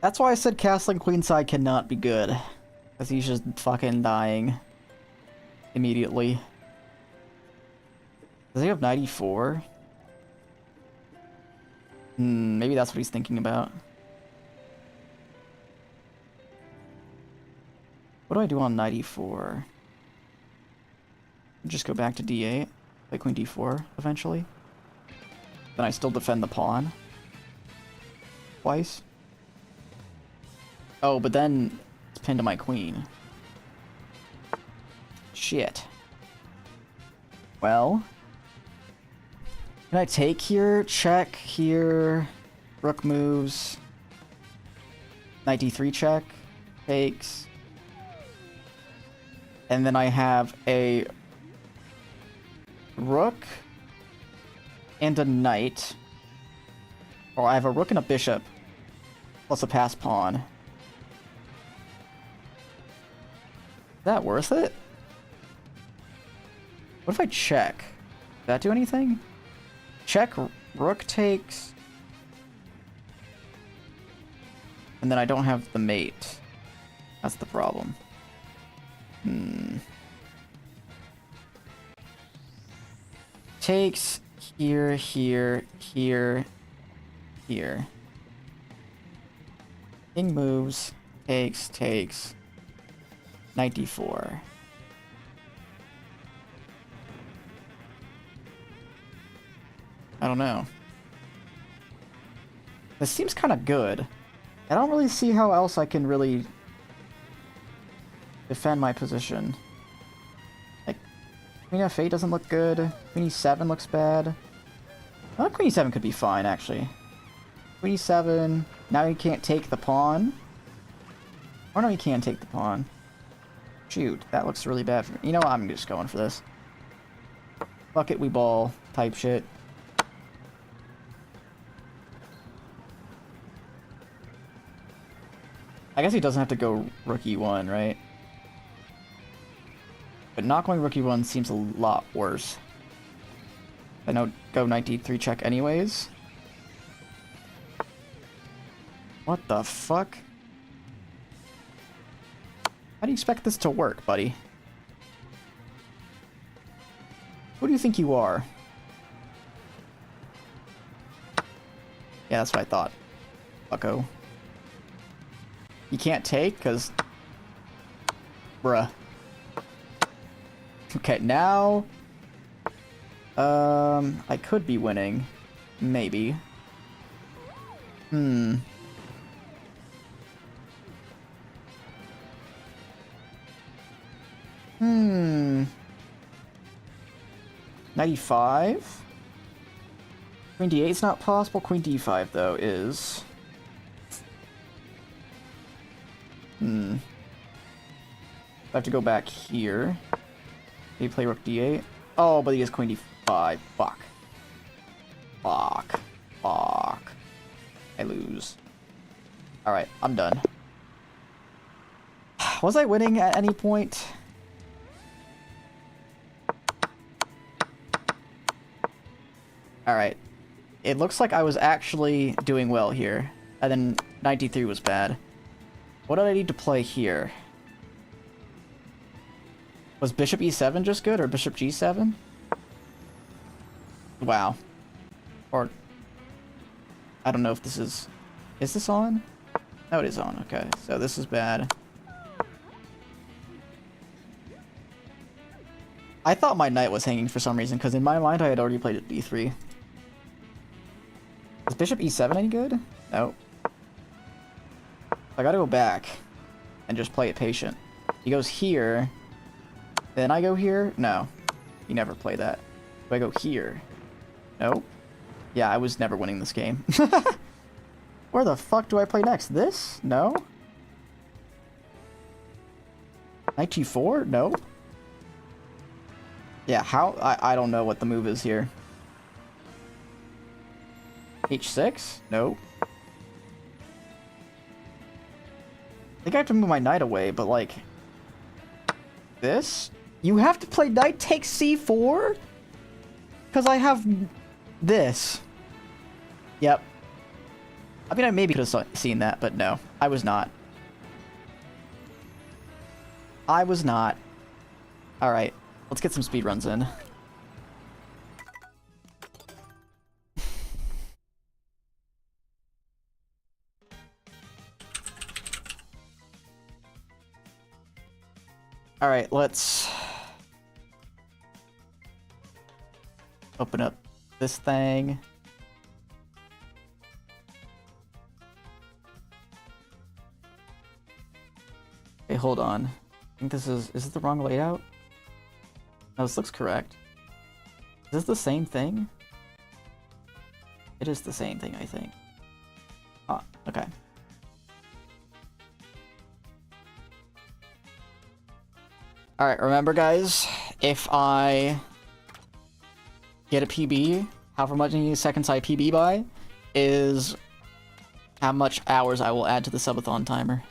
That's why I said castling queenside cannot be good. Because he's just fucking dying. Immediately. Does he have knight e4? Maybe that's what he's thinking about. What do I do on knight e4? Just go back to d8. Play queen d4 eventually. Then I still defend the pawn. Twice. Oh, but then it's pinned to my queen. Shit. Well. Can I take here? Check here. Rook moves. Knight d3 check. Takes. And then I have a rook and a knight. Or I have a rook and a bishop. Plus a passed pawn. Is that worth it? What if I check? Does that do anything? Check, rook takes. And then I don't have the mate. That's the problem. Takes here, here, here, here. King moves, takes, takes. Knight d4. I don't know. This seems kind of good. I don't really see how else I can really defend my position. Like, queen f8 doesn't look good. Queen e7 looks bad. Well, queen e7 could be fine, actually. Queen e7. Now he can't take the pawn. Or no, he can take the pawn. Shoot, that looks really bad for me. You know what? I'm just going for this. Fuck it, we ball type shit. I guess he doesn't have to go rook e1, right? But not going rook e1 seems a lot worse. I know go knight d3 check anyways. What the fuck? How do you expect this to work, buddy? Who do you think you are? Yeah, that's what I thought. Fucko. You can't take, because... Bruh. Okay, now... I could be winning. Maybe. Hmm. 95? Queen d8 is not possible. Queen d5, though, is... I have to go back here. He play rook d8. Oh, but he has queen d5. Fuck. Fuck. Fuck. I lose. Alright, I'm done. Was I winning at any point? Alright. It looks like I was actually doing well here. And then 93 was bad. What did I need to play here? Was bishop e7 just good, or bishop g7? Wow. Or... I don't know if this is... Is this on? Oh, it is on. Okay, so this is bad. I thought my knight was hanging for some reason, because in my mind I had already played at d3. Is bishop e7 any good? No. I gotta go back and just play it patient. He goes here, then I go here? No. You never play that. Do I go here? No. Yeah, I was never winning this game. Where the fuck do I play next? This? No. Knight g4? No. Yeah, how? I don't know what the move is here. h6? No. I think I have to move my knight away, but like... This? You have to play knight takes c4? Because I have... this. Yep. I mean, I maybe could have seen that, but no. I was not. I was not. Alright. Let's get some speedruns in. Alright, let's open up this thing. Okay, hold on. I think this is it the wrong layout? No, this looks correct. Is this the same thing? It is the same thing, I think. Ah, okay. Alright, remember guys, if I get a PB, however many seconds I PB by, is how much hours I will add to the subathon timer.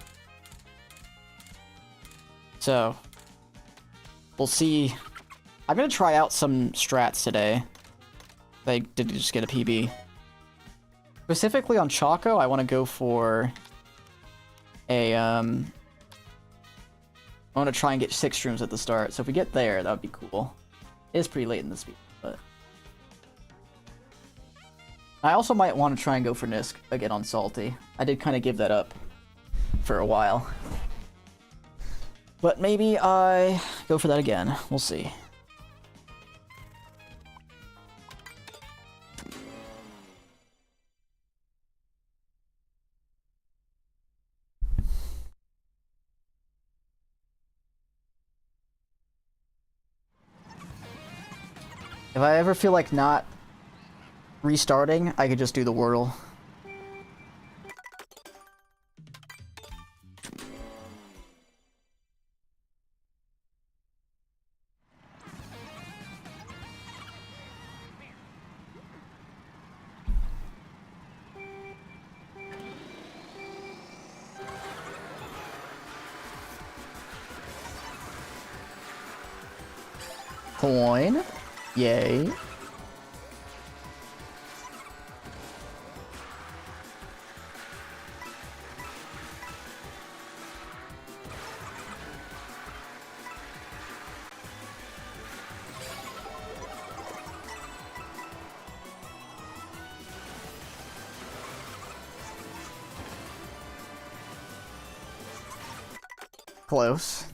So, we'll see. I'm gonna try out some strats today. They did just get a PB. Specifically on Choco, I want to go for a, I want to try and get 6 streams at the start, so if we get there, that would be cool. It is pretty late in the speed, but... I also might want to try and go for Nisk again on Salty. I did kind of give that up for a while. But maybe I go for that again. We'll see. If I ever feel like not restarting, I could just do the Wordle. Coin. Yay. Close.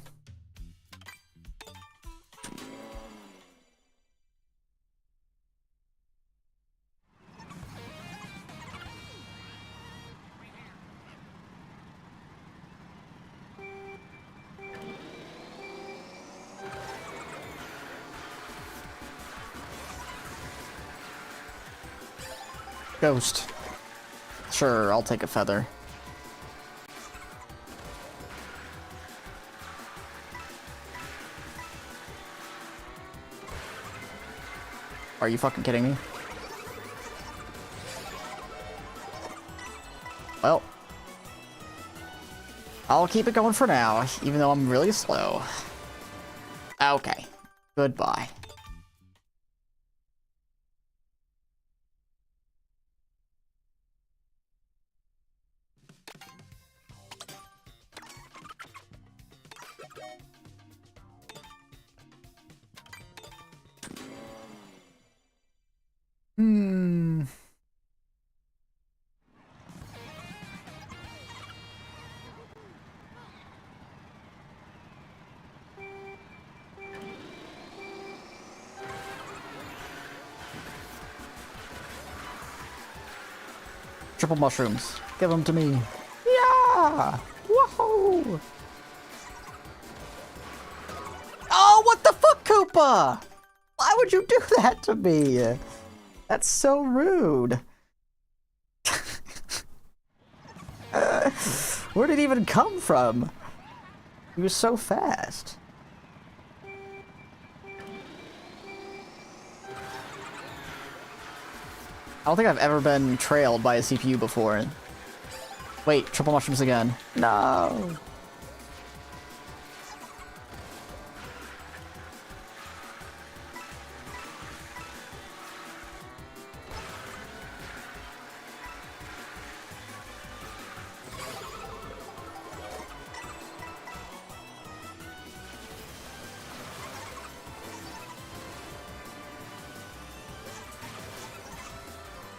Ghost. Sure, I'll take a feather. Are you fucking kidding me? Well, I'll keep it going for now, even though I'm really slow. Okay. Goodbye. Triple mushrooms. Give them to me. Yeah! Woohoo! Oh, what the fuck, Koopa? Why would you do that to me? That's so rude. Where did it even come from? He was so fast. I don't think I've ever been trailed by a CPU before. Wait, triple mushrooms again. No.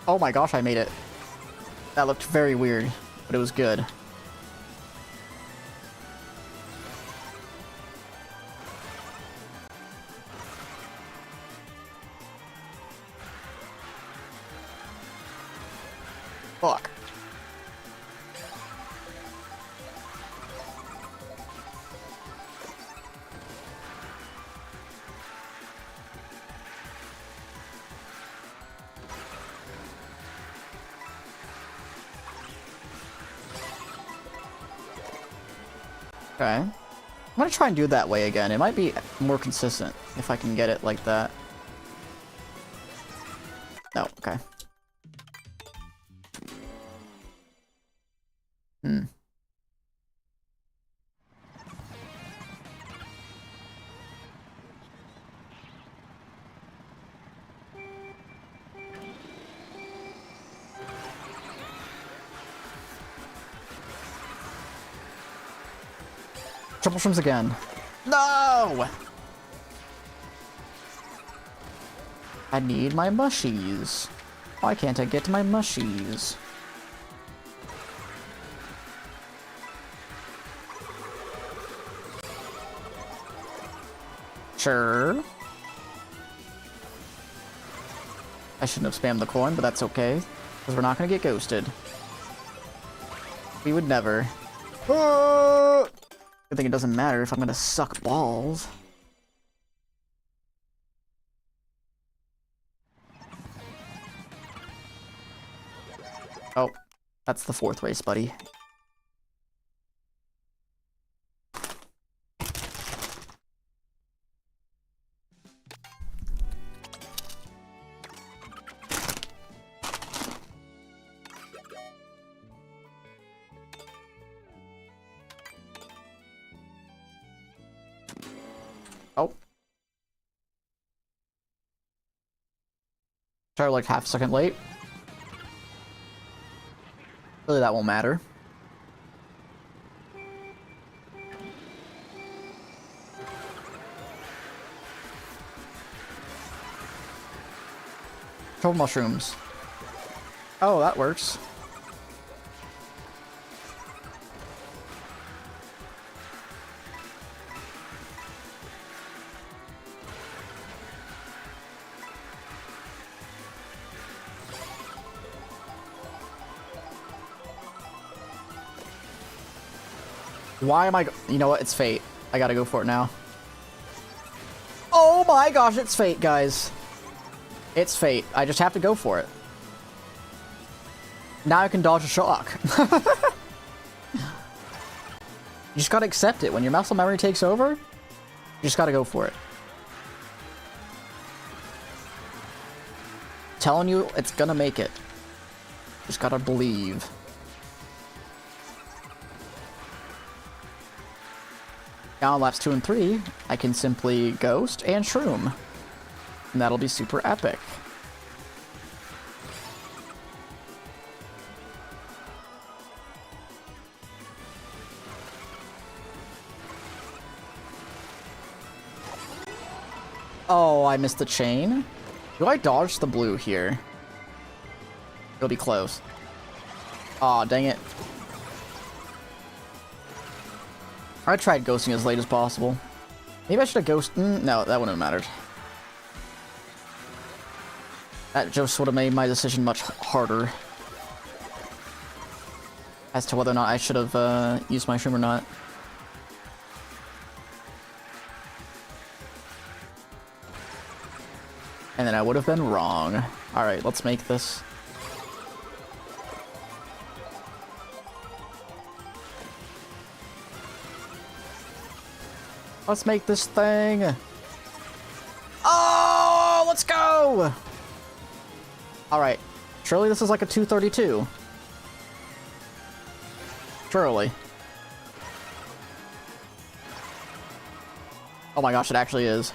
Oh my gosh, I made it. That looked very weird, but it was good. Fuck. Okay. I'm gonna try and do it that way again. It might be more consistent if I can get it like that. No, okay. Triple shrooms again. No! I need my mushies. Why can't I get my mushies? Sure. I shouldn't have spammed the coin, but that's okay. Because we're not going to get ghosted. We would never. Good thing it doesn't matter if I'm going to suck balls. Oh, that's the fourth race, buddy. Oh. Started like half a second late. Really, that won't matter. Trouble mushrooms. Oh, that works. Why am I... You know what? It's fate. I gotta go for it now. Oh my gosh, it's fate, guys. It's fate. I just have to go for it. Now I can dodge a shock. You just gotta accept it. When your muscle memory takes over, you just gotta go for it. Telling you, it's gonna make it. Just gotta believe. Now on laps 2 and 3, I can simply Ghost and Shroom. And that'll be super epic. Oh, I missed the chain. Do I dodge the blue here? It'll be close. Aw, dang it. I tried ghosting as late as possible. Maybe I should have ghosted. No, that wouldn't have mattered. That just would have made my decision much harder. As to whether or not I should have used my shroom or not. And then I would have been wrong. Alright, let's make this. Let's make this thing. Oh, let's go. All right. Surely this is like a 232. Surely. Oh my gosh, it actually is.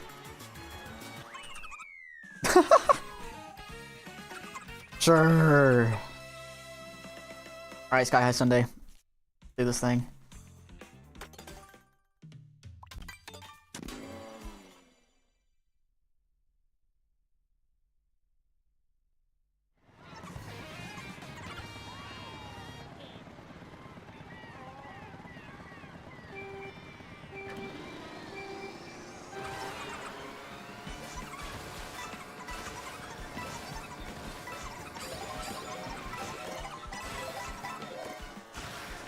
Sure. All right, Sky High Sunday. Do this thing.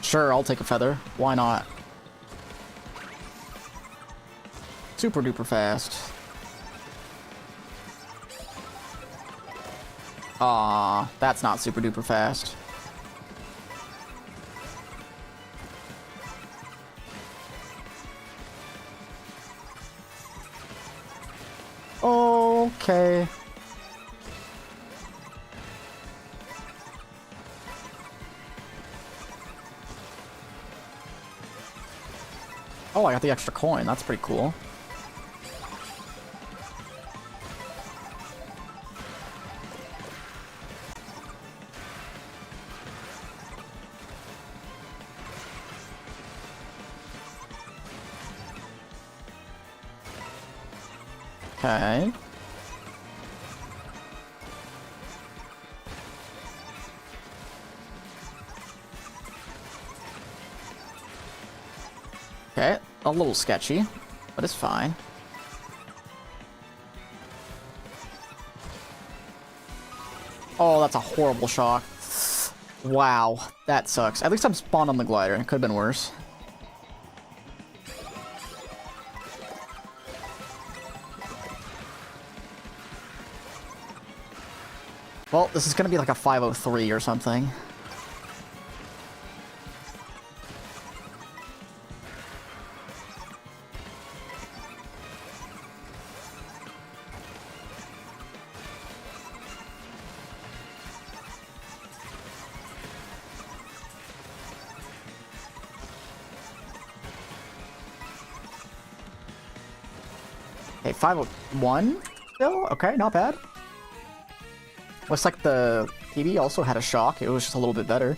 Sure, I'll take a feather. Why not? Super duper fast. Aw, that's not super duper fast. Okay. Oh, I got the extra coin. That's pretty cool. Okay. Okay, a little sketchy, but it's fine. Oh, that's a horrible shock. Wow, that sucks. At least I'm spawned on the glider. It could have been worse. Well, this is gonna be like a 503 or something. Okay, 501 still? Okay, not bad. Looks like the PB also had a shock. It was just a little bit better.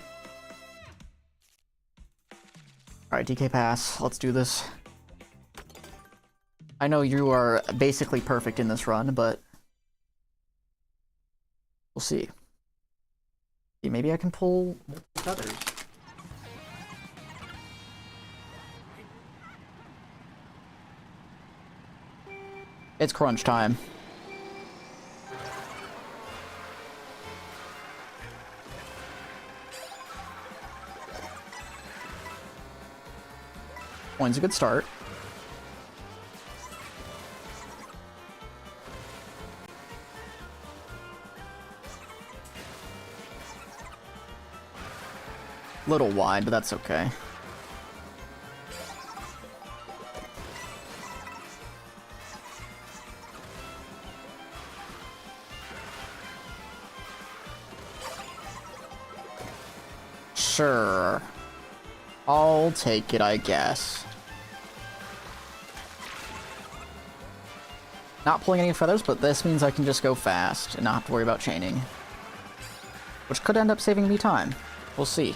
Alright, DK pass. Let's do this. I know you are basically perfect in this run, but we'll see. Maybe I can pull feathers. It's crunch time. Coin's a good start. Little wide, but that's okay. Sure. I'll take it, I guess. Not pulling any feathers, but this means I can just go fast and not have to worry about chaining. Which could end up saving me time. We'll see.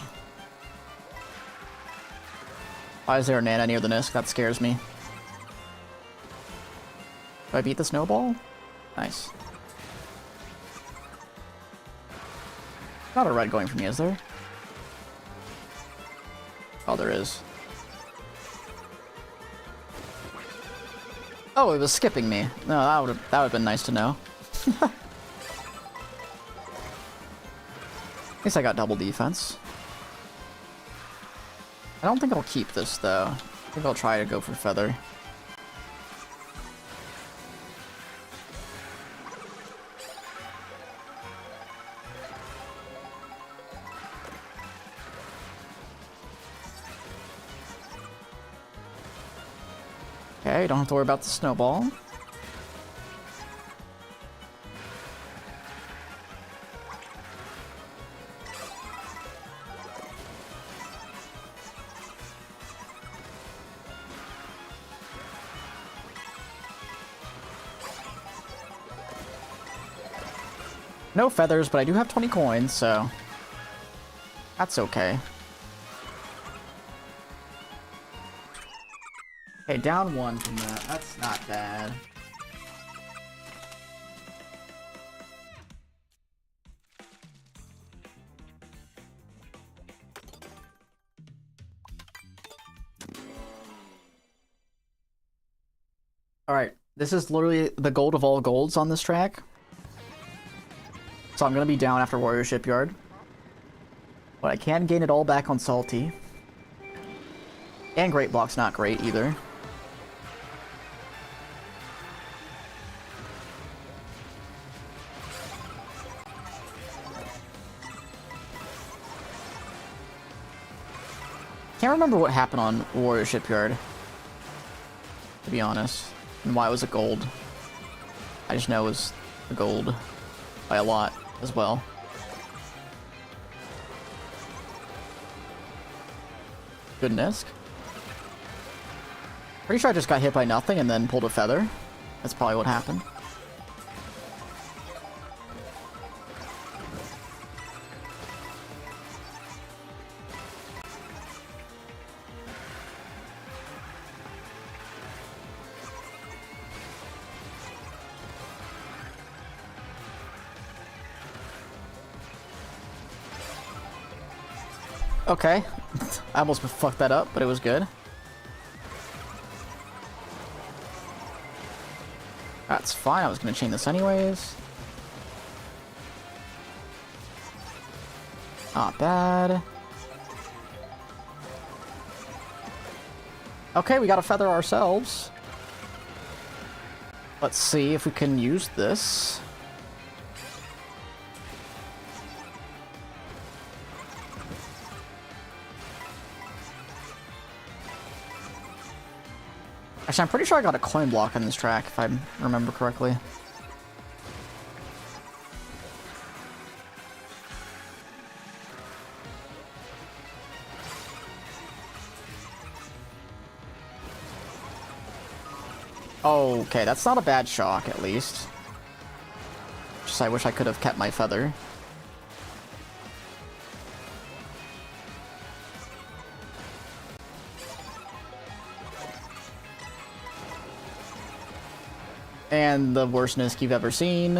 Why is there a Nana near the Nisk? That scares me. Do I beat the snowball? Nice. Not a red going for me, is there? Oh, there is. Oh, it was skipping me. No, that would have been nice to know. At least I got double defense. I don't think I'll keep this, though. I think I'll try to go for feather. Okay, don't have to worry about the snowball. No feathers, but I do have 20 coins, so that's okay. Okay, down one from that. That's not bad. Alright, this is literally the gold of all golds on this track. So I'm gonna be down after Warrior Shipyard. But I can gain it all back on Salty. And Great Block's not great either. Can't remember what happened on Warrior Shipyard, to be honest, and why it was a gold. I just know it was a gold by a lot as well. Good Nisk. Pretty sure I just got hit by nothing and then pulled a feather. That's probably what happened. Okay. I almost fucked that up, but it was good. That's fine, I was gonna chain this anyways. Not bad. Okay, we got a feather ourselves. Let's see if we can use this. Actually, I'm pretty sure I got a coin block on this track, if I remember correctly. Okay, that's not a bad shock, at least. much, so I wish I could have kept my feather. And the worst Nisk you've ever seen.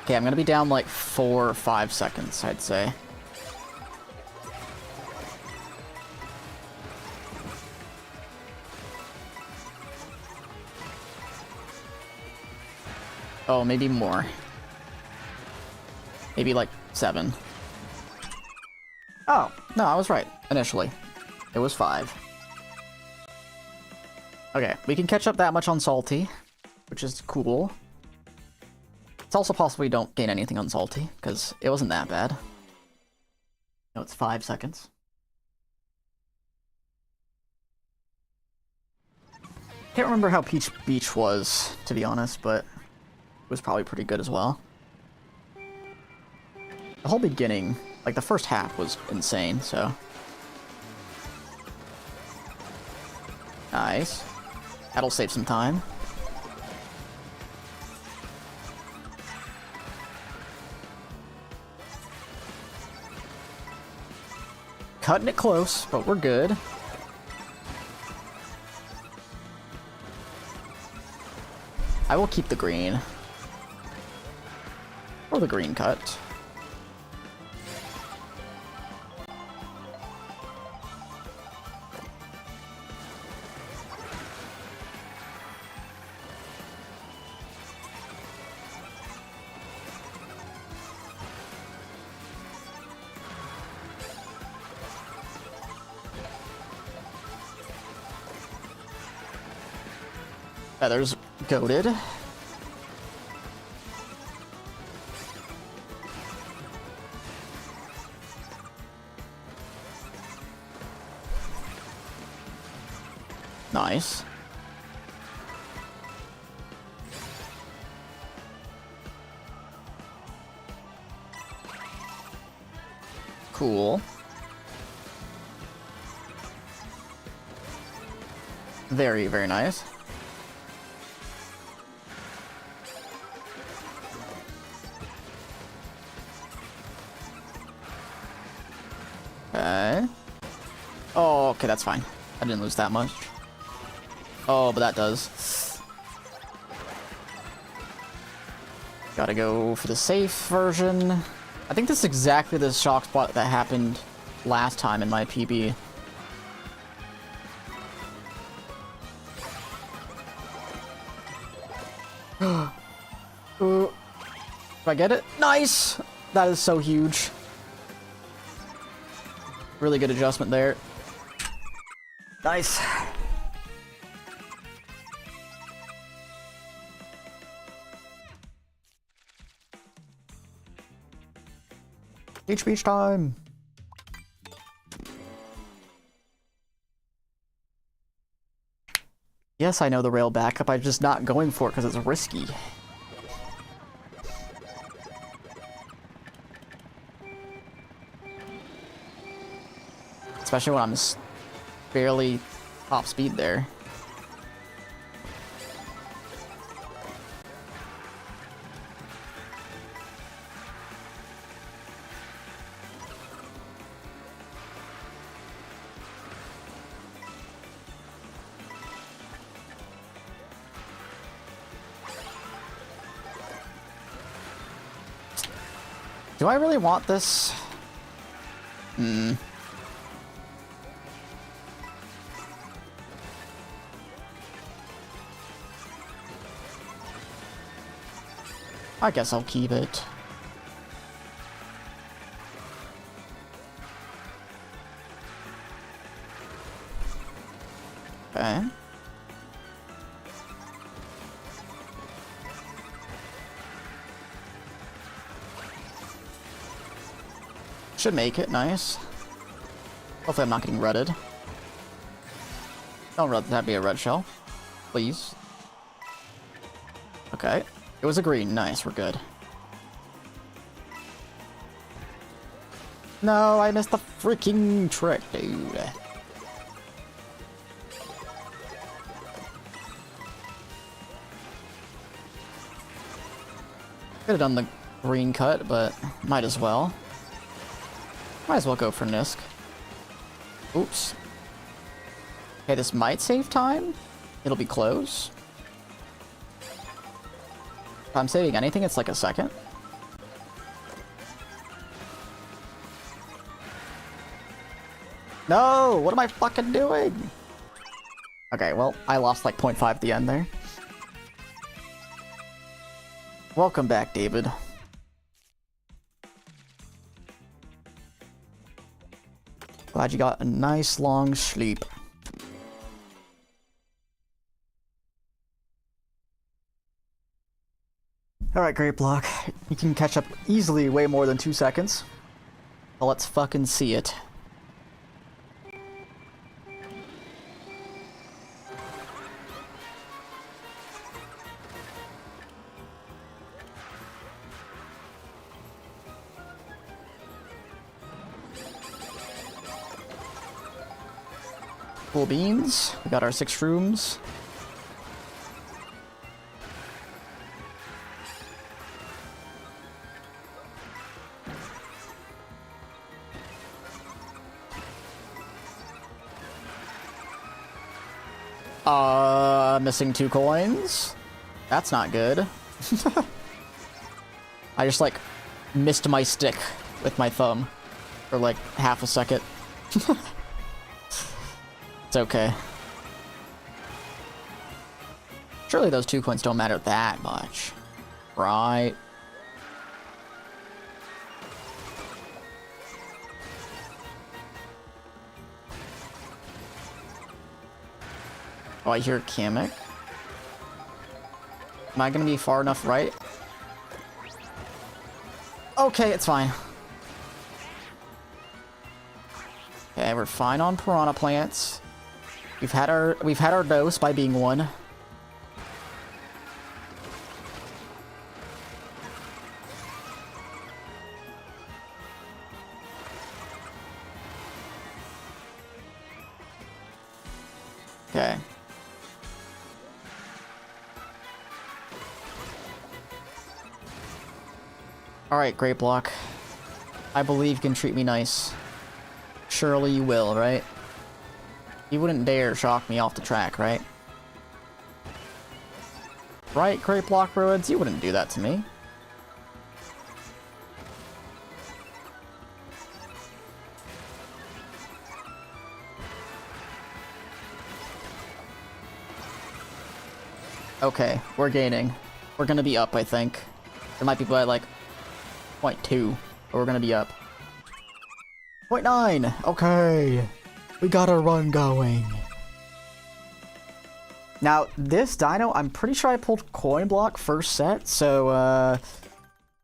Okay, I'm gonna be down like 4 or 5 seconds, I'd say. Oh, maybe more. Maybe like 7. Oh, no, I was right, initially. It was 5. Okay, we can catch up that much on Salty, which is cool. It's also possible we don't gain anything on Salty, because it wasn't that bad. No, it's 5 seconds. Can't remember how Peach Beach was, to be honest, but it was probably pretty good as well. The whole beginning, like the first half, was insane, so... Nice. That'll save some time. Cutting it close, but we're good. I will keep the green. Or the green cut. Feathers goated. Nice. Cool. Very, very nice. Okay. Oh, okay, that's fine. I didn't lose that much. Oh, but that does. Gotta go for the safe version. I think this is exactly the shock spot that happened last time in my PB. Did I get it? Nice! That is so huge. Really good adjustment there. Nice. Beach time! Yes, I know the rail backup, I'm just not going for it because it's risky. Especially when I'm barely top speed there. Do I really want this? I guess I'll keep it. Okay. Should make it, nice. Hopefully I'm not getting redded. Don't let that be a red shell. Please. Okay. It was a green. Nice, we're good. No, I missed the freaking trick, dude. Could have done the green cut, but might as well. Might as well go for Nisk. Oops. Okay, this might save time. It'll be close. If I'm saving anything, it's like a second. No! What am I fucking doing? Okay, well, I lost like 0.5 at the end there. Welcome back, David. Glad you got a nice long sleep. Alright, great block. You can catch up easily way more than 2 seconds. Well, let's fucking see it. Full beans. We got our 6 rooms. Missing 2 coins. That's not good. I just like missed my stick with my thumb for like half a second. It's okay. Surely those 2 coins don't matter that much, right? Oh, I hear Kamek. Am I gonna be far enough right? Okay, it's fine. Okay, we're fine on piranha plants. We've had our dose by being 1. Okay. Alright, great block. I believe you can treat me nice. Surely you will, right? You wouldn't dare shock me off the track, right? Right, great block, Ruins? You wouldn't do that to me. Okay, we're gaining. We're gonna be up, I think. It might be by like 0.2, but we're gonna be up. 0.9! Okay! We got a run going. Now, this dino, I'm pretty sure I pulled coin block first set, so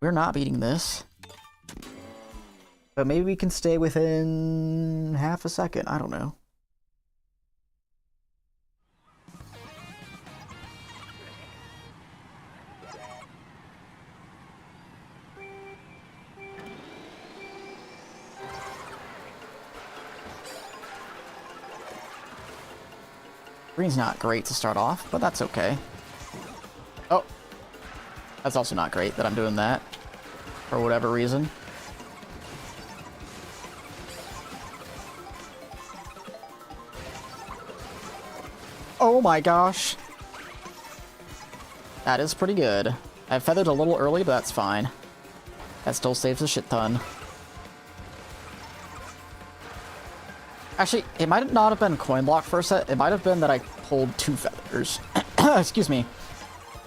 we're not beating this. But maybe we can stay within half a second, I don't know. Green's not great to start off, but that's okay. Oh. That's also not great that I'm doing that. For whatever reason. Oh my gosh. That is pretty good. I feathered a little early, but that's fine. That still saves a shit ton. Actually, it might not have been coin block first set. It might have been that I pulled 2 feathers. Excuse me.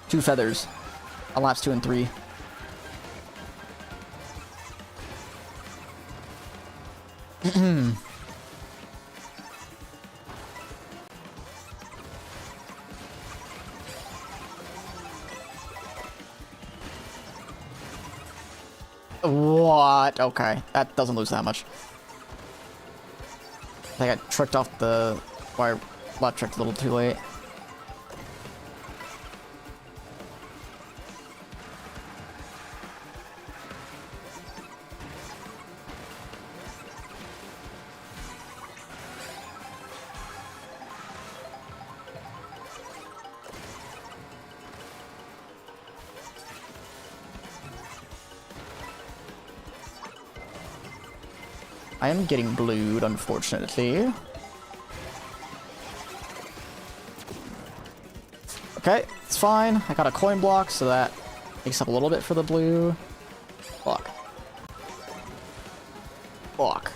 2 feathers. On laps 2 and 3. What? Okay. That doesn't lose that much. I got tricked off the wire. Left tricked a little too late. I am getting blued, unfortunately. Okay, it's fine. I got a coin block, so that makes up a little bit for the blue. Block. Block.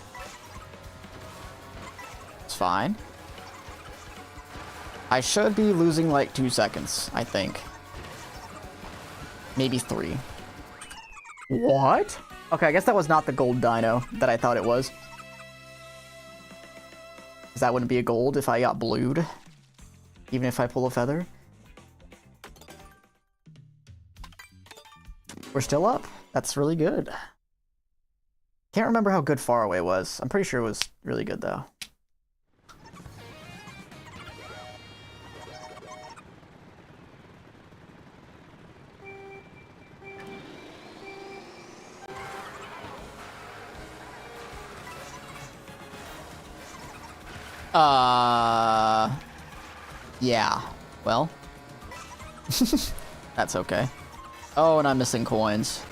It's fine. I should be losing like 2 seconds, I think. Maybe 3. What? Okay, I guess that was not the gold dino that I thought it was. 'Cause that wouldn't be a gold if I got blued. Even if I pull a feather. We're still up. That's really good. Can't remember how good far away was. I'm pretty sure it was really good though. Yeah. Well. That's okay. Oh, and I'm missing coins.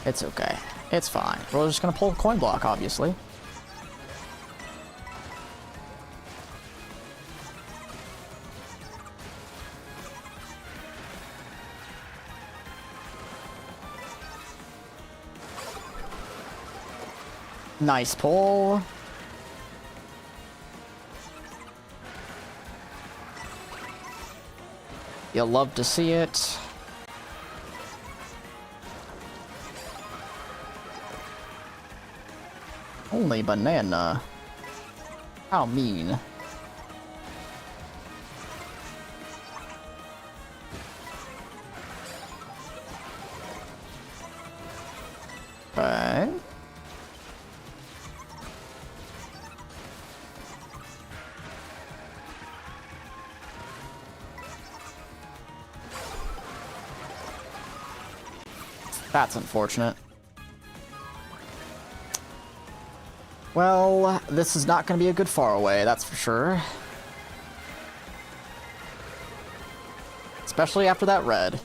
It's okay. It's fine. We're just gonna pull a coin block, obviously. Nice pull. You'll love to see it. Only banana. How mean. Okay. That's unfortunate. Well, this is not going to be a good far away, that's for sure. Especially after that red.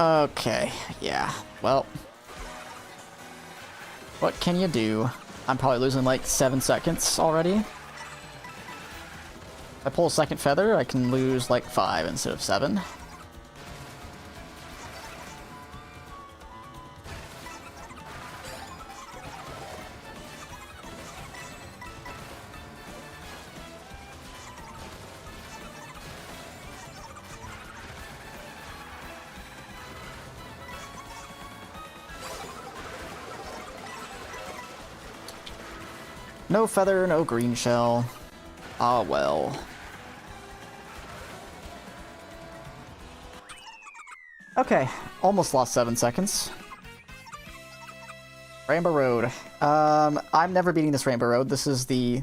Okay, yeah, well. What can you do? I'm probably losing like 7 seconds already. If I pull a second feather, I can lose like 5 instead of 7. No feather, no green shell. Ah, well. Okay, almost lost 7 seconds. Rainbow Road. I'm never beating this Rainbow Road. This is the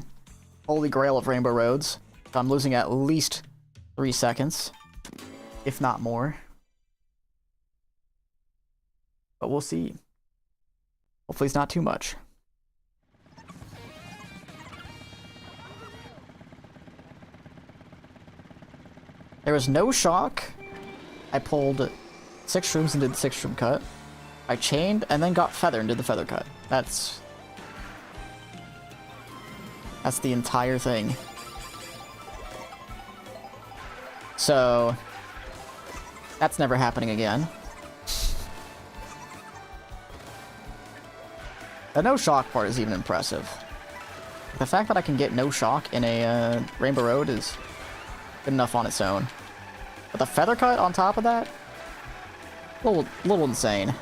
holy grail of Rainbow Roads. So I'm losing at least 3 seconds, if not more. But we'll see. Hopefully it's not too much. There was no shock. I pulled 6 shrooms and did the 6 shroom cut. I chained and then got feather and did the feather cut. That's the entire thing. So that's never happening again. The no shock part is even impressive. The fact that I can get no shock in a Rainbow Road is good enough on its own. But the feather cut on top of that? Little insane.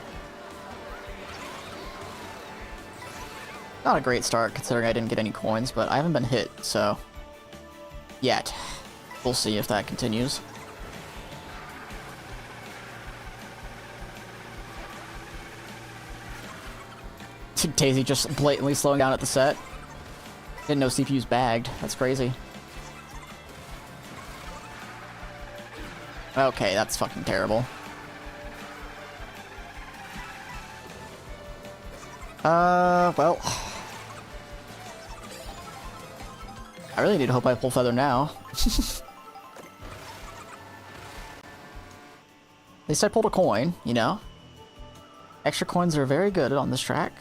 Not a great start considering I didn't get any coins, but I haven't been hit, so... yet. We'll see if that continues. Daisy just blatantly slowing down at the set. Didn't know CPU's bagged. That's crazy. Okay, that's fucking terrible. Well. I really need to hope I pull feather now. At least I pulled a coin, you know? Extra coins are very good on this track.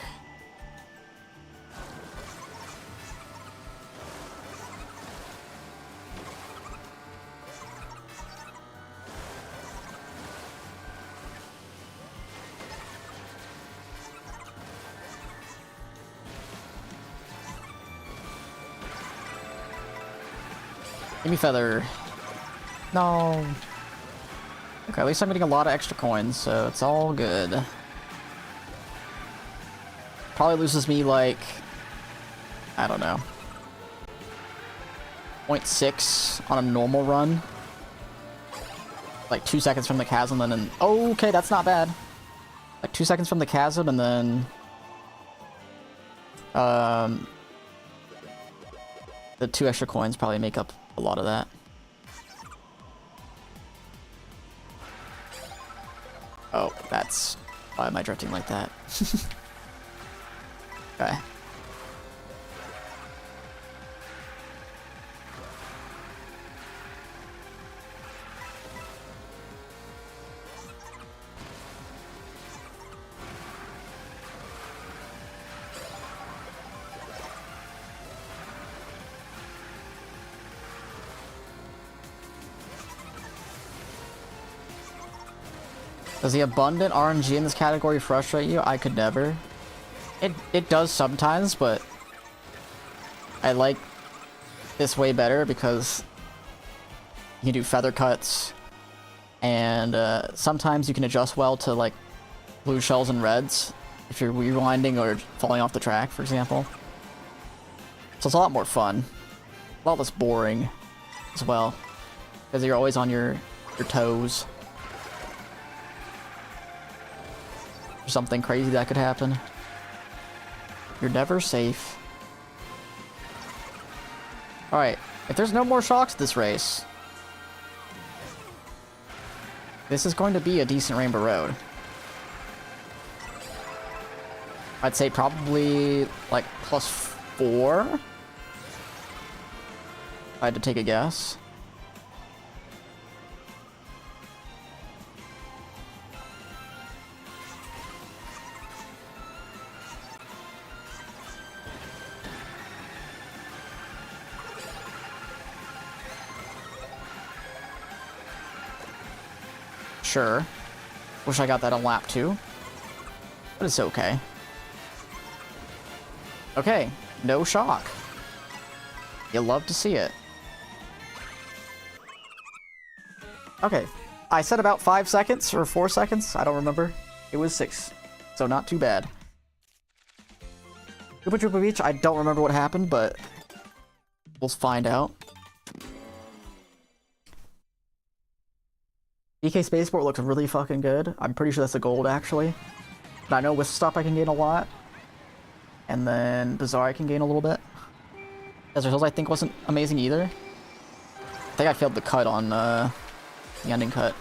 Give me feather. No. Okay, at least I'm getting a lot of extra coins, so it's all good. Probably loses me like, I don't know, 0.6 on a normal run. Like 2 seconds from the chasm and then... Oh, okay, that's not bad. Like 2 seconds from the chasm and then... The 2 extra coins probably make up a lot of that. Oh, that's... Why am I drifting like that? Okay. Does the abundant RNG in this category frustrate you? I could never. It does sometimes, but I like this way better because you can do feather cuts, and sometimes you can adjust well to like blue shells and reds if you're rewinding or falling off the track, for example. So it's a lot more fun, a lot less boring as well, because you're always on your toes. Something crazy that could happen. You're never safe. Alright, if there's no more shocks this race, this is going to be a decent Rainbow Road. I'd say probably like +4. If I had to take a guess. Sure. Wish I got that on lap 2. But it's okay. Okay, no shock. You'll love to see it. Okay, I said about 5 seconds or 4 seconds. I don't remember. It was 6, so not too bad. Koopa Troopa Beach, I don't remember what happened, but we'll find out. DK Spaceport looks really fucking good. I'm pretty sure that's a gold, actually. But I know Whistle Stop I can gain a lot. And then Bizarre I can gain a little bit. Desert Hills I think wasn't amazing either. I think I failed the cut on the ending cut.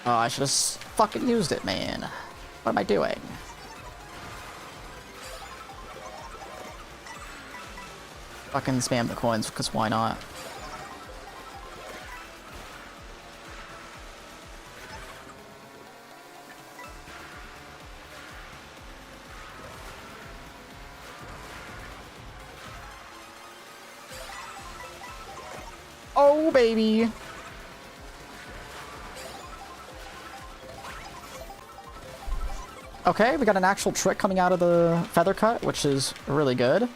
Oh, I should have fucking used it, man. What am I doing? Fucking spam the coins, because why not? Oh, baby! Okay, we got an actual trick coming out of the feather cut, which is really good.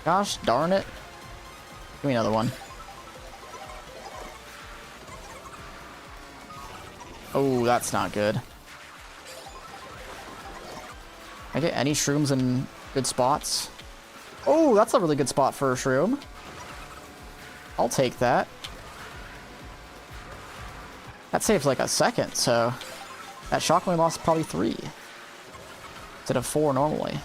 Gosh darn it. Give me another one. Oh, that's not good. Can I get any shrooms in good spots? Oh, that's a really good spot for a shroom. I'll take that. That saves like a second, so... That shock only lost probably 3. Instead of 4 normally.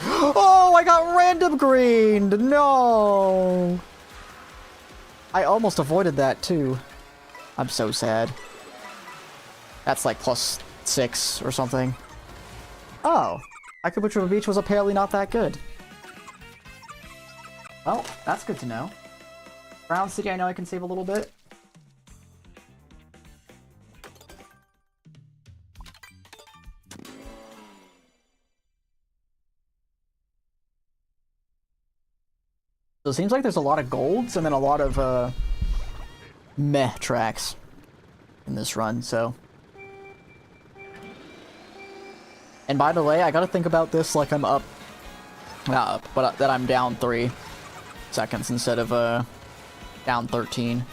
Oh, I got random greened! No! I almost avoided that too. I'm so sad. That's like +6 or something. Oh, Koopa Troopa Beach was apparently not that good. Well, that's good to know. Brown City, I know I can save a little bit. So it seems like there's a lot of golds and then a lot of meh tracks in this run, so. And by the way, I gotta think about this like I'm up. Not up, but that I'm down 3 seconds instead of down 13.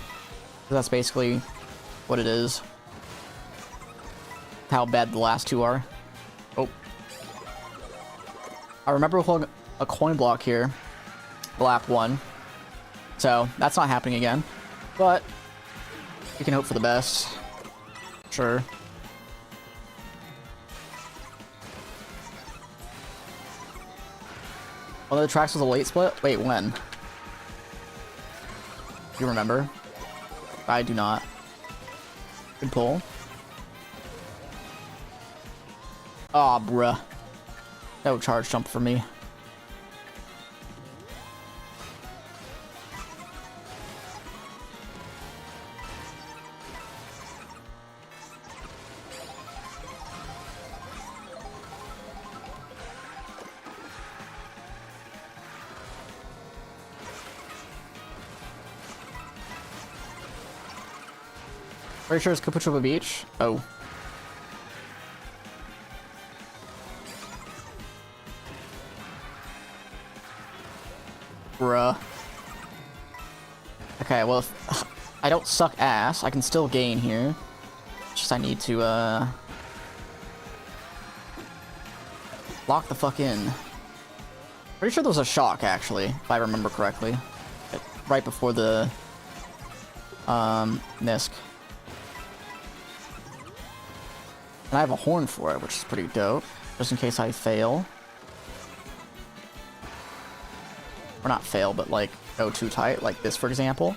That's basically what it is. How bad the last two are. Oh. I remember holding a coin block here. Lap 1. So, that's not happening again. But, we can hope for the best. Sure. One of the tracks was a late split? Wait, when? Do you remember? I do not. Good pull. Aw, bruh. No charge jump for me. Pretty sure it's Capuchova Beach. Oh. Bruh. Okay, well, if I don't suck ass, I can still gain here. It's just I need to, lock the fuck in. Pretty sure there was a shock, actually, if I remember correctly. Right before the, Nisk. And I have a horn for it, which is pretty dope. Just in case I fail. Or not fail, but like go too tight, like this for example.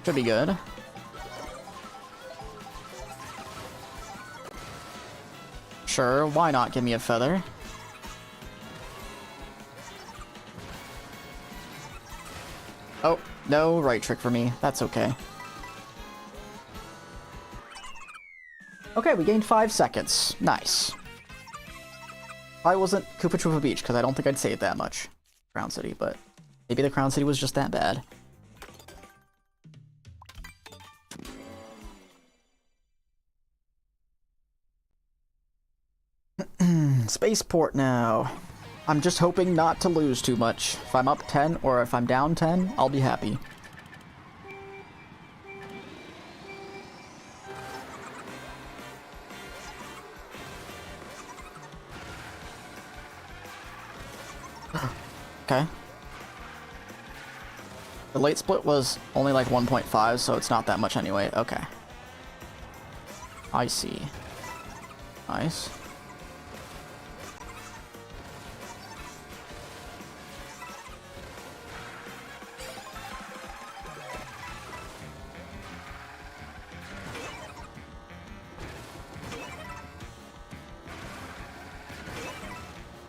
Should be good. Sure, why not give me a feather? Oh, no right trick for me. That's okay. Okay, we gained 5 seconds. Nice. Probably wasn't Kupachuva Beach, because I don't think I'd say it that much. Crown City, but maybe the Crown City was just that bad. Spaceport now. I'm just hoping not to lose too much. If I'm up 10 or if I'm down 10, I'll be happy. Okay. The late split was only like 1.5, so it's not that much anyway. Okay. I see. Nice.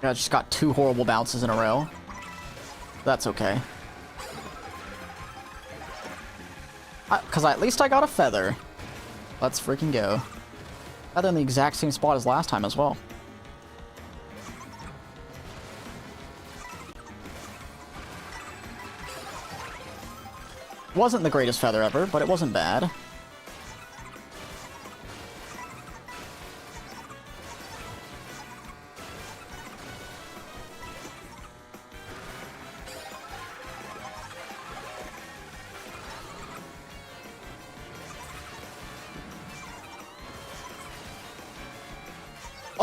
I just got 2 horrible bounces in a row. That's okay. Because at least I got a feather. Let's freaking go. Feather in the exact same spot as last time as well. Wasn't the greatest feather ever, but it wasn't bad.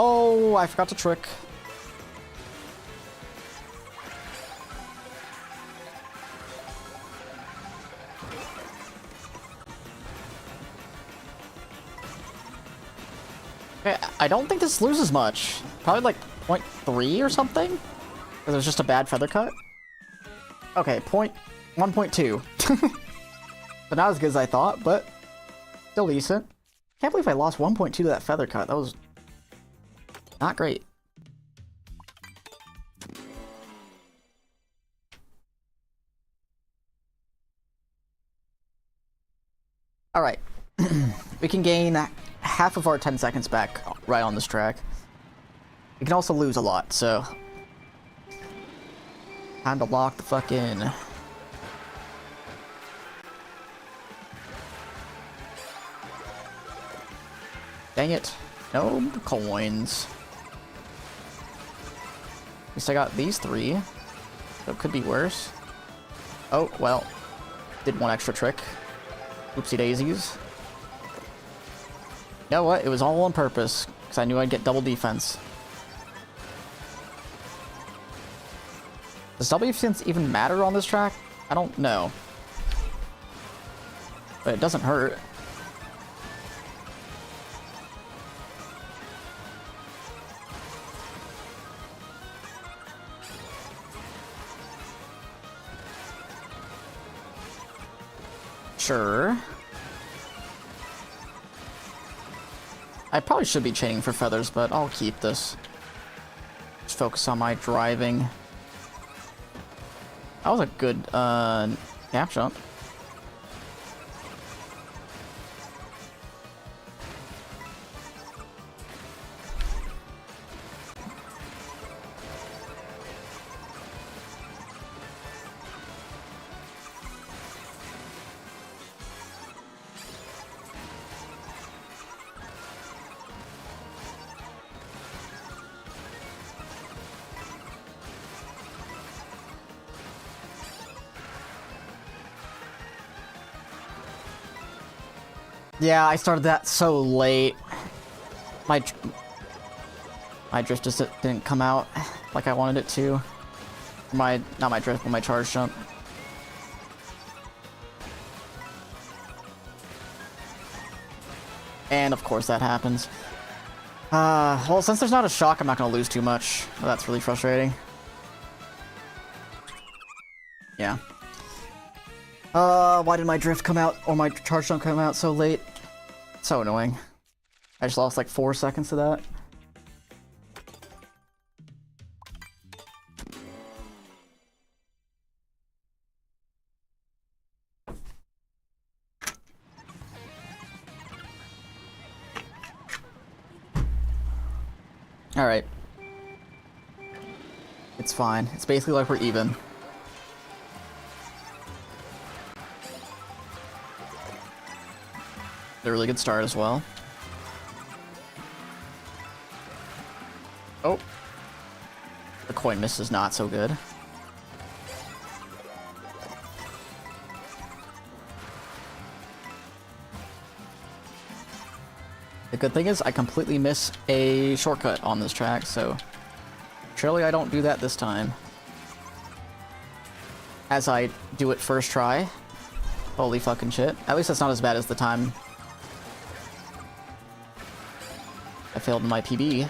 Oh, I forgot to trick. Okay, I don't think this loses much. Probably like 0.3 or something? Because it was just a bad feather cut? Okay, 1.2. So not as good as I thought, but still decent. Can't believe I lost 1.2 to that feather cut. That was not great. Alright. We can gain half of our 10 seconds back right on this track. You can also lose a lot, so... Time to lock the fuck in. Dang it. No coins. At least I got these 3. So it could be worse. Oh, well. Did one extra trick. Oopsie daisies. You know what? It was all on purpose. Because I knew I'd get double defense. Does double defense even matter on this track? I don't know. But it doesn't hurt. Sure. I probably should be chaining for feathers, but I'll keep this. Just focus on my driving. That was a good, gap jump. Yeah, I started that so late. My drift just didn't come out like I wanted it to. Not my drift, but my charge jump. And of course that happens. Well, since there's not a shock, I'm not gonna lose too much. Well, that's really frustrating. Yeah. Why did my drift come out, or my charge jump come out so late? So annoying. I just lost like 4 seconds to that. Alright. It's fine. It's basically like we're even. A really good start as well. Oh. The coin miss is not so good. The good thing is I completely miss a shortcut on this track, so surely I don't do that this time. As I do it first try. Holy fucking shit. At least that's not as bad as the time I failed in my PB.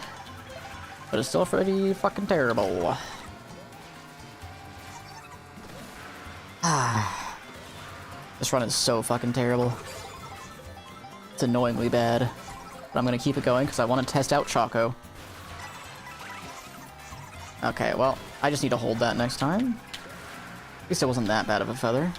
But it's still pretty fucking terrible. This run is so fucking terrible. It's annoyingly bad. But I'm gonna keep it going because I want to test out Choco. Okay, well, I just need to hold that next time. At least it wasn't that bad of a feather.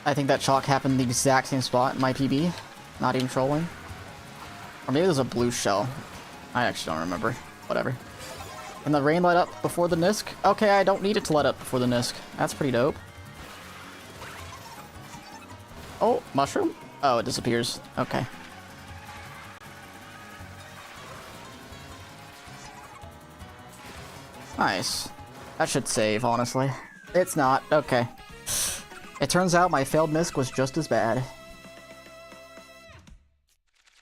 I think that chalk happened in the exact same spot in my PB. Not even trolling. Or maybe there's a blue shell. I actually don't remember. Whatever. And the rain let up before the Nisk? Okay, I don't need it to let up before the Nisk. That's pretty dope. Oh, mushroom? Oh, it disappears. Okay. Nice. That should save, honestly. It's not. Okay. It turns out my failed Nisk was just as bad.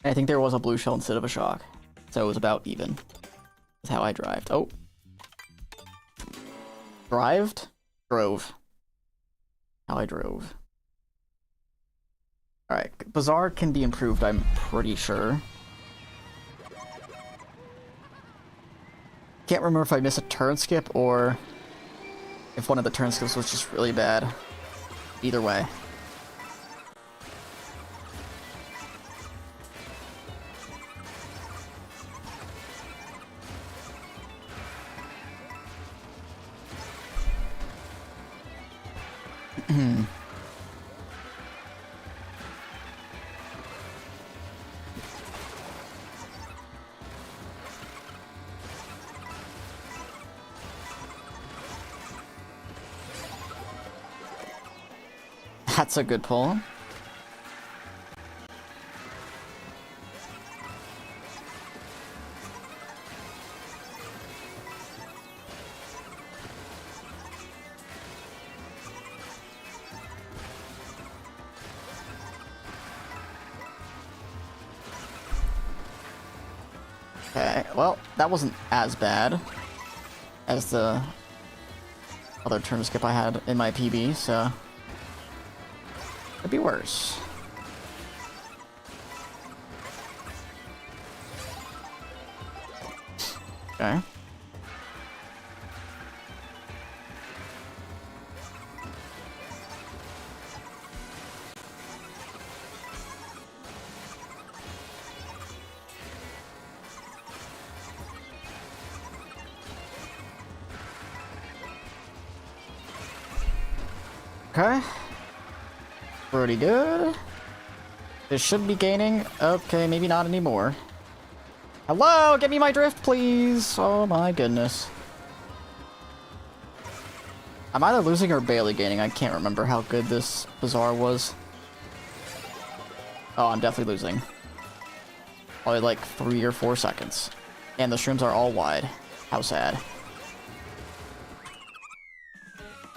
I think there was a blue shell instead of a shock. So it was about even. With how I drived. Oh. Drived? Drove. How I drove. Alright. Bazaar can be improved, I'm pretty sure. Can't remember if I missed a turn skip or if one of the turn skips was just really bad. Either way. That's a good pull. Okay, well, that wasn't as bad as the other turn skip I had in my PB, so it'd be worse. Okay. Okay. Pretty good. This should be gaining. Okay, maybe not anymore. Hello, get me my drift, please. Oh my goodness. I'm either losing or barely gaining. I can't remember how good this bazaar was. Oh, I'm definitely losing. Probably like 3 or 4 seconds. And the shrooms are all wide. How sad.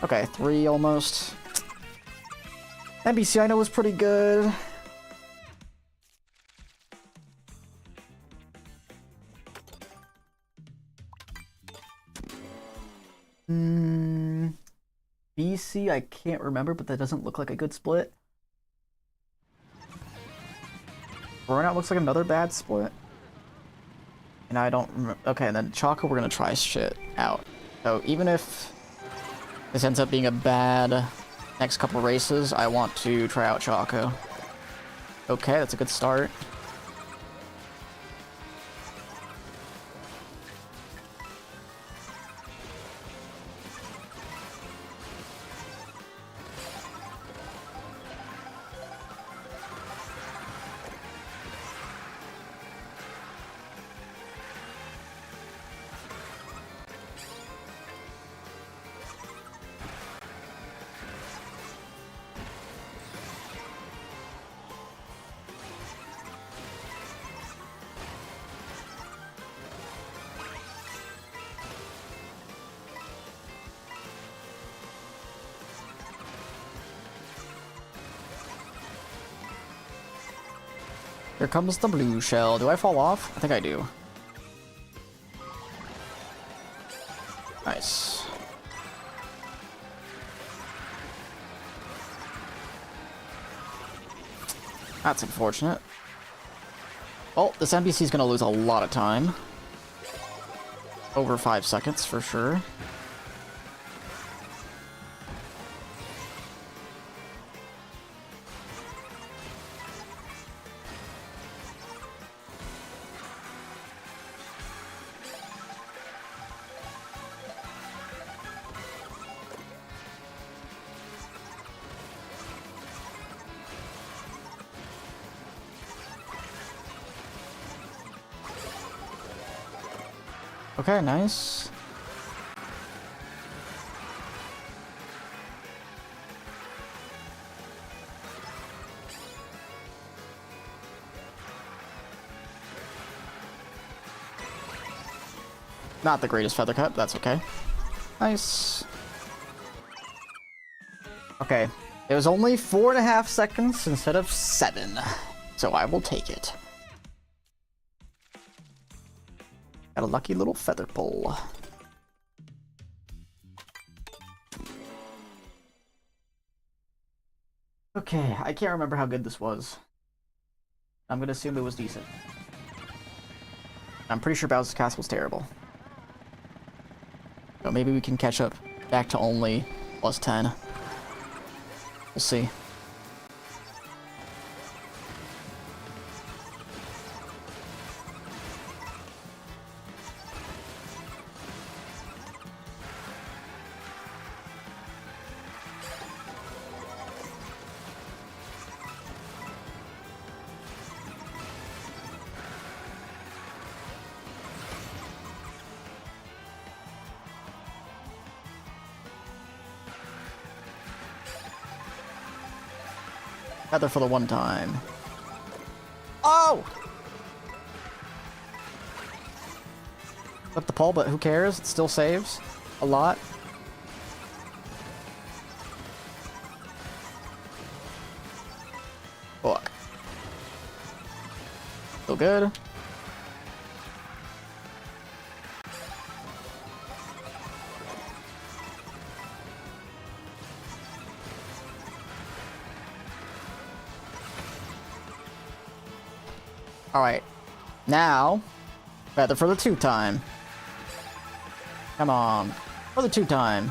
Okay, 3 almost. NBC I know was pretty good. BC I can't remember, but that doesn't look like a good split. Burnout looks like another bad split. And I don't remember. Okay, and then Choco we're gonna try shit out. So even if this ends up being a bad next couple races, I want to try out Choco. Okay, that's a good start. Here comes the blue shell. Do I fall off? I think I do. Nice. That's unfortunate. Oh, this NPC is going to lose a lot of time. Over 5 seconds for sure. Okay, nice. Not the greatest feather cut, that's okay. Nice. Okay, it was only 4.5 seconds instead of 7, so I will take it. Got a lucky little feather pull. Okay, I can't remember how good this was. I'm gonna assume it was decent. I'm pretty sure Bowser's Castle was terrible. So maybe we can catch up back to only +10. We'll see. Feather for the one time. Oh! Flip the pole, but who cares? It still saves a lot. Fuck. Still good. Alright. Now, feather for the 2 time. Come on. For the 2 time.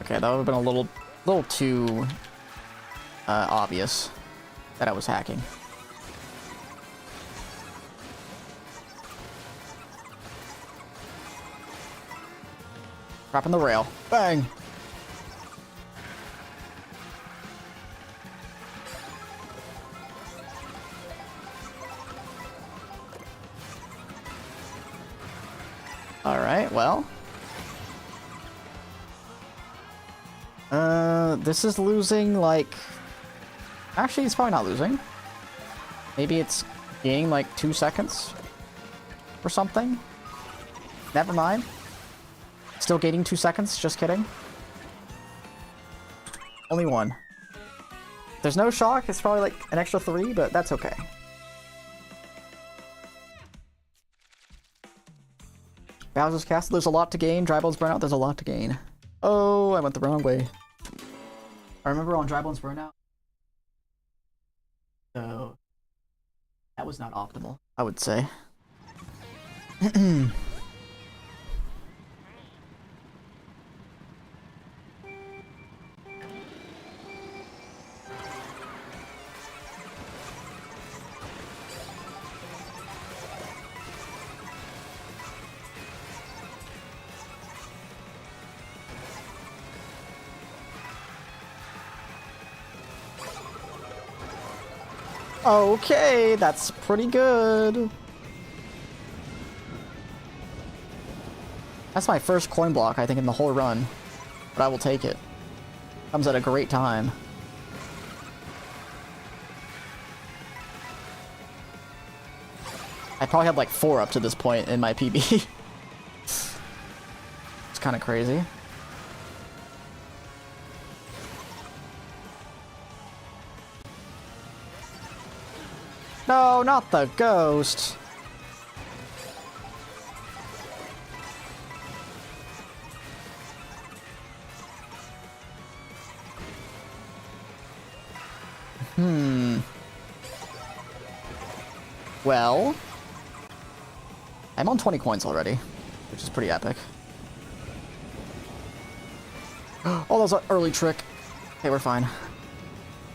Okay, that would have been a little too obvious that I was hacking. Dropping the rail. Bang! Alright, well. This is losing, like... Actually, it's probably not losing. Maybe it's gaining, like, 2 seconds? Or something? Never mind. Still gaining 2 seconds, just kidding. Only 1. There's no shock, it's probably, like, an extra 3, but that's okay. Bowser's Castle, there's a lot to gain. Drybone's Burnout, there's a lot to gain. Oh, I went the wrong way. I remember on Drybone's Burnout. So, that was not optimal, I would say. Okay, that's pretty good. That's my first coin block, I think, in the whole run. But I will take it. Comes at a great time. I probably had like 4 up to this point in my PB. It's kind of crazy. No, not the ghost. Well, I'm on 20 coins already, which is pretty epic. Oh, that was an early trick. Okay, we're fine. A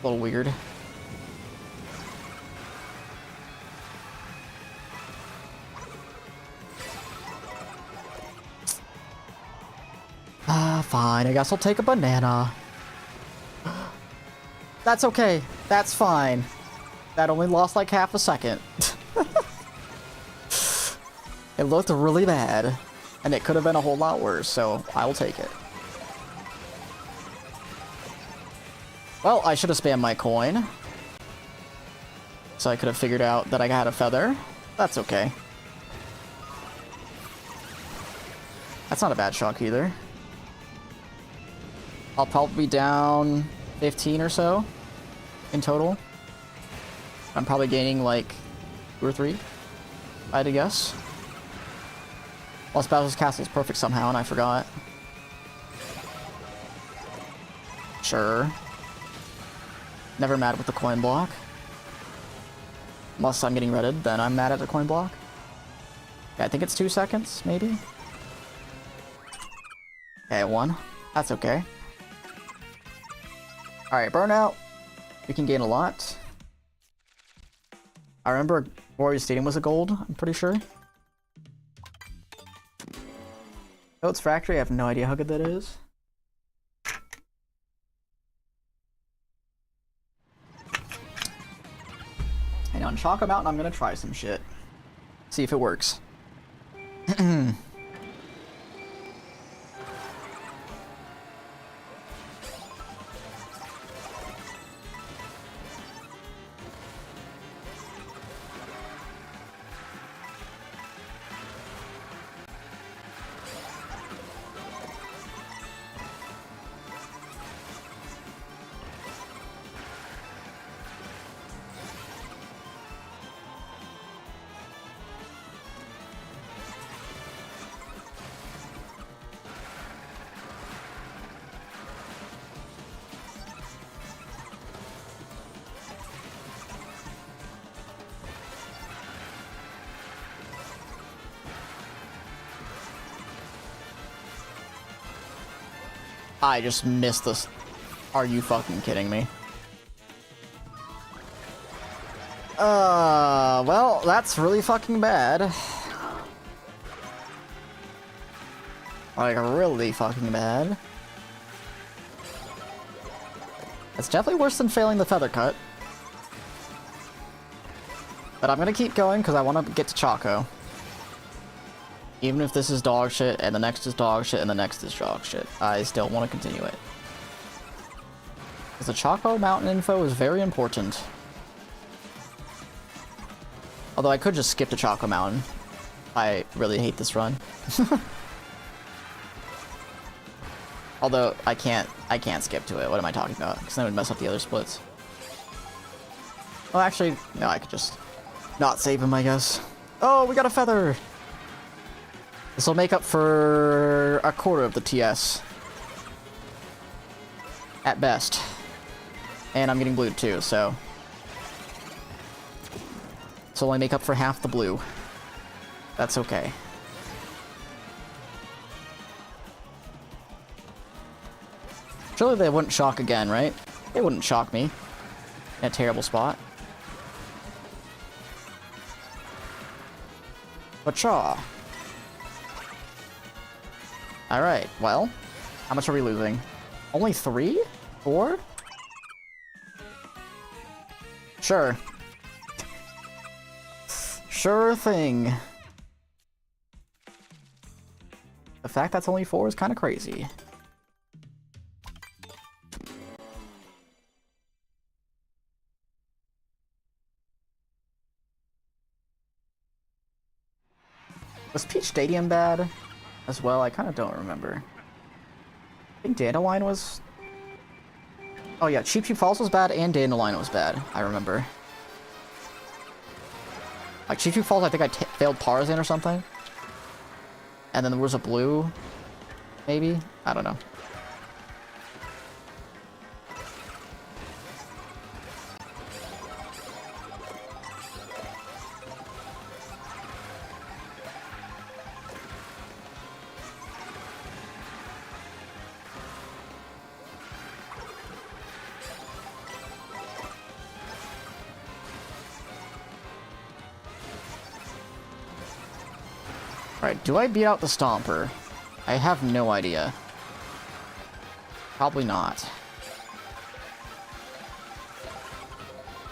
little weird. Fine, I guess I'll take a banana. That's okay. That's fine. That only lost like half a second. It looked really bad. And it could have been a whole lot worse, so I will take it. Well, I should have spammed my coin. So I could have figured out that I had a feather. That's okay. That's not a bad shock either. I'll probably be down 15 or so in total. I'm probably gaining like 2 or 3, I'd guess. Lost Bowser's Castle is perfect somehow, and I forgot. Sure. Never mad with the coin block. Unless I'm getting redded, then I'm mad at the coin block. Okay, I think it's 2 seconds, maybe? Okay, 1. That's okay. Alright, Burnout. We can gain a lot. I remember Warrior Stadium was a gold, I'm pretty sure. Goat's Factory, I have no idea how good that is. And on Chalk Mountain, I'm gonna try some shit. See if it works. I just missed this. Are you fucking kidding me? Well, that's really fucking bad. Like, really fucking bad. It's definitely worse than failing the feather cut. But I'm gonna keep going because I want to get to Choco. Even if this is dog shit, and the next is dog shit, and the next is dog shit. I still want to continue it. Because the Choco Mountain info is very important. Although I could just skip to Choco Mountain. I really hate this run. Although, I can't skip to it. What am I talking about? Because then it would mess up the other splits. Well, actually, no, I could just not save him, I guess. Oh, we got a feather! This will make up for a quarter of the TS. At best. And I'm getting blue too, so... This will only make up for half the blue. That's okay. Surely they wouldn't shock again, right? They wouldn't shock me. In a terrible spot. Wacha. Alright, well. How much are we losing? Only 3? 4? Sure. Sure thing. The fact that's only 4 is kind of crazy. Was Peach Stadium bad as well? I kind of don't remember. I think Dandelion was... Oh yeah, Cheep Cheep Falls was bad and Dandelion was bad. I remember. Like Cheep Cheep Falls, I think I failed Tarzan or something. And then there was a blue, maybe? I don't know. Alright, do I beat out the Stomper? I have no idea. Probably not.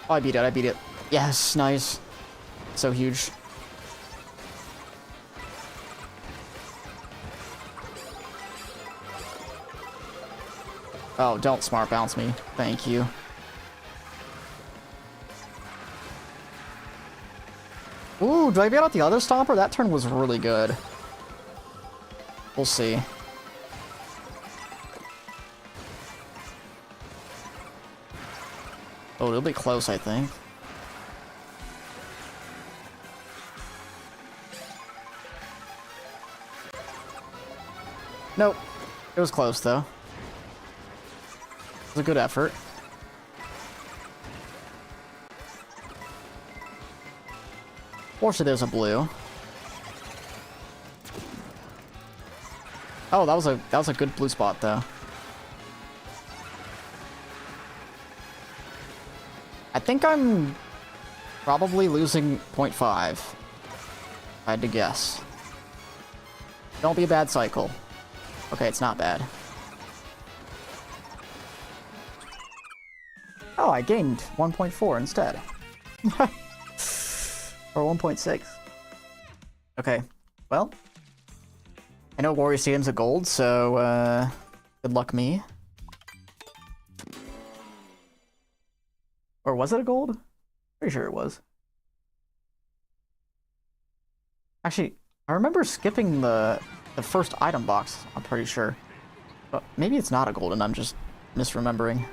Oh, I beat it, I beat it. Yes, nice. So huge. Oh, don't smart bounce me. Thank you. Ooh, do I beat out the other Stomper? That turn was really good. We'll see. Oh, it'll be close, I think. Nope. It was close, though. It was a good effort. Fortunately, there's a blue. Oh, that was a good blue spot, though. I think I'm probably losing 0.5. If I had to guess. Don't be a bad cycle. Okay, it's not bad. Oh, I gained 1.4 instead. Or 1.6. Okay, well. I know Warrior Stadium's a gold, so, good luck me. Or was it a gold? Pretty sure it was. Actually, I remember skipping the first item box, I'm pretty sure. But maybe it's not a gold and I'm just misremembering.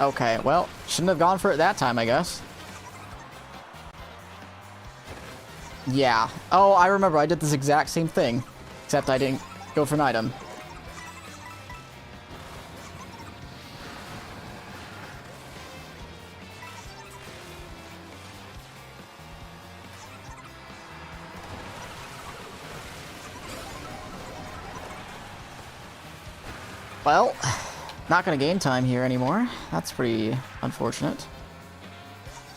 Okay, well, shouldn't have gone for it that time, I guess. Yeah. Oh, I remember, I did this exact same thing. Except I didn't go for an item. Well, not gonna gain time here anymore. That's pretty unfortunate.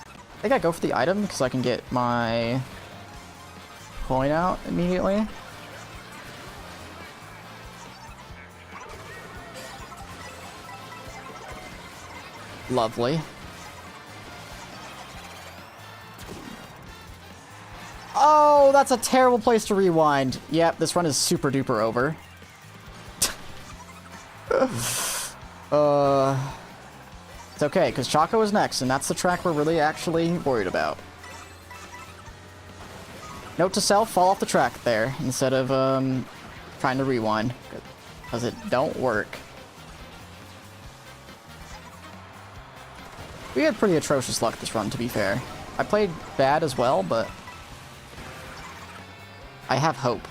I think I go for the item because I can get my coin out immediately. Lovely. Oh, that's a terrible place to rewind. Yep, this run is super duper over. It's okay, because Choco is next, and that's the track we're really actually worried about. Note to self, fall off the track there, instead of trying to rewind, because it don't work. We had pretty atrocious luck this run, to be fair. I played bad as well, but I have hope.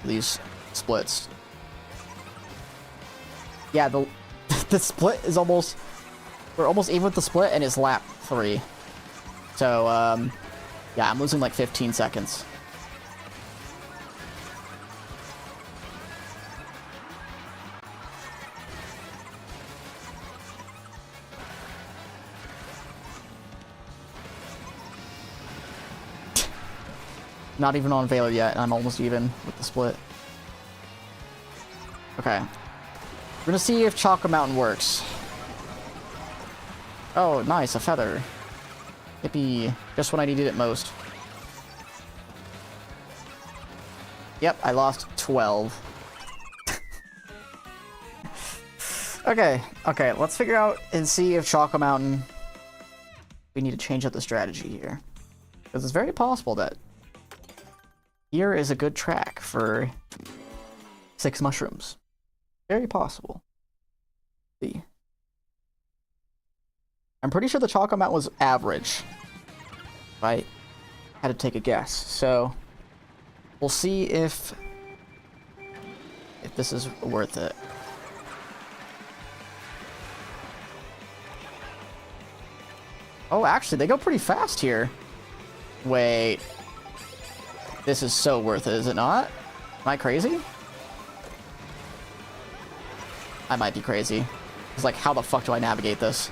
These splits. Yeah, the split is almost... We're almost even with the split, and it's lap 3. So, yeah, I'm losing like 15 seconds. Not even on Valor yet, and I'm almost even with the split. Okay. We're gonna see if Choco Mountain works. Oh, nice, a feather. Yippee. Just when I needed it most. Yep, I lost 12. Okay, let's figure out and see if Choco Mountain... We need to change up the strategy here. Because it's very possible that here is a good track for 6 mushrooms. Very possible. See. I'm pretty sure the Choco Mountain was average. If I had to take a guess. So we'll see if this is worth it. Oh, actually, they go pretty fast here. Wait. This is so worth it, is it not? Am I crazy? I might be crazy. It's like, how the fuck do I navigate this?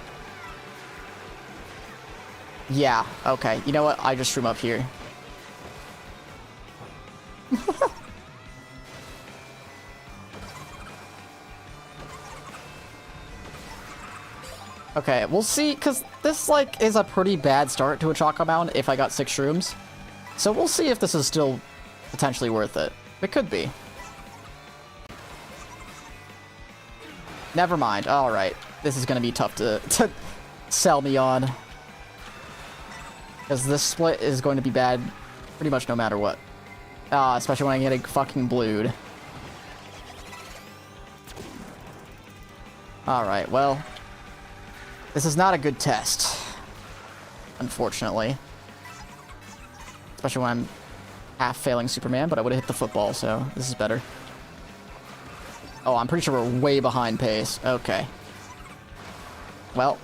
Yeah, okay. You know what? I just shroom up here. Okay, we'll see, because this, like, is a pretty bad start to a Choco Mountain if I got 6 shrooms. So we'll see if this is still potentially worth it. It could be. Never mind. Alright. This is going to be tough to sell me on. Because this split is going to be bad pretty much no matter what. Especially when I get a fucking blued. Alright, well. This is not a good test. Unfortunately. Especially when I'm half failing Superman, but I would have hit the football, so this is better. Oh, I'm pretty sure we're way behind pace. Okay. Well.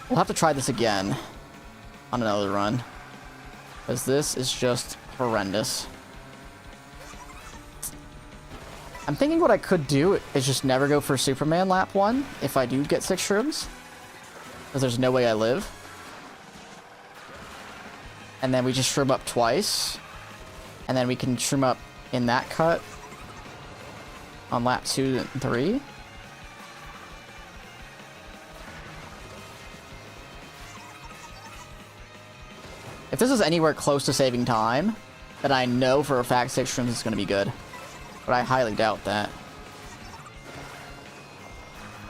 We'll have to try this again on another run. Because this is just horrendous. I'm thinking what I could do is just never go for Superman lap 1 if I do get 6 shrooms. Because there's no way I live. And then we just shroom up twice. And then we can shroom up in that cut on lap 2 and 3. If this is anywhere close to saving time, then I know for a fact 6 shrooms is going to be good. But I highly doubt that.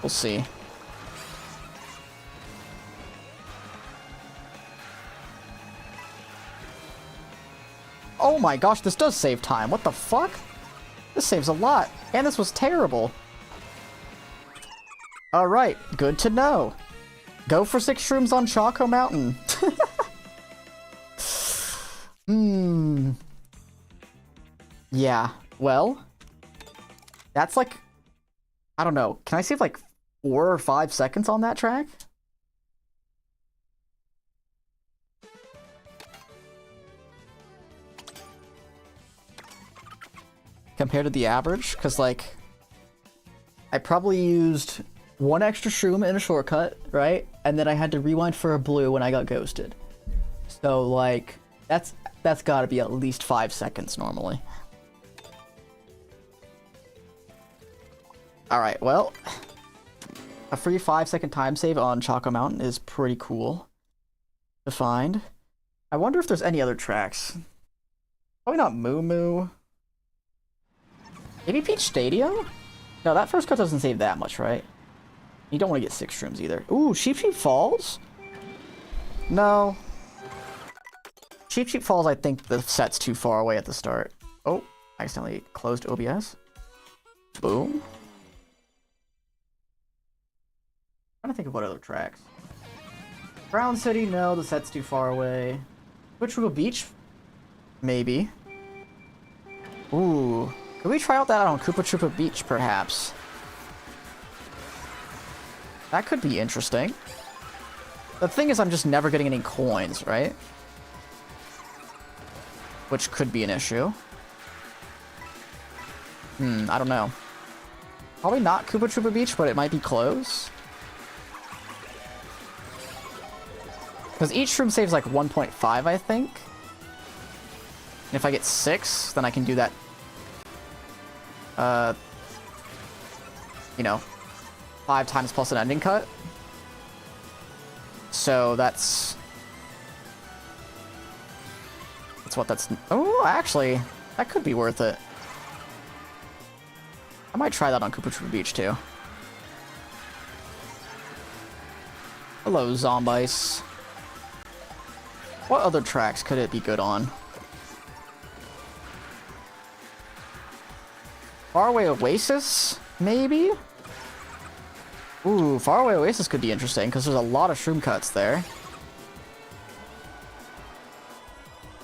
We'll see. Oh my gosh, this does save time. What the fuck? This saves a lot. And this was terrible. Alright, good to know. Go for 6 shrooms on Choco Mountain. Yeah, well, that's like, I don't know. Can I save like 4 or 5 seconds on that track? compared to the average, because, like, I probably used one extra shroom in a shortcut, right? And then I had to rewind for a blue when I got ghosted. So, like, that's gotta be at least 5 seconds normally. Alright, well, a free 5-second time save on Choco Mountain is pretty cool to find. I wonder if there's any other tracks. Probably not Moo Moo. Maybe Peach Stadium? No, that first cut doesn't save that much, right? You don't want to get 6 shrooms either. Ooh, Sheep Sheep Falls? No. Sheep Sheep Falls, I think the set's too far away at the start. Oh, I accidentally closed OBS. Boom. I'm trying to think of what other tracks. Brown City, no, the set's too far away. Koopa Beach? Maybe. Ooh. Could we try out that on Koopa Beach, perhaps? That could be interesting. The thing is, I'm just never getting any coins, right? Which could be an issue. I don't know. Probably not Koopa Beach, but it might be close. Because each shroom saves like 1.5, I think. And if I get 6, then I can do that. You know, 5 times plus an ending cut. So that's what that's. Oh, actually, that could be worth it. I might try that on Koopa Beach too. Hello, Zombies. What other tracks could it be good on? Faraway Oasis, maybe? Ooh, Faraway Oasis could be interesting, because there's a lot of shroom cuts there.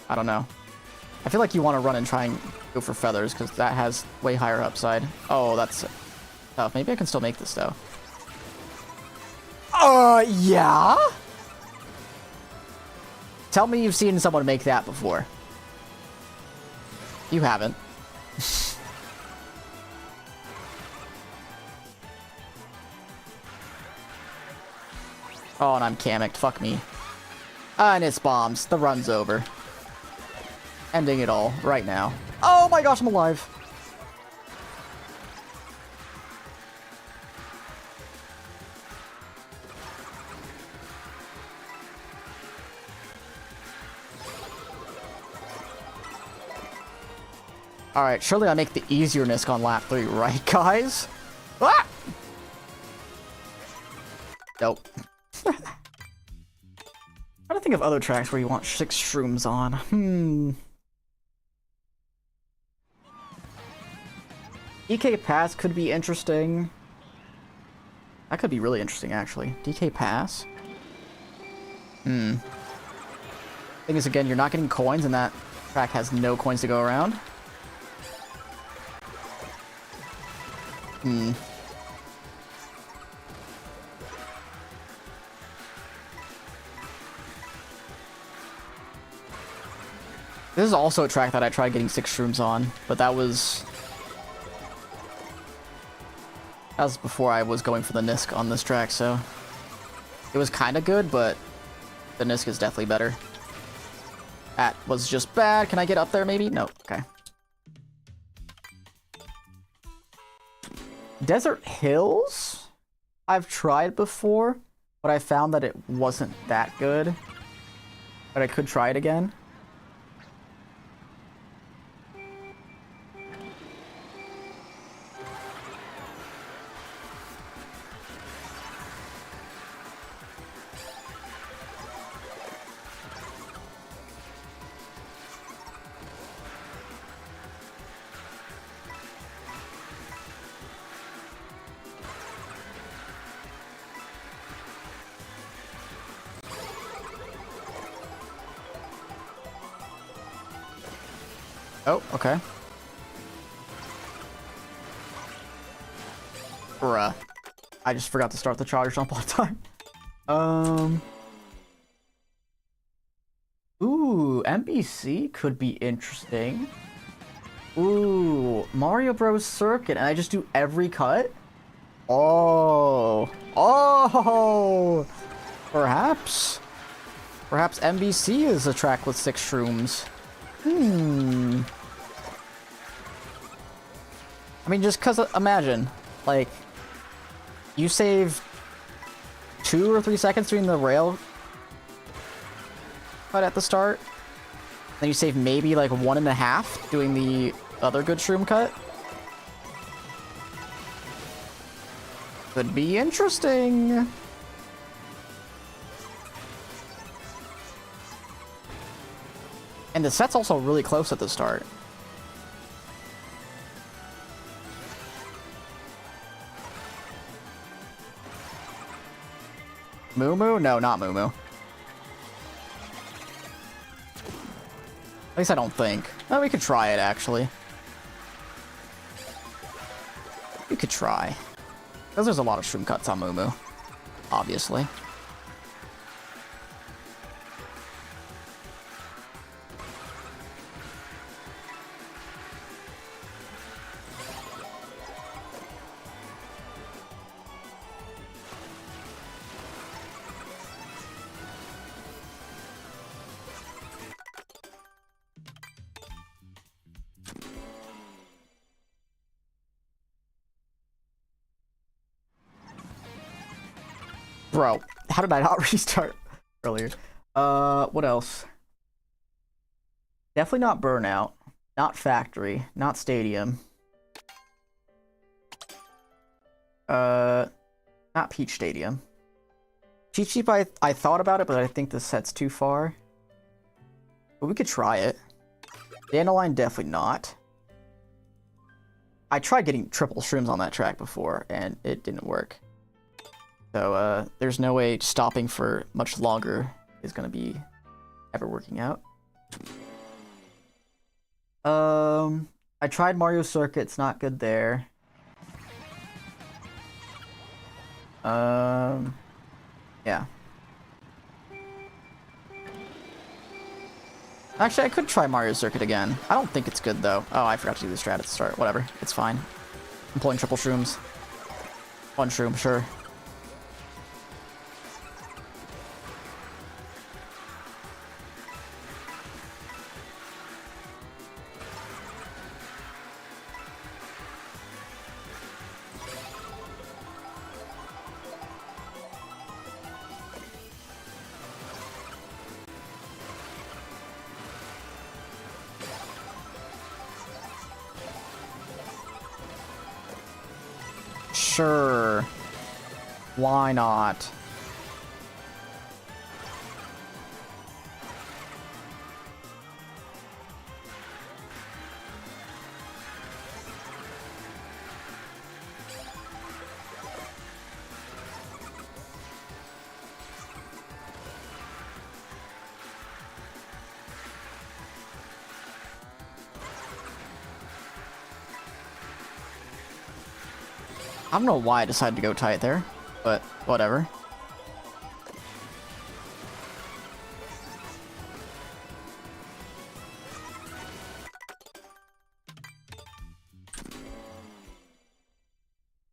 I don't know. I feel like you want to run and try and go for feathers, because that has way higher upside. Oh, that's tough. Maybe I can still make this, though. Yeah? Tell me you've seen someone make that before. You haven't. Oh, and I'm camicked. Fuck me. And it's bombs. The run's over. Ending it all right now. Oh my gosh, I'm alive. Alright, surely I make the easier Nisk on lap 3, right, guys? Ah! Nope. I'm trying to think of other tracks where you want 6 shrooms on. DK Pass could be interesting. That could be really interesting, actually. DK Pass? Thing is, again, you're not getting coins, and that track has no coins to go around. This is also a track that I tried getting 6 shrooms on, but that was before I was going for the Nisk on this track, so it was kind of good, but the Nisk is definitely better. That was just bad. Can I get up there, maybe? No. Okay. Desert Hills? I've tried before, but I found that it wasn't that good. But I could try it again. Oh, okay. Bruh. I just forgot to start the charger jump on time. Ooh, MBC could be interesting. Ooh, Mario Bros. Circuit, and I just do every cut? Oh. Oh! Perhaps. Perhaps MVC is a track with 6 shrooms. I mean, just because, imagine, like, you save 2 or 3 seconds doing the rail cut at the start, then you save maybe like 1.5 doing the other good shroom cut. Could be interesting. And the set's also really close at the start. Moo Moo? No, not Moo Moo. At least I don't think. Oh, we could try it, actually. We could try. Because there's a lot of shroom cuts on Moo Moo. Obviously. Bro, how did I not restart earlier? What else? Definitely not Burnout. Not Factory. Not Stadium. Not Peach Stadium. Cheat Sheep, I thought about it, but I think the set's too far. But we could try it. Dandelion, definitely not. I tried getting triple shrooms on that track before, and it didn't work. So, there's no way stopping for much longer is gonna be ever working out. I tried Mario Circuit, it's not good there. Yeah. Actually, I could try Mario Circuit again. I don't think it's good, though. Oh, I forgot to do the strat at the start. Whatever. It's fine. I'm pulling triple shrooms. 1 shroom, sure. Sure. Why not? I don't know why I decided to go tight there, but whatever.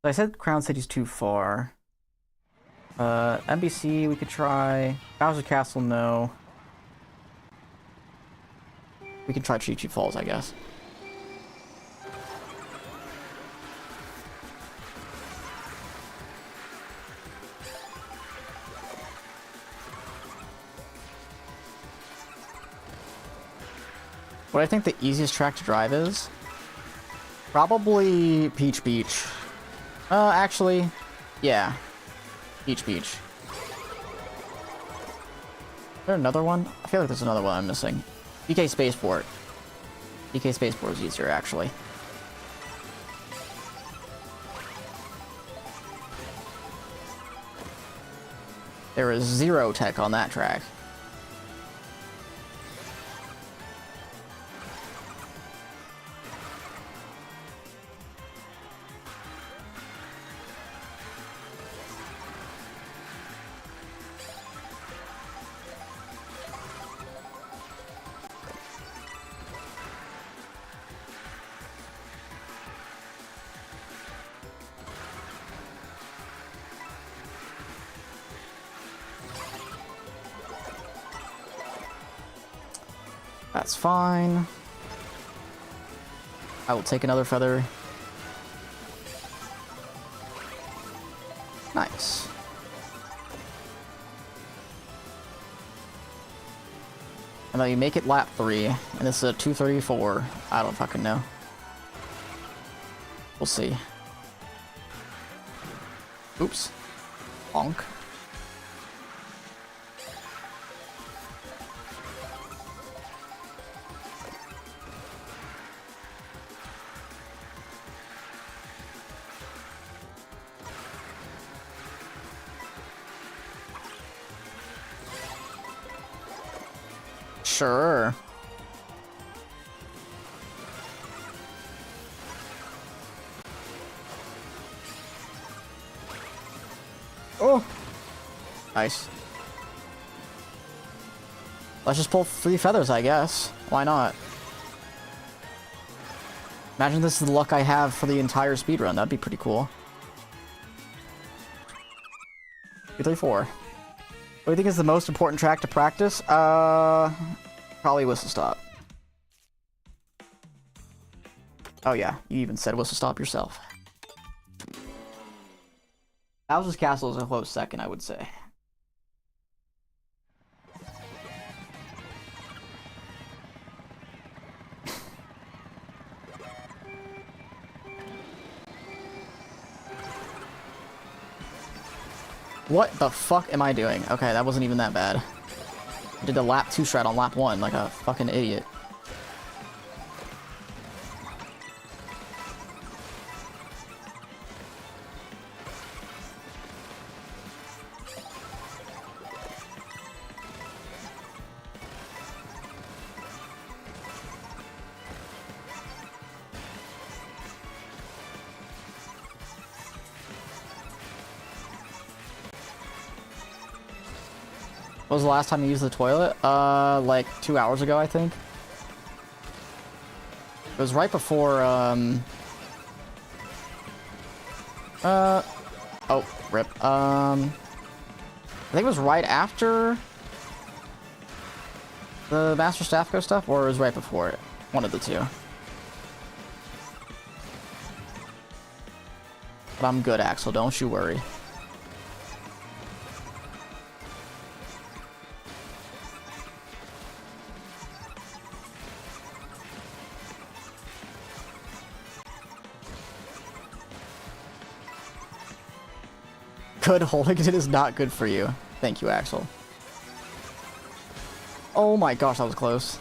I said Crown City's too far. NBC, we could try. Bowser Castle, no. We can try Chi Chi Falls, I guess. What I think the easiest track to drive is? Probably Peach Beach. Actually, yeah. Peach Beach. Is there another one? I feel like there's another one I'm missing. DK Spaceport. DK Spaceport is easier, actually. There is 0 tech on that track. That's fine. I will take another feather. Nice. And then you make it lap 3, and this is a 2:34. I don't fucking know. We'll see. Oops. Honk. Sure. Oh! Nice. Let's just pull 3 feathers, I guess. Why not? Imagine this is the luck I have for the entire speedrun. That'd be pretty cool. 2, 3, 4. What do you think is the most important track to practice? Probably Whistle Stop. Oh yeah, you even said Whistle Stop yourself. Bowser's Castle is a close second, I would say. What the fuck am I doing? Okay, that wasn't even that bad. I did the lap 2 strat on lap 1 like a fucking idiot. What was the last time you used the toilet? Like 2 hours ago, I think. It was right before, oh, rip. I think it was right after the Master Staff Go stuff, or it was right before it. One of the two. But I'm good, Axel, don't you worry. Good, holding it is not good for you. Thank you, Axel. Oh my gosh, that was close.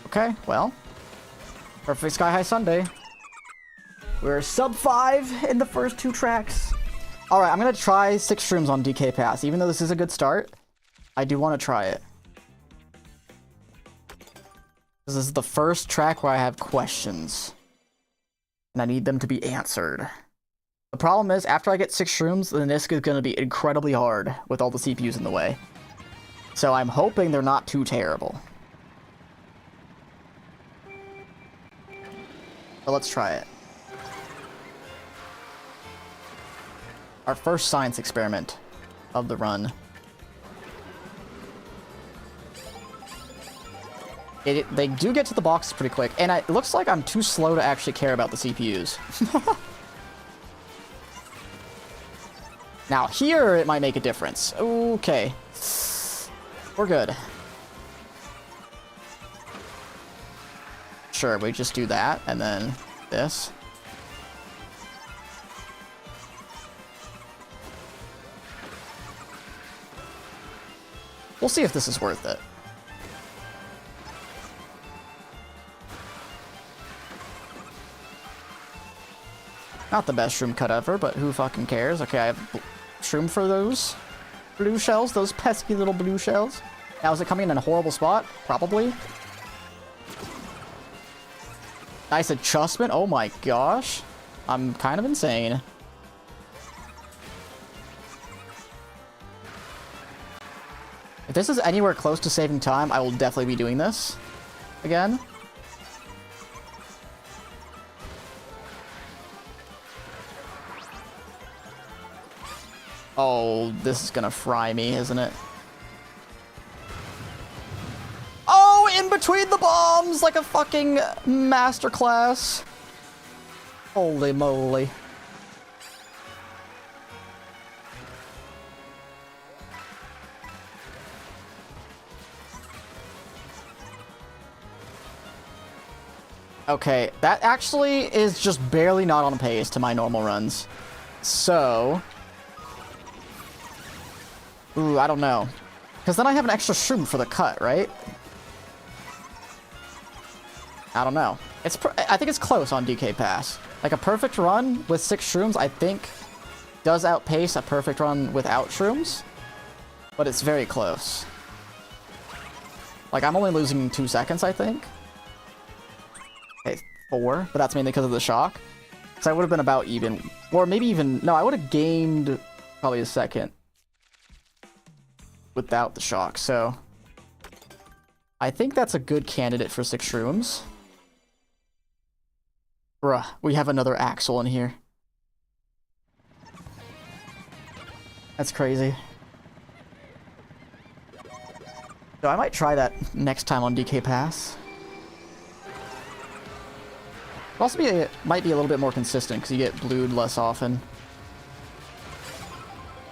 Okay, well, perfect Sky High Sunday. We're sub 5 in the first 2 tracks. All right, I'm gonna try 6 shrooms on DK Pass. Even though this is a good start, I do want to try it. This is the first track where I have questions, and I need them to be answered. The problem is, after I get 6 shrooms, the Nisk is gonna be incredibly hard with all the CPUs in the way. So I'm hoping they're not too terrible. But let's try it. Our first science experiment of the run. They do get to the boxes pretty quick, and it looks like I'm too slow to actually care about the CPUs. Now here it might make a difference. Okay. We're good. Sure, we just do that, and then this. We'll see if this is worth it. Not the best shroom cut ever, but who fucking cares? Okay, I have shroom for those blue shells, those pesky little blue shells. Now, is it coming in a horrible spot? Probably. Nice adjustment. Oh my gosh. I'm kind of insane. If this is anywhere close to saving time, I will definitely be doing this again. Oh, this is gonna fry me, isn't it? Oh, in between the bombs, like a fucking masterclass. Holy moly. Okay, that actually is just barely not on pace to my normal runs. So... Ooh, I don't know. Because then I have an extra shroom for the cut, right? I don't know. I think it's close on DK Pass. Like, a perfect run with 6 shrooms, I think, does outpace a perfect run without shrooms. But it's very close. Like, I'm only losing 2 seconds, I think. Okay, 4, but that's mainly because of the shock. So I would have been about even. Or maybe even... No, I would have gained probably a second without the shock, so... I think that's a good candidate for 6 shrooms. Bruh, we have another Axel in here. That's crazy. So I might try that next time on DK Pass. Also might be a little bit more consistent because you get blued less often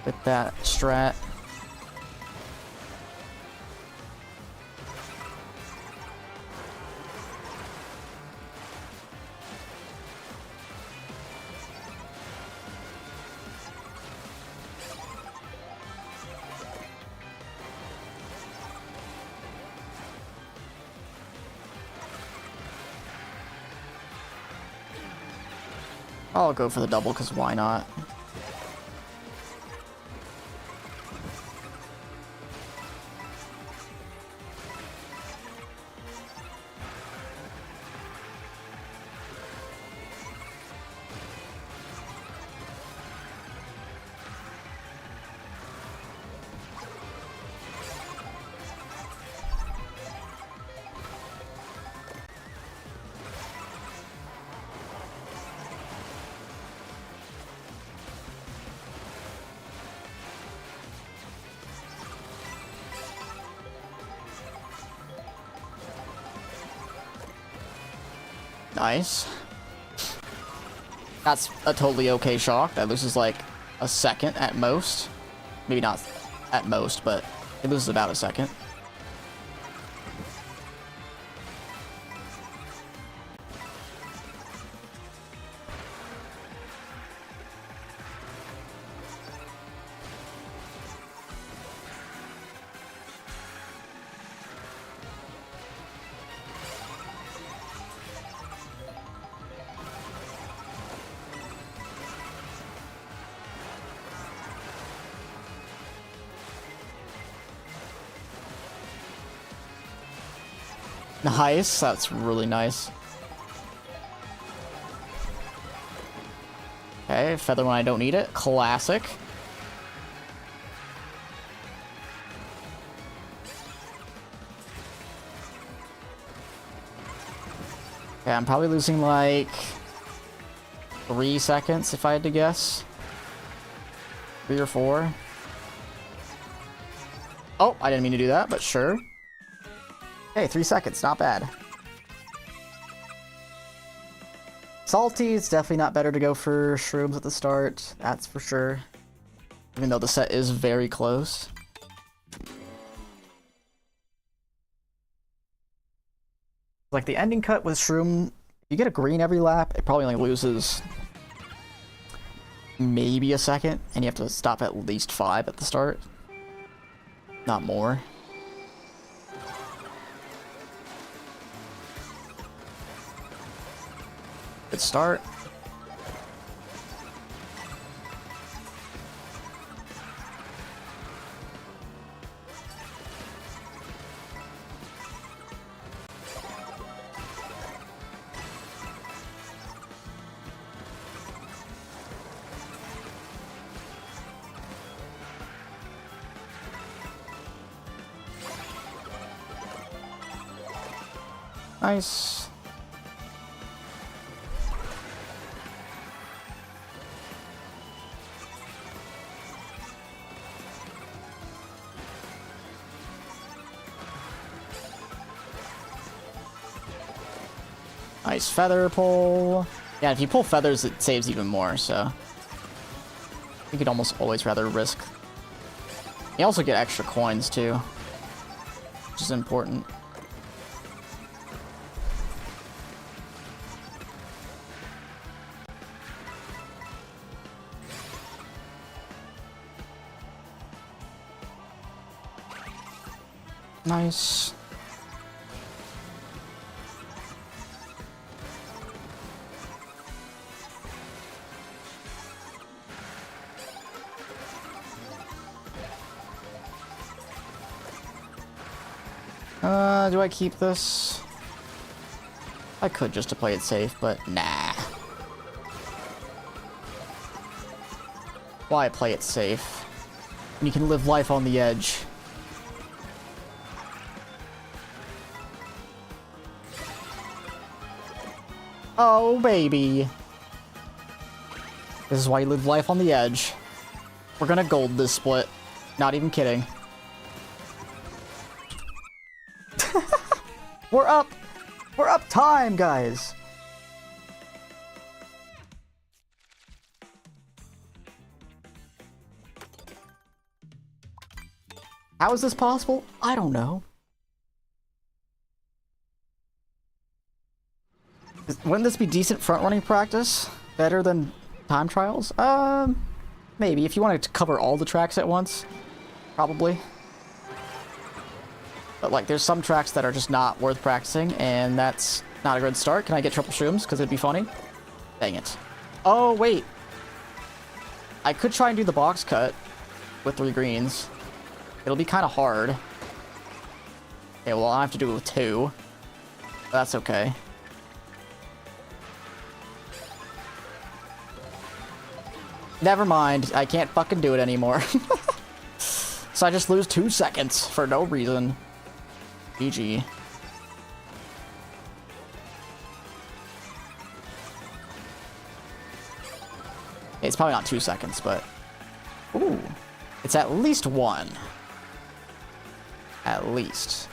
with that strat. I'll go for the double, because why not? Nice. That's a totally okay shock. That loses like a second at most. Maybe not at most, but it loses about a second. Nice, that's really nice. Okay, feather when I don't need it. Classic. Okay, I'm probably losing like 3 seconds if I had to guess. 3 or 4. Oh, I didn't mean to do that, but sure. Hey, 3 seconds, not bad. Salty, it's definitely not better to go for shrooms at the start, that's for sure. Even though the set is very close. Like the ending cut with shroom, if you get a green every lap, it probably only loses maybe a second, and you have to stop at least 5 at the start. Not more. Good start. Nice. Nice feather pull. Yeah, if you pull feathers, it saves even more, so you could almost always rather risk. You also get extra coins, too, which is important. Nice. Do I keep this? I could just to play it safe, but nah. Why play it safe when you can live life on the edge? Oh, baby. This is why you live life on the edge. We're gonna gold this split. Not even kidding. We're up! We're up time, guys! How is this possible? I don't know. Wouldn't this be decent front-running practice? Better than time trials? Maybe. If you wanted to cover all the tracks at once, probably. But, like, there's some tracks that are just not worth practicing, and that's not a good start. Can I get triple shrooms? Because it'd be funny. Dang it. Oh, wait. I could try and do the box cut with 3 greens. It'll be kind of hard. Okay, well, I'll have to do it with 2. But that's okay. Never mind. I can't fucking do it anymore. So I just lose 2 seconds for no reason. GG. It's probably not 2 seconds, but... Ooh. It's at least 1. At least.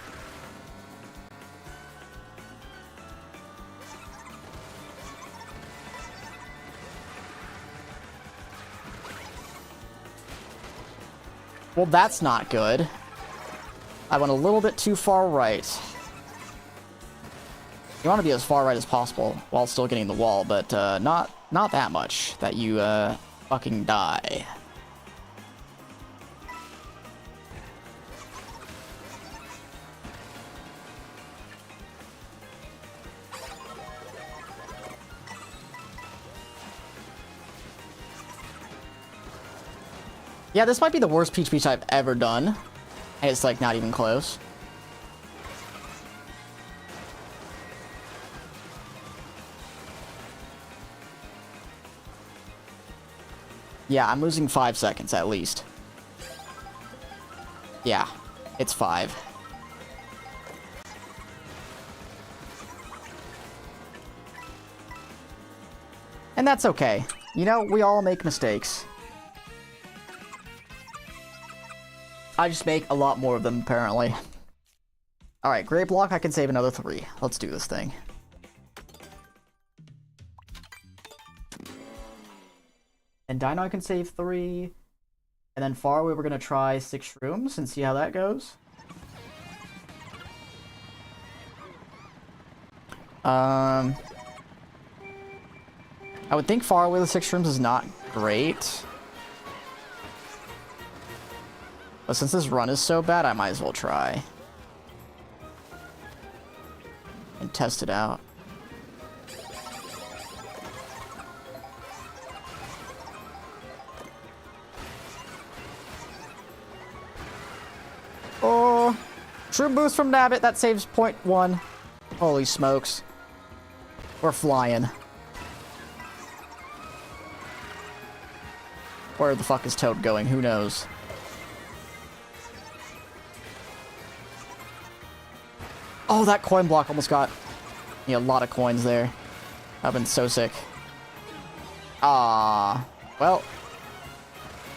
Well, that's not good. I went a little bit too far right. You want to be as far right as possible while still getting the wall, but not that much that you fucking die. Yeah, this might be the worst Peach Beach I've ever done. And it's, like, not even close. Yeah, I'm losing 5 seconds, at least. Yeah, it's 5. And that's okay. You know, we all make mistakes. I just make a lot more of them, apparently. Alright, Great Block, I can save another 3. Let's do this thing. And Dino, I can save 3. And then Faraway, we're going to try 6 Shrooms and see how that goes. I would think Faraway with 6 Shrooms is not great. But since this run is so bad, I might as well try. And test it out. Oh! Shroom boost from Nabbit, that saves 0.1. Holy smokes. We're flying. Where the fuck is Toad going? Who knows? Oh, that coin block almost got Yeah, a lot of coins there. I've been so sick. Ah, well,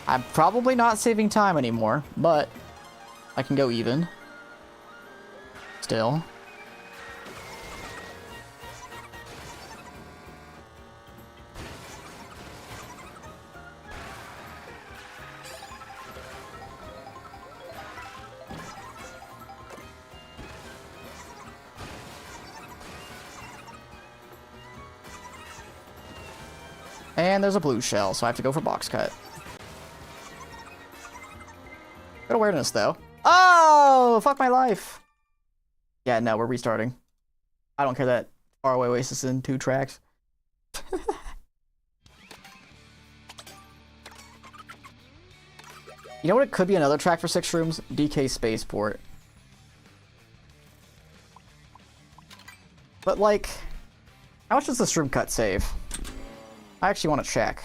I'm probably not saving time anymore, but I can go even. Still. And there's a blue shell, so I have to go for box cut. Good awareness, though. Oh, fuck my life. Yeah, no, we're restarting. I don't care that Faraway Oasis is in 2 tracks. You know what? It could be another track for 6 rooms? DK Spaceport. But, like, how much does this room cut save? I actually want to check.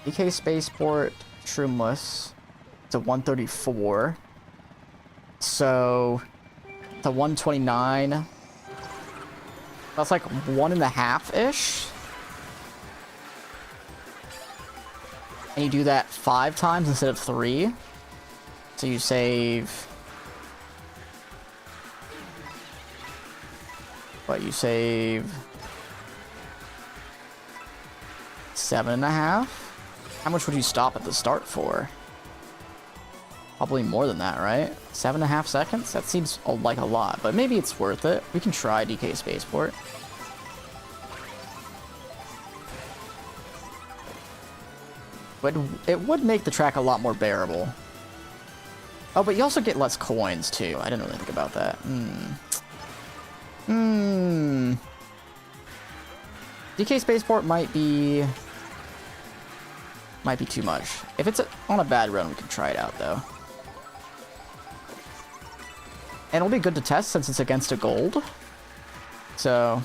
DK Spaceport, shroomless. It's a 134. So, it's a 129. That's like 1.5-ish. And you do that 5 times instead of 3. So you save... What, you save... 7.5? How much would you stop at the start for? Probably more than that, right? 7.5 seconds? That seems like a lot, but maybe it's worth it. We can try DK Spaceport. But it would make the track a lot more bearable. Oh, but you also get less coins, too. I didn't really think about that. DK Spaceport might be too much. If it's on a bad run, we can try it out, though. And it'll be good to test since it's against a gold. So...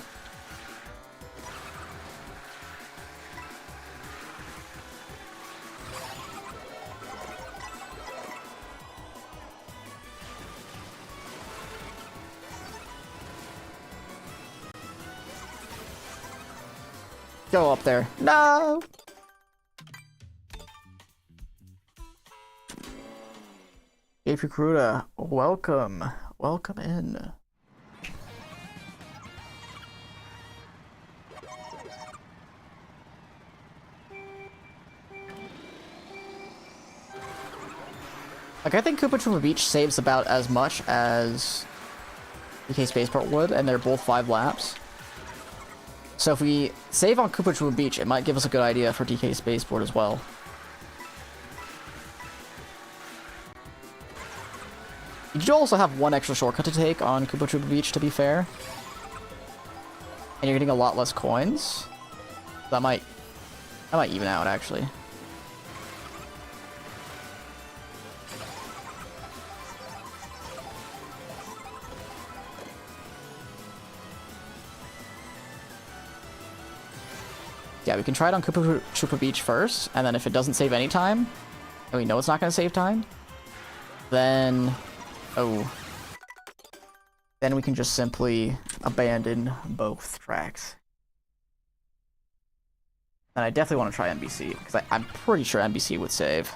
Go up there. No! AP Kruda, welcome. Welcome in. Like, I think Koopa Troopa Beach saves about as much as DK Spaceport would, and they're both 5 laps. So if we save on Koopa Troopa Beach, it might give us a good idea for DK Spaceport as well. You do also have 1 extra shortcut to take on Koopa Troopa Beach, to be fair. And you're getting a lot less coins. That might even out, actually. Yeah, we can try it on Koopa Troopa Beach first, and then if it doesn't save any time, and we know it's not going to save time, then... Oh. Then we can just simply abandon both tracks. And I definitely want to try NBC, because I'm pretty sure NBC would save.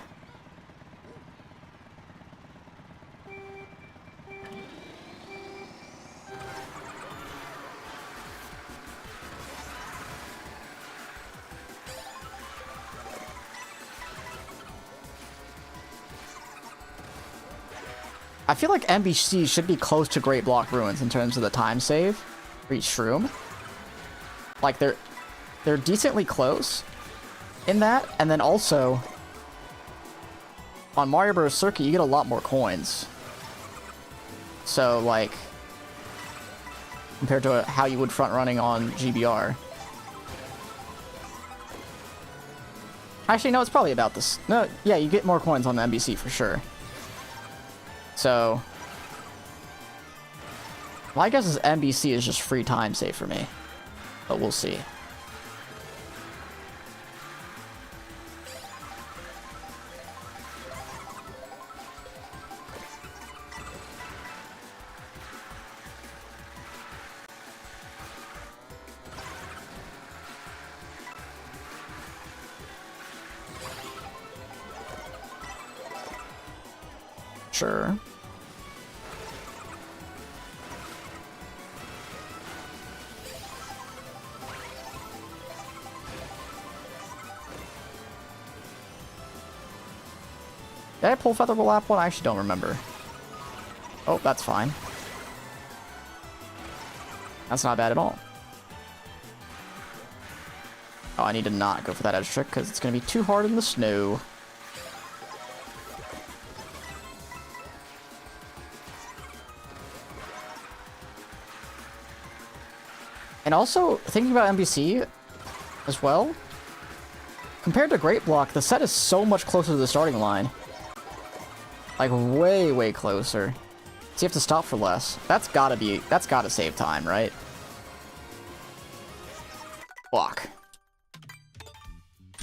I feel like NBC should be close to Great Block Ruins in terms of the time save for each shroom. Like, they're decently close in that, and then also on Mario Bros. Circuit you get a lot more coins. So, like, compared to how you would front running on GBR. Actually, no, it's probably about this. No, yeah, you get more coins on the NBC for sure. So, my guess is NBC is just free time save for me, but we'll see. Sure. Did I pull Feather Lap one? I actually don't remember. Oh, that's fine. That's not bad at all. Oh, I need to not go for that edge trick because it's going to be too hard in the snow. And also, thinking about MBC as well, compared to Great Block, the set is so much closer to the starting line. Like, way, way closer. So you have to stop for less. That's gotta save time, right? Block.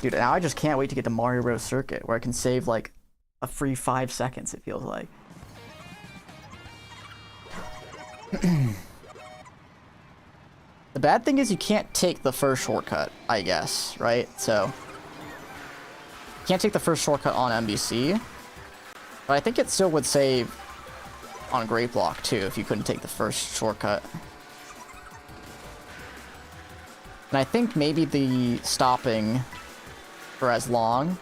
Dude, now I just can't wait to get to Mario Bros. Circuit, where I can save, like, a free 5 seconds, it feels like. The bad thing is you can't take the first shortcut, I guess, right? So, you can't take the first shortcut on MBC, but I think it still would save on Great Block, too, if you couldn't take the first shortcut. And I think maybe the stopping for as long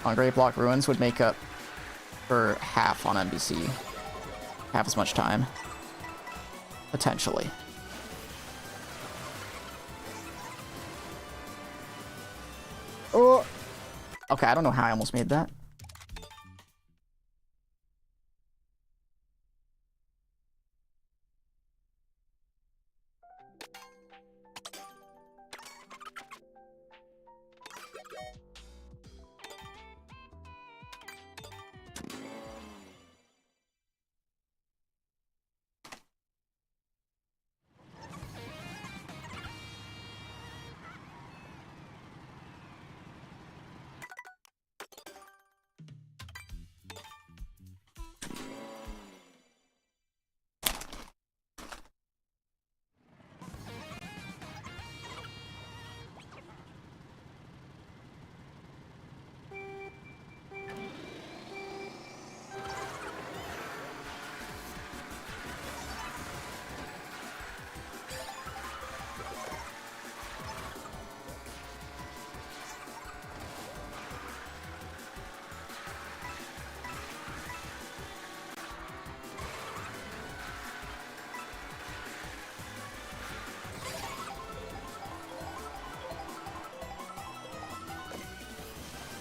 on Great Block Ruins would make up for half on MBC. Half as much time. Potentially. Oh! Okay, I don't know how I almost made that.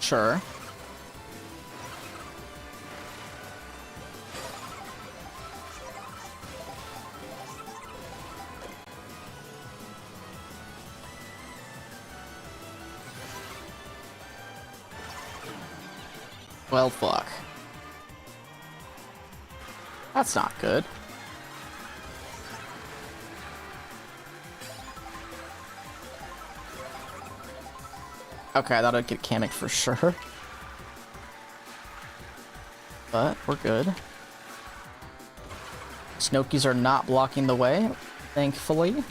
Sure. Well, fuck. That's not good. Okay, I thought I'd get Kamek for sure. But we're good. Snokies are not blocking the way, thankfully.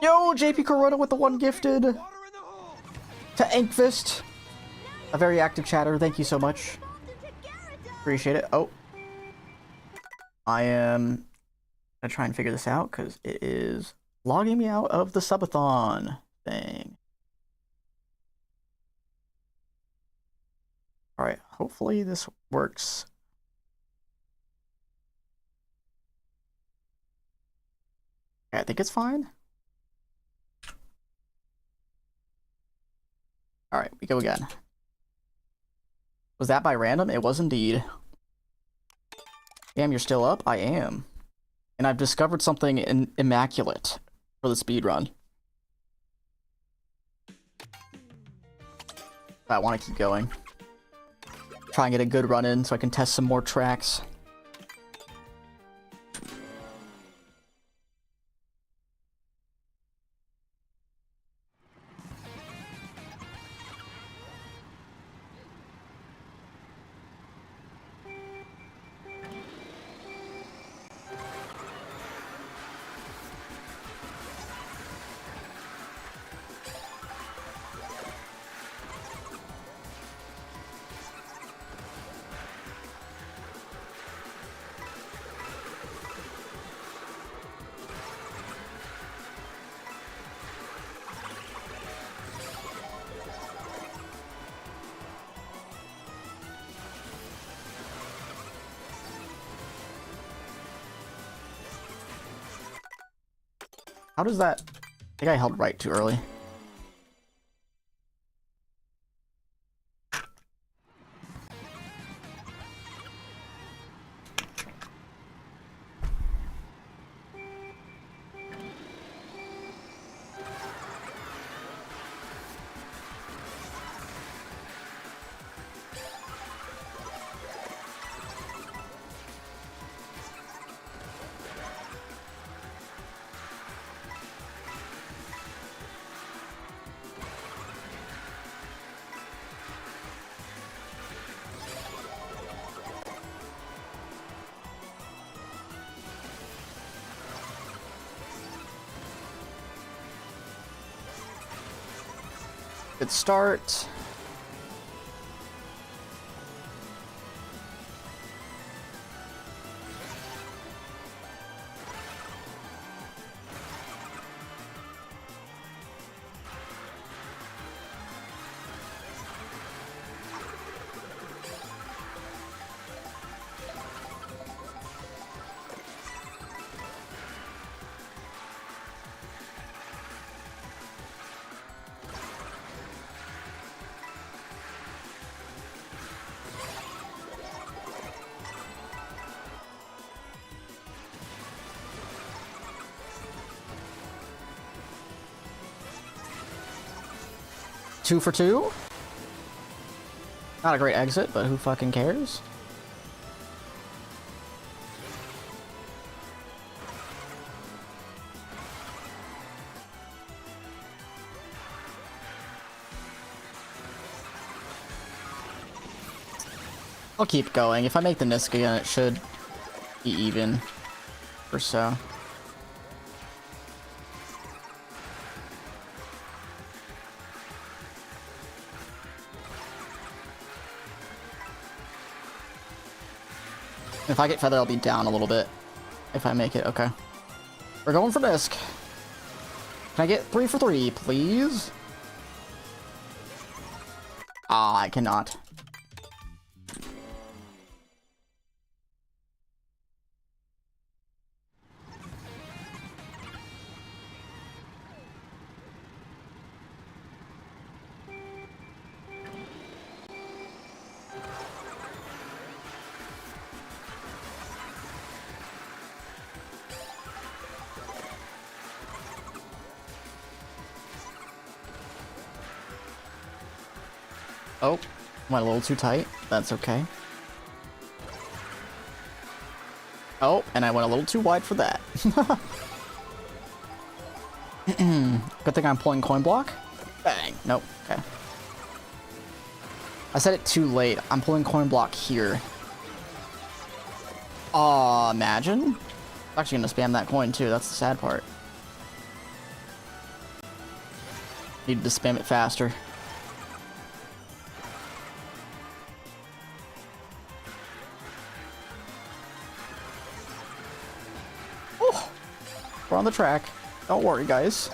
Yo, JP Corona with the one gifted to Ankfist. A very active chatter, thank you so much. Appreciate it. Oh. I am gonna try and figure this out because it is logging me out of the subathon thing. Alright, hopefully this works. Okay, I think it's fine. Alright, we go again. Was that by random? It was indeed. Damn, you're still up? I am. And I've discovered something immaculate for the speedrun. I want to keep going. Try and get a good run in so I can test some more tracks. How does that... I think I held right too early. Good start. Two for two. Not a great exit, but who fucking cares? I'll keep going. If I make the Nisk again, it should be even or so. If I get feather, I'll be down a little bit. If I make it, okay. We're going for Nisk. Can I get 3 for 3, please? Ah, I cannot. Oh, went a little too tight. That's okay. Oh, and I went a little too wide for that. Good thing I'm pulling coin block. Bang. Nope. Okay. I said it too late. I'm pulling coin block here. Aw, imagine. I'm actually gonna spam that coin too. That's the sad part. Needed to spam it faster. We're on the track. Don't worry, guys.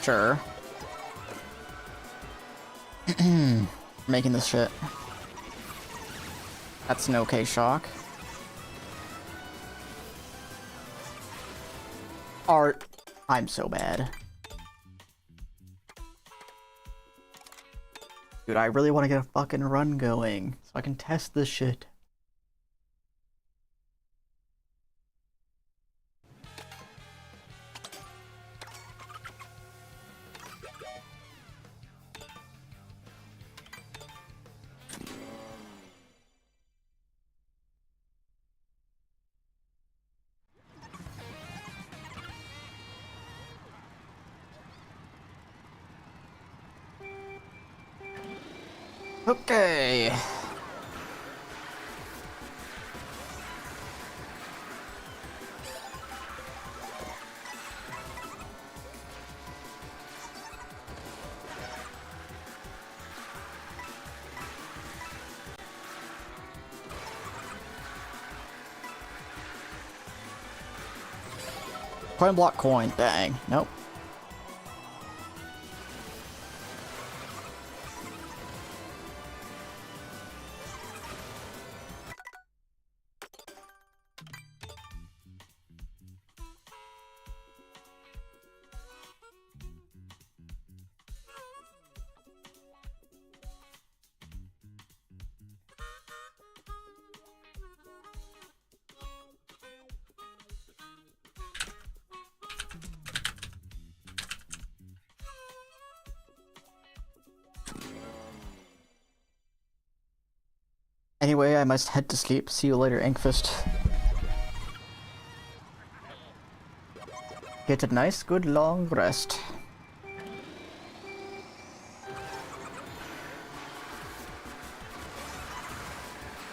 Sure. Making this shit. That's an okay shock. Art. I'm so bad. Dude, I really want to get a fucking run going so I can test this shit. Okay. Coin block coin. Dang. Nope. Anyway, I must head to sleep. See you later, Inkfist. Get a nice, good, long rest.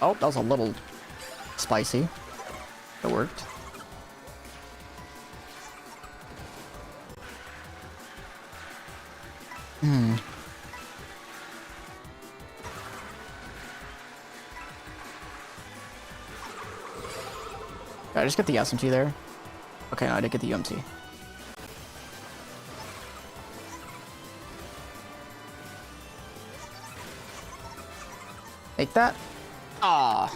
Oh, that was a little spicy. It worked. Did I just get the SMT there? Okay, no, I did get the UMT. Take that. Ah.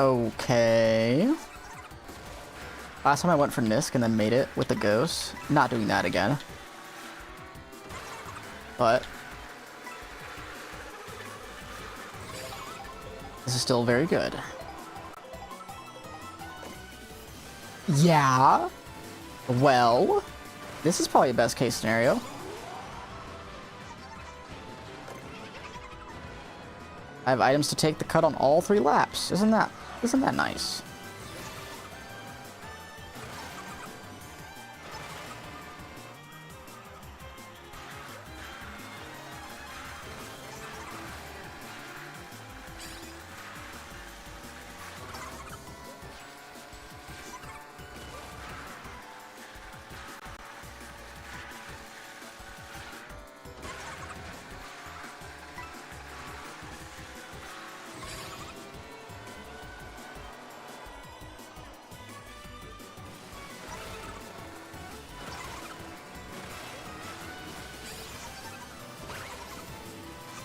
Okay. Last time I went for Nisk and then made it with the ghost. Not doing that again. But this is still very good. Yeah. Well, this is probably a best case scenario. I have items to take the cut on all 3 laps. Isn't that nice?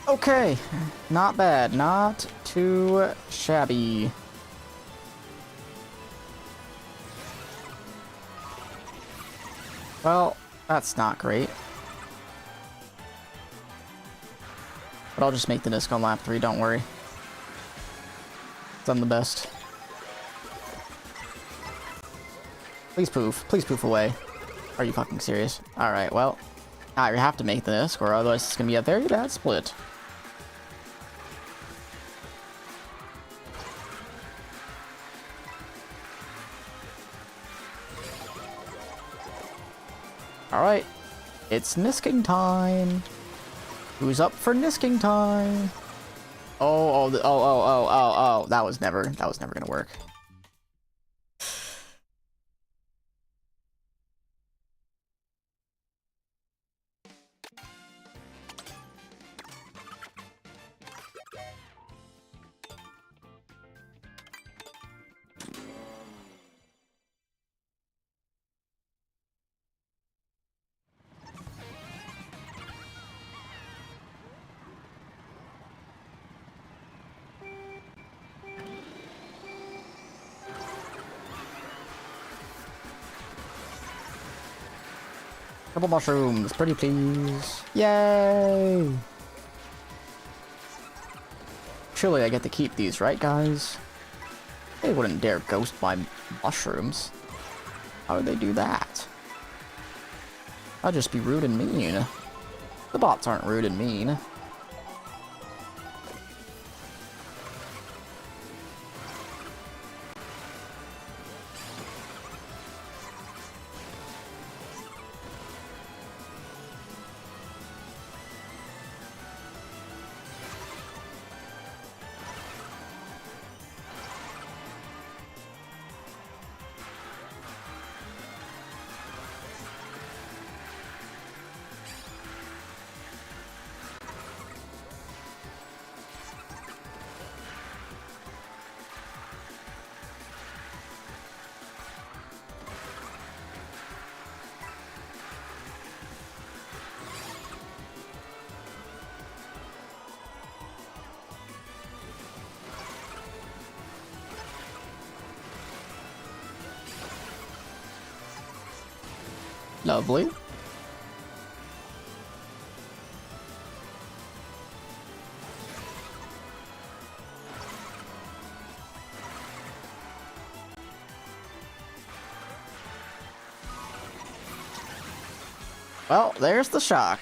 Okay, not bad, not too shabby. Well, that's not great. But I'll just make the disc on lap 3, don't worry. 'Cause I'm the best. Please poof away. Are you fucking serious? Alright, well, now you have to make the disc, or otherwise it's gonna be a very bad split. Alright, it's Nisking time. Who's up for Nisking time? Oh, that was never gonna work. Couple mushrooms, pretty please. Yay! Surely I get to keep these, right guys? They wouldn't dare ghost my mushrooms. How would they do that? I'd just be rude and mean. The bots aren't rude and mean. Lovely. Well, there's the shock.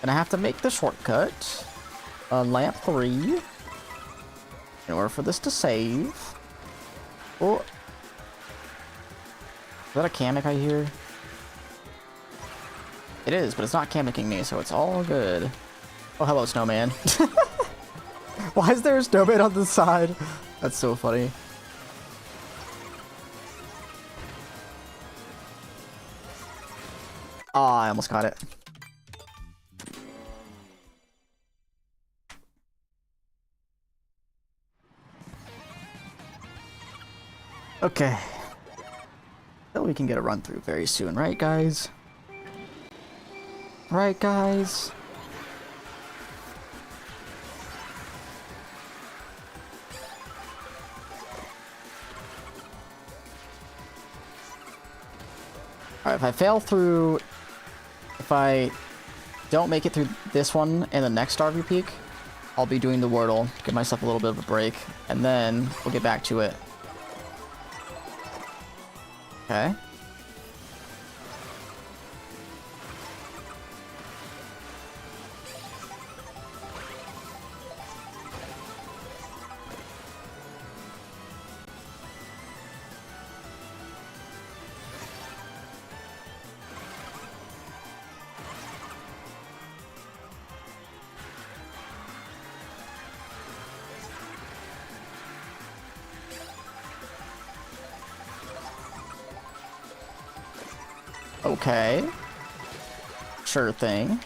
Gonna have to make the shortcut on lamp 3 in order for this to save. Oh. Is that a Kamek I hear? It is, but it's not Kamecking me, so it's all good. Oh, hello, snowman. Why is there a snowman on the side? That's so funny. Ah, I almost got it. Okay. So we can get a run through very soon, right, guys? Right, guys? Alright, if I fail through... If I don't make it through this one and the next Starview Peak, I'll be doing the Wordle, give myself a little bit of a break, and then we'll get back to it. Okay. Okay. Sure thing.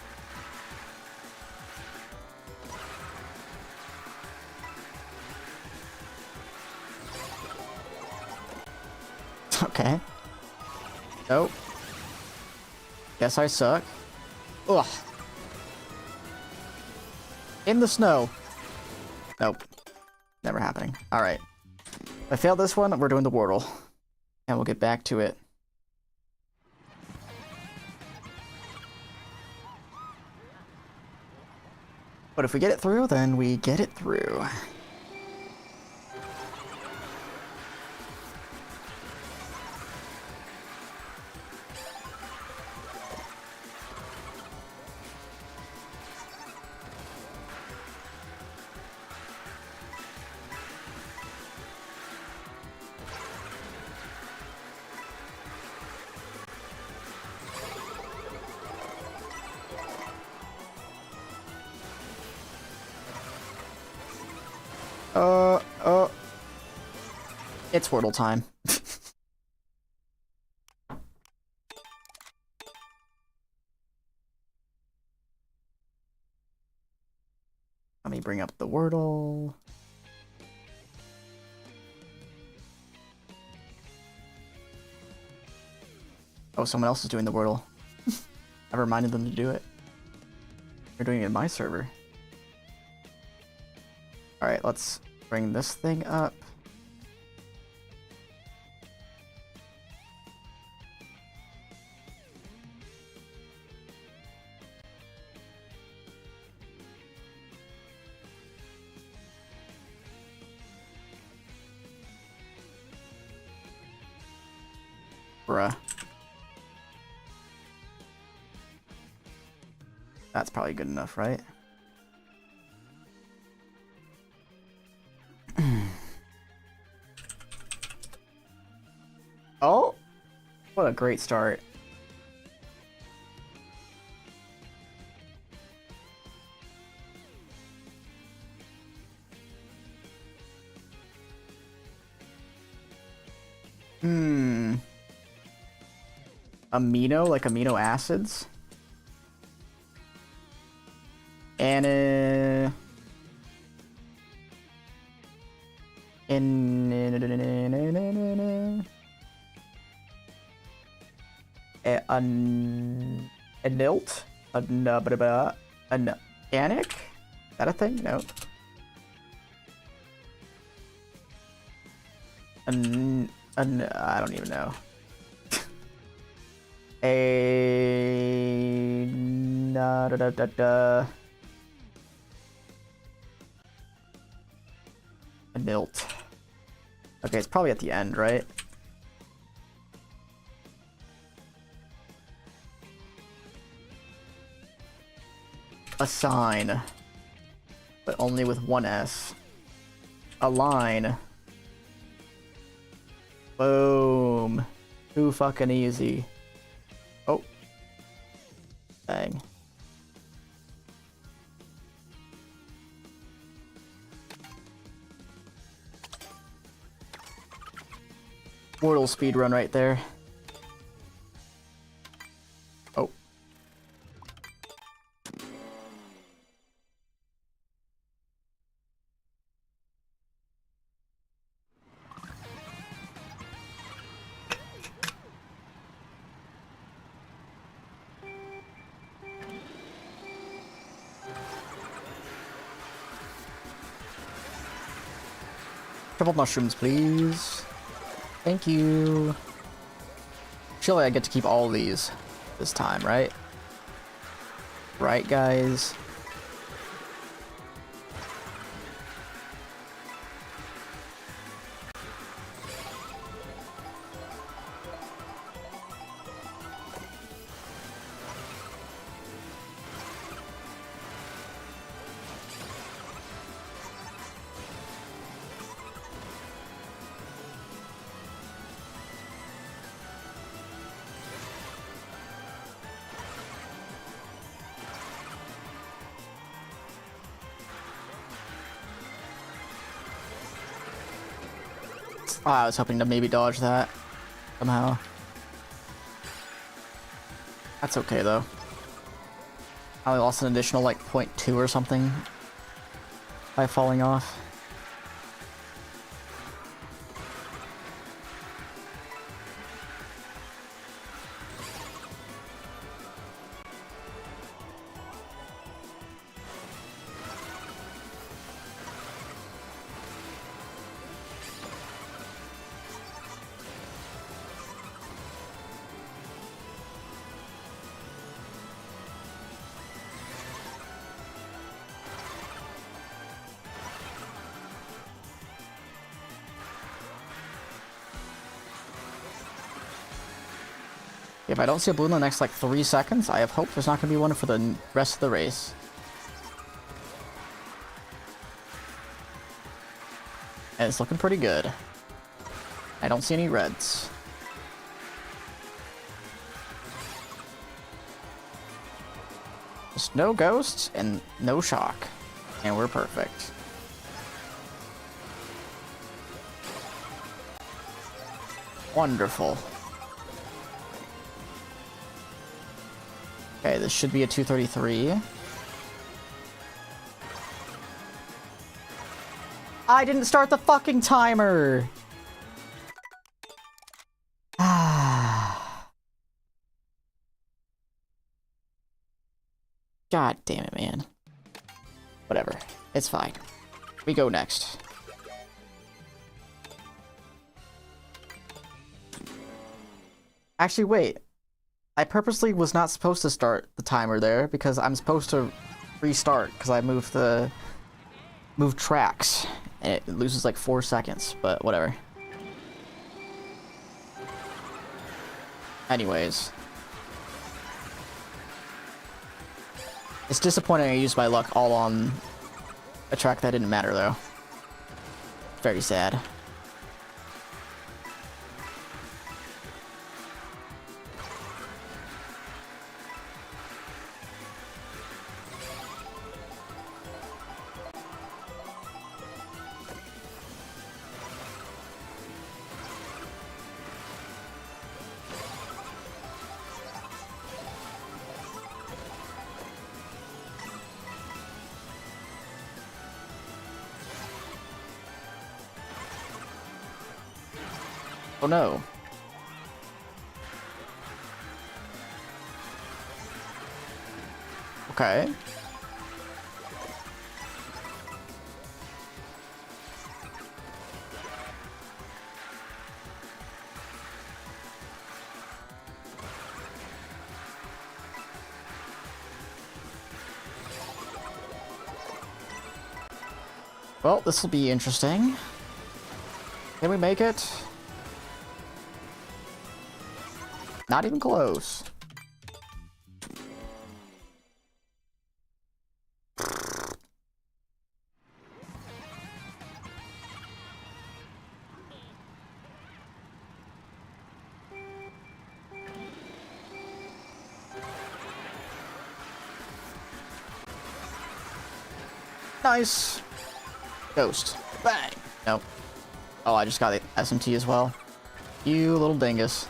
Okay. Nope. Guess I suck. Ugh. In the snow. Nope. Never happening. Alright. If I fail this one, we're doing the Wordle. And we'll get back to it. But if we get it through, then we get it through. It's Wordle time. Let me bring up the Wordle. Oh, someone else is doing the Wordle. I reminded them to do it. They're doing it in my server. Alright, let's bring this thing up. Bruh. That's probably good enough, right? Oh! What a great start. Amino, like amino acids. And anilt? An anic? Is that a thing? No. I don't even know. A Milt. Okay, it's probably at the end, right? A sign, but only with one S. A line. Boom. Too fucking easy. Oh. Dang. Mortal speedrun right there. Oh. Triple mushrooms, please. Thank you. Surely I get to keep all these this time, right? Right, guys? Oh, I was hoping to maybe dodge that somehow. That's okay though. I only lost an additional like 0.2 or something by falling off. If I don't see a blue in the next like 3 seconds, I have hope there's not going to be one for the rest of the race. And it's looking pretty good. I don't see any reds. Just no ghosts and no shock. And we're perfect. Wonderful. Okay, this should be a 233. I didn't start the fucking timer! Ah. God damn it, man. Whatever. It's fine. We go next. Actually, wait. I purposely was not supposed to start the timer there because I'm supposed to restart because I moved tracks and it loses like 4 seconds, but whatever. Anyways. It's disappointing I used my luck all on a track that didn't matter though. Very sad. Oh no. Okay. Well, this will be interesting. Can we make it? Not even close. Nice. Ghost. Bang. Nope. Oh, I just got the SMT as well. You little dingus.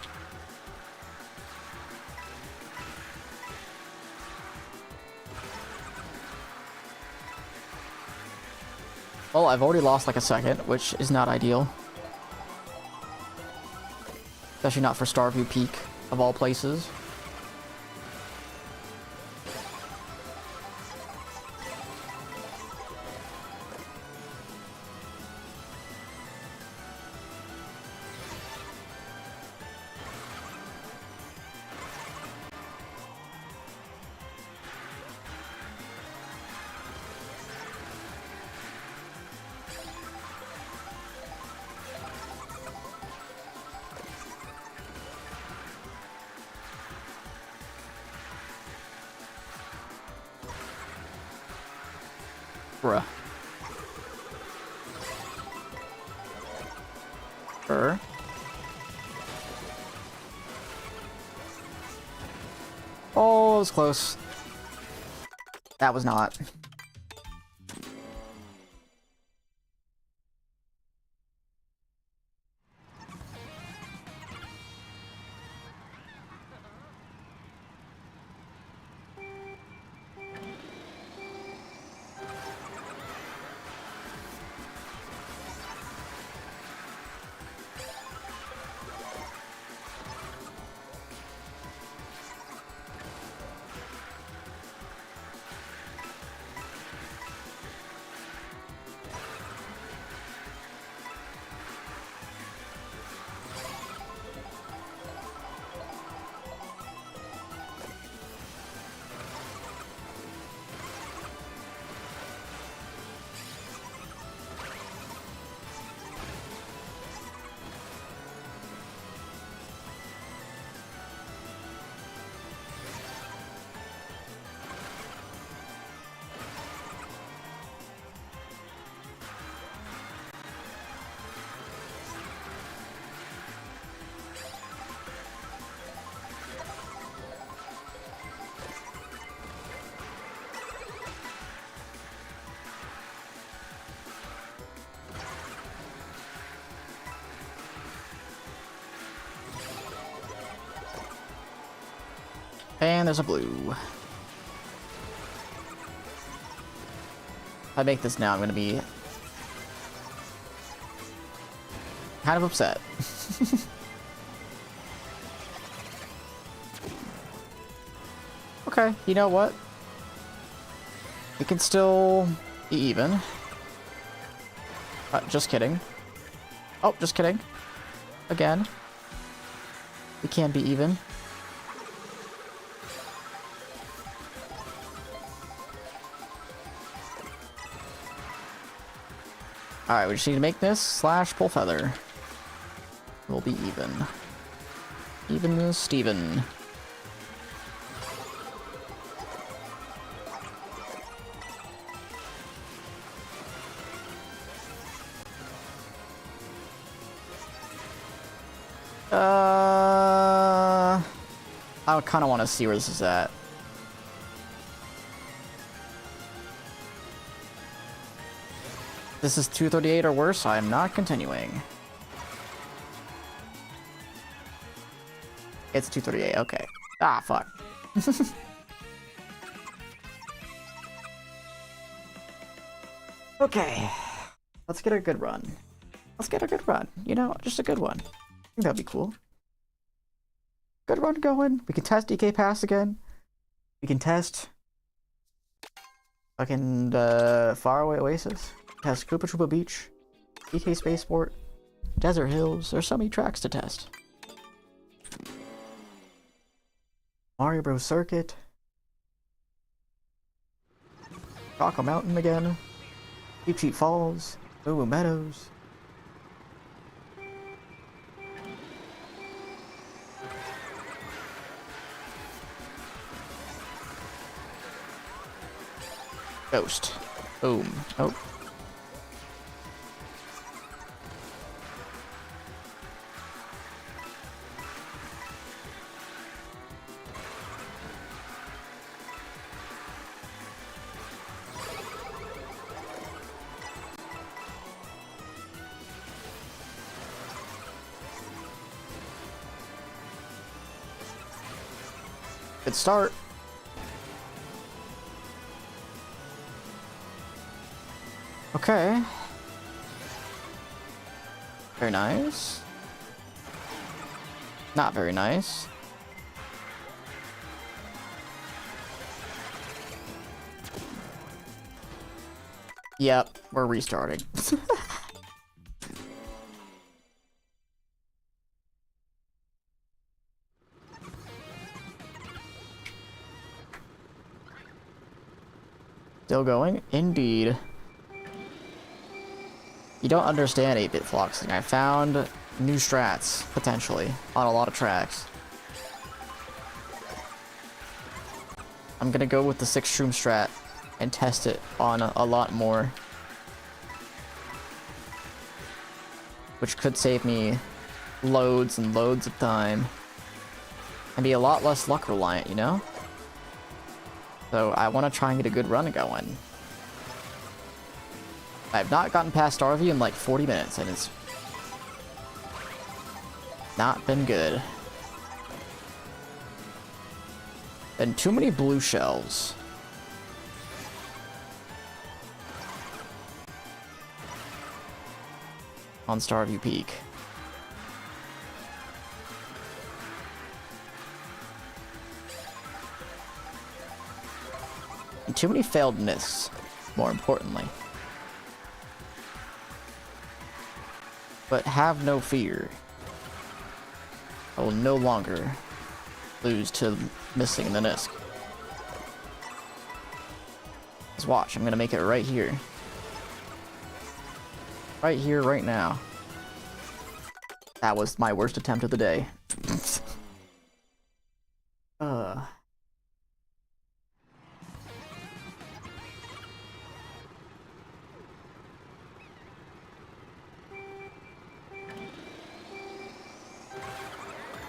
Well, I've already lost like a second, which is not ideal. Especially not for Starview Peak, of all places. Bruh. Oh, it was close. That was not. And there's a blue. If I make this now, I'm gonna be kind of upset. Okay, you know what? We can still be even. Just kidding. Oh, just kidding. Again. We can be even. Alright, we just need to make this slash pull feather. We'll be even. Even Steven. I kind of want to see where this is at. This is 238 or worse, I am not continuing. It's 238, okay. Ah, fuck. Okay. Let's get a good run. Let's get a good run. You know, just a good one. I think that'd be cool. Good run going. We can test DK Pass again. We can test fucking Faraway Oasis. Test Koopa Troopa Beach. DK Spaceport. Desert Hills. There's so many tracks to test. Mario Bros. Circuit. Choco Mountain again. Cheap Cheap Falls. Ooh, Meadows. Ghost. Boom. Oh. Good start. Okay. Very nice. Not very nice. Yep, we're restarting. Still going? Indeed. You don't understand 8-bit floxing. I found new strats, potentially, on a lot of tracks. I'm gonna go with the 6-shroom strat and test it on a lot more. Which could save me loads and loads of time. And be a lot less luck reliant, you know? So I want to try and get a good run going. I've not gotten past Starvey in like 40 minutes, and it's not been good. Been too many blue shells. On Starview Peak. And too many failed myths, more importantly. But have no fear. I will no longer lose to missing the Nisk. Just watch, I'm gonna make it right here. Right here, right now. That was my worst attempt of the day.